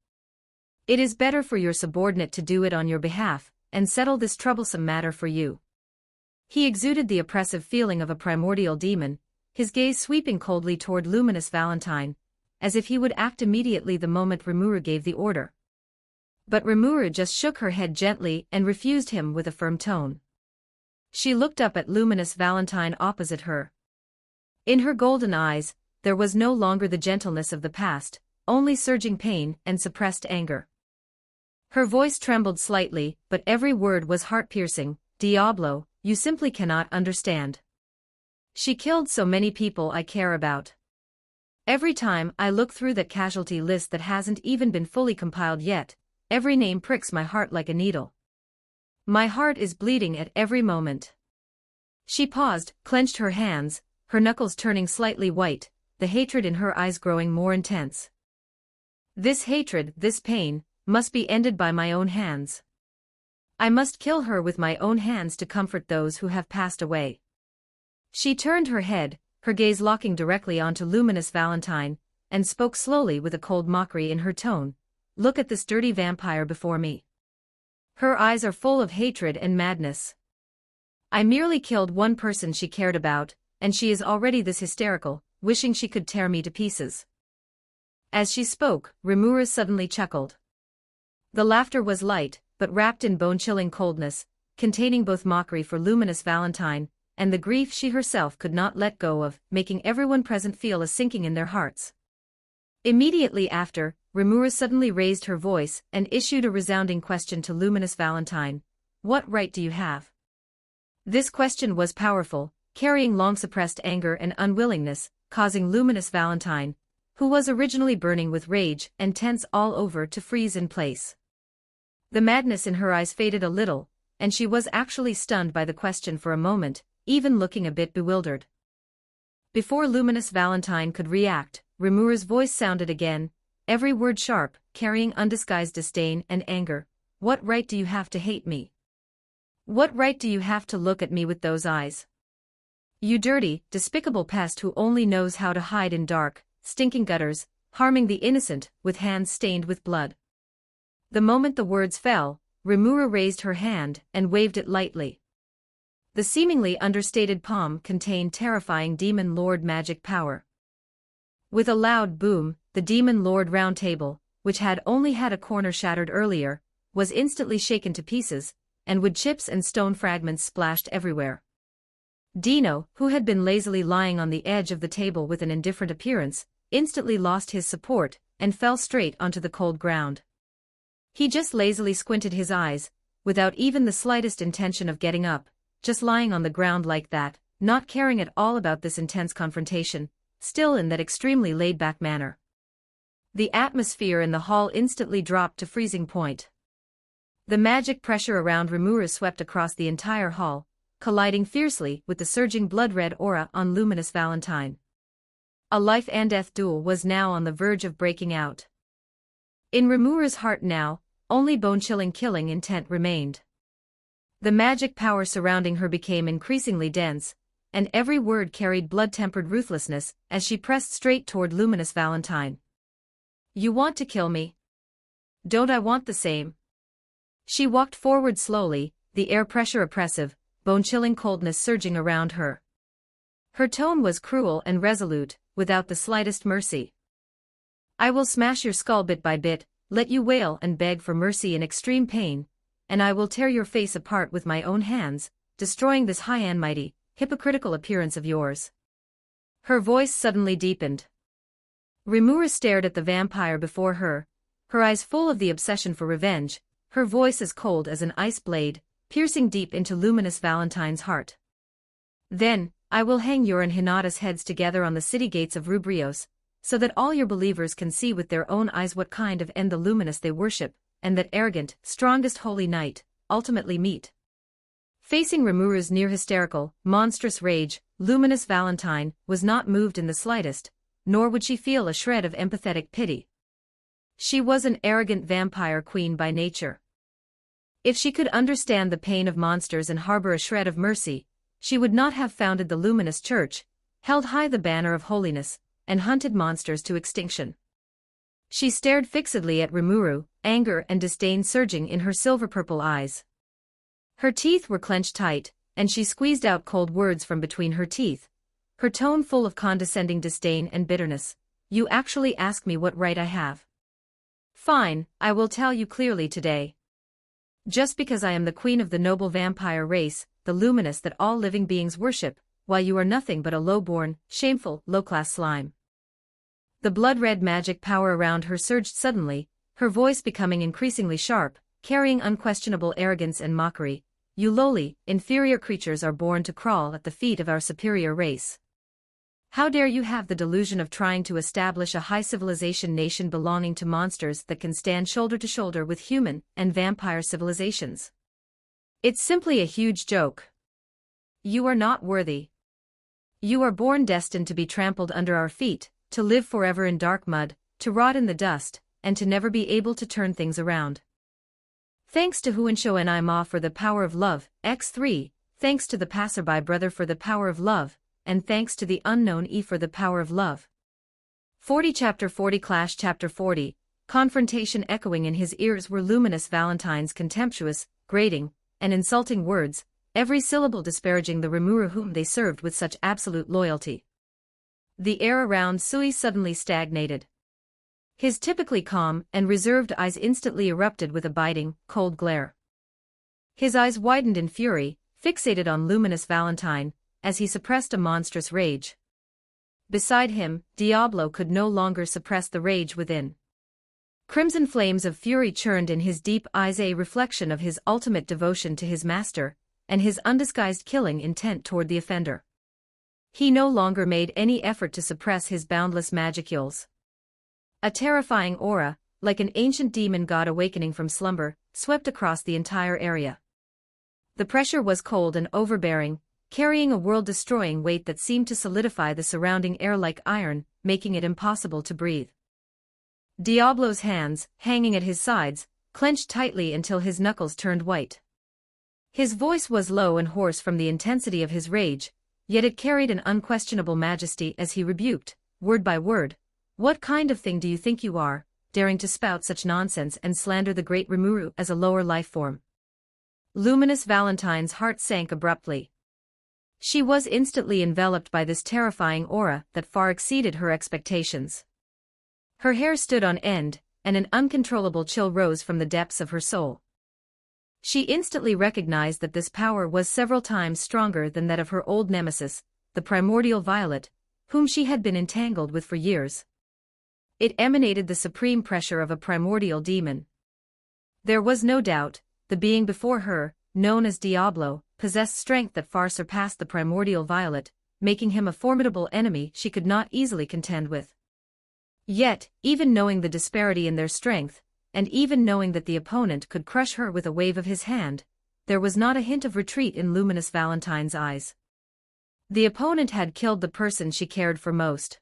It is better for your subordinate to do it on your behalf, and settle this troublesome matter for you." He exuded the oppressive feeling of a primordial demon, his gaze sweeping coldly toward Luminous Valentine, as if he would act immediately the moment Rimuru gave the order. But Rimuru just shook her head gently and refused him with a firm tone. She looked up at Luminous Valentine opposite her. In her golden eyes, there was no longer the gentleness of the past, only surging pain and suppressed anger. Her voice trembled slightly, but every word was heart-piercing. "Diablo, you simply cannot understand. She killed so many people I care about. Every time I look through that casualty list that hasn't even been fully compiled yet, every name pricks my heart like a needle. My heart is bleeding at every moment." She paused, clenched her hands, her knuckles turning slightly white, the hatred in her eyes growing more intense. This hatred, this pain, must be ended by my own hands. I must kill her with my own hands to comfort those who have passed away. She turned her head, her gaze locking directly onto Luminous Valentine, and spoke slowly with a cold mockery in her tone, "Look at this dirty vampire before me. Her eyes are full of hatred and madness. I merely killed one person she cared about, and she is already this hysterical, wishing she could tear me to pieces." As she spoke, Rimuru suddenly chuckled. The laughter was light, but wrapped in bone-chilling coldness, containing both mockery for Luminous Valentine, and the grief she herself could not let go of, making everyone present feel a sinking in their hearts. Immediately after, Rimuru suddenly raised her voice and issued a resounding question to Luminous Valentine, "What right do you have?" This question was powerful, carrying long-suppressed anger and unwillingness, causing Luminous Valentine, who was originally burning with rage and tense all over to freeze in place. The madness in her eyes faded a little, and she was actually stunned by the question for a moment, even looking a bit bewildered. Before Luminous Valentine could react, Rimuru's voice sounded again, every word sharp, carrying undisguised disdain and anger. What right do you have to hate me? What right do you have to look at me with those eyes? You dirty, despicable pest who only knows how to hide in dark, stinking gutters, harming the innocent, with hands stained with blood. The moment the words fell, Rimuru raised her hand and waved it lightly. The seemingly understated palm contained terrifying Demon Lord magic power. With a loud boom, the Demon Lord round table, which had only had a corner shattered earlier, was instantly shaken to pieces, and wood chips and stone fragments splashed everywhere. Dino, who had been lazily lying on the edge of the table with an indifferent appearance, instantly lost his support and fell straight onto the cold ground. He just lazily squinted his eyes, without even the slightest intention of getting up, just lying on the ground like that, not caring at all about this intense confrontation, still in that extremely laid-back manner. The atmosphere in the hall instantly dropped to freezing point. The magic pressure around Rimuru swept across the entire hall, colliding fiercely with the surging blood-red aura on Luminous Valentine. A life-and-death duel was now on the verge of breaking out. In Rimuru's heart now, only bone-chilling killing intent remained. The magic power surrounding her became increasingly dense, and every word carried blood-tempered ruthlessness as she pressed straight toward Luminous Valentine. You want to kill me? Don't I want the same? She walked forward slowly, the air pressure oppressive, bone-chilling coldness surging around her. Her tone was cruel and resolute, without the slightest mercy. I will smash your skull bit by bit, let you wail and beg for mercy in extreme pain, and I will tear your face apart with my own hands, destroying this high and mighty, hypocritical appearance of yours. Her voice suddenly deepened. Rimuru stared at the vampire before her, her eyes full of the obsession for revenge, her voice as cold as an ice blade, piercing deep into Luminous Valentine's heart. Then, I will hang your and Hinata's heads together on the city gates of Rubrios, so that all your believers can see with their own eyes what kind of end the Luminous they worship, and that arrogant, strongest holy knight, ultimately meet. Facing Rimuru's near-hysterical, monstrous rage, Luminous Valentine was not moved in the slightest, nor would she feel a shred of empathetic pity. She was an arrogant vampire queen by nature. If she could understand the pain of monsters and harbor a shred of mercy, she would not have founded the Luminous Church, held high the banner of holiness, and hunted monsters to extinction. She stared fixedly at Rimuru, anger and disdain surging in her silver-purple eyes. Her teeth were clenched tight, and she squeezed out cold words from between her teeth, her tone full of condescending disdain and bitterness. You actually ask me what right I have. Fine, I will tell you clearly today. Just because I am the queen of the noble vampire race, the Luminous that all living beings worship, while you are nothing but a low-born, shameful, low-class slime. The blood-red magic power around her surged suddenly, her voice becoming increasingly sharp, carrying unquestionable arrogance and mockery. You lowly, inferior creatures are born to crawl at the feet of our superior race. How dare you have the delusion of trying to establish a high civilization nation belonging to monsters that can stand shoulder to shoulder with human and vampire civilizations? It's simply a huge joke. You are not worthy. You are born destined to be trampled under our feet, to live forever in dark mud, to rot in the dust, and to never be able to turn things around. Thanks to Huansho and Ma for the power of love, X3, thanks to the passerby brother for the power of love, and thanks to the unknown E for the power of love. 40 Chapter 40 Clash Chapter 40, confrontation echoing in his ears were Luminous Valentine's contemptuous, grating, and insulting words, every syllable disparaging the Rimuru whom they served with such absolute loyalty. The air around Sui suddenly stagnated. His typically calm and reserved eyes instantly erupted with a biting, cold glare. His eyes widened in fury, fixated on Luminous Valentine, as he suppressed a monstrous rage. Beside him, Diablo could no longer suppress the rage within. Crimson flames of fury churned in his deep eyes, a reflection of his ultimate devotion to his master, and his undisguised killing intent toward the offender. He no longer made any effort to suppress his boundless magicules. A terrifying aura, like an ancient demon god awakening from slumber, swept across the entire area. The pressure was cold and overbearing, carrying a world-destroying weight that seemed to solidify the surrounding air like iron, making it impossible to breathe. Diablo's hands, hanging at his sides, clenched tightly until his knuckles turned white. His voice was low and hoarse from the intensity of his rage, yet it carried an unquestionable majesty as he rebuked, word by word, "What kind of thing do you think you are, daring to spout such nonsense and slander the great Rimuru as a lower life form?" Luminous Valentine's heart sank abruptly. She was instantly enveloped by this terrifying aura that far exceeded her expectations. Her hair stood on end, and an uncontrollable chill rose from the depths of her soul. She instantly recognized that this power was several times stronger than that of her old nemesis, the primordial violet, whom she had been entangled with for years. It emanated the supreme pressure of a primordial demon. There was no doubt, the being before her, known as Diablo, possessed strength that far surpassed the primordial violet, making him a formidable enemy she could not easily contend with. Yet, even knowing the disparity in their strength, and even knowing that the opponent could crush her with a wave of his hand, there was not a hint of retreat in Luminous Valentine's eyes. The opponent had killed the person she cared for most.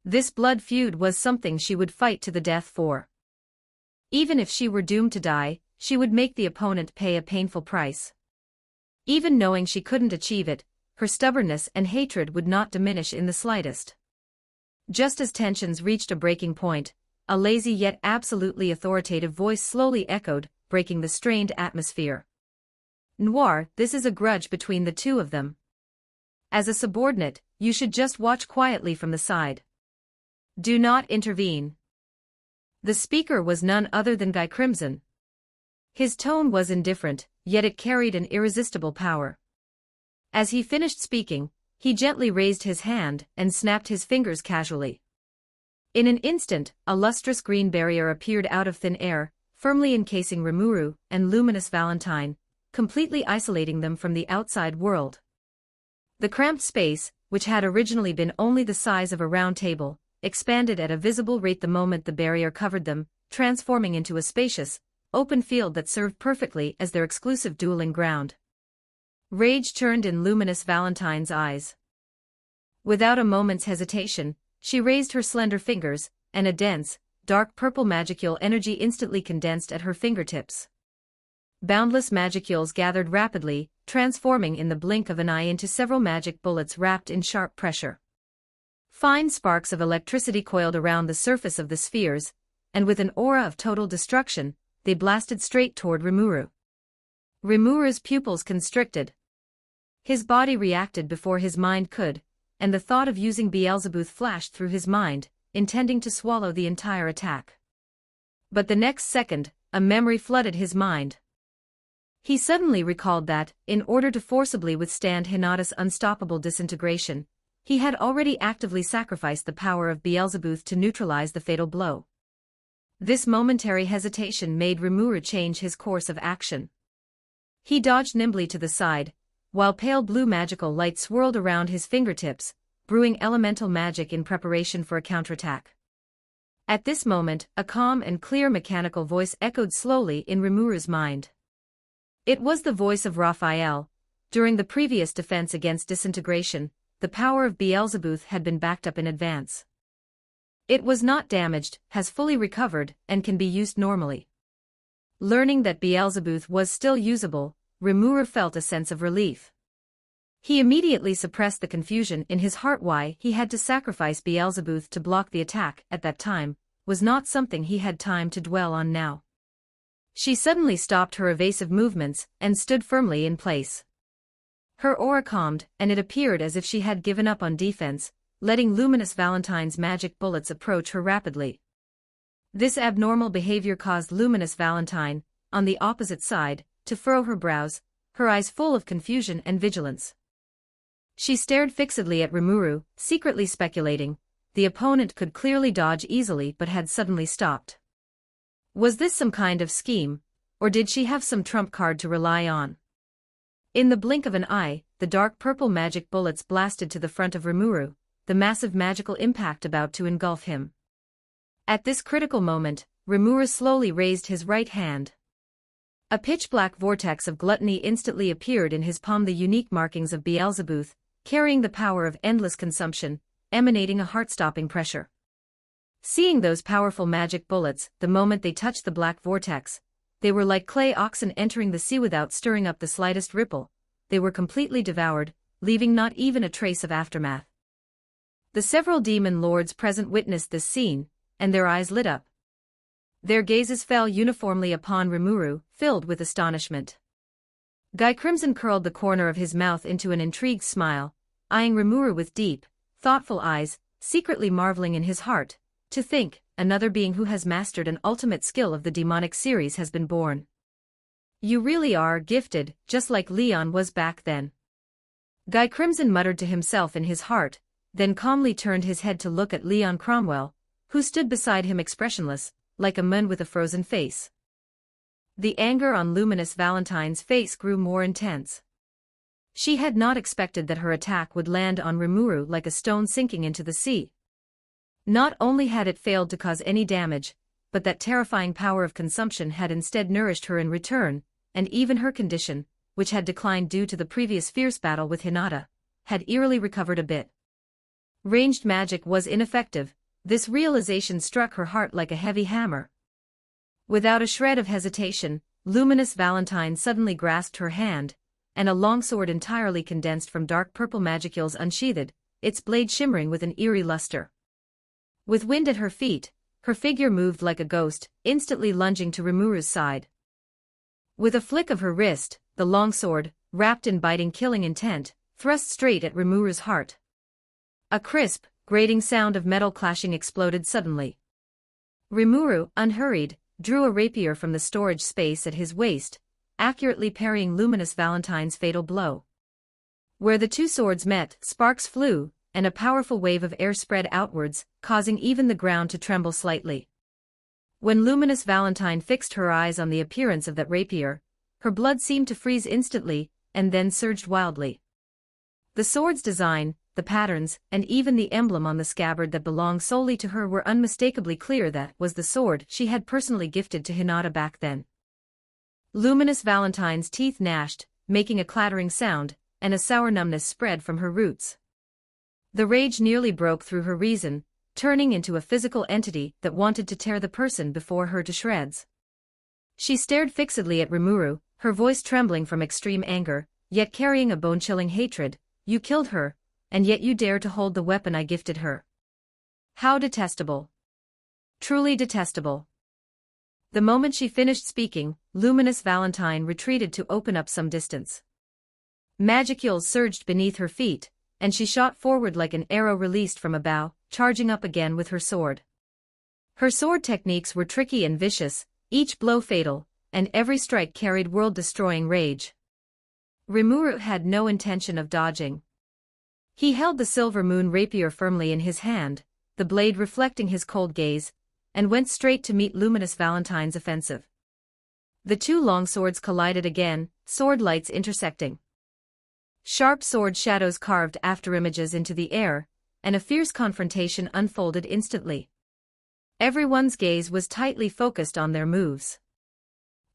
This blood feud was something she would fight to the death for. Even if she were doomed to die, she would make the opponent pay a painful price. Even knowing she couldn't achieve it, her stubbornness and hatred would not diminish in the slightest. Just as tensions reached a breaking point, a lazy yet absolutely authoritative voice slowly echoed, breaking the strained atmosphere. "Noir, this is a grudge between the two of them. As a subordinate, you should just watch quietly from the side. Do not intervene." The speaker was none other than Guy Crimson. His tone was indifferent, yet it carried an irresistible power. As he finished speaking, he gently raised his hand and snapped his fingers casually. In an instant, a lustrous green barrier appeared out of thin air, firmly encasing Rimuru and Luminous Valentine, completely isolating them from the outside world. The cramped space, which had originally been only the size of a round table, expanded at a visible rate the moment the barrier covered them, transforming into a spacious, open field that served perfectly as their exclusive dueling ground. Rage churned in Luminous Valentine's eyes. Without a moment's hesitation, she raised her slender fingers, and a dense, dark purple magicule energy instantly condensed at her fingertips. Boundless magicules gathered rapidly, transforming in the blink of an eye into several magic bullets wrapped in sharp pressure. Fine sparks of electricity coiled around the surface of the spheres, and with an aura of total destruction, they blasted straight toward Rimuru. Rimuru's pupils constricted. His body reacted before his mind could, and the thought of using Beelzebub flashed through his mind, intending to swallow the entire attack. But the next second, a memory flooded his mind. He suddenly recalled that, in order to forcibly withstand Hinata's unstoppable disintegration, he had already actively sacrificed the power of Beelzebub to neutralize the fatal blow. This momentary hesitation made Rimuru change his course of action. He dodged nimbly to the side, while pale blue magical light swirled around his fingertips, brewing elemental magic in preparation for a counterattack. At this moment, a calm and clear mechanical voice echoed slowly in Rimuru's mind. It was the voice of Raphael. During the previous defense against disintegration, the power of Beelzebub had been backed up in advance. It was not damaged, has fully recovered, and can be used normally. Learning that Beelzebub was still usable, Rimuru felt a sense of relief. He immediately suppressed the confusion in his heart. Why he had to sacrifice Beelzebub to block the attack at that time was not something he had time to dwell on now. She suddenly stopped her evasive movements and stood firmly in place. Her aura calmed, and it appeared as if she had given up on defense, letting Luminous Valentine's magic bullets approach her rapidly. This abnormal behavior caused Luminous Valentine, on the opposite side, to furrow her brows, her eyes full of confusion and vigilance. She stared fixedly at Rimuru, secretly speculating. The opponent could clearly dodge easily but had suddenly stopped. Was this some kind of scheme, or did she have some trump card to rely on? In the blink of an eye, the dark purple magic bullets blasted to the front of Rimuru, the massive magical impact about to engulf him. At this critical moment, Rimuru slowly raised his right hand. A pitch-black vortex of gluttony instantly appeared in his palm, the unique markings of Beelzebub, carrying the power of endless consumption, emanating a heart-stopping pressure. Seeing those powerful magic bullets, the moment they touched the black vortex, they were like clay oxen entering the sea without stirring up the slightest ripple. They were completely devoured, leaving not even a trace of aftermath. The several demon lords present witnessed this scene, and their eyes lit up. Their gazes fell uniformly upon Rimuru, filled with astonishment. Guy Crimson curled the corner of his mouth into an intrigued smile, eyeing Rimuru with deep, thoughtful eyes, secretly marveling in his heart, to think, another being who has mastered an ultimate skill of the demonic series has been born. You really are gifted, just like Leon was back then. Guy Crimson muttered to himself in his heart, then calmly turned his head to look at Leon Cromwell, who stood beside him expressionless, like a man with a frozen face. The anger on Luminous Valentine's face grew more intense. She had not expected that her attack would land on Rimuru like a stone sinking into the sea. Not only had it failed to cause any damage, but that terrifying power of consumption had instead nourished her in return, and even her condition, which had declined due to the previous fierce battle with Hinata, had eerily recovered a bit. Ranged magic was ineffective. This realization struck her heart like a heavy hammer. Without a shred of hesitation, Luminous Valentine suddenly grasped her hand, and a longsword entirely condensed from dark purple magicules unsheathed, its blade shimmering with an eerie luster. With wind at her feet, her figure moved like a ghost, instantly lunging to Rimuru's side. With a flick of her wrist, the longsword, wrapped in biting killing intent, thrust straight at Rimuru's heart. A crisp, grating sound of metal clashing exploded suddenly. Rimuru, unhurried, drew a rapier from the storage space at his waist, accurately parrying Luminous Valentine's fatal blow. Where the two swords met, sparks flew, and a powerful wave of air spread outwards, causing even the ground to tremble slightly. When Luminous Valentine fixed her eyes on the appearance of that rapier, her blood seemed to freeze instantly, and then surged wildly. The sword's design, the patterns, and even the emblem on the scabbard that belonged solely to her were unmistakably clear that was the sword she had personally gifted to Hinata back then. Luminous Valentine's teeth gnashed, making a clattering sound, and a sour numbness spread from her roots. The rage nearly broke through her reason, turning into a physical entity that wanted to tear the person before her to shreds. She stared fixedly at Rimuru, her voice trembling from extreme anger, yet carrying a bone-chilling hatred. You killed her, and yet you dare to hold the weapon I gifted her. How detestable. Truly detestable. The moment she finished speaking, Luminous Valentine retreated to open up some distance. Magicules surged beneath her feet, and she shot forward like an arrow released from a bow, charging up again with her sword. Her sword techniques were tricky and vicious, each blow fatal, and every strike carried world-destroying rage. Rimuru had no intention of dodging. He held the silver moon rapier firmly in his hand, the blade reflecting his cold gaze, and went straight to meet Luminous Valentine's offensive. The two longswords collided again, sword lights intersecting. Sharp sword shadows carved afterimages into the air, and a fierce confrontation unfolded instantly. Everyone's gaze was tightly focused on their moves.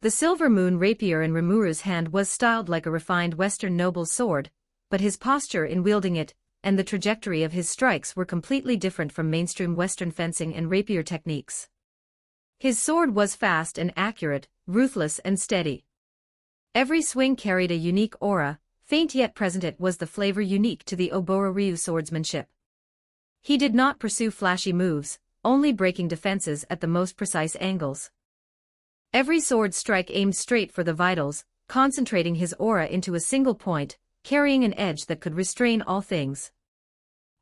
The silver moon rapier in Rimuru's hand was styled like a refined Western noble's sword, but his posture in wielding it, and the trajectory of his strikes were completely different from mainstream Western fencing and rapier techniques. His sword was fast and accurate, ruthless and steady. Every swing carried a unique aura, faint yet present. It was the flavor unique to the Oboro-Ryu swordsmanship. He did not pursue flashy moves, only breaking defenses at the most precise angles. Every sword strike aimed straight for the vitals, concentrating his aura into a single point, carrying an edge that could restrain all things.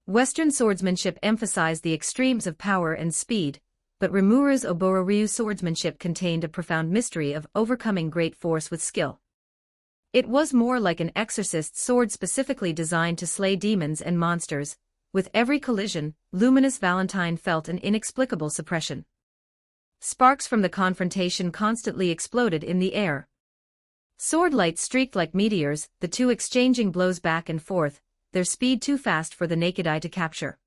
Western swordsmanship emphasized the extremes of power and speed, but Rimuru's Oboro-Ryu swordsmanship contained a profound mystery of overcoming great force with skill. It was more like an exorcist's sword specifically designed to slay demons and monsters. With every collision, Luminous Valentine felt an inexplicable suppression. Sparks from the confrontation constantly exploded in the air. Sword lights streaked like meteors, the two exchanging blows back and forth, their speed too fast for the naked eye to capture.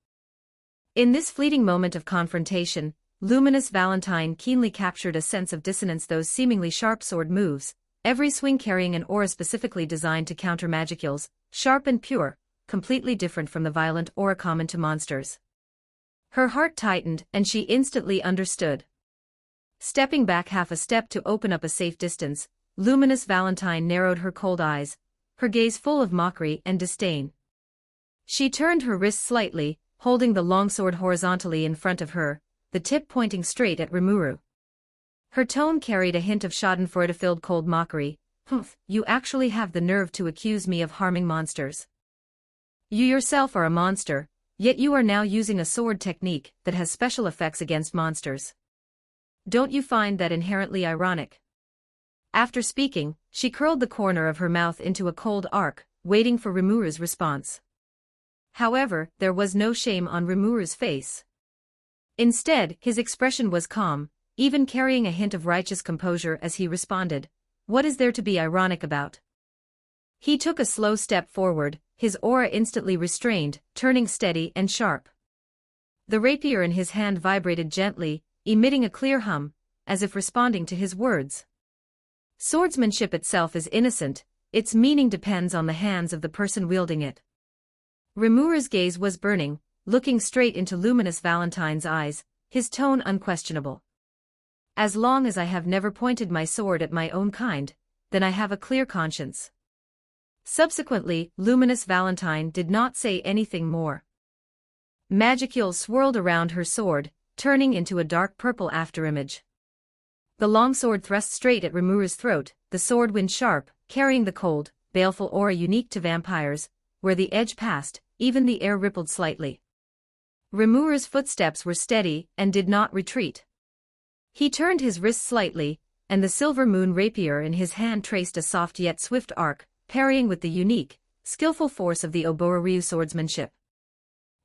In this fleeting moment of confrontation, Luminous Valentine keenly captured a sense of dissonance. Those seemingly sharp sword moves, every swing carrying an aura specifically designed to counter magicals, sharp and pure, completely different from the violent aura common to monsters. Her heart tightened and she instantly understood. Stepping back half a step to open up a safe distance, Luminous Valentine narrowed her cold eyes, her gaze full of mockery and disdain. She turned her wrist slightly, holding the longsword horizontally in front of her, the tip pointing straight at Rimuru. Her tone carried a hint of schadenfreude-filled cold mockery. "Humph, you actually have the nerve to accuse me of harming monsters. You yourself are a monster, yet you are now using a sword technique that has special effects against monsters. Don't you find that inherently ironic?" After speaking, she curled the corner of her mouth into a cold arc, waiting for Rimuru's response. However, there was no shame on Rimuru's face. Instead, his expression was calm, even carrying a hint of righteous composure as he responded, "What is there to be ironic about?" He took a slow step forward, his aura instantly restrained, turning steady and sharp. The rapier in his hand vibrated gently, emitting a clear hum, as if responding to his words. Swordsmanship itself is innocent, its meaning depends on the hands of the person wielding it. Rimuru's gaze was burning, looking straight into Luminous Valentine's eyes, his tone unquestionable. "As long as I have never pointed my sword at my own kind, then I have a clear conscience." Subsequently, Luminous Valentine did not say anything more. Magicules swirled around her sword, turning into a dark purple afterimage. The longsword thrust straight at Rimuru's throat, the sword wind sharp, carrying the cold, baleful aura unique to vampires. Where the edge passed, even the air rippled slightly. Rimuru's footsteps were steady and did not retreat. He turned his wrist slightly, and the silver moon rapier in his hand traced a soft yet swift arc, parrying with the unique, skillful force of the Oboro-ryu swordsmanship.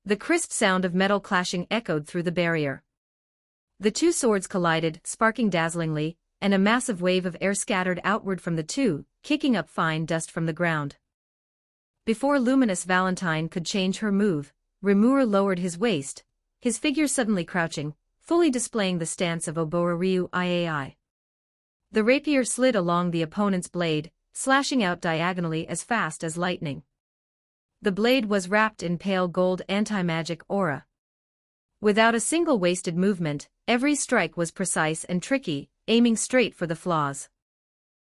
The crisp sound of metal clashing echoed through the barrier. The two swords collided, sparking dazzlingly, and a massive wave of air scattered outward from the two, kicking up fine dust from the ground. Before Luminous Valentine could change her move, Rimuru lowered his waist, his figure suddenly crouching, fully displaying the stance of Oboro-ryu Iai. The rapier slid along the opponent's blade, slashing out diagonally as fast as lightning. The blade was wrapped in pale gold anti-magic aura. Without a single wasted movement, every strike was precise and tricky, aiming straight for the flaws.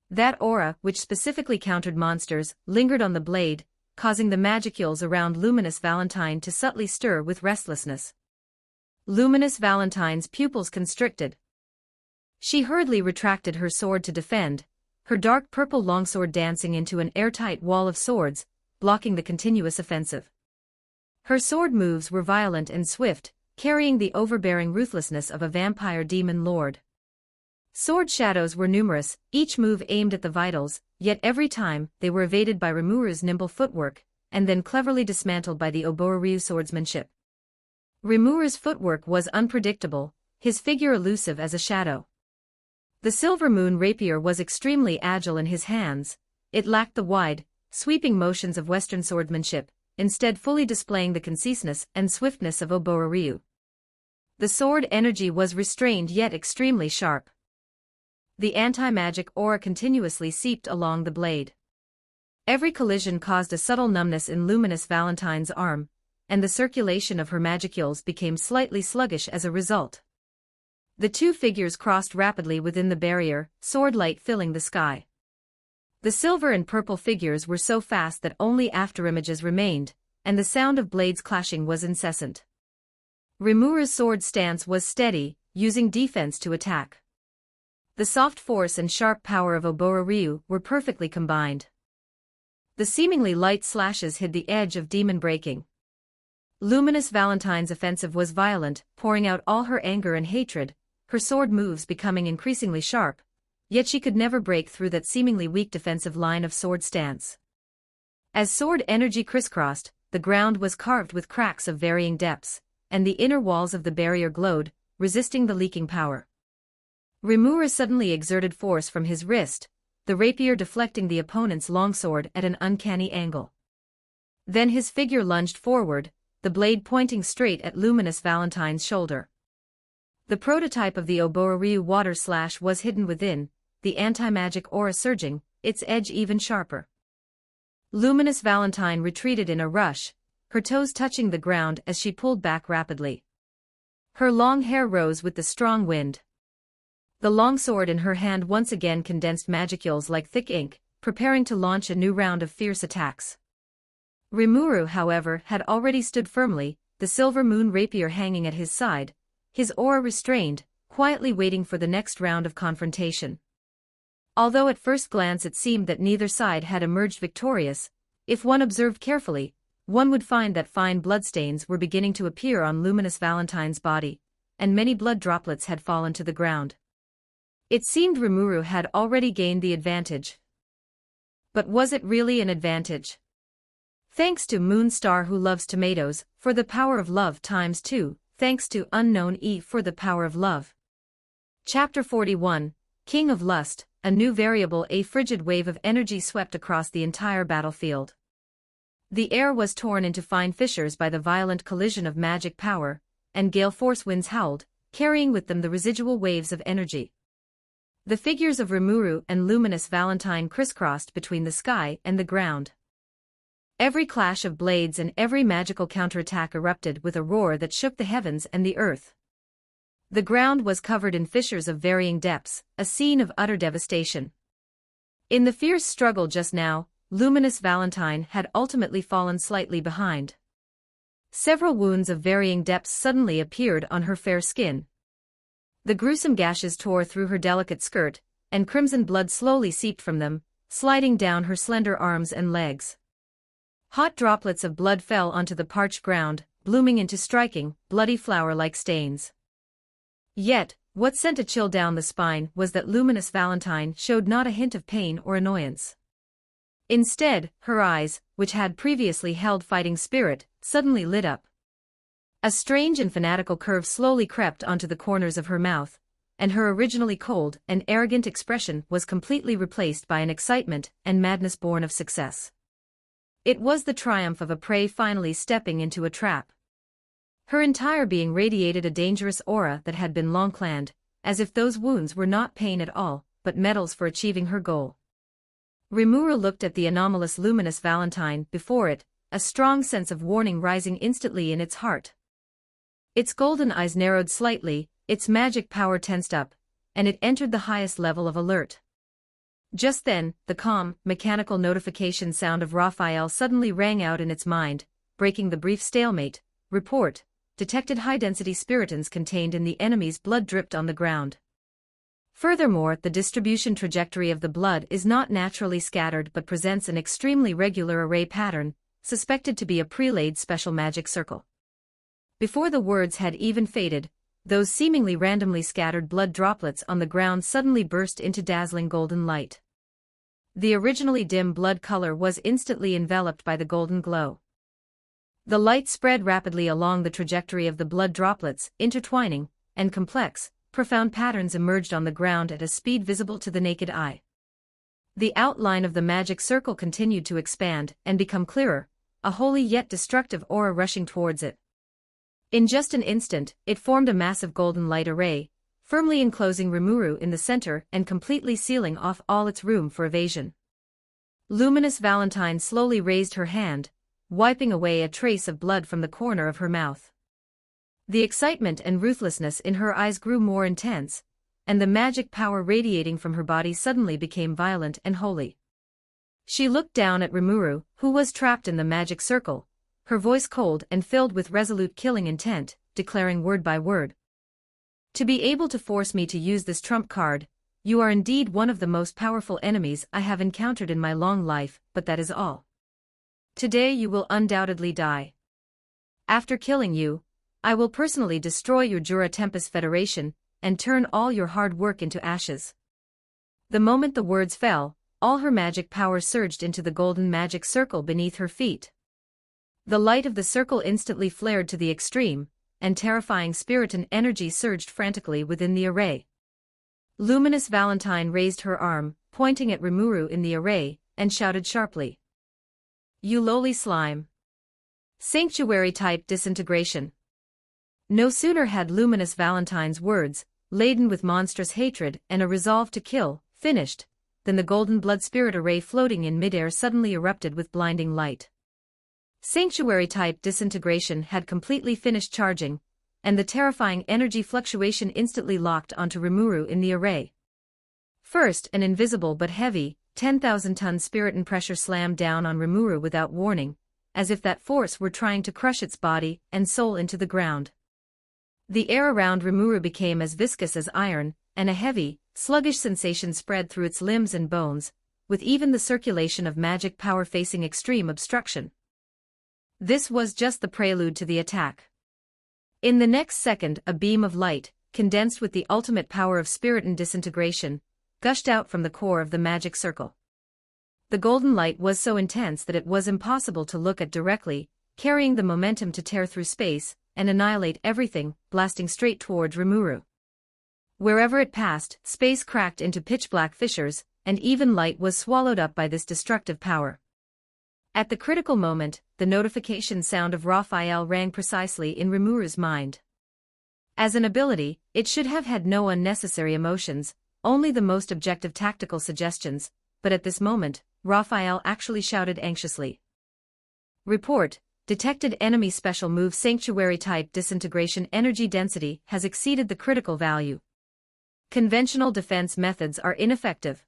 That aura, which specifically countered monsters, lingered on the blade, causing the magicules around Luminous Valentine to subtly stir with restlessness. Luminous Valentine's pupils constricted. She hurriedly retracted her sword to defend, her dark purple longsword dancing into an airtight wall of swords, blocking the continuous offensive. Her sword moves were violent and swift, carrying the overbearing ruthlessness of a vampire demon lord. Sword shadows were numerous, each move aimed at the vitals, yet every time they were evaded by Rimuru's nimble footwork, and then cleverly dismantled by the Oboro-ryu swordsmanship. Rimuru's footwork was unpredictable, his figure elusive as a shadow. The silver moon rapier was extremely agile in his hands, it lacked the wide, sweeping motions of Western swordsmanship, instead fully displaying the conciseness and swiftness of Oboro-ryu. The sword energy was restrained yet extremely sharp. The anti-magic aura continuously seeped along the blade. Every collision caused a subtle numbness in Luminous Valentine's arm, and the circulation of her magicules became slightly sluggish as a result. The two figures crossed rapidly within the barrier, sword light filling the sky. The silver and purple figures were so fast that only afterimages remained, and the sound of blades clashing was incessant. Rimuru's sword stance was steady, using defense to attack. The soft force and sharp power of Oboro-ryu were perfectly combined. The seemingly light slashes hid the edge of demon breaking. Luminous Valentine's offensive was violent, pouring out all her anger and hatred, her sword moves becoming increasingly sharp, yet she could never break through that seemingly weak defensive line of sword stance. As sword energy crisscrossed, the ground was carved with cracks of varying depths, and the inner walls of the barrier glowed, resisting the leaking power. Rimuru suddenly exerted force from his wrist, the rapier deflecting the opponent's longsword at an uncanny angle. Then his figure lunged forward, the blade pointing straight at Luminous Valentine's shoulder. The prototype of the Oboa-ryu water slash was hidden within, the anti-magic aura surging, its edge even sharper. Luminous Valentine retreated in a rush, her toes touching the ground as she pulled back rapidly. Her long hair rose with the strong wind. The longsword in her hand once again condensed magicules like thick ink, preparing to launch a new round of fierce attacks. Rimuru, however, had already stood firmly, the silver moon rapier hanging at his side, his aura restrained, quietly waiting for the next round of confrontation. Although at first glance it seemed that neither side had emerged victorious, if one observed carefully, one would find that fine bloodstains were beginning to appear on Luminous Valentine's body, and many blood droplets had fallen to the ground. It seemed Rimuru had already gained the advantage. But was it really an advantage? Thanks to Moonstar who loves tomatoes, for the power of love ×2, thanks to Unknown E for the power of love. Chapter 41, King of Lust, a new variable. A frigid wave of energy swept across the entire battlefield. The air was torn into fine fissures by the violent collision of magic power, and gale force winds howled, carrying with them the residual waves of energy. The figures of Rimuru and Luminous Valentine crisscrossed between the sky and the ground. Every clash of blades and every magical counterattack erupted with a roar that shook the heavens and the earth. The ground was covered in fissures of varying depths, a scene of utter devastation. In the fierce struggle just now, Luminous Valentine had ultimately fallen slightly behind. Several wounds of varying depths suddenly appeared on her fair skin. The gruesome gashes tore through her delicate skirt, and crimson blood slowly seeped from them, sliding down her slender arms and legs. Hot droplets of blood fell onto the parched ground, blooming into striking, bloody flower-like stains. Yet, what sent a chill down the spine was that Luminous Valentine showed not a hint of pain or annoyance. Instead, her eyes, which had previously held fighting spirit, suddenly lit up. A strange and fanatical curve slowly crept onto the corners of her mouth, and her originally cold and arrogant expression was completely replaced by an excitement and madness born of success. It was the triumph of a prey finally stepping into a trap. Her entire being radiated a dangerous aura that had been long planned, as if those wounds were not pain at all, but metals for achieving her goal. Rimuru looked at the anomalous Luminous Valentine before it, a strong sense of warning rising instantly in its heart. Its golden eyes narrowed slightly, its magic power tensed up, and it entered the highest level of alert. Just then, the calm, mechanical notification sound of Raphael suddenly rang out in its mind, breaking the brief stalemate. Report: detected high-density spiritons contained in the enemy's blood dripped on the ground. Furthermore, the distribution trajectory of the blood is not naturally scattered but presents an extremely regular array pattern, suspected to be a prelayed special magic circle. Before the words had even faded, those seemingly randomly scattered blood droplets on the ground suddenly burst into dazzling golden light. The originally dim blood color was instantly enveloped by the golden glow. The light spread rapidly along the trajectory of the blood droplets, intertwining, and complex, profound patterns emerged on the ground at a speed visible to the naked eye. The outline of the magic circle continued to expand and become clearer, a holy yet destructive aura rushing towards it. In just an instant, it formed a massive golden light array, firmly enclosing Rimuru in the center and completely sealing off all its room for evasion. Luminous Valentine slowly raised her hand, wiping away a trace of blood from the corner of her mouth. The excitement and ruthlessness in her eyes grew more intense, and the magic power radiating from her body suddenly became violent and holy. She looked down at Rimuru, who was trapped in the magic circle, her voice cold and filled with resolute killing intent, declaring word by word. To be able to force me to use this trump card, you are indeed one of the most powerful enemies I have encountered in my long life, but that is all. Today you will undoubtedly die. After killing you, I will personally destroy your Jura Tempest Federation, and turn all your hard work into ashes. The moment the words fell, all her magic power surged into the golden magic circle beneath her feet. The light of the circle instantly flared to the extreme, and terrifying spiriton energy surged frantically within the array. Luminous Valentine raised her arm, pointing at Rimuru in the array, and shouted sharply. You lowly slime. Sanctuary-type disintegration. No sooner had luminous Valentine's words, laden with monstrous hatred and a resolve to kill, finished, than the golden blood spirit array floating in midair suddenly erupted with blinding light. Sanctuary-type disintegration had completely finished charging, and the terrifying energy fluctuation instantly locked onto Rimuru in the array. First, an invisible but heavy, 10,000-ton spirit and pressure slammed down on Rimuru without warning, as if that force were trying to crush its body and soul into the ground. The air around Rimuru became as viscous as iron, and a heavy, sluggish sensation spread through its limbs and bones, with even the circulation of magic power facing extreme obstruction. This was just the prelude to the attack. In the next second, a beam of light, condensed with the ultimate power of spirit and disintegration, gushed out from the core of the magic circle. The golden light was so intense that it was impossible to look at directly, carrying the momentum to tear through space and annihilate everything, blasting straight towards Rimuru. Wherever it passed, space cracked into pitch-black fissures, and even light was swallowed up by this destructive power. At the critical moment, the notification sound of Raphael rang precisely in Rimuru's mind. As an ability, it should have had no unnecessary emotions, only the most objective tactical suggestions, but at this moment, Raphael actually shouted anxiously. Report, detected enemy special move sanctuary-type disintegration energy density has exceeded the critical value. Conventional defense methods are ineffective.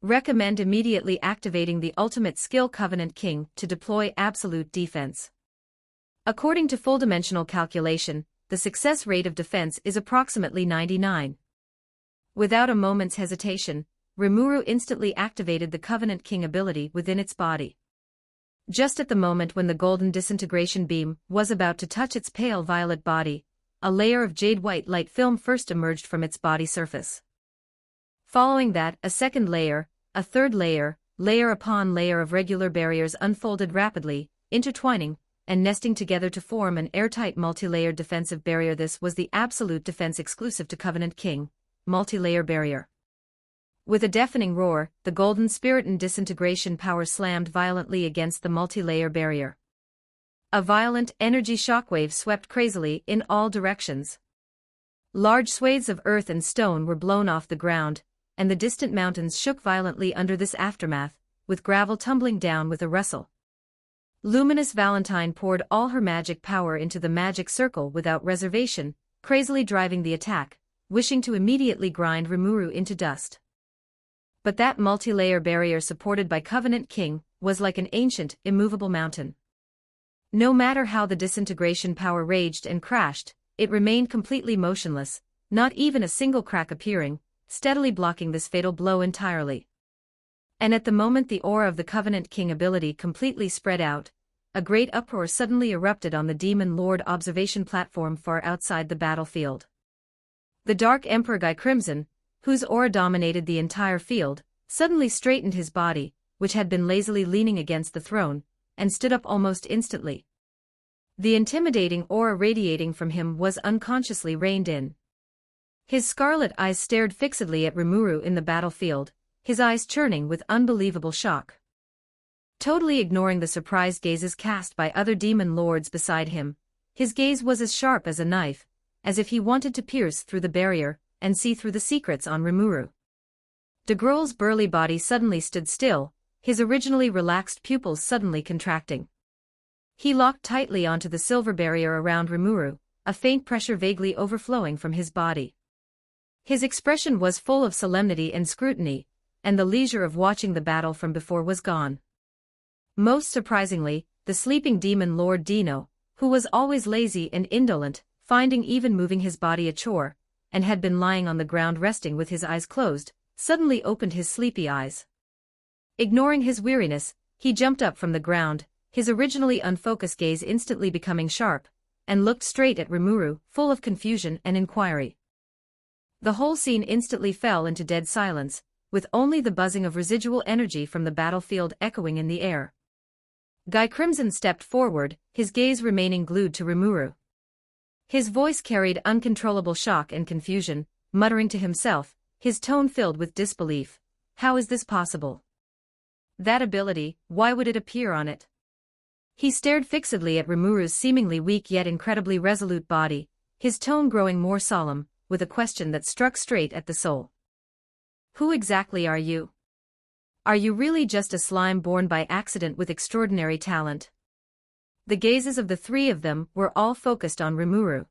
Recommend immediately activating the ultimate skill Covenant King to deploy absolute defense. According to full-dimensional calculation, the success rate of defense is approximately 99. Without a moment's hesitation, Rimuru instantly activated the Covenant King ability within its body. Just at the moment when the golden disintegration beam was about to touch its pale violet body, a layer of jade-white light film first emerged from its body surface. Following that, a second layer, a third layer, layer upon layer of regular barriers unfolded rapidly, intertwining, and nesting together to form an airtight multi-layered defensive barrier. This was the absolute defense exclusive to Covenant King, multi-layer barrier. With a deafening roar, the golden spirit and disintegration power slammed violently against the multi-layer barrier. A violent energy shockwave swept crazily in all directions. Large swathes of earth and stone were blown off the ground, and the distant mountains shook violently under this aftermath, with gravel tumbling down with a rustle. Luminous Valentine poured all her magic power into the magic circle without reservation, crazily driving the attack, wishing to immediately grind Rimuru into dust. But that multi-layer barrier supported by Covenant King was like an ancient, immovable mountain. No matter how the disintegration power raged and crashed, it remained completely motionless, not even a single crack appearing, steadily blocking this fatal blow entirely. And at the moment the aura of the Covenant King ability completely spread out, a great uproar suddenly erupted on the Demon Lord observation platform far outside the battlefield. The Dark Emperor Guy Crimson, whose aura dominated the entire field, suddenly straightened his body, which had been lazily leaning against the throne, and stood up almost instantly. The intimidating aura radiating from him was unconsciously reined in. His scarlet eyes stared fixedly at Rimuru in the battlefield, his eyes churning with unbelievable shock. Totally ignoring the surprised gazes cast by other demon lords beside him, his gaze was as sharp as a knife, as if he wanted to pierce through the barrier and see through the secrets on Rimuru. De Groel's burly body suddenly stood still, his originally relaxed pupils suddenly contracting. He locked tightly onto the silver barrier around Rimuru, a faint pressure vaguely overflowing from his body. His expression was full of solemnity and scrutiny, and the leisure of watching the battle from before was gone. Most surprisingly, the sleeping demon Lord Dino, who was always lazy and indolent, finding even moving his body a chore, and had been lying on the ground resting with his eyes closed, suddenly opened his sleepy eyes. Ignoring his weariness, he jumped up from the ground, his originally unfocused gaze instantly becoming sharp, and looked straight at Rimuru, full of confusion and inquiry. The whole scene instantly fell into dead silence, with only the buzzing of residual energy from the battlefield echoing in the air. Guy Crimson stepped forward, his gaze remaining glued to Rimuru. His voice carried uncontrollable shock and confusion, muttering to himself, his tone filled with disbelief. How is this possible? That ability, why would it appear on it? He stared fixedly at Rimuru's seemingly weak yet incredibly resolute body, his tone growing more solemn, with a question that struck straight at the soul. Who exactly are you? Are you really just a slime born by accident with extraordinary talent? The gazes of the three of them were all focused on Rimuru.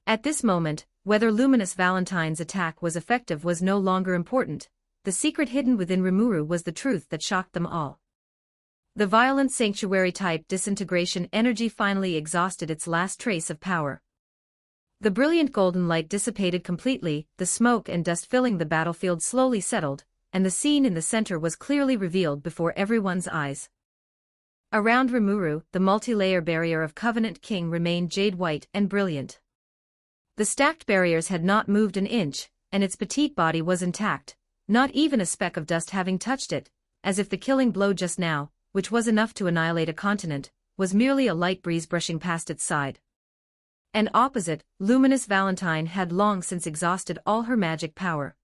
At this moment, whether Luminous Valentine's attack was effective was no longer important. The secret hidden within Rimuru was the truth that shocked them all. The violent sanctuary-type disintegration energy finally exhausted its last trace of power. The brilliant golden light dissipated completely, the smoke and dust filling the battlefield slowly settled, and the scene in the center was clearly revealed before everyone's eyes. Around Rimuru, the multi-layer barrier of Covenant King remained jade-white and brilliant. The stacked barriers had not moved an inch, and its petite body was intact, not even a speck of dust having touched it, as if the killing blow just now, which was enough to annihilate a continent, was merely a light breeze brushing past its side. And opposite, Luminous Valentine had long since exhausted all her magic power.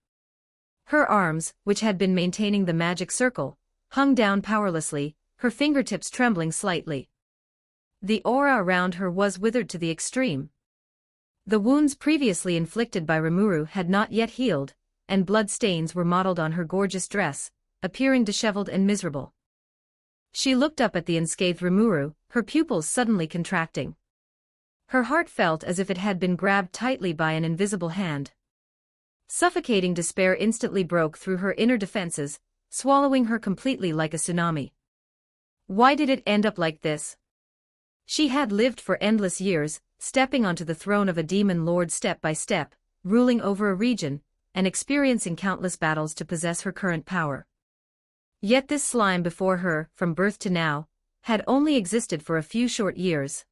Her arms, which had been maintaining the magic circle, hung down powerlessly, her fingertips trembling slightly. The aura around her was withered to the extreme. The wounds previously inflicted by Rimuru had not yet healed, and blood stains were mottled on her gorgeous dress, appearing disheveled and miserable. She looked up at the unscathed Rimuru, her pupils suddenly contracting. Her heart felt as if it had been grabbed tightly by an invisible hand. Suffocating despair instantly broke through her inner defenses, swallowing her completely like a tsunami. Why did it end up like this? She had lived for endless years, stepping onto the throne of a demon lord step by step, ruling over a region, and experiencing countless battles to possess her current power. Yet this slime before her, from birth to now, had only existed for a few short years.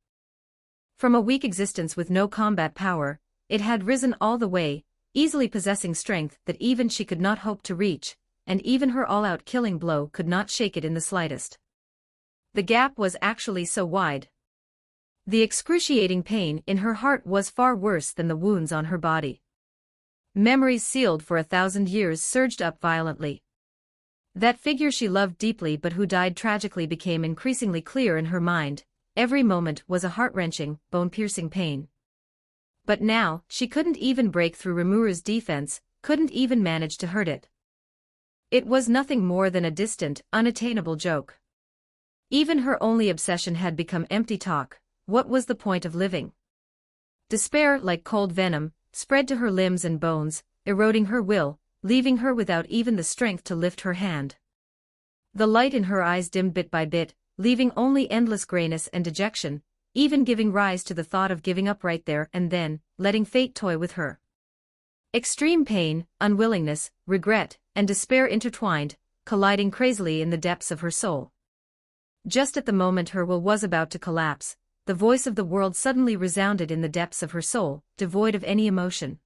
From a weak existence with no combat power, it had risen all the way, easily possessing strength that even she could not hope to reach, and even her all-out killing blow could not shake it in the slightest. The gap was actually so wide. The excruciating pain in her heart was far worse than the wounds on her body. Memories sealed for 1,000 years surged up violently. That figure she loved deeply but who died tragically became increasingly clear in her mind. Every moment was a heart-wrenching, bone-piercing pain. But now, she couldn't even break through Rimuru's defense, couldn't even manage to hurt it. It was nothing more than a distant, unattainable joke. Even her only obsession had become empty talk. What was the point of living? Despair, like cold venom, spread to her limbs and bones, eroding her will, leaving her without even the strength to lift her hand. The light in her eyes dimmed bit by bit, leaving only endless grayness and dejection, even giving rise to the thought of giving up right there and then, letting fate toy with her. Extreme pain, unwillingness, regret, and despair intertwined, colliding crazily in the depths of her soul. Just at the moment her will was about to collapse, the voice of the world suddenly resounded in the depths of her soul, devoid of any emotion.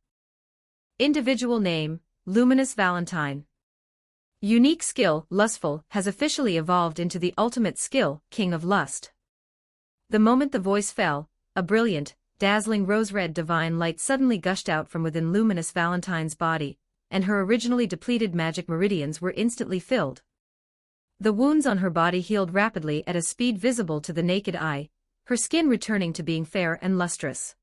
Individual name, Luminous Valentine. Unique skill, Lustful, has officially evolved into the ultimate skill, King of Lust. The moment the voice fell, a brilliant, dazzling rose-red divine light suddenly gushed out from within Luminous Valentine's body, and her originally depleted magic meridians were instantly filled. The wounds on her body healed rapidly at a speed visible to the naked eye, her skin returning to being fair and lustrous.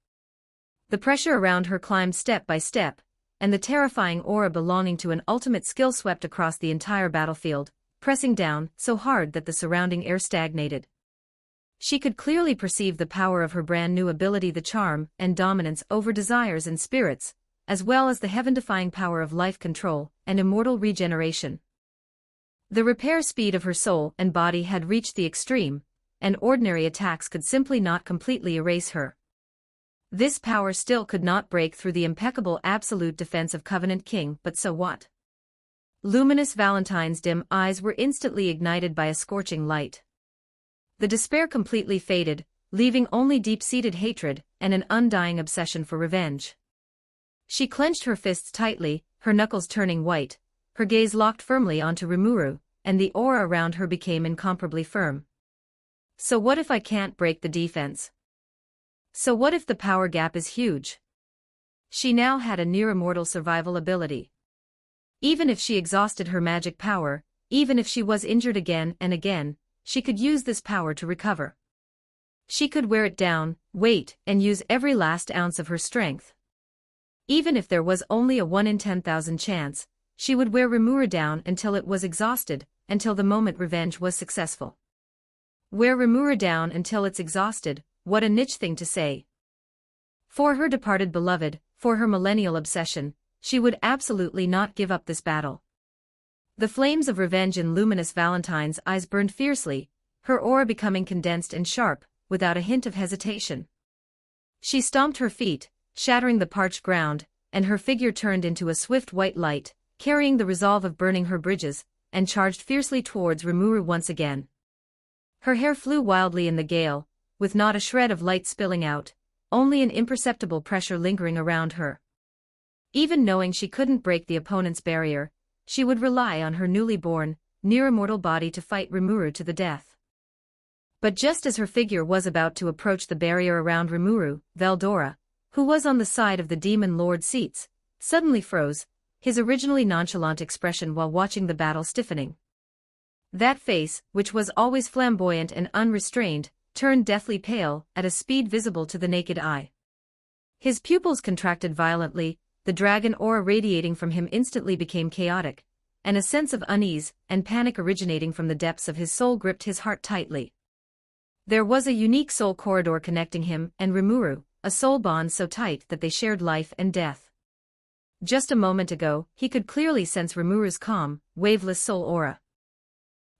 The pressure around her climbed step by step, and the terrifying aura belonging to an ultimate skill swept across the entire battlefield, pressing down so hard that the surrounding air stagnated. She could clearly perceive the power of her brand new ability, the charm and dominance over desires and spirits, as well as the heaven-defying power of life control and immortal regeneration. The repair speed of her soul and body had reached the extreme, and ordinary attacks could simply not completely erase her. This power still could not break through the impeccable absolute defense of Covenant King, but so what? Luminous Valentine's dim eyes were instantly ignited by a scorching light. The despair completely faded, leaving only deep-seated hatred and an undying obsession for revenge. She clenched her fists tightly, her knuckles turning white, her gaze locked firmly onto Rimuru, and the aura around her became incomparably firm. So what if I can't break the defense? So what if the power gap is huge? She now had a near-immortal survival ability. Even if she exhausted her magic power, even if she was injured again and again, she could use this power to recover. She could wear it down, wait, and use every last ounce of her strength. Even if there was only a 1 in 10,000 chance, she would wear Rimuru down until it was exhausted, until the moment revenge was successful. Wear Rimuru down until it's exhausted, what a niche thing to say. For her departed beloved, for her millennial obsession, she would absolutely not give up this battle. The flames of revenge in luminous Valentine's eyes burned fiercely, her aura becoming condensed and sharp, without a hint of hesitation. She stomped her feet, shattering the parched ground, and her figure turned into a swift white light, carrying the resolve of burning her bridges, and charged fiercely towards Rimuru once again. Her hair flew wildly in the gale, with not a shred of light spilling out, only an imperceptible pressure lingering around her. Even knowing she couldn't break the opponent's barrier, she would rely on her newly born, near-immortal body to fight Rimuru to the death. But just as her figure was about to approach the barrier around Rimuru, Veldora, who was on the side of the Demon Lord's seats, suddenly froze, his originally nonchalant expression while watching the battle stiffening. That face, which was always flamboyant and unrestrained, turned deathly pale at a speed visible to the naked eye. His pupils contracted violently, the dragon aura radiating from him instantly became chaotic, and a sense of unease and panic originating from the depths of his soul gripped his heart tightly. There was a unique soul corridor connecting him and Rimuru, a soul bond so tight that they shared life and death. Just a moment ago, he could clearly sense Rimuru's calm, waveless soul aura.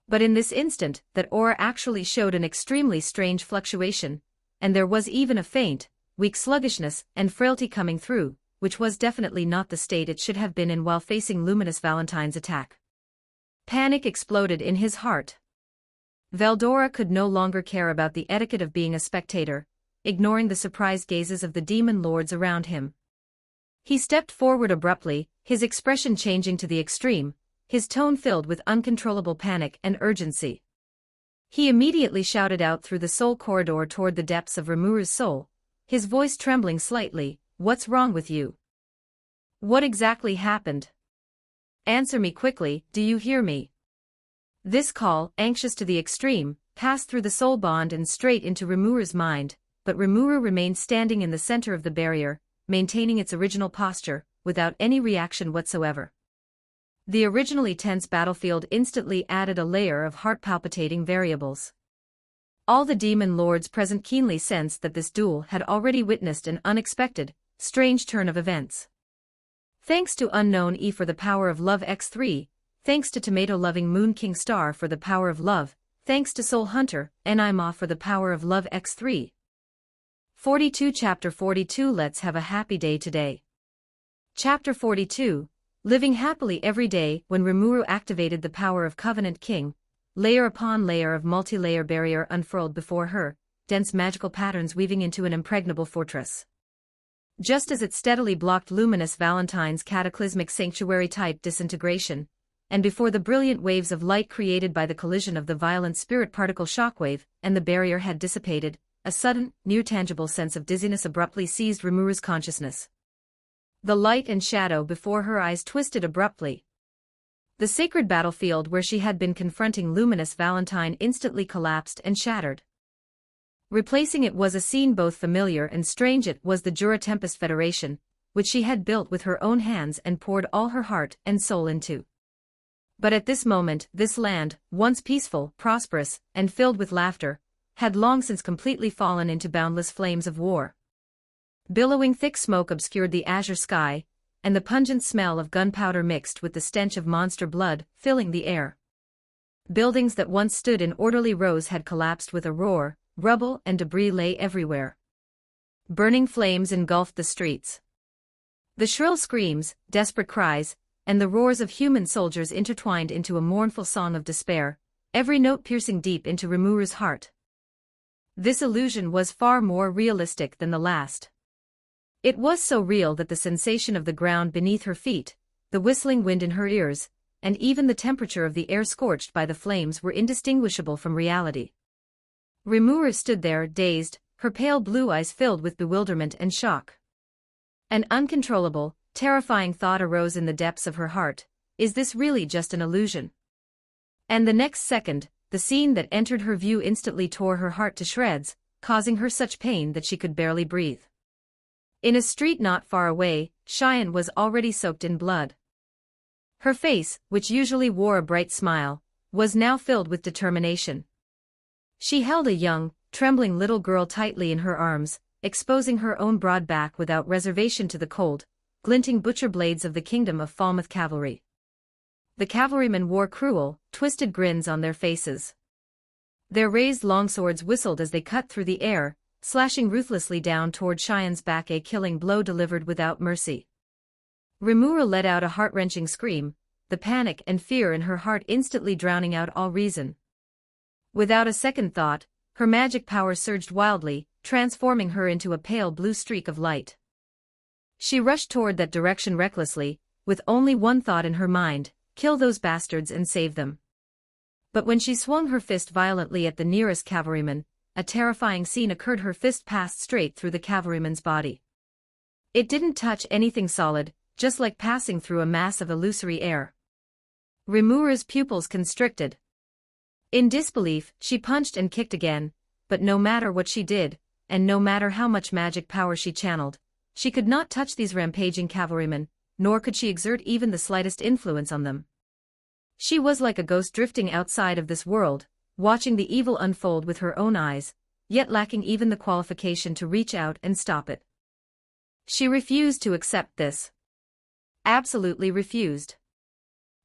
But in this instant, that aura actually showed an extremely strange fluctuation, and there was even a faint, weak sluggishness and frailty coming through, which was definitely not the state it should have been in while facing luminous Valentine's attack. Panic exploded in his heart. Veldora could no longer care about the etiquette of being a spectator, ignoring the surprised gazes of the demon lords around him. He stepped forward abruptly, his expression changing to the extreme, his tone filled with uncontrollable panic and urgency. He immediately shouted out through the soul corridor toward the depths of Rimuru's soul, his voice trembling slightly, "What's wrong with you? What exactly happened? Answer me quickly, do you hear me?" This call, anxious to the extreme, passed through the soul bond and straight into Rimuru's mind, but Rimuru remained standing in the center of the barrier, maintaining its original posture, without any reaction whatsoever. The originally tense battlefield instantly added a layer of heart-palpitating variables. All the demon lords present keenly sensed that this duel had already witnessed an unexpected, strange turn of events. Thanks to Unknown E for the power of love X3, thanks to tomato-loving Moon King Star for the power of love, thanks to Soul Hunter, Nima for the power of love X3. 42 Chapter 42 Let's have a happy day today. Chapter 42, Living happily every day. When Rimuru activated the power of Covenant King, layer upon layer of multi-layer barrier unfurled before her, dense magical patterns weaving into an impregnable fortress. Just as it steadily blocked luminous Valentine's cataclysmic sanctuary-type disintegration, and before the brilliant waves of light created by the collision of the violent spirit particle shockwave and the barrier had dissipated, a sudden, near-tangible sense of dizziness abruptly seized Rimuru's consciousness. The light and shadow before her eyes twisted abruptly. The sacred battlefield where she had been confronting luminous Valentine instantly collapsed and shattered. Replacing it was a scene both familiar and strange. It was the Jura Tempest Federation, which she had built with her own hands and poured all her heart and soul into. But at this moment, this land, once peaceful, prosperous, and filled with laughter, had long since completely fallen into boundless flames of war. Billowing thick smoke obscured the azure sky, and the pungent smell of gunpowder mixed with the stench of monster blood, filling the air. Buildings that once stood in orderly rows had collapsed with a roar, rubble and debris lay everywhere. Burning flames engulfed the streets. The shrill screams, desperate cries, and the roars of human soldiers intertwined into a mournful song of despair, every note piercing deep into Rimuru's heart. This illusion was far more realistic than the last. It was so real that the sensation of the ground beneath her feet, the whistling wind in her ears, and even the temperature of the air scorched by the flames were indistinguishable from reality. Rimuru stood there, dazed, her pale blue eyes filled with bewilderment and shock. An uncontrollable, terrifying thought arose in the depths of her heart: is this really just an illusion? And the next second, the scene that entered her view instantly tore her heart to shreds, causing her such pain that she could barely breathe. In a street not far away, Cheyenne was already soaked in blood. Her face, which usually wore a bright smile, was now filled with determination. She held a young, trembling little girl tightly in her arms, exposing her own broad back without reservation to the cold, glinting butcher blades of the kingdom of Falmouth cavalry. The cavalrymen wore cruel, twisted grins on their faces. Their raised longswords whistled as they cut through the air, slashing ruthlessly down toward Cheyenne's back, a killing blow delivered without mercy. Rimuru let out a heart-wrenching scream, the panic and fear in her heart instantly drowning out all reason. Without a second thought, her magic power surged wildly, transforming her into a pale blue streak of light. She rushed toward that direction recklessly, with only one thought in her mind: kill those bastards and save them. But when she swung her fist violently at the nearest cavalryman, a terrifying scene occurred. Her fist passed straight through the cavalryman's body. It didn't touch anything solid, just like passing through a mass of illusory air. Rimuru's pupils constricted. In disbelief, she punched and kicked again, but no matter what she did, and no matter how much magic power she channeled, she could not touch these rampaging cavalrymen, nor could she exert even the slightest influence on them. She was like a ghost drifting outside of this world, watching the evil unfold with her own eyes, yet lacking even the qualification to reach out and stop it. She refused to accept this. Absolutely refused.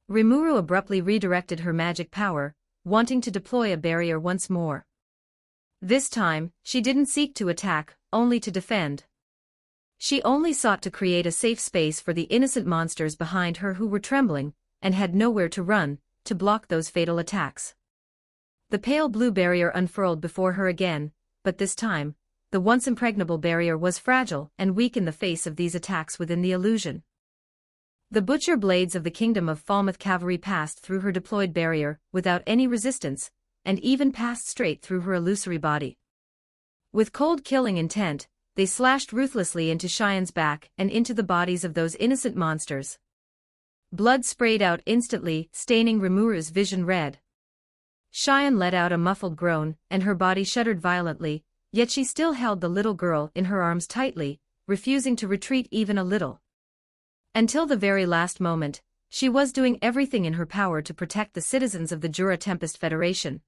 Rimuru abruptly redirected her magic power, wanting to deploy a barrier once more. This time, she didn't seek to attack, only to defend. She only sought to create a safe space for the innocent monsters behind her who were trembling, and had nowhere to run, to block those fatal attacks. The pale blue barrier unfurled before her again, but this time, the once impregnable barrier was fragile and weak in the face of these attacks within the illusion. The butcher blades of the kingdom of Falmouth cavalry passed through her deployed barrier without any resistance, and even passed straight through her illusory body. With cold killing intent, they slashed ruthlessly into Cheyenne's back and into the bodies of those innocent monsters. Blood sprayed out instantly, staining Rimuru's vision red. Cheyenne let out a muffled groan, and her body shuddered violently, yet she still held the little girl in her arms tightly, refusing to retreat even a little. Until the very last moment, she was doing everything in her power to protect the citizens of the Jura Tempest Federation.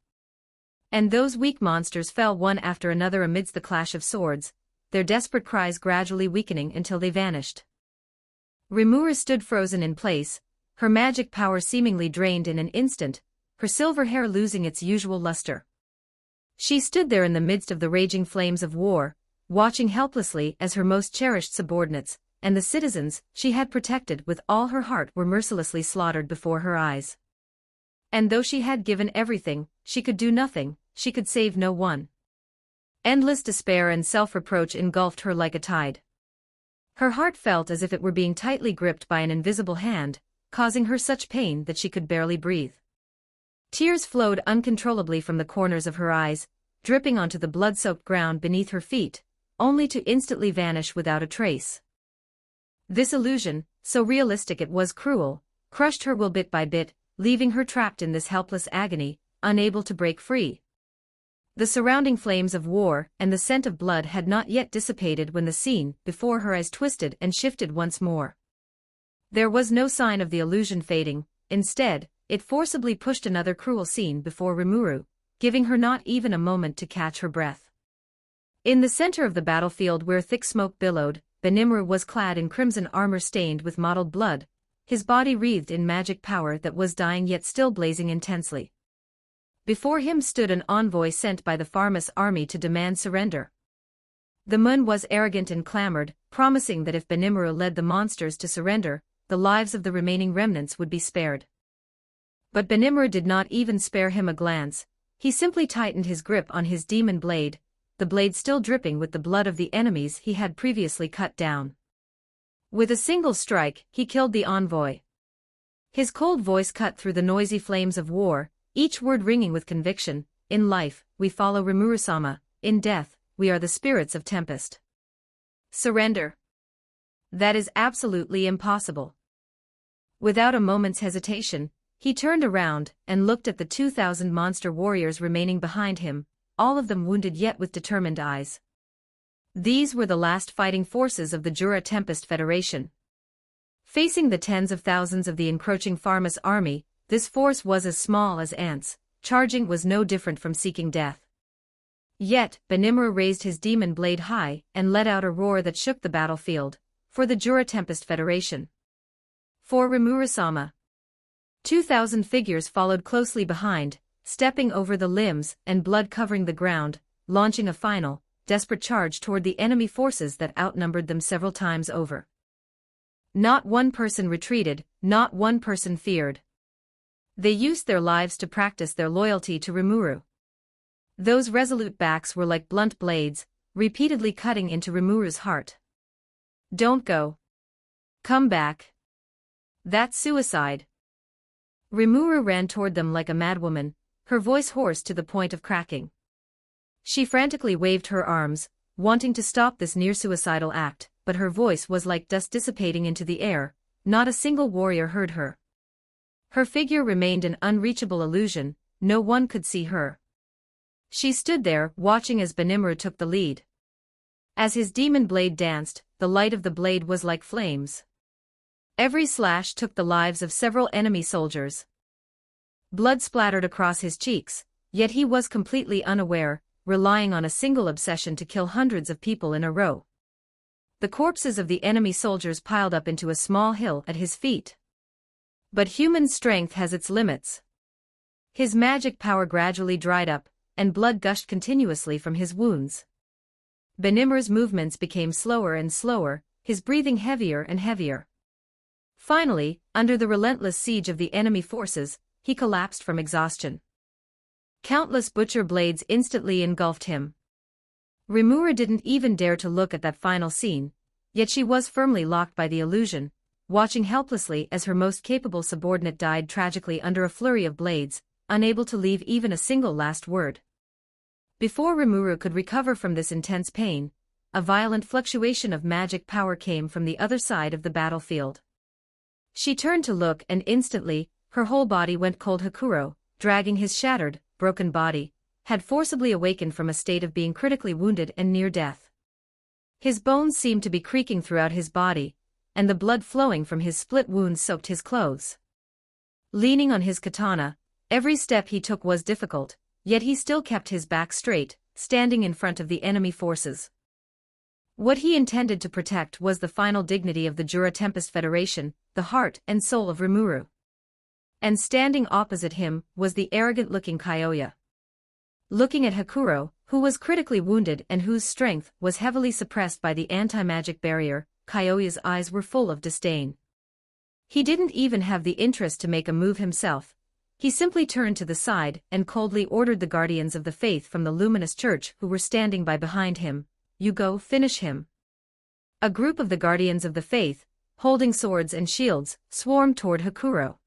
And those weak monsters fell one after another amidst the clash of swords, their desperate cries gradually weakening until they vanished. Rimuru stood frozen in place, her magic power seemingly drained in an instant, her silver hair losing its usual luster. She stood there in the midst of the raging flames of war, watching helplessly as her most cherished subordinates, and the citizens she had protected with all her heart, were mercilessly slaughtered before her eyes. And though she had given everything, she could do nothing, she could save no one. Endless despair and self-reproach engulfed her like a tide. Her heart felt as if it were being tightly gripped by an invisible hand, causing her such pain that she could barely breathe. Tears flowed uncontrollably from the corners of her eyes, dripping onto the blood-soaked ground beneath her feet, only to instantly vanish without a trace. This illusion, so realistic it was cruel, crushed her will bit by bit, leaving her trapped in this helpless agony, unable to break free. The surrounding flames of war and the scent of blood had not yet dissipated when the scene before her eyes twisted and shifted once more. There was no sign of the illusion fading, instead, it forcibly pushed another cruel scene before Rimuru, giving her not even a moment to catch her breath. In the center of the battlefield where thick smoke billowed, Benimru was clad in crimson armor stained with mottled blood, his body wreathed in magic power that was dying yet still blazing intensely. Before him stood an envoy sent by the Farmas army to demand surrender. The Mun was arrogant and clamored, promising that if Benimru led the monsters to surrender, the lives of the remaining remnants would be spared. But Benimru did not even spare him a glance, he simply tightened his grip on his demon blade, the blade still dripping with the blood of the enemies he had previously cut down. With a single strike, he killed the envoy. His cold voice cut through the noisy flames of war, each word ringing with conviction: in life, we follow Rimuru-sama, in death, we are the spirits of Tempest. Surrender. That is absolutely impossible. Without a moment's hesitation, He turned around and looked at the 2,000 monster warriors remaining behind him, all of them wounded yet with determined eyes. These were the last fighting forces of the Jura Tempest Federation. Facing the tens of thousands of the encroaching Pharmas army, this force was as small as ants. Charging was no different from seeking death. Yet, Benimura raised his demon blade high and let out a roar that shook the battlefield, for the Jura Tempest Federation. For Rimuru-sama. 2,000 figures followed closely behind, stepping over the limbs and blood covering the ground, launching a final, desperate charge toward the enemy forces that outnumbered them several times over. Not one person retreated, not one person feared. They used their lives to practice their loyalty to Rimuru. Those resolute backs were like blunt blades, repeatedly cutting into Rimuru's heart. Don't go. Come back. That's suicide. Rimuru ran toward them like a madwoman, her voice hoarse to the point of cracking. She frantically waved her arms, wanting to stop this near-suicidal act, but her voice was like dust dissipating into the air. Not a single warrior heard her. Her figure remained an unreachable illusion, no one could see her. She stood there, watching as Benimura took the lead. As his demon blade danced, the light of the blade was like flames. Every slash took the lives of several enemy soldiers. Blood splattered across his cheeks, yet he was completely unaware, relying on a single obsession to kill hundreds of people in a row. The corpses of the enemy soldiers piled up into a small hill at his feet. But human strength has its limits. His magic power gradually dried up, and blood gushed continuously from his wounds. Benimura's movements became slower and slower, his breathing heavier and heavier. Finally, under the relentless siege of the enemy forces, he collapsed from exhaustion. Countless butcher blades instantly engulfed him. Rimuru didn't even dare to look at that final scene, yet she was firmly locked by the illusion, watching helplessly as her most capable subordinate died tragically under a flurry of blades, unable to leave even a single last word. Before Rimuru could recover from this intense pain, a violent fluctuation of magic power came from the other side of the battlefield. She turned to look and instantly, her whole body went cold. Hakuro, dragging his shattered, broken body, had forcibly awakened from a state of being critically wounded and near death. His bones seemed to be creaking throughout his body, and the blood flowing from his split wounds soaked his clothes. Leaning on his katana, every step he took was difficult, yet he still kept his back straight, standing in front of the enemy forces. What he intended to protect was the final dignity of the Jura Tempest Federation, the heart and soul of Rimuru. And standing opposite him was the arrogant-looking Kyoya. Looking at Hakuro, who was critically wounded and whose strength was heavily suppressed by the anti-magic barrier, Kyoya's eyes were full of disdain. He didn't even have the interest to make a move himself. He simply turned to the side and coldly ordered the guardians of the faith from the luminous church who were standing by behind him, "You go finish him." A group of the guardians of the faith, holding swords and shields, swarmed toward Hakuro.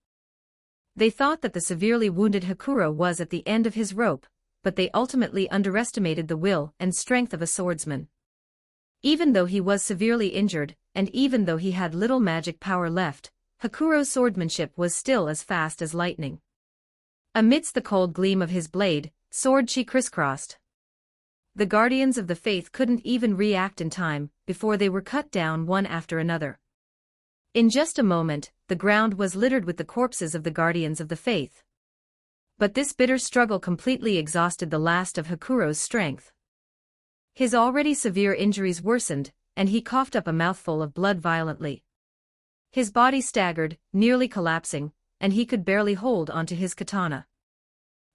They thought that the severely wounded Hakuro was at the end of his rope, but they ultimately underestimated the will and strength of a swordsman. Even though he was severely injured, and even though he had little magic power left, Hakuro's swordsmanship was still as fast as lightning. Amidst the cold gleam of his blade, sword she crisscrossed. The guardians of the faith couldn't even react in time, before they were cut down one after another. In just a moment, the ground was littered with the corpses of the guardians of the faith. But this bitter struggle completely exhausted the last of Hakuro's strength. His already severe injuries worsened, and he coughed up a mouthful of blood violently. His body staggered, nearly collapsing, and he could barely hold onto his katana.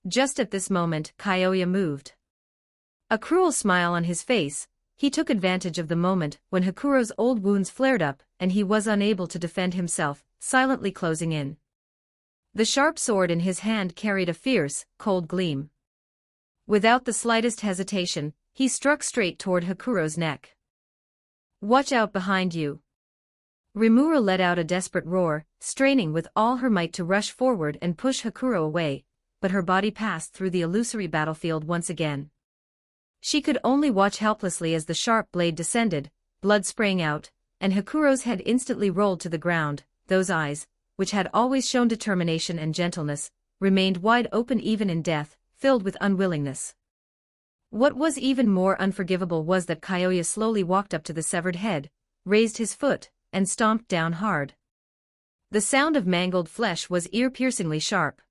Just at this moment, Kyoya moved. A cruel smile on his face, he took advantage of the moment when Hakuro's old wounds flared up and he was unable to defend himself, silently closing in. The sharp sword in his hand carried a fierce, cold gleam. Without the slightest hesitation, he struck straight toward Hakuro's neck. "Watch out behind you." Rimuru let out a desperate roar, straining with all her might to rush forward and push Hakuro away, but her body passed through the illusory battlefield once again. She could only watch helplessly as the sharp blade descended, blood spraying out, and Hakuro's head instantly rolled to the ground, those eyes, which had always shown determination and gentleness, remained wide open even in death, filled with unwillingness. What was even more unforgivable was that Kyoya slowly walked up to the severed head, raised his foot, and stomped down hard. The sound of mangled flesh was ear-piercingly sharp.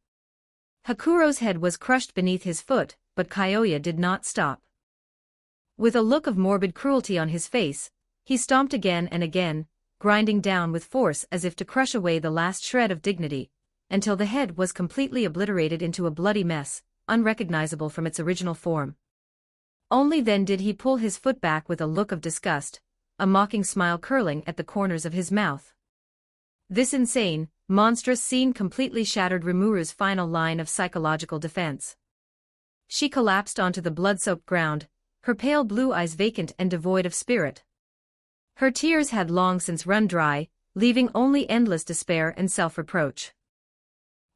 Hakuro's head was crushed beneath his foot, but Kyoya did not stop. With a look of morbid cruelty on his face, he stomped again and again, grinding down with force as if to crush away the last shred of dignity, until the head was completely obliterated into a bloody mess, unrecognizable from its original form. Only then did he pull his foot back with a look of disgust, a mocking smile curling at the corners of his mouth. This insane, monstrous scene completely shattered Rimuru's final line of psychological defense. She collapsed onto the blood-soaked ground, her pale blue eyes vacant and devoid of spirit. Her tears had long since run dry, leaving only endless despair and self-reproach.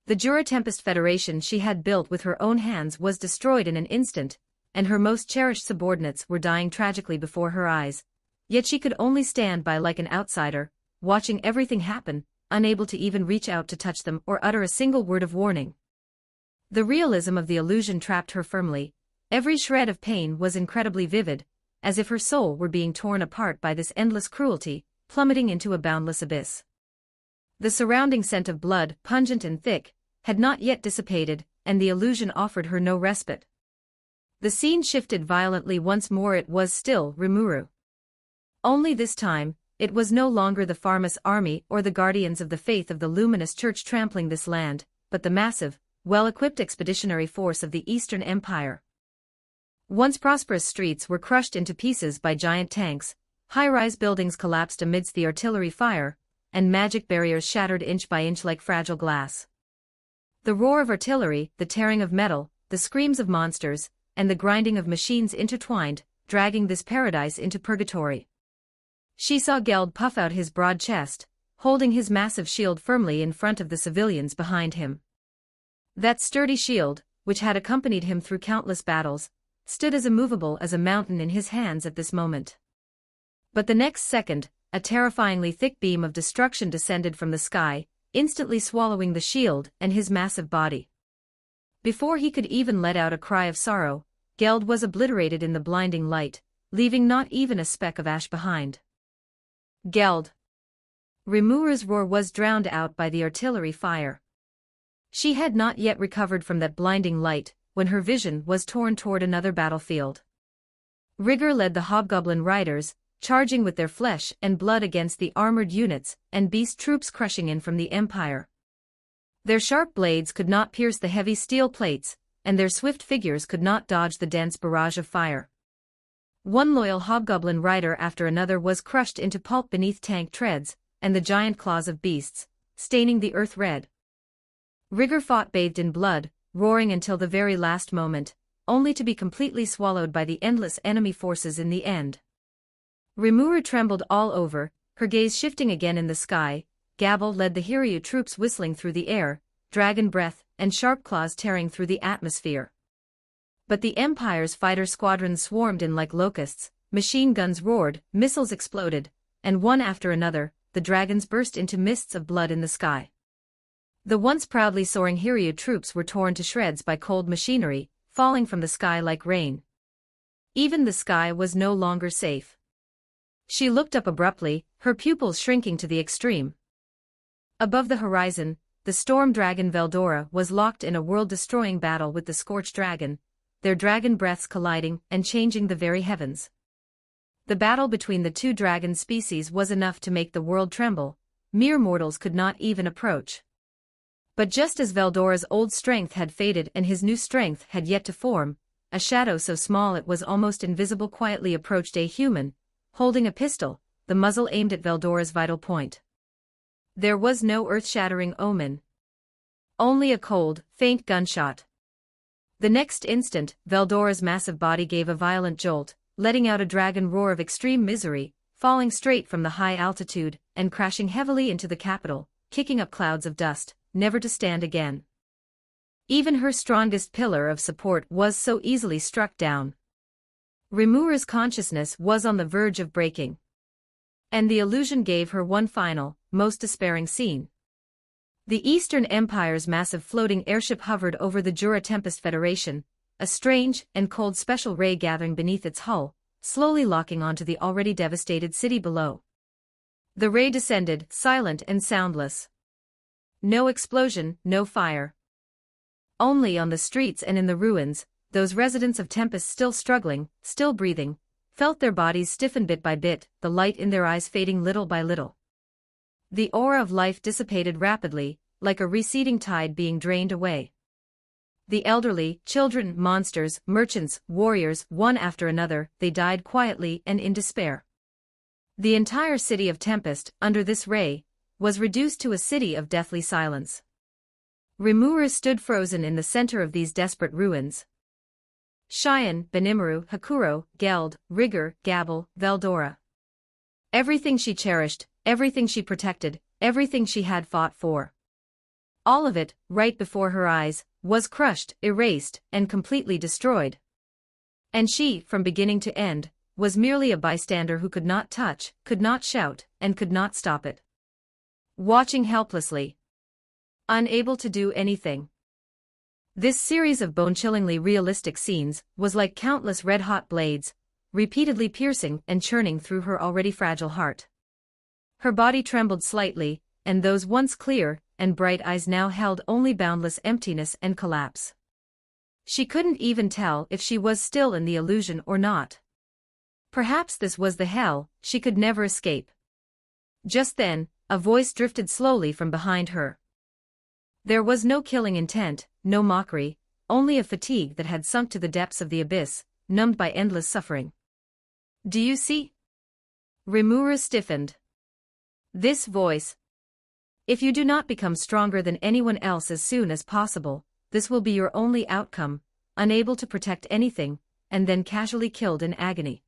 The Jura Tempest Federation she had built with her own hands was destroyed in an instant, and her most cherished subordinates were dying tragically before her eyes, yet she could only stand by like an outsider, watching everything happen, unable to even reach out to touch them or utter a single word of warning. The realism of the illusion trapped her firmly. Every shred of pain was incredibly vivid, as if her soul were being torn apart by this endless cruelty, plummeting into a boundless abyss. The surrounding scent of blood, pungent and thick, had not yet dissipated, and the illusion offered her no respite. The scene shifted violently once more. It was still Rimuru. Only this time, it was no longer the Pharmas army or the guardians of the faith of the luminous church trampling this land, but the massive, well-equipped expeditionary force of the Eastern Empire. Once prosperous streets were crushed into pieces by giant tanks, high-rise buildings collapsed amidst the artillery fire, and magic barriers shattered inch by inch like fragile glass. The roar of artillery, the tearing of metal, the screams of monsters, and the grinding of machines intertwined, dragging this paradise into purgatory. She saw Geld puff out his broad chest, holding his massive shield firmly in front of the civilians behind him. That sturdy shield, which had accompanied him through countless battles, stood as immovable as a mountain in his hands at this moment. But the next second, a terrifyingly thick beam of destruction descended from the sky, instantly swallowing the shield and his massive body. Before he could even let out a cry of sorrow, Geld was obliterated in the blinding light, leaving not even a speck of ash behind. Geld. Rimuru's roar was drowned out by the artillery fire. She had not yet recovered from that blinding light, when her vision was torn toward another battlefield. Rigor led the hobgoblin riders, charging with their flesh and blood against the armored units and beast troops crushing in from the Empire. Their sharp blades could not pierce the heavy steel plates, and their swift figures could not dodge the dense barrage of fire. One loyal hobgoblin rider after another was crushed into pulp beneath tank treads, and the giant claws of beasts, staining the earth red. Rigor fought bathed in blood, roaring until the very last moment, only to be completely swallowed by the endless enemy forces in the end. Rimuru trembled all over, her gaze shifting again in the sky. Gabble led the Hiryu troops whistling through the air, dragon breath and sharp claws tearing through the atmosphere. But the Empire's fighter squadrons swarmed in like locusts, machine guns roared, missiles exploded, and one after another, the dragons burst into mists of blood in the sky. The once proudly soaring Hiryu troops were torn to shreds by cold machinery, falling from the sky like rain. Even the sky was no longer safe. She looked up abruptly, her pupils shrinking to the extreme. Above the horizon, the storm dragon Veldora was locked in a world-destroying battle with the scorched dragon, their dragon breaths colliding and changing the very heavens. The battle between the two dragon species was enough to make the world tremble. Mere mortals could not even approach. But just as Veldora's old strength had faded and his new strength had yet to form, a shadow so small it was almost invisible quietly approached a human, holding a pistol, the muzzle aimed at Veldora's vital point. There was no earth-shattering omen. Only a cold, faint gunshot. The next instant, Veldora's massive body gave a violent jolt, letting out a dragon roar of extreme misery, falling straight from the high altitude and crashing heavily into the capital, kicking up clouds of dust, never to stand again. Even her strongest pillar of support was so easily struck down. Rimuru's consciousness was on the verge of breaking. And the illusion gave her one final, most despairing scene. The Eastern Empire's massive floating airship hovered over the Jura Tempest Federation, a strange and cold special ray gathering beneath its hull, slowly locking onto the already devastated city below. The ray descended, silent and soundless. No explosion, no fire. Only on the streets and in the ruins, those residents of Tempest still struggling, still breathing, felt their bodies stiffen bit by bit, the light in their eyes fading little by little. The aura of life dissipated rapidly, like a receding tide being drained away. The elderly, children, monsters, merchants, warriors, one after another, they died quietly and in despair. The entire city of Tempest, under this ray, was reduced to a city of deathly silence. Rimuru stood frozen in the center of these desperate ruins. Cheyenne, Benimaru, Hakuro, Geld, Rigor, Gabble, Veldora. Everything she cherished, everything she protected, everything she had fought for. All of it, right before her eyes, was crushed, erased, and completely destroyed. And she, from beginning to end, was merely a bystander who could not touch, could not shout, and could not stop it. Watching helplessly. Unable to do anything. This series of bone-chillingly realistic scenes was like countless red-hot blades, repeatedly piercing and churning through her already fragile heart. Her body trembled slightly, and those once clear and bright eyes now held only boundless emptiness and collapse. She couldn't even tell if she was still in the illusion or not. Perhaps this was the hell she could never escape. Just then, a voice drifted slowly from behind her. There was no killing intent, no mockery, only a fatigue that had sunk to the depths of the abyss, numbed by endless suffering. Do you see? Rimuru stiffened. This voice. If you do not become stronger than anyone else as soon as possible, this will be your only outcome, unable to protect anything, and then casually killed in agony.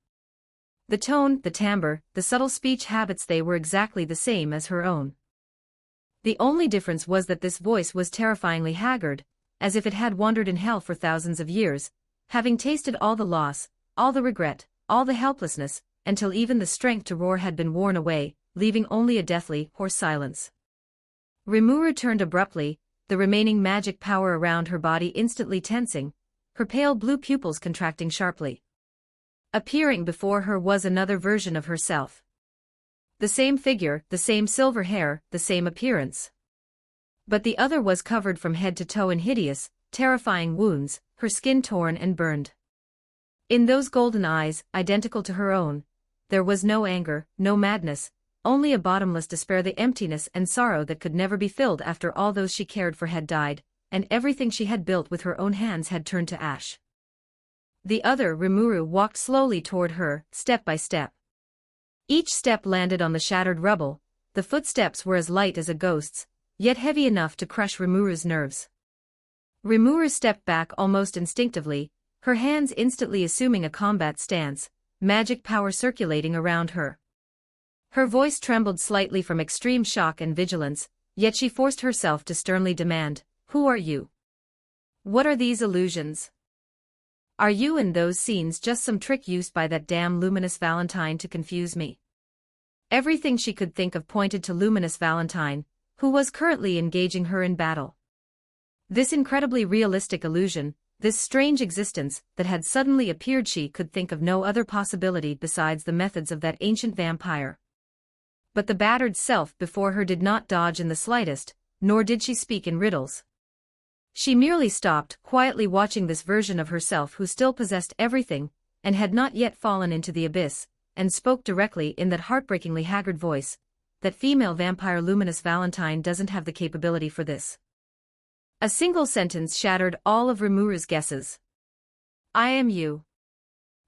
The tone, the timbre, the subtle speech habits, they were exactly the same as her own. The only difference was that this voice was terrifyingly haggard, as if it had wandered in hell for thousands of years, having tasted all the loss, all the regret, all the helplessness, until even the strength to roar had been worn away, leaving only a deathly, hoarse silence. Rimuru turned abruptly, the remaining magic power around her body instantly tensing, her pale blue pupils contracting sharply. Appearing before her was another version of herself. The same figure, the same silver hair, the same appearance. But the other was covered from head to toe in hideous, terrifying wounds, her skin torn and burned. In those golden eyes, identical to her own, there was no anger, no madness, only a bottomless despair, the emptiness and sorrow that could never be filled after all those she cared for had died, and everything she had built with her own hands had turned to ash. The other, Rimuru, walked slowly toward her, step by step. Each step landed on the shattered rubble, the footsteps were as light as a ghost's, yet heavy enough to crush Rimuru's nerves. Rimuru stepped back almost instinctively, her hands instantly assuming a combat stance, magic power circulating around her. Her voice trembled slightly from extreme shock and vigilance, yet she forced herself to sternly demand, "Who are you? What are these illusions? Are you in those scenes just some trick used by that damn Luminous Valentine to confuse me?" Everything she could think of pointed to Luminous Valentine, who was currently engaging her in battle. This incredibly realistic illusion, this strange existence that had suddenly appeared, she could think of no other possibility besides the methods of that ancient vampire. But the battered self before her did not dodge in the slightest, nor did she speak in riddles. She merely stopped, quietly watching this version of herself who still possessed everything, and had not yet fallen into the abyss, and spoke directly in that heartbreakingly haggard voice. That female vampire Luminous Valentine doesn't have the capability for this. A single sentence shattered all of Rimuru's guesses. I am you.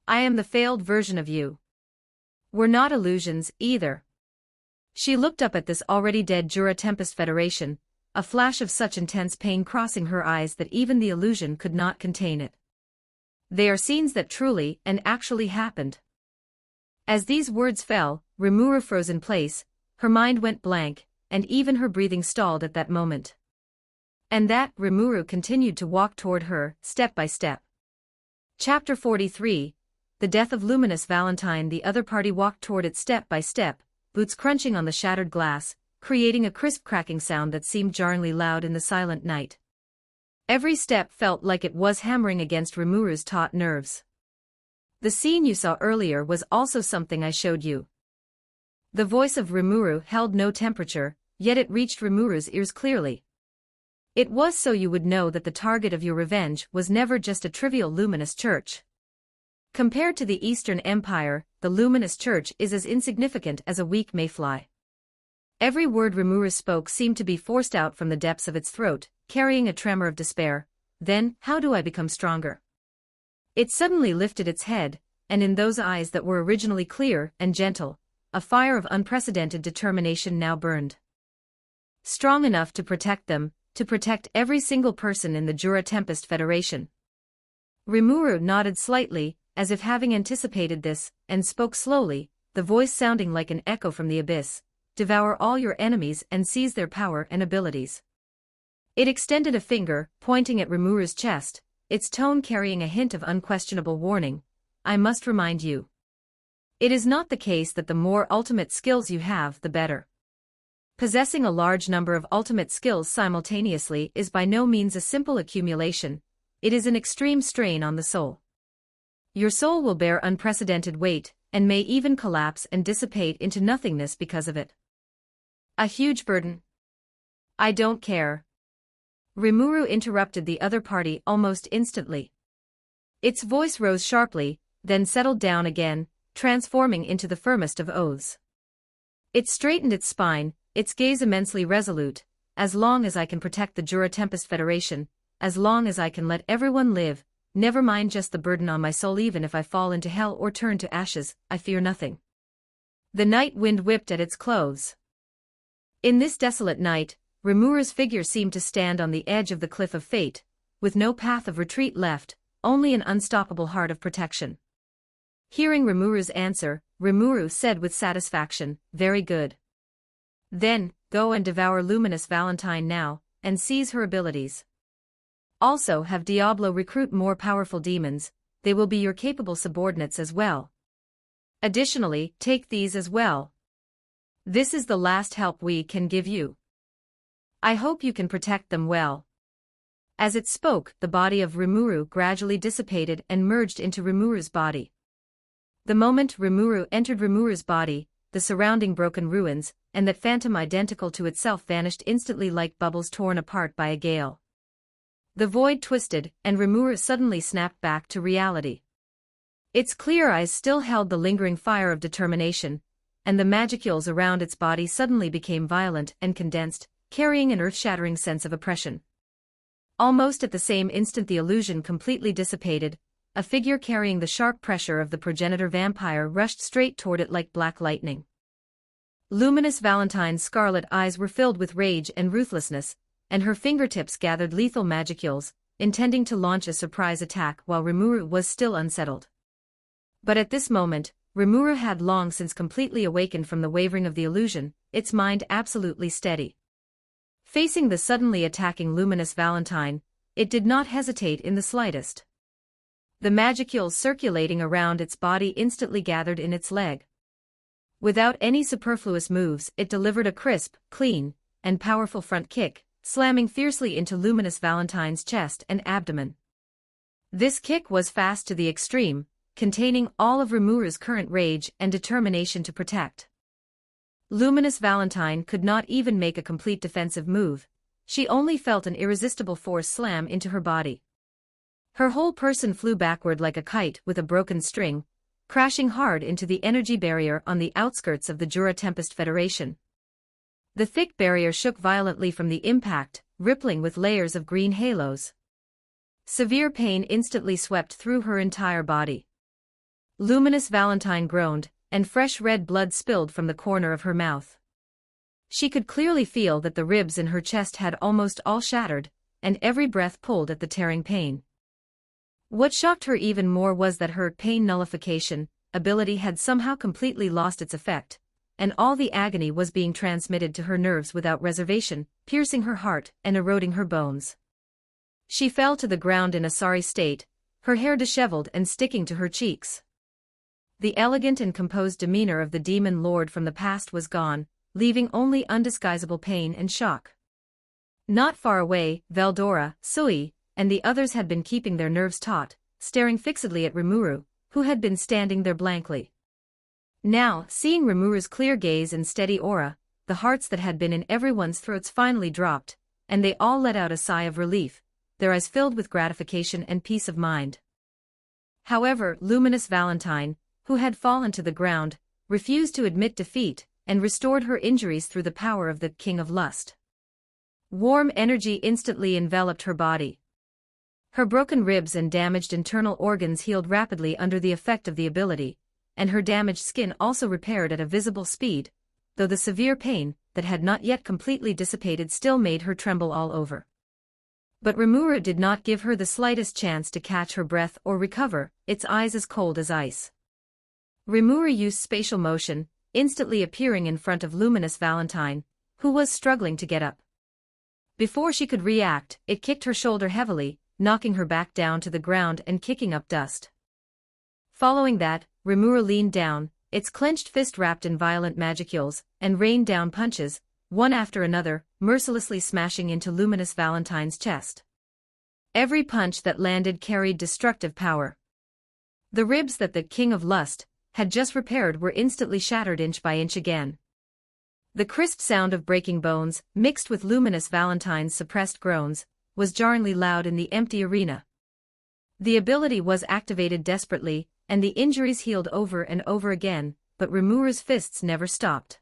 I am the failed version of you. We're not illusions, either. She looked up at this already dead Jura Tempest Federation, a flash of such intense pain crossing her eyes that even the illusion could not contain it. They are scenes that truly and actually happened. As these words fell, Rimuru froze in place, her mind went blank, and even her breathing stalled at that moment. And that, Rimuru continued to walk toward her, step by step. Chapter 43, The Death of Luminous Valentine. The other party walked toward it step by step, boots crunching on the shattered glass, creating a crisp cracking sound that seemed jarringly loud in the silent night. Every step felt like it was hammering against Rimuru's taut nerves. The scene you saw earlier was also something I showed you. The voice of Rimuru held no temperature, yet it reached Rimuru's ears clearly. It was so you would know that the target of your revenge was never just a trivial luminous church. Compared to the Eastern Empire, the luminous church is as insignificant as a weak mayfly. Every word Rimuru spoke seemed to be forced out from the depths of its throat, carrying a tremor of despair. Then, how do I become stronger? It suddenly lifted its head, and in those eyes that were originally clear and gentle, a fire of unprecedented determination now burned. Strong enough to protect them, to protect every single person in the Jura Tempest Federation. Rimuru nodded slightly, as if having anticipated this, and spoke slowly, the voice sounding like an echo from the abyss. Devour all your enemies and seize their power and abilities. It extended a finger, pointing at Rimuru's chest, its tone carrying a hint of unquestionable warning. I must remind you. It is not the case that the more ultimate skills you have, the better. Possessing a large number of ultimate skills simultaneously is by no means a simple accumulation, it is an extreme strain on the soul. Your soul will bear unprecedented weight, and may even collapse and dissipate into nothingness because of it. A huge burden. I don't care. Rimuru interrupted the other party almost instantly. Its voice rose sharply, then settled down again, transforming into the firmest of oaths. It straightened its spine, its gaze immensely resolute. As long as I can protect the Jura Tempest Federation, as long as I can let everyone live, never mind just the burden on my soul, even if I fall into hell or turn to ashes, I fear nothing. The night wind whipped at its clothes. In this desolate night, Rimuru's figure seemed to stand on the edge of the cliff of fate, with no path of retreat left, only an unstoppable heart of protection. Hearing Rimuru's answer, Rimuru said with satisfaction, very good. Then, go and devour Luminous Valentine now, and seize her abilities. Also have Diablo recruit more powerful demons, they will be your capable subordinates as well. Additionally, take these as well. This is the last help we can give you. I hope you can protect them well. As it spoke, the body of Rimuru gradually dissipated and merged into Rimuru's body. The moment Rimuru entered Rimuru's body, the surrounding broken ruins, and that phantom identical to itself vanished instantly like bubbles torn apart by a gale. The void twisted, and Rimuru suddenly snapped back to reality. Its clear eyes still held the lingering fire of determination, and the magicules around its body suddenly became violent and condensed, carrying an earth-shattering sense of oppression. Almost at the same instant the illusion completely dissipated, a figure carrying the sharp pressure of the progenitor vampire rushed straight toward it like black lightning. Luminous Valentine's scarlet eyes were filled with rage and ruthlessness, and her fingertips gathered lethal magicules, intending to launch a surprise attack while Rimuru was still unsettled. But at this moment, Rimuru had long since completely awakened from the wavering of the illusion, its mind absolutely steady. Facing the suddenly attacking Luminous Valentine, it did not hesitate in the slightest. The magicules circulating around its body instantly gathered in its leg. Without any superfluous moves, it delivered a crisp, clean, and powerful front kick, slamming fiercely into Luminous Valentine's chest and abdomen. This kick was fast to the extreme, containing all of Rimuru's current rage and determination to protect. Luminous Valentine could not even make a complete defensive move, she only felt an irresistible force slam into her body. Her whole person flew backward like a kite with a broken string, crashing hard into the energy barrier on the outskirts of the Jura Tempest Federation. The thick barrier shook violently from the impact, rippling with layers of green halos. Severe pain instantly swept through her entire body. Luminous Valentine groaned, and fresh red blood spilled from the corner of her mouth. She could clearly feel that the ribs in her chest had almost all shattered, and every breath pulled at the tearing pain. What shocked her even more was that her pain nullification ability had somehow completely lost its effect, and all the agony was being transmitted to her nerves without reservation, piercing her heart and eroding her bones. She fell to the ground in a sorry state, her hair disheveled and sticking to her cheeks. The elegant and composed demeanor of the demon lord from the past was gone, leaving only undisguisable pain and shock. Not far away, Veldora, Sui, and the others had been keeping their nerves taut, staring fixedly at Rimuru, who had been standing there blankly. Now, seeing Rimuru's clear gaze and steady aura, the hearts that had been in everyone's throats finally dropped, and they all let out a sigh of relief, their eyes filled with gratification and peace of mind. However, Luminous Valentine, who had fallen to the ground, refused to admit defeat, and restored her injuries through the power of the King of Lust. Warm energy instantly enveloped her body. Her broken ribs and damaged internal organs healed rapidly under the effect of the ability, and her damaged skin also repaired at a visible speed, though the severe pain, that had not yet completely dissipated, still made her tremble all over. But Rimuru did not give her the slightest chance to catch her breath or recover, its eyes as cold as ice. Rimuru used spatial motion, instantly appearing in front of Luminous Valentine, who was struggling to get up. Before she could react, it kicked her shoulder heavily, knocking her back down to the ground and kicking up dust. Following that, Rimuru leaned down, its clenched fist wrapped in violent magicules, and rained down punches, one after another, mercilessly smashing into Luminous Valentine's chest. Every punch that landed carried destructive power. The ribs that the King of Lust had just repaired were instantly shattered inch by inch again. The crisp sound of breaking bones, mixed with Luminous Valentine's suppressed groans, was jarringly loud in the empty arena. The ability was activated desperately, and the injuries healed over and over again, but Rimuru's fists never stopped.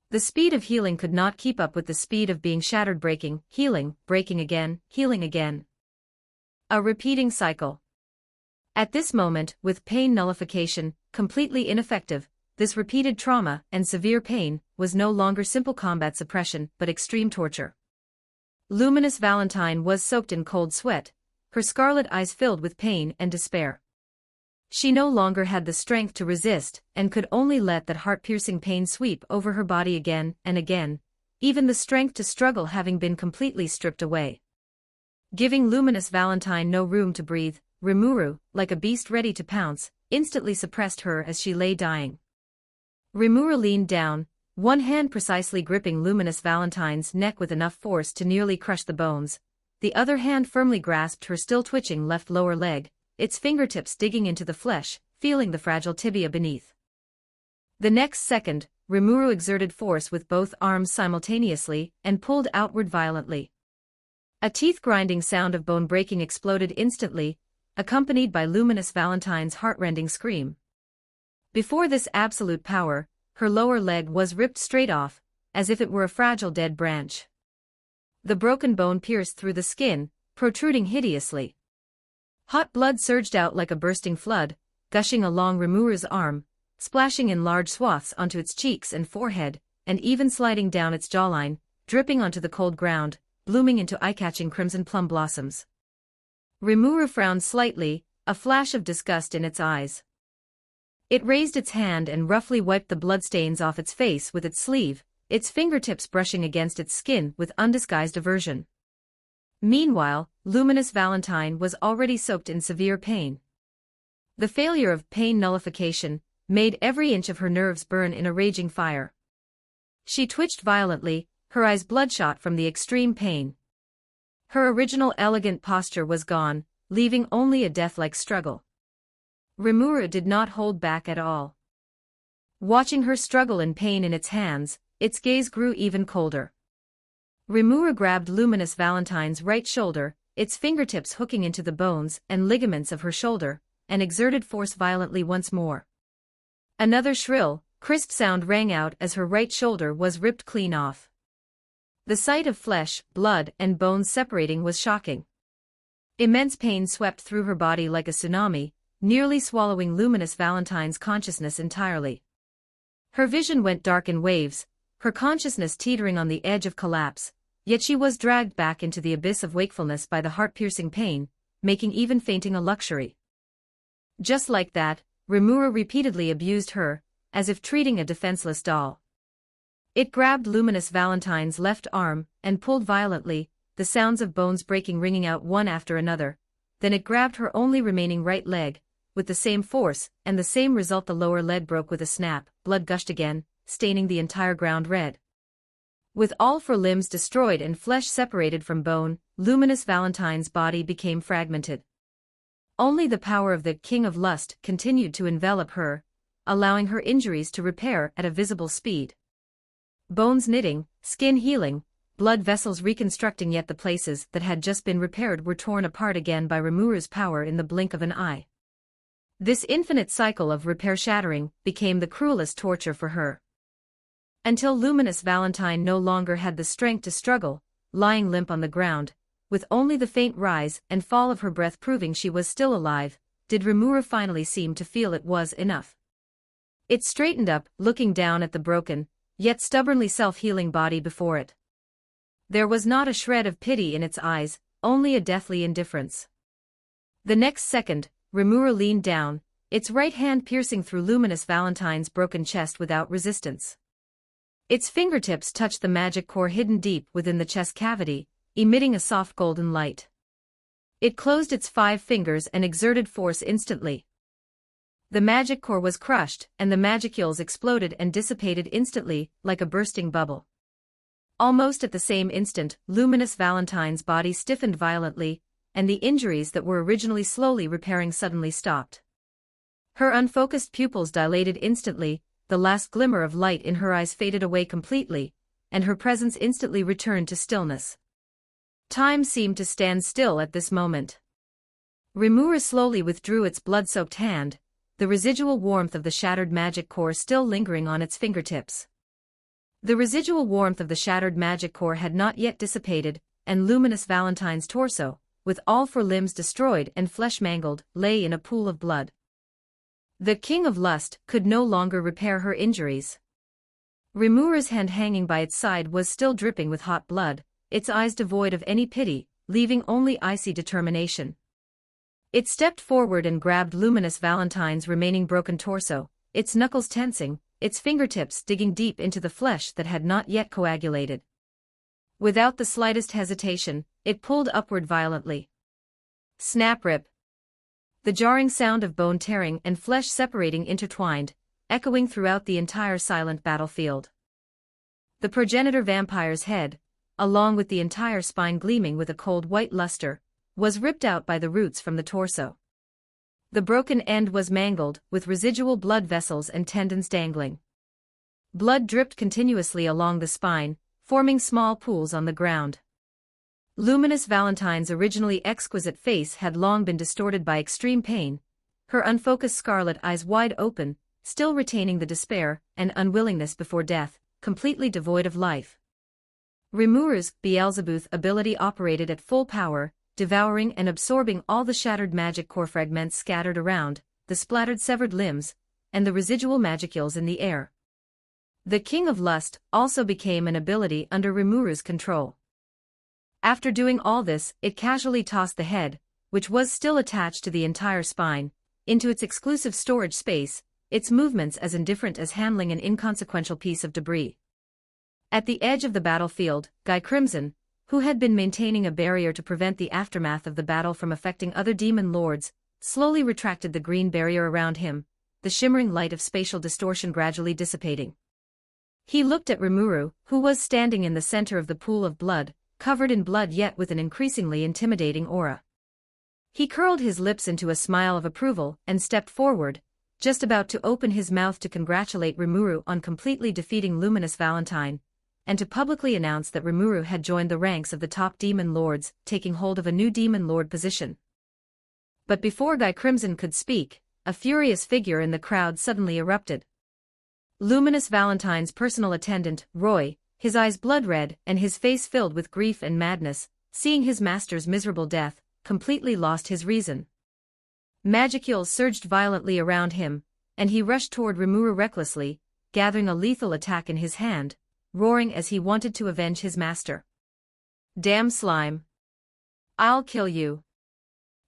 The speed of healing could not keep up with the speed of being shattered, breaking, healing, breaking again, healing again. A repeating cycle. At this moment, with pain nullification completely ineffective, this repeated trauma and severe pain was no longer simple combat suppression but extreme torture. Luminous Valentine was soaked in cold sweat, her scarlet eyes filled with pain and despair. She no longer had the strength to resist and could only let that heart-piercing pain sweep over her body again and again, even the strength to struggle having been completely stripped away. Giving Luminous Valentine no room to breathe, Rimuru, like a beast ready to pounce, instantly suppressed her as she lay dying. Rimuru leaned down, one hand precisely gripping Luminous Valentine's neck with enough force to nearly crush the bones, the other hand firmly grasped her still twitching left lower leg, its fingertips digging into the flesh, feeling the fragile tibia beneath. The next second, Rimuru exerted force with both arms simultaneously and pulled outward violently. A teeth-grinding sound of bone breaking exploded instantly, accompanied by Luminous Valentine's heart-rending scream. Before this absolute power, her lower leg was ripped straight off, as if it were a fragile dead branch. The broken bone pierced through the skin, protruding hideously. Hot blood surged out like a bursting flood, gushing along Rimuru's arm, splashing in large swaths onto its cheeks and forehead, and even sliding down its jawline, dripping onto the cold ground, blooming into eye-catching crimson plum blossoms. Rimuru frowned slightly, a flash of disgust in its eyes. It raised its hand and roughly wiped the bloodstains off its face with its sleeve, its fingertips brushing against its skin with undisguised aversion. Meanwhile, Luminous Valentine was already soaked in severe pain. The failure of pain nullification made every inch of her nerves burn in a raging fire. She twitched violently, her eyes bloodshot from the extreme pain. Her original elegant posture was gone, leaving only a death-like struggle. Rimuru did not hold back at all. Watching her struggle in pain in its hands, its gaze grew even colder. Rimuru grabbed Luminous Valentine's right shoulder, its fingertips hooking into the bones and ligaments of her shoulder, and exerted force violently once more. Another shrill, crisp sound rang out as her right shoulder was ripped clean off. The sight of flesh, blood, and bones separating was shocking. Immense pain swept through her body like a tsunami, nearly swallowing Luminous Valentine's consciousness entirely. Her vision went dark in waves, her consciousness teetering on the edge of collapse, yet she was dragged back into the abyss of wakefulness by the heart-piercing pain, making even fainting a luxury. Just like that, Rimuru repeatedly abused her, as if treating a defenseless doll. It grabbed Luminous Valentine's left arm and pulled violently, the sounds of bones breaking ringing out one after another. Then it grabbed her only remaining right leg, with the same force, and the same result. The lower leg broke with a snap, blood gushed again, staining the entire ground red. With all four limbs destroyed and flesh separated from bone, luminous Valentine's body became fragmented. Only the power of the King of Lust continued to envelop her, allowing her injuries to repair at a visible speed. Bones knitting, skin healing, blood vessels reconstructing, yet the places that had just been repaired were torn apart again by Rimuru's power in the blink of an eye. This infinite cycle of repair-shattering became the cruelest torture for her. Until luminous Valentine no longer had the strength to struggle, lying limp on the ground, with only the faint rise and fall of her breath proving she was still alive, did Rimuru finally seem to feel it was enough. It straightened up, looking down at the broken, yet stubbornly self-healing body before it. There was not a shred of pity in its eyes, only a deathly indifference. The next second, Rimuru leaned down, its right hand piercing through luminous Valentine's broken chest without resistance. Its fingertips touched the magic core hidden deep within the chest cavity, emitting a soft golden light. It closed its 5 fingers and exerted force instantly. The magic core was crushed, and the magicules exploded and dissipated instantly, like a bursting bubble. Almost at the same instant, luminous Valentine's body stiffened violently, and the injuries that were originally slowly repairing suddenly stopped. Her unfocused pupils dilated instantly, the last glimmer of light in her eyes faded away completely, and her presence instantly returned to stillness. Time seemed to stand still at this moment. Rimuru slowly withdrew its blood-soaked hand, the residual warmth of the shattered magic core still lingering on its fingertips. The residual warmth of the shattered magic core had not yet dissipated, and luminous Valentine's torso, with all 4 limbs destroyed and flesh mangled, lay in a pool of blood. The King of Lust could no longer repair her injuries. Rimuru's hand hanging by its side was still dripping with hot blood, its eyes devoid of any pity, leaving only icy determination. It stepped forward and grabbed luminous Valentine's remaining broken torso, its knuckles tensing, its fingertips digging deep into the flesh that had not yet coagulated. Without the slightest hesitation, it pulled upward violently. Snap rip. The jarring sound of bone tearing and flesh separating intertwined, echoing throughout the entire silent battlefield. The progenitor vampire's head, along with the entire spine gleaming with a cold white luster, was ripped out by the roots from the torso. The broken end was mangled, with residual blood vessels and tendons dangling. Blood dripped continuously along the spine, forming small pools on the ground. Luminous Valentine's originally exquisite face had long been distorted by extreme pain, her unfocused scarlet eyes wide open, still retaining the despair and unwillingness before death, completely devoid of life. Rimuru's Beelzebub ability operated at full power, devouring and absorbing all the shattered magic core fragments scattered around, the splattered severed limbs, and the residual magicules in the air. The King of Lust also became an ability under Rimuru's control. After doing all this, it casually tossed the head, which was still attached to the entire spine, into its exclusive storage space, its movements as indifferent as handling an inconsequential piece of debris. At the edge of the battlefield, Guy Crimson, who had been maintaining a barrier to prevent the aftermath of the battle from affecting other demon lords, slowly retracted the green barrier around him, the shimmering light of spatial distortion gradually dissipating. He looked at Rimuru, who was standing in the center of the pool of blood, covered in blood yet with an increasingly intimidating aura. He curled his lips into a smile of approval and stepped forward, just about to open his mouth to congratulate Rimuru on completely defeating Luminous Valentine, and to publicly announce that Rimuru had joined the ranks of the top demon lords, taking hold of a new demon lord position. But before Guy Crimson could speak, a furious figure in the crowd suddenly erupted. Luminous Valentine's personal attendant, Roy, his eyes blood-red and his face filled with grief and madness, seeing his master's miserable death, completely lost his reason. Magicules surged violently around him, and he rushed toward Rimuru recklessly, gathering a lethal attack in his hand, roaring as he wanted to avenge his master. Damn slime! I'll kill you!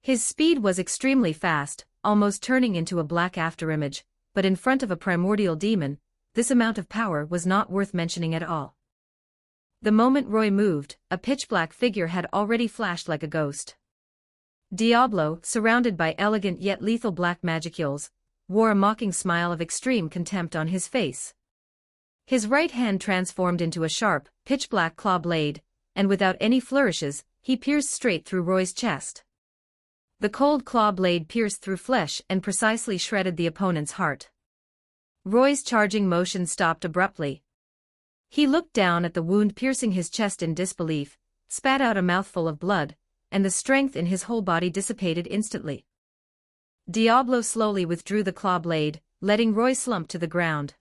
His speed was extremely fast, almost turning into a black afterimage, but in front of a primordial demon, this amount of power was not worth mentioning at all. The moment Roy moved, a pitch-black figure had already flashed like a ghost. Diablo, surrounded by elegant yet lethal black magicules, wore a mocking smile of extreme contempt on his face. His right hand transformed into a sharp, pitch-black claw blade, and without any flourishes, he pierced straight through Roy's chest. The cold claw blade pierced through flesh and precisely shredded the opponent's heart. Roy's charging motion stopped abruptly. He looked down at the wound piercing his chest in disbelief, spat out a mouthful of blood, and the strength in his whole body dissipated instantly. Diablo slowly withdrew the claw blade, letting Roy slump to the ground.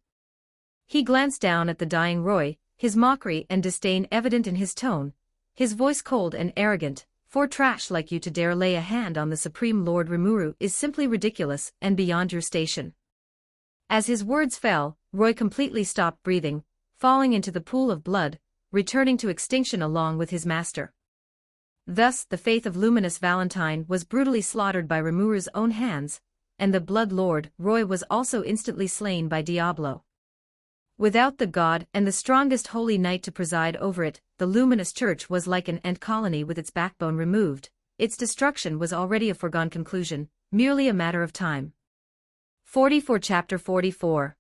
He glanced down at the dying Roy, his mockery and disdain evident in his tone, his voice cold and arrogant. "For trash like you to dare lay a hand on the Supreme Lord Rimuru is simply ridiculous and beyond your station." As his words fell, Roy completely stopped breathing, falling into the pool of blood, returning to extinction along with his master. Thus the faith of Luminous Valentine was brutally slaughtered by Rimuru's own hands, and the Blood Lord, Roy, was also instantly slain by Diablo. Without the god and the strongest holy knight to preside over it, the Luminous Church was like an ant colony with its backbone removed. Its destruction was already a foregone conclusion, merely a matter of time. 44 Chapter 44.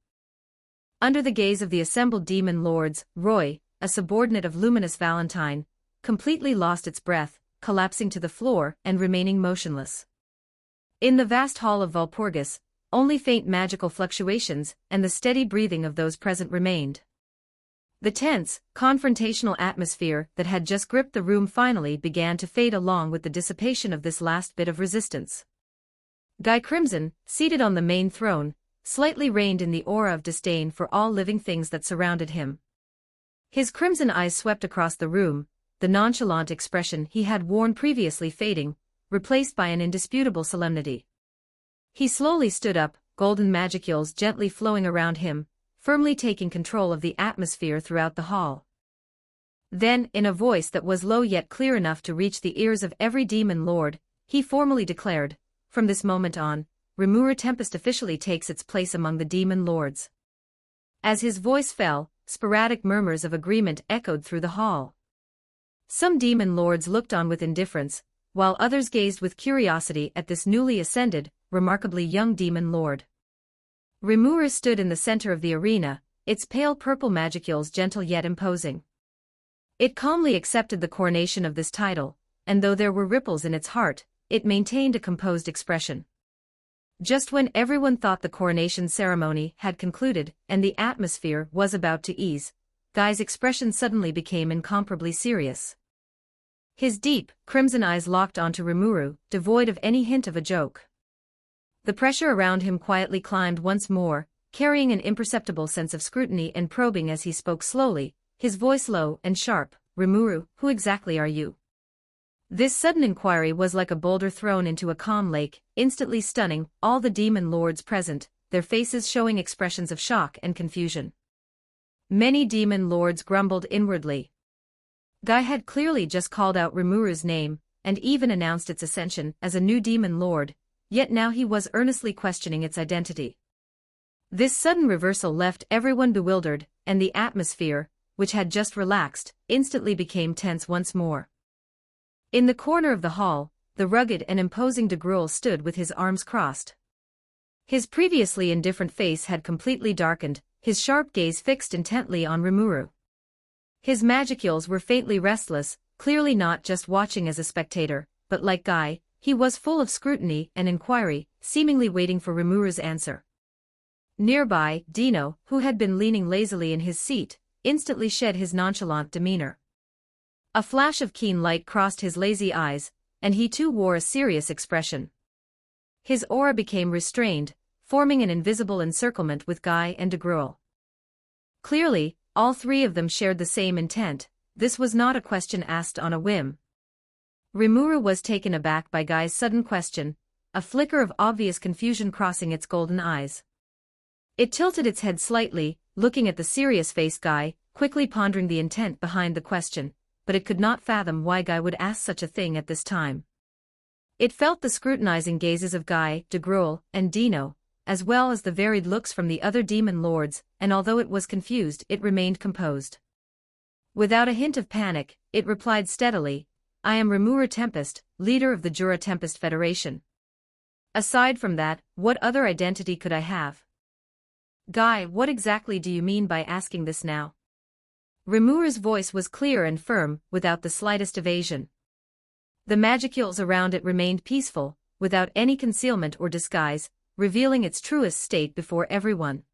Under the gaze of the assembled demon lords, Roy, a subordinate of Luminous Valentine, completely lost its breath, collapsing to the floor and remaining motionless. In the vast hall of Walpurgis, only faint magical fluctuations and the steady breathing of those present remained. The tense, confrontational atmosphere that had just gripped the room finally began to fade along with the dissipation of this last bit of resistance. Guy Crimson, seated on the main throne, slightly reigned in the aura of disdain for all living things that surrounded him. His crimson eyes swept across the room, the nonchalant expression he had worn previously fading, replaced by an indisputable solemnity. He slowly stood up, golden magicules gently flowing around him, firmly taking control of the atmosphere throughout the hall. Then, in a voice that was low yet clear enough to reach the ears of every demon lord, he formally declared, "From this moment on, Rimuru Tempest officially takes its place among the demon lords." As his voice fell, sporadic murmurs of agreement echoed through the hall. Some demon lords looked on with indifference, while others gazed with curiosity at this newly ascended, remarkably young demon lord. Rimuru stood in the center of the arena, its pale purple magicules gentle yet imposing. It calmly accepted the coronation of this title, and though there were ripples in its heart, it maintained a composed expression. Just when everyone thought the coronation ceremony had concluded and the atmosphere was about to ease, Guy's expression suddenly became incomparably serious. His deep, crimson eyes locked onto Rimuru, devoid of any hint of a joke. The pressure around him quietly climbed once more, carrying an imperceptible sense of scrutiny and probing as he spoke slowly, his voice low and sharp. "Rimuru, who exactly are you?" This sudden inquiry was like a boulder thrown into a calm lake, instantly stunning all the demon lords present, their faces showing expressions of shock and confusion. Many demon lords grumbled inwardly. Guy had clearly just called out Rimuru's name, and even announced its ascension as a new demon lord, yet now he was earnestly questioning its identity. This sudden reversal left everyone bewildered, and the atmosphere, which had just relaxed, instantly became tense once more. In the corner of the hall, the rugged and imposing de Gruel stood with his arms crossed. His previously indifferent face had completely darkened, his sharp gaze fixed intently on Rimuru. His magicules were faintly restless, clearly not just watching as a spectator, but like Guy, he was full of scrutiny and inquiry, seemingly waiting for Rimuru's answer. Nearby, Dino, who had been leaning lazily in his seat, instantly shed his nonchalant demeanor. A flash of keen light crossed his lazy eyes, and he too wore a serious expression. His aura became restrained, forming an invisible encirclement with Guy and de Gruel. Clearly, all three of them shared the same intent. This was not a question asked on a whim. Rimuru was taken aback by Guy's sudden question, a flicker of obvious confusion crossing its golden eyes. It tilted its head slightly, looking at the serious-faced Guy, quickly pondering the intent behind the question, but it could not fathom why Guy would ask such a thing at this time. It felt the scrutinizing gazes of Guy, de Gruel, and Dino, as well as the varied looks from the other demon lords, and although it was confused, it remained composed. Without a hint of panic, it replied steadily, "I am Rimuru Tempest, leader of the Jura Tempest Federation. Aside from that, what other identity could I have?" Guy, what exactly do you mean by asking this now? Rimuru's voice was clear and firm, without the slightest evasion. The magicules around it remained peaceful, without any concealment or disguise, revealing its truest state before everyone.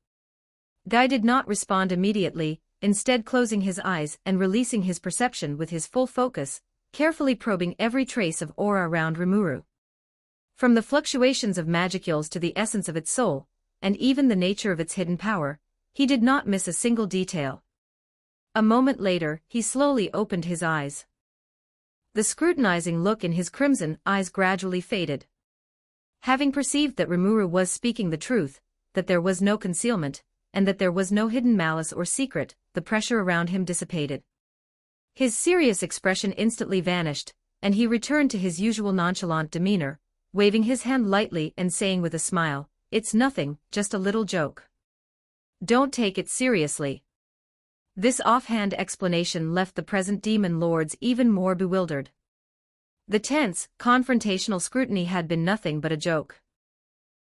Guy did not respond immediately, instead closing his eyes and releasing his perception with his full focus, carefully probing every trace of aura around Rimuru. From the fluctuations of magicules to the essence of its soul, and even the nature of its hidden power, he did not miss a single detail. A moment later, he slowly opened his eyes. The scrutinizing look in his crimson eyes gradually faded. Having perceived that Rimuru was speaking the truth, that there was no concealment, and that there was no hidden malice or secret, the pressure around him dissipated. His serious expression instantly vanished, and he returned to his usual nonchalant demeanor, waving his hand lightly and saying with a smile, "It's nothing, just a little joke. Don't take it seriously." This offhand explanation left the present demon lords even more bewildered. The tense, confrontational scrutiny had been nothing but a joke.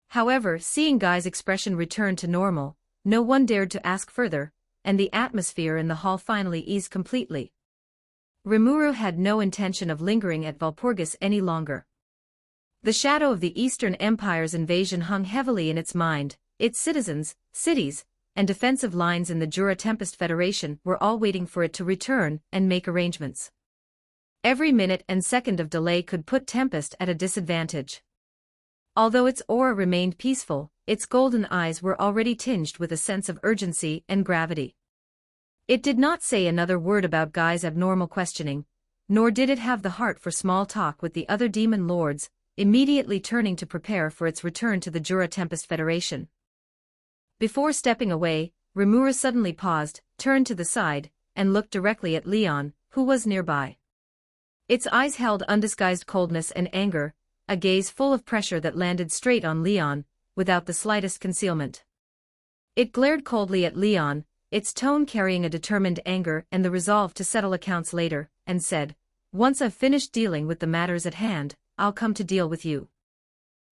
However, seeing Guy's expression return to normal, no one dared to ask further, and the atmosphere in the hall finally eased completely. Rimuru had no intention of lingering at Walpurgis any longer. The shadow of the Eastern Empire's invasion hung heavily in its mind, its citizens, cities, and defensive lines in the Jura Tempest Federation were all waiting for it to return and make arrangements. Every minute and second of delay could put Tempest at a disadvantage. Although its aura remained peaceful, its golden eyes were already tinged with a sense of urgency and gravity. It did not say another word about Guy's abnormal questioning, nor did it have the heart for small talk with the other demon lords, immediately turning to prepare for its return to the Jura Tempest Federation. Before stepping away, Rimuru suddenly paused, turned to the side, and looked directly at Leon, who was nearby. Its eyes held undisguised coldness and anger, a gaze full of pressure that landed straight on Leon, without the slightest concealment. It glared coldly at Leon, its tone carrying a determined anger and the resolve to settle accounts later, and said, "Once I've finished dealing with the matters at hand, I'll come to deal with you."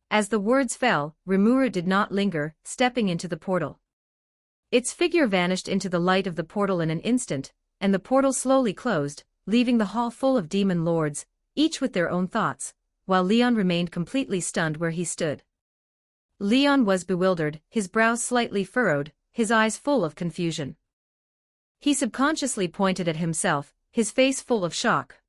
As the words fell, Rimuru did not linger, stepping into the portal. Its figure vanished into the light of the portal in an instant, and the portal slowly closed, leaving the hall full of demon lords, each with their own thoughts, while Leon remained completely stunned where he stood. Leon was bewildered, his brows slightly furrowed, his eyes full of confusion. He subconsciously pointed at himself, his face full of shock.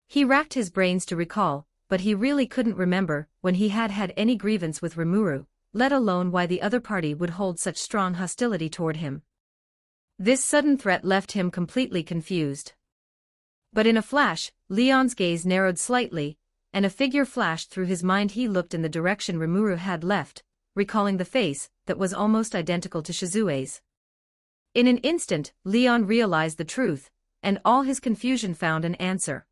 He racked his brains to recall, but he really couldn't remember when he had had any grievance with Rimuru, let alone why the other party would hold such strong hostility toward him. This sudden threat left him completely confused. But in a flash, Leon's gaze narrowed slightly, and a figure flashed through his mind. He looked in the direction Rimuru had left, recalling the face that was almost identical to Shizue's. In an instant, Leon realized the truth, and all his confusion found an answer.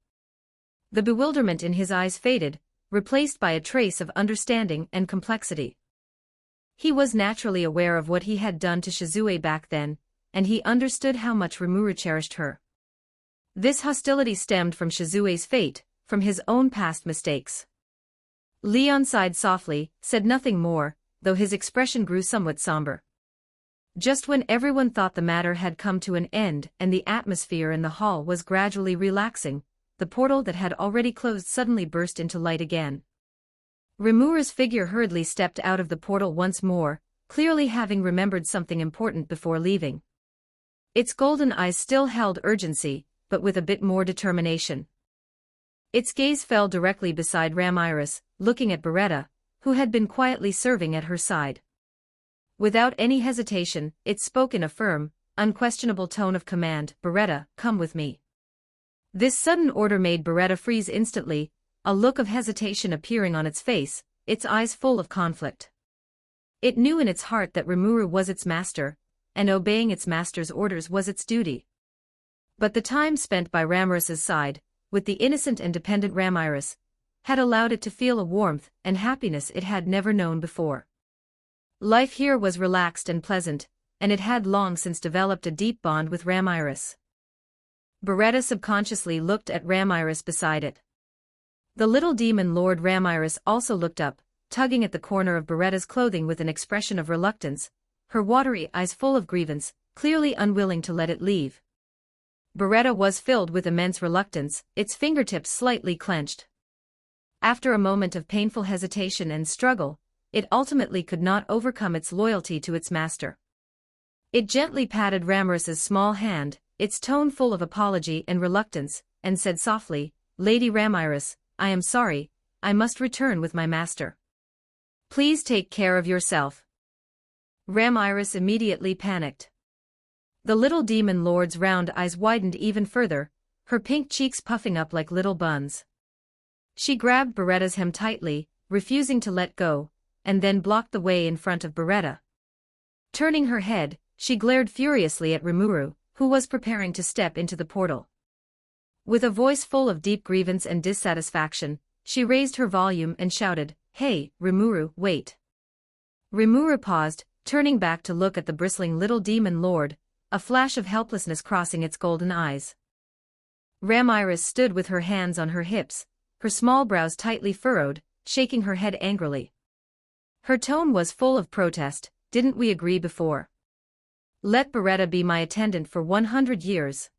The bewilderment in his eyes faded, replaced by a trace of understanding and complexity. He was naturally aware of what he had done to Shizue back then, and he understood how much Rimuru cherished her. This hostility stemmed from Shizue's fate, from his own past mistakes. Leon sighed softly, said nothing more, though his expression grew somewhat somber. Just when everyone thought the matter had come to an end and the atmosphere in the hall was gradually relaxing, the portal that had already closed suddenly burst into light again. Rimuru's figure hurriedly stepped out of the portal once more, clearly having remembered something important before leaving. Its golden eyes still held urgency, but with a bit more determination. Its gaze fell directly beside Ramiris, looking at Beretta, who had been quietly serving at her side. Without any hesitation, it spoke in a firm, unquestionable tone of command, "Beretta, come with me." This sudden order made Beretta freeze instantly, a look of hesitation appearing on its face, its eyes full of conflict. It knew in its heart that Rimuru was its master, and obeying its master's orders was its duty. But the time spent by Ramiris's side, with the innocent and dependent Ramiris, had allowed it to feel a warmth and happiness it had never known before. Life here was relaxed and pleasant, and it had long since developed a deep bond with Ramiris. Beretta subconsciously looked at Ramiris beside it. The little demon Lord Ramiris also looked up, tugging at the corner of Beretta's clothing with an expression of reluctance, her watery eyes full of grievance, clearly unwilling to let it leave. Beretta was filled with immense reluctance, its fingertips slightly clenched. After a moment of painful hesitation and struggle, it ultimately could not overcome its loyalty to its master. It gently patted Ramiris's small hand, its tone full of apology and reluctance, and said softly, "Lady Ramiris, I am sorry, I must return with my master. Please take care of yourself." Ramiris immediately panicked. The little demon lord's round eyes widened even further, her pink cheeks puffing up like little buns. She grabbed Beretta's hem tightly, refusing to let go, and then blocked the way in front of Beretta. Turning her head, she glared furiously at Rimuru, who was preparing to step into the portal. With a voice full of deep grievance and dissatisfaction, she raised her volume and shouted, "Hey, Rimuru, wait." Rimuru paused, turning back to look at the bristling little demon lord, a flash of helplessness crossing its golden eyes. Ramiris stood with her hands on her hips, her small brows tightly furrowed, shaking her head angrily. Her tone was full of protest. "Didn't we agree before? Let Beretta be my attendant for 100 years.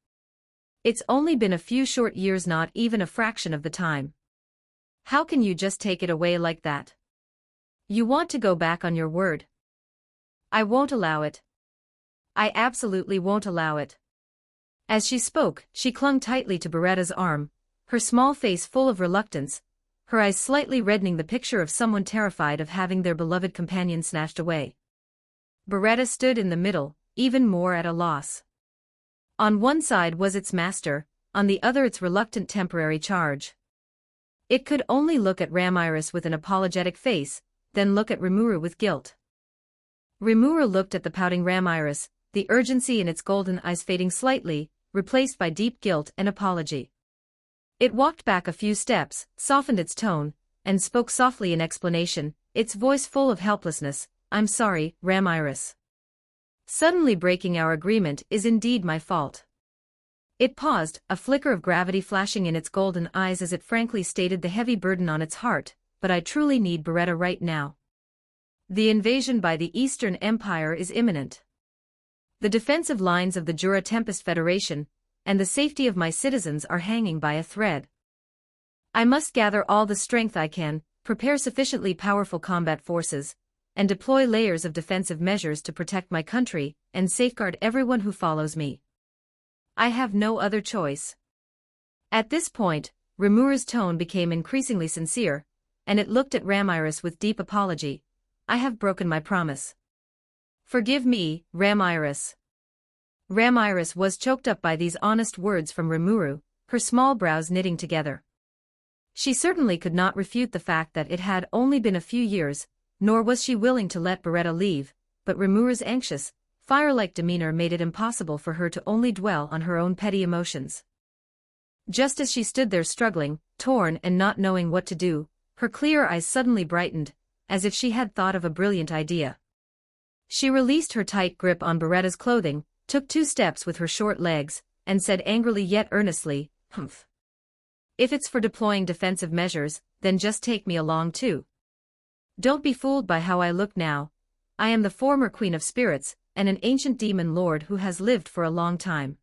It's only been a few short years, not even a fraction of the time. How can you just take it away like that? You want to go back on your word? I won't allow it. I absolutely won't allow it." As she spoke, she clung tightly to Beretta's arm, her small face full of reluctance, her eyes slightly reddening, the picture of someone terrified of having their beloved companion snatched away. Beretta stood in the middle, even more at a loss. On one side was its master, on the other its reluctant temporary charge. It could only look at Ramiris with an apologetic face, then look at Rimuru with guilt. Rimuru looked at the pouting Ramiris, the urgency in its golden eyes fading slightly, replaced by deep guilt and apology. It walked back a few steps, softened its tone, and spoke softly in explanation, its voice full of helplessness, "I'm sorry, Ramiris. Suddenly breaking our agreement is indeed my fault." It paused, a flicker of gravity flashing in its golden eyes as it frankly stated the heavy burden on its heart, "But I truly need Beretta right now. The invasion by the Eastern Empire is imminent. The defensive lines of the Jura Tempest Federation, and the safety of my citizens are hanging by a thread. I must gather all the strength I can, prepare sufficiently powerful combat forces, and deploy layers of defensive measures to protect my country and safeguard everyone who follows me. I have no other choice." At this point, Rimuru's tone became increasingly sincere, and it looked at Ramiris with deep apology. "I have broken my promise. Forgive me, Ramiris." Ramiris was choked up by these honest words from Rimuru, her small brows knitting together. She certainly could not refute the fact that it had only been a few years, nor was she willing to let Beretta leave, but Rimuru's anxious, fire-like demeanor made it impossible for her to only dwell on her own petty emotions. Just as she stood there struggling, torn and not knowing what to do, her clear eyes suddenly brightened, as if she had thought of a brilliant idea. She released her tight grip on Beretta's clothing, took 2 steps with her short legs, and said angrily yet earnestly, "Humph. If it's for deploying defensive measures, then just take me along too. Don't be fooled by how I look now. I am the former Queen of Spirits, and an ancient demon lord who has lived for a long time.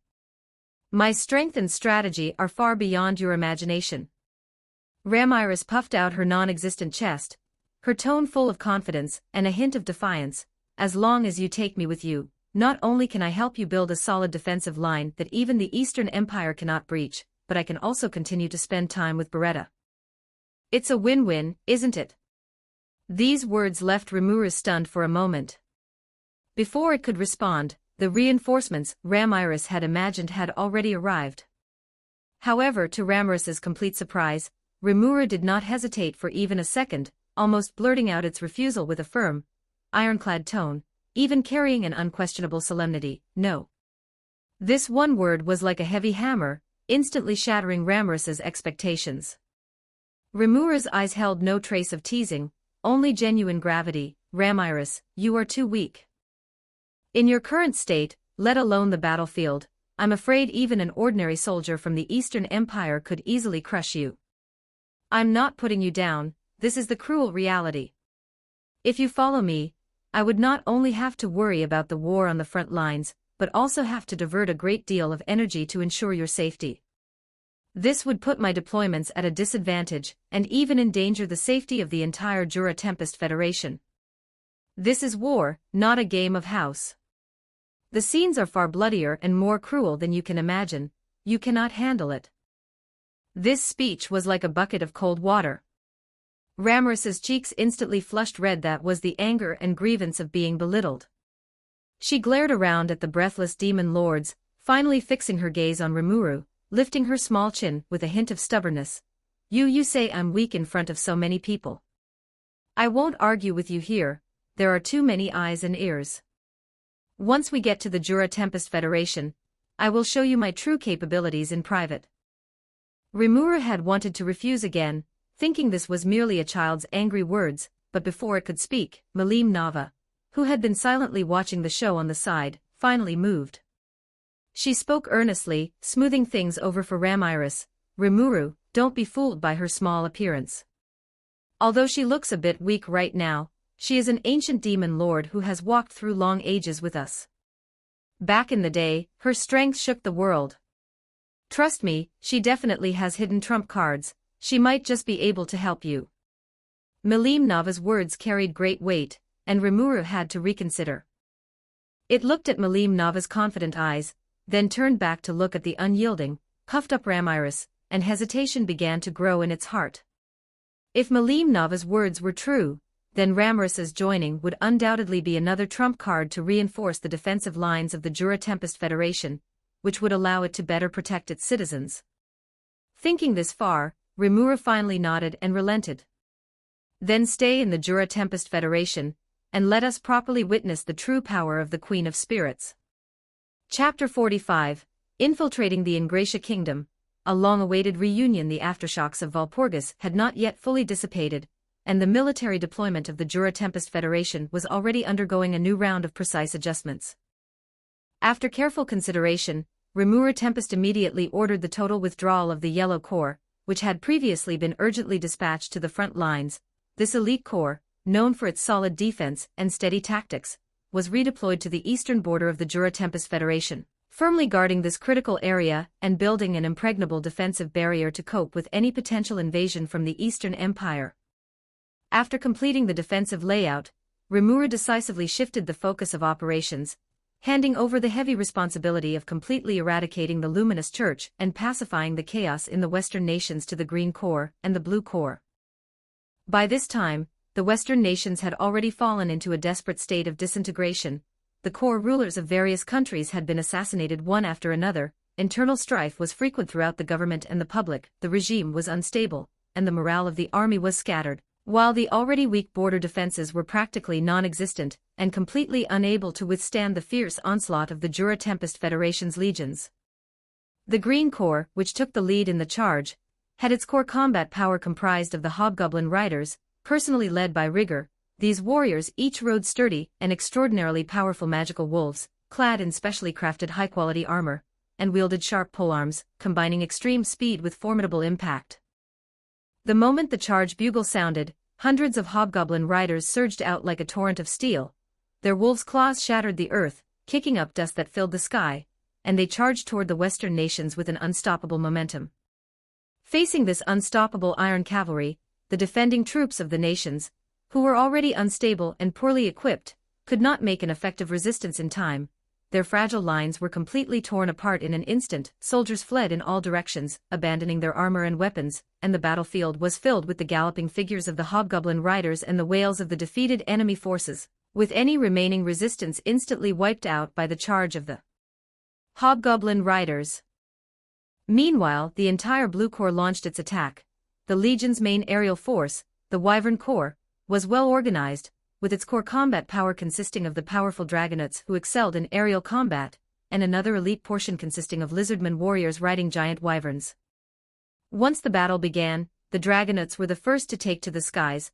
My strength and strategy are far beyond your imagination." Ramiris puffed out her non-existent chest, her tone full of confidence and a hint of defiance. "As long as you take me with you, not only can I help you build a solid defensive line that even the Eastern Empire cannot breach, but I can also continue to spend time with Beretta. It's a win-win, isn't it?" These words left Rimuru stunned for a moment. Before it could respond, the reinforcements Ramiris had imagined had already arrived. However, to Ramiris's complete surprise, Rimuru did not hesitate for even a second, almost blurting out its refusal with a firm, ironclad tone, even carrying an unquestionable solemnity, "No." This one word was like a heavy hammer, instantly shattering Ramiris's expectations. Rimuru's eyes held no trace of teasing, only genuine gravity. "Ramiris, you are too weak. In your current state, let alone the battlefield, I'm afraid even an ordinary soldier from the Eastern Empire could easily crush you. I'm not putting you down, this is the cruel reality. If you follow me, I would not only have to worry about the war on the front lines, but also have to divert a great deal of energy to ensure your safety. This would put my deployments at a disadvantage, and even endanger the safety of the entire Jura Tempest Federation. This is war, not a game of house. The scenes are far bloodier and more cruel than you can imagine. You cannot handle it. This speech was like a bucket of cold water. Ramaris's cheeks instantly flushed red. That was the anger and grievance of being belittled. She glared around at the breathless demon lords, finally fixing her gaze on Rimuru, lifting her small chin with a hint of stubbornness. You say I'm weak in front of so many people. I won't argue with you here, there are too many eyes and ears. Once we get to the Jura Tempest Federation, I will show you my true capabilities in private. Rimuru had wanted to refuse again, thinking this was merely a child's angry words, but before it could speak, Malim Nava, who had been silently watching the show on the side, finally moved. She spoke earnestly, smoothing things over for Ramiris. Rimuru, don't be fooled by her small appearance. Although she looks a bit weak right now, she is an ancient demon lord who has walked through long ages with us. Back in the day, her strength shook the world. Trust me, she definitely has hidden trump cards, she might just be able to help you. Malim Nava's words carried great weight, and Rimuru had to reconsider. It looked at Malim Nava's confident eyes, then turned back to look at the unyielding, puffed-up Ramiris, and hesitation began to grow in its heart. If Malim Nava's words were true, then Ramiris's joining would undoubtedly be another trump card to reinforce the defensive lines of the Jura Tempest Federation, which would allow it to better protect its citizens. Thinking this far, Rimuru finally nodded and relented. Then stay in the Jura Tempest Federation, and let us properly witness the true power of the Queen of Spirits. Chapter 45, Infiltrating the Ingratia Kingdom. A long-awaited reunion. The aftershocks of Walpurgis had not yet fully dissipated, and the military deployment of the Jura Tempest Federation was already undergoing a new round of precise adjustments. After careful consideration, Rimuru Tempest immediately ordered the total withdrawal of the Yellow Corps, which had previously been urgently dispatched to the front lines. This elite corps, known for its solid defense and steady tactics, was redeployed to the eastern border of the Jura Tempest Federation, firmly guarding this critical area and building an impregnable defensive barrier to cope with any potential invasion from the Eastern Empire. After completing the defensive layout, Rimuru decisively shifted the focus of operations, handing over the heavy responsibility of completely eradicating the Luminous Church and pacifying the chaos in the Western nations to the Green Corps and the Blue Corps. By this time, the Western nations had already fallen into a desperate state of disintegration. The core rulers of various countries had been assassinated one after another, internal strife was frequent throughout the government and the public, the regime was unstable, and the morale of the army was scattered, while the already weak border defenses were practically non-existent and completely unable to withstand the fierce onslaught of the Jura Tempest Federation's legions. The Green Corps, which took the lead in the charge, had its core combat power comprised of the Hobgoblin Riders, personally led by Rigor. These warriors each rode sturdy and extraordinarily powerful magical wolves, clad in specially crafted high-quality armor, and wielded sharp polearms, combining extreme speed with formidable impact. The moment the charge bugle sounded, hundreds of Hobgoblin riders surged out like a torrent of steel. Their wolves' claws shattered the earth, kicking up dust that filled the sky, and they charged toward the Western nations with an unstoppable momentum. Facing this unstoppable iron cavalry, the defending troops of the nations, who were already unstable and poorly equipped, could not make an effective resistance in time. Their fragile lines were completely torn apart in an instant. Soldiers fled in all directions, abandoning their armor and weapons, and the battlefield was filled with the galloping figures of the Hobgoblin riders and the wails of the defeated enemy forces, with any remaining resistance instantly wiped out by the charge of the Hobgoblin riders. Meanwhile, the entire Blue Corps launched its attack. The Legion's main aerial force, the Wyvern Corps, was well organized, with its core combat power consisting of the powerful Dragonauts who excelled in aerial combat, and another elite portion consisting of lizardmen warriors riding giant wyverns. Once the battle began, the Dragonauts were the first to take to the skies.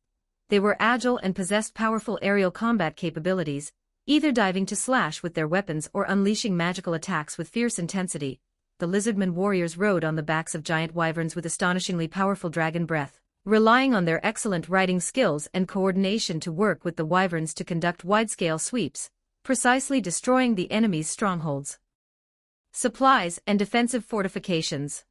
They were agile and possessed powerful aerial combat capabilities, either diving to slash with their weapons or unleashing magical attacks with fierce intensity. The lizardmen warriors rode on the backs of giant wyverns with astonishingly powerful dragon breath, relying on their excellent riding skills and coordination to work with the wyverns to conduct wide-scale sweeps, precisely destroying the enemy's strongholds, supplies, and defensive fortifications.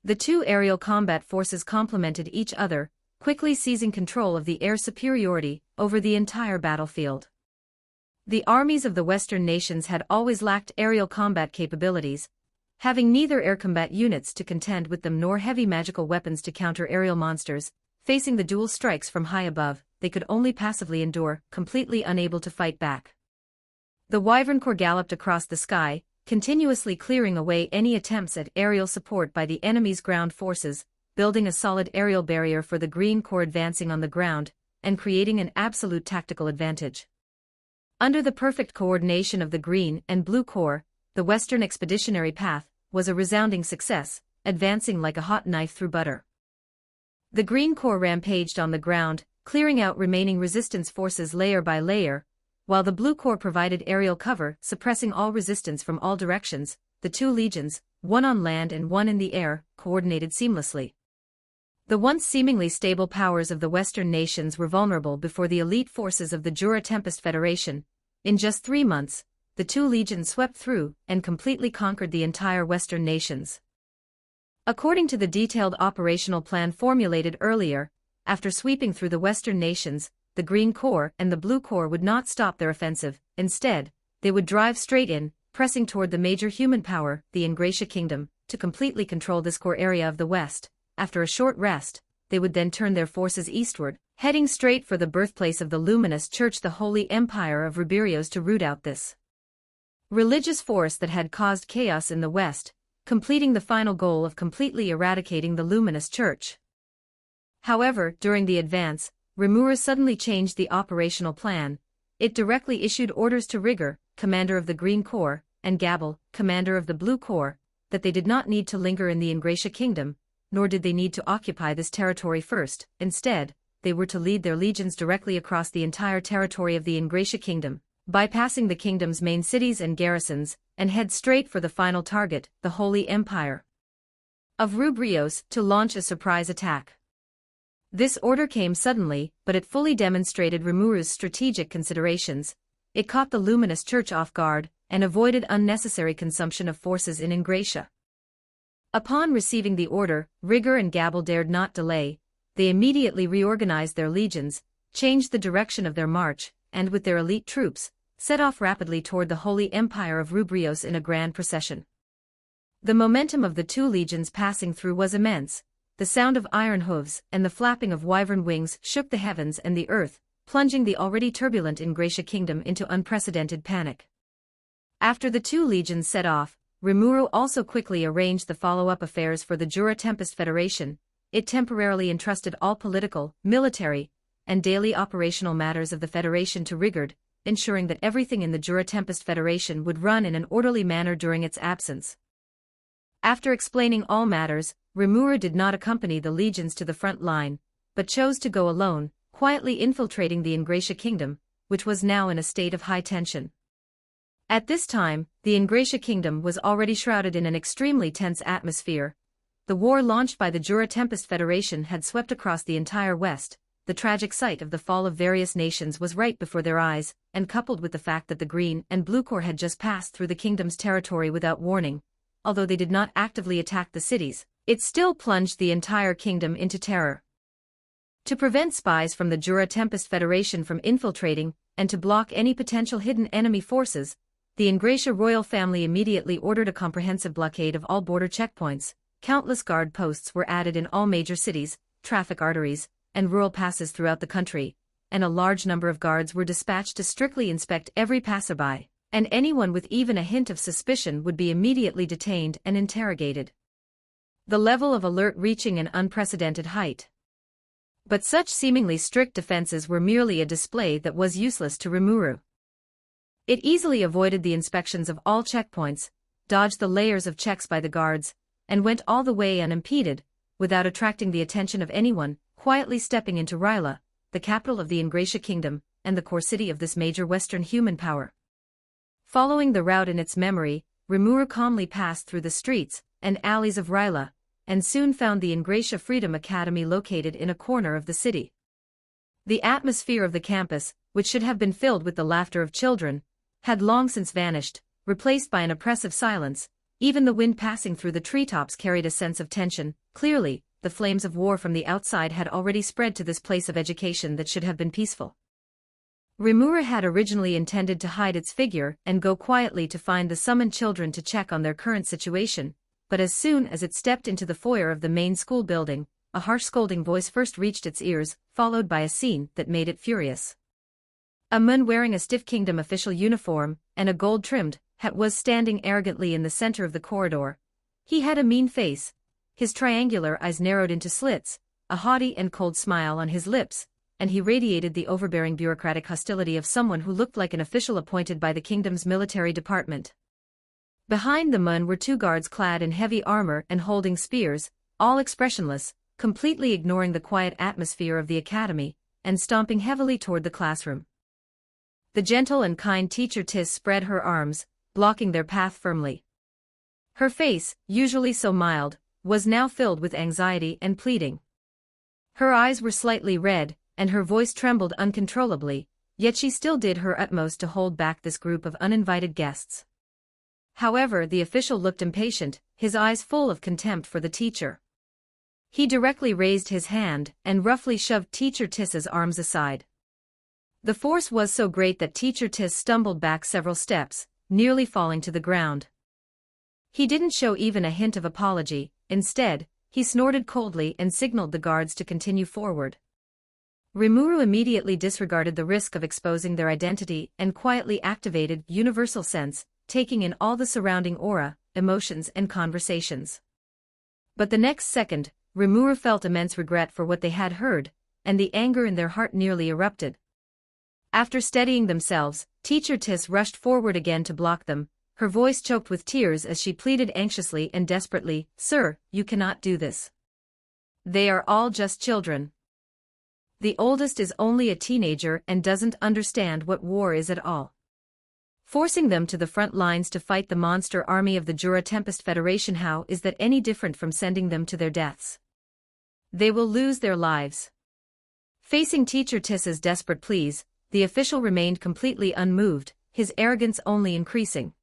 The two aerial combat forces complemented each other, quickly seizing control of the air superiority over the entire battlefield. The armies of the Western nations had always lacked aerial combat capabilities, having neither air combat units to contend with them nor heavy magical weapons to counter aerial monsters. Facing the dual strikes from high above, they could only passively endure, completely unable to fight back. The Wyvern Corps galloped across the sky, continuously clearing away any attempts at aerial support by the enemy's ground forces, building a solid aerial barrier for the Green Corps advancing on the ground, and creating an absolute tactical advantage. Under the perfect coordination of the Green and Blue Corps, the Western Expeditionary Path was a resounding success, advancing like a hot knife through butter. The Green Corps rampaged on the ground, clearing out remaining resistance forces layer by layer, while the Blue Corps provided aerial cover, suppressing all resistance from all directions. The two legions, one on land and one in the air, coordinated seamlessly. The once seemingly stable powers of the Western nations were vulnerable before the elite forces of the Jura Tempest Federation. In just 3 months, the two legions swept through and completely conquered the entire Western nations. According to the detailed operational plan formulated earlier, after sweeping through the Western nations, the Green Corps and the Blue Corps would not stop their offensive. Instead, they would drive straight in, pressing toward the major human power, the Ingratia Kingdom, to completely control this core area of the West. After a short rest, they would then turn their forces eastward, heading straight for the birthplace of the Luminous Church, the Holy Empire of Ruberios, to root out this religious force that had caused chaos in the West, completing the final goal of completely eradicating the Luminous Church. However, during the advance, Rimuru suddenly changed the operational plan. It directly issued orders to Rigor, commander of the Green Corps, and Gabel, commander of the Blue Corps, that they did not need to linger in the Ingratia Kingdom, nor did they need to occupy this territory first. Instead, they were to lead their legions directly across the entire territory of the Ingratia Kingdom, bypassing the kingdom's main cities and garrisons, and head straight for the final target, the Holy Empire of Ruberios, to launch a surprise attack. This order came suddenly, but it fully demonstrated Rimuru's strategic considerations. It caught the Luminous Church off guard, and avoided unnecessary consumption of forces in Ingratia. Upon receiving the order, Rigor and Gabel dared not delay. They immediately reorganized their legions, changed the direction of their march, and with their elite troops, set off rapidly toward the Holy Empire of Ruberios in a grand procession. The momentum of the two legions passing through was immense. The sound of iron hooves and the flapping of wyvern wings shook the heavens and the earth, plunging the already turbulent Ingratia Kingdom into unprecedented panic. After the two legions set off, Rimuru also quickly arranged the follow-up affairs for the Jura Tempest Federation. It temporarily entrusted all political, military, and daily operational matters of the Federation to Rigord, ensuring that everything in the Jura Tempest Federation would run in an orderly manner during its absence. After explaining all matters, Rimuru did not accompany the legions to the front line, but chose to go alone, quietly infiltrating the Ingratia Kingdom, which was now in a state of high tension. At this time, the Ingratia Kingdom was already shrouded in an extremely tense atmosphere. The war launched by the Jura Tempest Federation had swept across the entire West. The tragic sight of the fall of various nations was right before their eyes, and coupled with the fact that the Green and Blue Corps had just passed through the kingdom's territory without warning, although they did not actively attack the cities, it still plunged the entire kingdom into terror. To prevent spies from the Jura Tempest Federation from infiltrating, and to block any potential hidden enemy forces, the Ingratia royal family immediately ordered a comprehensive blockade of all border checkpoints. Countless guard posts were added in all major cities, traffic arteries, and rural passes throughout the country, and a large number of guards were dispatched to strictly inspect every passerby, and anyone with even a hint of suspicion would be immediately detained and interrogated. The level of alert reaching an unprecedented height. But such seemingly strict defenses were merely a display that was useless to Rimuru. It easily avoided the inspections of all checkpoints, dodged the layers of checks by the guards, and went all the way unimpeded, without attracting the attention of anyone, quietly stepping into Ryla, the capital of the Ingratia Kingdom, and the core city of this major Western human power. Following the route in its memory, Rimuru calmly passed through the streets and alleys of Ryla, and soon found the Ingratia Freedom Academy located in a corner of the city. The atmosphere of the campus, which should have been filled with the laughter of children, had long since vanished, replaced by an oppressive silence. Even the wind passing through the treetops carried a sense of tension. Clearly, the flames of war from the outside had already spread to this place of education that should have been peaceful. Rimuru had originally intended to hide its figure and go quietly to find the summoned children to check on their current situation, but as soon as it stepped into the foyer of the main school building, a harsh scolding voice first reached its ears, followed by a scene that made it furious. A man wearing a stiff kingdom official uniform and a gold-trimmed hat was standing arrogantly in the center of the corridor. He had a mean face, his triangular eyes narrowed into slits, a haughty and cold smile on his lips, and he radiated the overbearing bureaucratic hostility of someone who looked like an official appointed by the kingdom's military department. Behind the man were two guards clad in heavy armor and holding spears, all expressionless, completely ignoring the quiet atmosphere of the academy, and stomping heavily toward the classroom. The gentle and kind teacher Tis spread her arms, blocking their path firmly. Her face, usually so mild, was now filled with anxiety and pleading. Her eyes were slightly red, and her voice trembled uncontrollably, yet she still did her utmost to hold back this group of uninvited guests. However, the official looked impatient, his eyes full of contempt for the teacher. He directly raised his hand and roughly shoved Teacher Tiss's arms aside. The force was so great that Teacher Tiss stumbled back several steps, nearly falling to the ground. He didn't show even a hint of apology. Instead, he snorted coldly and signaled the guards to continue forward. Rimuru immediately disregarded the risk of exposing their identity and quietly activated universal sense, taking in all the surrounding aura, emotions and conversations. But the next second, Rimuru felt immense regret for what they had heard, and the anger in their heart nearly erupted. After steadying themselves, Teacher Tiss rushed forward again to block them, her voice choked with tears as she pleaded anxiously and desperately, "Sir, you cannot do this. They are all just children. The oldest is only a teenager and doesn't understand what war is at all. Forcing them to the front lines to fight the monster army of the Jura Tempest Federation, how is that any different from sending them to their deaths? They will lose their lives." Facing Teacher Tiss's desperate pleas, the official remained completely unmoved, his arrogance only increasing.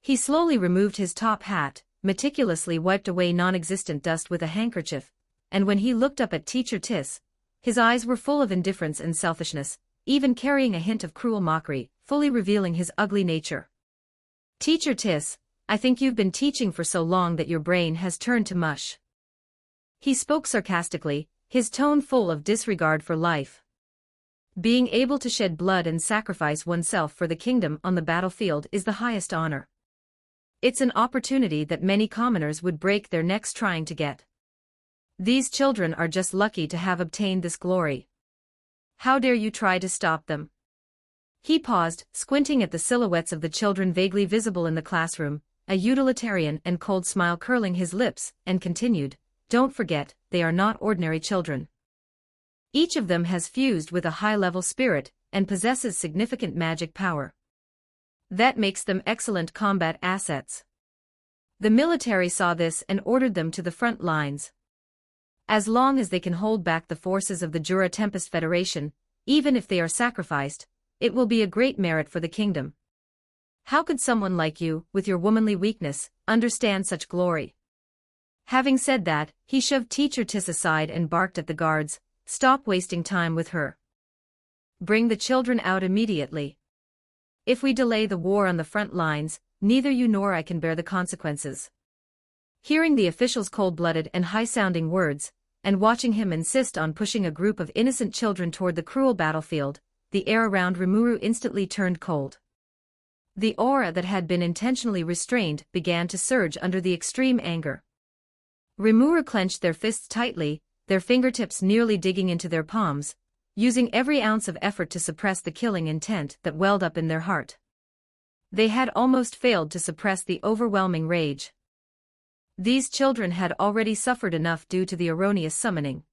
He slowly removed his top hat, meticulously wiped away non-existent dust with a handkerchief, and when he looked up at Teacher Tiss, his eyes were full of indifference and selfishness, even carrying a hint of cruel mockery, fully revealing his ugly nature. "Teacher Tiss, I think you've been teaching for so long that your brain has turned to mush." He spoke sarcastically, his tone full of disregard for life. Being able to shed blood and sacrifice oneself for the kingdom on the battlefield is the highest honor. It's an opportunity that many commoners would break their necks trying to get. These children are just lucky to have obtained this glory. How dare you try to stop them? He paused, squinting at the silhouettes of the children vaguely visible in the classroom, a utilitarian and cold smile curling his lips, and continued, "Don't forget, they are not ordinary children. Each of them has fused with a high-level spirit, and possesses significant magic power. That makes them excellent combat assets. The military saw this and ordered them to the front lines. As long as they can hold back the forces of the Jura Tempest Federation, even if they are sacrificed, it will be a great merit for the kingdom. How could someone like you, with your womanly weakness, understand such glory?" Having said that, he shoved Teacher Tiss aside and barked at the guards, "Stop wasting time with her. Bring the children out immediately. If we delay the war on the front lines, neither you nor I can bear the consequences." Hearing the official's cold-blooded and high-sounding words, and watching him insist on pushing a group of innocent children toward the cruel battlefield, the air around Rimuru instantly turned cold. The aura that had been intentionally restrained began to surge under the extreme anger. Rimuru clenched their fists tightly, their fingertips nearly digging into their palms, using every ounce of effort to suppress the killing intent that welled up in their heart. They had almost failed to suppress the overwhelming rage. These children had already suffered enough due to the erroneous summoning.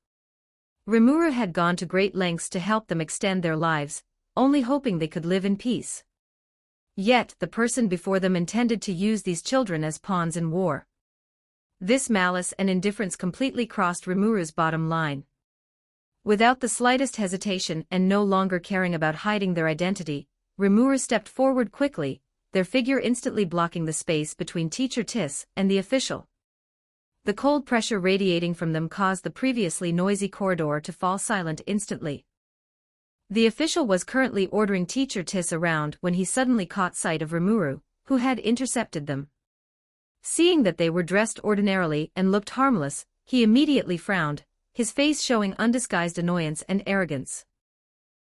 Rimuru had gone to great lengths to help them extend their lives, only hoping they could live in peace. Yet the person before them intended to use these children as pawns in war. This malice and indifference completely crossed Rimuru's bottom line. Without the slightest hesitation and no longer caring about hiding their identity, Rimuru stepped forward quickly, their figure instantly blocking the space between Teacher Tis and the official. The cold pressure radiating from them caused the previously noisy corridor to fall silent instantly. The official was currently ordering Teacher Tis around when he suddenly caught sight of Rimuru, who had intercepted them. Seeing that they were dressed ordinarily and looked harmless, he immediately frowned, his face showing undisguised annoyance and arrogance.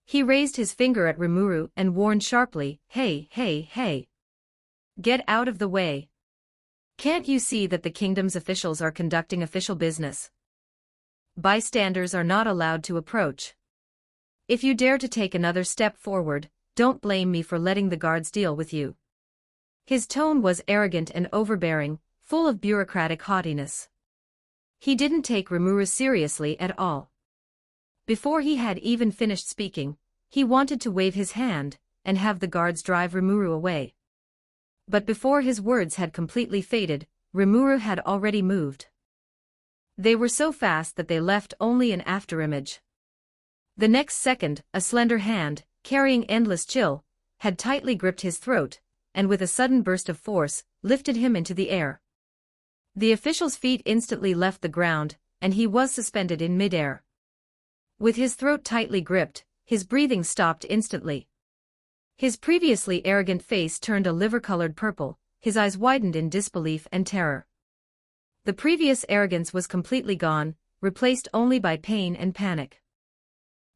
He raised his finger at Rimuru and warned sharply, "Hey, hey, hey! Get out of the way! Can't you see that the kingdom's officials are conducting official business? Bystanders are not allowed to approach. If you dare to take another step forward, don't blame me for letting the guards deal with you." His tone was arrogant and overbearing, full of bureaucratic haughtiness. He didn't take Rimuru seriously at all. Before he had even finished speaking, he wanted to wave his hand and have the guards drive Rimuru away. But before his words had completely faded, Rimuru had already moved. They were so fast that they left only an afterimage. The next second, a slender hand, carrying endless chill, had tightly gripped his throat, and with a sudden burst of force, lifted him into the air. The official's feet instantly left the ground, and he was suspended in midair. With his throat tightly gripped, his breathing stopped instantly. His previously arrogant face turned a liver-colored purple, his eyes widened in disbelief and terror. The previous arrogance was completely gone, replaced only by pain and panic.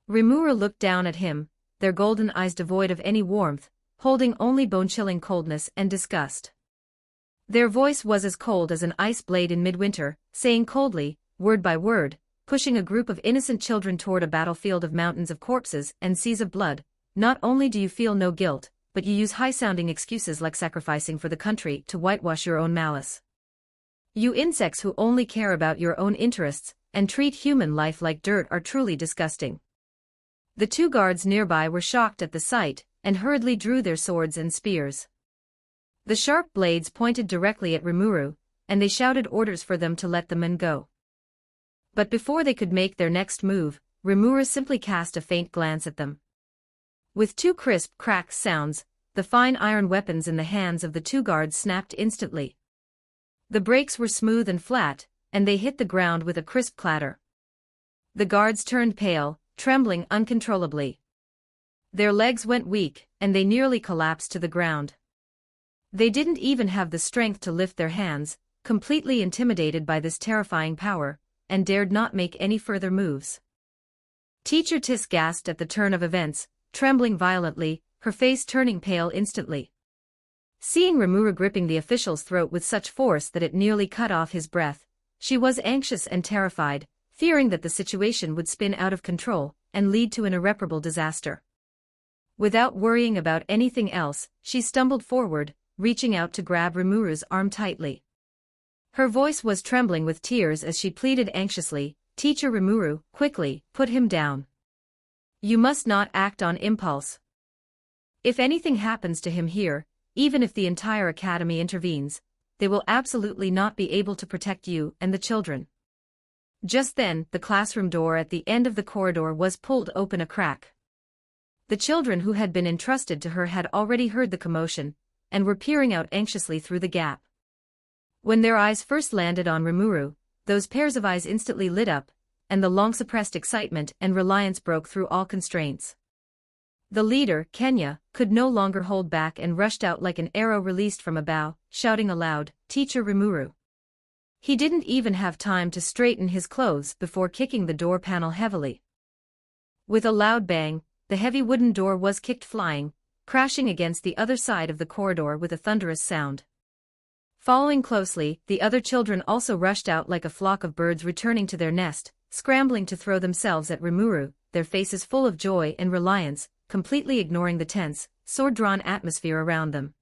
Rimuru looked down at him, their golden eyes devoid of any warmth, holding only bone-chilling coldness and disgust. Their voice was as cold as an ice blade in midwinter, saying coldly, word by word, pushing a group of innocent children toward a battlefield of mountains of corpses and seas of blood, "Not only do you feel no guilt, but you use high-sounding excuses like sacrificing for the country to whitewash your own malice. You insects who only care about your own interests and treat human life like dirt are truly disgusting." The two guards nearby were shocked at the sight, and hurriedly drew their swords and spears. The sharp blades pointed directly at Rimuru, and they shouted orders for them to let the men go. But before they could make their next move, Rimuru simply cast a faint glance at them. With two crisp crack sounds, the fine iron weapons in the hands of the two guards snapped instantly. The breaks were smooth and flat, and they hit the ground with a crisp clatter. The guards turned pale, trembling uncontrollably. Their legs went weak, and they nearly collapsed to the ground. They didn't even have the strength to lift their hands, completely intimidated by this terrifying power, and dared not make any further moves. Teacher Tis gasped at the turn of events, trembling violently, her face turning pale instantly. Seeing Rimuru gripping the official's throat with such force that it nearly cut off his breath, she was anxious and terrified, fearing that the situation would spin out of control and lead to an irreparable disaster. Without worrying about anything else, she stumbled forward, reaching out to grab Rimuru's arm tightly. Her voice was trembling with tears as she pleaded anxiously, "Teacher Rimuru, quickly, put him down. You must not act on impulse. If anything happens to him here, even if the entire academy intervenes, they will absolutely not be able to protect you and the children." Just then, the classroom door at the end of the corridor was pulled open a crack. The children who had been entrusted to her had already heard the commotion, and were peering out anxiously through the gap. When their eyes first landed on Rimuru, those pairs of eyes instantly lit up, and the long-suppressed excitement and reliance broke through all constraints. The leader, Kenya, could no longer hold back and rushed out like an arrow released from a bow, shouting aloud, "Teacher Rimuru!" He didn't even have time to straighten his clothes before kicking the door panel heavily. With a loud bang, the heavy wooden door was kicked flying, crashing against the other side of the corridor with a thunderous sound. Following closely, the other children also rushed out like a flock of birds returning to their nest, scrambling to throw themselves at Rimuru, their faces full of joy and reliance, completely ignoring the tense, sword-drawn atmosphere around them.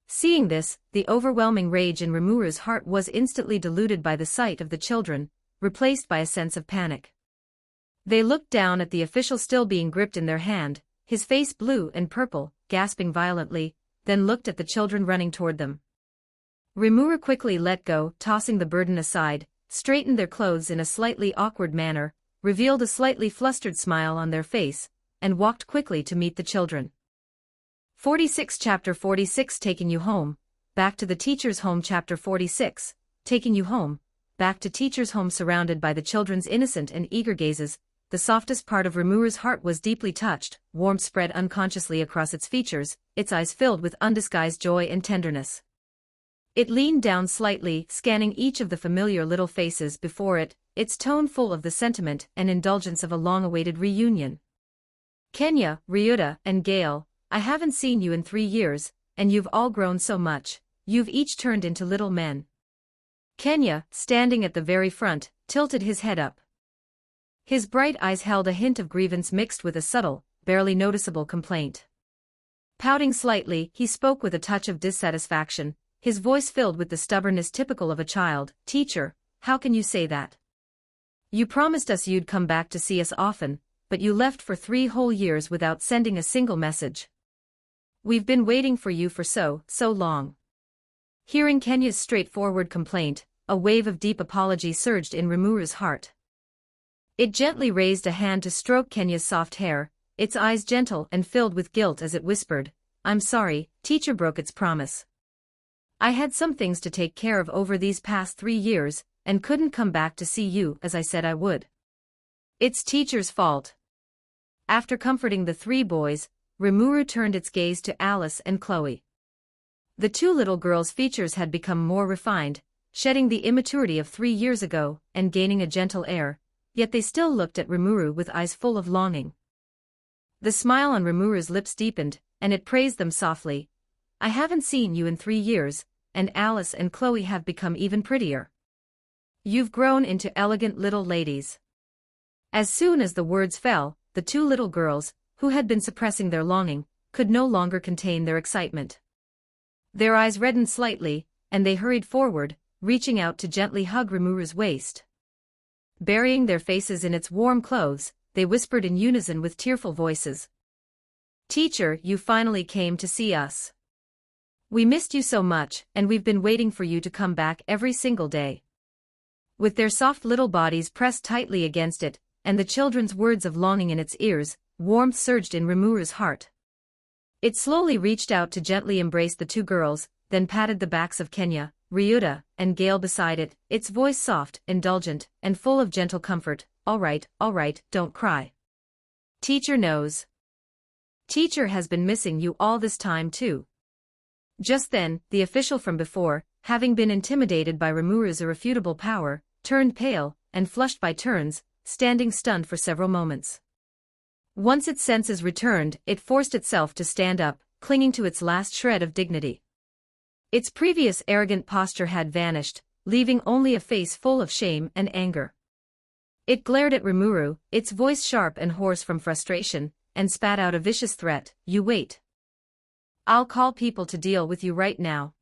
Seeing this, the overwhelming rage in Rimuru's heart was instantly diluted by the sight of the children, replaced by a sense of panic. They looked down at the official still being gripped in their hand, his face blue and purple, gasping violently, then looked at the children running toward them. Rimuru quickly let go, tossing the burden aside, straightened their clothes in a slightly awkward manner, revealed a slightly flustered smile on their face, and walked quickly to meet the children. 46 Chapter 46 Taking You Home, Back to the Teacher's Home. Chapter 46, Taking You Home, Back to Teacher's Home. Surrounded by the children's innocent and eager gazes, the softest part of Rimuru's heart was deeply touched, warmth spread unconsciously across its features, its eyes filled with undisguised joy and tenderness. It leaned down slightly, scanning each of the familiar little faces before it, its tone full of the sentiment and indulgence of a long-awaited reunion. Kenya, Ryuta, and Gale, I haven't seen you in 3 years, and you've all grown so much, you've each turned into little men. Kenya, standing at the very front, tilted his head up. His bright eyes held a hint of grievance mixed with a subtle, barely noticeable complaint. Pouting slightly, he spoke with a touch of dissatisfaction, his voice filled with the stubbornness typical of a child. Teacher, how can you say that? You promised us you'd come back to see us often, but you left for 3 whole years without sending a single message. We've been waiting for you for so long. Hearing Kenya's straightforward complaint, a wave of deep apology surged in Rimuru's heart. It gently raised a hand to stroke Kenya's soft hair, its eyes gentle and filled with guilt as it whispered, I'm sorry, teacher broke its promise. I had some things to take care of over these past 3 years, and couldn't come back to see you as I said I would. It's teacher's fault. After comforting the 3 boys, Rimuru turned its gaze to Alice and Chloe. The 2 little girls' features had become more refined, shedding the immaturity of 3 years ago, and gaining a gentle air, yet they still looked at Rimuru with eyes full of longing. The smile on Rimuru's lips deepened, and it praised them softly. I haven't seen you in 3 years, and Alice and Chloe have become even prettier. You've grown into elegant little ladies. As soon as the words fell, the 2 little girls, who had been suppressing their longing, could no longer contain their excitement. Their eyes reddened slightly, and they hurried forward, reaching out to gently hug Rimuru's waist. Burying their faces in its warm clothes, they whispered in unison with tearful voices. Teacher, you finally came to see us. We missed you so much, and we've been waiting for you to come back every single day. With their soft little bodies pressed tightly against it, and the children's words of longing in its ears, warmth surged in Rimuru's heart. It slowly reached out to gently embrace the 2 girls, then patted the backs of Kenya, Ryuta, and Gale beside it, its voice soft, indulgent, and full of gentle comfort. All right, don't cry. Teacher knows. Teacher has been missing you all this time too. Just then, the official from before, having been intimidated by Rimuru's irrefutable power, turned pale, and flushed by turns, standing stunned for several moments. Once its senses returned, it forced itself to stand up, clinging to its last shred of dignity. Its previous arrogant posture had vanished, leaving only a face full of shame and anger. It glared at Rimuru, its voice sharp and hoarse from frustration, and spat out a vicious threat, You wait. I'll call people to deal with you right now.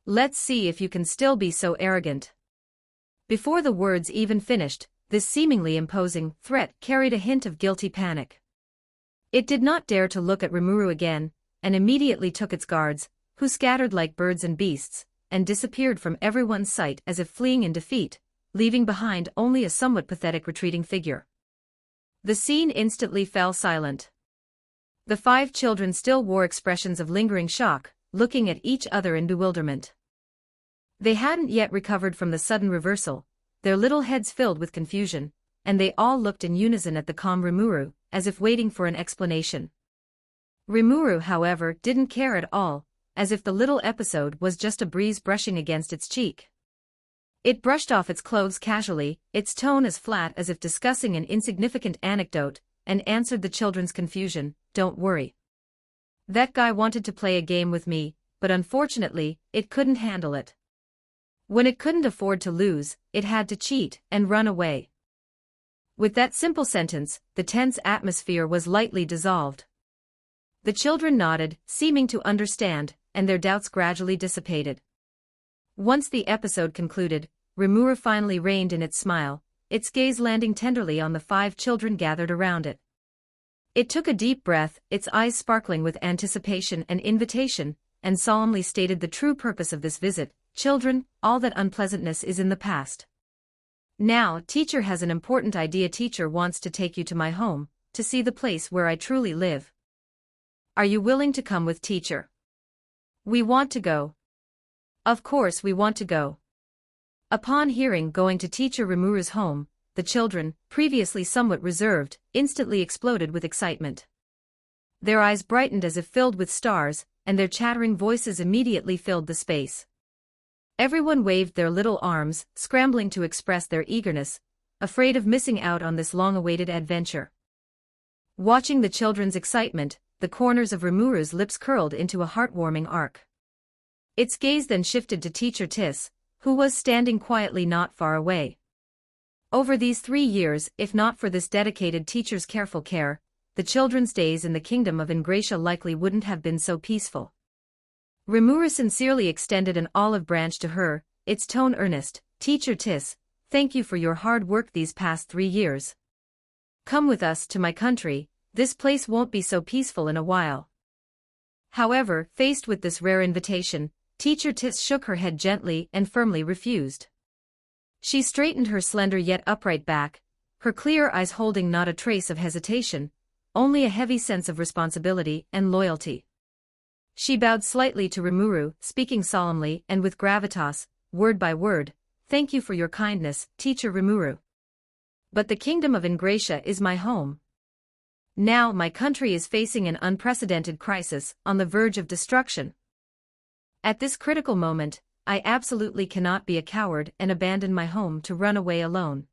Let's see if you can still be so arrogant. Before the words even finished, this seemingly imposing threat carried a hint of guilty panic. It did not dare to look at Rimuru again, and immediately took its guards, who scattered like birds and beasts, and disappeared from everyone's sight as if fleeing in defeat, leaving behind only a somewhat pathetic retreating figure. The scene instantly fell silent. The 5 children still wore expressions of lingering shock, looking at each other in bewilderment. They hadn't yet recovered from the sudden reversal, their little heads filled with confusion, and they all looked in unison at the calm Rimuru, as if waiting for an explanation. Rimuru, however, didn't care at all, as if the little episode was just a breeze brushing against its cheek. It brushed off its clothes casually, its tone as flat as if discussing an insignificant anecdote, and answered the children's confusion, Don't worry. That guy wanted to play a game with me, but unfortunately, it couldn't handle it. When it couldn't afford to lose, it had to cheat and run away. With that simple sentence, the tense atmosphere was lightly dissolved. The children nodded, seeming to understand, and their doubts gradually dissipated. Once the episode concluded, Rimuru finally reined in its smile, its gaze landing tenderly on the 5 children gathered around it. It took a deep breath, its eyes sparkling with anticipation and invitation, and solemnly stated the true purpose of this visit, Children, all that unpleasantness is in the past. Now, teacher has an important idea. Teacher wants to take you to my home, to see the place where I truly live. Are you willing to come with teacher? We want to go. Of course we want to go. Upon hearing going to teacher Rimuru's home, the children, previously somewhat reserved, instantly exploded with excitement. Their eyes brightened as if filled with stars, and their chattering voices immediately filled the space. Everyone waved their little arms, scrambling to express their eagerness, afraid of missing out on this long-awaited adventure. Watching the children's excitement, the corners of Rimuru's lips curled into a heartwarming arc. Its gaze then shifted to teacher Tis, who was standing quietly not far away. Over these 3 years, if not for this dedicated teacher's careful care, the children's days in the kingdom of Ingratia likely wouldn't have been so peaceful. Rimuru sincerely extended an olive branch to her, its tone earnest. Teacher Tis, thank you for your hard work these past 3 years. Come with us to my country, this place won't be so peaceful in a while. However, faced with this rare invitation, teacher Tis shook her head gently and firmly refused. She straightened her slender yet upright back, her clear eyes holding not a trace of hesitation, only a heavy sense of responsibility and loyalty. She bowed slightly to Rimuru, speaking solemnly and with gravitas, word by word, thank you for your kindness, teacher Rimuru. But the kingdom of Ingratia is my home. Now my country is facing an unprecedented crisis, on the verge of destruction. At this critical moment, I absolutely cannot be a coward and abandon my home to run away alone.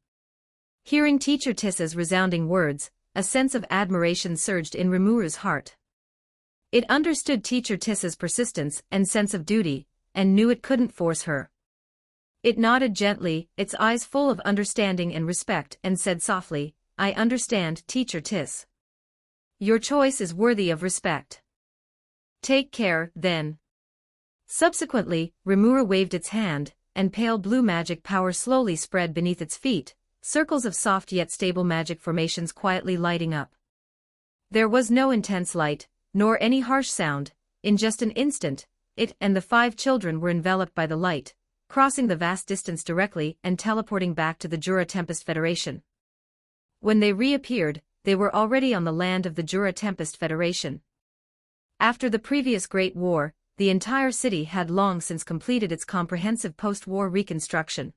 Hearing teacher Tissa's resounding words, a sense of admiration surged in Rimuru's heart. It understood teacher Tissa's persistence and sense of duty, and knew it couldn't force her. It nodded gently, its eyes full of understanding and respect, and said softly, I understand, teacher Tis. Your choice is worthy of respect. Take care, then. Subsequently, Rimuru waved its hand, and pale blue magic power slowly spread beneath its feet, circles of soft yet stable magic formations quietly lighting up. There was no intense light, nor any harsh sound. In just an instant, it and the 5 children were enveloped by the light, crossing the vast distance directly and teleporting back to the Jura Tempest Federation. When they reappeared, they were already on the land of the Jura Tempest Federation. After the previous Great War, the entire city had long since completed its comprehensive post-war reconstruction.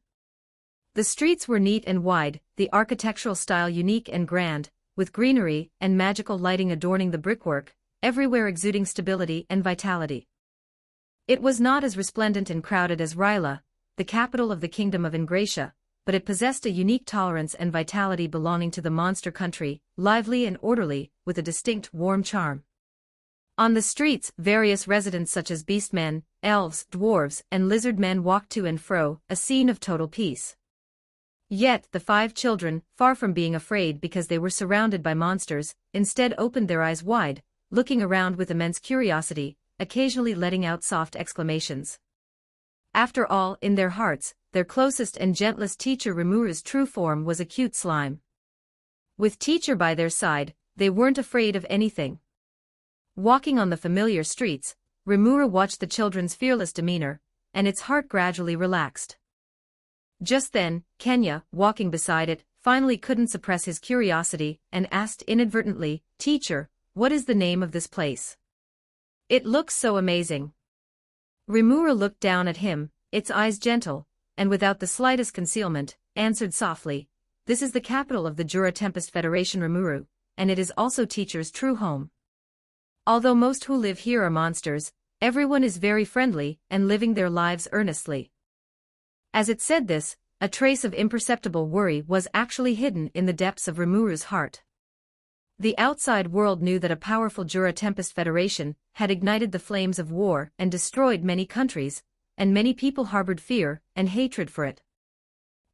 The streets were neat and wide, the architectural style unique and grand, with greenery and magical lighting adorning the brickwork, everywhere exuding stability and vitality. It was not as resplendent and crowded as Ryla, the capital of the kingdom of Ingratia, but it possessed a unique tolerance and vitality belonging to the monster country, lively and orderly, with a distinct warm charm. On the streets, various residents such as beastmen, elves, dwarves, and lizard-men walked to and fro, a scene of total peace. Yet, the 5 children, far from being afraid because they were surrounded by monsters, instead opened their eyes wide, looking around with immense curiosity, occasionally letting out soft exclamations. After all, in their hearts, their closest and gentlest teacher Rimuru's true form was a cute slime. With teacher by their side, they weren't afraid of anything. Walking on the familiar streets, Rimuru watched the children's fearless demeanor, and its heart gradually relaxed. Just then, Kenya, walking beside it, finally couldn't suppress his curiosity and asked inadvertently, Teacher, what is the name of this place? It looks so amazing. Rimuru looked down at him, its eyes gentle, and without the slightest concealment, answered softly, This is the capital of the Jura Tempest Federation Rimuru, and it is also teacher's true home. Although most who live here are monsters, everyone is very friendly and living their lives earnestly. As it said this, a trace of imperceptible worry was actually hidden in the depths of Rimuru's heart. The outside world knew that a powerful Jura Tempest Federation had ignited the flames of war and destroyed many countries, and many people harbored fear and hatred for it.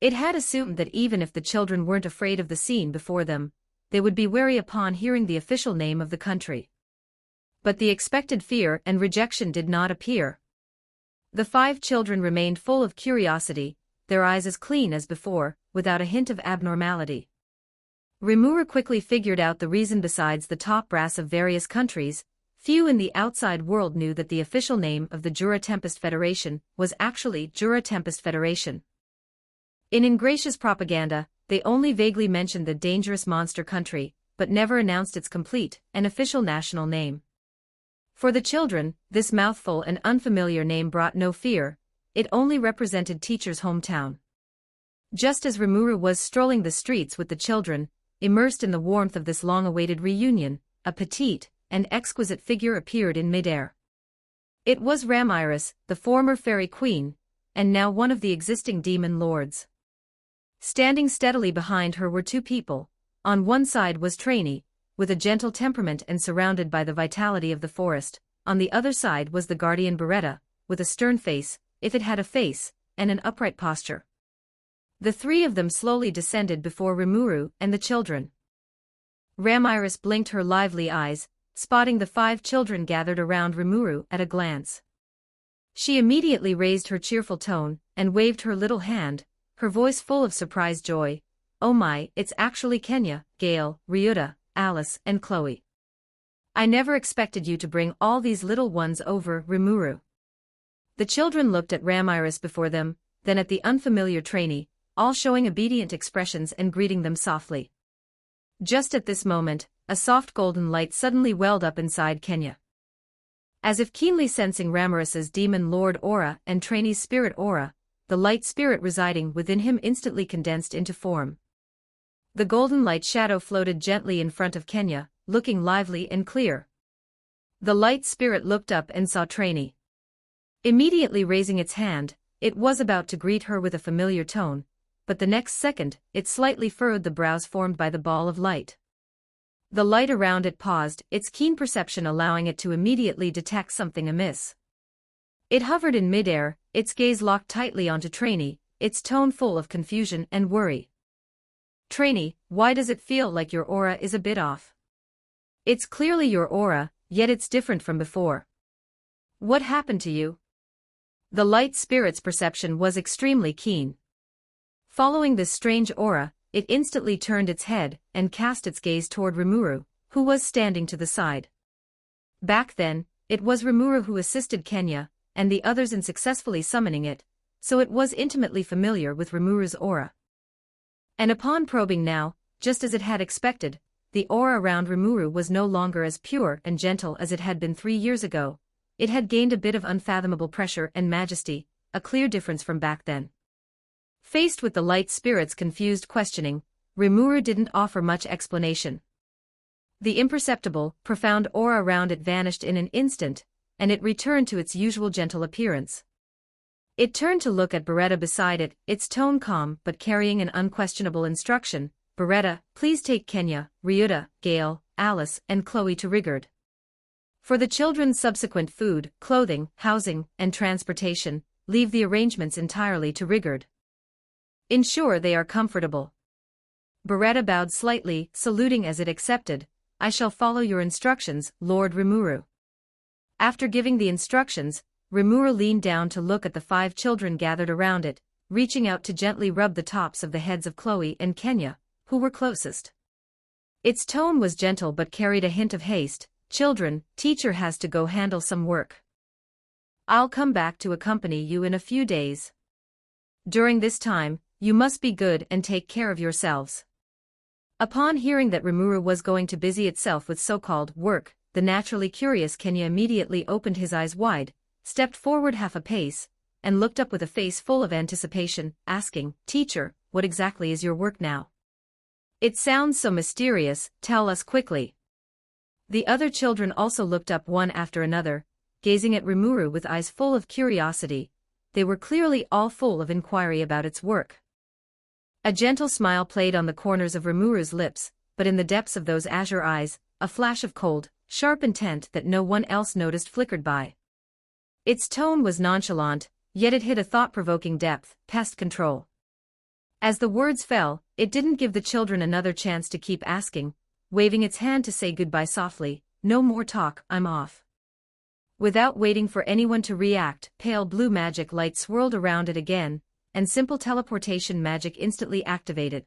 It had assumed that even if the children weren't afraid of the scene before them, they would be wary upon hearing the official name of the country. But the expected fear and rejection did not appear. The 5 children remained full of curiosity, their eyes as clean as before, without a hint of abnormality. Rimuru quickly figured out the reason. Besides the top brass of various countries, Few in the outside world knew that the official name of the Jura Tempest Federation was actually Jura Tempest Federation. In Ingratia's propaganda, they only vaguely mentioned the dangerous monster country, but never announced its complete and official national name. For the children, this mouthful and unfamiliar name brought no fear, it only represented Teacher's hometown. Just as Rimuru was strolling the streets with the children, immersed in the warmth of this long-awaited reunion, a petite and exquisite figure appeared in midair. It was Ramiris, the former fairy queen, and now one of the existing demon lords. Standing steadily behind her were two people. On one side was Trainee, with a gentle temperament and surrounded by the vitality of the forest. On the other side was the guardian Beretta, with a stern face, if it had a face, and an upright posture. The three of them slowly descended before Rimuru and the children. Ramiris blinked her lively eyes, spotting the 5 children gathered around Rimuru at a glance. She immediately raised her cheerful tone and waved her little hand, her voice full of surprised joy. "Oh my, it's actually Kenya, Gale, Ryuta, Alice, and Chloe. I never expected you to bring all these little ones over, Rimuru." The children looked at Ramiris before them, then at the unfamiliar Trainee, all showing obedient expressions and greeting them softly. Just at this moment, a soft golden light suddenly welled up inside Kenya. As if keenly sensing Ramiris's demon lord aura and Trainee's spirit aura, the light spirit residing within him instantly condensed into form. The golden light shadow floated gently in front of Kenya, looking lively and clear. The light spirit looked up and saw Trainee. Immediately raising its hand, it was about to greet her with a familiar tone, but the next second, it slightly furrowed the brows formed by the ball of light. The light around it paused, its keen perception allowing it to immediately detect something amiss. It hovered in midair, its gaze locked tightly onto Trainee, its tone full of confusion and worry. "Trainee, why does it feel like your aura is a bit off? It's clearly your aura, yet it's different from before. What happened to you?" The light spirit's perception was extremely keen. Following this strange aura, it instantly turned its head and cast its gaze toward Rimuru, who was standing to the side. Back then, it was Rimuru who assisted Kenya and the others in successfully summoning it, so it was intimately familiar with Rimuru's aura. And upon probing now, just as it had expected, the aura around Rimuru was no longer as pure and gentle as it had been 3 years ago. It had gained a bit of unfathomable pressure and majesty, a clear difference from back then. Faced with the light spirit's confused questioning, Rimuru didn't offer much explanation. The imperceptible, profound aura around it vanished in an instant, and it returned to its usual gentle appearance. It turned to look at Beretta beside it, its tone calm but carrying an unquestionable instruction. "Beretta, please take Kenya, Ryuta, Gale, Alice, and Chloe to Rigard. For the children's subsequent food, clothing, housing, and transportation, leave the arrangements entirely to Rigard. Ensure they are comfortable." Beretta bowed slightly, saluting as it accepted. "I shall follow your instructions, Lord Rimuru." After giving the instructions, Rimuru leaned down to look at the 5 children gathered around it, reaching out to gently rub the tops of the heads of Chloe and Kenya, who were closest. Its tone was gentle but carried a hint of haste. "Children, teacher has to go handle some work. I'll come back to accompany you in a few days. During this time, you must be good and take care of yourselves." Upon hearing that Rimuru was going to busy itself with so-called work, the naturally curious Kenya immediately opened his eyes wide, stepped forward half a pace, and looked up with a face full of anticipation, asking, "Teacher, what exactly is your work now? It sounds so mysterious, tell us quickly." The other children also looked up one after another, gazing at Rimuru with eyes full of curiosity. They were clearly all full of inquiry about its work. A gentle smile played on the corners of Rimuru's lips, but in the depths of those azure eyes, a flash of cold, sharp intent that no one else noticed flickered by. Its tone was nonchalant, yet it hid a thought-provoking depth: pest control. As the words fell, it didn't give the children another chance to keep asking, waving its hand to say goodbye softly. "No more talk, I'm off." Without waiting for anyone to react, pale blue magic light swirled around it again, and simple teleportation magic instantly activated.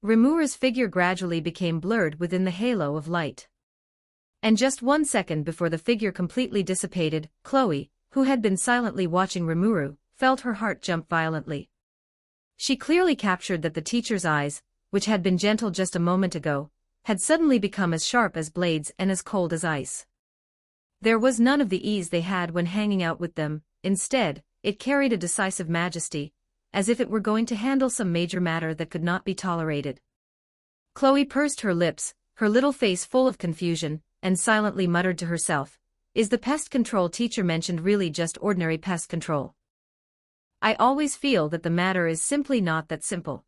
Rimuru's figure gradually became blurred within the halo of light. And just 1 second before the figure completely dissipated, Chloe, who had been silently watching Rimuru, felt her heart jump violently. She clearly captured that the teacher's eyes, which had been gentle just a moment ago, had suddenly become as sharp as blades and as cold as ice. There was none of the ease they had when hanging out with them. Instead, it carried a decisive majesty, as if it were going to handle some major matter that could not be tolerated. Chloe pursed her lips, her little face full of confusion, and silently muttered to herself, "Is the pest control teacher mentioned really just ordinary pest control? I always feel that the matter is simply not that simple."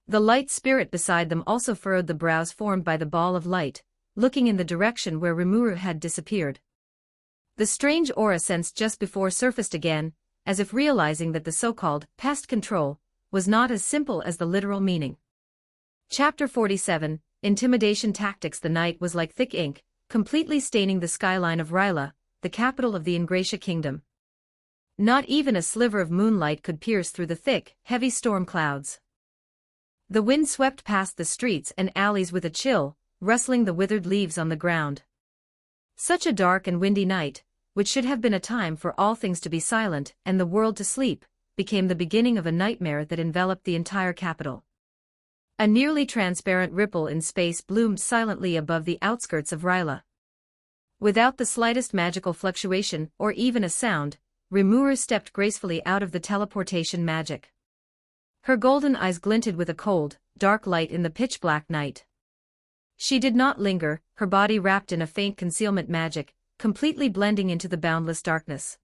The light spirit beside them also furrowed the brows formed by the ball of light, looking in the direction where Rimuru had disappeared. The strange aura sensed just before surfaced again, as if realizing that the so-called pest control was not as simple as the literal meaning. Chapter 47, Intimidation Tactics. The night was like thick ink, completely staining the skyline of Ryla, the capital of the Ingratia kingdom. Not even a sliver of moonlight could pierce through the thick, heavy storm clouds. The wind swept past the streets and alleys with a chill, rustling the withered leaves on the ground. Such a dark and windy night, which should have been a time for all things to be silent and the world to sleep, became the beginning of a nightmare that enveloped the entire capital. A nearly transparent ripple in space bloomed silently above the outskirts of Ryla. Without the slightest magical fluctuation or even a sound, Rimuru stepped gracefully out of the teleportation magic. Her golden eyes glinted with a cold, dark light in the pitch-black night. She did not linger, her body wrapped in a faint concealment magic, completely blending into the boundless darkness.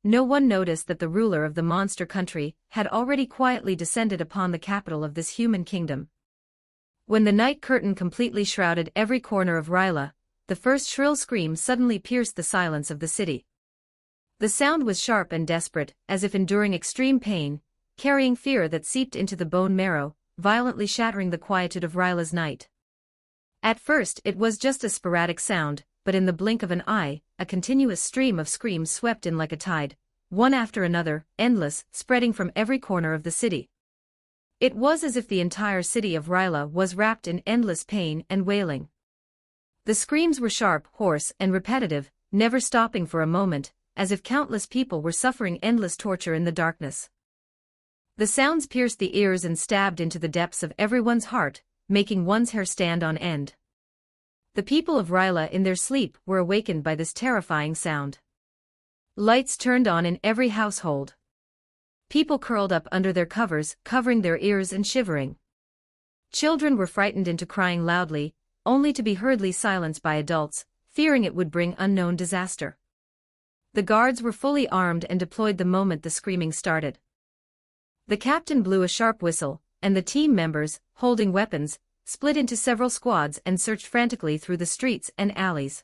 No one noticed that the ruler of the monster country had already quietly descended upon the capital of this human kingdom. When the night curtain completely shrouded every corner of Ryla, the first shrill scream suddenly pierced the silence of the city. The sound was sharp and desperate, as if enduring extreme pain, carrying fear that seeped into the bone marrow, violently shattering the quietude of Ryla's night. At first it was just a sporadic sound, but in the blink of an eye, a continuous stream of screams swept in like a tide, one after another, endless, spreading from every corner of the city. It was as if the entire city of Ryla was wrapped in endless pain and wailing. The screams were sharp, hoarse, and repetitive, never stopping for a moment, as if countless people were suffering endless torture in the darkness. The sounds pierced the ears and stabbed into the depths of everyone's heart, making one's hair stand on end. The people of Ryla in their sleep were awakened by this terrifying sound. Lights turned on in every household. People curled up under their covers, covering their ears and shivering. Children were frightened into crying loudly, only to be hurriedly silenced by adults, fearing it would bring unknown disaster. The guards were fully armed and deployed the moment the screaming started. The captain blew a sharp whistle, and the team members, holding weapons, split into several squads and searched frantically through the streets and alleys.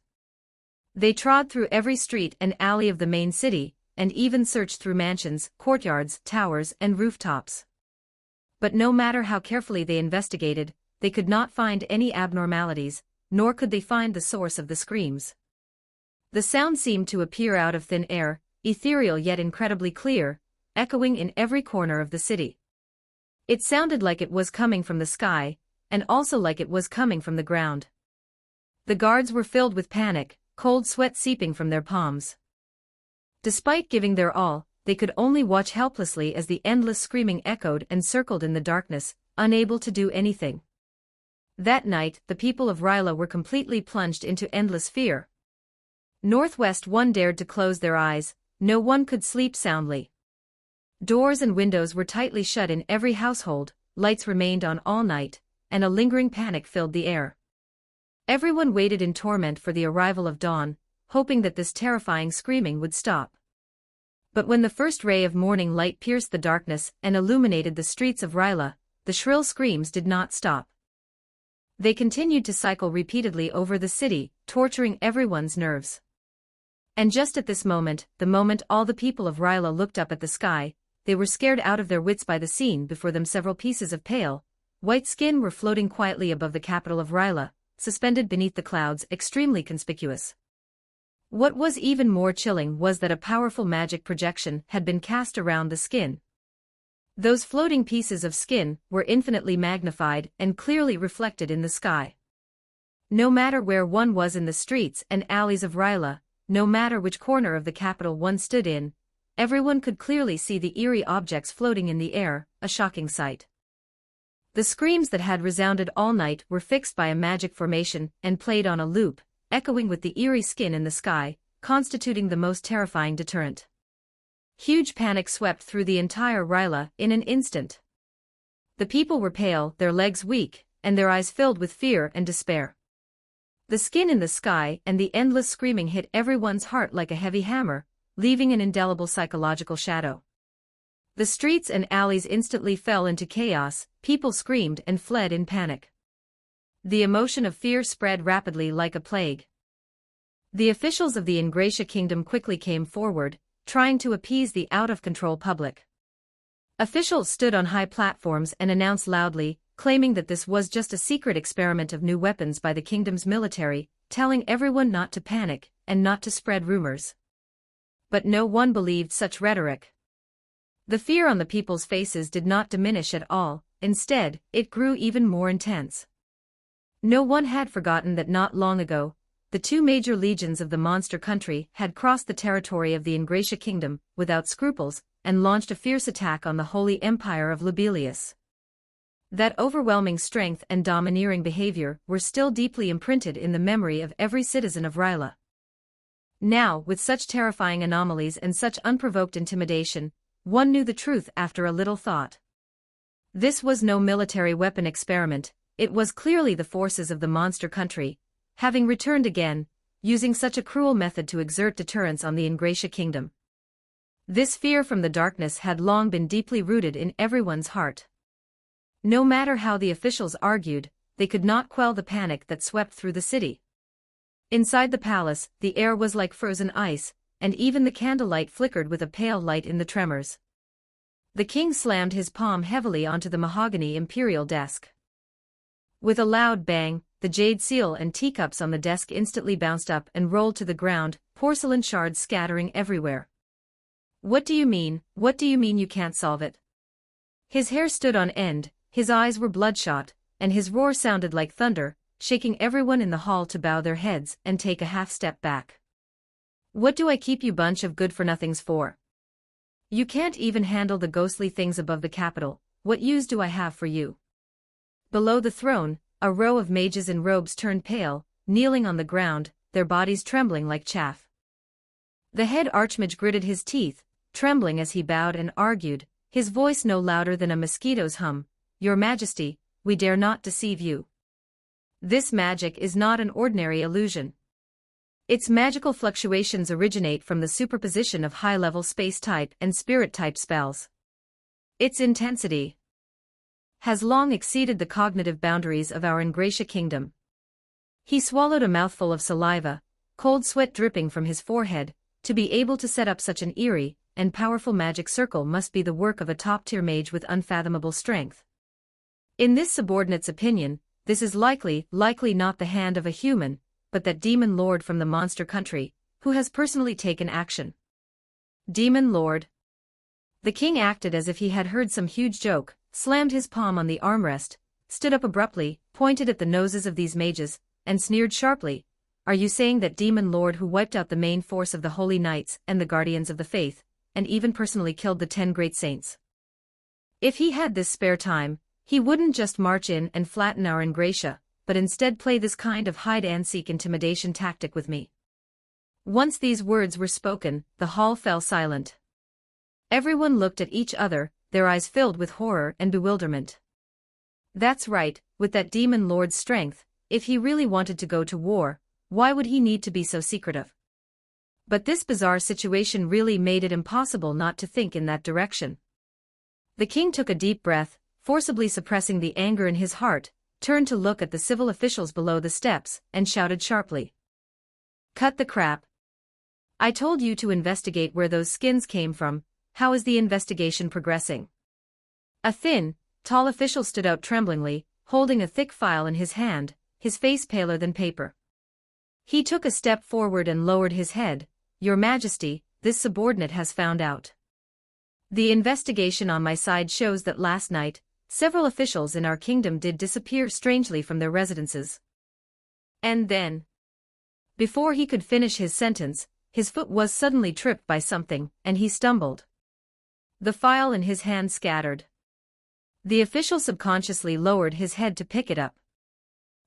They trod through every street and alley of the main city, and even searched through mansions, courtyards, towers, and rooftops. But no matter how carefully they investigated, they could not find any abnormalities, nor could they find the source of the screams. The sound seemed to appear out of thin air, ethereal yet incredibly clear, echoing in every corner of the city. It sounded like it was coming from the sky, and also like it was coming from the ground. The guards were filled with panic, cold sweat seeping from their palms. Despite giving their all, they could only watch helplessly as the endless screaming echoed and circled in the darkness, unable to do anything. That night, the people of Ryla were completely plunged into endless fear. Northwest one dared to close their eyes, no one could sleep soundly. Doors and windows were tightly shut in every household, lights remained on all night, and a lingering panic filled the air. Everyone waited in torment for the arrival of dawn, hoping that this terrifying screaming would stop. But when the first ray of morning light pierced the darkness and illuminated the streets of Ryla, the shrill screams did not stop. They continued to cycle repeatedly over the city, torturing everyone's nerves. And just at this moment, the moment all the people of Ryla looked up at the sky, they were scared out of their wits by the scene before them. Several pieces of pale, white skin were floating quietly above the capital of Ryla, suspended beneath the clouds, extremely conspicuous. What was even more chilling was that a powerful magic projection had been cast around the skin. Those floating pieces of skin were infinitely magnified and clearly reflected in the sky. No matter where one was in the streets and alleys of Ryla, no matter which corner of the capital one stood in, everyone could clearly see the eerie objects floating in the air, a shocking sight. The screams that had resounded all night were fixed by a magic formation and played on a loop, echoing with the eerie skin in the sky, constituting the most terrifying deterrent. Huge panic swept through the entire Ryla in an instant. The people were pale, their legs weak, and their eyes filled with fear and despair. The skin in the sky and the endless screaming hit everyone's heart like a heavy hammer, leaving an indelible psychological shadow. The streets and alleys instantly fell into chaos, people screamed and fled in panic. The emotion of fear spread rapidly like a plague. The officials of the Ingratia kingdom quickly came forward, trying to appease the out-of-control public. Officials stood on high platforms and announced loudly, claiming that this was just a secret experiment of new weapons by the kingdom's military, telling everyone not to panic and not to spread rumors. But no one believed such rhetoric. The fear on the people's faces did not diminish at all, instead, it grew even more intense. No one had forgotten that not long ago, the two major legions of the monster country had crossed the territory of the Ingratia kingdom, without scruples, and launched a fierce attack on the Holy Empire of Lobelia. That overwhelming strength and domineering behavior were still deeply imprinted in the memory of every citizen of Ryla. Now, with such terrifying anomalies and such unprovoked intimidation, one knew the truth after a little thought. This was no military weapon experiment, it was clearly the forces of the monster country, having returned again, using such a cruel method to exert deterrence on the Ingratia kingdom. This fear from the darkness had long been deeply rooted in everyone's heart. No matter how the officials argued, they could not quell the panic that swept through the city. Inside the palace, the air was like frozen ice, and even the candlelight flickered with a pale light in the tremors. The king slammed his palm heavily onto the mahogany imperial desk. With a loud bang, the jade seal and teacups on the desk instantly bounced up and rolled to the ground, porcelain shards scattering everywhere. What do you mean you can't solve it? His hair stood on end, his eyes were bloodshot, and his roar sounded like thunder, shaking everyone in the hall to bow their heads and take a half-step back. What do I keep you bunch of good-for-nothings for? You can't even handle the ghostly things above the capital, what use do I have for you? Below the throne, a row of mages in robes turned pale, kneeling on the ground, their bodies trembling like chaff. The head archmage gritted his teeth, trembling as he bowed and argued, his voice no louder than a mosquito's hum, "Your Majesty, we dare not deceive you. This magic is not an ordinary illusion. Its magical fluctuations originate from the superposition of high-level space-type and spirit-type spells. Its intensity has long exceeded the cognitive boundaries of our Ingratia kingdom." He swallowed a mouthful of saliva, cold sweat dripping from his forehead. To be able to set up such an eerie and powerful magic circle must be the work of a top-tier mage with unfathomable strength. In this subordinate's opinion, this is likely not the hand of a human, but that demon lord from the monster country, who has personally taken action. Demon lord. The king acted as if he had heard some huge joke, slammed his palm on the armrest, stood up abruptly, pointed at the noses of these mages, and sneered sharply. Are you saying that demon lord who wiped out the main force of the holy knights and the guardians of the faith, and even personally killed the 10 great saints? If he had this spare time, he wouldn't just march in and flatten our Ingratia, but instead play this kind of hide-and-seek intimidation tactic with me. Once these words were spoken, the hall fell silent. Everyone looked at each other, their eyes filled with horror and bewilderment. That's right, with that demon lord's strength, if he really wanted to go to war, why would he need to be so secretive? But this bizarre situation really made it impossible not to think in that direction. The king took a deep breath, forcibly suppressing the anger in his heart, turned to look at the civil officials below the steps, and shouted sharply. Cut the crap. I told you to investigate where those skins came from. How is the investigation progressing? A thin, tall official stood out tremblingly, holding a thick file in his hand, his face paler than paper. He took a step forward and lowered his head. Your Majesty, this subordinate has found out. The investigation on my side shows that last night, several officials in our kingdom did disappear strangely from their residences. And then, before he could finish his sentence, his foot was suddenly tripped by something, and he stumbled. The file in his hand scattered. The official subconsciously lowered his head to pick it up.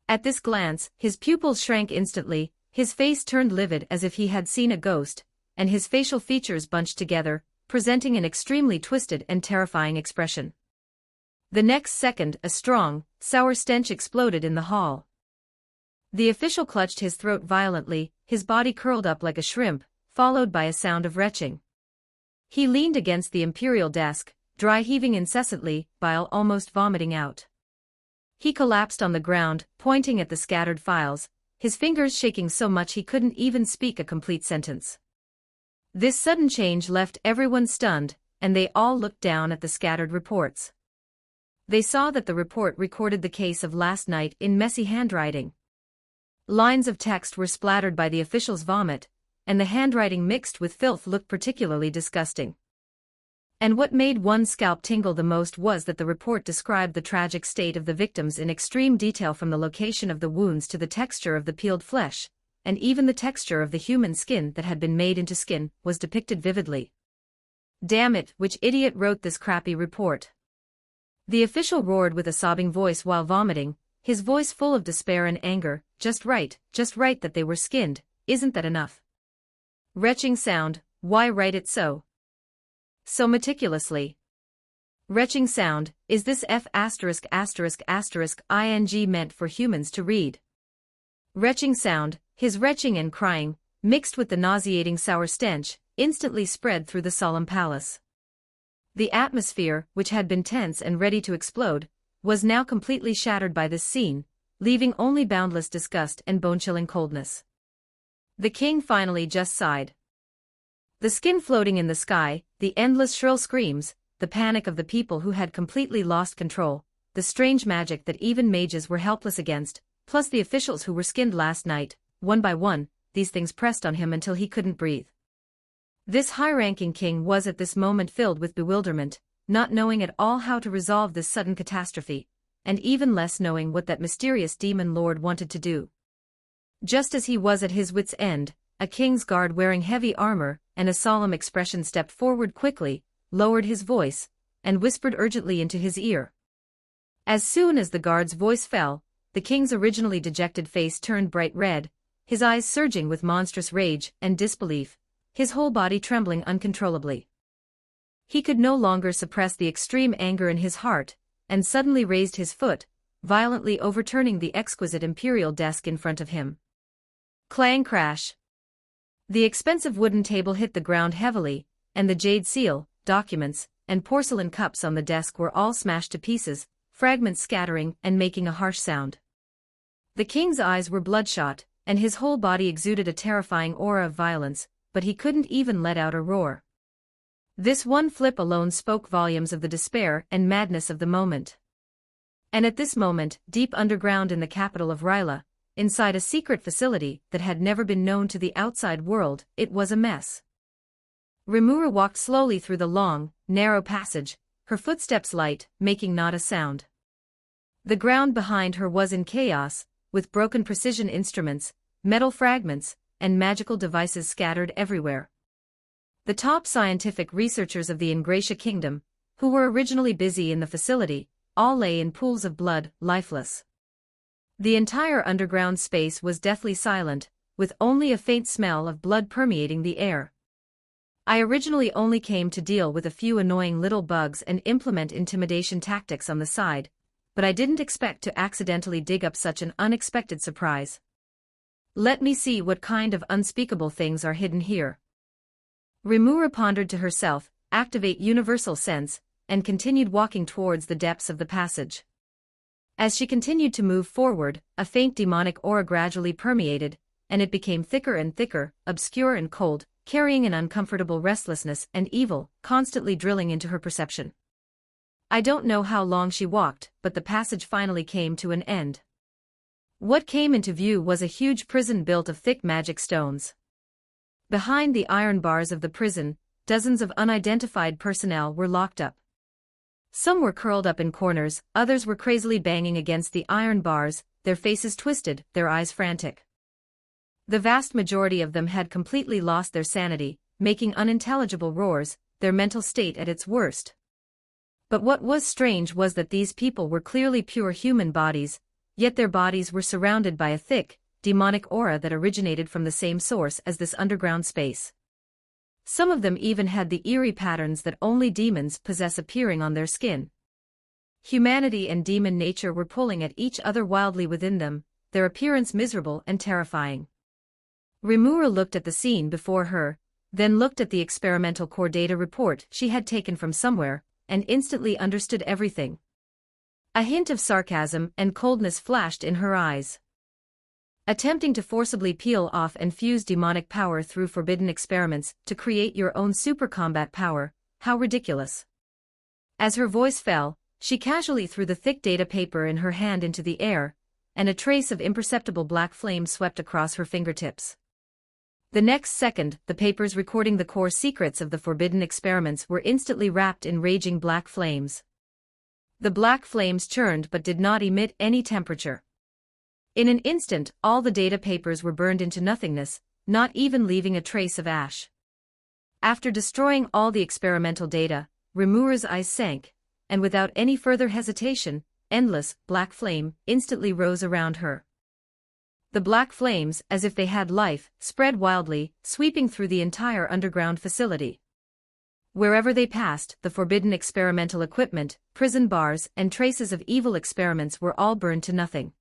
At this glance, his pupils shrank instantly, his face turned livid as if he had seen a ghost, and his facial features bunched together, presenting an extremely twisted and terrifying expression. The next second, a strong, sour stench exploded in the hall. The official clutched his throat violently, his body curled up like a shrimp, followed by a sound of retching. He leaned against the imperial desk, dry heaving incessantly, bile almost vomiting out. He collapsed on the ground, pointing at the scattered files, his fingers shaking so much he couldn't even speak a complete sentence. This sudden change left everyone stunned, and they all looked down at the scattered reports. They saw that the report recorded the case of last night in messy handwriting. Lines of text were splattered by the official's vomit, and the handwriting mixed with filth looked particularly disgusting. And what made one's scalp tingle the most was that the report described the tragic state of the victims in extreme detail, from the location of the wounds to the texture of the peeled flesh, and even the texture of the human skin that had been made into skin was depicted vividly. Damn it, which idiot wrote this crappy report? The official roared with a sobbing voice while vomiting, his voice full of despair and anger. Just right that they were skinned, isn't that enough? Retching sound, why write it so meticulously? Retching sound, is this ****ing meant for humans to read? Retching sound, his retching and crying, mixed with the nauseating sour stench, instantly spread through the solemn palace. The atmosphere, which had been tense and ready to explode, was now completely shattered by this scene, leaving only boundless disgust and bone-chilling coldness. The king finally just sighed. The skin floating in the sky, the endless shrill screams, the panic of the people who had completely lost control, the strange magic that even mages were helpless against, plus the officials who were skinned last night, one by one, these things pressed on him until he couldn't breathe. This high-ranking king was at this moment filled with bewilderment, not knowing at all how to resolve this sudden catastrophe, and even less knowing what that mysterious demon lord wanted to do. Just as he was at his wits' end, a king's guard wearing heavy armor and a solemn expression stepped forward quickly, lowered his voice, and whispered urgently into his ear. As soon as the guard's voice fell, the king's originally dejected face turned bright red, his eyes surging with monstrous rage and disbelief, his whole body trembling uncontrollably. He could no longer suppress the extreme anger in his heart, and suddenly raised his foot, violently overturning the exquisite imperial desk in front of him. Clang crash. The expensive wooden table hit the ground heavily, and the jade seal, documents, and porcelain cups on the desk were all smashed to pieces, fragments scattering and making a harsh sound. The king's eyes were bloodshot, and his whole body exuded a terrifying aura of violence, but he couldn't even let out a roar. This one flip alone spoke volumes of the despair and madness of the moment. And at this moment, deep underground in the capital of Ryla, inside a secret facility that had never been known to the outside world, it was a mess. Rimuru walked slowly through the long, narrow passage, her footsteps light, making not a sound. The ground behind her was in chaos, with broken precision instruments, metal fragments, and magical devices scattered everywhere. The top scientific researchers of the Ingratia Kingdom, who were originally busy in the facility, all lay in pools of blood, lifeless. The entire underground space was deathly silent, with only a faint smell of blood permeating the air. I originally only came to deal with a few annoying little bugs and implement intimidation tactics on the side, but I didn't expect to accidentally dig up such an unexpected surprise. Let me see what kind of unspeakable things are hidden here. Rimuru pondered to herself, activate universal sense, and continued walking towards the depths of the passage. As she continued to move forward, a faint demonic aura gradually permeated, and it became thicker and thicker, obscure and cold, carrying an uncomfortable restlessness and evil, constantly drilling into her perception. I don't know how long she walked, but the passage finally came to an end. What came into view was a huge prison built of thick magic stones. Behind the iron bars of the prison, dozens of unidentified personnel were locked up. Some were curled up in corners, others were crazily banging against the iron bars, their faces twisted, their eyes frantic. The vast majority of them had completely lost their sanity, making unintelligible roars, their mental state at its worst. But what was strange was that these people were clearly pure human bodies, yet their bodies were surrounded by a thick, demonic aura that originated from the same source as this underground space. Some of them even had the eerie patterns that only demons possess appearing on their skin. Humanity and demon nature were pulling at each other wildly within them, their appearance miserable and terrifying. Rimuru looked at the scene before her, then looked at the experimental core data report she had taken from somewhere, and instantly understood everything. A hint of sarcasm and coldness flashed in her eyes. Attempting to forcibly peel off and fuse demonic power through forbidden experiments to create your own super combat power, how ridiculous. As her voice fell, she casually threw the thick data paper in her hand into the air, and a trace of imperceptible black flame swept across her fingertips. The next second, the papers recording the core secrets of the forbidden experiments were instantly wrapped in raging black flames. The black flames churned but did not emit any temperature. In an instant, all the data papers were burned into nothingness, not even leaving a trace of ash. After destroying all the experimental data, Rimuru's eyes sank, and without any further hesitation, endless, black flame instantly rose around her. The black flames, as if they had life, spread wildly, sweeping through the entire underground facility. Wherever they passed, the forbidden experimental equipment, prison bars, and traces of evil experiments were all burned to nothing.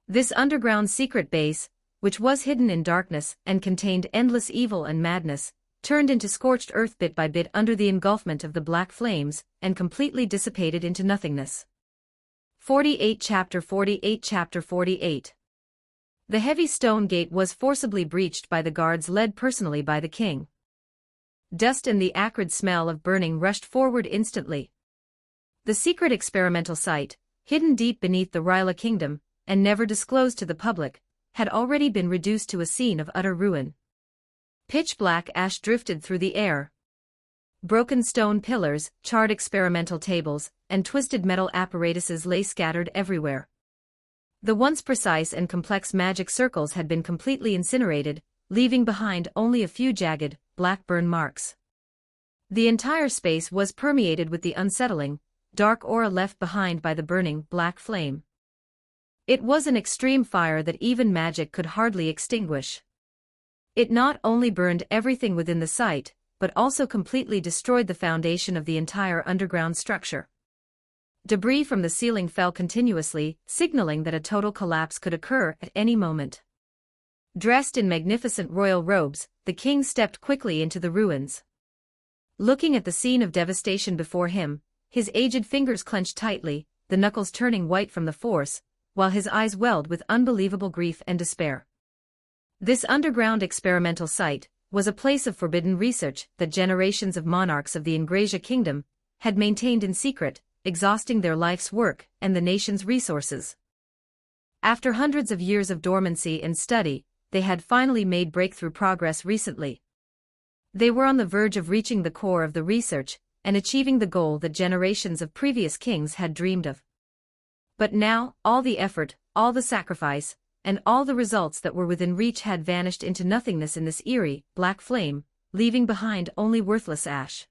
This underground secret base, which was hidden in darkness and contained endless evil and madness, turned into scorched earth bit by bit under the engulfment of the black flames, and completely dissipated into nothingness. 48 Chapter 48 Chapter 48 The heavy stone gate was forcibly breached by the guards led personally by the king. Dust and the acrid smell of burning rushed forward instantly. The secret experimental site, hidden deep beneath the Ryla kingdom, and never disclosed to the public, had already been reduced to a scene of utter ruin. Pitch-black ash drifted through the air. Broken stone pillars, charred experimental tables, and twisted metal apparatuses lay scattered everywhere. The once precise and complex magic circles had been completely incinerated, leaving behind only a few jagged, black burn marks. The entire space was permeated with the unsettling, dark aura left behind by the burning black flame. It was an extreme fire that even magic could hardly extinguish. It not only burned everything within the site, but also completely destroyed the foundation of the entire underground structure. Debris from the ceiling fell continuously, signaling that a total collapse could occur at any moment. Dressed in magnificent royal robes, the king stepped quickly into the ruins. Looking at the scene of devastation before him, his aged fingers clenched tightly, the knuckles turning white from the force, while his eyes welled with unbelievable grief and despair. This underground experimental site was a place of forbidden research that generations of monarchs of the Ingrasia kingdom had maintained in secret, exhausting their life's work and the nation's resources. After hundreds of years of dormancy and study, they had finally made breakthrough progress recently. They were on the verge of reaching the core of the research and achieving the goal that generations of previous kings had dreamed of. But now, all the effort, all the sacrifice, and all the results that were within reach had vanished into nothingness in this eerie, black flame, leaving behind only worthless ash.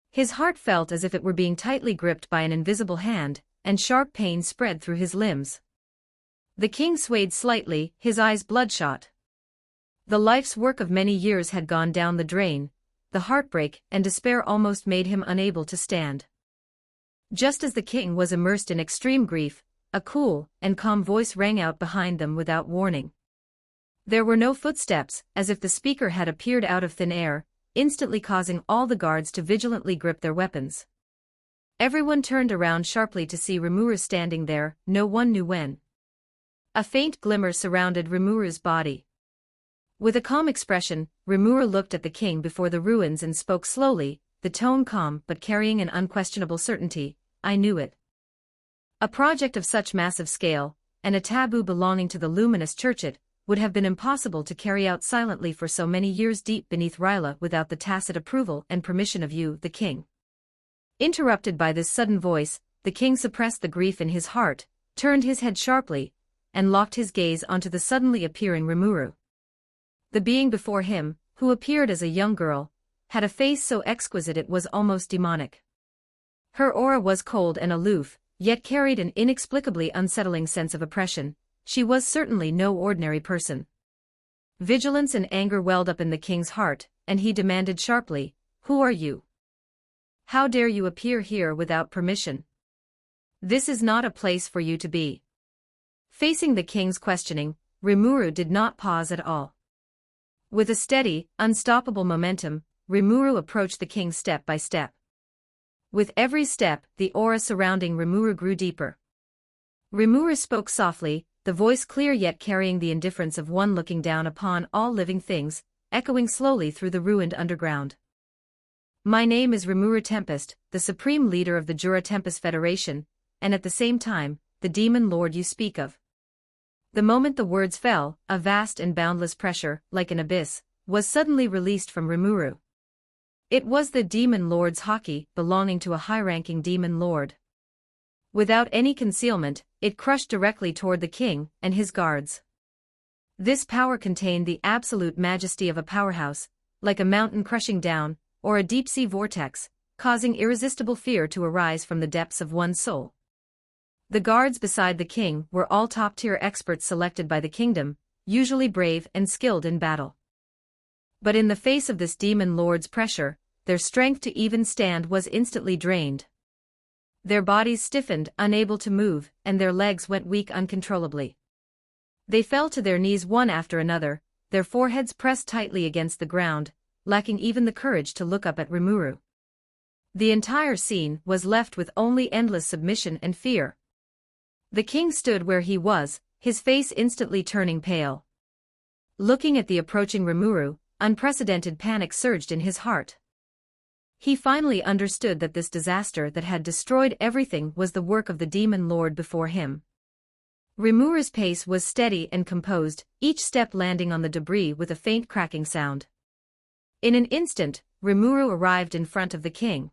His heart felt as if it were being tightly gripped by an invisible hand, and sharp pain spread through his limbs. The king swayed slightly, his eyes bloodshot. The life's work of many years had gone down the drain, the heartbreak and despair almost made him unable to stand. Just as the king was immersed in extreme grief, a cool and calm voice rang out behind them without warning. There were no footsteps, as if the speaker had appeared out of thin air, instantly causing all the guards to vigilantly grip their weapons. Everyone turned around sharply to see Rimuru standing there, no one knew when. A faint glimmer surrounded Rimuru's body. With a calm expression, Rimuru looked at the king before the ruins and spoke slowly, the tone calm but carrying an unquestionable certainty. I knew it. A project of such massive scale, and a taboo belonging to the luminous churchet, would have been impossible to carry out silently for so many years deep beneath Ryla without the tacit approval and permission of you, the king. Interrupted by this sudden voice, the king suppressed the grief in his heart, turned his head sharply, and locked his gaze onto the suddenly appearing Rimuru. The being before him, who appeared as a young girl, had a face so exquisite it was almost demonic. Her aura was cold and aloof, yet carried an inexplicably unsettling sense of oppression. She was certainly no ordinary person. Vigilance and anger welled up in the king's heart, and he demanded sharply, "Who are you? How dare you appear here without permission? This is not a place for you to be." Facing the king's questioning, Rimuru did not pause at all. With a steady, unstoppable momentum, Rimuru approached the king step by step. With every step, the aura surrounding Rimuru grew deeper. Rimuru spoke softly, the voice clear yet carrying the indifference of one looking down upon all living things, echoing slowly through the ruined underground. "My name is Rimuru Tempest, the supreme leader of the Jura Tempest Federation, and at the same time, the demon lord you speak of." The moment the words fell, a vast and boundless pressure, like an abyss, was suddenly released from Rimuru. It was the demon lord's haki, belonging to a high-ranking demon lord. Without any concealment, it crushed directly toward the king and his guards. This power contained the absolute majesty of a powerhouse, like a mountain crushing down, or a deep-sea vortex, causing irresistible fear to arise from the depths of one's soul. The guards beside the king were all top-tier experts selected by the kingdom, usually brave and skilled in battle. But in the face of this demon lord's pressure, their strength to even stand was instantly drained. Their bodies stiffened, unable to move, and their legs went weak uncontrollably. They fell to their knees one after another, their foreheads pressed tightly against the ground, lacking even the courage to look up at Rimuru. The entire scene was left with only endless submission and fear. The king stood where he was, his face instantly turning pale. Looking at the approaching Rimuru, unprecedented panic surged in his heart. He finally understood that this disaster that had destroyed everything was the work of the demon lord before him. Rimuru's pace was steady and composed, each step landing on the debris with a faint cracking sound. In an instant, Rimuru arrived in front of the king.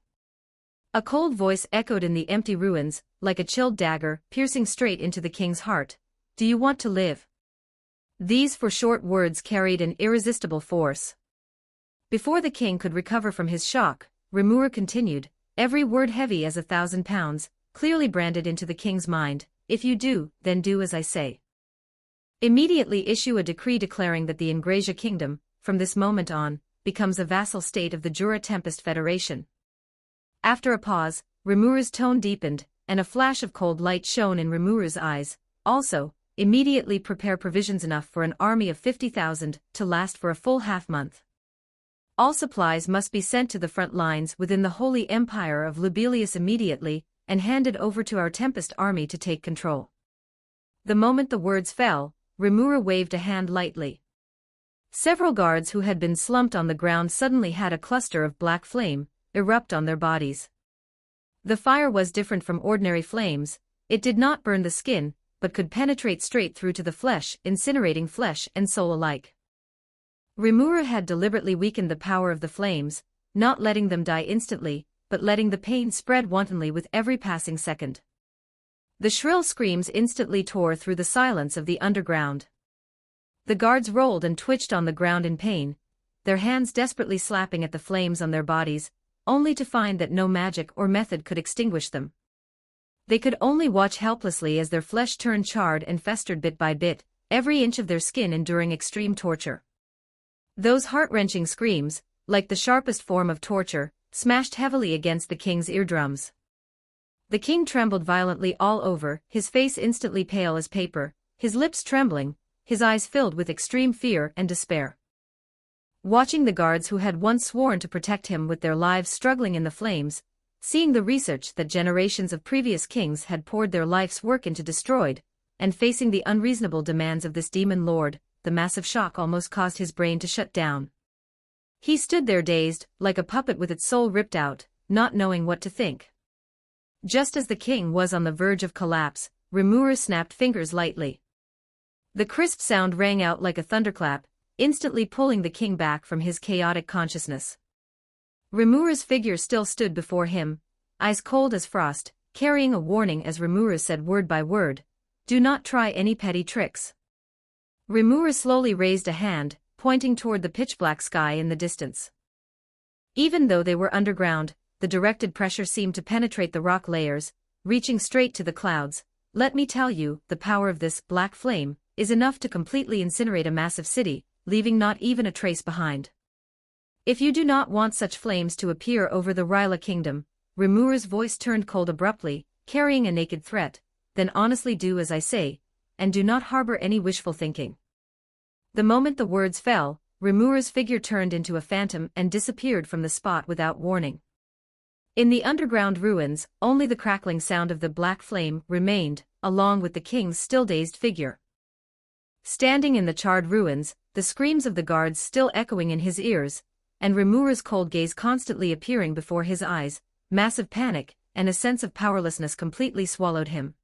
A cold voice echoed in the empty ruins, like a chilled dagger, piercing straight into the king's heart. "Do you want to live?" These four short words carried an irresistible force. Before the king could recover from his shock, Rimuru continued, every word heavy as 1,000 pounds, clearly branded into the king's mind. "If you do, then do as I say. Immediately issue a decree declaring that the Ingrasia Kingdom, from this moment on, becomes a vassal state of the Jura Tempest Federation." After a pause, Rimuru's tone deepened, and a flash of cold light shone in Rimuru's eyes. "Also, immediately prepare provisions enough for an army of 50,000 to last for a full half-month. All supplies must be sent to the front lines within the Holy Empire of Lubelius immediately, and handed over to our Tempest army to take control." The moment the words fell, Rimuru waved a hand lightly. Several guards who had been slumped on the ground suddenly had a cluster of black flame erupt on their bodies. The fire was different from ordinary flames. It did not burn the skin, but could penetrate straight through to the flesh, incinerating flesh and soul alike. Rimuru had deliberately weakened the power of the flames, not letting them die instantly, but letting the pain spread wantonly with every passing second. The shrill screams instantly tore through the silence of the underground. The guards rolled and twitched on the ground in pain, their hands desperately slapping at the flames on their bodies, only to find that no magic or method could extinguish them. They could only watch helplessly as their flesh turned charred and festered bit by bit, every inch of their skin enduring extreme torture. Those heart-wrenching screams, like the sharpest form of torture, smashed heavily against the king's eardrums. The king trembled violently all over, his face instantly pale as paper, his lips trembling, his eyes filled with extreme fear and despair. Watching the guards who had once sworn to protect him with their lives struggling in the flames, seeing the research that generations of previous kings had poured their life's work into destroyed, and facing the unreasonable demands of this demon lord, the massive shock almost caused his brain to shut down. He stood there dazed, like a puppet with its soul ripped out, not knowing what to think. Just as the king was on the verge of collapse, Rimuru snapped fingers lightly. The crisp sound rang out like a thunderclap, instantly pulling the king back from his chaotic consciousness. Rimuru's figure still stood before him, eyes cold as frost, carrying a warning as Rimuru said word by word, "Do not try any petty tricks." Rimuru slowly raised a hand, pointing toward the pitch-black sky in the distance. Even though they were underground, the directed pressure seemed to penetrate the rock layers, reaching straight to the clouds. "Let me tell you, the power of this black flame is enough to completely incinerate a massive city, leaving not even a trace behind. If you do not want such flames to appear over the Ryla kingdom," Rimuru's voice turned cold abruptly, carrying a naked threat, "then honestly do as I say, and do not harbor any wishful thinking." The moment the words fell, Rimuru's figure turned into a phantom and disappeared from the spot without warning. In the underground ruins, only the crackling sound of the black flame remained, along with the king's still dazed figure. Standing in the charred ruins, the screams of the guards still echoing in his ears, and Rimuru's cold gaze constantly appearing before his eyes, massive panic and a sense of powerlessness completely swallowed him.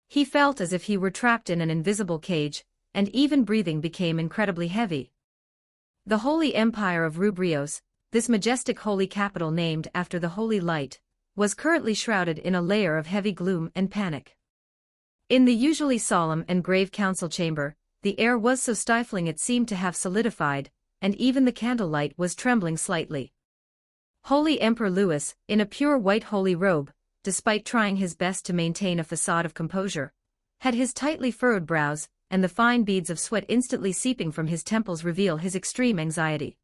He felt as if he were trapped in an invisible cage, and even breathing became incredibly heavy. The Holy Empire of Rubrios, this majestic holy capital named after the holy light, was currently shrouded in a layer of heavy gloom and panic. In the usually solemn and grave council chamber, the air was so stifling it seemed to have solidified, and even the candlelight was trembling slightly. Holy Emperor Louis, in a pure white holy robe, despite trying his best to maintain a facade of composure, had his tightly furrowed brows, and the fine beads of sweat instantly seeping from his temples reveal his extreme anxiety.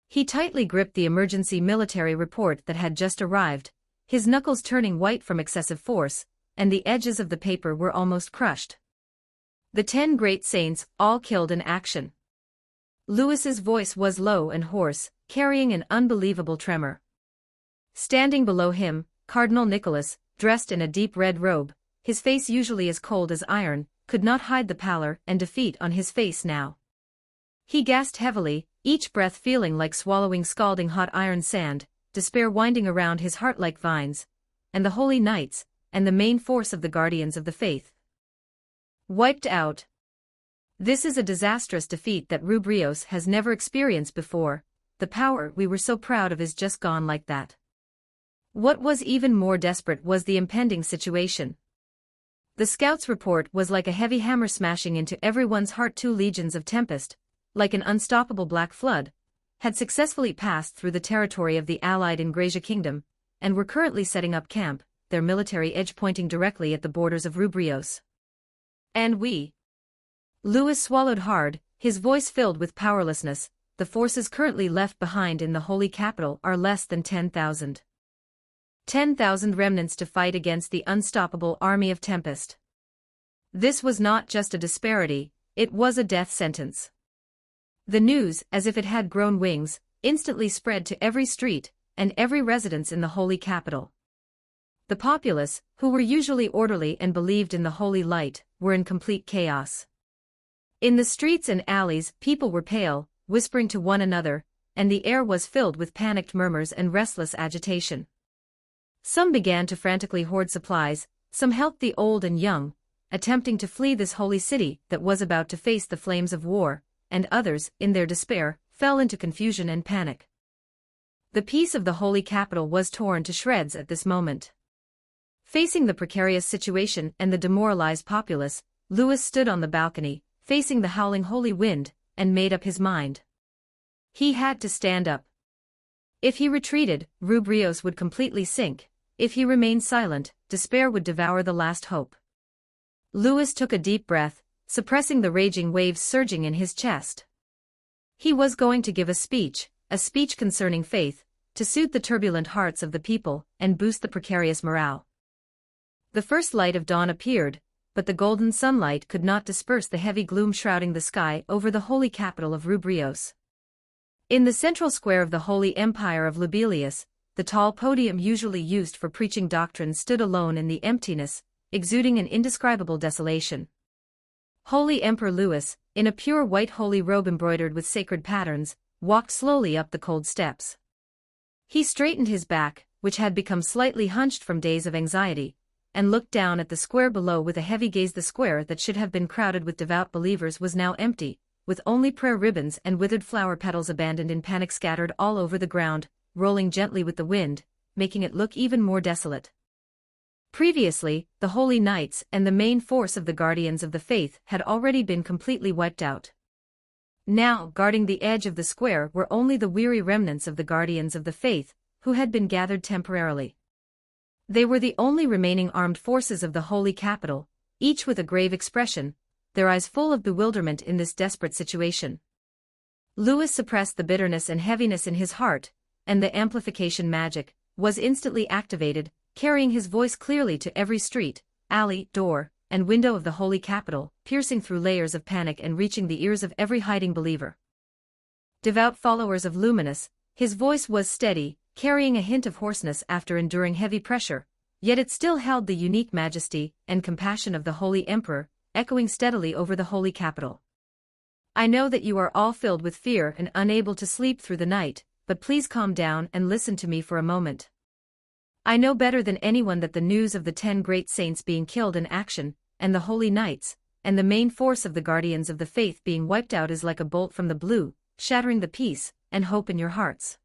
He tightly gripped the emergency military report that had just arrived, his knuckles turning white from excessive force, and the edges of the paper were almost crushed. "The 10 great saints, all killed in action." Louis's voice was low and hoarse, carrying an unbelievable tremor. Standing below him, Cardinal Nicholas, dressed in a deep red robe, his face usually as cold as iron, could not hide the pallor and defeat on his face now. He gasped heavily, each breath feeling like swallowing scalding hot iron sand, despair winding around his heart like vines, and the holy knights, and the main force of the guardians of the faith. Wiped out. This is a disastrous defeat that Rubrios has never experienced before. The power we were so proud of is just gone like that. What was even more desperate was the impending situation. The scouts' report was like a heavy hammer smashing into everyone's heart. 2 legions of Tempest, like an unstoppable black flood, had successfully passed through the territory of the allied Ingrasia kingdom, and were currently setting up camp, their military edge pointing directly at the borders of Rubrios. And we. Louis swallowed hard, his voice filled with powerlessness. The forces currently left behind in the holy capital are less than 10,000. 10,000 remnants to fight against the unstoppable army of Tempest. This was not just a disparity, it was a death sentence. The news, as if it had grown wings, instantly spread to every street and every residence in the holy capital. The populace, who were usually orderly and believed in the holy light, were in complete chaos. In the streets and alleys, people were pale, whispering to one another, and the air was filled with panicked murmurs and restless agitation. Some began to frantically hoard supplies, some helped the old and young, attempting to flee this holy city that was about to face the flames of war, and others, in their despair, fell into confusion and panic. The peace of the holy capital was torn to shreds at this moment. Facing the precarious situation and the demoralized populace, Louis stood on the balcony, facing the howling holy wind, and made up his mind. He had to stand up. If he retreated, Rubrios would completely sink. If he remained silent, despair would devour the last hope. Louis took a deep breath, suppressing the raging waves surging in his chest. He was going to give a speech concerning faith, to soothe the turbulent hearts of the people and boost the precarious morale. The first light of dawn appeared, but the golden sunlight could not disperse the heavy gloom shrouding the sky over the holy capital of Rubrios. In the central square of the holy empire of Lubelius, the tall podium usually used for preaching doctrine stood alone in the emptiness, exuding an indescribable desolation. Holy Emperor Louis, in a pure white holy robe embroidered with sacred patterns, walked slowly up the cold steps. He straightened his back, which had become slightly hunched from days of anxiety, and looked down at the square below with a heavy gaze. The square that should have been crowded with devout believers was now empty, with only prayer ribbons and withered flower petals abandoned in panic scattered all over the ground, rolling gently with the wind, making it look even more desolate. Previously, the Holy Knights and the main force of the Guardians of the Faith had already been completely wiped out. Now, guarding the edge of the square were only the weary remnants of the Guardians of the Faith, who had been gathered temporarily. They were the only remaining armed forces of the Holy Capital, each with a grave expression, their eyes full of bewilderment in this desperate situation. Lewis suppressed the bitterness and heaviness in his heart, and the amplification magic was instantly activated, carrying his voice clearly to every street, alley, door, and window of the Holy Capital, piercing through layers of panic and reaching the ears of every hiding believer. Devout followers of Luminous, his voice was steady, carrying a hint of hoarseness after enduring heavy pressure, yet it still held the unique majesty and compassion of the Holy Emperor, echoing steadily over the Holy Capital. I know that you are all filled with fear and unable to sleep through the night, but please calm down and listen to me for a moment. I know better than anyone that the news of the 10 great saints being killed in action, and the Holy Knights, and the main force of the Guardians of the Faith being wiped out is like a bolt from the blue, shattering the peace and hope in your hearts.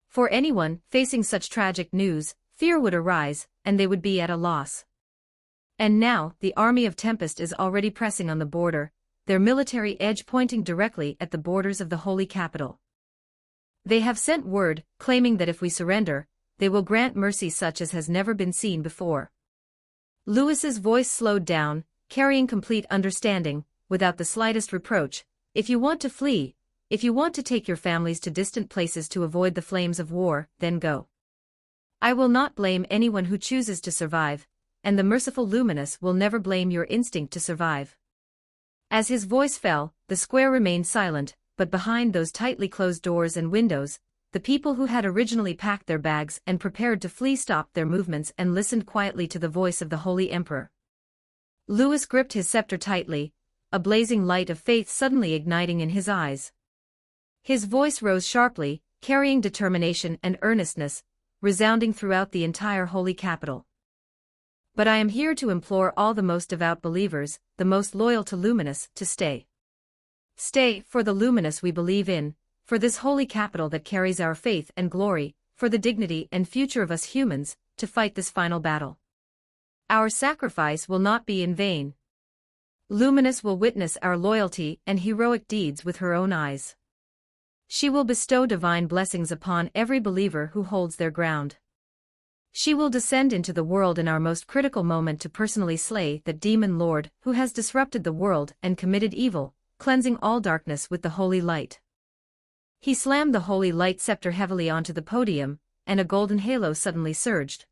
For anyone facing such tragic news, fear would arise, and they would be at a loss. And now, the army of Tempest is already pressing on the border, their military edge pointing directly at the borders of the Holy Capital. They have sent word, claiming that if we surrender, they will grant mercy such as has never been seen before. Lewis's voice slowed down, carrying complete understanding, without the slightest reproach. If you want to flee, if you want to take your families to distant places to avoid the flames of war, then go. I will not blame anyone who chooses to survive, and the merciful Luminous will never blame your instinct to survive. As his voice fell, the square remained silent, but behind those tightly closed doors and windows, the people who had originally packed their bags and prepared to flee stopped their movements and listened quietly to the voice of the Holy Emperor. Lewis gripped his scepter tightly, a blazing light of faith suddenly igniting in his eyes. His voice rose sharply, carrying determination and earnestness, resounding throughout the entire Holy Capital. But I am here to implore all the most devout believers, the most loyal to Luminous, to stay. Stay, for the Luminous we believe in, for this Holy Capital that carries our faith and glory, for the dignity and future of us humans, to fight this final battle. Our sacrifice will not be in vain. Luminous will witness our loyalty and heroic deeds with her own eyes. She will bestow divine blessings upon every believer who holds their ground. She will descend into the world in our most critical moment to personally slay that demon lord who has disrupted the world and committed evil, cleansing all darkness with the holy light. He slammed the holy light scepter heavily onto the podium, and a golden halo suddenly surged.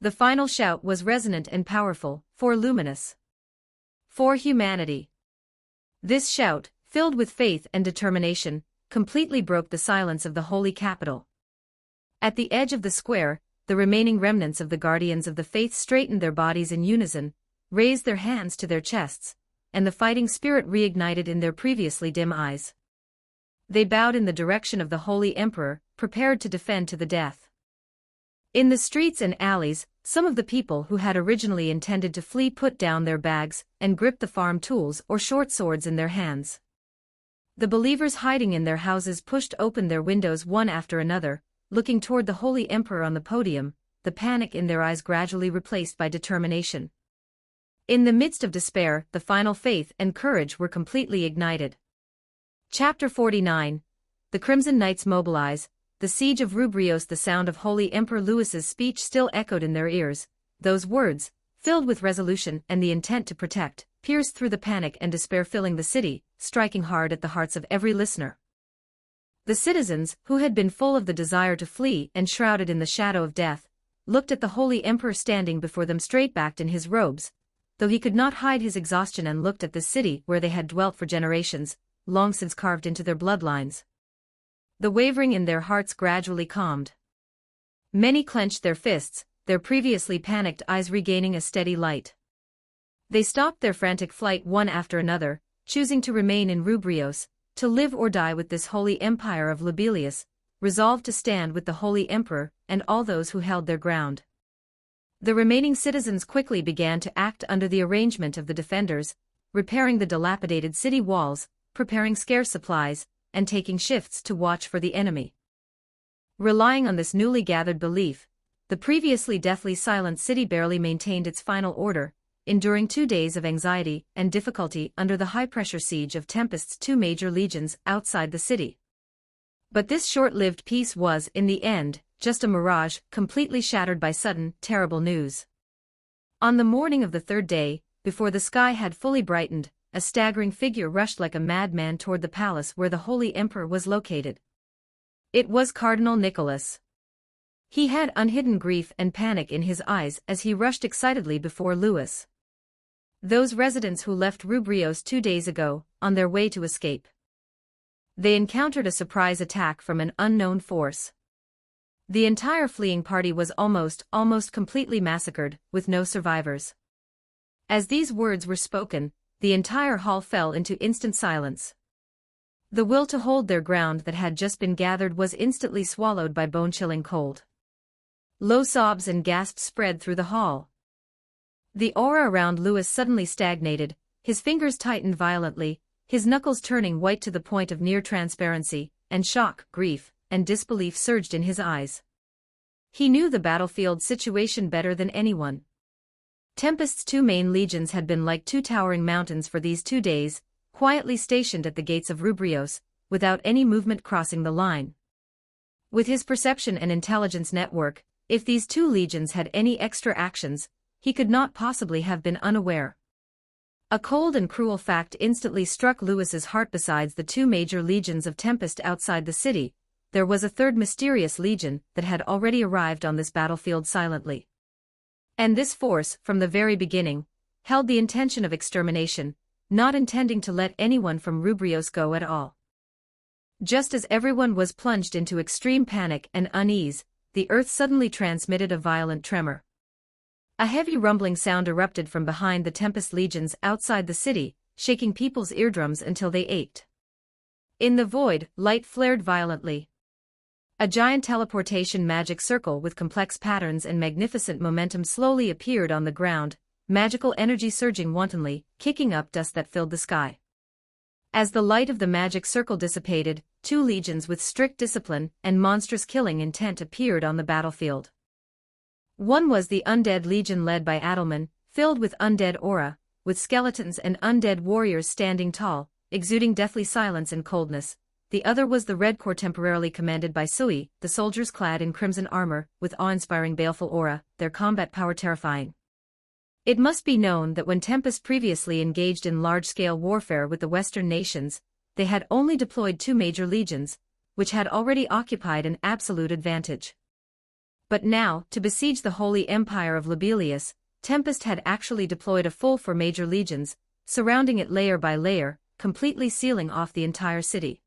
The final shout was resonant and powerful, for Luminous. For humanity. This shout, filled with faith and determination, completely broke the silence of the Holy Capital. At the edge of the square, the remaining remnants of the Guardians of the Faith straightened their bodies in unison, raised their hands to their chests, and the fighting spirit reignited in their previously dim eyes. They bowed in the direction of the Holy Emperor, prepared to defend to the death. In the streets and alleys, some of the people who had originally intended to flee put down their bags and gripped the farm tools or short swords in their hands. The believers hiding in their houses pushed open their windows one after another, looking toward the Holy Emperor on the podium, the panic in their eyes gradually replaced by determination. In the midst of despair, the final faith and courage were completely ignited. Chapter 49. The Crimson Knights mobilize. The siege of Rubrios. The sound of Holy Emperor Lewis's speech still echoed in their ears. Those words, filled with resolution and the intent to protect, pierced through the panic and despair filling the city, striking hard at the hearts of every listener. The citizens, who had been full of the desire to flee and shrouded in the shadow of death, looked at the Holy Emperor standing before them straight-backed in his robes, though he could not hide his exhaustion, and looked at the city where they had dwelt for generations, long since carved into their bloodlines. The wavering in their hearts gradually calmed. Many clenched their fists, their previously panicked eyes regaining a steady light. They stopped their frantic flight one after another, choosing to remain in Rubrios, to live or die with this holy empire of Lobilius, resolved to stand with the Holy Emperor and all those who held their ground. The remaining citizens quickly began to act under the arrangement of the defenders, repairing the dilapidated city walls, preparing scarce supplies, and taking shifts to watch for the enemy. Relying on this newly gathered belief, the previously deathly silent city barely maintained its final order, enduring 2 days of anxiety and difficulty under the high-pressure siege of Tempest's 2 major legions outside the city. But this short-lived peace was, in the end, just a mirage, completely shattered by sudden, terrible news. On the morning of the 3rd day, before the sky had fully brightened, a staggering figure rushed like a madman toward the palace where the Holy Emperor was located. It was Cardinal Nicholas. He had unhidden grief and panic in his eyes as he rushed excitedly before Louis. Those residents who left Rubrios 2 days ago, on their way to escape. They encountered a surprise attack from an unknown force. The entire fleeing party was almost completely massacred, with no survivors. As these words were spoken, the entire hall fell into instant silence. The will to hold their ground that had just been gathered was instantly swallowed by bone-chilling cold. Low sobs and gasps spread through the hall. The aura around Louis suddenly stagnated, his fingers tightened violently, his knuckles turning white to the point of near transparency, and shock, grief, and disbelief surged in his eyes. He knew the battlefield situation better than anyone. Tempest's 2 main legions had been like 2 towering mountains for these 2 days, quietly stationed at the gates of Rubrios, without any movement crossing the line. With his perception and intelligence network, if these 2 legions had any extra actions, he could not possibly have been unaware. A cold and cruel fact instantly struck Louis's heart. Besides the 2 major legions of Tempest outside the city, there was a 3rd mysterious legion that had already arrived on this battlefield silently. And this force, from the very beginning, held the intention of extermination, not intending to let anyone from Rubrios go at all. Just as everyone was plunged into extreme panic and unease, the earth suddenly transmitted a violent tremor. A heavy rumbling sound erupted from behind the Tempest legions outside the city, shaking people's eardrums until they ached. In the void, light flared violently. A giant teleportation magic circle with complex patterns and magnificent momentum slowly appeared on the ground, magical energy surging wantonly, kicking up dust that filled the sky. As the light of the magic circle dissipated, 2 legions with strict discipline and monstrous killing intent appeared on the battlefield. One was the Undead Legion led by Adelman, filled with undead aura, with skeletons and undead warriors standing tall, exuding deathly silence and coldness. The other was the Red Corps temporarily commanded by Sui, the soldiers clad in crimson armor, with awe-inspiring baleful aura, their combat power terrifying. It must be known that when Tempest previously engaged in large-scale warfare with the Western nations, they had only deployed 2 major legions, which had already occupied an absolute advantage. But now, to besiege the Holy Empire of Lobelia, Tempest had actually deployed a full 4 major legions, surrounding it layer by layer, completely sealing off the entire city.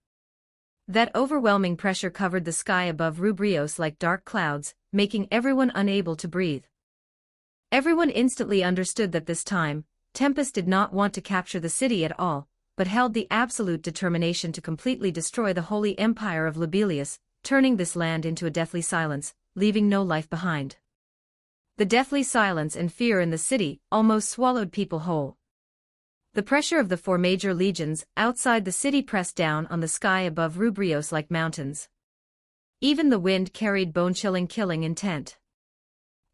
That overwhelming pressure covered the sky above Rubrios like dark clouds, making everyone unable to breathe. Everyone instantly understood that this time, Tempest did not want to capture the city at all, but held the absolute determination to completely destroy the Holy Empire of Lobelia, turning this land into a deathly silence, leaving no life behind. The deathly silence and fear in the city almost swallowed people whole. The pressure of the 4 major legions outside the city pressed down on the sky above Rubrios like mountains. Even the wind carried bone-chilling killing intent.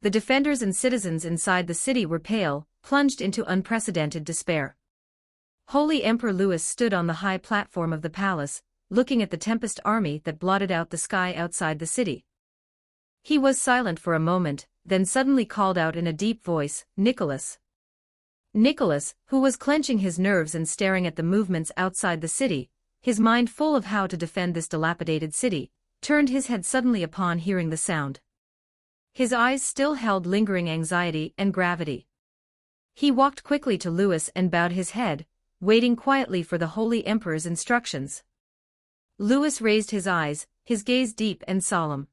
The defenders and citizens inside the city were pale, plunged into unprecedented despair. Holy Emperor Louis stood on the high platform of the palace, looking at the Tempest army that blotted out the sky outside the city. He was silent for a moment, then suddenly called out in a deep voice, "Nicholas." Nicholas, who was clenching his nerves and staring at the movements outside the city, his mind full of how to defend this dilapidated city, turned his head suddenly upon hearing the sound. His eyes still held lingering anxiety and gravity. He walked quickly to Louis and bowed his head, waiting quietly for the Holy Emperor's instructions. Louis raised his eyes, his gaze deep and solemn.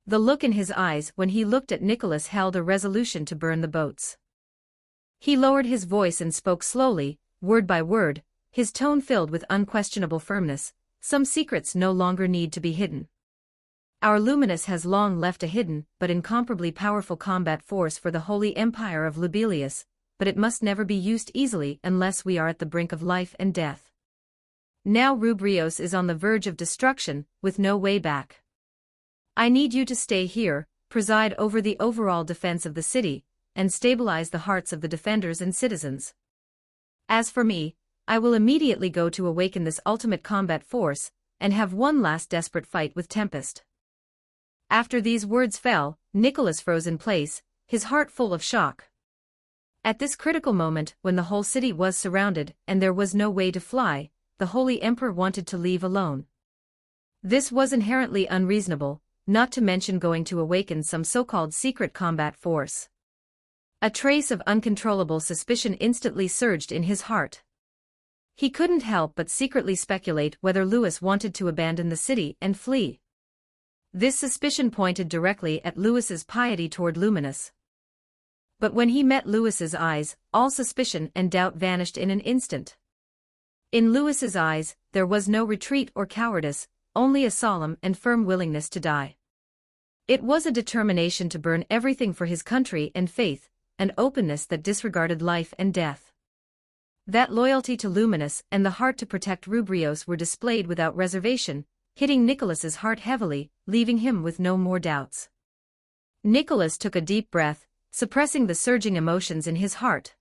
The look in his eyes when he looked at Nicholas held a resolution to burn the boats. He lowered his voice and spoke slowly, word by word, his tone filled with unquestionable firmness. "Some secrets no longer need to be hidden. Our Luminous has long left a hidden but incomparably powerful combat force for the Holy Empire of Lobelia, but it must never be used easily unless we are at the brink of life and death. Now Rubrios is on the verge of destruction, with no way back. I need you to stay here, preside over the overall defense of the city, and stabilize the hearts of the defenders and citizens. As for me, I will immediately go to awaken this ultimate combat force, and have one last desperate fight with Tempest." After these words fell, Nicholas froze in place, his heart full of shock. At this critical moment, when the whole city was surrounded and there was no way to fly, the Holy Emperor wanted to leave alone. This was inherently unreasonable, not to mention going to awaken some so-called secret combat force. A trace of uncontrollable suspicion instantly surged in his heart. He couldn't help but secretly speculate whether Louis wanted to abandon the city and flee. This suspicion pointed directly at Louis's piety toward Luminous. But when he met Louis's eyes, all suspicion and doubt vanished in an instant. In Louis's eyes, there was no retreat or cowardice, only a solemn and firm willingness to die. It was a determination to burn everything for his country and faith, an openness that disregarded life and death. That loyalty to Luminous and the heart to protect Rubrios were displayed without reservation, hitting Nicholas's heart heavily, leaving him with no more doubts. Nicholas took a deep breath, suppressing the surging emotions in his heart.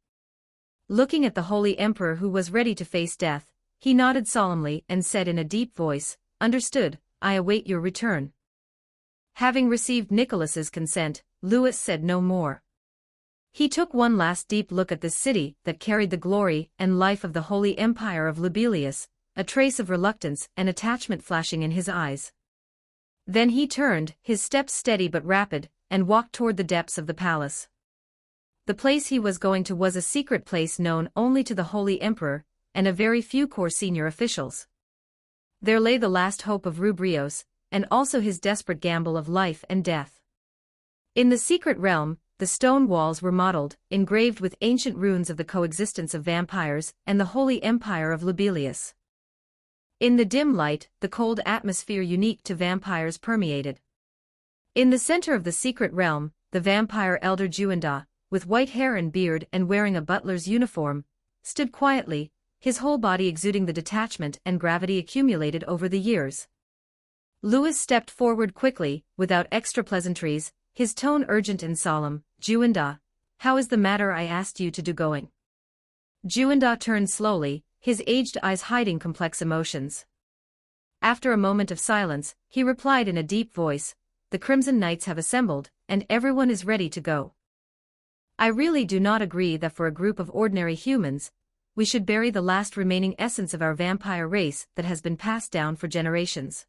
Looking at the Holy Emperor who was ready to face death, he nodded solemnly and said in a deep voice, "Understood, I await your return." Having received Nicholas's consent, Louis said no more. He took one last deep look at this city that carried the glory and life of the Holy Empire of Lobelia, a trace of reluctance and attachment flashing in his eyes. Then he turned, his steps steady but rapid, and walked toward the depths of the palace. The place he was going to was a secret place known only to the Holy Emperor, and a very few core senior officials. There lay the last hope of Rubrios, and also his desperate gamble of life and death. In the secret realm, the stone walls were modeled, engraved with ancient runes of the coexistence of vampires and the Holy Empire of Lobelia. In the dim light, the cold atmosphere unique to vampires permeated. In the center of the secret realm, the vampire elder Juanda, with white hair and beard and wearing a butler's uniform, stood quietly, his whole body exuding the detachment and gravity accumulated over the years. Louis stepped forward quickly, without extra pleasantries, his tone urgent and solemn. "Juanda, how is the matter I asked you to do going?" Juanda turned slowly, his aged eyes hiding complex emotions. After a moment of silence, he replied in a deep voice, "The Crimson Knights have assembled, and everyone is ready to go. I really do not agree that for a group of ordinary humans, we should bury the last remaining essence of our vampire race that has been passed down for generations.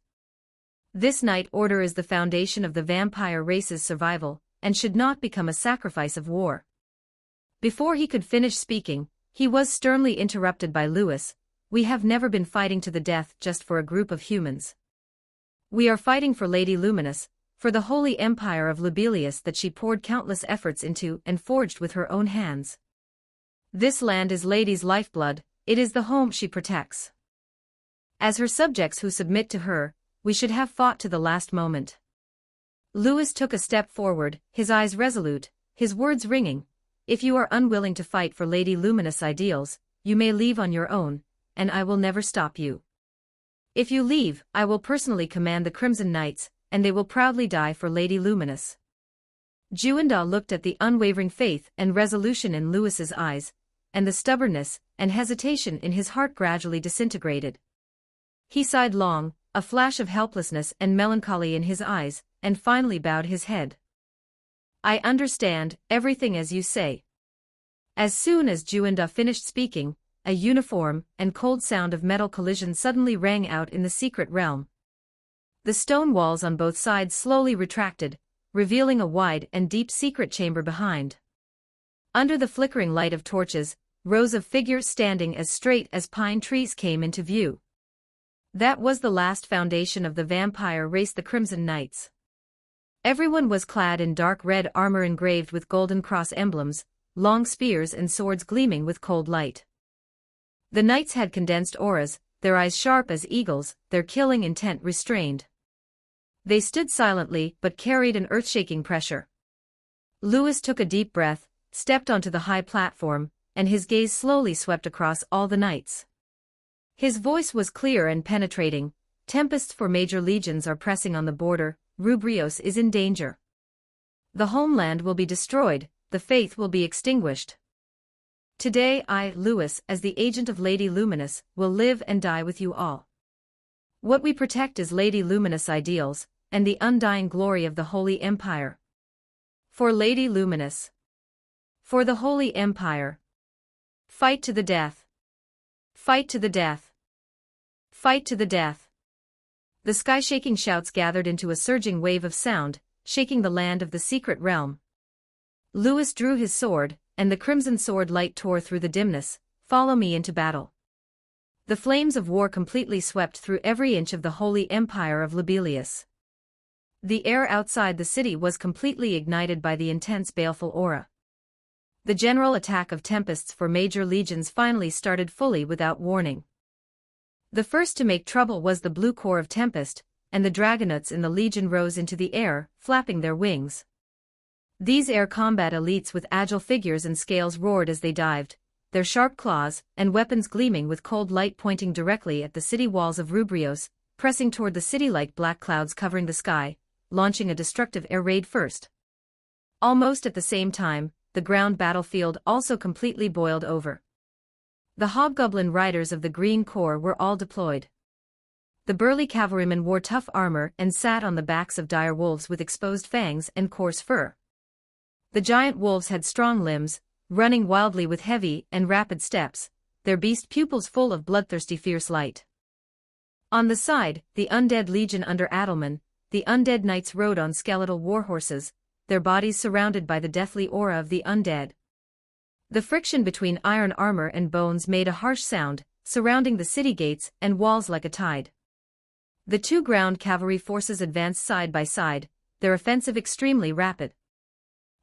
This Night Order is the foundation of the vampire race's survival, and should not become a sacrifice of war." Before he could finish speaking, he was sternly interrupted by Louis. "We have never been fighting to the death just for a group of humans. We are fighting for Lady Luminous, for the Holy Empire of Lobelia that she poured countless efforts into and forged with her own hands. This land is Lady's lifeblood, it is the home she protects. As her subjects who submit to her, we should have fought to the last moment." Louis took a step forward, his eyes resolute, his words ringing. "If you are unwilling to fight for Lady Luminous ideals, you may leave on your own, and I will never stop you. If you leave, I will personally command the Crimson Knights, and they will proudly die for Lady Luminous." Juanda looked at the unwavering faith and resolution in Louis's eyes, and the stubbornness and hesitation in his heart gradually disintegrated. He sighed long, a flash of helplessness and melancholy in his eyes, and finally bowed his head. "I understand everything as you say." As soon as Juanda finished speaking, a uniform and cold sound of metal collision suddenly rang out in the secret realm. The stone walls on both sides slowly retracted, revealing a wide and deep secret chamber behind. Under the flickering light of torches, rows of figures standing as straight as pine trees came into view. That was the last foundation of the vampire race, the Crimson Knights. Everyone was clad in dark red armor engraved with golden cross emblems, long spears and swords gleaming with cold light. The knights had condensed auras, their eyes sharp as eagles, their killing intent restrained. They stood silently but carried an earth-shaking pressure. Louis took a deep breath, stepped onto the high platform, and his gaze slowly swept across all the knights. His voice was clear and penetrating. "Tempests for major legions are pressing on the border, Rubrios is in danger. The homeland will be destroyed, the faith will be extinguished. Today I, Lewis, as the agent of Lady Luminous, will live and die with you all. What we protect is Lady Luminous ideals, and the undying glory of the Holy Empire. For Lady Luminous. For the Holy Empire. Fight to the death. Fight to the death. Fight to the death. The sky-shaking shouts gathered into a surging wave of sound, shaking the land of the secret realm. Lewis drew his sword, and the crimson sword light tore through the dimness. Follow me into battle. The flames of war completely swept through every inch of the holy empire of Lobelia. The air outside the city was completely ignited by the intense baleful aura. The general attack of tempests for major legions finally started fully without warning. The first to make trouble was the blue corps of Tempest, and the dragonauts in the legion rose into the air, flapping their wings. These air combat elites with agile figures and scales roared as they dived, their sharp claws and weapons gleaming with cold light pointing directly at the city walls of Rubrios, pressing toward the city like black clouds covering the sky, launching a destructive air raid first. Almost at the same time, the ground battlefield also completely boiled over. The hobgoblin riders of the Green Corps were all deployed. The burly cavalrymen wore tough armor and sat on the backs of dire wolves with exposed fangs and coarse fur. The giant wolves had strong limbs, running wildly with heavy and rapid steps, their beast pupils full of bloodthirsty fierce light. On the side, the undead legion under Adelman, the undead knights rode on skeletal warhorses, their bodies surrounded by the deathly aura of the undead. The friction between iron armor and bones made a harsh sound, surrounding the city gates and walls like a tide. The two ground cavalry forces advanced side by side, their offensive extremely rapid.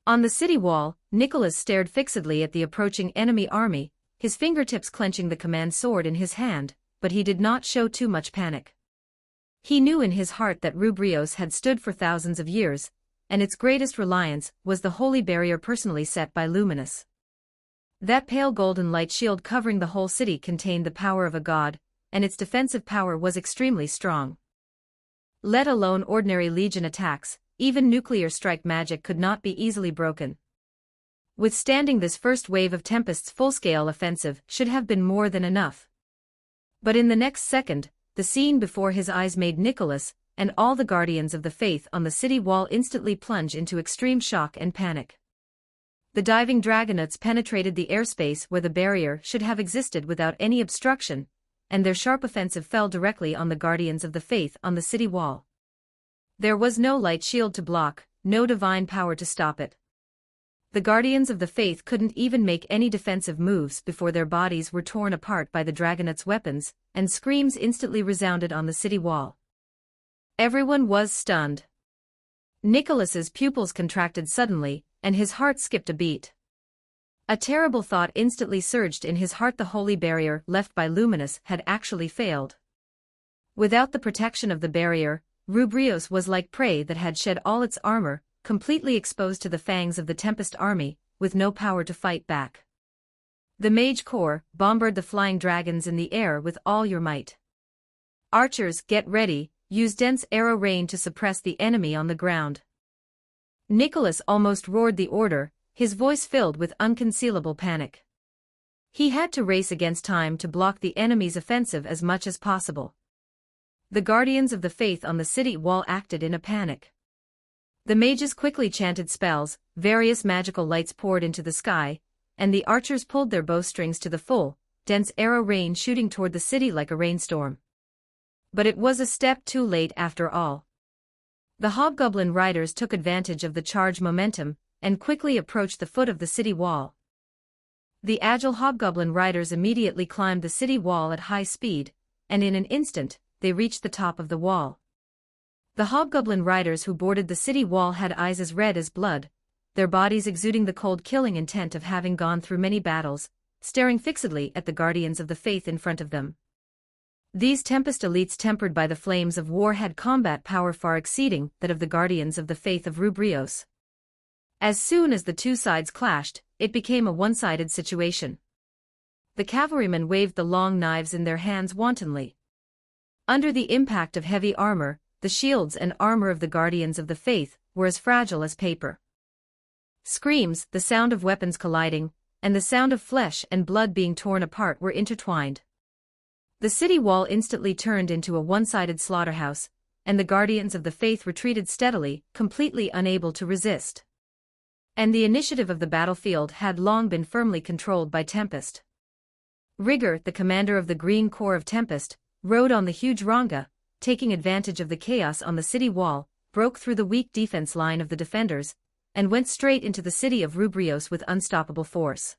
On the city wall, Nicholas stared fixedly at the approaching enemy army, his fingertips clenching the command sword in his hand, but he did not show too much panic. He knew in his heart that Rubrios had stood for thousands of years, and its greatest reliance was the holy barrier personally set by Luminous. That pale golden light shield covering the whole city contained the power of a god, and its defensive power was extremely strong. Let alone ordinary legion attacks, even nuclear strike magic could not be easily broken. Withstanding this first wave of Tempest's full-scale offensive should have been more than enough. But in the next second, the scene before his eyes made Nicholas, and all the guardians of the faith on the city wall instantly plunge into extreme shock and panic. The diving dragonauts penetrated the airspace where the barrier should have existed without any obstruction, and their sharp offensive fell directly on the guardians of the faith on the city wall. There was no light shield to block, no divine power to stop it. The guardians of the faith couldn't even make any defensive moves before their bodies were torn apart by the dragonauts' weapons, and screams instantly resounded on the city wall. Everyone was stunned. Nicholas's pupils contracted suddenly, and his heart skipped a beat. A terrible thought instantly surged in his heart: the holy barrier left by Luminous had actually failed. Without the protection of the barrier, Rubrios was like prey that had shed all its armor, completely exposed to the fangs of the Tempest army, with no power to fight back. The Mage Corps, bombard the flying dragons in the air with all your might. Archers, get ready, use dense arrow rain to suppress the enemy on the ground. Nicholas almost roared the order, his voice filled with unconcealable panic. He had to race against time to block the enemy's offensive as much as possible. The guardians of the faith on the city wall acted in a panic. The mages quickly chanted spells, various magical lights poured into the sky, and the archers pulled their bowstrings to the full, dense arrow rain shooting toward the city like a rainstorm. But it was a step too late after all. The hobgoblin riders took advantage of the charge momentum, and quickly approached the foot of the city wall. The agile hobgoblin riders immediately climbed the city wall at high speed, and in an instant, they reached the top of the wall. The hobgoblin riders who boarded the city wall had eyes as red as blood, their bodies exuding the cold killing intent of having gone through many battles, staring fixedly at the guardians of the faith in front of them. These Tempest elites tempered by the flames of war had combat power far exceeding that of the guardians of the faith of Rubrios. As soon as the two sides clashed, it became a one-sided situation. The cavalrymen waved the long knives in their hands wantonly. Under the impact of heavy armor, the the shields and armor of the Guardians of the Faith were as fragile as paper. Screams, the sound of weapons colliding, and the sound of flesh and blood being torn apart were intertwined. The city wall instantly turned into a one-sided slaughterhouse, and the Guardians of the Faith retreated steadily, completely unable to resist. And the initiative of the battlefield had long been firmly controlled by Tempest. Rigor, the commander of the Green Corps of Tempest, rode on the huge Ranga, taking advantage of the chaos on the city wall, broke through the weak defense line of the defenders, and went straight into the city of Rubrios with unstoppable force.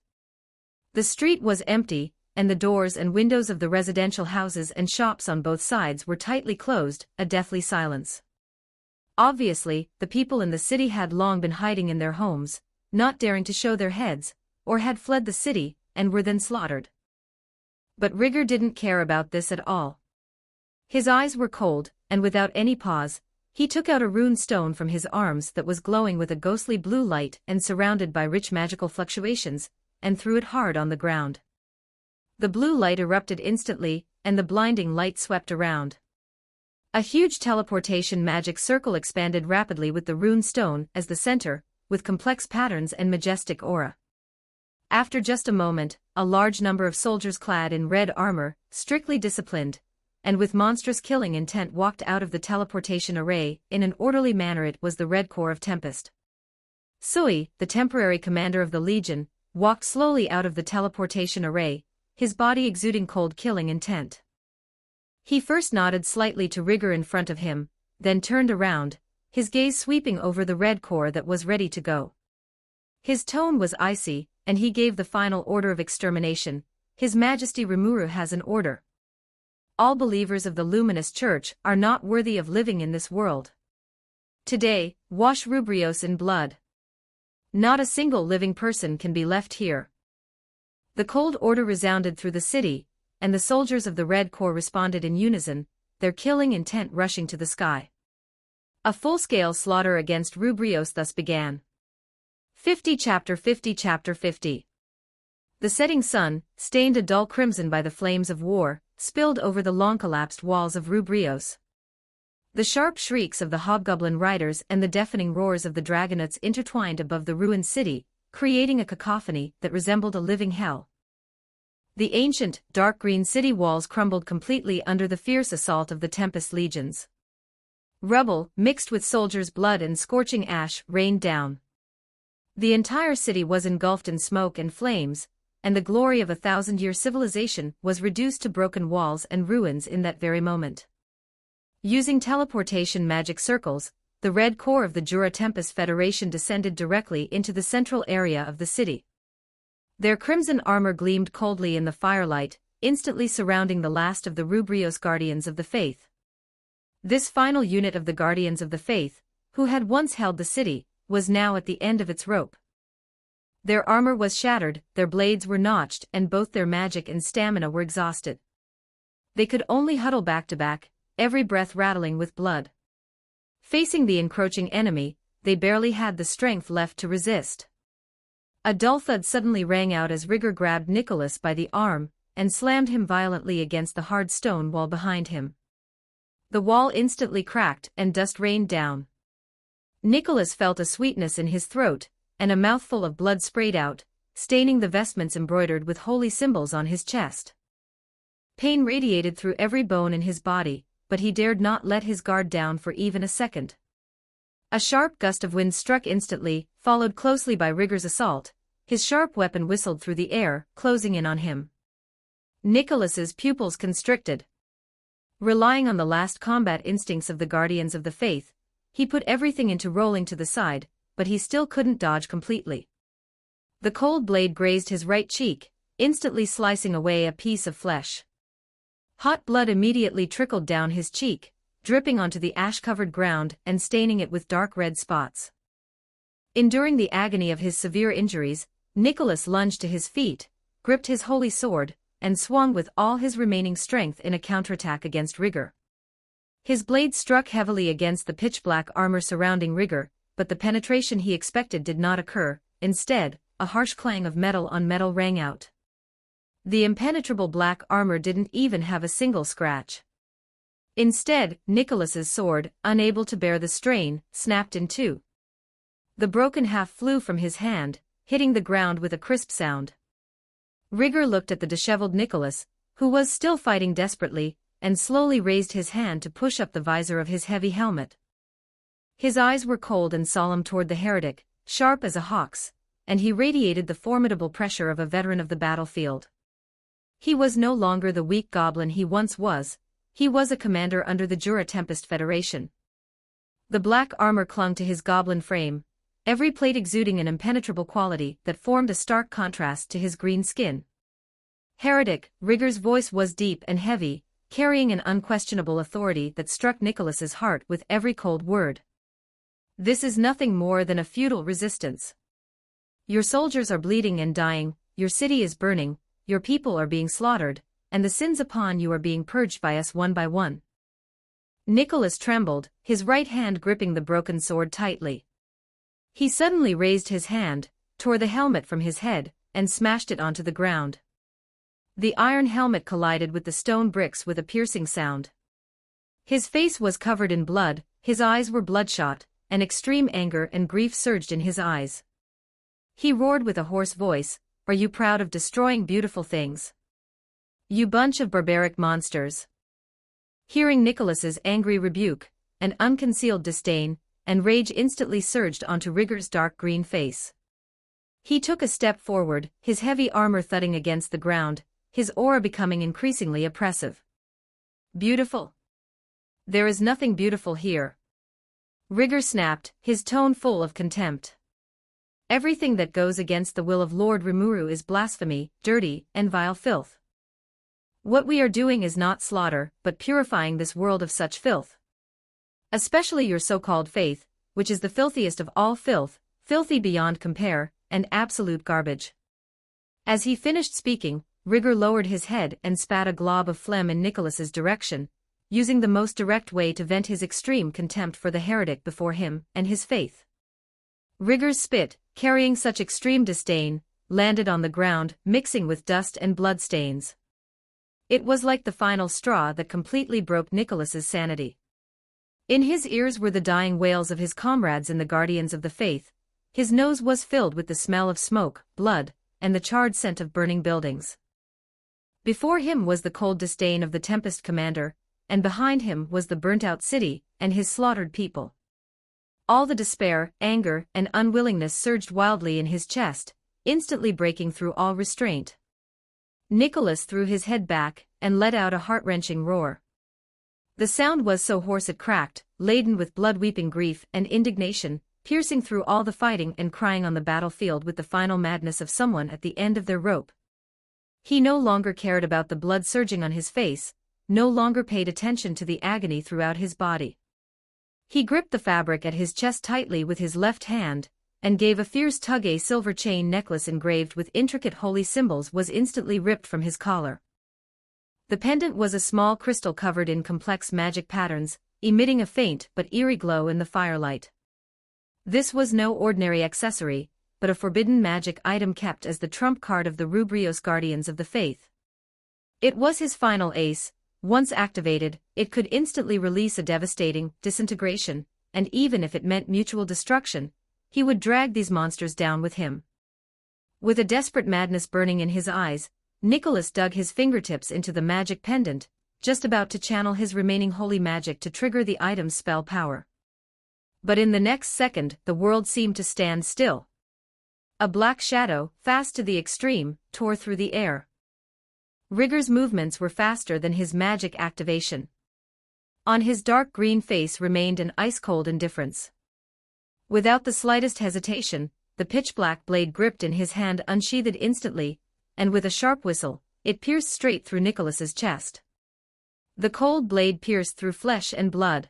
The street was empty, and the doors and windows of the residential houses and shops on both sides were tightly closed, a deathly silence. Obviously, the people in the city had long been hiding in their homes, not daring to show their heads, or had fled the city, and were then slaughtered. But Rigor didn't care about this at all. His eyes were cold, and without any pause, he took out a rune stone from his arms that was glowing with a ghostly blue light and surrounded by rich magical fluctuations, and threw it hard on the ground. The blue light erupted instantly, and the blinding light swept around. A huge teleportation magic circle expanded rapidly with the rune stone as the center, with complex patterns and majestic aura. After just a moment, a large number of soldiers clad in red armor, strictly disciplined, and with monstrous killing intent walked out of the teleportation array. In an orderly manner. It was the Red Corps of Tempest. Sui, the temporary commander of the Legion, walked slowly out of the teleportation array, his body exuding cold killing intent. He first nodded slightly to Rigor in front of him, then turned around, his gaze sweeping over the Red Corps that was ready to go. His tone was icy, and he gave the final order of extermination. His Majesty Rimuru has an order. All believers of the Luminous Church are not worthy of living in this world. Today, wash Rubrios in blood. Not a single living person can be left here. The cold order resounded through the city, and the soldiers of the Red Corps responded in unison, their killing intent rushing to the sky. A full-scale slaughter against Rubrios thus began. 50 Chapter 50. The setting sun, stained a dull crimson by the flames of war, spilled over the long-collapsed walls of Rubrios. The sharp shrieks of the hobgoblin riders and the deafening roars of the dragonauts intertwined above the ruined city, creating a cacophony that resembled a living hell. The ancient, dark green city walls crumbled completely under the fierce assault of the Tempest legions. Rubble, mixed with soldiers' blood and scorching ash, rained down. The entire city was engulfed in smoke and flames, and the glory of a thousand-year civilization was reduced to broken walls and ruins in that very moment. Using teleportation magic circles, the Red Corps of the Jura Tempest Federation descended directly into the central area of the city. Their crimson armor gleamed coldly in the firelight, instantly surrounding the last of the Rubrios Guardians of the Faith. This final unit of the Guardians of the Faith, who had once held the city, was now at the end of its rope. Their armor was shattered, their blades were notched, and both their magic and stamina were exhausted. They could only huddle back to back, every breath rattling with blood. Facing the encroaching enemy, they barely had the strength left to resist. A dull thud suddenly rang out as Rigor grabbed Nicholas by the arm and slammed him violently against the hard stone wall behind him. The wall instantly cracked and dust rained down. Nicholas felt a sweetness in his throat, and a mouthful of blood sprayed out, staining the vestments embroidered with holy symbols on his chest. Pain radiated through every bone in his body, but he dared not let his guard down for even a second. A sharp gust of wind struck instantly, followed closely by Rigor's assault. His sharp weapon whistled through the air, closing in on him. Nicholas's pupils constricted. Relying on the last combat instincts of the Guardians of the Faith, he put everything into rolling to the side, but he still couldn't dodge completely. The cold blade grazed his right cheek, instantly slicing away a piece of flesh. Hot blood immediately trickled down his cheek, dripping onto the ash-covered ground and staining it with dark red spots. Enduring the agony of his severe injuries, Nicholas lunged to his feet, gripped his holy sword, and swung with all his remaining strength in a counterattack against Rigor. His blade struck heavily against the pitch-black armor surrounding Rigor, but the penetration he expected did not occur. Instead, a harsh clang of metal on metal rang out. The impenetrable black armor didn't even have a single scratch. Instead, Nicholas's sword, unable to bear the strain, snapped in two. The broken half flew from his hand, hitting the ground with a crisp sound. Rigger looked at the disheveled Nicholas, who was still fighting desperately, and slowly raised his hand to push up the visor of his heavy helmet. His eyes were cold and solemn toward the heretic, sharp as a hawk's, and he radiated the formidable pressure of a veteran of the battlefield. He was no longer the weak goblin he once was, he was a commander under the Jura Tempest Federation. The black armor clung to his goblin frame, every plate exuding an impenetrable quality that formed a stark contrast to his green skin. Heretic, Rigger's voice was deep and heavy, carrying an unquestionable authority that struck Nicholas's heart with every cold word. This is nothing more than a futile resistance. Your soldiers are bleeding and dying, your city is burning, your people are being slaughtered, and the sins upon you are being purged by us one by one. Nicholas trembled, his right hand gripping the broken sword tightly. He suddenly raised his hand, tore the helmet from his head, and smashed it onto the ground. The iron helmet collided with the stone bricks with a piercing sound. His face was covered in blood, his eyes were bloodshot, and extreme anger and grief surged in his eyes. He roared with a hoarse voice, "Are you proud of destroying beautiful things? You bunch of barbaric monsters." Hearing Nicholas's angry rebuke, an unconcealed disdain and rage instantly surged onto Rigger's dark green face. He took a step forward, his heavy armor thudding against the ground, his aura becoming increasingly oppressive. "Beautiful? There is nothing beautiful here." Rigger snapped, his tone full of contempt. "Everything that goes against the will of Lord Rimuru is blasphemy, dirty, and vile filth. What we are doing is not slaughter, but purifying this world of such filth. Especially your so-called faith, which is the filthiest of all filth, filthy beyond compare, and absolute garbage." As he finished speaking, Rigger lowered his head and spat a glob of phlegm in Nicholas's direction, using the most direct way to vent his extreme contempt for the heretic before him and his faith. Rigger's spit, carrying such extreme disdain, landed on the ground, mixing with dust and blood stains. It was like the final straw that completely broke Nicholas's sanity. In his ears were the dying wails of his comrades in the Guardians of the Faith, his nose was filled with the smell of smoke, blood, and the charred scent of burning buildings. Before him was the cold disdain of the Tempest commander, and behind him was the burnt-out city and his slaughtered people. All the despair, anger, and unwillingness surged wildly in his chest, instantly breaking through all restraint. Nicholas threw his head back and let out a heart-wrenching roar. The sound was so hoarse it cracked, laden with blood-weeping grief and indignation, piercing through all the fighting and crying on the battlefield with the final madness of someone at the end of their rope. He no longer cared about the blood surging on his face, no longer paid attention to the agony throughout his body. He gripped the fabric at his chest tightly with his left hand, and gave a fierce tug. A silver chain necklace engraved with intricate holy symbols was instantly ripped from his collar. The pendant was a small crystal covered in complex magic patterns, emitting a faint but eerie glow in the firelight. This was no ordinary accessory, but a forbidden magic item kept as the trump card of the Rubrios Guardians of the Faith. It was his final ace. Once activated, it could instantly release a devastating disintegration, and even if it meant mutual destruction, he would drag these monsters down with him. With a desperate madness burning in his eyes, Nicholas dug his fingertips into the magic pendant, just about to channel his remaining holy magic to trigger the item's spell power. But in the next second, the world seemed to stand still. A black shadow, fast to the extreme, tore through the air. Rigger's movements were faster than his magic activation. On his dark green face remained an ice-cold indifference. Without the slightest hesitation, the pitch-black blade gripped in his hand unsheathed instantly, and with a sharp whistle, it pierced straight through Nicholas's chest. The cold blade pierced through flesh and blood.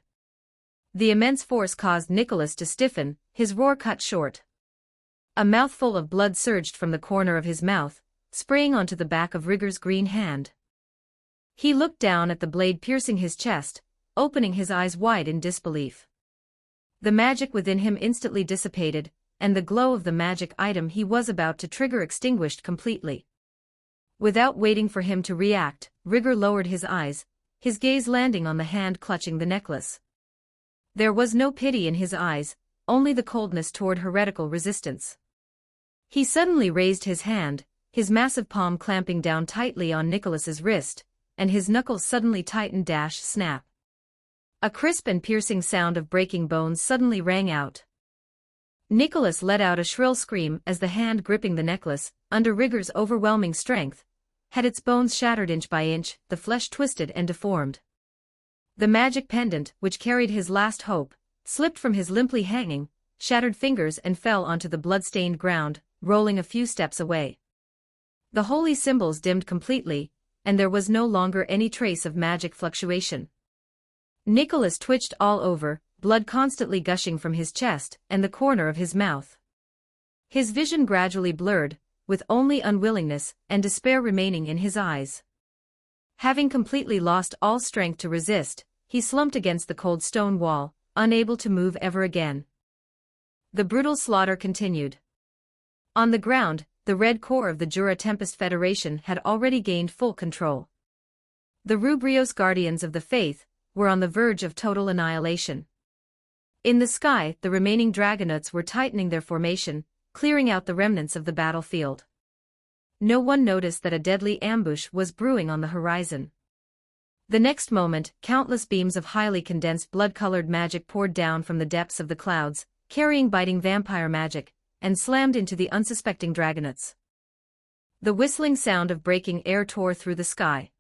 The immense force caused Nicholas to stiffen, his roar cut short. A mouthful of blood surged from the corner of his mouth, spraying onto the back of Rigger's green hand. He looked down at the blade piercing his chest, opening his eyes wide in disbelief. The magic within him instantly dissipated, and the glow of the magic item he was about to trigger extinguished completely. Without waiting for him to react, Rigger lowered his eyes, his gaze landing on the hand clutching the necklace. There was no pity in his eyes, only the coldness toward heretical resistance. He suddenly raised his hand, his massive palm clamping down tightly on Nicholas's wrist, and his knuckles suddenly tightened — snap. A crisp and piercing sound of breaking bones suddenly rang out. Nicholas let out a shrill scream as the hand gripping the necklace, under Rigger's overwhelming strength, had its bones shattered inch by inch, the flesh twisted and deformed. The magic pendant, which carried his last hope, slipped from his limply hanging, shattered fingers and fell onto the blood-stained ground, rolling a few steps away. The holy symbols dimmed completely, and there was no longer any trace of magic fluctuation. Nicholas twitched all over, blood constantly gushing from his chest and the corner of his mouth. His vision gradually blurred, with only unwillingness and despair remaining in his eyes. Having completely lost all strength to resist, he slumped against the cold stone wall, unable to move ever again. The brutal slaughter continued. On the ground, the Red Corps of the Jura Tempest Federation had already gained full control. The Rubrios Guardians of the Faith were on the verge of total annihilation. In the sky, the remaining Dragonauts were tightening their formation, clearing out the remnants of the battlefield. No one noticed that a deadly ambush was brewing on the horizon. The next moment, countless beams of highly condensed blood-colored magic poured down from the depths of the clouds, carrying biting vampire magic, and slammed into the unsuspecting Dragonauts. The whistling sound of breaking air tore through the sky.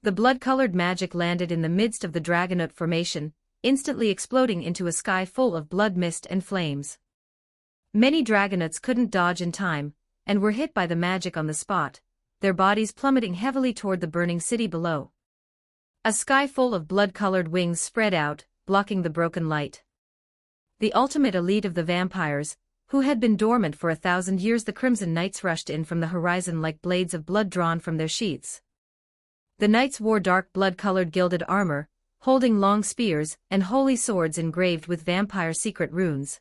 The blood-colored magic landed in the midst of the Dragonaut formation, instantly exploding into a sky full of blood mist and flames. Many Dragonauts couldn't dodge in time, and were hit by the magic on the spot, their bodies plummeting heavily toward the burning city below. A sky full of blood-colored wings spread out, blocking the broken light. The ultimate elite of the vampires, who had been dormant for 1,000 years, the Crimson Knights, rushed in from the horizon like blades of blood drawn from their sheaths. The knights wore dark blood-colored gilded armor, holding long spears and holy swords engraved with vampire secret runes.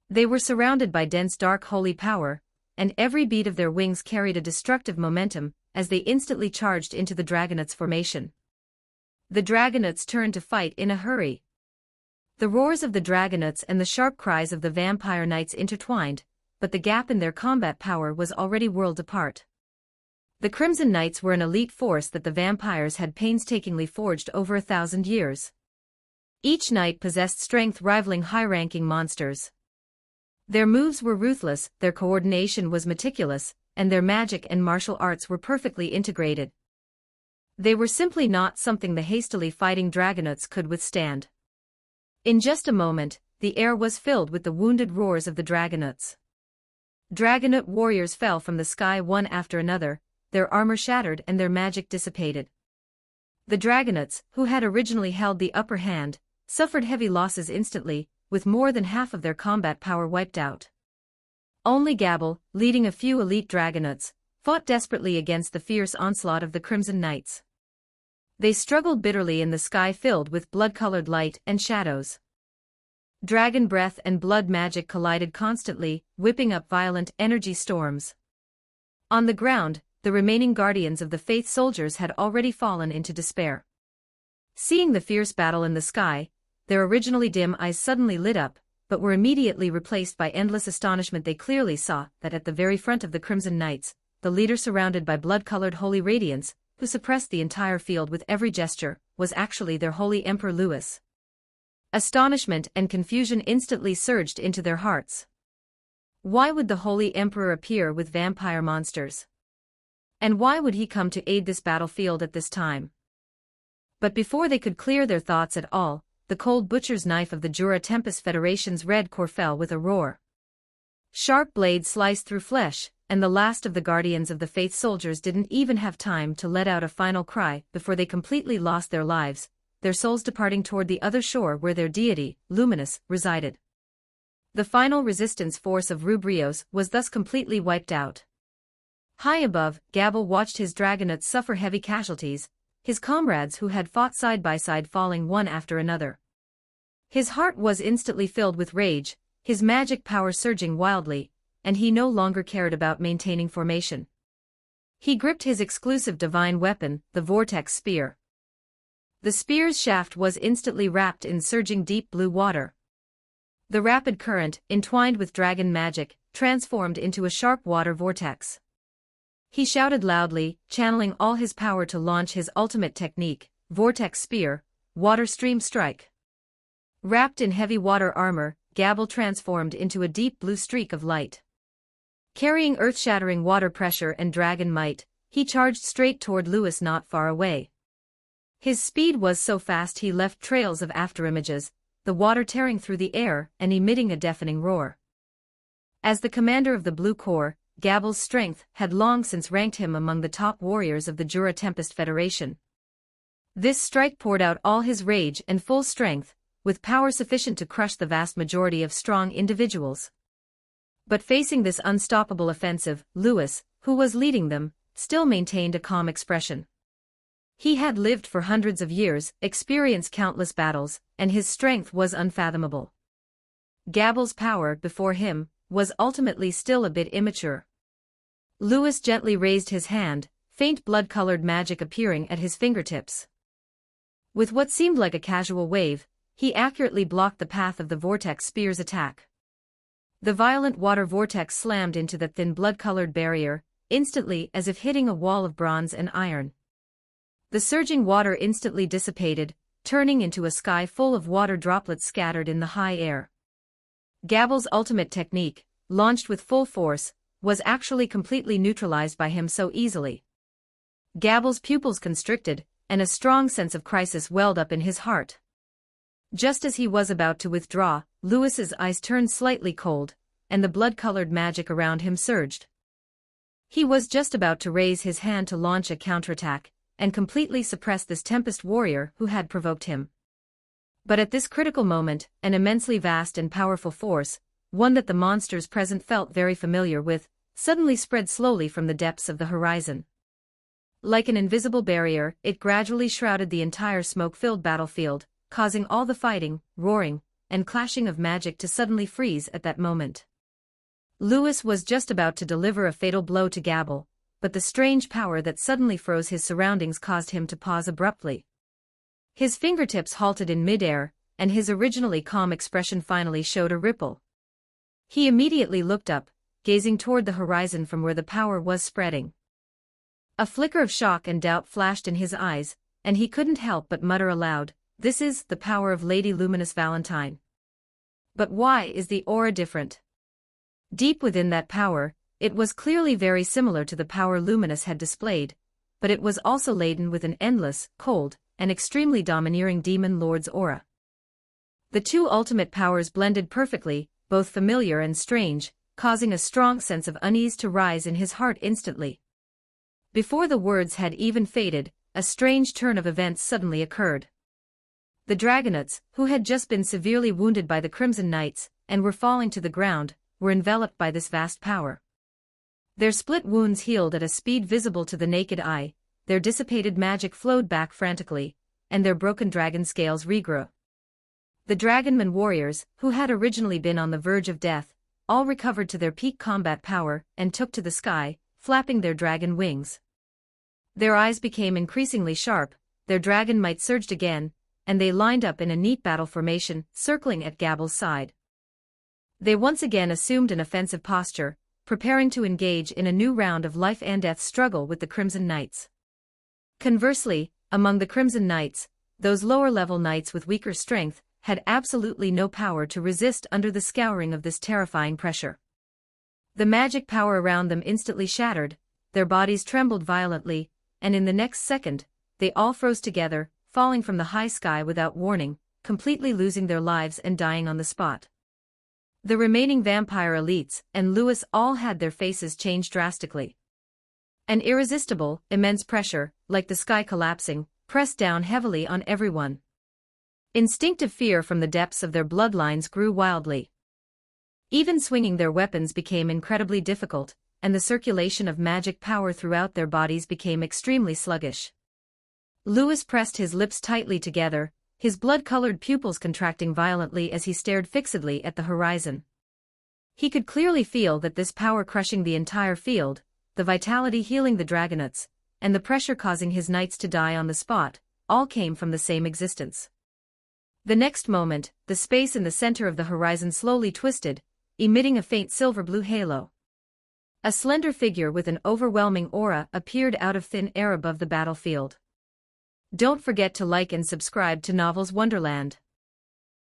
They were surrounded by dense dark holy power, and every beat of their wings carried a destructive momentum as they instantly charged into the Dragonauts' formation. The Dragonauts turned to fight in a hurry. The roars of the Dragonauts and the sharp cries of the vampire knights intertwined, but the gap in their combat power was already worlds apart. The Crimson Knights were an elite force that the vampires had painstakingly forged over 1,000 years. Each knight possessed strength rivaling high-ranking monsters. Their moves were ruthless, their coordination was meticulous, and their magic and martial arts were perfectly integrated. They were simply not something the hastily fighting Dragonauts could withstand. In just a moment, the air was filled with the wounded roars of the Dragonauts. Dragonaut warriors fell from the sky one after another, their armor shattered and their magic dissipated. The Dragonauts, who had originally held the upper hand, suffered heavy losses instantly, with more than half of their combat power wiped out. Only Gabble, leading a few elite Dragonauts, fought desperately against the fierce onslaught of the Crimson Knights. They struggled bitterly in the sky filled with blood-colored light and shadows. Dragon breath and blood magic collided constantly, whipping up violent energy storms. On the ground, the remaining guardians of the faith soldiers had already fallen into despair. Seeing the fierce battle in the sky, their originally dim eyes suddenly lit up, but were immediately replaced by endless astonishment. They clearly saw that at the very front of the Crimson Knights, the leader, surrounded by blood-colored holy radiance, who suppressed the entire field with every gesture, was actually their holy Emperor Louis. Astonishment and confusion instantly surged into their hearts. Why would the holy Emperor appear with vampire monsters? And why would he come to aid this battlefield at this time? But before they could clear their thoughts at all, the cold butcher's knife of the Jura Tempest Federation's Red Corps fell with a roar. Sharp blades sliced through flesh, and the last of the Guardians of the Faith soldiers didn't even have time to let out a final cry before they completely lost their lives, their souls departing toward the other shore where their deity, Luminous, resided. The final resistance force of Rubrios was thus completely wiped out. High above, Gabble watched his Dragonauts suffer heavy casualties, his comrades who had fought side by side falling one after another. His heart was instantly filled with rage, his magic power surging wildly, and he no longer cared about maintaining formation. He gripped his exclusive divine weapon, the Vortex Spear. The spear's shaft was instantly wrapped in surging deep blue water. The rapid current, entwined with dragon magic, transformed into a sharp water vortex. He shouted loudly, channeling all his power to launch his ultimate technique, Vortex Spear, Water Stream Strike. Wrapped in heavy water armor, Gabble transformed into a deep blue streak of light. Carrying earth-shattering water pressure and dragon might, he charged straight toward Lewis not far away. His speed was so fast he left trails of afterimages, the water tearing through the air and emitting a deafening roar. As the commander of the Blue Corps, Gabble's strength had long since ranked him among the top warriors of the Jura Tempest Federation. This strike poured out all his rage and full strength, with power sufficient to crush the vast majority of strong individuals. But facing this unstoppable offensive, Lewis, who was leading them, still maintained a calm expression. He had lived for hundreds of years, experienced countless battles, and his strength was unfathomable. Gabble's power, before him, was ultimately still a bit immature. Lewis gently raised his hand, faint blood-colored magic appearing at his fingertips. With what seemed like a casual wave, he accurately blocked the path of the Vortex Spear's attack. The violent water vortex slammed into the thin blood-colored barrier, instantly as if hitting a wall of bronze and iron. The surging water instantly dissipated, turning into a sky full of water droplets scattered in the high air. Gabble's ultimate technique, launched with full force, was actually completely neutralized by him so easily. Gabble's pupils constricted, and a strong sense of crisis welled up in his heart. Just as he was about to withdraw, Lewis's eyes turned slightly cold, and the blood-colored magic around him surged. He was just about to raise his hand to launch a counterattack, and completely suppress this Tempest warrior who had provoked him. But at this critical moment, an immensely vast and powerful force, one that the monsters present felt very familiar with, suddenly spread slowly from the depths of the horizon. Like an invisible barrier, it gradually shrouded the entire smoke-filled battlefield, causing all the fighting, roaring, and clashing of magic to suddenly freeze at that moment. Lewis was just about to deliver a fatal blow to Gabble, but the strange power that suddenly froze his surroundings caused him to pause abruptly. His fingertips halted in midair, and his originally calm expression finally showed a ripple. He immediately looked up, gazing toward the horizon from where the power was spreading. A flicker of shock and doubt flashed in his eyes, and he couldn't help but mutter aloud, "This is the power of Lady Luminous Valentine. But why is the aura different?" Deep within that power, it was clearly very similar to the power Luminous had displayed, but it was also laden with an endless, cold, and extremely domineering demon lord's aura. The two ultimate powers blended perfectly, both familiar and strange, causing a strong sense of unease to rise in his heart instantly. Before the words had even faded, a strange turn of events suddenly occurred. The Dragonauts, who had just been severely wounded by the Crimson Knights, and were falling to the ground, were enveloped by this vast power. Their split wounds healed at a speed visible to the naked eye, their dissipated magic flowed back frantically, and their broken dragon scales regrew. The Dragonman warriors, who had originally been on the verge of death, all recovered to their peak combat power and took to the sky, flapping their dragon wings. Their eyes became increasingly sharp, their dragon might surged again, and they lined up in a neat battle formation, circling at Gabble's side. They once again assumed an offensive posture, preparing to engage in a new round of life and death struggle with the Crimson Knights. Conversely, among the Crimson Knights, those lower-level knights with weaker strength had absolutely no power to resist under the scouring of this terrifying pressure. The magic power around them instantly shattered, their bodies trembled violently, and in the next second, they all froze together, falling from the high sky without warning, completely losing their lives and dying on the spot. The remaining vampire elites and Lewis all had their faces change drastically. An irresistible, immense pressure, like the sky collapsing, pressed down heavily on everyone. Instinctive fear from the depths of their bloodlines grew wildly. Even swinging their weapons became incredibly difficult, and the circulation of magic power throughout their bodies became extremely sluggish. Lewis pressed his lips tightly together, his blood-colored pupils contracting violently as he stared fixedly at the horizon. He could clearly feel that this power crushing the entire field, the vitality healing the Dragonauts, and the pressure causing his knights to die on the spot, all came from the same existence. The next moment, the space in the center of the horizon slowly twisted, emitting a faint silver-blue halo. A slender figure with an overwhelming aura appeared out of thin air above the battlefield. Don't forget to like and subscribe to Novels Wonderland.